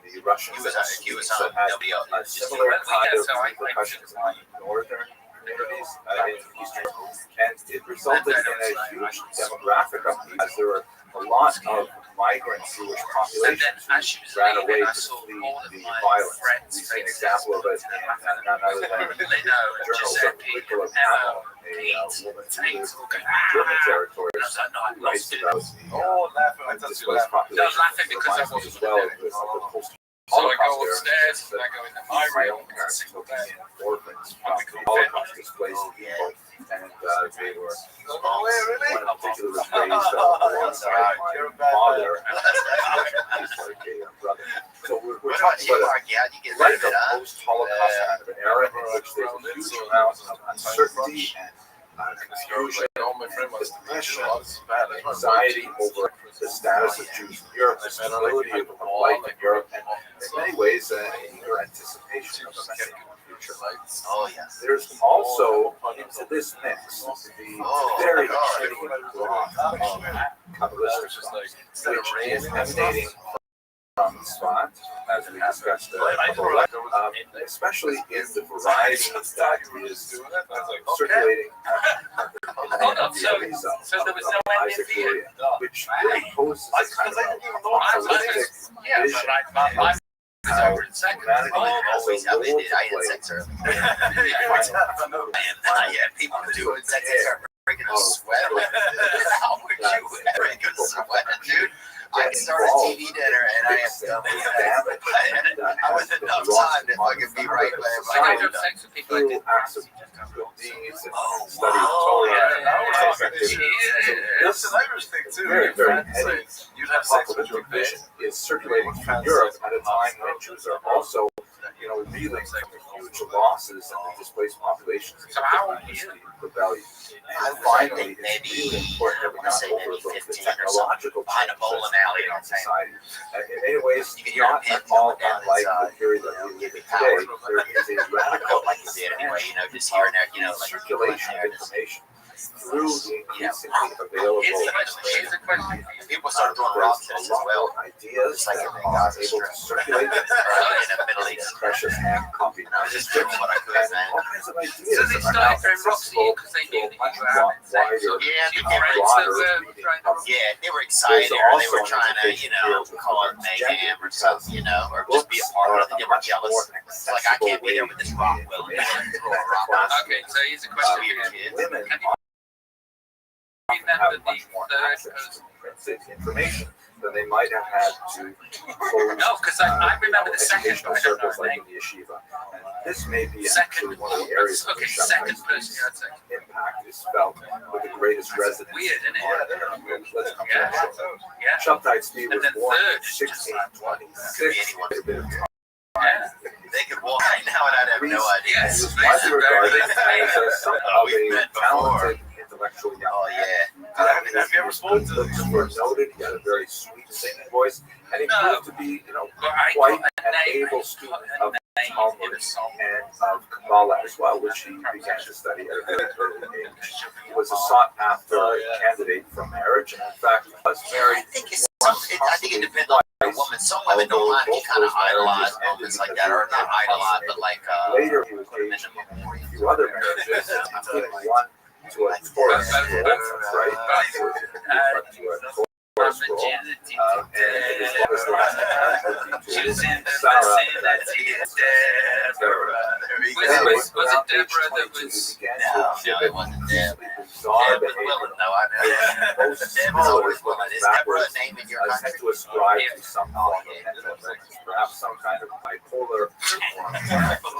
the Russians and the Swedes that had a similar kind of repercussions on northern communities in Eastern, and it resulted in a huge demographic upheaval as there were a lot of migrant Jewish populations who ran away to flee the violence. We see an example of it in none other than journals of Nicola Hamel, a woman who lived in German territories, who writes about the displaced populations as well as the post.
So I go upstairs and I go into my room
and looking in orphans from the Holocaust displaced people, and they were one in particular was raised alongside my father and he's like a brother. So we're talking about a post-Holocaust kind of an era in which there's a huge amount of uncertainty and confusion, depression, anxiety over the status of Jews in Europe, the stability of life in Europe, and in many ways an eager anticipation of a Messianic future.
Oh, yes.
There's also, into this mix, the very intriguing growth of Kabbalistic thought, which is emanating from Tzfat, as we discussed especially in the variety that is circulating in the Isaac Luria, which really poses a kind of apocalyptic vision of how humanity
always
has a
how they
role
did.
to
I did
play.
sex early. Yeah, people do it. Sex are breaking a sweat. How would you break a sweat, dude? I started a TV dinner and I have to I was enough time to fucking be right by my
through acts of good deeds and study of Torah. This
thing too.
very, very heady
You'd have sex with your
vision is circulating through Europe at a time when Jews are also, reeling from the huge losses and the displaced populations of the rebellion. And finally, it's really important that we not overlook the technological changes in society. In many ways, not at all unlike the period that we live in today. There is a radical
just here and there,
circulation of information through the increasingly available
people start throwing rocks at us as well.
Ideas that are able to circulate in
the Middle East.
Precious hand copy manuscripts,
what I could, man.
all kinds of ideas are now accessible to a much wider, broader reading public.
Yeah, they were excited, or they were trying to, call it mayhem or something, or just be a part of it. They were jealous. It's like, I can't be there with this rock, Will.
Okay, so here's a question for you.
Women have much more access to printed information than they might have had to close.
No, because I remember the second
educational
one, I don't know
circles
his
like
name.
in the yeshiva. And this may be
Second,
actually one of the areas where
okay, second person, I'd say.
impact is felt with the greatest resonance.
Weird, isn't it?
Let's come to that.
Yeah.
Shabtai Tzvi was
And then
born in
third,
1626. A bit of time.
Yeah.
They could walk right now and I'd have no idea.
He was widely regarded as somewhat of a talented intellectual young man.
Oh, yeah.
Have you ever spoken to
looks were noted. He had a very sweet singing voice, and he proved to be,
But I
quite
got a
an
name.
able student of Talmud and of Kabbalah as well, which he began to study at a very early age. He was a sought-after candidate for marriage, and in fact, was married.
I think it depends on the woman. Some women don't mind if you kind of idolize moments like that, or not idolize, but like
later he was engaged in a few other marriages, including one to a Taurus role, right? To a Taurus role, and his last marriage to Sarah.
Was it Deborah that was?
No, it wasn't Deb.
Bizarre
Deb was
behavior.
willing, though. I know.
Most
Deb was always
scholars
willing. Is
look
Deborah a
backwards
name in your
tend
country?
to ascribe to some form of mental illness, perhaps some kind of bipolar or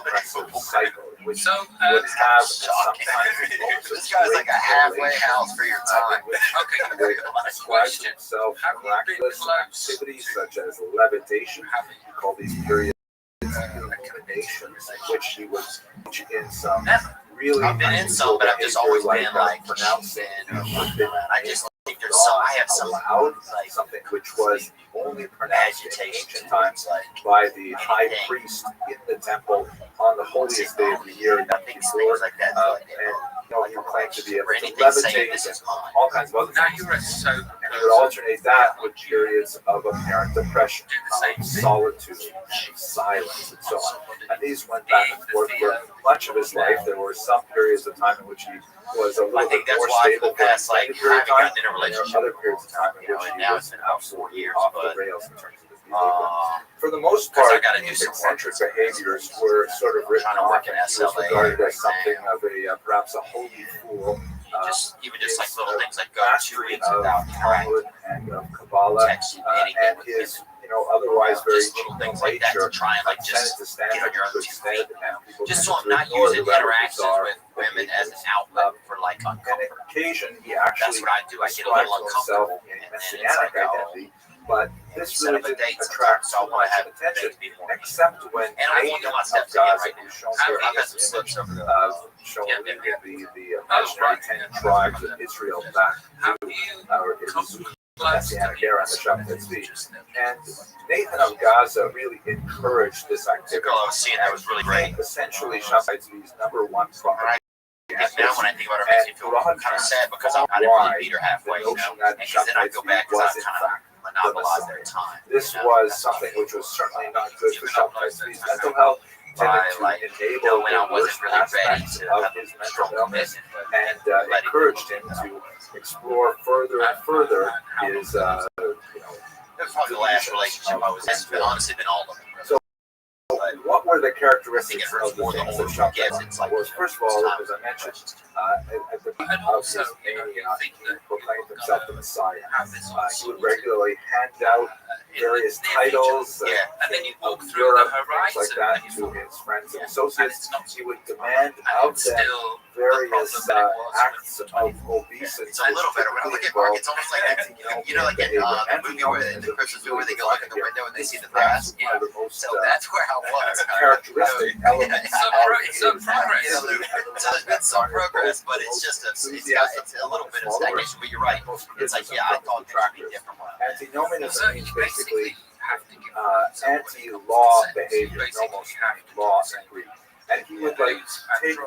depressive cycle, which
So,
you would have
shocking.
sometimes.
This guy's like a halfway house for your time.
Okay,
Describes himself
Have you been
miraculous
close
activities such as levitation. We call these periods illuminations, in which he was in some really
I've been in some, but I've just always been like
pronouncing.
I just think there's some. I have some
loud,
like
something which was only pronounced in
agitation
ancient times
like
by the high priest in the temple on the holiest day of the year.
things like that.
And he claimed to be able
Or
to
anything saying
levitate
this
and
is mine.
all kinds of other
Now
things.
you're a soap
And he would alternate that with periods of apparent depression, solitude, silence, and so on. And these went back and forth for much of his life. There were some periods of time in which he was a
I
little
think
bit
that's
more
why for
stable
the past, like,
for a
I
period of
haven't
time.
gotten in a
And there were
relationship.
other periods of time in
You know,
which
and
he
now
was
it's been about 4 years,
off the
but
rails in terms of his behavior. For the most
because
part,
I gotta do
these
some work.
eccentric behaviors were sort of written
Trying to
off,
work
and
in
he was
SLA
regarded
or
as something of a perhaps a holy fool.
just even just like
his,
little things like go 2
mastery
weeks
of
without
Talmud and of Kabbalah,
text you
and
anything with
his
women.
otherwise very
Just little
genial
things like that to
nature
try and like
tended
just
to stand
get on your
in
own
good
2
stead,
feet.
and people
Just so
tended
I'm
to
not
ignore
using
the rather
interactions
bizarre
with women as an
behavior.
outlet for like
On
uncomfort.
occasion, he
That's
actually
what I do. I get a
ascribed
little
to himself
uncomfortable,
a
and then it's
messianic
like, oh,
identity, but this
set
really
up a
didn't
date
attract
sometime, so I
too
want
much
to have
attention,
things before.
except when
And I'm
Nathan
working on
of
stuff again
Gaza,
right
who's
now.
shown
So
here
I've got
in
some slips over the.
showing
Yeah, yeah,
the imaginary 10 tribes of Israel back
Have
to
you
his
close
messianic era on the Shabbat speech. And Nathan of Gaza really encouraged this
The
activity.
girl I was seeing that was really great.
Essentially, Shabbat Tzvi's number one problem.
Now when I think about it, it makes me feel kind of sad because I didn't really meet her halfway, you know. And because then I go back because I kind of monopolized their time.
This was something which was certainly not good for Shabbat Tzvi's mental health. Tended to enable
when I
the worst
wasn't really ready
aspects
to
of
have
his
a
mental
strong
illness,
commitment,
and encouraged him to explore further and further his,
It was probably the last relationship I was in. It's been honestly been all of them.
So, what were the characteristics
I think it hurts
of the
more the
things
older
that
you
Shabbat
get.
Tzvi
It's like,
was? First of all, as I mentioned, at the beginning of his mania, he proclaimed himself the Messiah. He would regularly hand out various titles
and then you walk
of
through the
Europe, things like
horizon
that, to his friends and associates. He would demand
and
of
it's
them
still
various acts of obeisance.
It's a little better. When I look at Mark, it's almost like that. You know, like in the movie where in the Christmas movie where they go look in the window and they see the past.
One of the most
So that's where I was.
characteristic elements
some progress.
So there's been some progress, but it's just it's a little bit of stagnation. But you're right. It's like, yeah, I thought it would be different.
Antinomianism means basically anti-law behavior, nomos meaning law in Greek. And he would like take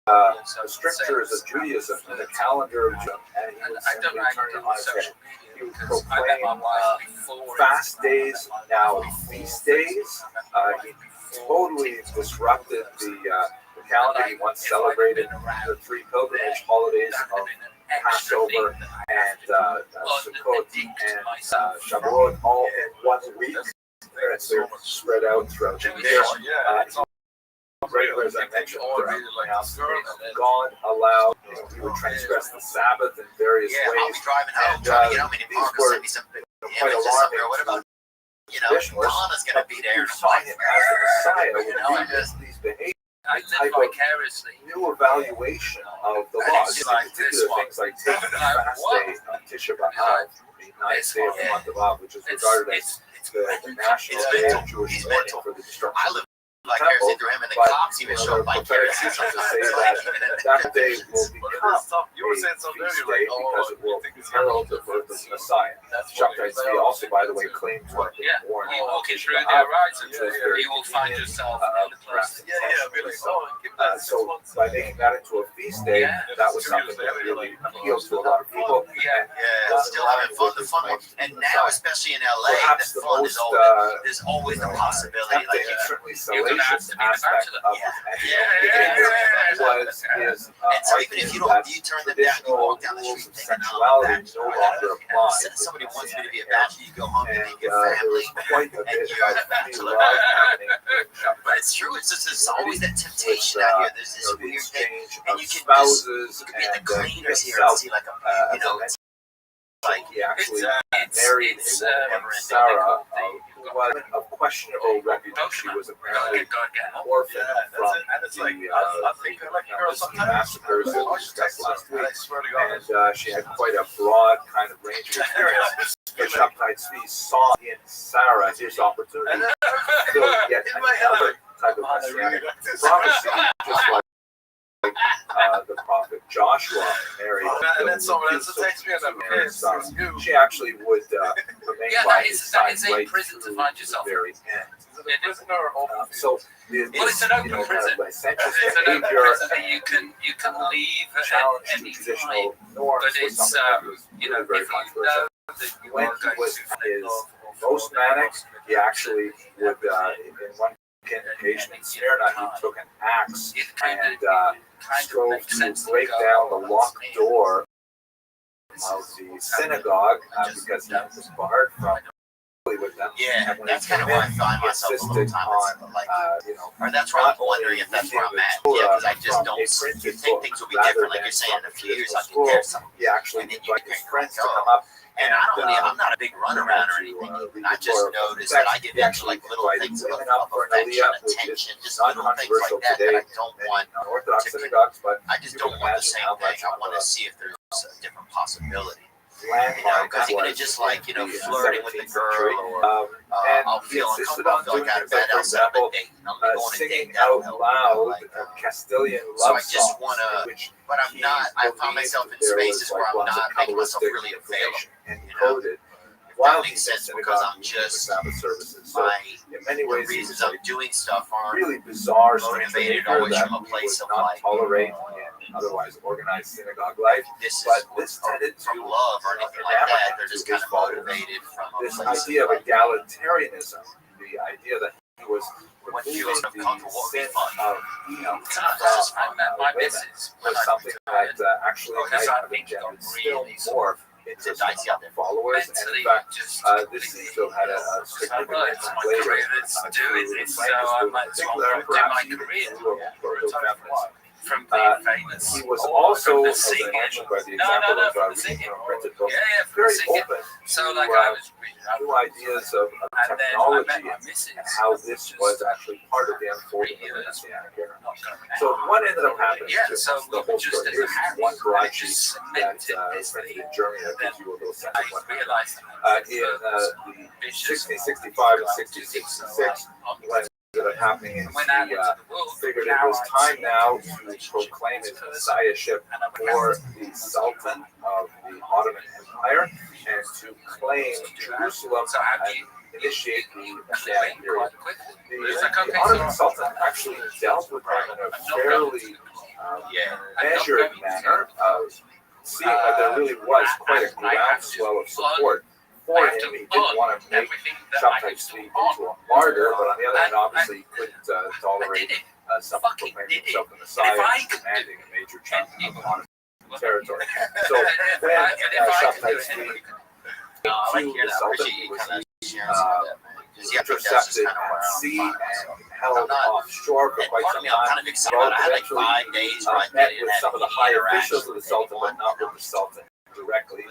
the strictures of Judaism and the calendar of Judaism, and he would simply turn it on its head. He would proclaim fast days, now feast days. He totally disrupted the calendar. He once celebrated the 3 pilgrimage holidays of Passover and Sukkot and Shavuot all in 1 week. They're spread out throughout the year. Regular, as I mentioned, God allowed, he would transgress the Sabbath in various
Yeah, I'll
ways.
be driving home
And
trying to get home, and
these
Mark will
were
send me some
quite
images
alarming.
somewhere. What about, you know,
Traditionalists
Donna's going to be there.
who saw him as the Messiah would
You know, and
read
just
these behaviors.
I live vicariously.
New evaluation of the laws, in particular things like taking the fast day on Tisha B'Av, the 9th day of the month of Av, which is regarded as the national day of Jewish mourning for the destruction
vicariously through him, and the cops even show up vicariously.
To say that day will become
You were saying something
feast
earlier,
day
like,
because it will herald the birth of the Messiah. Shoptite Tzvi also, by the way, claims to have been born
you walking through
in
there, right?
which was very
You will find yourself in the place.
so by making that into a feast day, that was something that really appealed to a lot of people.
Yeah, still having fun. The fun, and now especially in LA,
perhaps
the
the
fun
most
is there's always the possibility.
tempting
Like
and certainly salacious aspect of was his
and so even if you don't, you turn them down, you walk down the
rules
street
of
thinking,
sensuality no longer apply.
somebody wants me to be a bachelor, you go home and make your
There
family.
was quite a bit
you're a
of
bachelor.
love happening in Shoptite.
But it's true. It's just there's always that temptation
With,
out here. There's this
the
weird thing,
exchange
and
of
you can
spouses
you can be at the
and
cleaners here and see like a it's like
he actually
it's
married a woman, Sarah, who was of questionable reputation. She was apparently an orphan from the massacres that we discussed last week, and she had quite a broad kind of range of experience. The Shoptite Tzvi saw in Sarah his opportunity to fulfill yet another type of messianic prophecy, just like the prophet Joshua married.
And then someone else takes me as a
she actually would remain by his side
that is a
right
prison to
through
find
the
yourself.
very end.
So
it's an open prison. It's an open prison that you can leave at any time. But it's you know, if you know that you
When
are
he
going
was
to
his most manic, he actually would in one occasion in Smyrna, he took an axe and strove to break down the locked door of the synagogue because he was barred from with them.
Yeah,
and when
that's
he came
kind of where I
in,
find
he
myself a little
insisted
time.
on,
Like,
or
that's where I'm wondering if that's where I'm at. Yeah, because I just don't think things will be different. Like you're saying, in a few years I can get something.
He actually invited his friends to come up.
And I'm not a big runaround or anything. I just noticed that I get into like little things of affection, attention, just little things like that that I don't want
Orthodox synagogues, but
I just don't want the same thing. I want to see if there's a different possibility. Because even just like, flirting with the girl, or I'll feel uncomfortable, I'll feel like out of bed, I'll set up a date, and I'm going to go on a date, that'll help.
Loud Castilian
so
love
I just want to, but I'm not, I found myself in spaces where I'm not making myself really available,
while
that
he
makes sense
said
because I'm just,
Sabbath services. So in many ways,
the reasons I'm doing stuff aren't
really bizarre,
motivated always from a place of
not
like,
tolerate in otherwise organized synagogue life.
This
But
is
this tended
from
to
love or anything like that. They're just kind of motivated from a
this
place
idea of
like,
egalitarianism, the idea that he was
what
removing
feels
the
uncomfortable would be
sin
fun.
of Eve
I met my
women
missus
was something that actually might have engendered still more into
dicey out there.
followers, and in fact, this seems to have had a significant later
so I might as well do my career from being famous.
he was also,
the
as I
singing.
mentioned by the
No,
example
from
of
the singing.
printed books,
Yeah, from
very
the singing.
open
So
to
like I was
new ideas of
and then I met
technology
my missus,
and how this was actually part of the unfolding of the Messianic era. So what ended up happening is
so
the
we
whole
just
story.
as a
Here's
habit,
one broadsheet
just
that
cemented
printed in Germany that gives you a little sense
I
of what happened.
realized
In the 1665 and 1666, when ended up happening is he figured it was time now to proclaim his messiahship for the Sultan of the Ottoman Empire and to claim Jerusalem and initiate the Messianic period. The Ottoman Sultan actually dealt with him in a fairly measured manner, seeing that there really was quite a groundswell of support for him. He didn't want to make Shoptite Tzvi into a martyr, but on the other hand, obviously he couldn't tolerate someone proclaiming himself the Messiah and commanding a major chunk of Ottoman territory. So when Shoptite Tzvi to the Sultan, he was intercepted at sea and held offshore for quite some time. Eventually, met with some of the high officials of the Sultan, but not with the Sultan directly.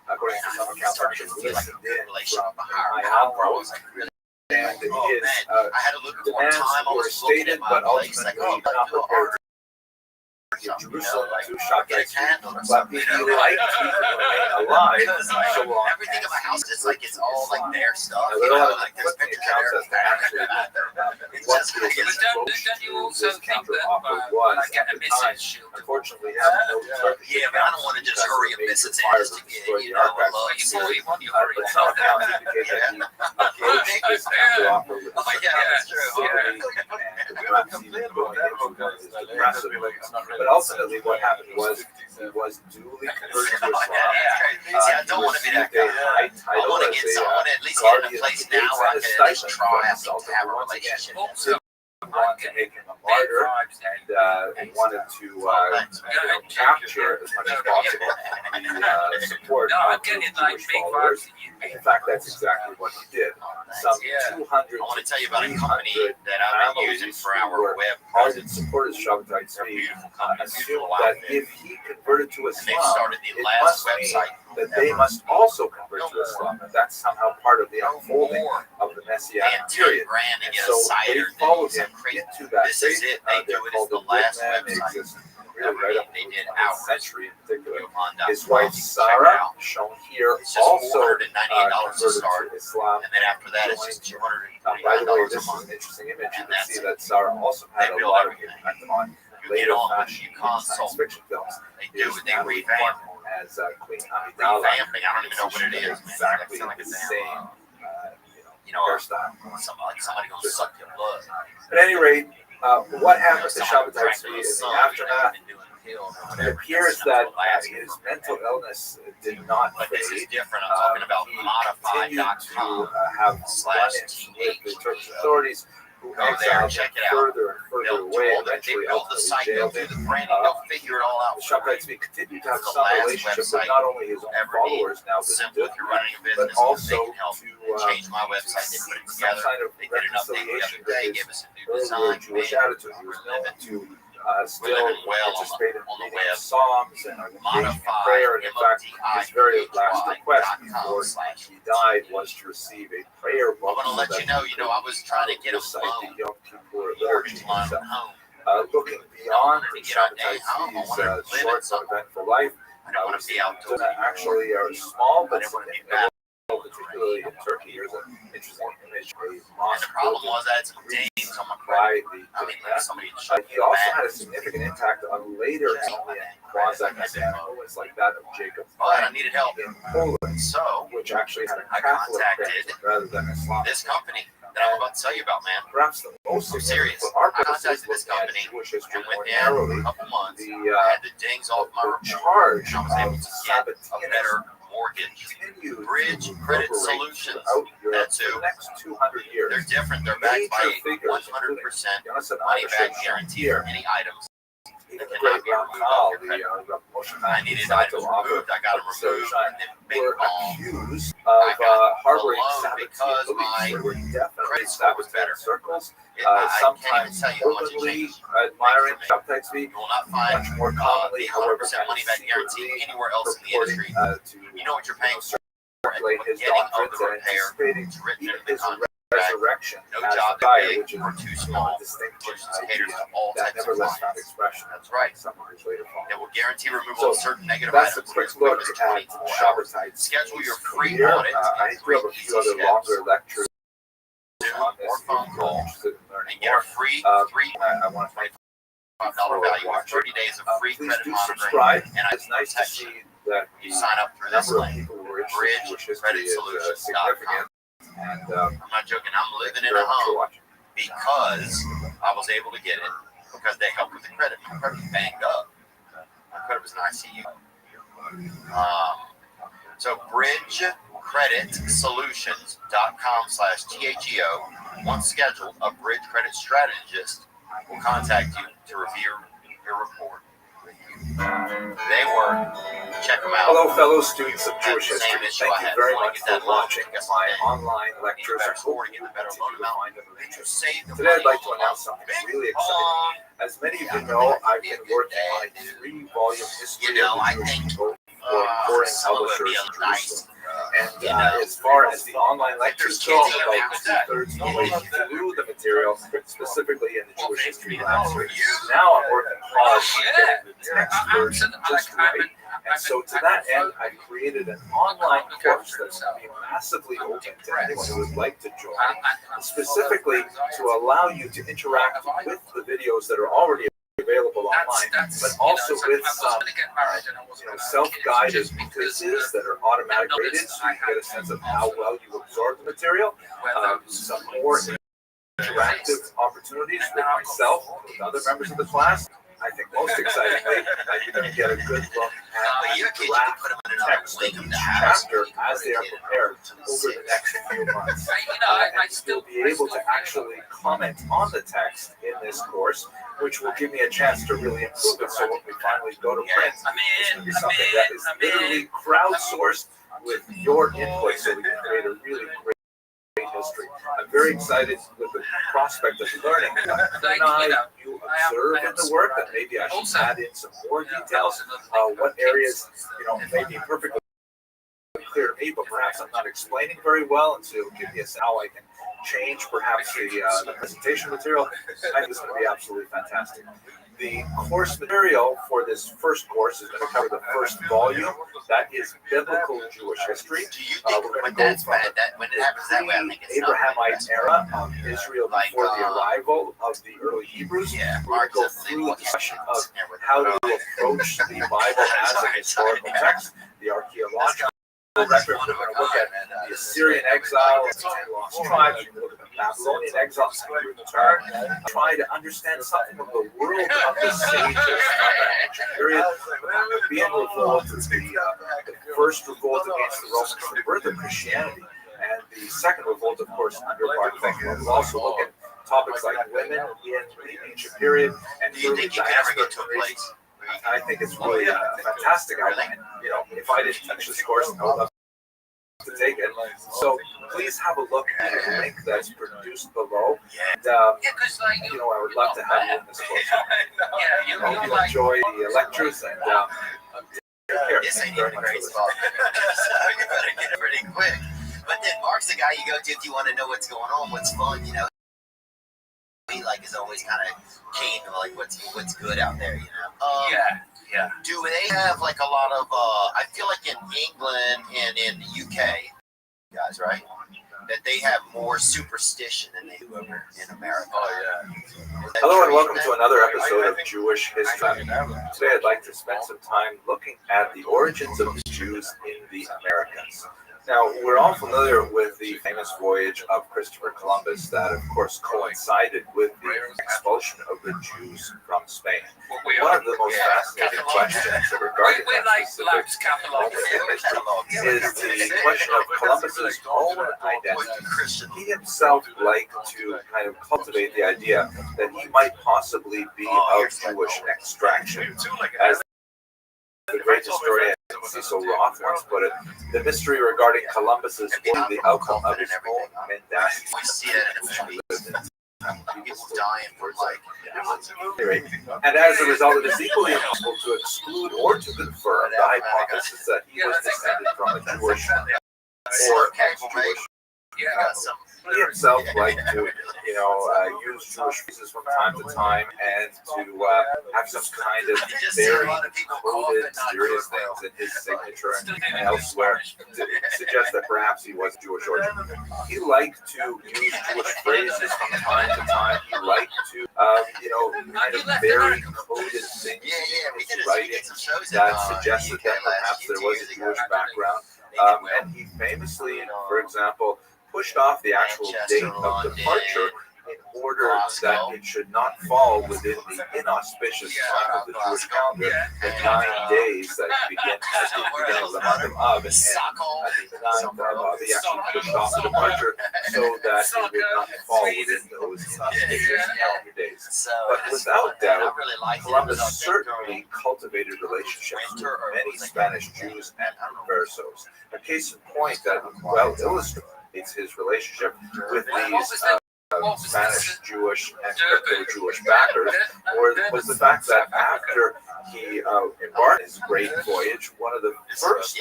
According to some accounts, actually listened in from high outposts. And his demands were stated, but ultimately not prepared to give Jerusalem to Shoptite Tzvi, but he liked to remain alive so long.
Everything in my house is like it's all like their stuff.
Like there's pictures of actually what
does.
But don't you also think that when I get a message, she'll do
unfortunately,
Yeah, but I don't want to just hurry and miss a chance to get, you know, a love story.
you hurry.
But some accounts indicate that he engaged this counter offer with
Oh, yeah, that's true.
perhaps even going into one of his aggressive moves. But ultimately, what happened was he was duly converted to Islam.
See, I don't want to be that guy. I want to get someone at least get in a place now where I can at least try to have a relationship.
Want to make him a martyr, and he wanted to capture as much as possible the support of the Jewish followers. In fact, that's exactly what he did. Some 200
I want to tell you about a company that I've been using for our web
ardent supporters of Shabbatai Tzvi assumed that if he converted to Islam, it must mean that they must also convert to Islam, and that's somehow part of the unfolding of the Messianic period. And so they followed him into that
This is it. They do it as the last website.
Really right up
They did
the
our
century in particular.
Yolanda.
His wife Sarah, shown here,
It's just
also
$498 to
converted
start,
to Islam.
and then after that it's just
By the way,
$229
this
a
is
month.
an interesting image. You
And
can
that's
see
it.
that Sarah also had
They
a
build
lot of
everything.
impact on
You
later
get on when
fashion
you consult.
science fiction films.
They do it. They revamp.
As Queen Amidala.
Revamping. I don't even know what it is.
Exactly
It's like a
the
damn,
same,
hairstyle.
hairstyle.
Somebody gonna suck your blood.
At any rate, what happened to
Somebody
Shabbatai Tzvi
Dracula's
in the
son,
aftermath?
been doing pills or
It
whatever.
appears that his mental illness did not
But this is
fade.
different. I'm talking about
He continued to
modified.com
have
slash
run-ins with the Turkish
TH.
authorities, who
Go there,
exiled
check
him
it out.
further and further
They'll do
away,
all the, they
eventually
build the site, they'll
ultimately
do
jailed
the
him.
branding, they'll figure it all out.
Shabbatai Tzvi continued to have
It's the
some
last
relationship with
website
not only his own
ever
followers now that
Simple, if you're running a
but
business, they
also
can help
to
change my website. They put it
some
together.
kind of
They did an update the
reconciliation
other day,
with
gave
his
us a new
earlier
design.
Jewish
Man,
attitude. He was known to still
living well
participate in
on the
reading
web.
Psalms and engaging in prayer. And in fact, his very last request before he died was to receive a prayer book.
I'm going to let you know, I was trying to get a
recite
loan,
the Yom Kippur
mortgage
liturgy
loan
himself.
home.
Looking beyond
to get our day
Shabbatai
home. I wanted
Tzvi's
to live
short
in
but eventful life,
I didn't want to be outdoors.
actually are small but
I didn't want to be
significant,
bad.
particularly in Turkey. Here's an interesting image. A
And
mosque
the problem
built
was I had some dings on my
by
credit.
the
I mean, like somebody
he also had a significant impact on later Armenian quasi-Messianic movements like that of Jacob
But I needed help.
in Poland,
So
which actually had a
I
Catholic
contacted
bent rather than Islamic.
this company that I'm about to tell you about, man.
Perhaps the most
I'm
significant
serious.
for our
I
purposes
contacted this
looking at
company,
Jewish history
and
more
within
narrowly,
a couple months,
the
I had the dings off my report.
charge
And I was able
of
to get a
Sabbatinus
better mortgage.
continued
Bridge
to
Credit
reverberate
Solutions.
throughout Europe
That
for
too.
the next 200 years.
They're different. They're backed by
Major figures,
100%
Jonathan
money back
Irish
guarantee for any items.
even
that
the great
cannot be removed
Ramchal,
off your credit.
the Moshe
I needed items removed. I got them removed. And then big
were
ball.
accused
I
of
got
harboring
a loan
Sabbath
because
beliefs.
my
They were definitely
credit score was better.
circles,
I can't even
sometimes
tell you how much it
openly
changed.
admiring Shabbatai Tzvi.
You will not find
Much more commonly,
the
however,
100% money back guarantee anywhere else in the industry. You know what you're paying for at the
circulate his
beginning of
doctrines
the
and
repair.
anticipating
It's written in
even
the
his
contract.
resurrection
No
as
job
the
too
Messiah,
big
which is
or too small.
distinct
Which caters to all
that
types of
never less found
clients.
expression.
That's right.
Some years later followed.
It will guarantee removal
So,
of certain negative
That's a
items
quick
as quick
look
as
at
24 hours.
Shabbatai.
Schedule your free
Here,
audit
I
in
do
3
have a
easy
few other
steps.
longer lectures
Zoom
on this
or
if
phone
you're
call
interested in learning
and get
more.
a free
I want to thank
$25 value with 30 days of free
please
credit
do
monitoring
subscribe.
and
It's nice to
protection.
see that
You
the
sign up through this
number of
link,
people who are interested in Jewish history is
bridgecreditsolutions.com.
significant. And
I'm not joking. I'm living in
very
a
much for
home
watching.
because I was able to get it because they helped with the credit. My credit was banged up. My credit was an ICU. So bridgecreditsolutions.com/THEO. Once scheduled, a bridge credit strategist will contact you to review your report. They work. Check them out.
Hello, fellow students of
Had
Jewish
the same
history.
issue
Thank
I
you
had.
very
Want
much
to get
for
that loan?
watching
Guess
my
what?
online
Need a
lectures.
better
I
score
hope
to
you
get a better
continue
loan
to
amount.
find them of
Then you
interest.
save the
Today I'd
money
like to
on the
announce
loan.
something really exciting. As many of you know, I've been working on a 3-volume history
You know,
of
I
the Jewish
think
people for foreign
some of it
publishers
would be
in
a nice,
Jerusalem. And as far as the online lectures go,
kids
about
around that.
2/3 of the way through the material, specifically in the Jewish history lecture. Now I'm working hard on getting the text version just right.
And so to that end, I created an online course that's going to be massively open to anyone who would like to join, specifically to allow you to interact with the videos that are already available online, but also with some self-guided quizzes that are automatic rated, so you get a sense of how well you absorb the material, some more interactive opportunities with myself, with other members of the class. I think most excitingly, you're going to get a good look at the draft text of each chapter as they are prepared over the next few months. And you'll be able to actually comment on the text in this course, which will give me a chance to really improve it. So when we finally go to print, it's going to be something that is literally crowdsourced with your input, so we can create a really great history. I'm very excited with the prospect of learning. You observe in the work that maybe I should add in some more details. What areas, may be perfectly clear to me, but perhaps I'm not explaining very well, and so it'll give me a sense how I can change perhaps the presentation material. I think it's going to be absolutely fantastic. The course material for this first course is going to cover the first volume. That is biblical Jewish history. We're going to go from the Abrahamite era of Israel before the arrival of the early Hebrews. We're going to go through the discussion of how to approach the Bible as a historical text, the archaeological record. We're going to look at the Assyrian exile, the 10 lost tribes. We're going to look at the Babylonian exile, and return. Try to understand something of the world of the sages of that ancient period. The Maccabean revolt is the first revolt against the Romans, the birth of Christianity, and the second revolt, of course, under Bartholomew. We'll also look at topics like women in the ancient period and early diaspora generations. I think it's really a fantastic outline. If I didn't finish this course, I would love to take it. So please have a look at the link that's produced below. And, I would love to have you in this course. I hope you enjoy the lectures and take care.
This ain't even a great spot. So you better get it pretty quick. But then Mark's the guy you go to if you want to know what's going on, what's fun, He is always kind of keen to what's good out there,
Yeah.
Do they have a lot of I feel like in England and in the UK, guys, right? That they have more superstition than they do over in America.
Hello and welcome to another episode of Jewish History. Today I'd like to spend some time looking at the origins of the Jews in the Americas. Now, we're all familiar with the famous voyage of Christopher Columbus that, of course, coincided with the expulsion of the Jews from Spain. One of the most fascinating questions regarding that specific moment in history is the question of Columbus's own identity. He himself liked to kind of cultivate the idea that he might possibly be of Jewish extraction. As the great historian Cecil Roth once put it, the mystery regarding Columbus's was the outcome of his own mendacity.
We see it in the movie. People dying for
and as a result, it is equally impossible to exclude or to confirm the hypothesis that he was descended from a Jewish or ex-Jewish. He himself liked to, use Jewish phrases from time to time and to have some kind of very coded, mysterious things in his signature and elsewhere to suggest that perhaps he was Jewish origin. He liked to use Jewish phrases from time to time. He liked to, kind of very coded things in his writing that suggested that perhaps there was a Jewish background. And he famously, for example, pushed off the actual date of departure in order that it should not fall within the inauspicious time of the Jewish calendar, the 9 days that begin at the beginning of the month of Av and end at the 9th of Av. He actually pushed off the departure so that it would not fall within those inauspicious calendar days. But without doubt, Columbus certainly cultivated relationships with many Spanish Jews and conversos. A case in point that well illustrates his relationship with these Spanish Jewish and crypto-Jewish backers was the fact that after he embarked on his great voyage, one of the first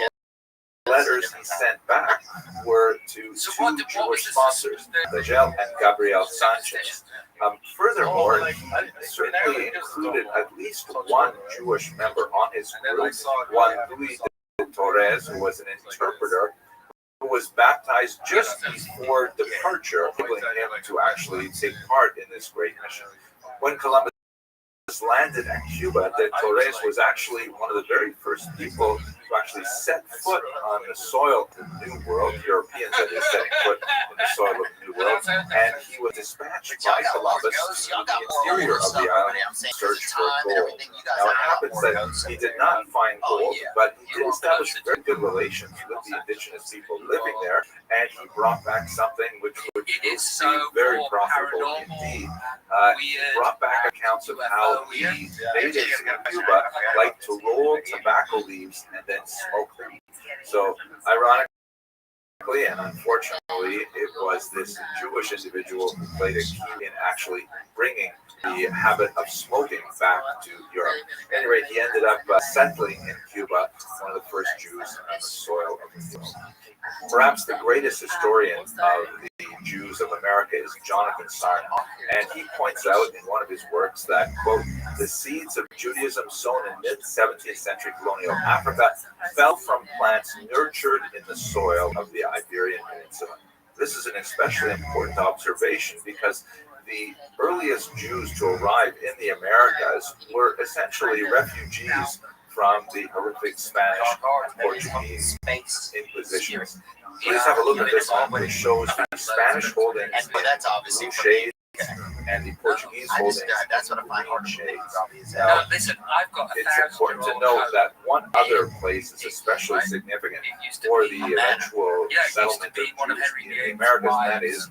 letters he sent back were to two Jewish sponsors, Miguel and Gabriel Sanchez.
Furthermore, he certainly included at least one Jewish member on his group, one Louis de Torres, who was an interpreter, who was baptized just before departure, enabling him to actually take part in this great mission. When Columbus landed at Cuba, de Torres was actually one of the very first people to actually set foot on the soil of the New World. Europeans that is setting foot in the soil of the New World, and he was dispatched by Columbus to the interior of the island in search for gold. Now it happens that he did not find gold, but he did establish very good relations with the indigenous people living there, and he brought back something which would be very profitable indeed. He brought back accounts of how the natives in Cuba like to roll tobacco leaves and then smoke them. So, ironically and unfortunately, it was this Jewish individual who played a key in actually bringing the habit of smoking back to Europe. At any rate, he ended up settling in Cuba, one of the first Jews on the soil of the world. Perhaps the greatest historian of the Jews of America is Jonathan Sarna, and he points out in one of his works that, quote, the seeds of Judaism sown in mid-17th century colonial Africa fell from plants nurtured in the soil of the Iberian Peninsula. This is an especially important observation because the earliest Jews to arrive in the Americas were essentially refugees from the horrific Spanish and Portuguese inquisitions. Please have a look at this map, which shows the Spanish holdings in blue shades and the Portuguese holdings in green shades. Now,
listen, I've got
it's important to note that one other place is especially significant for the eventual settlement of Jews in the Americas, and that is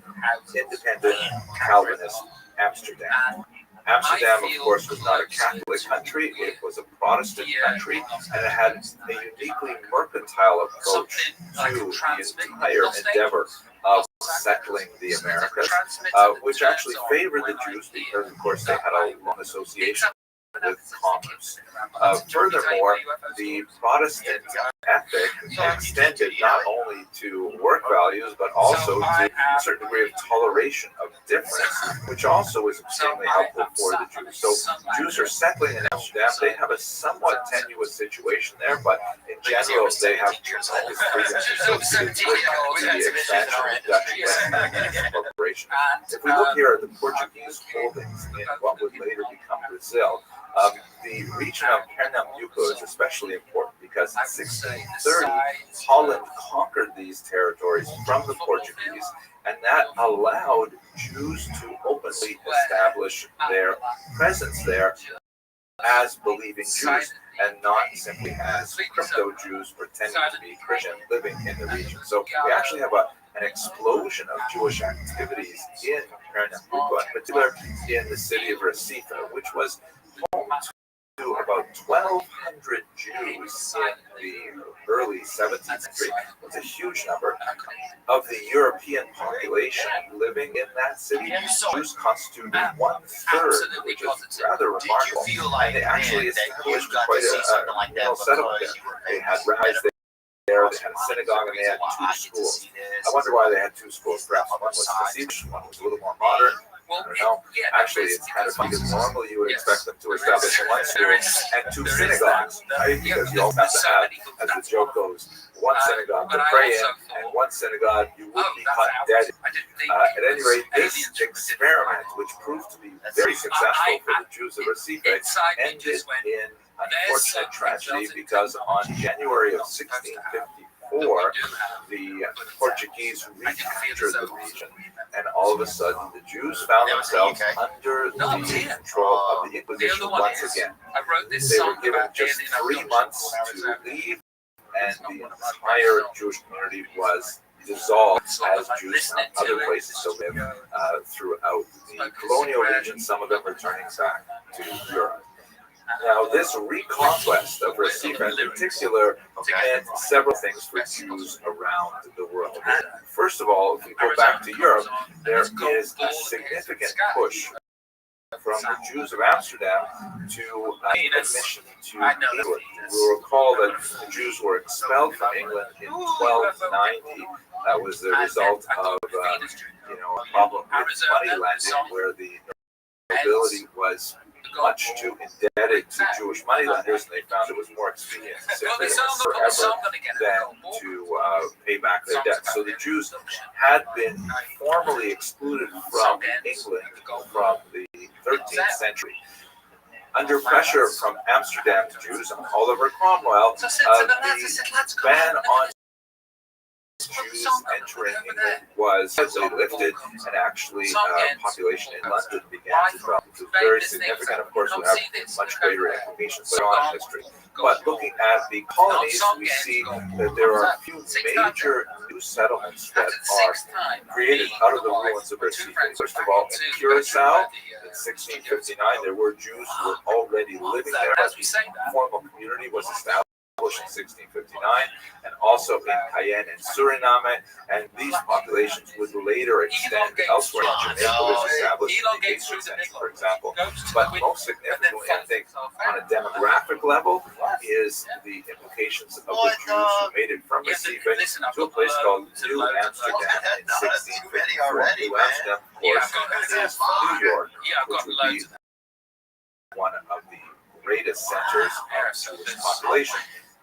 independent Calvinist Amsterdam. Amsterdam, of course, was not a Catholic country. It was a Protestant country, and it had a uniquely mercantile approach to the entire endeavor of settling the Americas, which actually favored the Jews because, of course, they had a long association with commerce. Furthermore, the Protestant ethic extended not only to work values, but also to a certain degree of toleration of difference, which also is extremely helpful for the Jews. So Jews are settling in Amsterdam. They have a somewhat tenuous situation there, but in general, they have tremendous freedoms associated with the expansion of Dutch West Corporation. If we look here at the Portuguese holdings in what would later become Brazil, the region of Pernambuco is especially important because in 1630, Holland conquered these territories from the Portuguese, and that allowed Jews to openly establish their presence there as believing Jews and not simply as crypto Jews pretending to be Christian living in the region. So we actually have an explosion of Jewish activities in Pernambuco, in particular in the city of Recife, which was home to about 1,200 Jews in the early 17th century. It's a huge number. Of the European population living in that city, Jews constituted 1/3, which is rather remarkable. And they actually established quite a settlement there. They had rabbis there, they had a synagogue, and they had 2 schools. I wonder why they had 2 schools. Perhaps one was Hasidic, one was a little more modern. I don't know. Actually, it's kind of funny because normally you would expect them to establish 1 school and 2 synagogues, right? Because you also have to have, as the joke goes, 1 synagogue to pray in and 1 synagogue you would be caught dead. At any rate, this experiment, which proved to be very successful for the Jews of Recife, ended in unfortunate tragedy because on January of 1654, the Portuguese recaptured the region, and all of a sudden the Jews found themselves under the control of the Inquisition once again. They were given just 3 months to leave, and the entire Jewish community was dissolved as Jews found other places to live throughout the colonial region, some of them returning back to Europe. Now, this reconquest of Recife in particular meant several things for Jews around the world. First of all, if we go back to Europe, there is a significant push from the Jews of Amsterdam to admission to England. We'll recall that the Jews were expelled from England in 1290. That was the result of a problem with money lending, where the
nobility was much too indebted to Jewish moneylenders, and they found it was more expedient to sit there forever than to pay back their debt. So the Jews had been formally excluded from England from the 13th century. Under pressure from Amsterdam Jews and Oliver Cromwell, the ban on Jews entering England was lifted, and actually population in London began to drop. It was very significant. Of course, we have much greater implications later on in history. But looking at the colonies, we see that there are a few major new settlements that are created out of the ruins of Recife. First of all, in Curacao, in 1659, there were Jews who were already living there. A formal community was established in 1659, and also in Cayenne and Suriname, and these populations would later extend elsewhere. Jamaica was established in the 18th century, for example. But most significantly, I think, on a demographic level, is the implications of the Jews who made it from Recife to a place called New Amsterdam in 1654. New Amsterdam, of course, is New York, which would be one of the greatest centers of Jewish population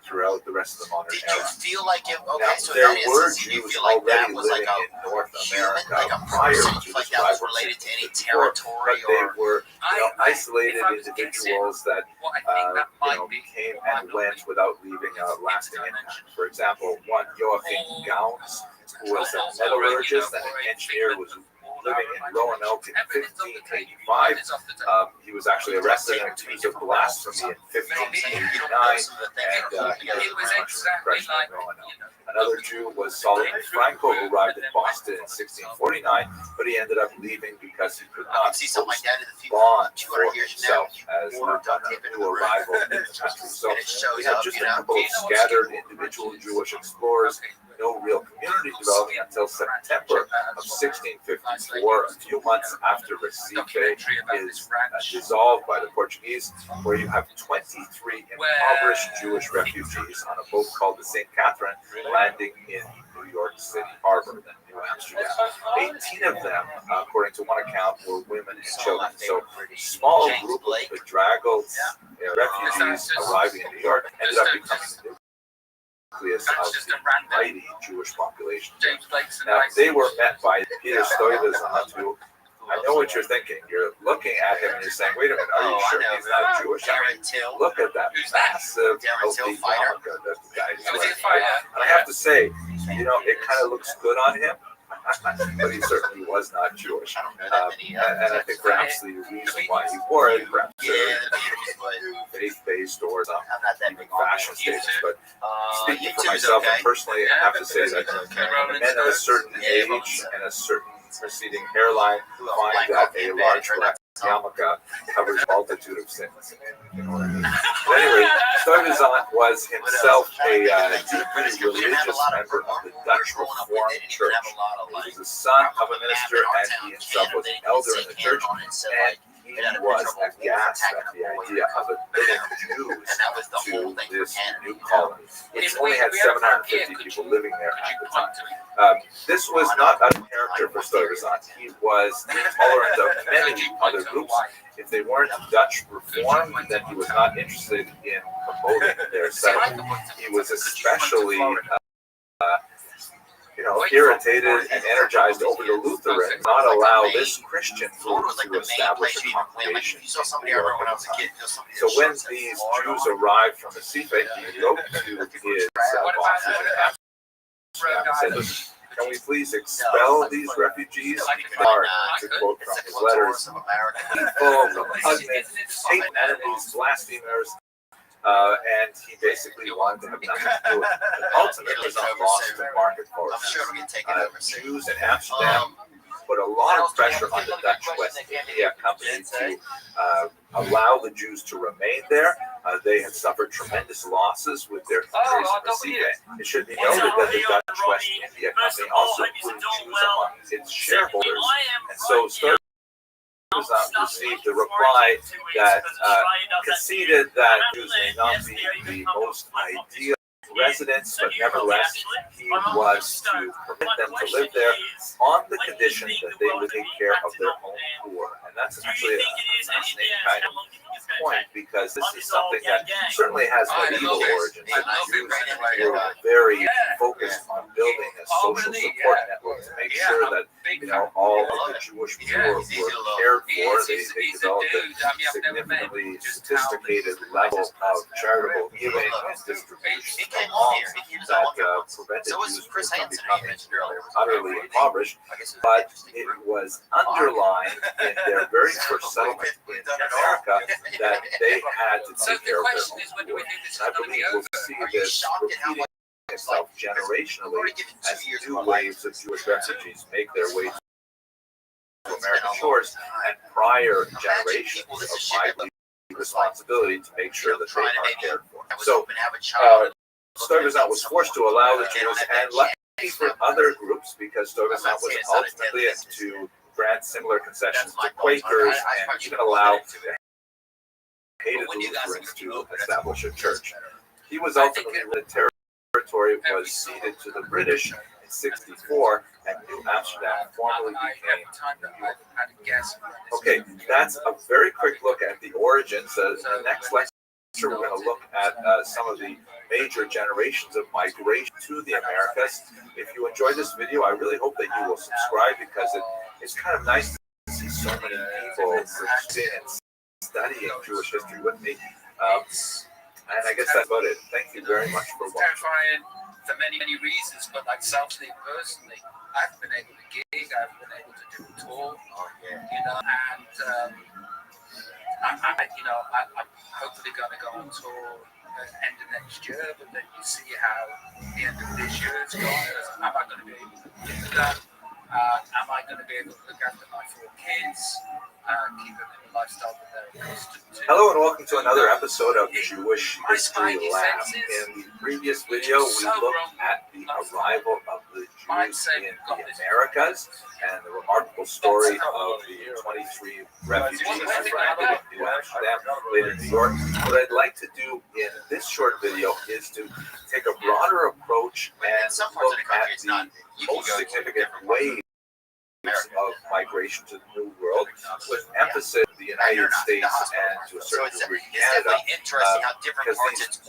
throughout the rest of the modern era.
Did you feel like it? Okay,
now,
so
there were
you
Jews
feel like that
already
was like
living
a
in North
human,
America
like a
prior
person,
to
like
the
that was
Bible,
related to any
but
territory,
they
or
were isolated individuals that came and went without leaving a lasting impact. For example, one Joachim Gauss, who was a metallurgist and an engineer, was living in Roanoke in 1585. He was actually arrested and accused of blasphemy in 1589, and he was very much an impression in Roanoke. Another Jew was Solomon Franco, who arrived in Boston in 1649, but he ended up leaving because he could not bond for himself as a new arrival in the country. So we have just a couple of scattered individual Jewish explorers. No real community developing until September of 1654, a few months after Recife is dissolved by the Portuguese, where you have 23 impoverished Jewish refugees on a boat called the St. Catherine landing in New York City Harbor, then New Amsterdam. 18 of them, according to one account, were women and children. So a small group of bedraggled refugees arriving in New York ended up becoming the nucleus of the mighty Jewish population. Now, they were met by Peter Stuyvesant, who, I know what you're thinking. You're looking at him and you're saying, wait a minute, are you sure he's not Jewish? I mean, look at that massive, healthy yarmulke that the guy is wearing. And I have to say, it kind of looks good on him, but he certainly was not Jewish. And I think perhaps the reason why he wore it, perhaps faith-based or even fashion statements. But speaking for myself, and personally, I have to say that men of a certain age and a certain receding hairline find that a large black yarmulke covers a multitude of sins. But anyway, Stuyvesant was himself a deeply religious member of the Dutch Reformed Church. He was the son of a minister, and he himself was an elder in the church, and he was aghast at the idea of admitting Jews to this new colony, which only had 750 people living there at the time. This was not a character for Stuyvesant. He was intolerant of many other groups. If they weren't Dutch Reformed, then he was not interested in promoting their settlement. He was especially irritated and energized over the Lutherans not allow this Christian group to establish a congregation in New York at the time. So when these Jews arrived from Recife, he wrote to his bosses and said, listen, can we please expel these refugees? To quote from his letters, people, repugnant, hate enemies, blasphemers, and he basically wanted to have nothing to do with it. But ultimately, it was lost the market for Jews in Amsterdam put a lot of pressure on the Dutch West India Company to allow the Jews to remain there. They had suffered tremendous losses with their factories in Recife. It should be noted that the Dutch West India Company also included Jews among its shareholders, and so received a reply that conceded that Jews may not be the most ideal residents, but nevertheless, he was to permit them to live there on the condition that they would take care of their own poor. And
that's
Do you
actually
think it is?
a fascinating
Yes,
kind
how
of
long do you think it's going to
point
take?
because this is something that certainly has medieval origins.
I
And
love it.
Jews were very focused on building a social support network to make sure that all of the Jewish poor were cared for. They developed a significantly sophisticated level of charitable giving and distribution of alms that prevented Jews from becoming utterly impoverished. But it was underlined in their very first settlement in America that they had to take care of their own poor. And I believe we'll see this repeating itself generationally as new waves of Jewish refugees make their way to American shores, and prior generations of migrants responsibility to make sure that they are cared for. So, Stuyvesant was forced to allow the Jews and left for other groups because Stuyvesant was ultimately to grant similar concessions to Quakers and even allow the hated Lutherans to establish a church. He was ultimately the territory was ceded to the British in '64, and New Amsterdam formally became New York. Okay, that's a very quick look at the origins. In the next lecture, we're going to look at some of the major generations of migration to the Americas. If you enjoyed this video, I really hope that you will subscribe because it's kind of nice to see so many people interested in studying Jewish history with me. And I guess that's about it. Thank you very much for watching.
Terrifying for many, many reasons, but like selfishly, personally, I've been able to gig, I've been able to do a tour, and I'm hopefully going to go on tour at the end of next year, but then you see how the end of this year is going. Am I going to be able to do that? Am I going to be able to look after my 4 kids and keep them in the lifestyle that they're accustomed to?
Hello and welcome to another episode of Jewish History Lab. In the previous video, we looked at the arrival of the Jews in the Americas and the remarkable story of the 23 refugees who landed in New Amsterdam, later New York. What I'd like to do in this short video is to take a broader approach and look at the most significant waves of migration to the New World, with emphasis in the United States and to a certain degree Canada, because these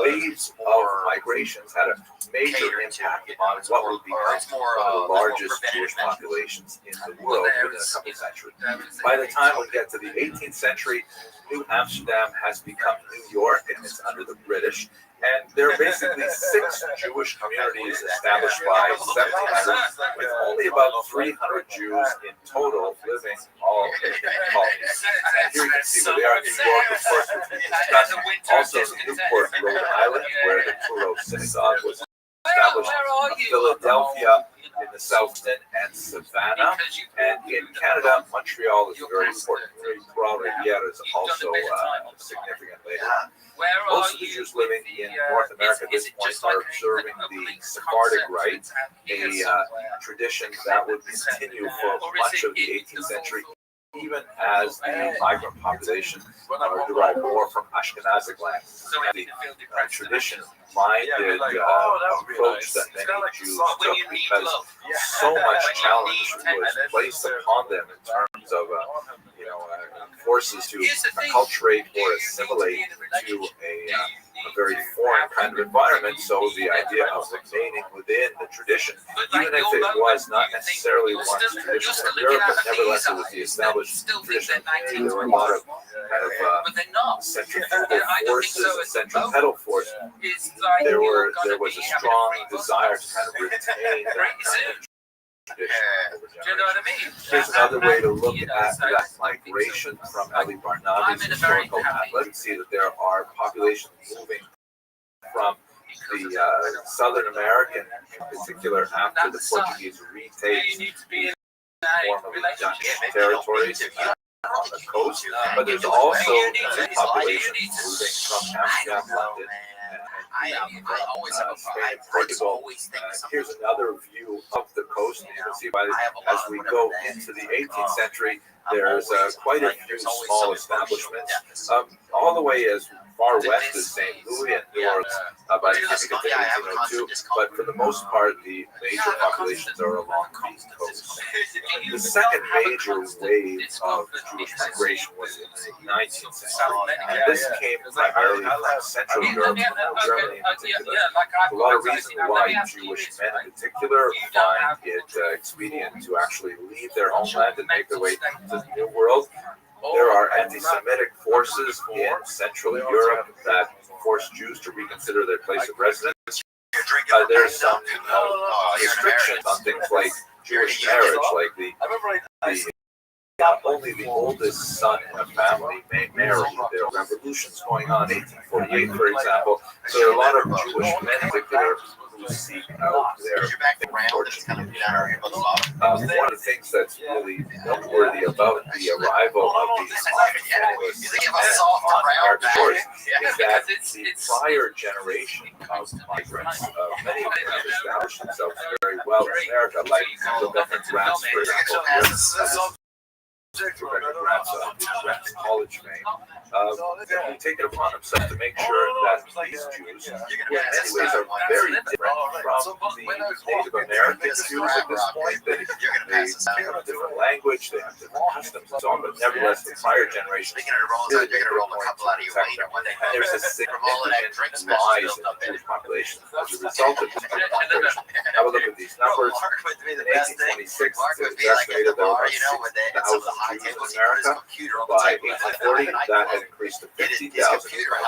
waves of migrations had a major impact on what would become one of the largest Jewish populations in the world within a couple centuries. By the time we get to the 18th century, New Amsterdam has become New York and it's under the British. And there are basically 6 Jewish communities established by 1700, with only about 300 Jews in total living all in the colonies. And here you can see where they are in New York, of course, which we discussed. Also Newport, Rhode Island, where the Truro Synagogue was established. Philadelphia in the South End and Savannah. And in Canada, Montreal is very important. Trois-Rivières is also significant later on. Most of the Jews living in North America at this point are observing the Sephardic Rite, a tradition that would continue for much of the 18th century, even as the migrant population derived more from Ashkenazic lands. The tradition-minded approach that many Jews took because so much challenge was placed upon them in terms of forces to acculturate or assimilate to a very foreign kind of environment. So the idea of remaining within the tradition, even if it was not necessarily one's tradition in Europe, but nevertheless it was the established tradition. There were a lot of kind of centrifugal forces and centripetal forces. There was a strong desire to kind of retain that kind of tradition.
Do you know what I mean?
Here's another way to look at that migration from Eli Barnabi's historical atlas. You see that there are populations moving from the Southern American, in particular, after the Portuguese retake formerly Dutch territories on the coast. But there's also populations moving from Amsterdam, London, Spain, Portugal. Here's another view of the coast. You can see as we go into the 18th century, there's quite a few small establishments, all the way as
far west is St. Louis and New Orleans, but I think it's 1802. But for the most part, the major populations are along the coast. The second major wave of Jewish migration was in the 19th century, and this came primarily from Central Europe, Germany in particular. A lot of reasons why Jewish men in particular find it expedient to actually leave their homeland and make their way to the New World. There are anti-Semitic forces in Central Europe that force Jews to reconsider their place of residence. There's some restrictions on things like Jewish marriage, like only the oldest son in a family may marry. There are revolutions going on, 1848, for example. So there are a lot of Jewish men in particular who seek out their fortune. One of the things that's really noteworthy about the arrival of these penniless American shores is that the prior generation of migrants, many of them have established themselves very well in America, like Rebecca Grant's, for example. Rebecca Grant's college fame. He take it upon himself to make sure that these Jews, who in many ways are very different from the Native American Jews at this point, they have a different language, they have different customs and so on, but nevertheless, the prior generation really made it a point to protect them. And there's a significant rise in the Jewish population as a result of this migration. Have a look at these numbers. In 1826, it was estimated there were about 6,000 Jews in America. By 1840, that had increased to 50,000. By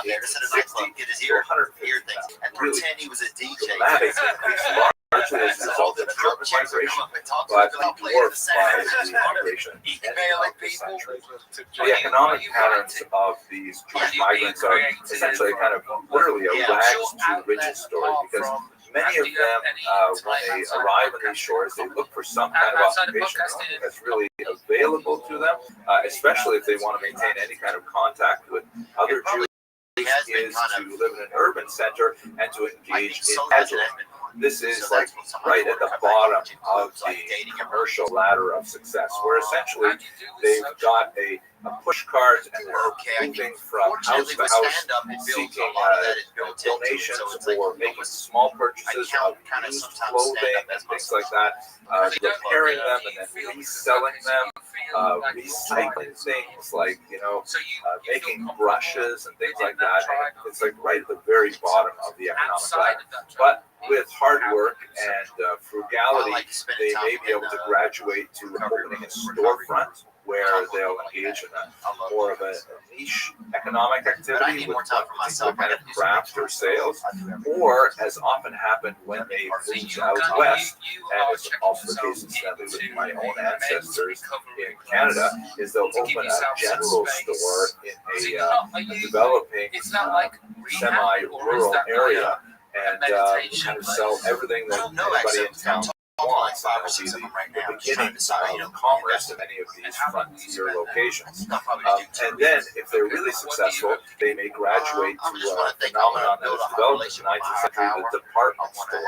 1860, to 150,000.
And pretend he was a DJ.
Dramatic increase, largely as a result of German migration, but dwarfed by the migration of the century. The economic patterns of these Jewish migrants are essentially kind of literally a rags to riches story, because many of them, when they arrive on these shores, they look for some kind of occupation that's really available to them, especially if they want to maintain any kind of contact with other Jews, is to live in an urban center and to engage in agile. This is like right at the bottom of the commercial ladder of success, where essentially they've got a push cart and they're moving from house to house, seeking donations or making small purchases of used clothing and things like that, repairing them and then reselling them, recycling things like, making brushes and things like that. And it's like right at the very bottom of the economic ladder. But with hard work and frugality, they may be able to graduate to opening a storefront where they'll engage in a more of a niche economic activity with one particular kind of craft or sales, or as often happened when they moved out west, and it's also the case incidentally with my own ancestors in Canada, is they'll open a general store in a developing semi-rural area and kind of sell everything that anybody in town wants. And that'll be the beginning of commerce in many of these frontier locations. And then, if they're really successful, they may graduate to a phenomenon that was developed in the 19th century, the department store,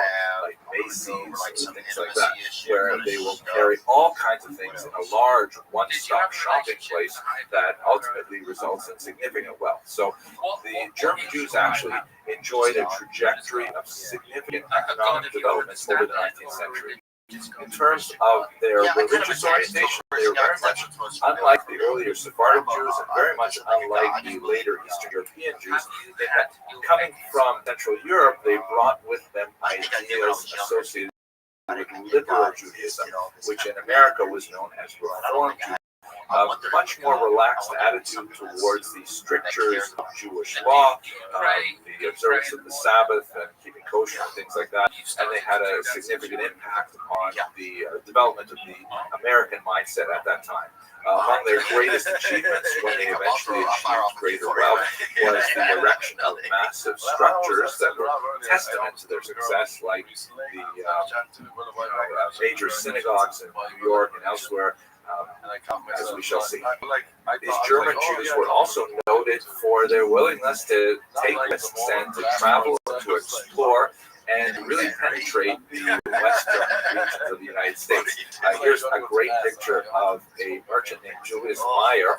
like Macy's and things like that, where they will carry all kinds of things in a large one-stop shopping place that ultimately results in significant wealth. So the German Jews actually enjoyed a trajectory of significant economic development over the 19th century. In terms of their religious orientation, they were very much unlike the earlier Sephardic Jews and very much unlike the later Eastern European Jews, in that coming from Central Europe, they brought with them ideas associated with liberal Judaism, which in America was known as Reform Judaism. A much more relaxed attitude towards the strictures of Jewish law, the observance of the Sabbath and keeping kosher and things like that, and they had a significant impact on the development of the American mindset at that time. Among their greatest achievements when they eventually achieved greater wealth was the erection of massive structures that were testament to their success, like the major synagogues in New York and elsewhere, as we shall see. These German Jews were also noted for their willingness to take risks and to travel, to explore, and really penetrate the western regions of the United States. Here's a great picture of a merchant named Julius Meyer,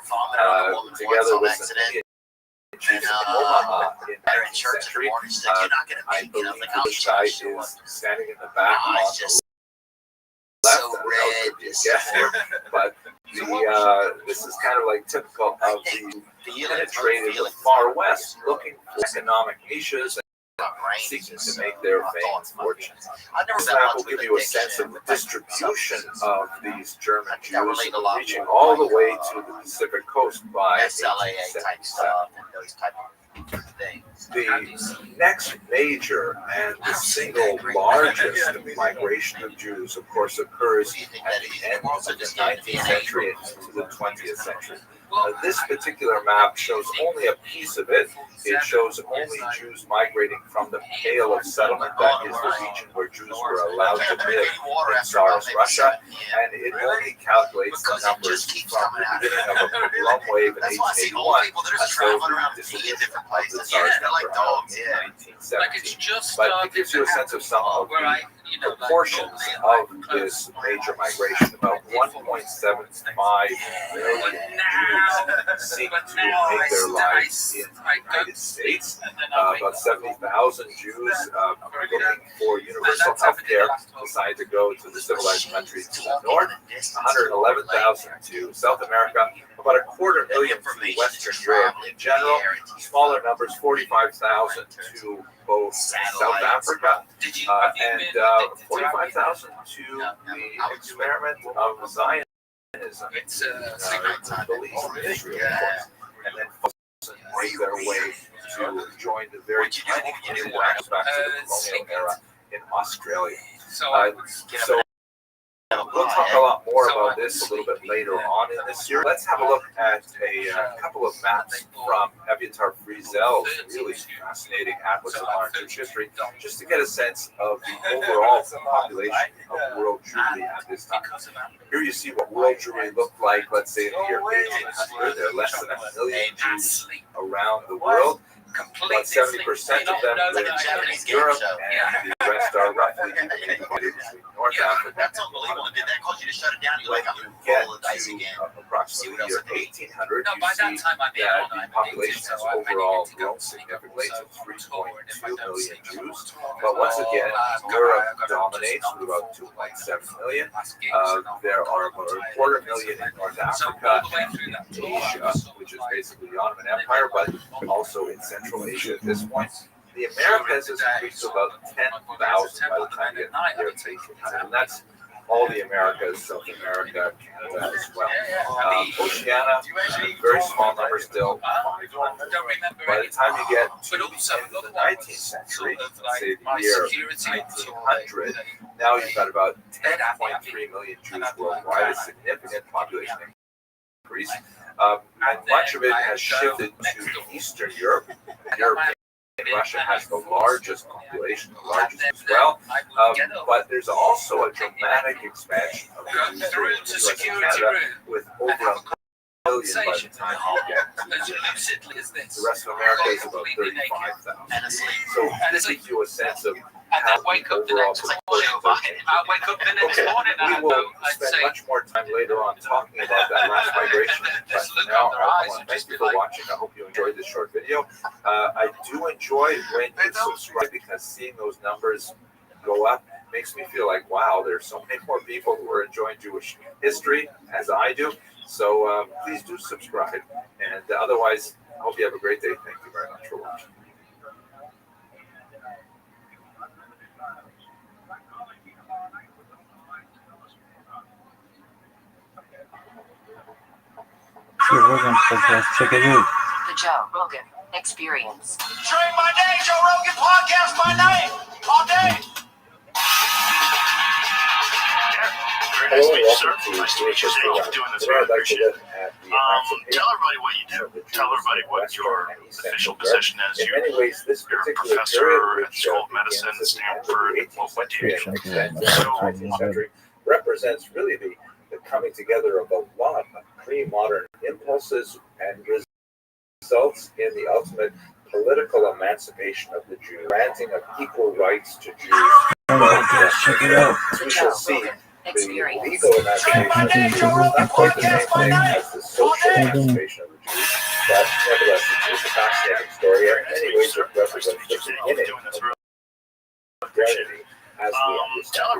together with some Indian
And
Omaha in
they're in
19th
church in the
century.
morning. She's like, you're not going to
I
make it. I'm
believe
like, I'll
this guy
show you.
is standing in the back on
It's
the
just
left.
so
That
red.
would be a guess here. But this is kind of like typical of the penetrated the far west, looking for economic niches and seeking to make their fame and fortune. This map will give you a sense of the distribution of these German Jews, reaching all the way to the Pacific coast by
SLAA type
1877.
stuff and those type of things.
The next major and the single largest migration of Jews, of course, occurs at the end of the 19th century into the 20th century. This particular map shows only a piece of it. It shows only Jews migrating from the Pale of Settlement, that is the region where Jews were allowed to live in Tsarist Russia, and it only calculates the numbers from the beginning of a pogrom wave in 1881 until the dissolution of the Tsarist Empire in 1917. But it gives you a sense of some of the proportions of this major migration. About 1.75 million Jews seek to make their lives in the United States. About 70,000 Jews looking for universal health care decide to go to the civilized countries to the north, 111,000 to South America, about 250,000 to Western Europe in general, smaller numbers, 45,000 to both South Africa, and 45,000 to the experiment of Zionism. It's belief in Israel, of course. And then make their way to join the very tiny community that goes back to the colonial era in Australia. So we'll talk a lot more about this a little bit later on in this series. Let's have a look at a couple of maps from Eviatar Friesel's really fascinating Atlas of Modern Jewish History, just to get a sense of the overall population of world Jewry at this time. Here you see what world Jewry looked like, let's say in the year 1800. There are less than 1 million Jews around the world. About 70% of them live in Europe, and the rest are roughly divided between North Africa.
That's unbelievable. Did that cause you to shut it down? You're like, I'm
When you
roll the dice again.
get to approximately the year 1800, you see that the population has overall grown significantly to 3.2 million Jews. But once again, Europe dominates with about 2.7 million. There are about 250,000 in North Africa, Asia, which is basically the Ottoman Empire, but also in Central Asia at this point. The Americas has increased to about 10,000 by the time you get to the year 1800, and that's all the Americas, South America, Canada as well. Oceania, very small number still, 500. By the time you get to the end of the 19th century, let's say the year 1900, now you've got about 10.3 million Jews worldwide, a significant population increase. And much of it has shifted to Eastern Europe. Europe Russia has the largest population, the largest as well. But there's also a dramatic expansion of the US and Canada with over 1 million by the time you get to the rest of America is about 35,000. So this gives you a sense of how the overall proportions are changing. We will spend much more time later on talking about that last migration. But for now, I want to thank you for watching. I hope you enjoyed this short video. I do enjoy when you subscribe, because seeing those numbers go up makes me feel like, wow, there's so many more people who are enjoying Jewish history as I do. So please do subscribe. And otherwise, I hope you have a great day. Thank you very much for watching.
Joe Rogan podcast. Check it out.
The Joe Rogan Experience.
Train my day, Joe Rogan podcast my night, all day.
Hello and welcome to Jewish History Live. Today I'd like to look at the emancipation
Tell everybody what you do. Tell everybody what your official position is.
In many ways, this particular
Professor
period,
at School of Medicine, Stanford. What do you do?
19th century, represents really the coming together of a lot of pre-modern impulses and results in the ultimate political emancipation of the Jew, granting of equal rights to Jews.
Check it out.
We shall see the legal emancipation is not quite the same thing as the social emancipation of the Jews, but nevertheless, it's a fascinating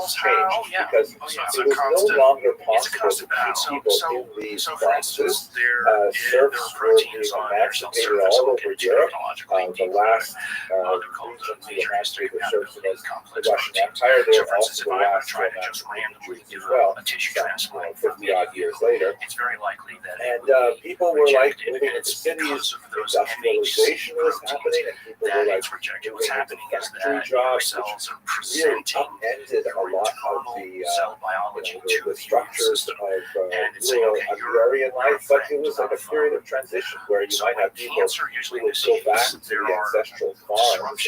has changed because it was no longer possible to keep people in these boxes. Serfs were being emancipated all over Europe. The last regions who emancipated serfs was the Russian Empire. They were also the last to emancipate Jews as well, 50-odd years later. And people were like moving into cities, industrialization was happening, and people were like moving into factory jobs, which really upended a lot of the structures of rural agrarian life. But it was like a period of transition where you might have people who would go back to the ancestral farms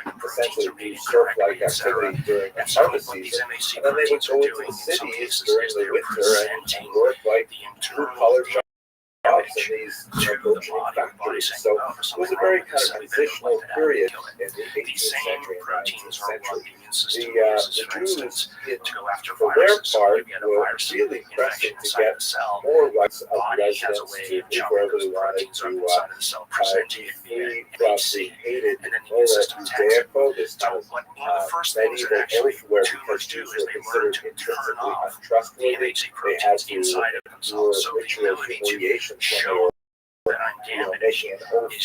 and essentially do serf-like activity during the harvest season, and then they would go into the cities during the winter and work like blue-collar jobs camps and these burgeoning factories. So it was a very kind of transitional period in the 18th century and 19th century. The Jews, for their part, were really pressing to get more rights of residents to live wherever they wanted, to be free from the hated Mora Judaico, this kind of medieval oath where because Jews were considered intrinsically untrustworthy, they had to endure ritual humiliations when they were making an oath in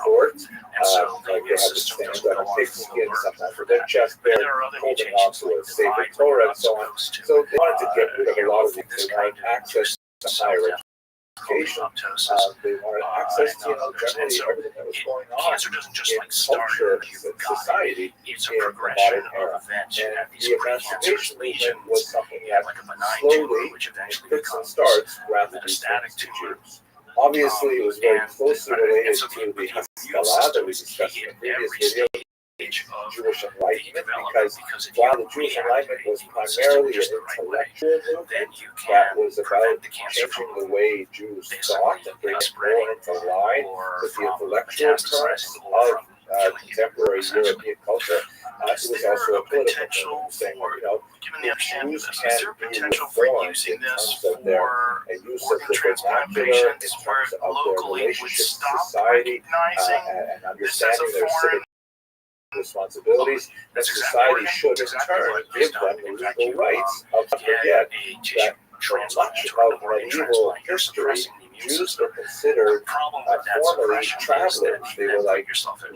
court, like they had to stand on a pig's skin, sometimes for their chest bear, holding on to a sacred Torah, and so on. So they wanted to get rid of a lot of these. They wanted access to higher education. They wanted access to, generally everything that was going on in culture and society in the modern era. And the emancipation movement was something that slowly, in fits and starts, granted these things to Jews. Obviously, it was very closely related to the Haskalah that we discussed in the previous video, Jewish Enlightenment, because while the Jewish Enlightenment was primarily an intellectual movement that was about changing the way Jews thought and bringing more into line with the intellectual currents of contemporary European culture, it was also a political movement saying, Jews can be reformed in terms of their use of the vernacular, in terms of their relationship to society, and understanding their civic responsibilities, that society should in turn give them the legal rights of forget that for much of medieval history, Jews were considered formerly travelers. They were like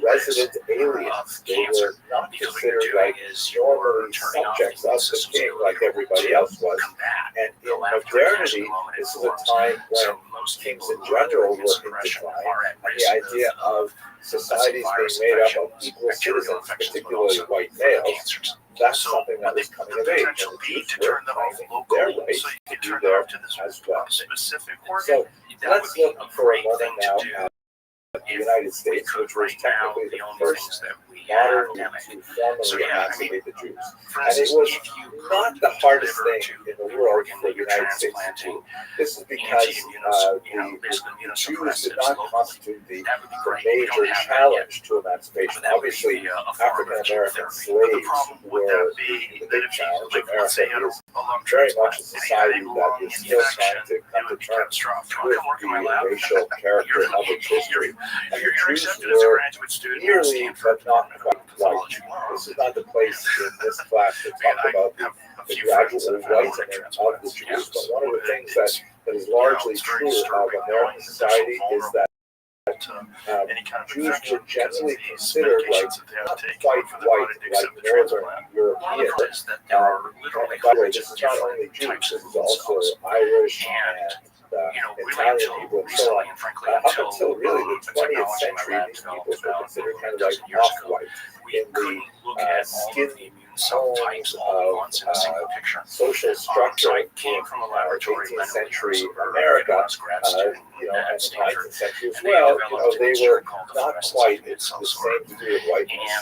resident aliens. They were not considered like normally subjects of the king like everybody else was. And in modernity, this is a time when kings in general were in decline, and the idea of societies being made up of equal citizens, particularly white males, that's something that was coming of age, and the Jews were claiming their rights to be there as well. So let's look for a moment now at the United States, which was technically the first modern to formally emancipate the Jews. And it was not the hardest thing in the world for the United States to do. This is because the Jews did not constitute the major challenge to emancipation. Obviously, African-American slaves were the big challenge. America is very much a society that is still trying to come to terms with the racial character of its history. And the Jews were nearly, but not quite white. This is not the place in this class to talk about the gradual whitening of the Jews, but one of the things that is largely true of American society is that Jews were generally considered like not quite white, like Northern Europeans. By the way, this is not only Jews, this is also Irish and Italian people and so on. Up until really the 20th century, these peoples were considered kind of like off-white in the skin tones of social structure in 18th century America, and the 19th century as well. They were not quite the same degree of whiteness.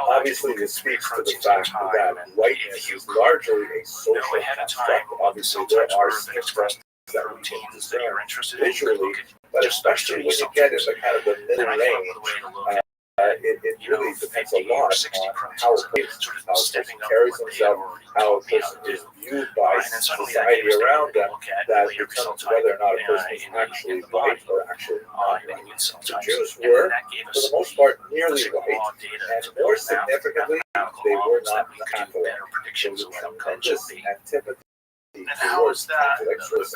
Obviously, this speaks to the fact that whiteness is largely a social construct. Obviously, there are different that we can discern visually, but especially when you get into kind of the middle range, it really depends a lot on how a person carries himself, how a person is viewed by society around them, that determines whether or not a person is actually white or actually not white. The Jews were, for the most part, nearly white, and more significantly, they were not Catholic. There was a tremendous antipathy.
And how is that?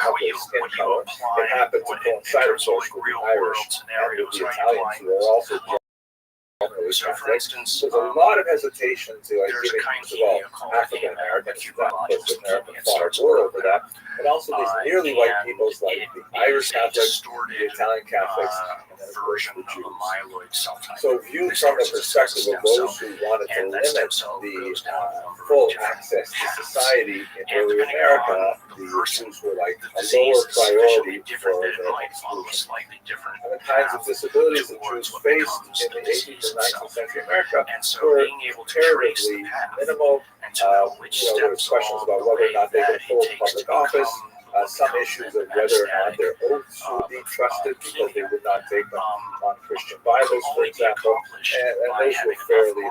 How would you apply
it happened to coincide, of course, with the Irish and with the Italians, who are also generally Catholic. So there's a lot of hesitation to give African Americans, that course American fought a war over that, but also these nearly white peoples like the Irish Catholics, the Italian Catholics, and then of course the Jews. So viewed from the perspective of those who wanted to limit the full access to society in early America, the Jews were like a lower priority for their exclusion. And the kinds of disabilities that Jews faced in the 18th and 19th century America were comparatively minimal. There was questions about whether or not they could hold public office. some issues of whether or not their oaths would be trusted because they would not take them on Christian Bibles, for example, and those were fairly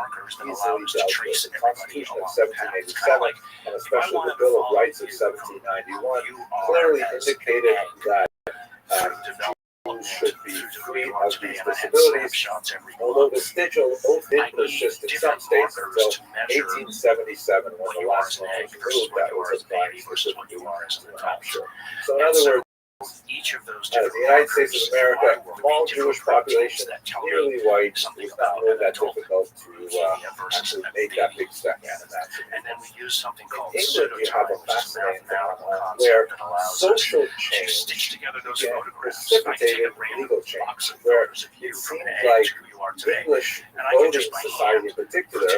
easily dealt with. The Constitution of 1787 and especially the Bill of Rights of 1791 clearly indicated that Jews should be free of these disabilities, although the vestigial oath did persist in some states until 1877 when the last one was removed that was applying specifically to New Hampshire. So in other words, the United States of America, small Jewish population, nearly white, it's not really that difficult to actually make that big step in emancipation. In England, you have a fascinating phenomenon where social change precipitated legal change, where it seems like English voting society in particular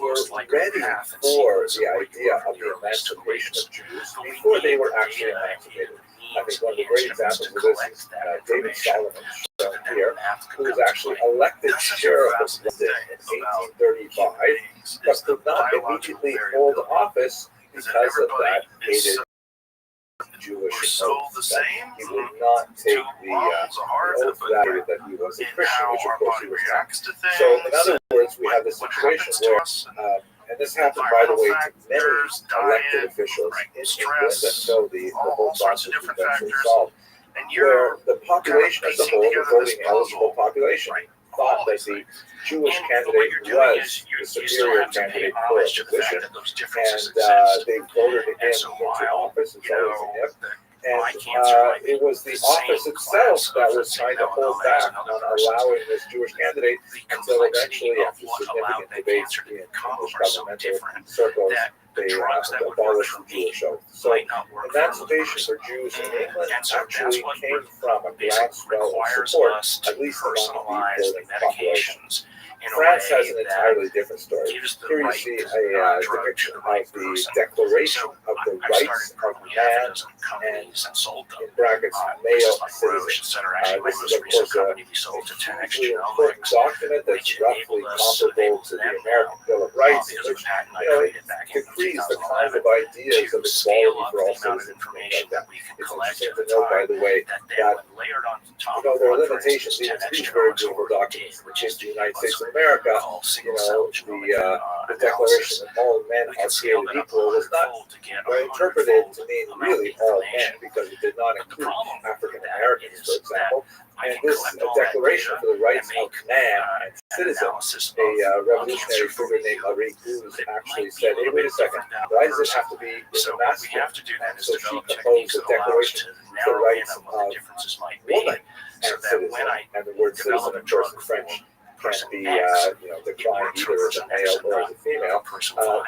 were ready for the idea of the emancipation of Jews before they were actually emancipated. I think one of the great examples of this is David Solomon, shown here, who was actually elected sheriff of London in 1835, but could not immediately hold office because of that hated Jewish oath. He would not take the oath value that he was a Christian, which of course he was not. So in other words, we have this situation where and this happened, by the way, to many elected officials in England until the whole process was eventually solved, where the population as a whole, the voting eligible population, thought that the Jewish candidate was the superior candidate for a position, and they voted him into office. It's always an if. And it was the office itself that was trying to hold back on allowing this Jewish candidate until eventually, after significant debates in English governmental circles, they abolished the Jewish oath. So emancipation for Jews in England actually came from a groundswell of support, at least among the voting population. France has an entirely different story. Here you see a depiction of the Declaration of the Rights of Man and, in brackets, male citizens. This is, of course, a hugely important document that's roughly comparable to the American Bill of Rights, which decrees the kinds of ideas of equality for all citizens and things like that. It's interesting to note, by the way, that there are limitations even to these very beautiful documents. In the United States of America, the Declaration that all men are created equal was not interpreted to mean really all men, because it did not include African Americans, for example. And this Declaration for the Rights of Man and Citizen, a revolutionary figure named Marie Cruz actually said, hey, wait a second, why does it have to be masculine? And so she proposed a Declaration for the Rights of Woman and Citizen, and the word citizen, of course, in French can be declined either as a male or as a female,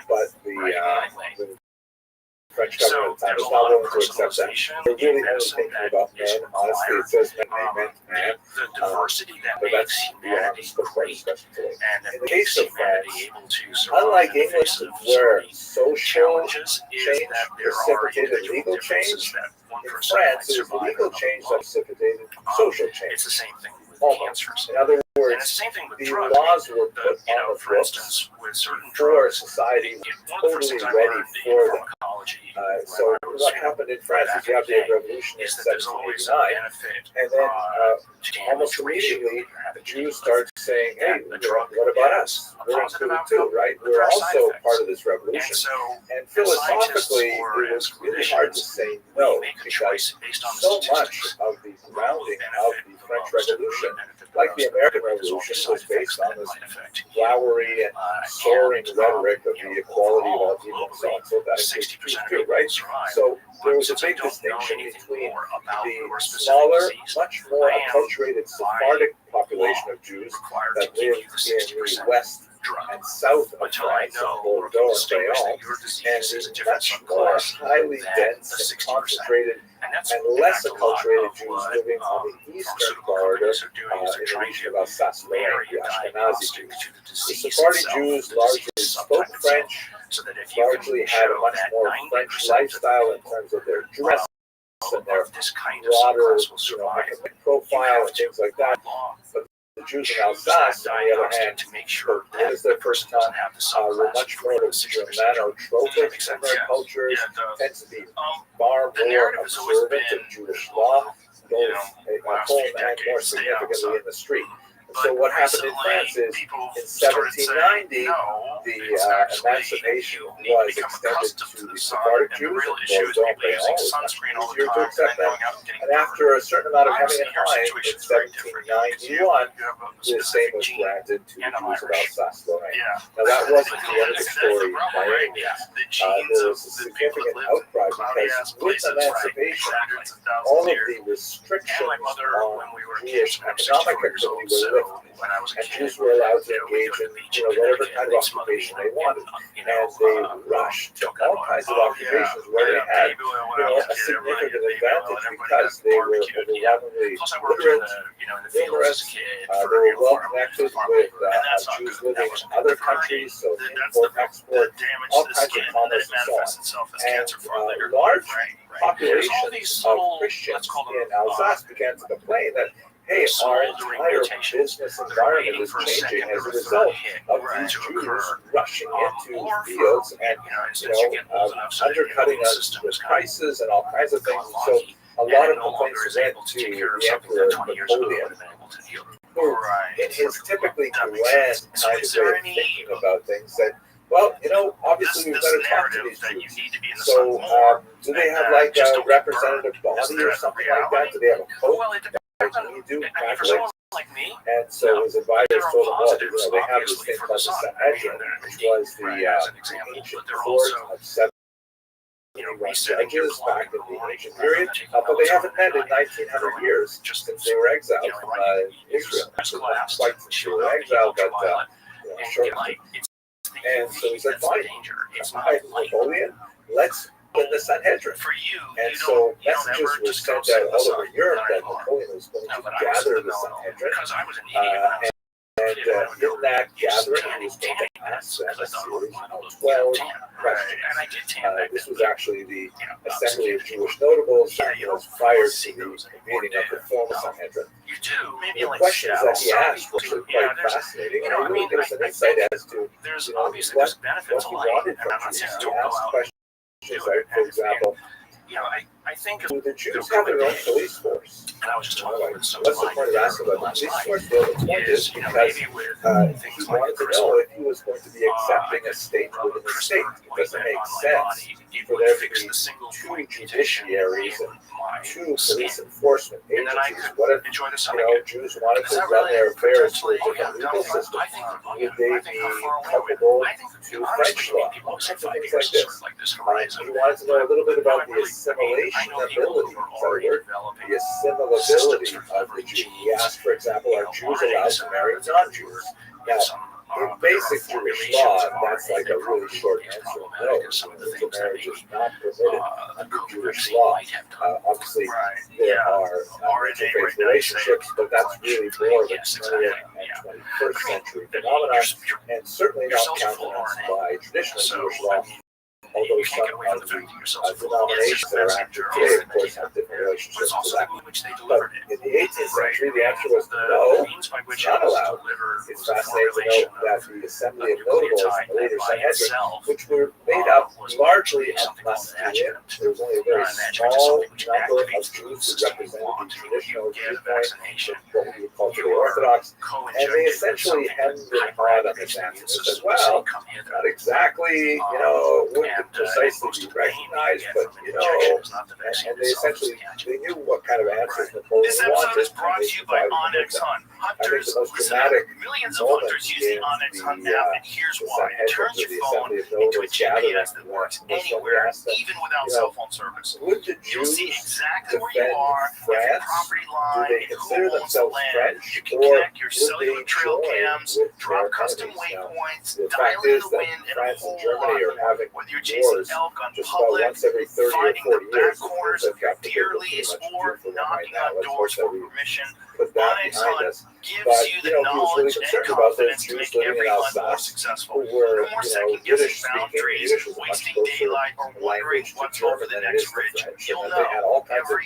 but the French government at the time is not willing to accept that. They're really only thinking about men. Honestly, it says men, they meant man. But that's beyond the scope of discussion today. In the case of France, unlike England, where social change precipitated legal change, in France, it was legal change that precipitated social change. It's the same thing with cancers. In other words, the laws were put on the books before society was totally ready for them. So what happened in France is you have the revolution in 1789, and then almost immediately the Jews start saying, hey, what about us? We're included too, right? We're also part of this revolution. And philosophically, it was really hard to say no, because so much of the grounding of the French Revolution, like the American Revolution, was based on this flowery and soaring rhetoric of the equality of all people and so on. So that includes Jews too, right? So there was a big distinction between the smaller, much more acculturated Sephardic population of Jews that lived in the west and south of France, in Bordeaux and Bayonne, and the much more highly dense and concentrated and less acculturated Jews living on the eastern corridor in the region of Alsace-Lorraine, the Ashkenazi Jews. The Sephardi Jews largely spoke French, largely had a much more French lifestyle in terms of their dress and their broader, academic profile and things like that. But the Jews in Alsace, on the other hand,
to make sure
it
that
was their
the
first
person
time,
doesn't have to
were
subclass
much
for
more
the 6%
Germanotropic in their cultures, tend to be far
the
more
narrative has always
observant
been,
of Jewish law,
you
both
know,
at
last
home
few
and more
decades, stay
significantly
outside.
in the street.
But
So what happened in
recently,
France is,
people
in
started saying,
1790,
no,
the
it's actually,
emancipation
you need to
was
become
extended
accustomed
to
to
the
the sun,
Sephardic
and the
Jews,
real
and
issue is
don't
people
they
using
always much
sunscreen all the
easier to
time and
accept
then
that.
going out and getting
And after a certain amount of hemming
Obviously,
and
your
hawing, in
situation is very different. You have
1791,
a
the same
specific
was
gene,
granted to the
and I'm
Jews of
Irish.
Alsace-Lorraine.
Yeah.
Now that wasn't the end of the
That's
story
the problem,
by
right?
any means.
The genes
There
of
was a
the people that
significant
lived
outcry
cloudy-ass
because with
places,
emancipation,
right? Hundreds of thousands
all
of
of
years.
the restrictions
And my mother,
on
when we were
Jewish
kids, when I was 64
economic
years old,
activity
so
were lifted,
when I was a
and
kid,
Jews were allowed to
you know, we'd
engage
go to
in
the beach in
whatever
Connecticut,
kind of
they'd smuggle
occupation
you,
they wanted,
you know,
and they rushed to all kinds of occupations where they had
baby oil when I was
a
a kid, everybody
significant
had baby oil,
advantage
and everybody
because
got
they were
barbecued, yeah.
overwhelmingly
Plus, I worked in
literate,
the fields as a kid.
they
For,
were
you know,
well
farm
connected
farm
with
labor, and that's not
Jews
good.
living
That was
in other countries, so import, export,
damage
all
to the
kinds
skin,
of
and then
commerce
it
and so on.
manifests itself as
And
cancer far later.
large
Right. There's all these
populations
little,
of Christians
let's call them,
in Alsace began to complain that, hey, our
smoldering
entire
mutations
business
that are
environment
waiting
is
for a
changing
second
as a
or a
result
third hit
of
to
these Jews
occur.
rushing into
Or
fields
for,
and,
you know, since you get old enough so that your
undercutting
immune
us
system
with
is kind of
prices and all kinds of things.
gone
So
wonky,
a
and
lot
it
of
no longer
complaints
is
went
able to
to
take care of
the
something
Emperor
that 20 years ago would
Napoleon,
have been able to heal.
who,
Right.
in his typically
That makes
bland
sense. So
kind
is
of way
there
of
any
thinking about things, said, well, you know, obviously we've got to talk to
narrative
these
that you
Jews.
need to be in the
So,
sun more,
do they
and
have like
just
a
don't get
representative
burned? Is
body
there
or
a
something like
reality?
that? Do they have a pope?
Well, it depends on,
You do
I mean, for someone
Catholics.
like me,
And so his advisors
there are
told him, well, you
positives,
know, they have this
obviously,
thing
for
called
the
the
sun.
Sanhedrin, which was the
as an example,
ancient
but they're
court
also,
of seven
you know, resetting your
judges back in
clock
the
in the
ancient
morning,
period, but they haven't met in 1900 years
just
since they were exiled
you know,
from
right,
Israel.
first
Not
class,
quite since they
shield
were
up the
exiled, but
ultraviolet,
you know,
and
shortly.
get light. It's the
And
UV
so he said,
that's the
fine,
danger. It's
all
not
right,
light.
Napoleon, let's win the Sanhedrin.
For you,
And
you
so
don't
messages
ever
were
just go
sent
sit in
out
the
all
sun.
over Europe
Not
that
anymore.
Napoleon was going
No,
to
but I was
gather
in
the
the
Sanhedrin.
because I was an idiot when I was
And in that gathering, he was going to ask them a series of 12 questions.
and I did tan back
This
then.
was actually the Assembly of Jewish Notables that was prior to the meeting of the formal Sanhedrin.
You do, maybe
The
like
questions that he
some
asked were
people
actually
do.
quite fascinating,
you
and
know,
it
I
really
mean,
gives an
I
insight
think
as to
there's
what
obviously there's benefit
he
to light,
wanted
and
from
I'm not
Jews.
saying
He
don't go
asked
out.
questions like, for example,
You know, I think
do the Jews have their own police force?
and I was just talking with some
What's the point of asking about the
last
police
night.
force? Well, the point is
You know,
because
maybe with
he
things like
wanted to
CRISPR,
know if he was going to be accepting a state within a state. It doesn't make sense for there to be two judiciaries and two police enforcement agencies. What if,
enjoy the
you know, Jews wanted to run their affairs through a different legal system? Would they be culpable to French law? All kinds of things like this. He wanted to know a little bit about the assimilation ability, the assimilability of the Jew. He asked, for example, are Jews allowed to marry non-Jews? Now, in basic Jewish law, that's like a really short answer. No, intermarriage is not permitted under Jewish law. Obviously, there are interfaith relationships, but that's really more of a 20th and 21st century phenomenon, and certainly not countenanced by traditional Jewish law. Although some of the denominations that are active today, of course, have different relationships to that. But in the 18th century, the answer was no, it's not allowed. It's fascinating to note that the Assembly of Notables, the later Sanhedrin, which were made up largely of Masculine, there was only a very small number of Jews who represented the traditional viewpoint, what we would call today Orthodox, and they essentially hemmed and hawed on this answer. They said, well, not exactly, you know, wouldn't precisely be recognized, but you know, and they essentially they knew what kind of answers Napoleon
This episode
wanted.
is brought to you by Onyx Hunt. Hunters,
the most
listen
dramatic
up. Millions of hunters use the Onyx Hunt app, and here's why. It turns your phone into a GPS that works anywhere, even without cell phone service. You'll see exactly where you are, every property line, and who owns the land. You can connect your cellular trail cams, drop custom waypoints, dial in the wind, and a whole lot more. Whether you're chasing elk on public, finding the back corners of your deer lease, or knocking on doors for permission,
put that behind us. But, you know, he was really concerned about those Jews living in Alsace who were, Yiddish speaking. Yiddish was a much closer language to German than it is to French, and they had all kinds of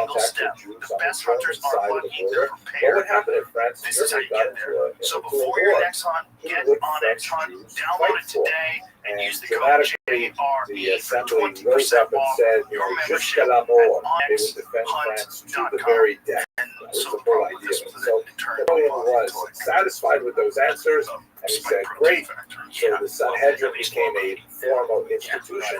contact with Jews on the German side of the border. What would happen if France and Germany got into a war? Who would French Jews fight for? And dramatically, the assembly rose up and said, jusqu'à la mort, they would defend France to the very death. That was the whole idea. So Napoleon was satisfied with those answers, and he said, great. So the Sanhedrin became a formal institution,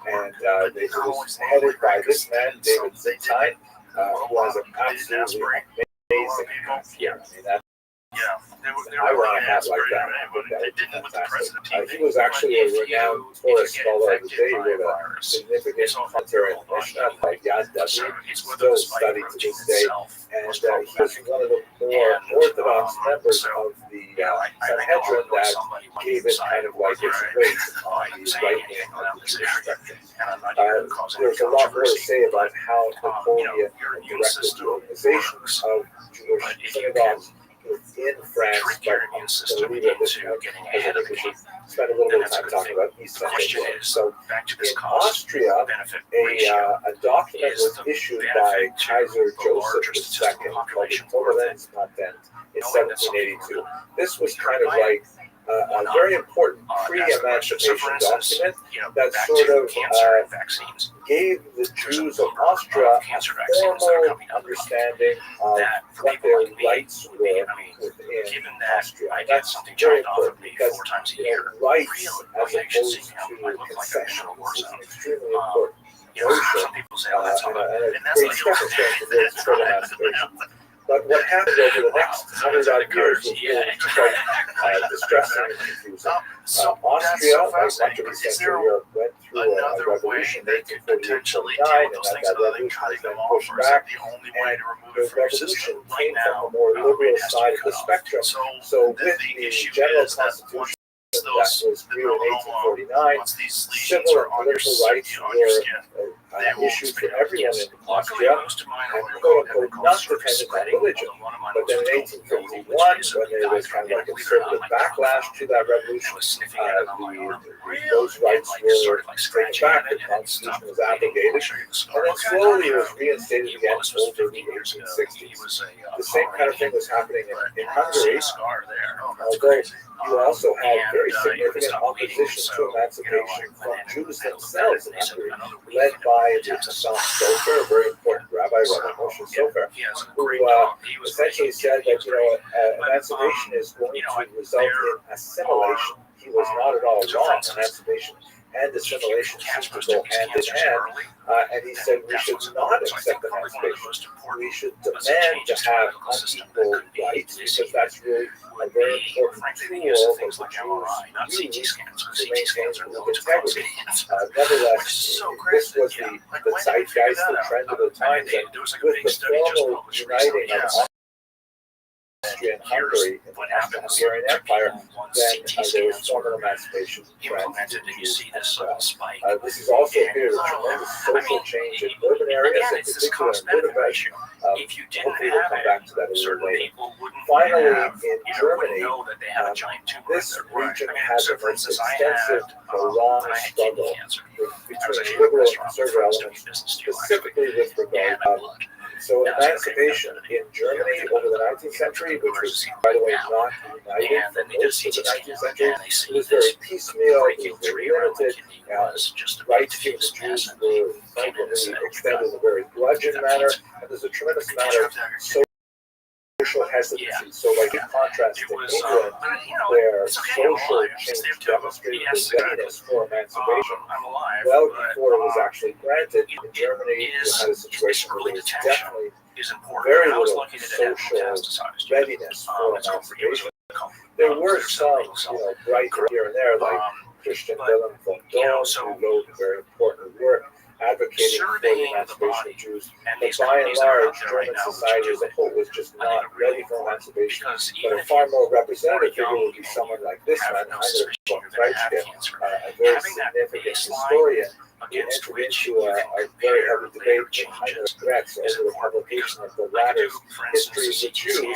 and it was headed by this man, David Zitine, who was an absolutely amazing actor. I mean, that's I want to have like that. That would be fantastic. He was actually a renowned Torah scholar of the day with a significant commentary on the Mishnah by Yad David, still studied to this day. And he was one of the more orthodox members of the Sanhedrin that gave it kind of like its weight on the right hand of the Jewish spectrum. There's a lot more to say about how Napoleon directed the organizations of Jewish synagogues in France, but I'm going to leave it at this point because I think we should spend a little bit of time talking about East Central Europe. So in Austria, a document was issued by Kaiser Joseph II called the Toleranzpatent in 1782. This was kind of like a very important pre-emancipation document that sort of gave the Jews of Austria a formal understanding of what their rights were within Austria. And that's very important because rights as opposed to concessions is an extremely important notion and a great stepping stone for emancipation. But what happened over the next 100-odd years was really quite distressing and confusing. Austria, like much of East Central Europe, went through a revolution in 1848-49, and that revolution was then pushed back, and the revolution came from the more liberal side of the spectrum. So with the general constitution that was created in 1849, civil and political rights were issued for everyone in Austria, and quote-unquote not dependent on religion. But then in 1851, when there was kind of like a conservative backlash to that revolution, those rights were taken back, the constitution was abrogated, and then slowly it was reinstated again over the 1860s. The same kind of thing was happening in Hungary, although you also had very significant opposition to emancipation from Jews themselves in Hungary, led by the Hassan Sofer, a very important rabbi, Rabbi Moshe Sofer, who essentially said that emancipation is going to result in assimilation. He was not at all wrong. Emancipation and assimilation seem to go hand in hand, and he said we should not accept emancipation. We should demand to have unequal rights, because that's really a very important tool that the Jews use to maintain religious integrity. Nevertheless, this was the zeitgeist, the trend of the times, and with the formal uniting of Austria and Hungary in the Hungarian Empire, then there was formal emancipation implemented, and you see this spike. This is also a period of tremendous social change in urban areas, in particular in Budapest. Hopefully we'll come back to that a little later. Finally, in Germany, this region has a most extensive, prolonged struggle between liberal and conservative elements, specifically with regard to so emancipation in Germany over the 19th century, which was, by the way, not united for most of the 19th century, it was very piecemeal, it was very limited, rights given to Jews were frequently extended in a very grudging manner, and there's a tremendous amount of social hesitancy. So like in contrast to England, where social change demonstrated the readiness for emancipation well before it was actually granted, in Germany you had a situation where there was definitely very little social readiness for emancipation. There were some, bright here and there, like Christian Wilhelm von Dohm, who wrote very important work advocating for the emancipation of Jews, but by and large, German society as a whole was just not ready for emancipation. But a far more representative figure would be someone like this man, Heinrich von Treitschke, a very significant historian
against which you can compare later changes is important because I could do, for instance, a CT scan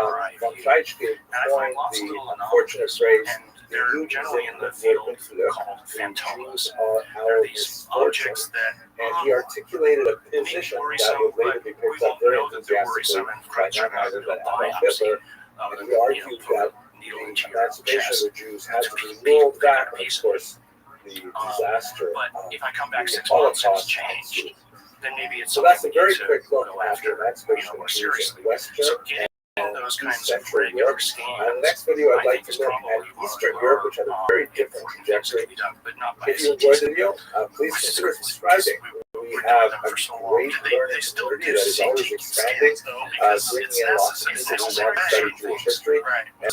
or an MRI view, and I find lots of little anomalies, and they're generally in the field called phantomas. They're these objects that
he articulated a
may be
position
worrisome,
that would
but
later be
we
picked up
won't
very
know that they're worrisome
enthusiastically
and
by
perhaps you're
none
going to
other
do a
than Adolf
biopsy.
Hitler. And he argued that
Needle
the
into your
emancipation
chest.
of the Jews had
It's a
to
piece
be ruled
of
back, of
piece.
course, the disaster.
But if I come back
the
6 months and it's
Holocaust
changed, then maybe it's
So
something
that's a
we
very
need to
quick look
go
at
after,
the emancipation
more
of Jews
seriously.
in Western
So getting those kinds of
Central
regular
Europe.
scans,
The next video, I'd
I
like
think
to
is
look at
probably
Eastern Europe, which had a very different
important things
trajectory.
to be done, but not by
If you
CT
enjoyed the
scan.
video, please
Which is
consider
cool,
subscribing. We
we're
have
doing them
a
for so long.
great learning
They still
community
do
that is
CT
always expanding,
scans though, because
bringing
it's
in lots of
necessary.
people
It's
who want to study
necessary.
Jewish history.
Right.
And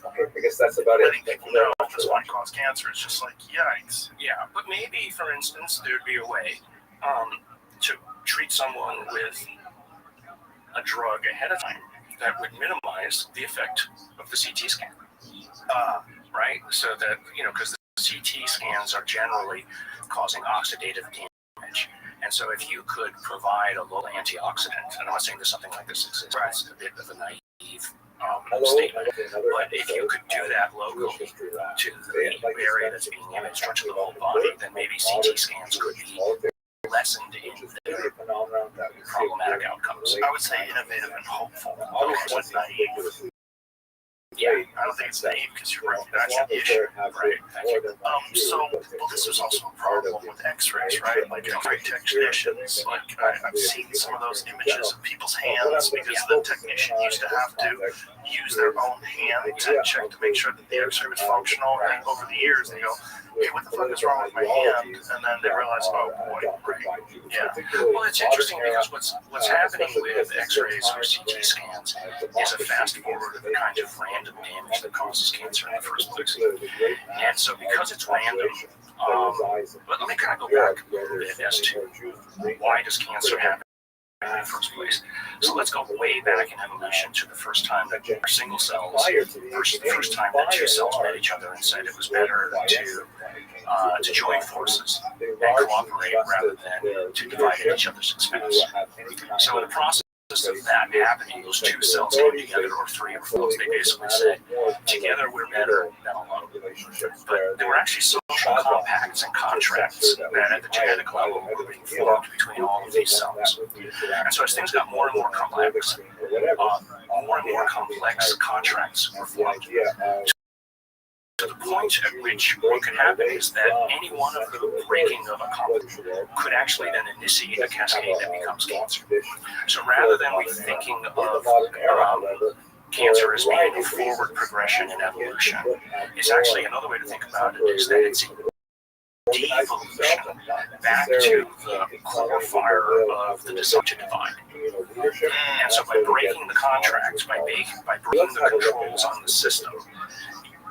okay, I guess that's about it.
Letting
Thank
people
you very
know
much
this
for
might
watching.
cause cancer. It's just like, yikes. Yeah, but maybe, for instance, there'd be a way to treat someone with a drug ahead of time that would minimize the effect of the CT scan. Right? So that, because the CT scans are generally causing oxidative damage. And so if you could provide a low antioxidant, and I'm not saying that something like this exists, it's a bit of a naive statement, but if you could do that locally to the area that's being imaged or to the whole body, then maybe CT scans could be lessened in their problematic outcomes.
I would say innovative and hopeful. Not naive.
Yeah,
I don't think it's naive because you're recognizing the issue.
right. Thank you.
This is also a problem with X-rays, right? Like X-ray technicians, like I've seen some of those images of people's hands because the technician used to have to use their own hand to check to make sure that the X-ray was functional. And over the years, they go, "Hey, what the fuck is wrong with my hand?" And then they realize, "Oh boy, yeah."
Well, it's interesting because what's happening with X-rays or CT scans is a fast forward of the kind of random damage that causes cancer in the first place. And so because it's random, but let me kind of go back a little bit as to why does cancer happen in the first place. So let's go way back in evolution to the first time that single cells, the first time that two cells met each other and said it was better to join forces and cooperate rather than to divide at each other's expense. So in the process of that happening, those two cells came together, or three or four, they basically said, together we're better than alone. But there were actually social compacts and contracts that at the genetic level were being formed between all of these cells. And so as things got more and more complex, more and more complex contracts were formed. To the point at which what could happen is that any one of the breaking of a compact could actually then initiate a cascade that becomes cancer. So rather than we thinking of cancer as being a forward progression in evolution, it's actually another way to think about it is that it's devolution back to the core fire of the desire to divide. And so by breaking the contracts, by breaking the controls on the system,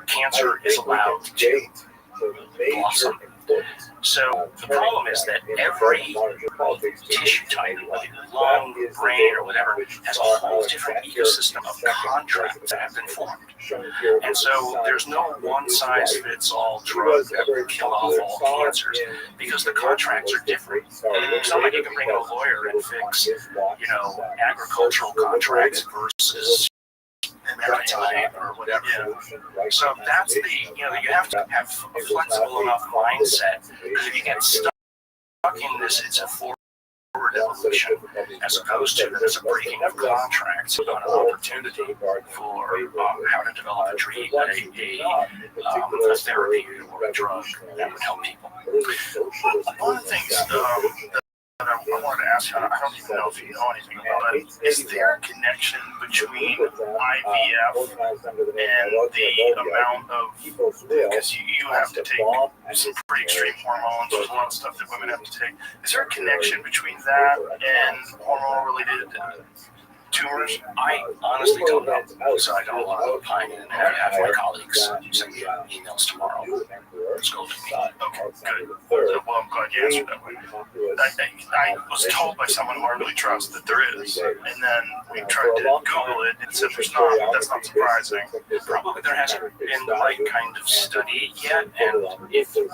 cancer is allowed to blossom. So the problem is that every tissue type, whether lung, brain, or whatever, has a whole different ecosystem of contracts that have been formed. And so there's no one-size-fits-all drug that will kill off all cancers because the contracts are different. It's not like you can bring in a lawyer and fix, agricultural contracts versus maritime or whatever. So that's you have to have a flexible enough mindset, because if you get stuck in this, it's a forward evolution as opposed to there's a breaking of contracts and an opportunity for how to develop a therapy or a drug that would help people.
One of the things I wanted to ask you, I don't even know if you know anything about it, is there a connection between IVF and the amount of, because you have to take some pretty extreme hormones, there's a lot of stuff that women have to take. Is there a connection between that and hormone-related tumors?
I honestly don't know, so I don't want to opine and have my colleagues send me emails tomorrow.
scolded me.
Okay,
good. Well, I'm glad you answered that way. I was told by someone who I really trust that there is, and then we tried to Google it and it said there's not, but that's not surprising.
Probably there hasn't been the right kind of study yet, and if there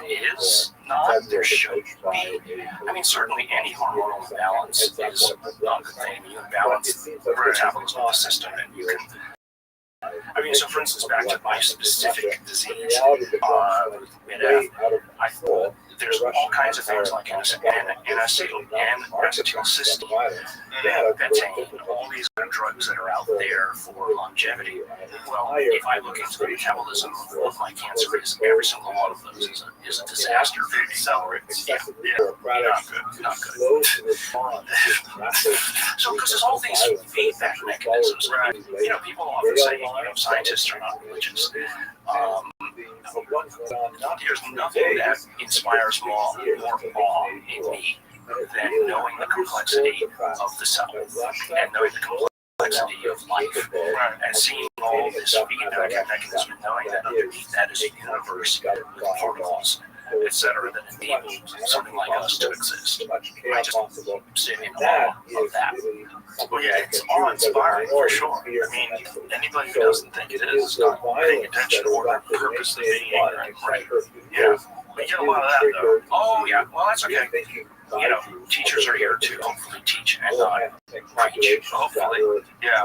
is not, there should be. I mean, certainly any hormonal imbalance is not a good thing. You imbalance the metabolism of the system, and you can. I mean, so for instance, back to my specific disease, there's all kinds of things like N-acetylcysteine, betaine, all these drugs that are out there for longevity. Well, if I look into the metabolism of my cancer, every single one of those is a disaster.
It accelerates.
Yeah, not good. So, because there's all these feedback mechanisms, right? You know, people often say, scientists are not religious. There's nothing that inspires more awe in me than knowing the complexity of the cell and knowing the complexity of life and seeing all this feedback mechanism and knowing that underneath that is a universe with particles, etc., that enable something like us to exist. I just sit in awe of that.
Well, yeah, it's awe-inspiring for sure. I mean, anybody who doesn't think it is not paying attention or purposely being ignorant, right? Yeah. We get a lot of that, though.
Oh, yeah. Well, that's okay. Teachers are here to hopefully teach and not preach.
Hopefully, yeah.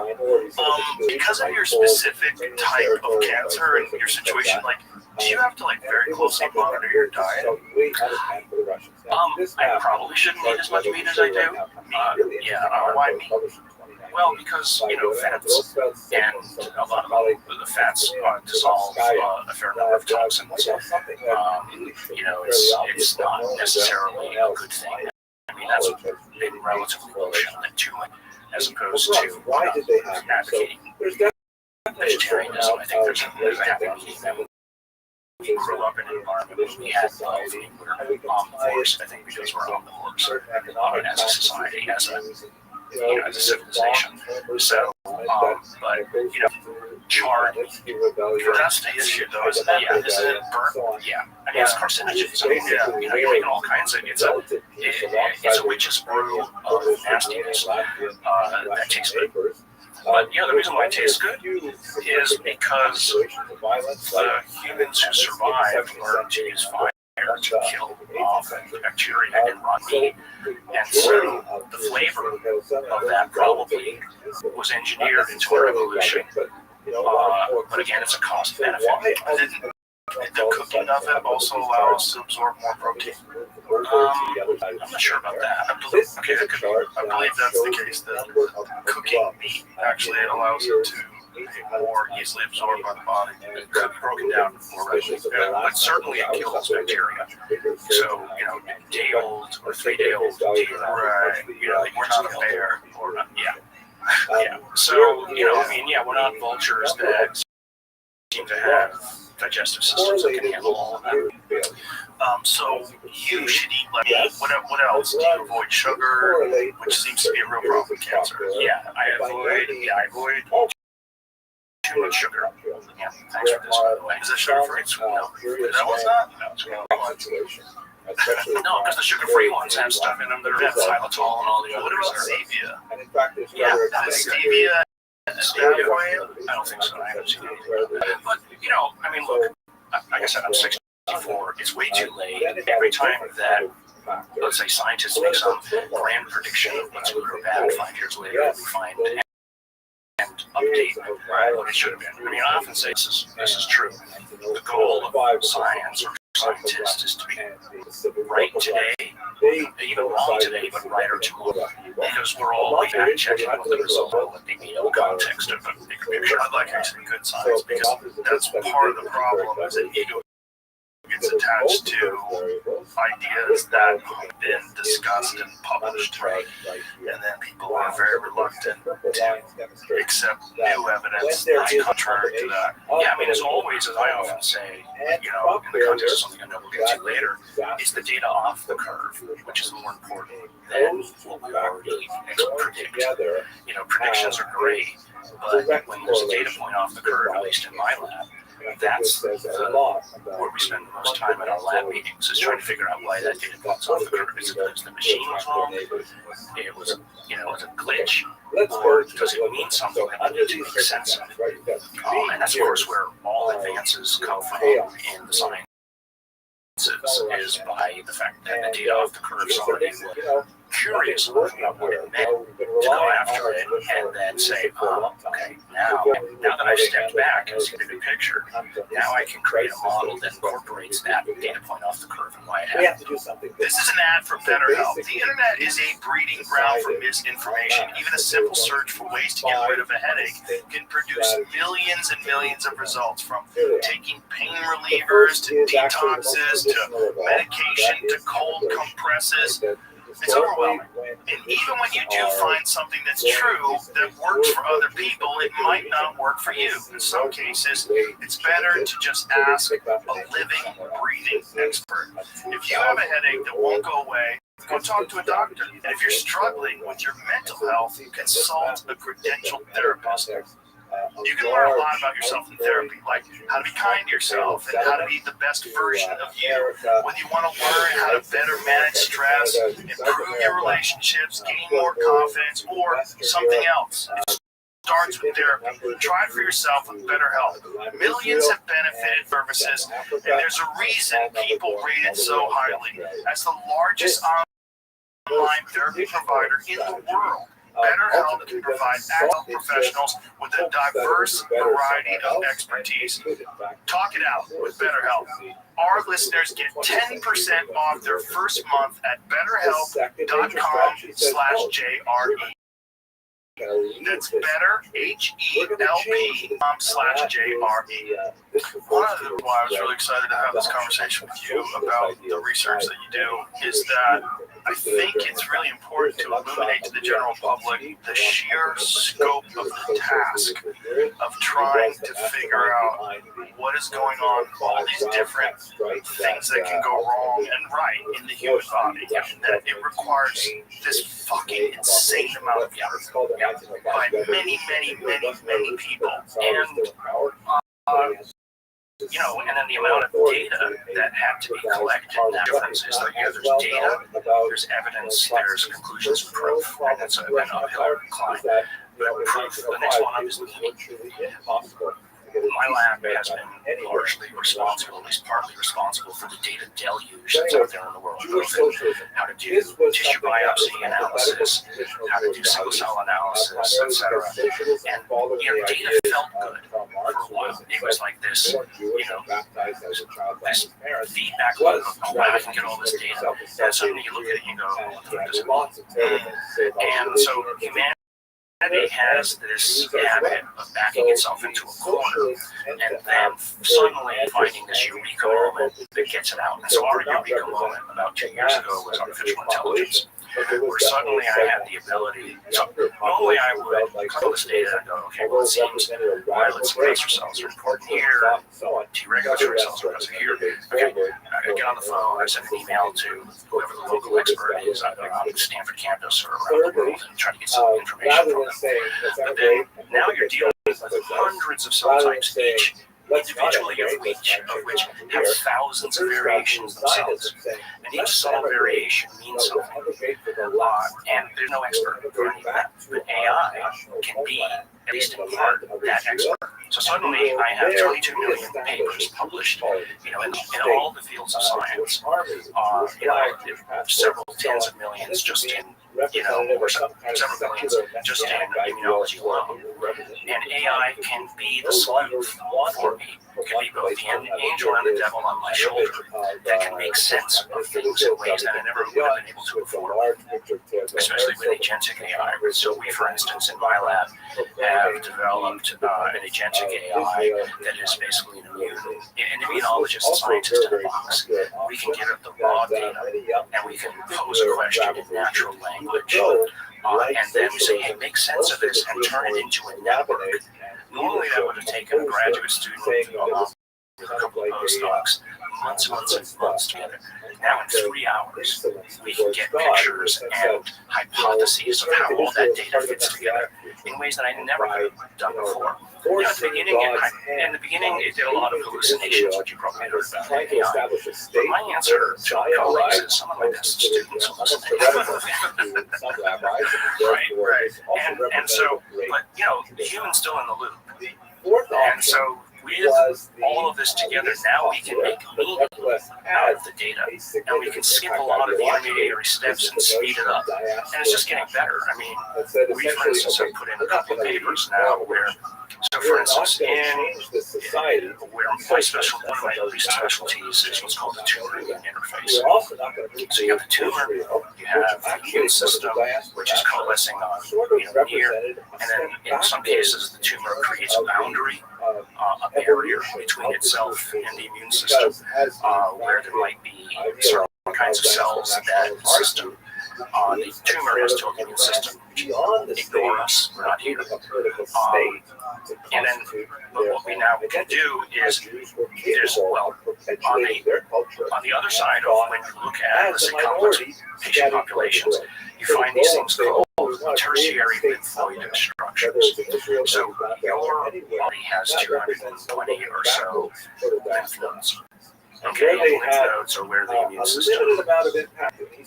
Because of your specific type of cancer and your situation, like, do you have to very closely monitor your diet?
I probably shouldn't eat as much meat as I do. Why meat? Well, because, fats and a lot of the fats dissolve a fair number of toxins. It's not necessarily a good thing. I mean, that's been relatively well shown that too much, as opposed to advocating vegetarianism. I think there's a happy medium that we grew up in an environment where we had eating omnivores, I think, because we're omnivores as a society, as a civilization. So, charred.
That's the issue, though, isn't it?
Yeah, isn't it burnt? Yeah. I mean, it's carcinogens. You're making all kinds of. It's a witch's brew of nastiness that tastes good. But the reason why it tastes good is because the humans who survived learned to use fire to kill off bacteria and rot meat. And so the flavor of that probably was engineered into our evolution. But again, it's a cost benefit.
Did the cooking of it also allow us to absorb more protein?
I'm not sure about that.
I believe that's the case, that cooking meat actually allows it to be more easily absorbed by the body.
It could be broken down more readily. But certainly it kills bacteria. So, day-old or 3-day-old, right?
We're not a bear.
Or not, yeah. So, we're not vultures that seem to have digestive systems that can handle all of that.
So you should eat meat. What else? Do you avoid sugar, which seems to be a real problem with cancer?
Yeah, I avoid too much sugar. Yeah, thanks for this, by the way.
Is it sugar-free? No. That one's not?
No, because the sugar-free ones have stuff in them that are xylitol and all the other.
What about stevia?
Yeah,
stevia.
I don't think so. I haven't seen anything. But, look, like I said, I'm 64. It's way too late. Every time that, let's say, scientists make some grand prediction of what's good or bad, 5 years later, we find and update what it should have been. I mean, I often say this is true. The goal of science or scientists is to be right today, even wrong today, but righter tomorrow. Because we're all fact checking what the result of what they mean in the context of a bigger picture.
I like actually good science because that's part of the problem is that ego gets attached to ideas that have been discussed and published, and then people are very reluctant to accept new evidence that's contrary to that.
Yeah, I mean, as always, as I often say, in the context of something I know we'll get to later, is the data off the curve, which is more important than what we already predict. Predictions are great, but when there's a data point off the curve, at least in my lab, that's where we spend the most time in our lab meetings, is trying to figure out why that data points off the curve. Is it because the machine was wrong? It was, was a glitch? Or does it mean something that we need to make sense of? And that's, of course, where all advances come from in the science. Is by the fact that the data off the curve already were curious about what it meant to go after it and then say, okay, now that I've stepped back and seen the big picture, now I can create a model that incorporates that data point off the curve and why it happened.
This is an ad for BetterHelp. The internet is a breeding ground for misinformation. Even a simple search for ways to get rid of a headache can produce millions and millions of results, from taking pain relievers to detoxes to medication to cold compresses. It's overwhelming. And even when you do find something that's true, that works for other people, it might not work for you. In some cases, it's better to just ask a living, breathing expert. If you have a headache that won't go away, go talk to a doctor. And if you're struggling with your mental health, consult a credentialed therapist. You can learn a lot about yourself in therapy, like how to be kind to yourself and how to be the best version of you. Whether you want to learn how to better manage stress, improve your relationships, gain more confidence, or something else. It starts with therapy. Try it for yourself with BetterHelp. Millions have benefited services, and there's a reason people rate it so highly. As the largest online therapy provider in the world, BetterHelp can provide adult professionals with a diverse variety of expertise. Talk it out with BetterHelp. Our listeners get 10% off their first month at BetterHelp.com/JRE. That's better, HELP.com/JRE. One of the reasons why I was really excited to have this conversation with you about the research that you do is that I think it's really important to illuminate to the general public the sheer scope of the task of trying to figure out what is going on, all these different things that can go wrong and right in the human body, and that it requires this fucking insane amount of effort by many, many, many, many people. And and then the amount of data that had to be collected. The difference is that there's data, there's evidence, there's conclusions and proof, and that's an uphill climb. But proof, the next one up is the meaning. My lab has been largely responsible, at least partly responsible, for the data deluge that's out there in the world. How to do tissue biopsy analysis, how to do single cell analysis, etc. And data felt good for a while. It was like this, this feedback loop of, wow, I can get all this data. And suddenly you look at it and you go, what does it mean? And so humanity has this habit of backing itself into a corner and then suddenly finding this eureka moment that gets it out. And so our eureka moment about 2 years ago was artificial intelligence, where suddenly I had the ability. So normally I would click this data and go, okay, well, it seems islet suppressor cells are important here, T regulatory cells are present here. Okay, I get on the phone, I send an email to whoever the local expert is, either on the Stanford campus or around the world, and try to get some information from them. But then now you're dealing with hundreds of cell types each, individually of which have thousands of variations themselves. And each subtle variation means something. And there's no expert for any of that. But AI can be, at least in part, that expert. So suddenly I have 22 million papers published, in all the fields of science. Several tens of millions just in or several millions just in immunology alone. And AI can be the sleuth for me. It can be both the angel and the devil on my shoulder that can make sense of things in ways that I never would have been able to before, especially with agentic AI. So we, for instance, in my lab, have developed an agentic AI that is basically an immunologist and scientist in a box. We can give it the raw data, and we can pose a question in natural language. And then we say, hey, make sense of this and turn it into a network. Normally that would have taken a graduate student along with a couple of postdocs
months and months and months together. Now in 3 hours, we can get pictures and hypotheses of how all that data fits together in ways that I never could have done before. You know, at the beginning, it did a lot of hallucinations, which you probably heard about in AI. But my answer to my colleagues is some of my best students hallucinate. Right. And so, but, you know, the human's still in the loop. And so, with all of this together, now we can make meaning out of the data, and we can skip a lot of the intermediary steps and speed it up. And it's just getting better. I mean, we, for instance, have put in a couple of papers now where, so for instance, where one of my recent specialties is what's called the tumor-immune interface. So you have the tumor, you have the immune system, which is coalescing on near, and then in some cases the tumor creates a boundary, a barrier between itself and the immune system, where there might be certain kinds of cells that the system, the tumor has told the immune system, ignore us, we're not here. And then what we now can do is, there's, well, on the other side of when you look at, let's say, complex patient populations, you find these things called tertiary lymphoid structures. So your body has 220 or so lymph nodes. Okay, and lymph nodes are where the immune system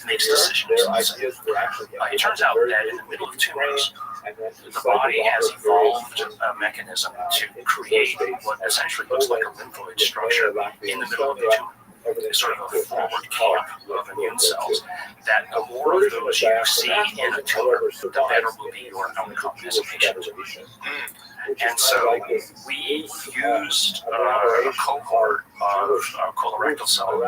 makes decisions. It turns out that in the middle of tumors, the body has evolved a mechanism to create what essentially looks like a lymphoid structure in the middle of the tumor. It's sort of a forward camp of immune cells, that the more of those you see in a tumor, the better will be your outcome as a patient. And so we used a cohort of colorectal cell,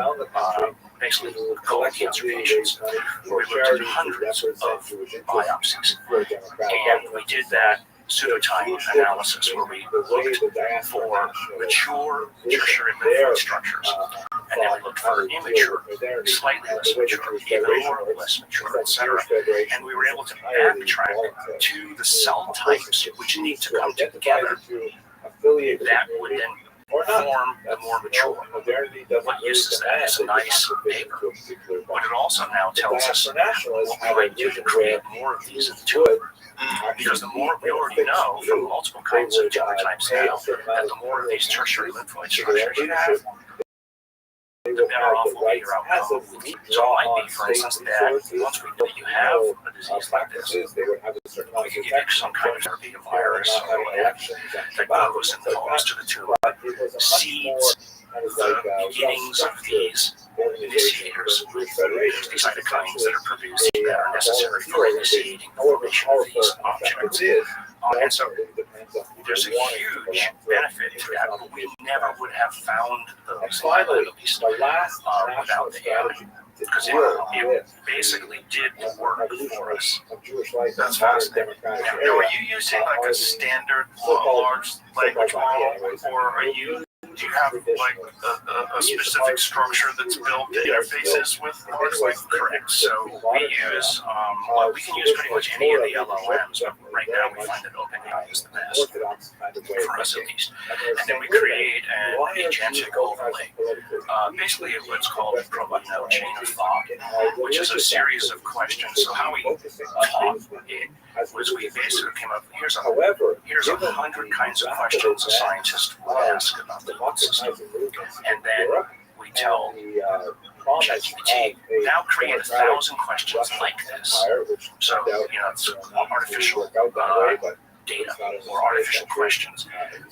basically colon cancer patients, where we looked at hundreds of biopsies. And we did that pseudotype analysis where we looked for mature tertiary lymphoid structures, and then we looked for immature, slightly less mature, even more less mature, etc. And we were able to backtrack to the cell types which need to come together that would then form the more mature. What use is that? It's a nice paper. But it also now tells us what we might do to create more of these in the tumor. Because the more we already know from multiple kinds of tumor types now, that the more of these tertiary lymphoid structures you have, the better off will be your outcome. So it might be, for instance, that once we know that you have a disease like this, we can give you some kind of therapy, a virus or whatever, that goes and goes to the tumor, seeds the beginnings of these initiators, these cytokines that are produced that are necessary for initiating the formation of these objects. And so there's a huge benefit to that, but we never would have found those without the AI. Because it basically did the work for us.
That's fascinating. Now, are you using like a standard large language model, or do you have like a specific structure that's built that interfaces with large language?
Correct. So we use, we can use pretty much any of the LLMs, but right now we find that OpenAI is the best, for us at least. And then we create an agentic overlay. Basically what's called probably no chain of thought, which is a series of questions. So how we taught it was we basically came up, here's 100 kinds of questions a scientist will ask about the immune system. And then we tell ChatGPT, now create 1,000 questions like this. So, it's artificial data or artificial questions.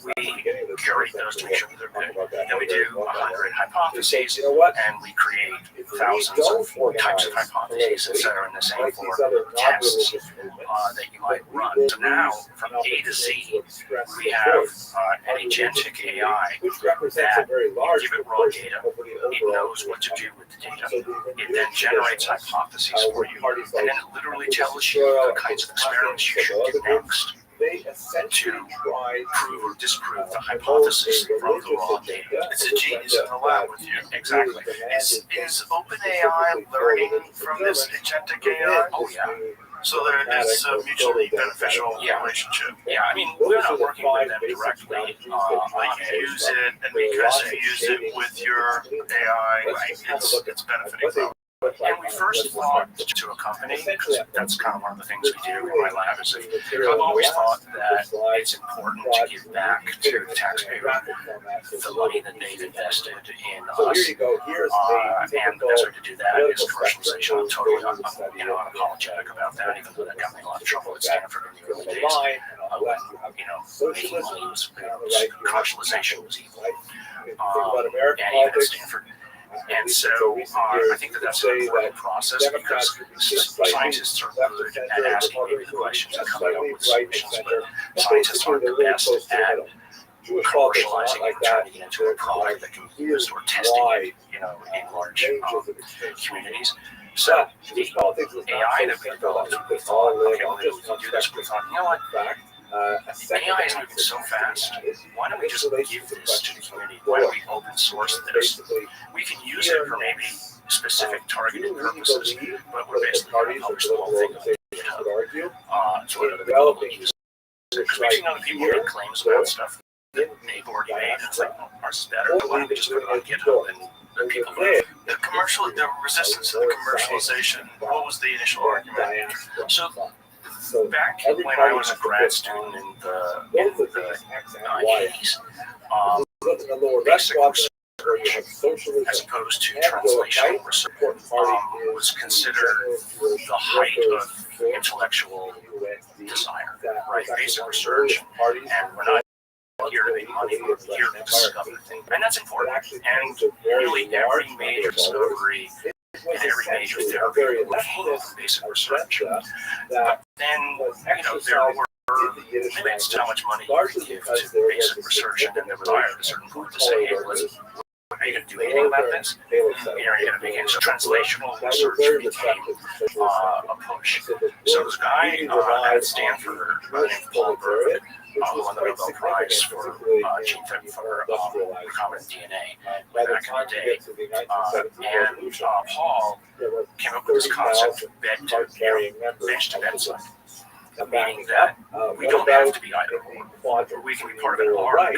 We curate those to make sure that they're good. Then we do 100 hypotheses, and we create thousands of types of hypotheses, etc., and the same for tests that you might run. So now, from A to Z, we have an agentic AI that you give it raw data, it knows what to do with the data, it then generates hypotheses for you, and then it literally tells you the kinds of experiments you should do next to prove or disprove the hypothesis from the raw data.
It's a genius in the lab with you.
Exactly.
Is OpenAI learning from this agentic AI?
Oh yeah.
So there is a mutually beneficial relationship.
Yeah, I mean, we're not working with them directly.
Like you use it, and because you use it with your AI, it's benefiting from it.
And we first thought to a company, because that's kind of one of the things we do in my lab, is I've always thought that it's important to give back to the taxpayer the money that they've invested in us. And the best way to do that is commercialization. I'm totally unapologetic about that, even though that got me in a lot of trouble at Stanford in the early days. When making money was commercialization was evil. And even at Stanford. And so I think that's an important process because scientists are good at asking maybe the questions and coming up with solutions, but scientists aren't the best at commercializing and turning it into a product that can be used or testing it, in large communities. So the AI that we developed, we thought, okay, well, maybe we can do this. We thought, you know what? AI is moving so fast. Why don't we just give this to the community? Why don't we open source this? We can use it for maybe specific targeted purposes, but we're basically going to publish the whole thing on GitHub. So other people will use it. Because we've seen other people make claims about stuff that they've already made. And it's like, oh, ours is better. Why don't we just put it on GitHub and let people learn?
The resistance to the commercialization, what was the initial argument?
So back when I was a grad student in the 80s, basic research, as opposed to translational research, was considered the height of intellectual desire, right? Basic research, and we're not here to make money, we're here to discover things. And that's important. And really every major discovery in every major therapy came from basic research. But then, there were limits to how much money you could give to basic research, and then there was at a certain point to say, hey, are you going to do anything about this? Are you going to make it? So translational research became a push. So this guy at Stanford, named Paul Berg, won the Nobel Prize for gene therapy for recombinant DNA way back in the day. And Paul came up with this concept of bench to bedside. Meaning that we don't have to be either or. We can be part of an arc,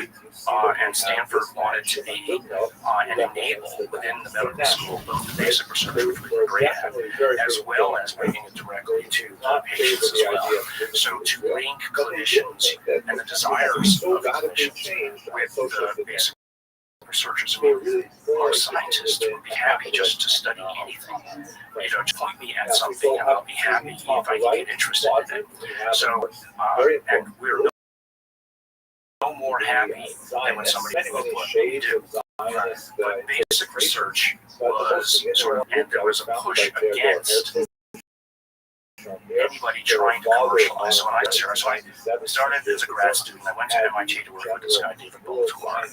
and Stanford wanted to be an enable within the medical school, both the basic research, which we're great at, as well as bringing it directly to patients as well. So to link clinicians and the desires of clinicians with the basic researchers or scientists would be happy just to study anything. Just point me at something and I'll be happy if I can get interested in it. So, and we're no more happy than when somebody knows what we do. But basic research was sort of, and there was a push against anybody trying to commercialize. So when I was here, so I started as a grad student. I went to MIT to work with this guy, David Boltoir.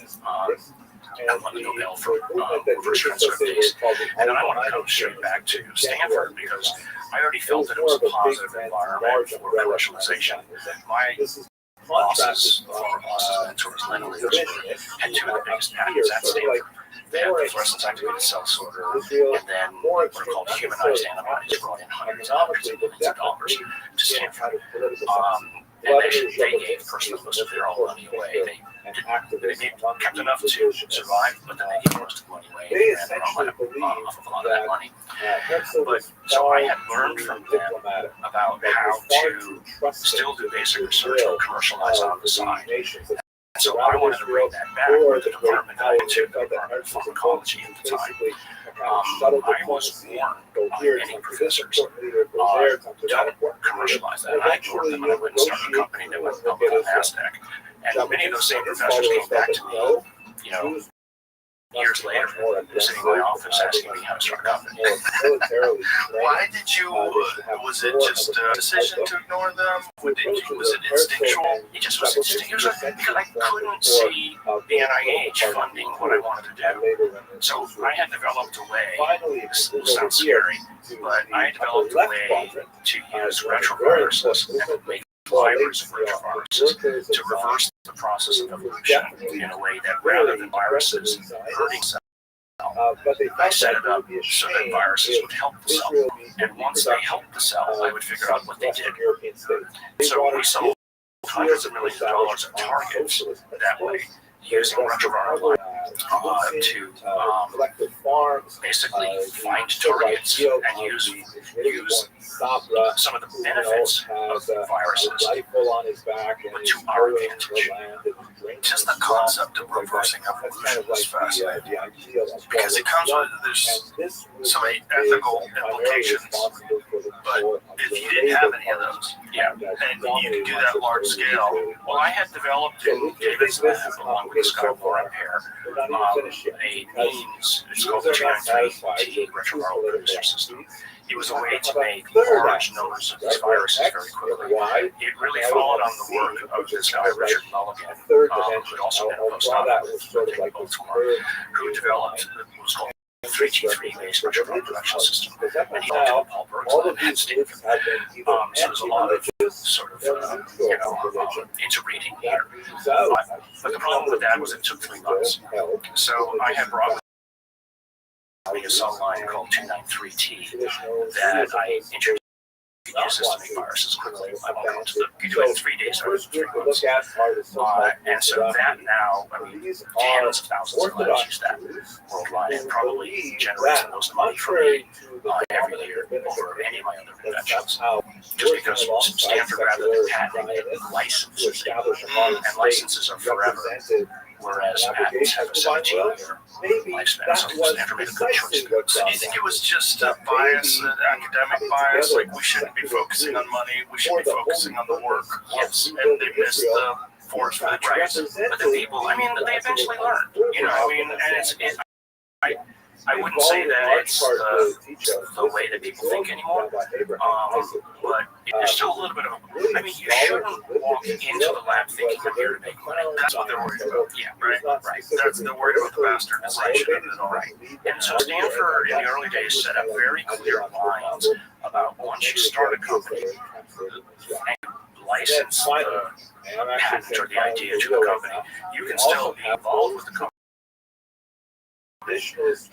I won the Nobel for reverse transcriptase. And then I wanted to come straight back to Stanford because I already felt that it was a positive environment for commercialization. My bosses, mentors, Len Lewis, had two of the biggest patents at Stanford. They had the fluorescence activated cell sorter, and then what are called humanized antibodies brought in hundreds and hundreds of millions of dollars to Stanford. And they gave personally most of their own money away. They kept enough to survive, but then they gave most of the money away and ran off of a lot of that money. But so I had learned from them about how to still do basic research and commercialize on the side. And so I wanted to bring that back with the department that I went to, the Department of Pharmacology at the time. I was warned by many professors to commercialize that. I ignored them and I went and started a company that went public on NASDAQ. And many of those same professors came back to me, years later, sitting in my office asking me how to start a company.
Why did you, was it just a decision to ignore them? Was it instinctual?
It just was instinctual because I couldn't see the NIH funding what I wanted to do. So I had developed a way, this sounds scary, but I had developed a way to use retroviruses and make fibers of retroviruses to reverse the process of evolution in a way that rather than viruses hurting cells, I set it up so that viruses would help the cell. And once they helped the cell, I would figure out what they did. So we sold hundreds of millions of dollars of targets that way, using retroviral line to basically find targets and use some of the benefits of viruses, but to our advantage. Just the concept of reversing evolution is fascinating because it comes with there's so many ethical implications. But if you didn't have any of those, and you could do that large scale. Well, I had developed in David's lab, along with this guy Warren Pear, a means, it's called the 293T retroviral producer system. It was a way to make large numbers of these viruses very quickly. It really followed on the work of this guy, Richard Mulligan, who had also been a postdoc with Baltimore, who developed what was called 3T3-based retroviral production system. And he did Paul Berg's lab at Stanford. So there's a lot of sort of, interbreeding here. But the problem with that was it took 3 months. So I had brought a cell line called 293T that I introduced uses to make viruses quickly. I won't go into the, you do it in 3 days or 3 months. And so that now, I mean, tens of thousands of labs use that worldwide and probably generates the most money for me every year over any of my other inventions. Just because Stanford, rather than patenting it, licenses it. And licenses are forever. Whereas patents have a 17-year lifespan, so Stanford made a good choice. So do you think it was just a bias, an academic bias, like we shouldn't be focusing on money, we should be focusing on the work? Yes, and they missed the forest for the trees. But the people, I mean, they eventually learned, I mean, and I wouldn't say that it's the way that people think anymore, but there's still a little bit of, I mean, you shouldn't walk into the lab thinking I'm here to make money. That's what they're worried about. Yeah, right. They're worried about the bastardization of it all. Right. And so Stanford in the early days set up very clear lines about once you start a company and license the patent or the idea to the company, you can still be involved with the company.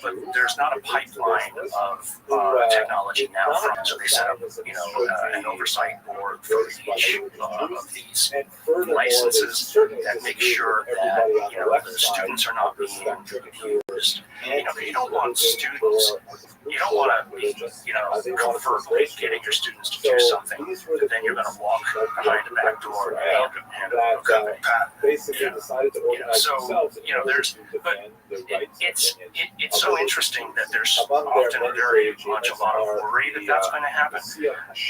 But there's not a pipeline of technology now from, so they set up, an oversight board for each of these licenses that make sure that, the students are not being used. You don't want students, you don't want to be, covertly getting your students to do something, but then you're going to walk behind the back door and a company patent. So, there's, but it's so interesting that there's often very much a lot of worry that that's going to happen.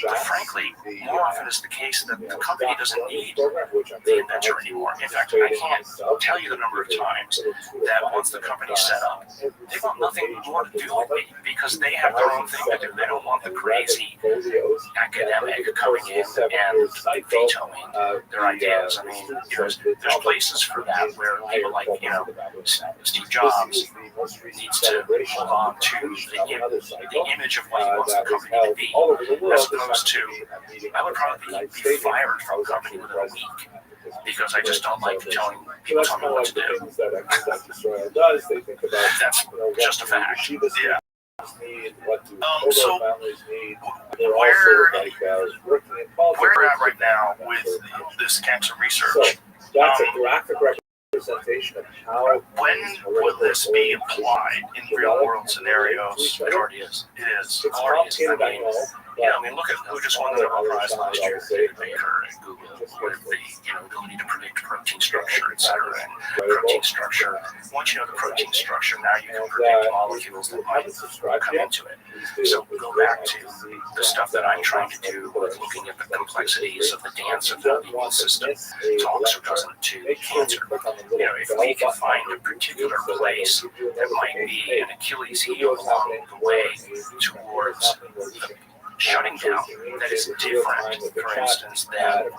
But frankly, more often is the case that the company doesn't need the inventor anymore. In fact, I can't tell you the number of times that once the company's set up, they want nothing more to do with me because they have their own thing to do. They don't want the crazy academic coming in and vetoing their ideas. I mean, there's places for that where people like, Steve Jobs needs to hold on to the image of what he wants the company to be, as opposed to, I would probably be fired from a company within a week because I just don't like telling people what to do. That's just a fact. Yeah. So where we're at right now with this cancer research,
that's a graphic representation of how.
When will this be applied in real world scenarios? It already is. It is. It already is. I mean, look at who just won the Nobel Prize last year, David Baker at Google, with the ability to predict protein structure, et cetera. And protein structure, once you know the protein structure, now you can predict molecules that might come into it. So go back to the stuff that I'm trying to do with looking at the complexities of the dance of how the immune system talks or doesn't to cancer. If we can find a particular place that might be an Achilles heel along the way towards the shutting down that is different, for instance, than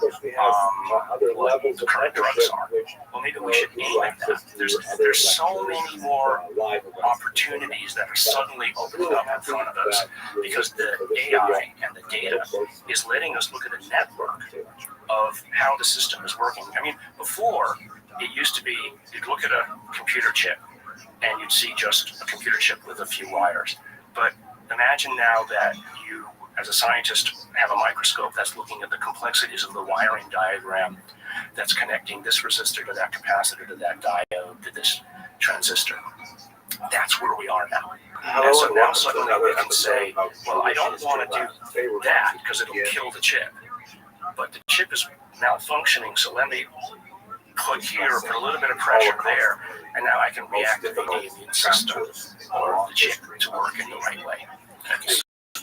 what the current drugs are. Well, maybe we should aim at that. There's so many more opportunities that are suddenly opening up in front of us because the AI and the data is letting us look at a network of how the system is working. I mean, before, it used to be, you'd look at a computer chip, and you'd see just a computer chip with a few wires. But imagine now that you, as a scientist, have a microscope that's looking at the complexities of the wiring diagram that's connecting this resistor to that capacitor to that diode to this transistor. That's where we are now. And so now suddenly we can say, well, I don't want to do that because it'll kill the chip. But the chip is malfunctioning, so let me put a little bit of pressure there, and now I can reactivate the immune system or the chip to work in the right way.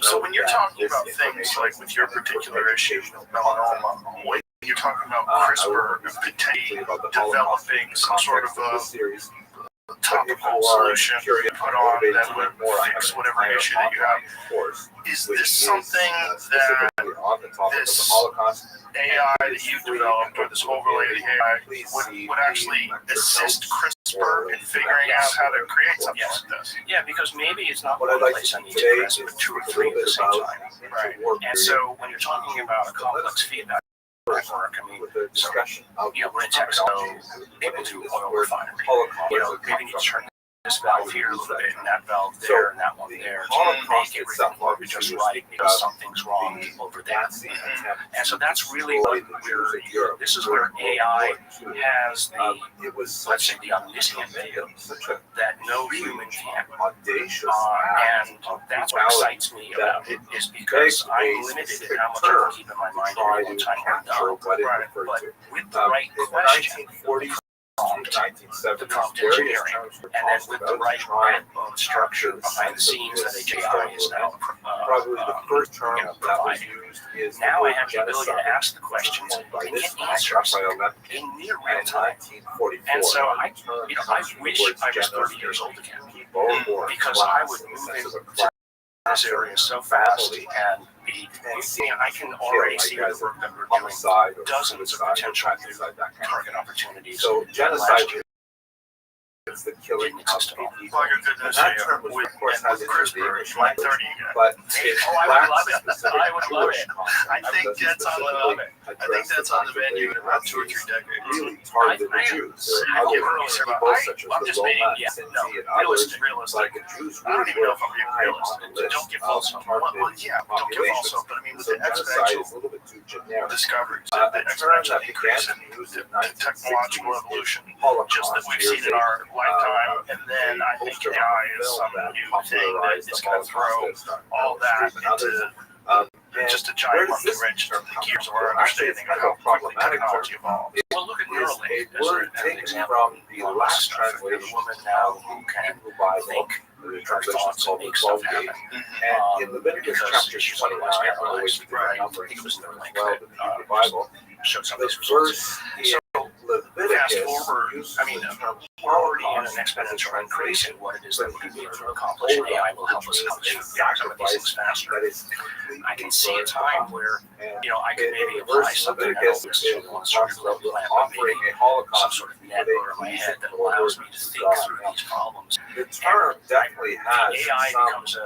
So when you're talking about things like with your particular issue, melanoma, when you're talking about CRISPR potentially developing some sort of a topical solution to put on that would fix whatever issue that you have, is this something that this AI that you've developed or this overlay of the AI would actually assist CRISPR in figuring out how to create something like this?
Yeah, because maybe it's not one place I need to press, but two or three at the same time.
Right.
And so when you're talking about a complex feedback network, I mean, so, we're in Texas, so people do oil refinery. Maybe you turn this valve here a little bit, and that valve there, and that one there, to make everything work just right because something's wrong over there. And so that's really what this is where AI has let's say the omniscient view that no human can. And that's what excites me about it, is because I'm limited in how much I can keep in my mind at one time or another. But with the right question, the prompt engineering, and then with the right backbone structure behind the scenes that HAI is now providing. Now I have the ability to ask the questions and get answers in near real time. And so I wish I was 30 years old again, because I would move into this area so fast and I can already see the work that we're doing, dozens of potential new target opportunities. So genocide is the killing of people.
Well, your goodness, with CRISPR, it's like 30 again.
But I would love it. I would love it.
I think that's on the menu in about 2 or 3 decades.
Really targeted the Jews.
I'm just being realistic. I don't even know if I'm being realistic. Don't get false hope. Well, yeah, don't get false hope. But I mean, with the exponential discoveries, the exponential increase in technological evolution, just that we've seen in our lifetime, and then I think AI is some new thing that is going to throw all that into just a giant monkey wrench in the gears of our understanding of how quickly technology evolves.
Well, look at Neuralink as an example. The last translation, the woman now who can think her thoughts and make stuff happen.
And in Leviticus chapter 29, paralyzed,
right? I think it was Neuralink that showed some of these results. So fast forward, I mean, we're already in an exponential increase in what it is that we can be able to accomplish, and AI will help us accomplish some of these things faster. I can see a time where, I can maybe apply something else to one sort of level plan, maybe some sort of net over my head that allows me to think through these problems.
The term definitely has
AI becomes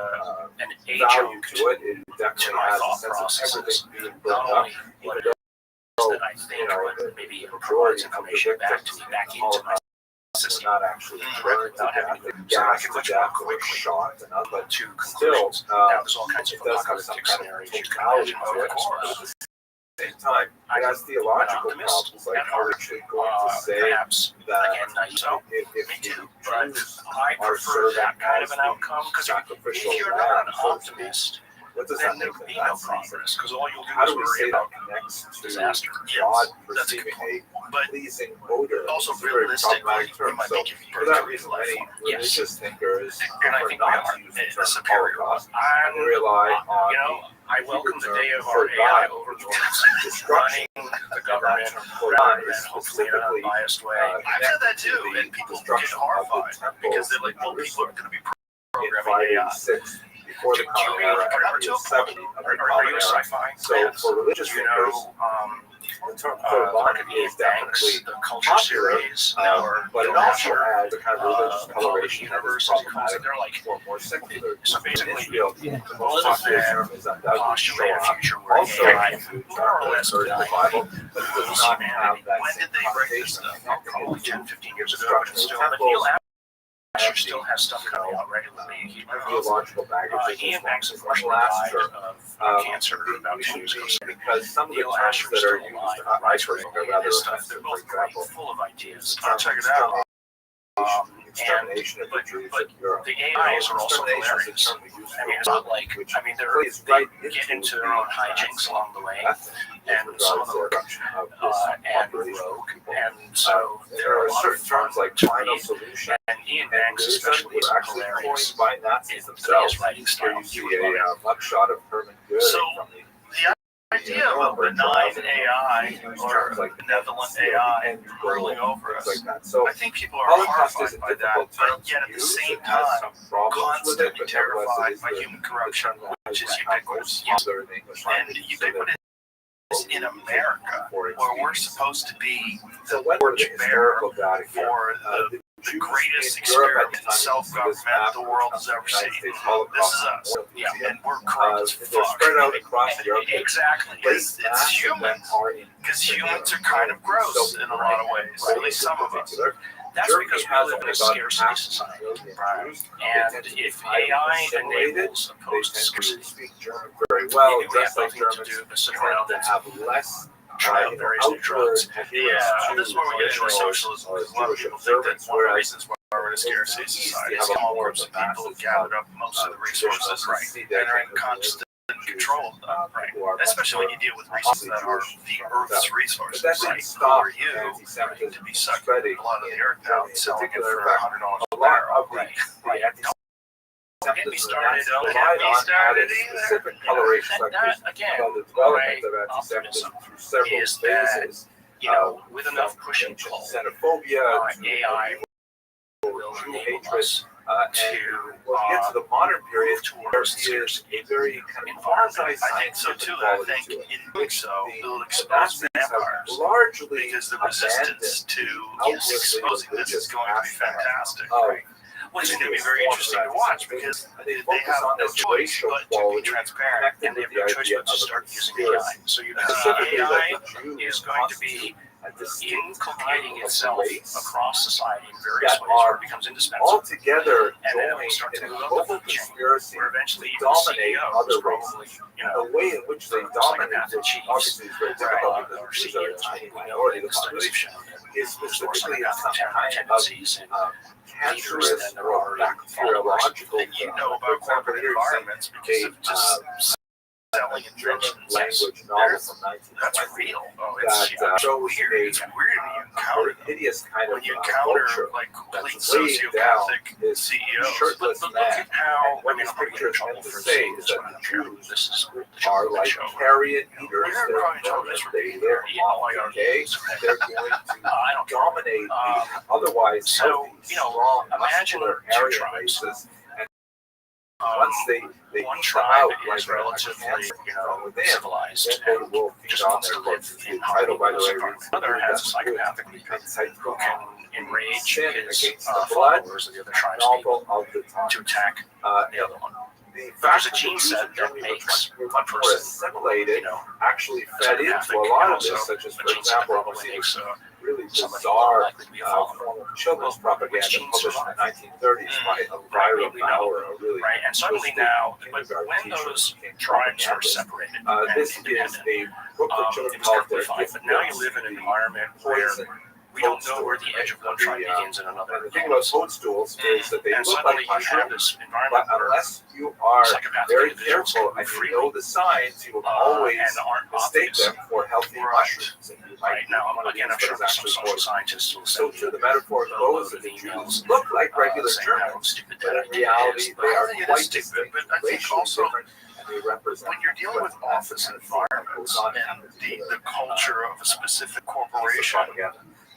an agent to my thought processes, not only what it is that I think, but maybe provides information back to me, back into my system.
Not actually
without having to so I can much more quickly but to conclusions. Now, there's all kinds of apocalyptic scenarios you can imagine, of course.
Same time, it has theological problems, like how actually going to say
perhaps,
that
again,
if
me too,
the
but
Jews
I
are
prefer
serving
that kind of an
as
outcome, because
sacrificial
if you're not an
lamb,
optimist,
what does
then
that
there
make
will be
that
no progress, because all you'll do
How
is
do we
worry
say that
about
connects to
disaster.
God
that's a
perceiving
good
a pleasing odor?
Also,
It's a very
realistically,
problematic term.
we might
So
be giving
for that reason, many religious thinkers
and I think we
not
are
to use the
a
term
superior
Holocaust and rely on
I welcome the day of
for
our AI
God
overlords
destruction.
running the government
For
rather
God
than
is
hopefully in an
specifically
unbiased way.
I've said that too, and people get horrified because they're like, well, people are going to be programming AI.
Before the common era, and the 70s of the
Are
common
you a
era.
sci-fi?
So for religious thinkers, the term Quran is definitely
the culture
popular,
series,
but it also has a kind of religious coloration that is problematic
they're like
for more secular.
so
In
basically
Israel, the most popular term is undoubtedly
postulate a
Shoah.
future where
Also,
AI
if you turn to the third in the Bible, but it does not have that
When
same
did they break this
connotation.
stuff?
probably 10, 15 years ago, but
Destruction of
still,
the
but
temples,
Asher still has stuff coming out regularly.
Ideological baggage.
Ian Banks unfortunately died of cancer about 2 years ago.
Because some of the
Neil
terms
Asher
that
is
are
still
used
alive,
to
writes
operate are
regularly,
rather
his stuff.
offensive.
They're
For
both great,
example,
full of ideas. Check it out.
extermination of the Jews in Europe.
The AIs are also hilarious. I mean, it's not like, they get into their own hijinks along the way, and some of them are and rogue, and so there are a lot of terms like final solution, and Ian Banks especially is hilarious in his writing style.
Here you see a mugshot of Herman Goering from the
idea of a benign AI or a benevolent AI ruling over us. I think people are horrified by that, but yet at the same time, constantly terrified by human corruption, which is ubiquitous. And ubiquitous in America, where we're supposed to be the torch bearer for the greatest experiment in self-government the world has ever seen. This is us. Yeah, and we're corrupt as fuck.
Spread out across Europe.
Exactly. It's humans. Because humans are kind of gross in a lot of ways, at least some of us. That's because we live in a scarcity society. Right. And if AI enables opposed to scarcity,
very well,
we have nothing to do but sit around and
have less
try out various new drugs. Yeah, this is where we get into socialism, because a lot of people think that one of the reasons why we're in a scarcity society is small groups of people have gathered up most of the resources, right, and are in constant control of them, right, especially when you deal with resources that are the Earth's resources, right, who are you, right, to be sucking a lot of the Earth out and selling it for $100 a barrel, right, right. Don't get me started, don't get me started either. That, again, my optimism is that, you know, with enough push and pull, AI will enable us to
get to the modern period
towards
a very kind of
environment. I think so too. I think in doing so, it'll expose vampires largely because the resistance to exposing this is going to be fantastic, right? Which is going to be very interesting to watch because they have no choice but to be transparent, and they have no choice but to start using AI. So AI is going to be inculcating itself across society in various ways where it becomes indispensable.
Altogether,
and then it will start to move up the chain, where eventually even
dominate
CEO
other
is probably, you know,
the way in which they dominate the obviously is very difficult
or
because
CEOs,
a minority of the population is specifically some kind of cancerous or bacteriological
about corporate environments because of just selling inventions.
Language novel from 1920.
That's real. Oh, it's weird. It's weird when you encounter them.
Hideous kind
when you encounter like complete sociopathic CEOs. But look at how, I mean, I'm going to get in trouble for saying this, but I don't care. This is the
are like carrion eaters.
We're probably in trouble for being there.
They're going to dominate otherwise
so, you know, imagine two tribes.
Once they
one tribe is relatively, you know, civilized and just wants to live in harmony with the environment. Another has a psychopathic leader who can enrage his followers of the other tribe's people to attack the other one. There's a gene set that makes a person,
assimilated,
you know,
actually fed into a lot of this, such as, for example,
makes
really bizarre form of children's propaganda published in the 1930s by Elvira Bauer, a really
right. And suddenly now, when those tribes are separated,
this is a book for children called Their Gift.
But now you live in an environment where we don't know where the edge of one tribe begins and another.
The thing about toadstools is that they look like mushrooms,
but
unless you are very careful and you know the signs, you will always mistake them for healthy mushrooms.
Right now, again, I'm sure some social scientists will say,
so to the metaphor goes that the Jews look like regular Germans, but in reality they are quite distinct, racially different, and they represent.
When you're dealing with office environments and the culture of a specific corporation,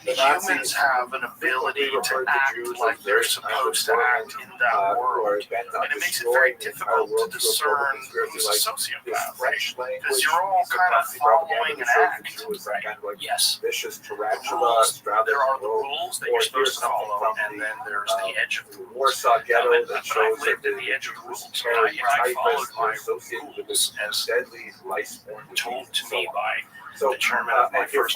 humans have an ability to act like they're supposed to act in that world, and it makes it very difficult to discern who's a sociopath, right? Because you're all kind of following an act, right? Yes. The rules, there are the rules that you're supposed to follow, and then there's the edge of the rules.
Warsaw Ghetto that shows
I've lived in the edge of the rules. I followed my rules as
deadly lice
told to me by
the
chairman of my first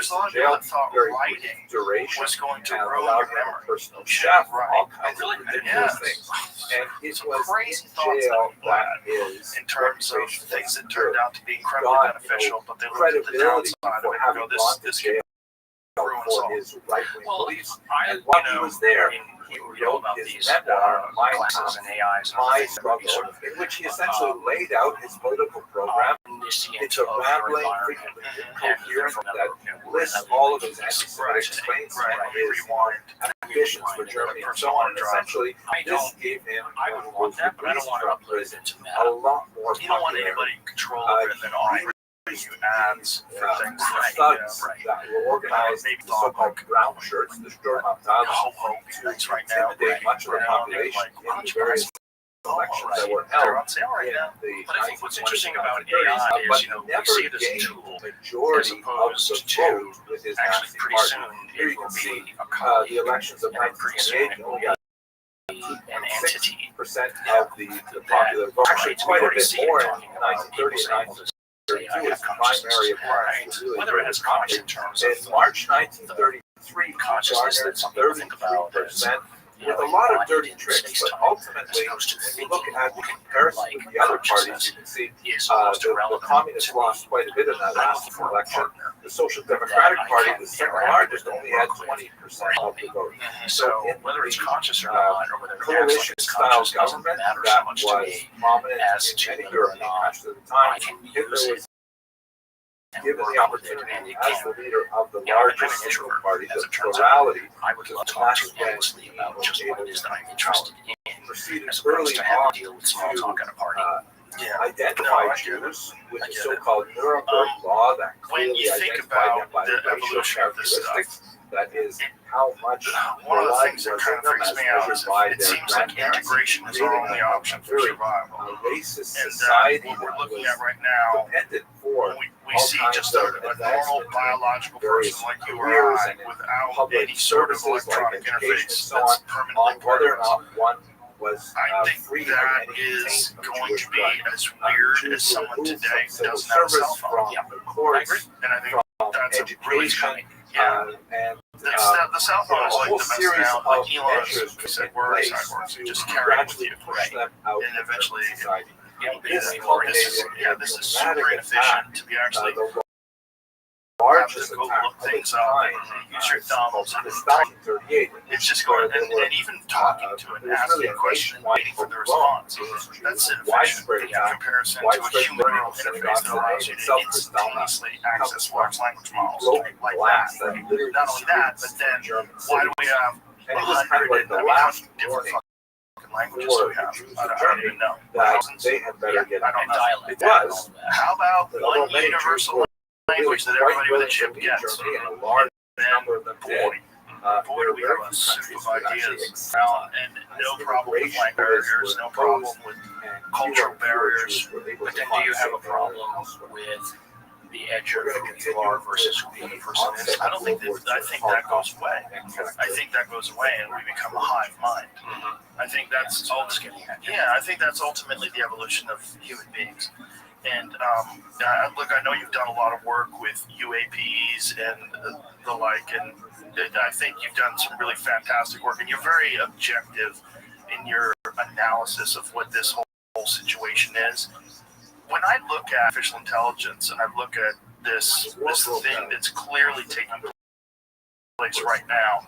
There's a lot of
jail
people that thought
very
writing
duration
was going to
and
ruin
allowed
your
him a
memory.
personal
Shit,
chef,
right.
all kinds
Really,
of ridiculous
yes.
things. And it
Some
was
crazy
in
thoughts
jail
that
that his
in terms of
reputation
things that
was
turned
good.
out to be incredibly
Got,
beneficial, but they looked at the
credibility
downside of
for
it and
having
go,
gone to
this
jail
could ruin us
for
all.
his right-wing
Well,
beliefs.
I,
And while
you
he
know,
was there,
I mean,
he
you know
wrote
about
his
these
memoir, My
classes and AIs and
My
everything that would be
Struggle,
sort of
in which he essentially laid out his political program.
omniscient
It's a
of your
rambling,
environment,
frequently
and
incoherent
therefore
that lists all of his anti-Semitic claims and his ambitions for Germany and so on. And essentially, this gave him,
I would want that, but I don't want to upload it into
a lot more
You don't want
popularity.
anybody in control of it than I. giving you ads for things like
thugs that were organized,
maybe
the so-called brown shirts, the Sturm-Abteilung,
ho-ho things right now,
intimidate much of the population in the various elections that were held
on sale right
in
now.
the
But I think what's
1920s
interesting
and
about
1930s,
AI
but
is, we
never
see it as a
gained
tool
the majority
as opposed
of the
to
vote with his
actually
Nazi
pretty
party.
soon
Here
it
you
will
can see
be a colleague,
the elections of
and pretty soon
1928
it will
only
be
had
an entity
6% of the popular vote. Actually,
we
quite a
already
bit
see it
more in
talking about
1930
people
and
saying, well, does AI
1932
have
as the
consciousness?
primary approach
Right?
to really
Whether it has conscious in terms
in
of
March 1933,
consciousnly
garnered
that some people think about as
33%, with a lot of dirty tricks, but ultimately,
opposed to
when you
thinking
look at the comparison
like
with the other parties, you can see
is
the
almost irrelevant
communists
to me.
lost quite a bit in that
I'm
last
looking for a
election.
partner
The Social Democratic
that I
Party,
can
the second
interact
largest,
with
only
and
had
work with.
20% of the vote.
So
in
whether it's
the,
conscious or not, or whether it acts like it's
coalition-style
conscious, doesn't
government
matter
that
so much to
was
me
prominent
as
in
to
many
whether or
European
not
countries at the time.
I can
Hitler
use
was
it and
given
work
the
with it,
opportunity
and it
as
can.
the leader of the
I'm an
largest single
introvert,
party,
as
the
it turns
plurality,
I would love to talk to you endlessly about just what it is that I'm interested in,
proceeded
as
early
opposed to having
on
to deal with small talk at a party.
identify Jews with the so-called Nuremberg law that
When
clearly
you think
identified them
about
by
the
racial
evolution of this
characteristics.
stuff,
That is how much
one of the
blood
things that
was
kind
in
of
them
freaks
as
me out
measured
is
by
it
their
seems like
grandparents,
integration is our
creating
only
a
option for
very
survival.
racist
And
society
what we're
that
looking
was
at right now,
dependent for
we
all
see
kinds
just a
of
normal
advancement in
biological
various
person like you or
careers
I
and in
without
public
any sort of
services like
electronic
education and
interface
so
that's
on,
permanently
on
part
whether
of
or
us.
not one was
I think
free of
that
any
is
taint of
going
Jewish
to be
blood.
as weird
Jews
as
were
someone
removed
today
from
who
civil
doesn't have a cell
service,
phone.
from the courts,
And I think
from
that's a really
education,
funny. And the cell phone is
a
like
whole
the best
series
now.
of
Like Elon
measures
Musk said,
in
we're
place
cyborgs.
to
Just carry it with
gradually
you.
push them out
And
of
eventually,
society.
it'll be
This
the more
culminated
necessary.
in
Yeah,
a
this is
dramatic
super inefficient to be actually
the
have
largest
to go
attack
look
of its
things up
kind,
and use your thumbs.
this 1938.
It's just going, and even talking to it, asking a question and waiting for the response. That's inefficient in comparison to a human neural interface that allows you to instantaneously access large language models like that. Not only that, but then why do we have 100 different languages do we have? I don't even know. Thousands?
They had better get
I don't know.
dialect. It was.
How about one
many
universal language that everybody with a chip gets?
And a large number of them did.
Boy, do we have a soup of ideas. And no problem with language barriers, no problem with cultural barriers. But then do you have a problem with the edge of who you are versus who the other person is? I don't think that. I think that goes away. I think that goes away, and we become a hive mind. I think that's I think that's ultimately the evolution of human beings. And look, I know you've done a lot of work with UAPs and the like, and I think you've done some really fantastic work, and you're very objective in your analysis of what this whole situation is. When I look at artificial intelligence and I look at this thing that's clearly taking place right now,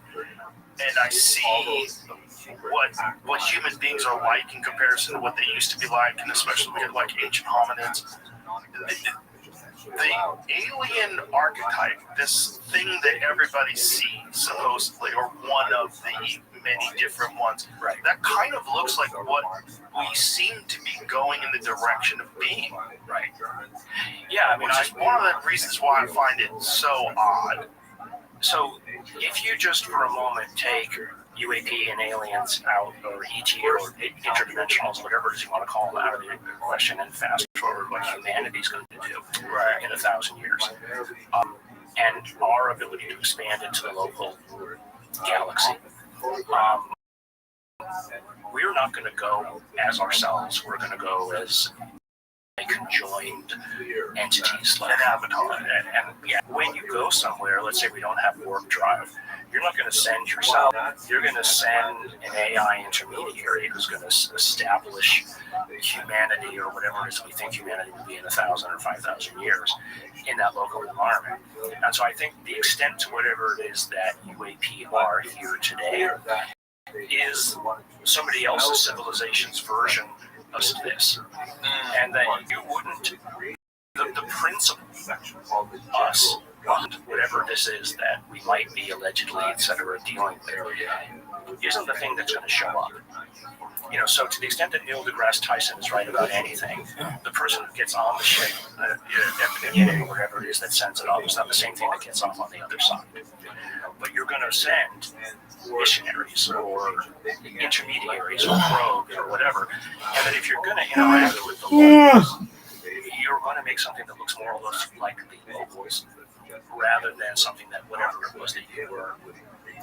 and I see what human beings are like in comparison to what they used to be like, and especially like ancient hominids, the alien archetype, this thing that everybody sees supposedly, or one of the many different ones, that kind of looks like what we seem to be going in the direction of being. Right. Yeah, I mean, one of the reasons why I find it so odd. So, if you just for a moment take UAP and aliens out, or ET, or interdimensionals, whatever it is you want to call them, out of the question, and fast forward what humanity's going to do in 1,000 years, and our ability to expand into the local galaxy, we're not going to go as ourselves. We're going to go as conjoined entities like an avatar. And when you go somewhere, let's say we don't have warp drive, you're not going to send yourself. You're going to send an AI intermediary who's going to establish humanity, or whatever it is we think humanity will be in 1,000 or 5,000 years, in that local environment. And so I think the extent to whatever it is that UAP are here today is somebody else's civilization's version of this. And that you wouldn't, the principle, us, whatever this is that we might be allegedly, etc., dealing with, isn't the thing that's going to show up. You know, so to the extent that Neil deGrasse Tyson is right about anything, the person who gets on the ship at the beginning, whatever it is that sends it off, is not the same thing that gets off on the other side. But you're going to send missionaries or intermediaries or probes or whatever, and that if you're going to interact with the locals, you're going to make something that looks more or less like the locals, rather than something that whatever it was that you were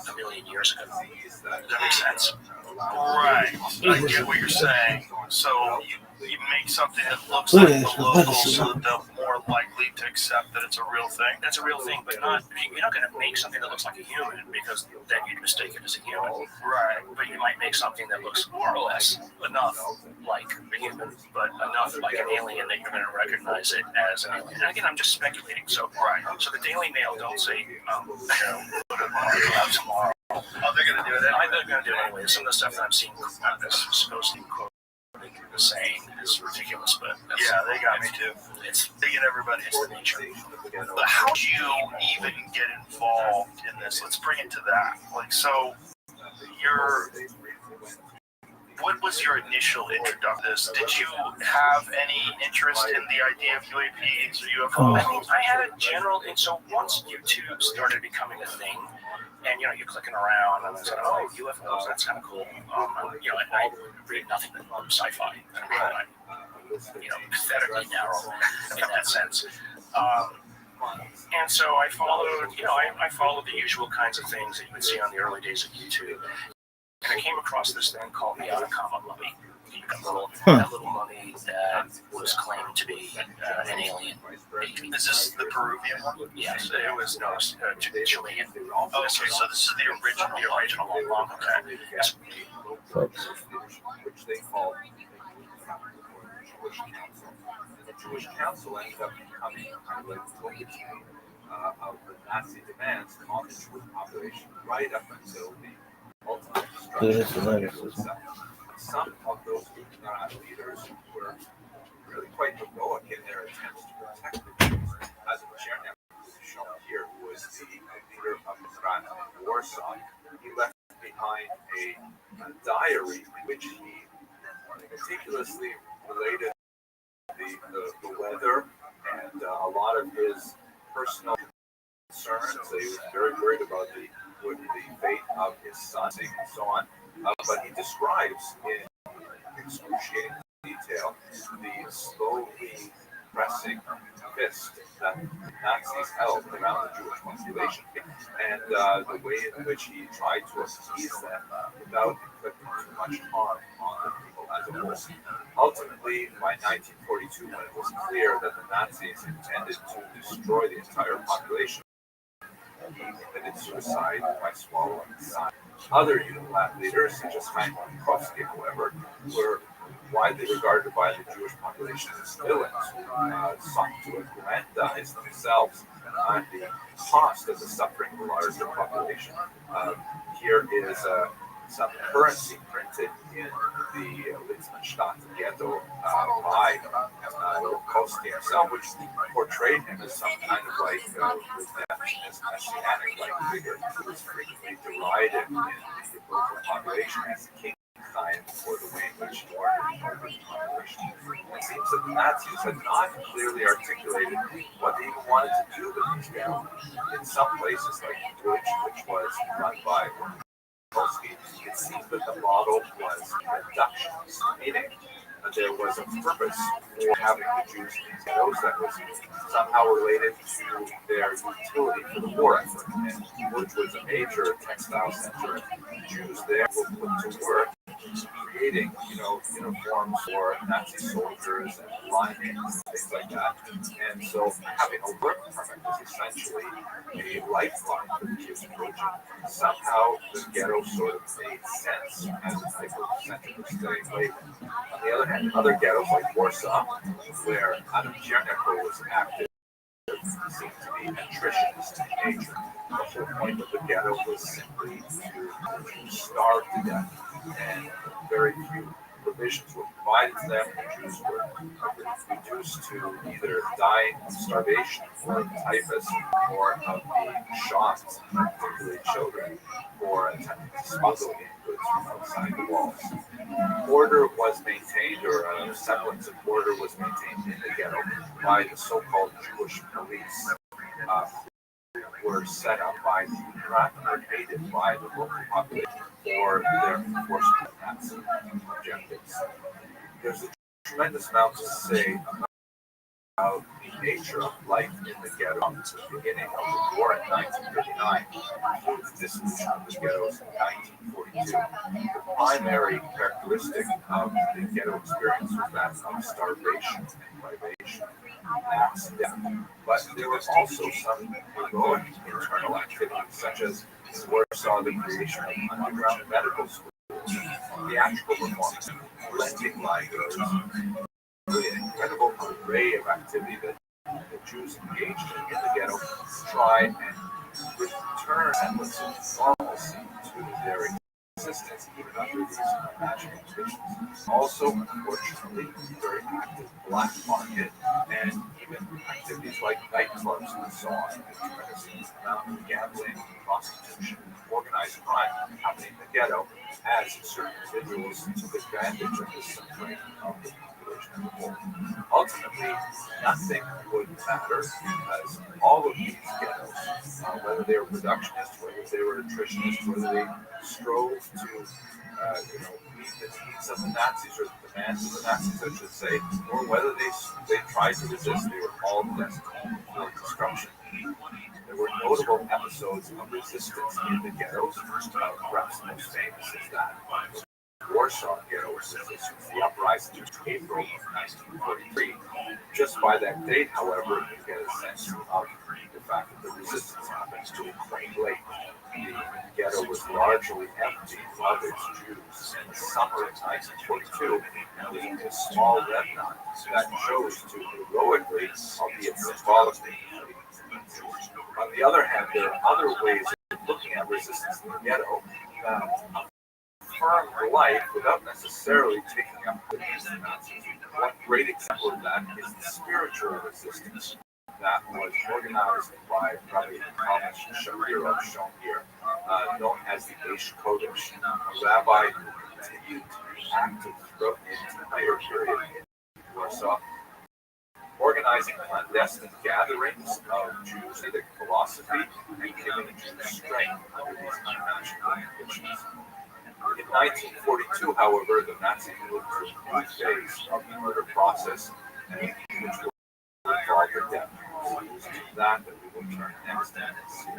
a million years ago. Does that make sense?
Right. I get what you're saying. So you make something that looks like the locals so that they're more likely to accept that it's a real thing.
That's a real thing, but you're not going to make something that looks like a human, because then you'd mistake it as a human.
Right.
But you might make something that looks more or less enough like a human, but enough like an alien that you're going to recognize it as an alien. And again, I'm just speculating. So the Daily Mail don't say, put it out tomorrow.
Oh, they're going to do it anyway.
They're going to do it anyway. Some of the stuff that I'm seeing is supposed to be quoted saying is ridiculous, but
yeah, they got me too. They get everybody.
It's the nature.
But how do you even get involved in this? Let's bring it to that. Like, so what was your initial introduction to this? Did you have any interest in the idea of UAPs or UFOs?
I think I had a general, and so once YouTube started becoming a thing, and you're clicking around, and I was like, oh, UFOs, that's kind of cool. I read nothing but sci-fi. I'm pathetically narrow in that sense. And so I followed, I followed the usual kinds of things that you would see on the early days of YouTube. And I came across this thing called the Atacama mummy. That little mummy that was claimed to be an alien.
Is this the Peruvian one?
Yes, it was Chilean.
Okay, so this is the original one.
Long. Okay. Yes.
Which they call Jewish Council. And the Jewish Council ended up becoming kind of like the go-between of the Nazi demands on the Jewish population right up until the ultimate destruction of itself. Some of those leaders were really quite heroic in their attempts to protect the Jews. As Chernev is shown here, who was the leader of Mizraim in Warsaw, he left behind a diary in which he meticulously related the weather and a lot of his personal concerns. He was very worried about the fate of his son and so on. But he describes in excruciating detail the slowly pressing fist that Nazis held around the Jewish population, and the way in which he tried to appease them without inflicting too much harm on the people as a whole. Ultimately, by 1942, when it was clear that the Nazis intended to destroy the entire population, he committed suicide by swallowing his son. Other Unilat leaders, such as Chaim Kowalski, however, were widely regarded by the Jewish population as villains who sought to aggrandize themselves on the cost of the suffering of the larger population. Here is some currency printed in the Litzmannstadt ghetto by Kowalski himself, which portrayed him as some kind of like redemptionist, messianic-like figure who was frequently derided in the local population as the king for the way in which he ordered the population. It seems that the Nazis had not clearly articulated what they even wanted to do with these ghettos. In some places, like which was run by Kowalski, it seems that the model was reductionist, meaning that there was a purpose for having the Jews in these ghettos that was somehow related to their utility for the war effort, and which was a major textile center. Jews there were put to work creating, uniforms for Nazi soldiers and linemen and things like that. And so having a work permit was essentially a lifeline for the Jewish religion. Somehow the ghetto sort of made sense as a type of center for staying labor. On the other hand, other ghettos like Warsaw, where Adam Chernev was active, seemed to be nutritionist in nature. The whole point of the ghetto was simply to starve to death, and very few provisions were provided to them, the Jews were reduced to either dying of starvation or typhus or of being shot, particularly children, for attempting to smuggle in goods from outside the walls. Order was maintained, or a semblance of order was maintained in the ghetto by the so-called Jewish police. Were set up by the Iraqi created by the local population for their enforcement of Nazi objectives. There's a tremendous amount to say about the nature of life in the ghetto since the beginning of the war in 1939 through the dissolution of the ghettos in 1942. The primary characteristic of the ghetto experience was that of starvation and privation, mass death. But there was also some heroic internal activities, such as the war saw the creation of underground medical schools, theatrical performances, lending libraries, the incredible array of activity that the Jews engaged in the ghetto to try and return semblance of normalcy to their existence even under these imaginary conditions. Also, unfortunately, very active black market and even activities like nightclubs and so on. A tremendous amount of gambling, prostitution, organized crime happening in the ghetto as certain individuals took advantage of the suffering of the population as a whole. Ultimately, nothing would matter because all of these ghettos, whether they were productionists, whether they were nutritionists, whether they strove to meet the needs of the Nazis or the demands of the Nazis, I should say, or whether they tried to resist, they were all destined for destruction. There were notable episodes of resistance in the ghettos. Perhaps the most famous is that Warsaw Ghetto resistance, the uprising of April of 1943. Just by that date, however, you get a sense of the fact that the resistance happened to quite late. The ghetto was largely empty of its Jews in the summer of 1942, and it was only a small remnant that chose to heroically, albeit symbolically, on the other hand, there are other ways of looking at resistance in the ghetto that affirm life without necessarily taking up the Nazis. One great example of that is the spiritual resistance that was organized by Rabbi Rothschild, shown here, known as the Eish Kodesh, a rabbi who continued to be active throughout the entire period in Warsaw, organizing clandestine gatherings of Jews in philosophy and giving Jews strength under these unimaginable conditions. In 1942, however, the Nazis moved to a new phase of the murder process, which will involve the death penalty. It was to that we will turn next and see.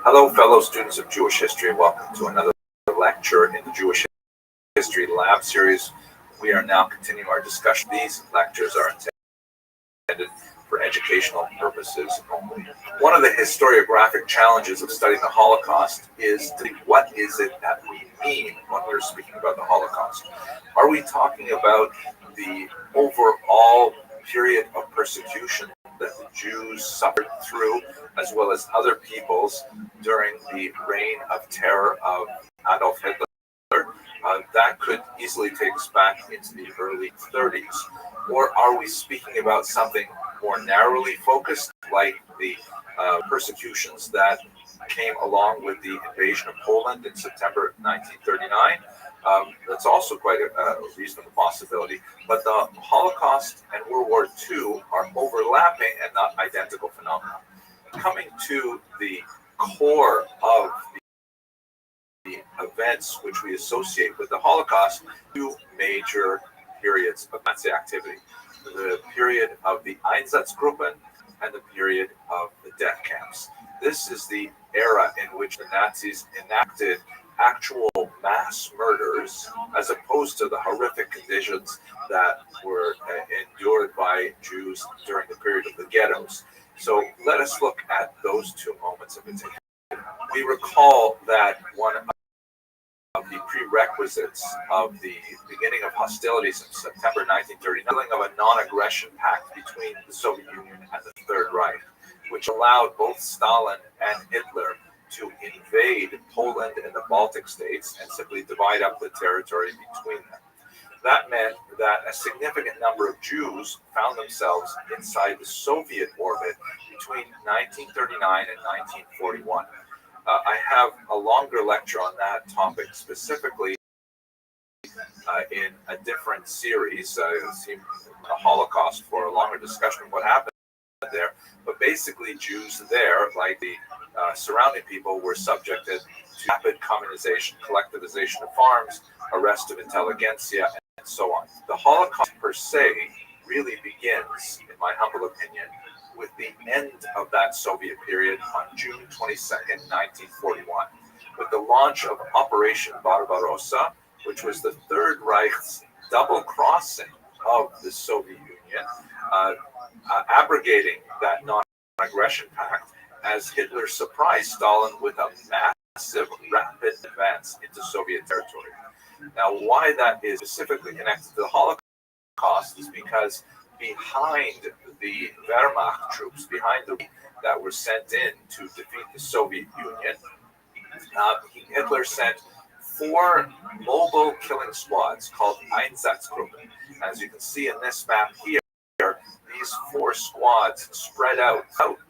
Hello, fellow students of Jewish history. Welcome to another lecture in the Jewish History Lab series. We are now continuing our discussion. These lectures are intended for educational purposes only. One of the historiographic challenges of studying the Holocaust is what is it that we mean when we're speaking about the Holocaust? Are we talking about the overall period of persecution that the Jews suffered through, as well as other peoples, during the reign of terror of Adolf Hitler? That could easily take us back into the early 30s. Or are we speaking about something more narrowly focused, like the persecutions that came along with the invasion of Poland in September 1939? That's also quite a reasonable possibility. But the Holocaust and World War II are overlapping and not identical phenomena. Coming to the core of the events which we associate with the Holocaust, two major periods of Nazi activity: the period of the Einsatzgruppen and the period of the death camps. This is the era in which the Nazis enacted actual mass murders as opposed to the horrific conditions that were endured by Jews during the period of the ghettos. So let us look at those two moments in particular. We recall that one of the prerequisites of the beginning of hostilities in September 1939 of a non-aggression pact between the Soviet Union and the Third Reich, which allowed both Stalin and Hitler to invade Poland and the Baltic states and simply divide up the territory between them. That meant that a significant number of Jews found themselves inside the Soviet orbit between 1939 and 1941. I have a longer lecture on that topic specifically in a different series, the Holocaust, for a longer discussion of what happened there. But basically, Jews there, like the surrounding people, were subjected to rapid communization, collectivization of farms, arrest of intelligentsia, and so on. The Holocaust per se really begins, in my humble opinion, with the end of that Soviet period on June 22nd, 1941, with the launch of Operation Barbarossa, which was the Third Reich's double crossing of the Soviet Union, abrogating that non-aggression pact as Hitler surprised Stalin with a massive, rapid advance into Soviet territory. Now, why that is specifically connected to the Holocaust is because behind the Wehrmacht troops, that were sent in to defeat the Soviet Union, Hitler sent 4 mobile killing squads called Einsatzgruppen. As you can see in this map here, these 4 squads spread out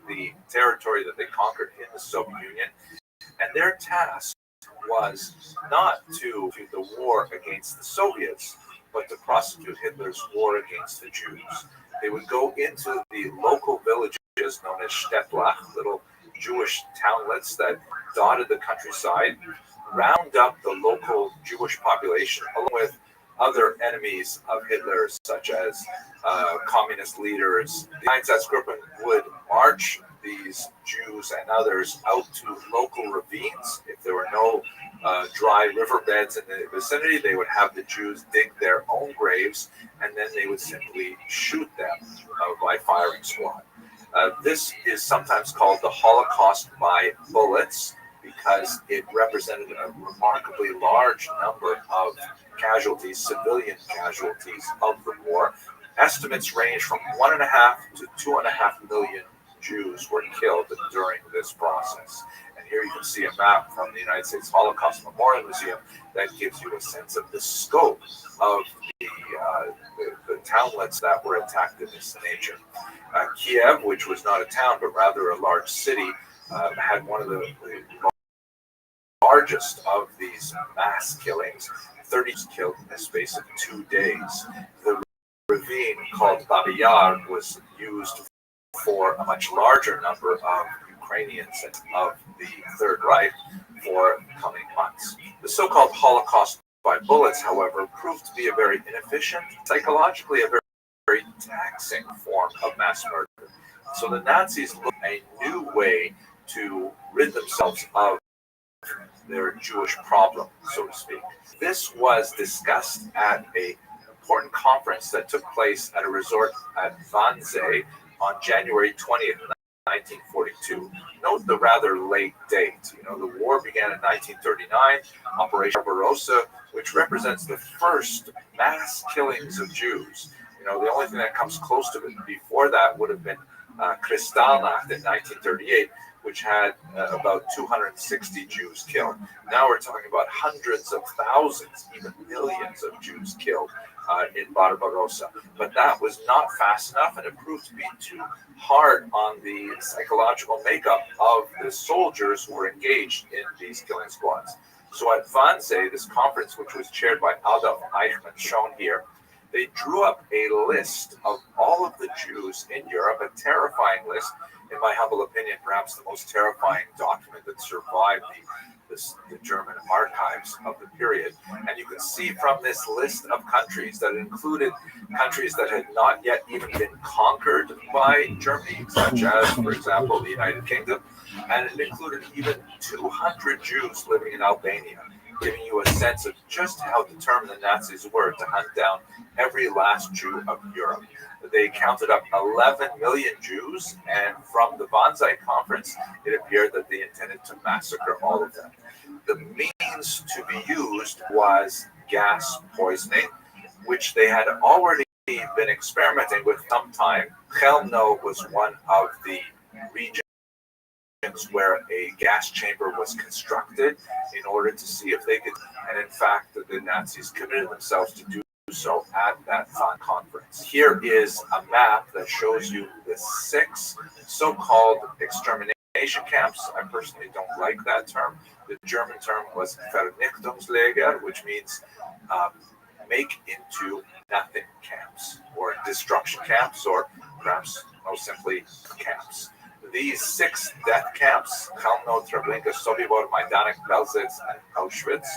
the territory that they conquered in the Soviet Union, and their task was not to do the war against the Soviets, but to prosecute Hitler's war against the Jews. They would go into the local villages known as Städtlach, little Jewish townlets that dotted the countryside, round up the local Jewish population along with other enemies of Hitler, such as communist leaders. The Einsatzgruppen would march these Jews and others out to local ravines. If there were no dry riverbeds in the vicinity, they would have the Jews dig their own graves, and then they would simply shoot them by firing squad. This is sometimes called the Holocaust by bullets because it represented a remarkably large number of casualties, civilian casualties of the war. Estimates range from 1.5 to 2.5 million Jews were killed during this process. And here you can see a map from the United States Holocaust Memorial Museum that gives you a sense of the scope of the townlets that were attacked in this nature. Kiev, which was not a town but rather a large city, had one of the largest of these mass killings. 30 killed in the space of 2 days. The ravine called Babi Yar was used for a much larger number of Ukrainians of the Third Reich for coming months. The so-called Holocaust by bullets, however, proved to be a very inefficient, psychologically a very taxing form of mass murder. So the Nazis looked at a new way to rid themselves of their Jewish problem, so to speak. This was discussed at an important conference that took place at a resort at Wannsee on January 20th, 1942. Note the rather late date. The war began in 1939, Operation Barbarossa, which represents the first mass killings of Jews. The only thing that comes close to it before that would have been Kristallnacht in 1938, which had about 260 Jews killed. Now we're talking about hundreds of thousands, even millions of Jews killed in Barbarossa. But that was not fast enough, and it proved to be too hard on the psychological makeup of the soldiers who were engaged in these killing squads. So at Wannsee, this conference, which was chaired by Adolf Eichmann, shown here, they drew up a list of all of the Jews in Europe, a terrifying list, in my humble opinion, perhaps the most terrifying document that survived the German archives of the period. And you can see from this list of countries that it included countries that had not yet even been conquered by Germany, such as, for example, the United Kingdom, and it included even 200 Jews living in Albania. giving you a sense of just how determined the Nazis were to hunt down every last Jew of Europe. They counted up 11 million Jews, and from the Banzai Conference, it appeared that they intended to massacre all of them. The means to be used was gas poisoning, which they had already been experimenting with some time. Chelmno was one of the regions where a gas chamber was constructed in order to see if they could, and in fact, the Nazis committed themselves to do so at that conference. Here is a map that shows you the 6 so-called extermination camps. I personally don't like that term. The German term was Vernichtungslager, which means make into nothing camps, or destruction camps, or perhaps most simply camps. These 6 death camps, Chelmno, Treblinka, Sobibor, Majdanek, Belzec, and Auschwitz,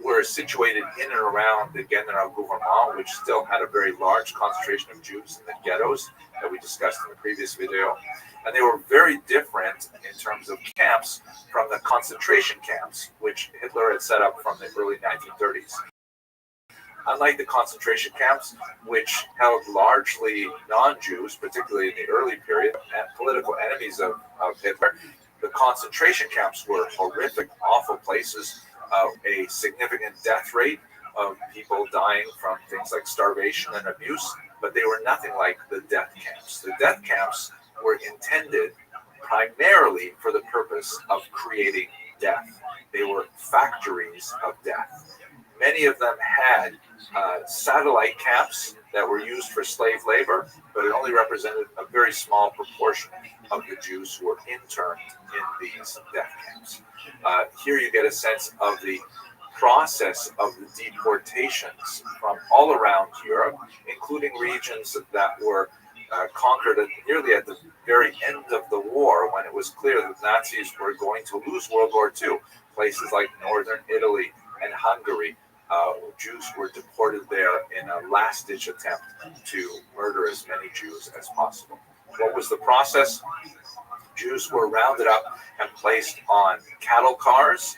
were situated in and around the Generalgouvernement, which still had a very large concentration of Jews in the ghettos that we discussed in the previous video. And they were very different in terms of camps from the concentration camps, which Hitler had set up from the early 1930s. Unlike the concentration camps, which held largely non-Jews, particularly in the early period, and political enemies of Hitler, the concentration camps were horrific, awful places, a significant death rate of people dying from things like starvation and abuse, but they were nothing like the death camps. The death camps were intended primarily for the purpose of creating death. They were factories of death. Many of them had satellite camps that were used for slave labor, but it only represented a very small proportion of the Jews who were interned in these death camps. Here you get a sense of the process of the deportations from all around Europe, including regions that were conquered nearly at the very end of the war, when it was clear that Nazis were going to lose World War II. Places like northern Italy and Hungary, Jews were deported there in a last-ditch attempt to murder as many Jews as possible. What was the process? Jews were rounded up and placed on cattle cars,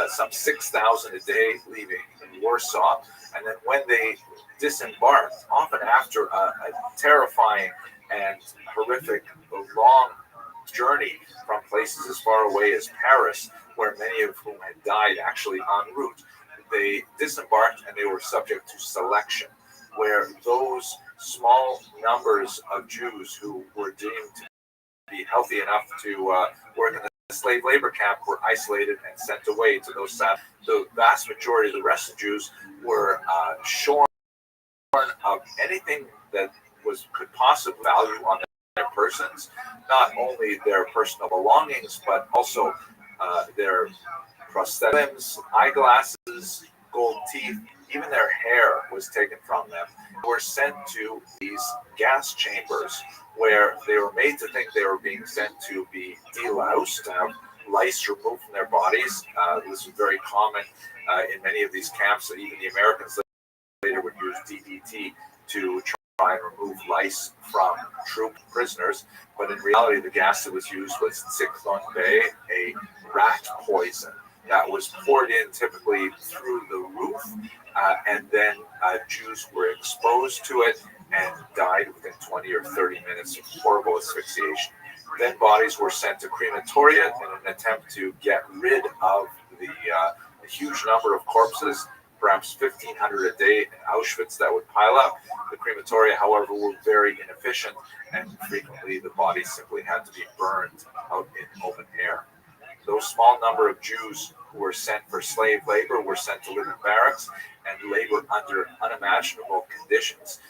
some 6,000 a day leaving Warsaw. And then when they disembarked, often after a terrifying and horrific long journey from places as far away as Paris, where many of whom had died actually en route, they disembarked and they were subject to selection, where those small numbers of Jews who were deemed to be healthy enough to work in the slave labor camp were isolated and sent away to those sad. The vast majority of the rest of the Jews were shorn of anything that could possibly value on their persons, not only their personal belongings, but also their prosthetics, eyeglasses, gold teeth, even their hair was taken from them. They were sent to these gas chambers where they were made to think they were being sent to be deloused, to have lice removed from their bodies. This was very common in many of these camps. Even the Americans later would use DDT to try and remove lice from troop prisoners. But in reality, the gas that was used was Zyklon B, a rat poison that was poured in typically through the roof, and then Jews were exposed to it and died within 20 or 30 minutes of horrible asphyxiation. Then bodies were sent to crematoria in an attempt to get rid of the huge number of corpses, perhaps 1,500 a day in Auschwitz that would pile up. The crematoria, however, were very inefficient, and frequently the bodies simply had to be burned out in open air. Those small number of Jews who were sent for slave labor were sent to live in barracks and labor under unimaginable conditions.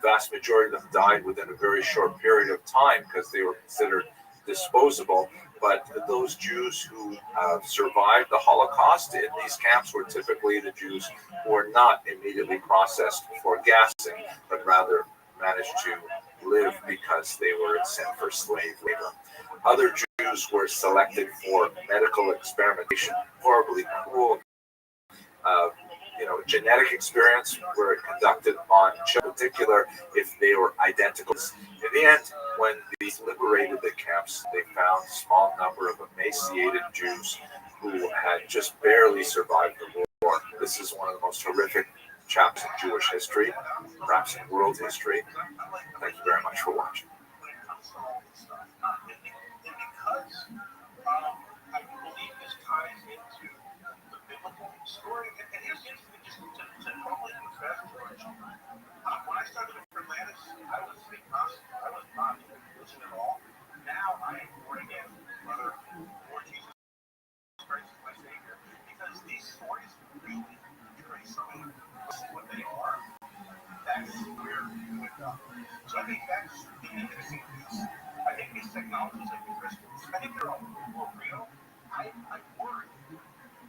Vast majority of them died within a very short period of time because they were considered disposable. But those Jews who survived the Holocaust in these camps were typically the Jews who were not immediately processed for gassing, but rather managed to live because they were sent for slave labor. Other Jews were selected for medical experimentation, horribly cruel, genetic experiments were conducted on children, in particular if they were identical. In the end, when these liberated the camps, they found a small number of emaciated Jews
who had just barely survived the war. This is one of the most horrific chapters in Jewish history, perhaps in world history. Thank you very much for watching.
I believe this ties into the biblical story. And here's the interesting thing, just to totally confess, George. When I started with Atlantis, I was agnostic. I was not religion at all. Now I am born again, brother, Lord Jesus Christ is my Savior. Because these stories really trace me what they are. That's where we went up. So I think that's the interesting piece. I think these technologies like the crystals, I think they're all real. I worry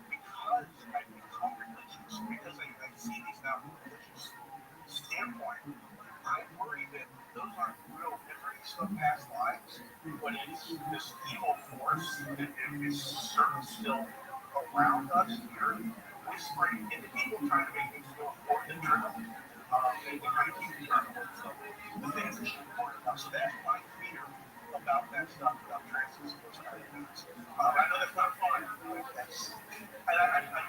because I've become religious, because I see these now from a religious standpoint. I worry that those aren't real memories of past lives, but it's this evil force that is certainly still around us here, whispering into people, trying to make things feel important and true. And to kind of keep it eternal. So the things that should be important enough. So that's my fear about that stuff, about trances, those kind of things. I know that's not fun. I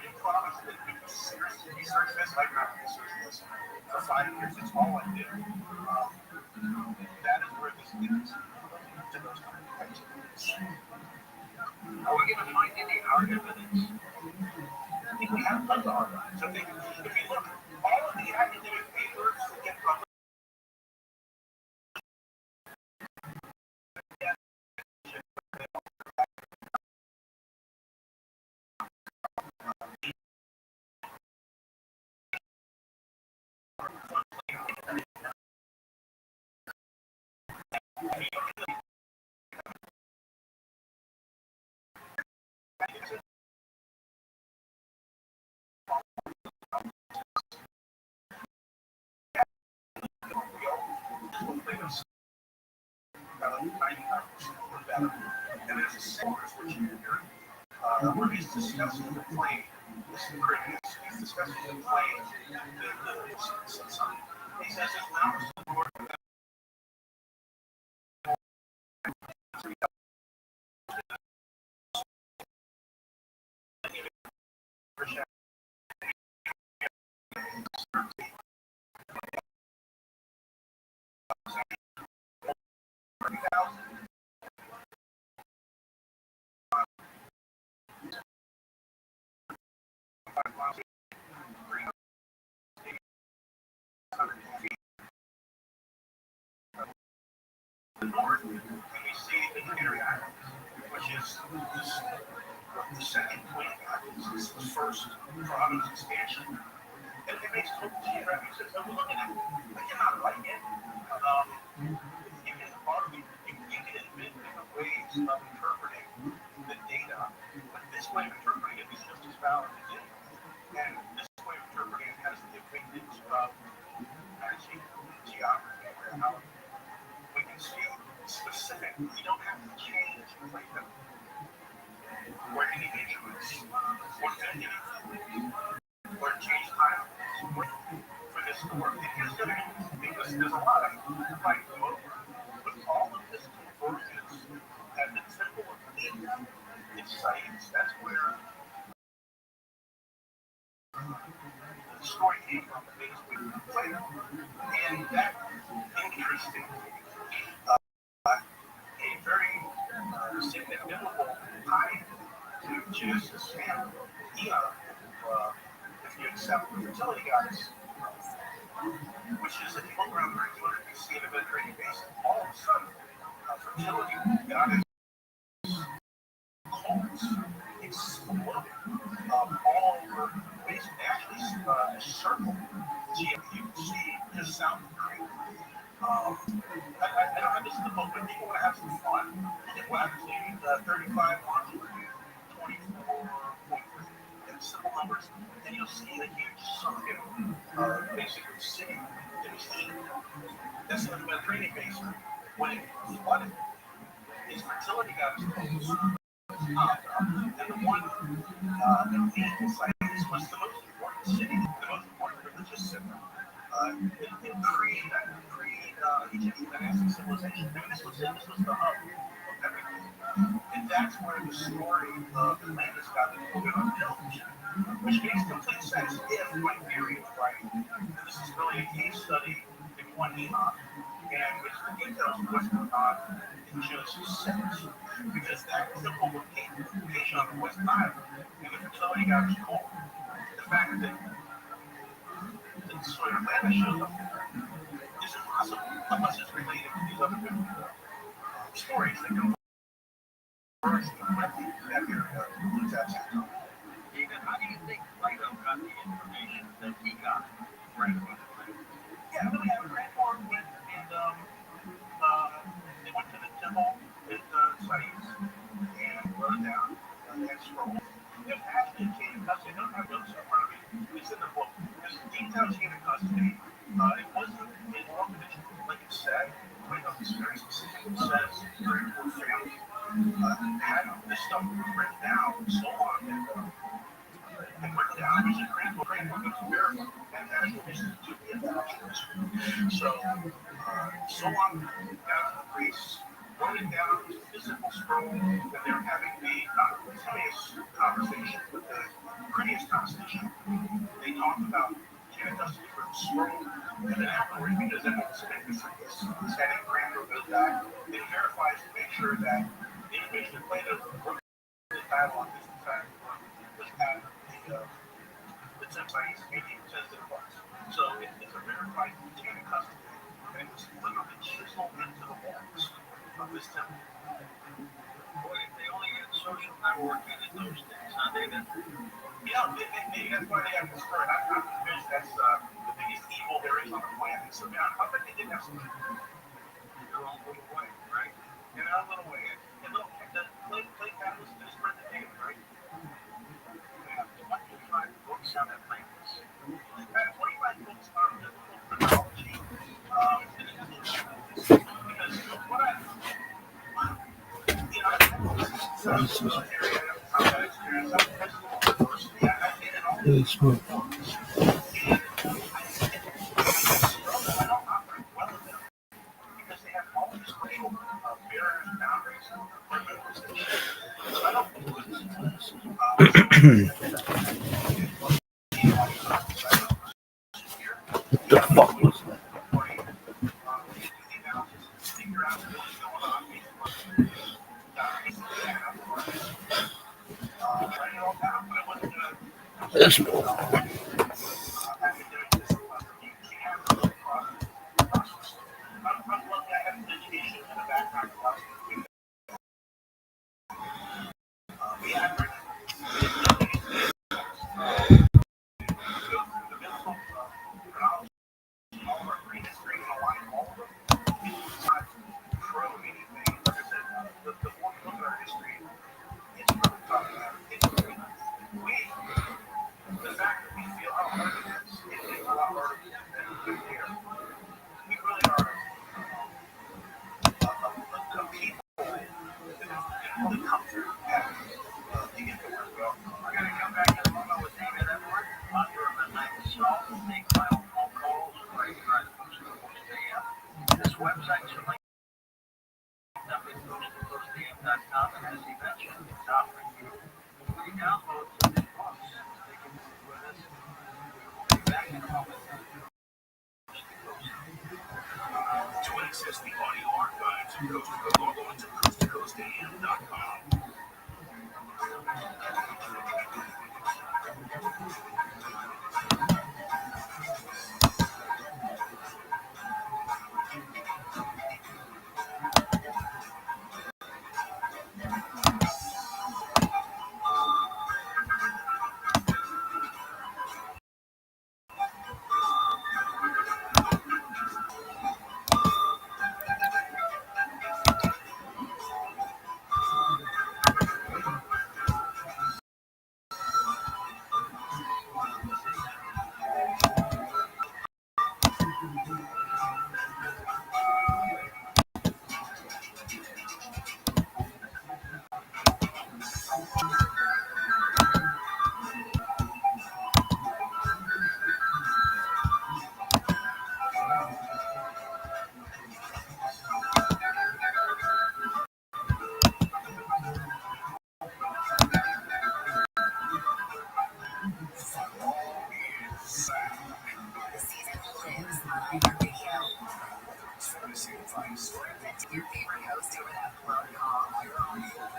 do promise that if you seriously research this, I've not researched this for 5 years. It's all I do. That is where this leads to those kind of types of things. Are we going to find any hard evidence? I think we have tons of hard evidence. I think if you look, all of the academic papers that get published, and there's a source which you hear where he's discussing the plane. This is pretty. He's discussing the plane. He says it's now north, and we see the Canary Islands, which is the second point is the first province expansion. And it makes total geographic sense. I'm looking at it. I cannot like it. You can argue, you can admit different ways of interpreting the data, but this way of interpreting it is just as valid as it. And this way of interpreting it has the advantage of magic, geography, how we can see specific. You don't have to change like them. Where any instruments, or change time for this to work. It is going to, because there's a lot of fight over. But all of this convergence at the temple of Eden, it's science. That's where the story came from, the things we played. And that interesting, a very significant biblical tie to Genesis and Enoch, if you accept the fertility goddess, which is if you look around 300 BC in the Mediterranean basin, all of a sudden, fertility goddess cults exploded all over basically actually a circle. GMUC just south of Crete. I don't have this in the book, but people want to have some fun. It will actually 35 longitude, 24.3. Simple numbers, and you'll see a huge sunken, basically city in the sea. That's in the Mediterranean basin. When it flooded, his fertility goddess close. And the one that we inside this was the most important city, the most important religious center in pre-Egyptian dynastic civilization. I mean, this was the hub of everything. And
that's where the story of Atlantis got put on television, which makes complete sense if my theory is right. And this is really a case study in one shot, and which the details of what's going on in just seconds, because that simple location on the West Nile, and the fertility gap is cold. The fact that the soil Atlantis shows up there is impossible unless it's related to these other stories that come first directly to that area.
David, how do you think Plato got the information that he got right from the Plato?
Yeah, I really have a grandfather went and they went to the temple with Science and wrote it down and scroll. There's actually a chain of custody. I don't have those in front of me. It's in the book. There's a detailed chain of custody. It wasn't in orphanage like it said. Plato is very specific. It says very poor family. Had this stuff written down so long and written down. There's a grandbook that's verified. And that's what this is to be adoptions. So long down to the priests, wrote it down to a physical scroll, and they're having the simultaneous conversation with the Critias constitution. They talk about chain of custody for the scroll, and then afterwards, because then it's the Senate Cranbrook goes back, it verifies to make sure that the information that Plato wrote in the dialogue is in fact was at the Science meeting says it was. So it's a verified chain of custody, and it was literally chiseled into the walls of this temple.
Boy, if they only had social networking in those days, huh, David?
Yeah, maybe that's why they have this story. I'm convinced that's the biggest evil there is on the planet. So, man, I bet they didn't have some.
Their own little way, right?
In their own little way. And look, the play catalyst is spread the name, right?
Yeah, 25 books on Atlantis.
25 books on biblical chronology. Because what I
What the fuck was that? This one.
This website's from www.coastam.com and as he mentioned, it's offering you free downloads of his books. They can move with us. We'll be back in a moment.
To access the audio archives of Coast to Coast, log on to coasttocoastam.com.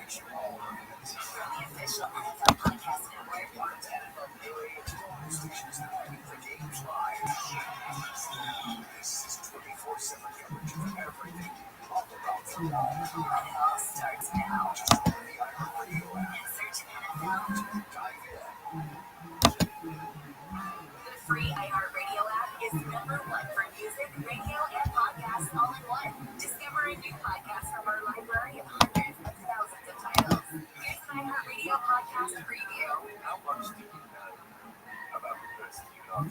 official NFL podcast network.
Stations that bring the games live. This is 24/7 coverage of everything all about football.
It all starts now.
The iHeartRadio app.
Search NFL.
Dive in.
The free iHeartRadio app is #1 for music, radio, and podcasts all in one. Discover a new podcast from our library of hundreds of thousands of titles. Here's an iHeartRadio podcast preview.
How much do you know about the person you love?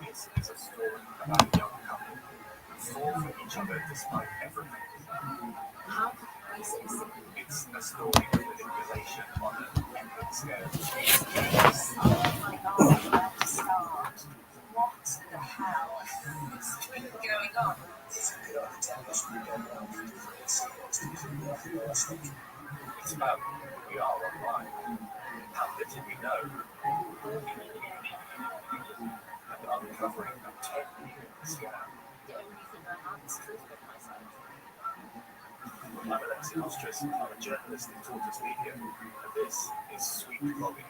This is a story about a young couple who fall for each other despite everything.
How could we succeed?
It's a story of manipulation on an epic scale.
Oh my God, where to start? What the hell is going on?
It's about who we are online. How little we know. And uncovering a totally scam.
The only thing I have is truth with myself.
I'm Alexi Ostrus, I'm a journalist in Tortoise Media, and this is Sweet Robbie.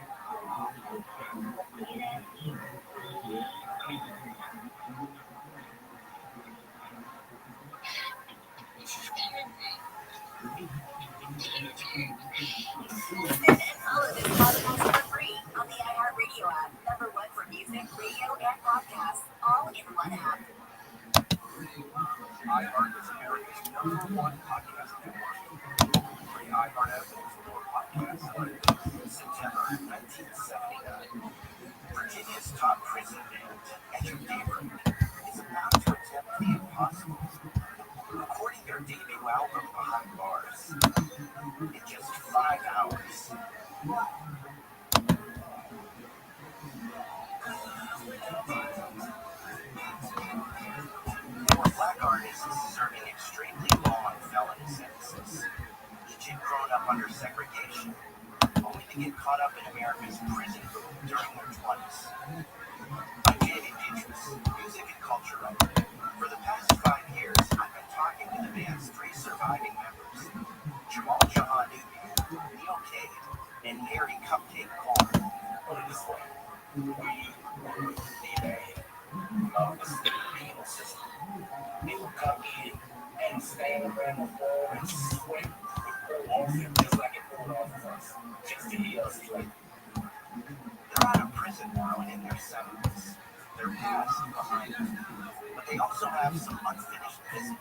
Follow this podcast for free on the iHeartRadio app. #1 for music, radio, and podcasts, all in one app.
iHeart is America's #1 podcast network. Free iHeart app for podcasts started in September 1979. Virginia's top prison band, Educator, is about to attempt the impossible, recording their debut album behind bars in just 5 hours. For black artists serving extremely long felony sentences, each had grown up under segregation, only to get caught up in America's prison boom during their 20s. I'm Jamie Petrus, music and culture writer. For the past 5 years, I've been talking to the band's 3 surviving members, Jamal Jahanoubi, Neil Cade, and Harry Cupcake Cole. Put it this way, we need a penal system. People come in and stand around the floor and sweat and pull off him just like it pulled off of us, just to hear us play. They're out of prison now and in their 70s. Their past is behind them, but they also have some unfinished business.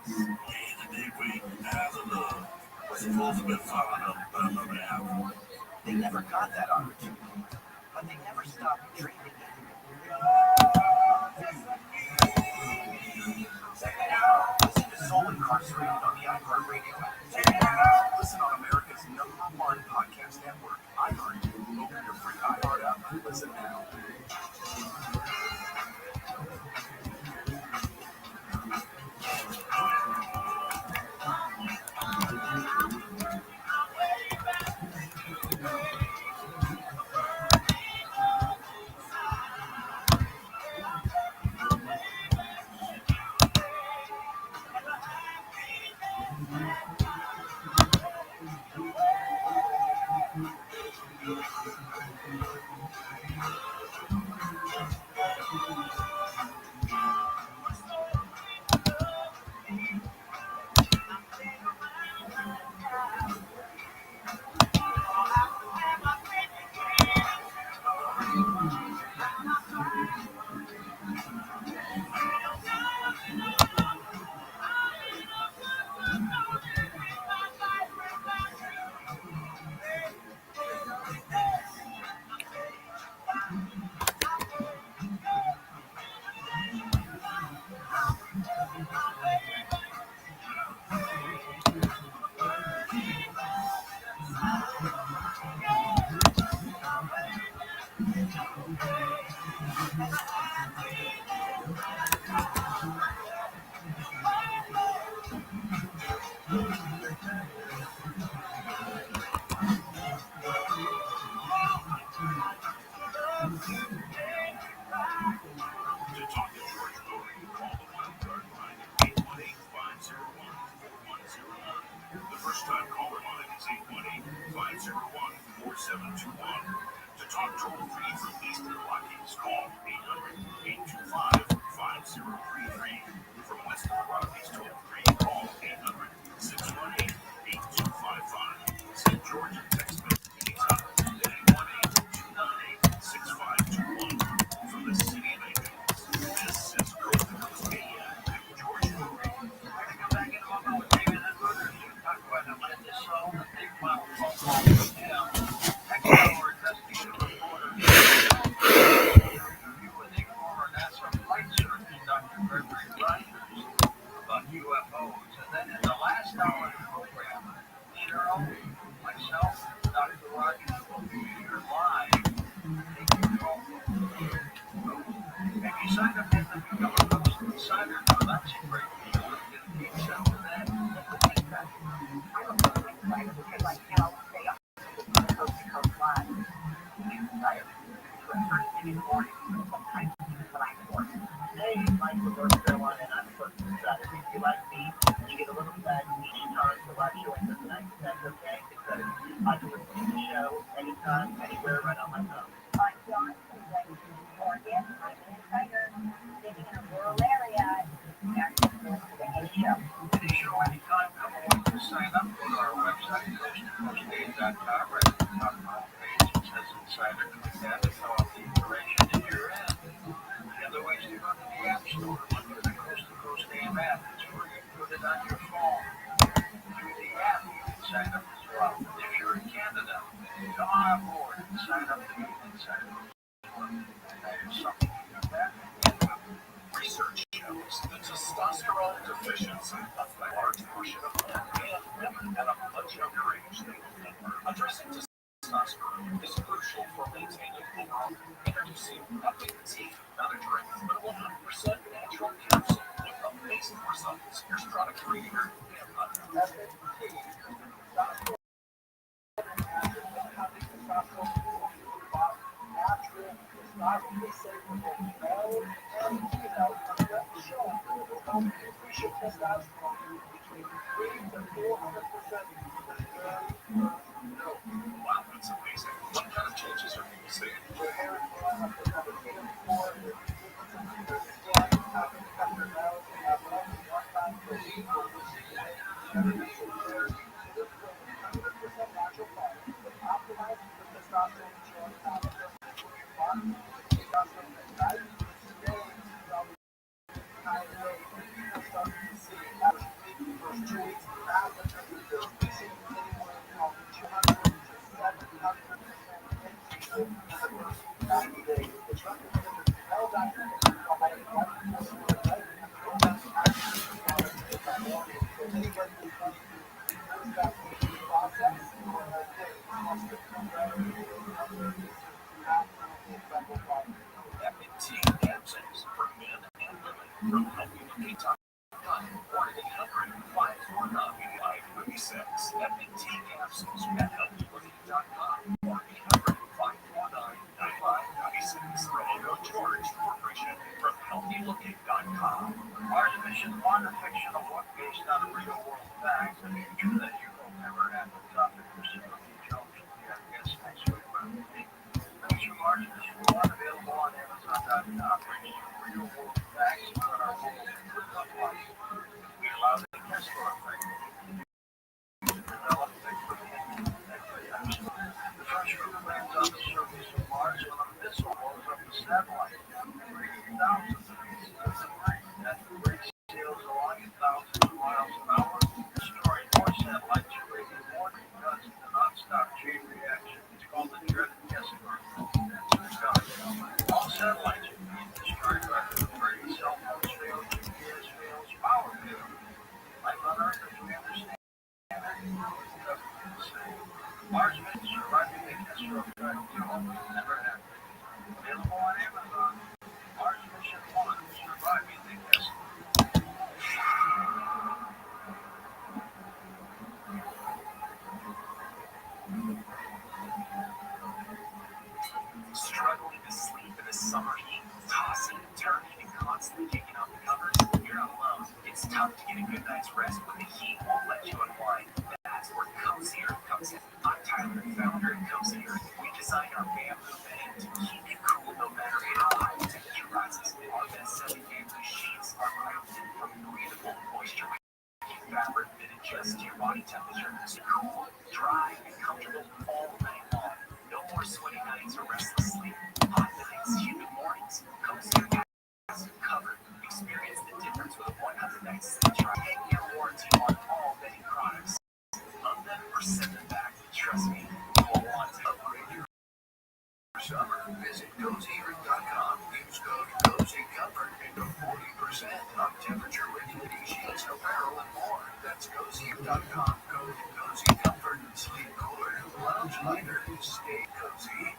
They never got that opportunity, but they never stopped dreaming it. Listen to Soul Incarcerated on the iHeartRadio app. Listen on America's #1 podcast network, iHeart. Open your free iHeart app and listen now.
501-4721. To talk toll-free from East Rockies, call 800-825-5033. From West Rockies, toll-free, call 800-618-8255. St. George, Texas, anytime at 1-828-298-6521. From the city of Angels, this is Coast to Coast Media with George Newry.
About UFOs. And then in the last hour of the program, Cheryl, myself, Dr. Rothschild will be here live. Take your phone. If you sign up to become a Ghost Insider, now that's a great deal. Get a detail to that.
I don't know because like now they are Coast to Coast Live. Insider. So it's first thing in the morning, sometimes even when I work. Hey, like the North Carolina, and I'm supposed to decide if you like me, you get a little fat each time to watch you and tonight. That's okay because I can listen to the show anytime, anywhere, right on my phone. I'm John from Oregon. I'm an insider living in a rural area. And listen to the A show.
Any show anytime, come along to sign up. Go to our website, coasttocoastdays.com. Right at the top of the page, it says Insider. Click that and fill out the information and you're in. The other way is to go to the App Store. Look for the Coast to Coast AM app. It's free. Put it on your phone. Through the app, you can sign up as well. If you're in Canada, come on board and sign up to be an insider. That is something you do that.
Research shows that testosterone deficiency affects a large portion of men and women at a much younger age than before. Addressing testosterone is crucial for maintaining overall. Introducing FMT, not a drink, but a 100% natural capsule with amazing results. Here's product creator Wow, that's amazing. What kind of changes are you seeing? FMT capsules for men and women from HealthyLooking.com or 800-549-5536. FMT capsules at HealthyLooking.com or 800-549-5596. Robo George Corporation from HealthyLooking.com.
Mars Mission 1, a fictional book based on real world facts. I mean, true that you will never have the topic of Timothy Jones. I guess next week we're going to be Mars Mission 1 available on Amazon.com. Real world facts about our whole life. We allow the Kessler effect. Develop the first group lands on the surface of Mars when a missile blows up the satellite. Thousands of these that debris sails along at thousands of miles an hour, destroying more satellites, creating more guns in a non-stop chain reaction. It's called the dreaded Kessler. All satellites are being destroyed by the debris. Cell phones fail, GPS fails, power fails. Life on Earth as we understand it doesn't say. Mars mission surviving the Kessler effect. We hope it never happened. Available on Amazon. Mars Mission 1, surviving the Kessler.
Struggling to sleep in the summer heat, tossing and turning and constantly taking out the covers? You're not alone. It's tough to get a good night's rest when the heat won't let you unwind. That's where Cozier comes in. I'm Tyler, founder and co-singer. We designed our bamboo bedding to keep you cool no matter how hot the temperature rises. Our best-selling bamboo sheets are crafted from breathable, moisture-making fabric that adjusts to your body temperature. So cool, dry, and comfortable all night long. No more sweaty nights or restless sleep. Hot nights, humid mornings. Cozy covered. Experience the difference with a 100-night sleep trial. 10-year warranty on all bedding products. Love them or send them back. Trust me, you will want to upgrade your summer. Visit cozy.com. Use code COZYCOMFORT and go 40% off temperature regulating sheets, apparel, and more. That's cozy.com. Code COZYCOMFORT. Sleep cooler, lounge lighter, stay cozy.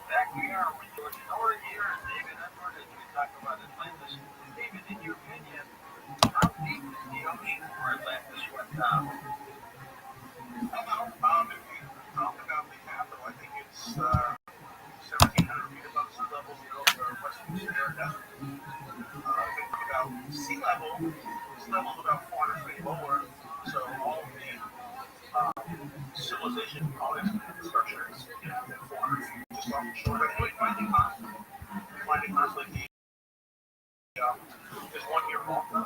Back we are with your story here, David. That's what we talk about Atlantis. David, in your opinion, how deep is the ocean where Atlantis went down?
If we talk about the capital, I think it's 1,700 feet above sea level, western Canada. About sea level, about 400 feet lower. So all of the civilization, all its structure is 400 feet just off the shore. But anyway, finding constantly there's one here, Malta.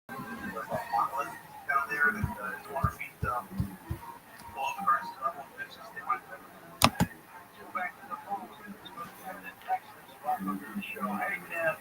There's a monolith down there that is 400 feet below the current sea level. It's just they might never go back to the phone. It's supposed to have in Texas. Welcome to the show. Hey, Deb.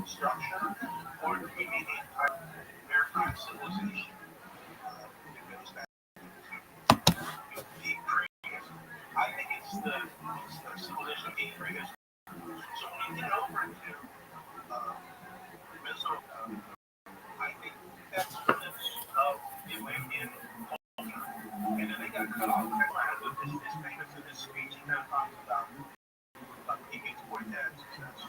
Structure, or do we need the entire maritime civilization? It goes back to the previous. I think it's the civilization of the previous. So when you get over into Minnesota, I think that's the of the Atlantean culture. And then they got cut off. This famous in this speech, he kind of talks about keeping Cortez success.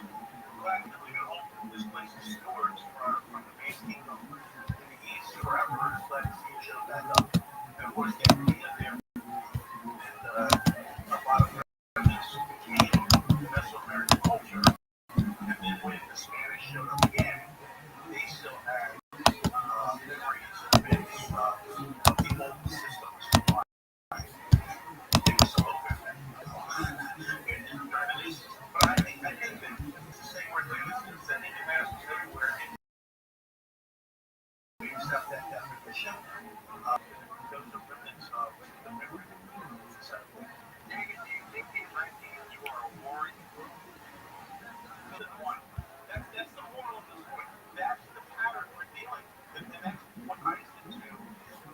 This place is stewards from the base kingdom in the east who are emperors led to see show back up. And of course, they were there. And a lot of remnants became Mesoamerican culture. And then when the Spanish showed up again, they still had memories and bits of the old systems of life. They were so open. But I think that it's the same word that is sending your masters everywhere. We accept that definition. Those are remnants of the memory. So, David, do you think the Atlanteans were a warring group? That's the moral of the story. That's the pattern we're dealing with. And that's what ties into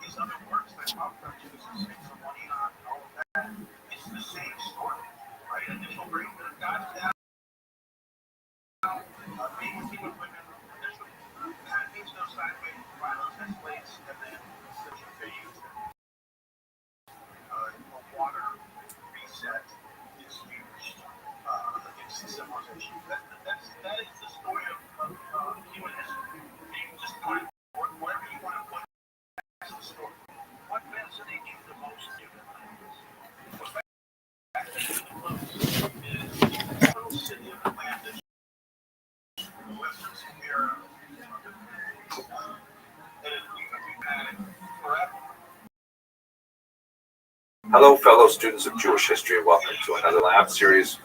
these other works that talk about Jesus and money and all of that. It's the same story, right? Initial bring God's down. Being with women initially. That means no sideways violence escalates, and then such a phase water
Hello, fellow students of Jewish history. Welcome to another lab series.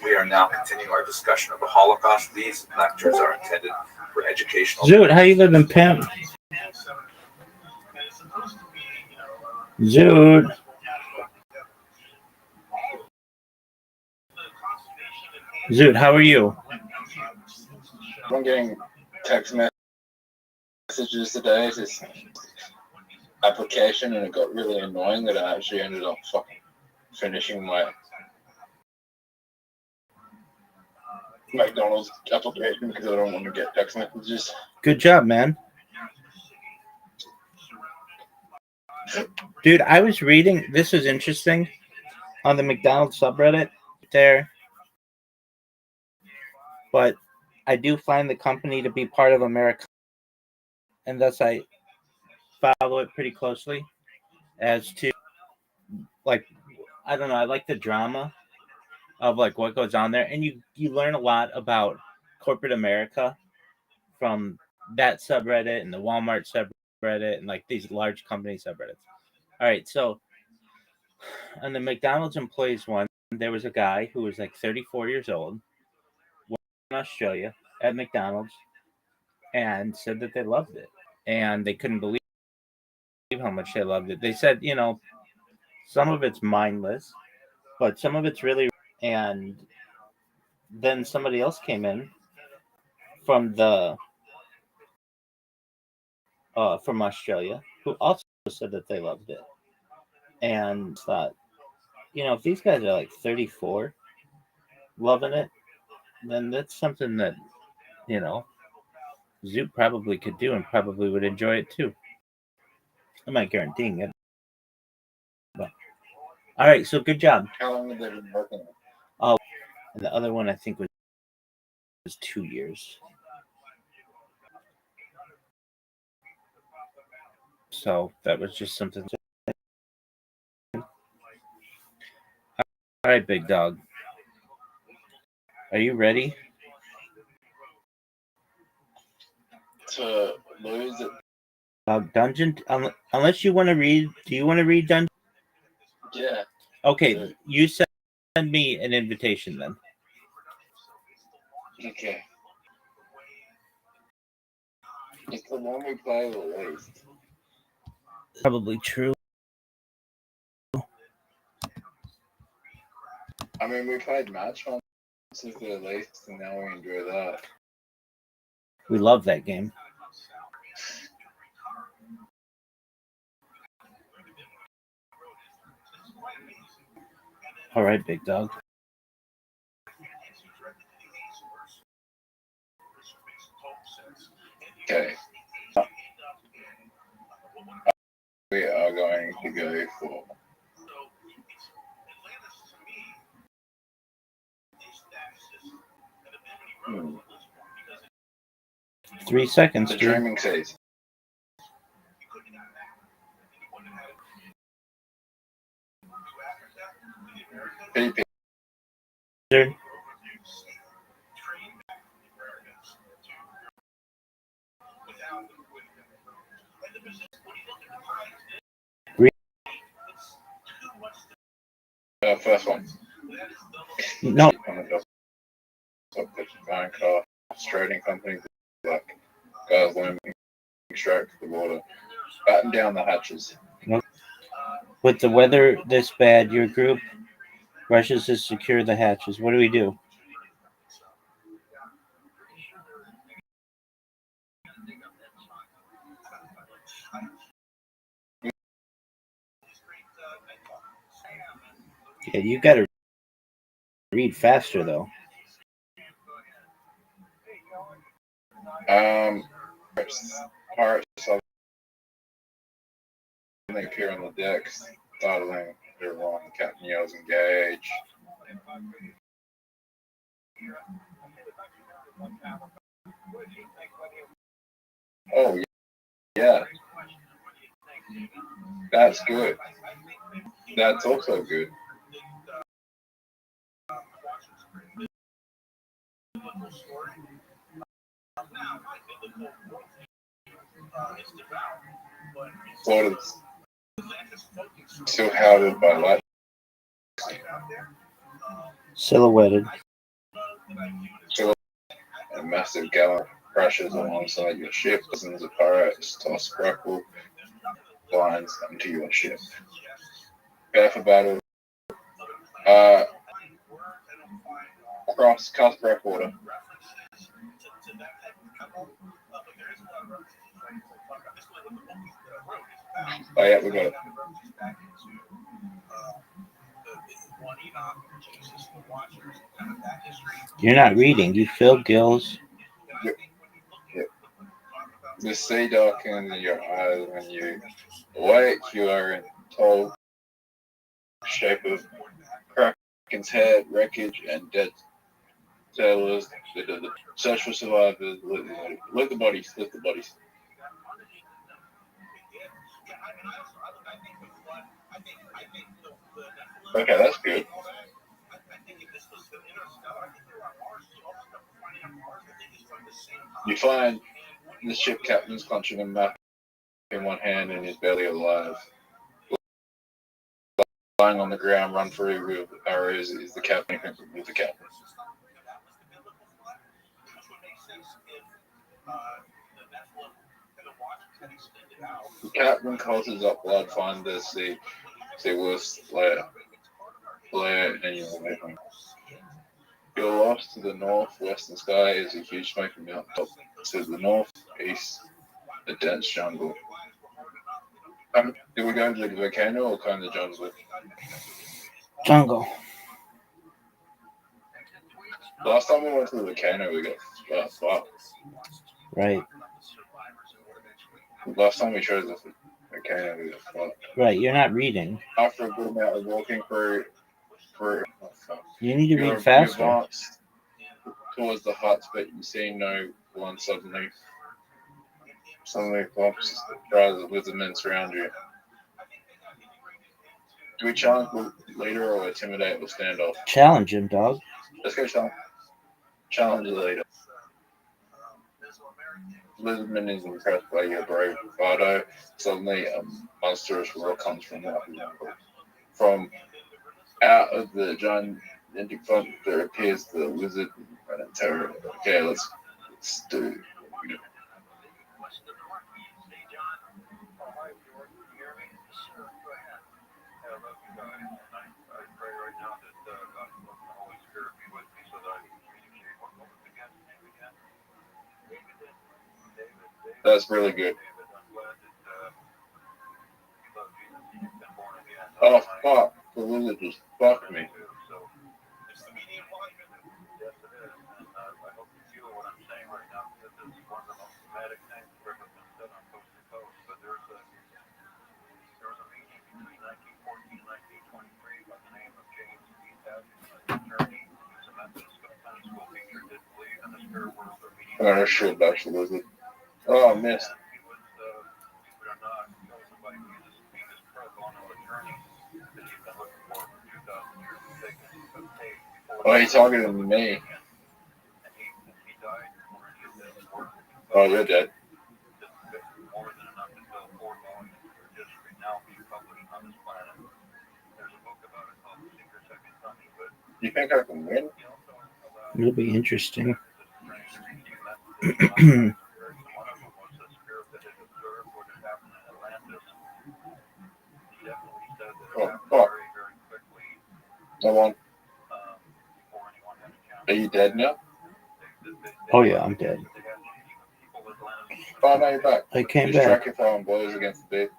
We are now continuing our discussion of the Holocaust. These lectures are intended for educational.
Zoot, how you living, pimp? Zoot. Zoot, how are you?
I'm getting text messages today. This application, and it got really annoying that I actually ended up fucking finishing my McDonald's application because I don't want to get text messages.
Good job, man. Dude, I was reading, this was interesting, on the McDonald's subreddit there, but I do find the company to be part of America, and thus I follow it pretty closely as to, like, I don't know, I like the drama of, like, what goes on there, and you learn a lot about corporate America from that subreddit and the Walmart subreddit and, like, these large company subreddits. All right, so on the McDonald's employees one, there was a guy who was like 34 years old, in Australia at McDonald's, and said that they loved it, and they couldn't believe how much they loved it. They said, you know, some of it's mindless, but some of it's really. And then somebody else came in from the from Australia who also said that they loved it, and thought, you know, if these guys are like 34 loving it, then that's something that, you know, Zoot probably could do and probably would enjoy it too. I'm not guaranteeing it. But all right, so good job.
How long have they been working?
Oh, and the other one I think was 2 years. So that was just something. All right, big dog. Are you ready?
To lose it.
Dungeon, unless you want to read. Do you want to read Dungeon?
Yeah.
Okay,
Sure.
you send me an invitation then.
Okay. It's the one we play the least.
Probably true.
I mean, we played match once with the least, and now we enjoy that.
We love that game. All right, big dog.
Okay. We are going to go for. Hmm.
3 seconds.
The
Dude.
dreaming seas. PP.
Dude.
First one.
No.
Trading companies like guys learning to extract the water, batten down the hatches.
With the weather this bad, your group rushes to secure the hatches. What do we do? Yeah, you got to read faster though.
Pirates suddenly appear on the decks, startling everyone. Captain yells, "Engage!" Oh yeah, that's good. That's also good. What is still hounded by light.
Silhouetted.
A massive gallant crashes alongside your ship. Dozens of pirates toss grapple lines onto your ship. Prepare for battle. Cast breakwater. Oh yeah, we got it.
You're not reading. You fill gills.
Yep. The sea darkens in your eyes when you awake. You are in tall shape of Kraken's head, wreckage, and dead sailors. Search for survivors. Lift the bodies. Lift the bodies. Okay, that's good. You find the ship captain's clutching a map in one hand and is barely alive. Lying on the ground, run through with arrows, is the captain with the captain. The captain causes up blood, find the sea wolves Blair, and you're away from. You're lost to the northwestern sky is a huge smoking mountain top. To the northeast, a dense jungle. Did we go to the volcano or kind of jungle?
Jungle.
Last time we went to the volcano, we got fucked.
Right.
Last time we chose the volcano, we got fucked.
Right. You're not reading.
After a good amount of walking through
you need to read faster.
You advance towards the huts, but you see no one suddenly pops, tries to lizardmen surround you. Do we challenge the leader or intimidate or stand off?
Challenge him, dog.
Let's go challenge the leader. Lizardman is impressed by your brave bravado. Suddenly, a monstrous roar comes from out of the gigantic front. There appears the lizard and terror. Okay, let's do. That's really good. Oh fuck! The lizard just fucked me. I'm gonna shoot back the lizard. Oh, I missed. Oh, he targeted me. Oh, you're dead. You think I can win?
It'll be interesting.
Oh, fuck. I won. Are you dead now?
Oh, yeah, I'm dead.
Oh, no, you're back.
I came
Just
back.
track your phone blows against the bit.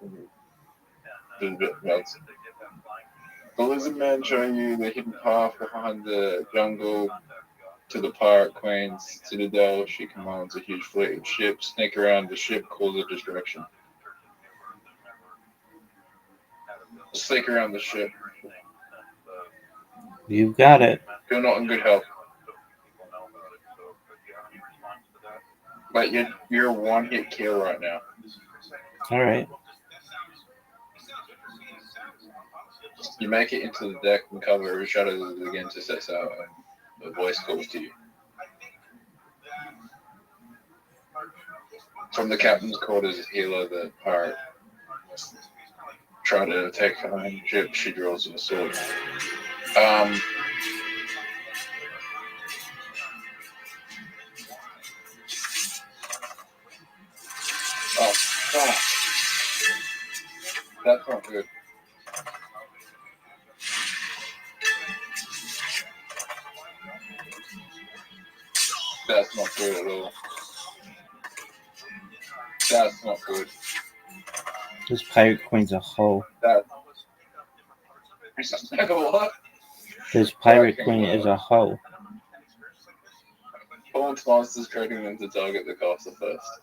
The lizard men show you the hidden path behind the jungle to the pirate queen's citadel. She commands a huge fleet of ships. Sneak around the ship, cause a distraction. Sneak around the ship.
You've got it.
You're not in good health. But you're one hit kill right now.
All right.
You make it into the deck and cover every shadow that again to set out, and the voice calls to you. From the captain's quarters, Hilo, the pirate. try to take her ownership. She draws a sword. Oh, fuck. That's not good. That's not good at all. That's not good.
This Pirate Queen's a hoe.
That. What?
This Pirate Queen is a hoe.
Taunt monsters trading them to target the caster first.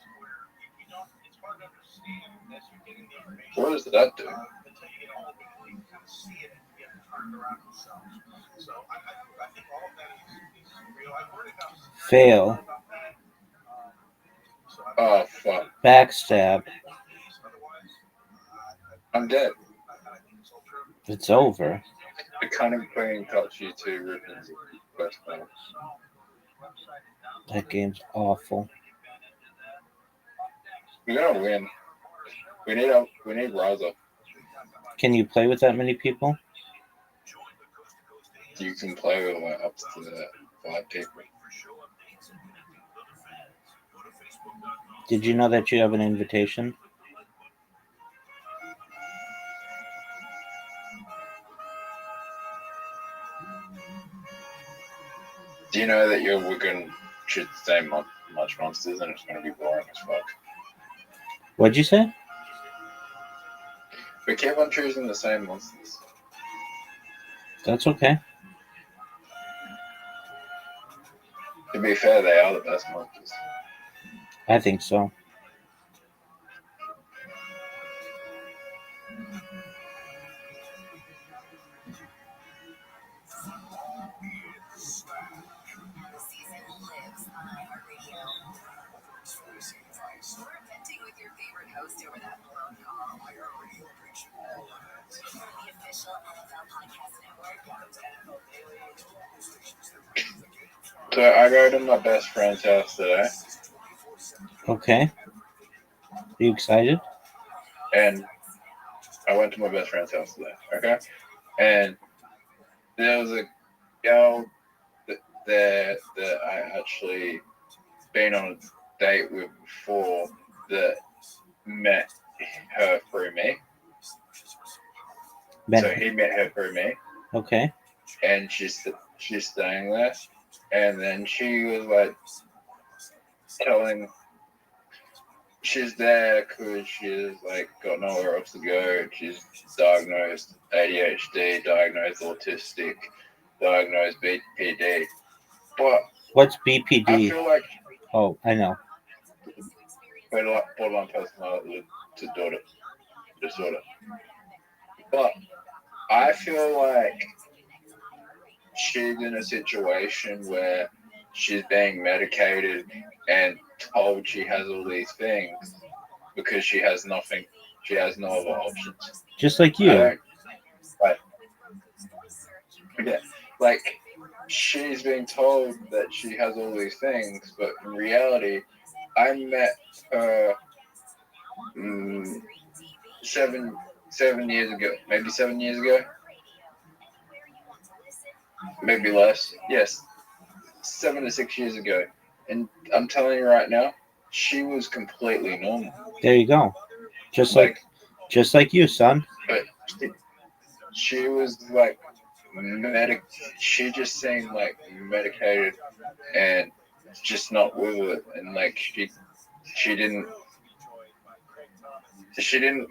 What does that do?
Fail.
Oh, fuck.
Backstab.
I'm dead.
It's over.
The cunning queen cuts you two ribbons of first battle.
That game's awful.
We're gonna win. We need Raza.
Can you play with that many people?
You can play with like up to 5 people.
Did you know that you have an invitation?
Do you know that we're going to shoot the same much monsters and it's going to be boring as fuck?
What'd you say?
We keep on choosing the same monsters.
That's okay.
To be fair, they are the best monsters.
I think so.
We're venting with your favorite host over that phone call. The official NFL podcast network.
So I go to my best friend's house today.
Okay. Are you excited?
And I went to my best friend's house today, okay? And there was a girl that I actually been on a date with before that met her through me. So he met her through me.
Okay.
And she's staying there. And then she was like telling she's there because she's like got nowhere else to go. She's diagnosed ADHD, diagnosed autistic, diagnosed BPD. But
what's BPD?
I feel like
I know.
Borderline personality disorder. But I feel like she's in a situation where she's being medicated and told she has all these things because she has nothing. She has no other options.
Just like you.
Like she's being told that she has all these things, but in reality, I met her 7 years ago, maybe 7 years ago, maybe less. Yes, 7 to 6 years ago, and I'm telling you right now, she was completely normal.
There you go. Just like you, son.
But she was like she just seemed like medicated and just not with it, and like she didn't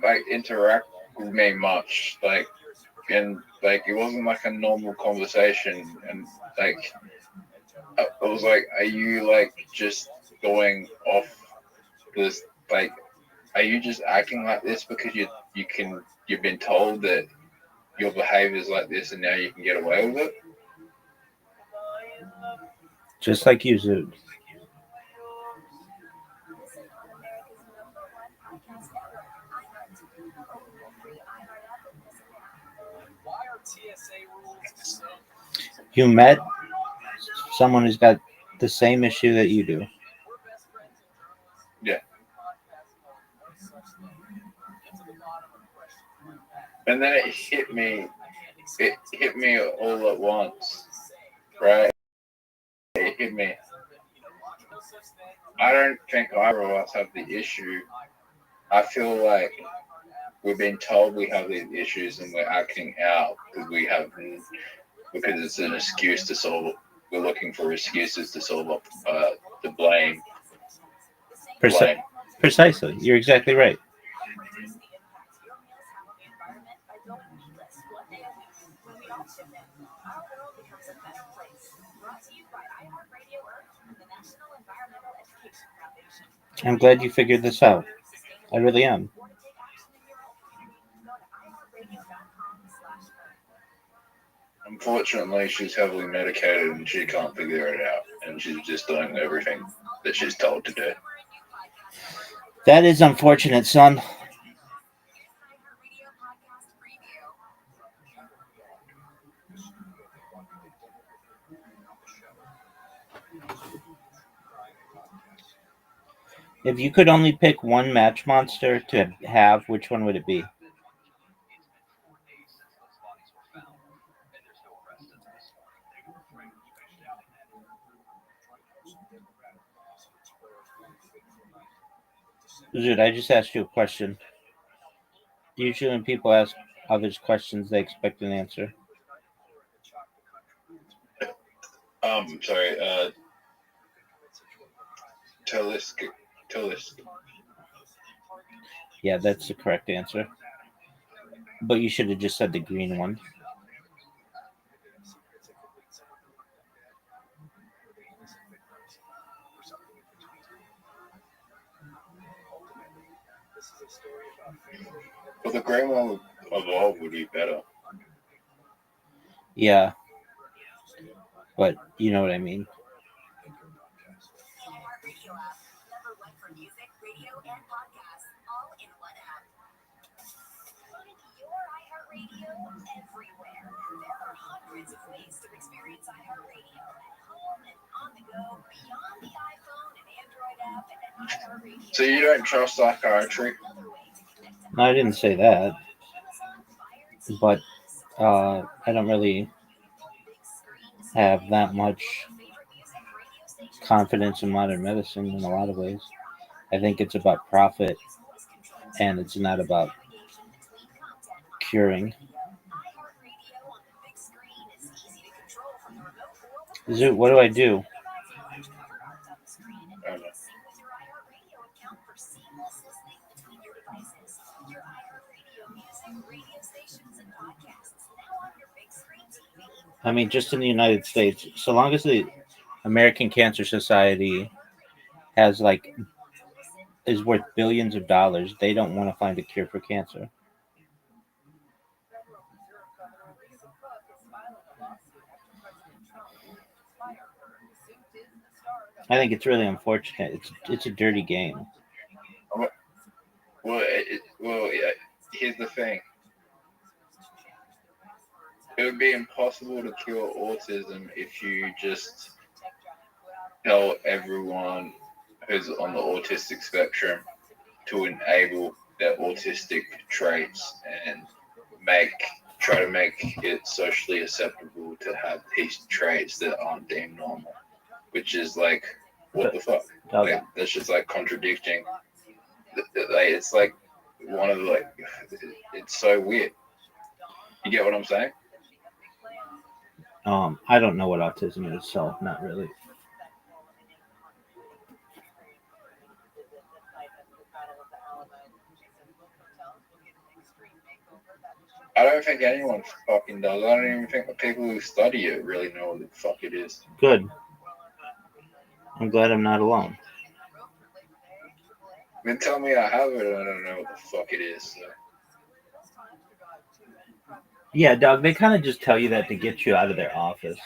like interact with me much, like, and like it wasn't like a normal conversation, and like I was like, are you like just going off this, like, are you just acting like this because you've been told that your behavior is like this and now you can get away with it?
Just like you, Zood. You met someone who's got the same issue that you do.
Yeah. And then it hit me. It hit me all at once, right? It hit me. I don't think either of us have the issue. I feel like we've been told we have these issues and we're acting out because it's an excuse to solve it. We're looking for excuses to solve up the blame.
Precisely. You're exactly right. I'm glad you figured this out. I really am.
Unfortunately, she's heavily medicated and she can't figure it out. And she's just doing everything that she's told to do.
That is unfortunate, son. If you could only pick one match monster to have, which one would it be? Dude, I just asked you a question. Usually when people ask others questions, they expect an answer.
Sorry, Talisk.
Yeah, that's the correct answer. But you should have just said the green one.
Well, the green one of all would be better.
Yeah. But you know what I mean.
So you don't trust psychiatry?
No, I didn't say that. But I don't really have that much confidence in modern medicine in a lot of ways. I think it's about profit and it's not about curing. Zoot, what do I do? I mean, just in the United States, so long as the American Cancer Society has is worth billions of dollars, they don't want to find a cure for cancer. I think it's really unfortunate. It's a dirty game.
Well, yeah, here's the thing. It would be impossible to cure autism if you just tell everyone who's on the autistic spectrum to enable their autistic traits and try to make it socially acceptable to have these traits that aren't deemed normal, which is like, what the fuck? Like, that's just like contradicting. It's like one of the it's so weird. You get what I'm saying?
I don't know what autism is, so not really.
I don't think anyone fucking does. I don't even think the people who study it really know what the fuck it is.
Good. I'm glad I'm not alone.
Then tell me I have it and I don't know what the fuck it is. So.
Yeah, dog, they kind of just tell you that to get you out of their office.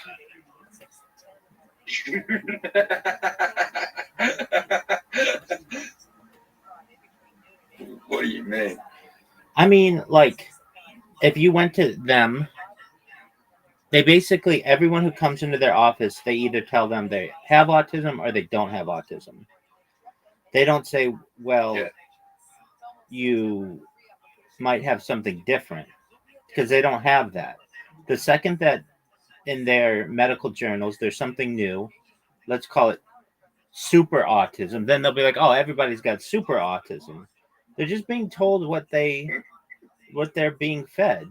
What do you mean?
I mean, like, if you went to them, they basically, everyone who comes into their office, they either tell them they have autism or they don't have autism. They don't say, well, you might have something different. because they don't have that. The second that in their medical journals there's something new, let's call it super autism, then they'll be like, oh, everybody's got super autism. They're just being told what they're being fed.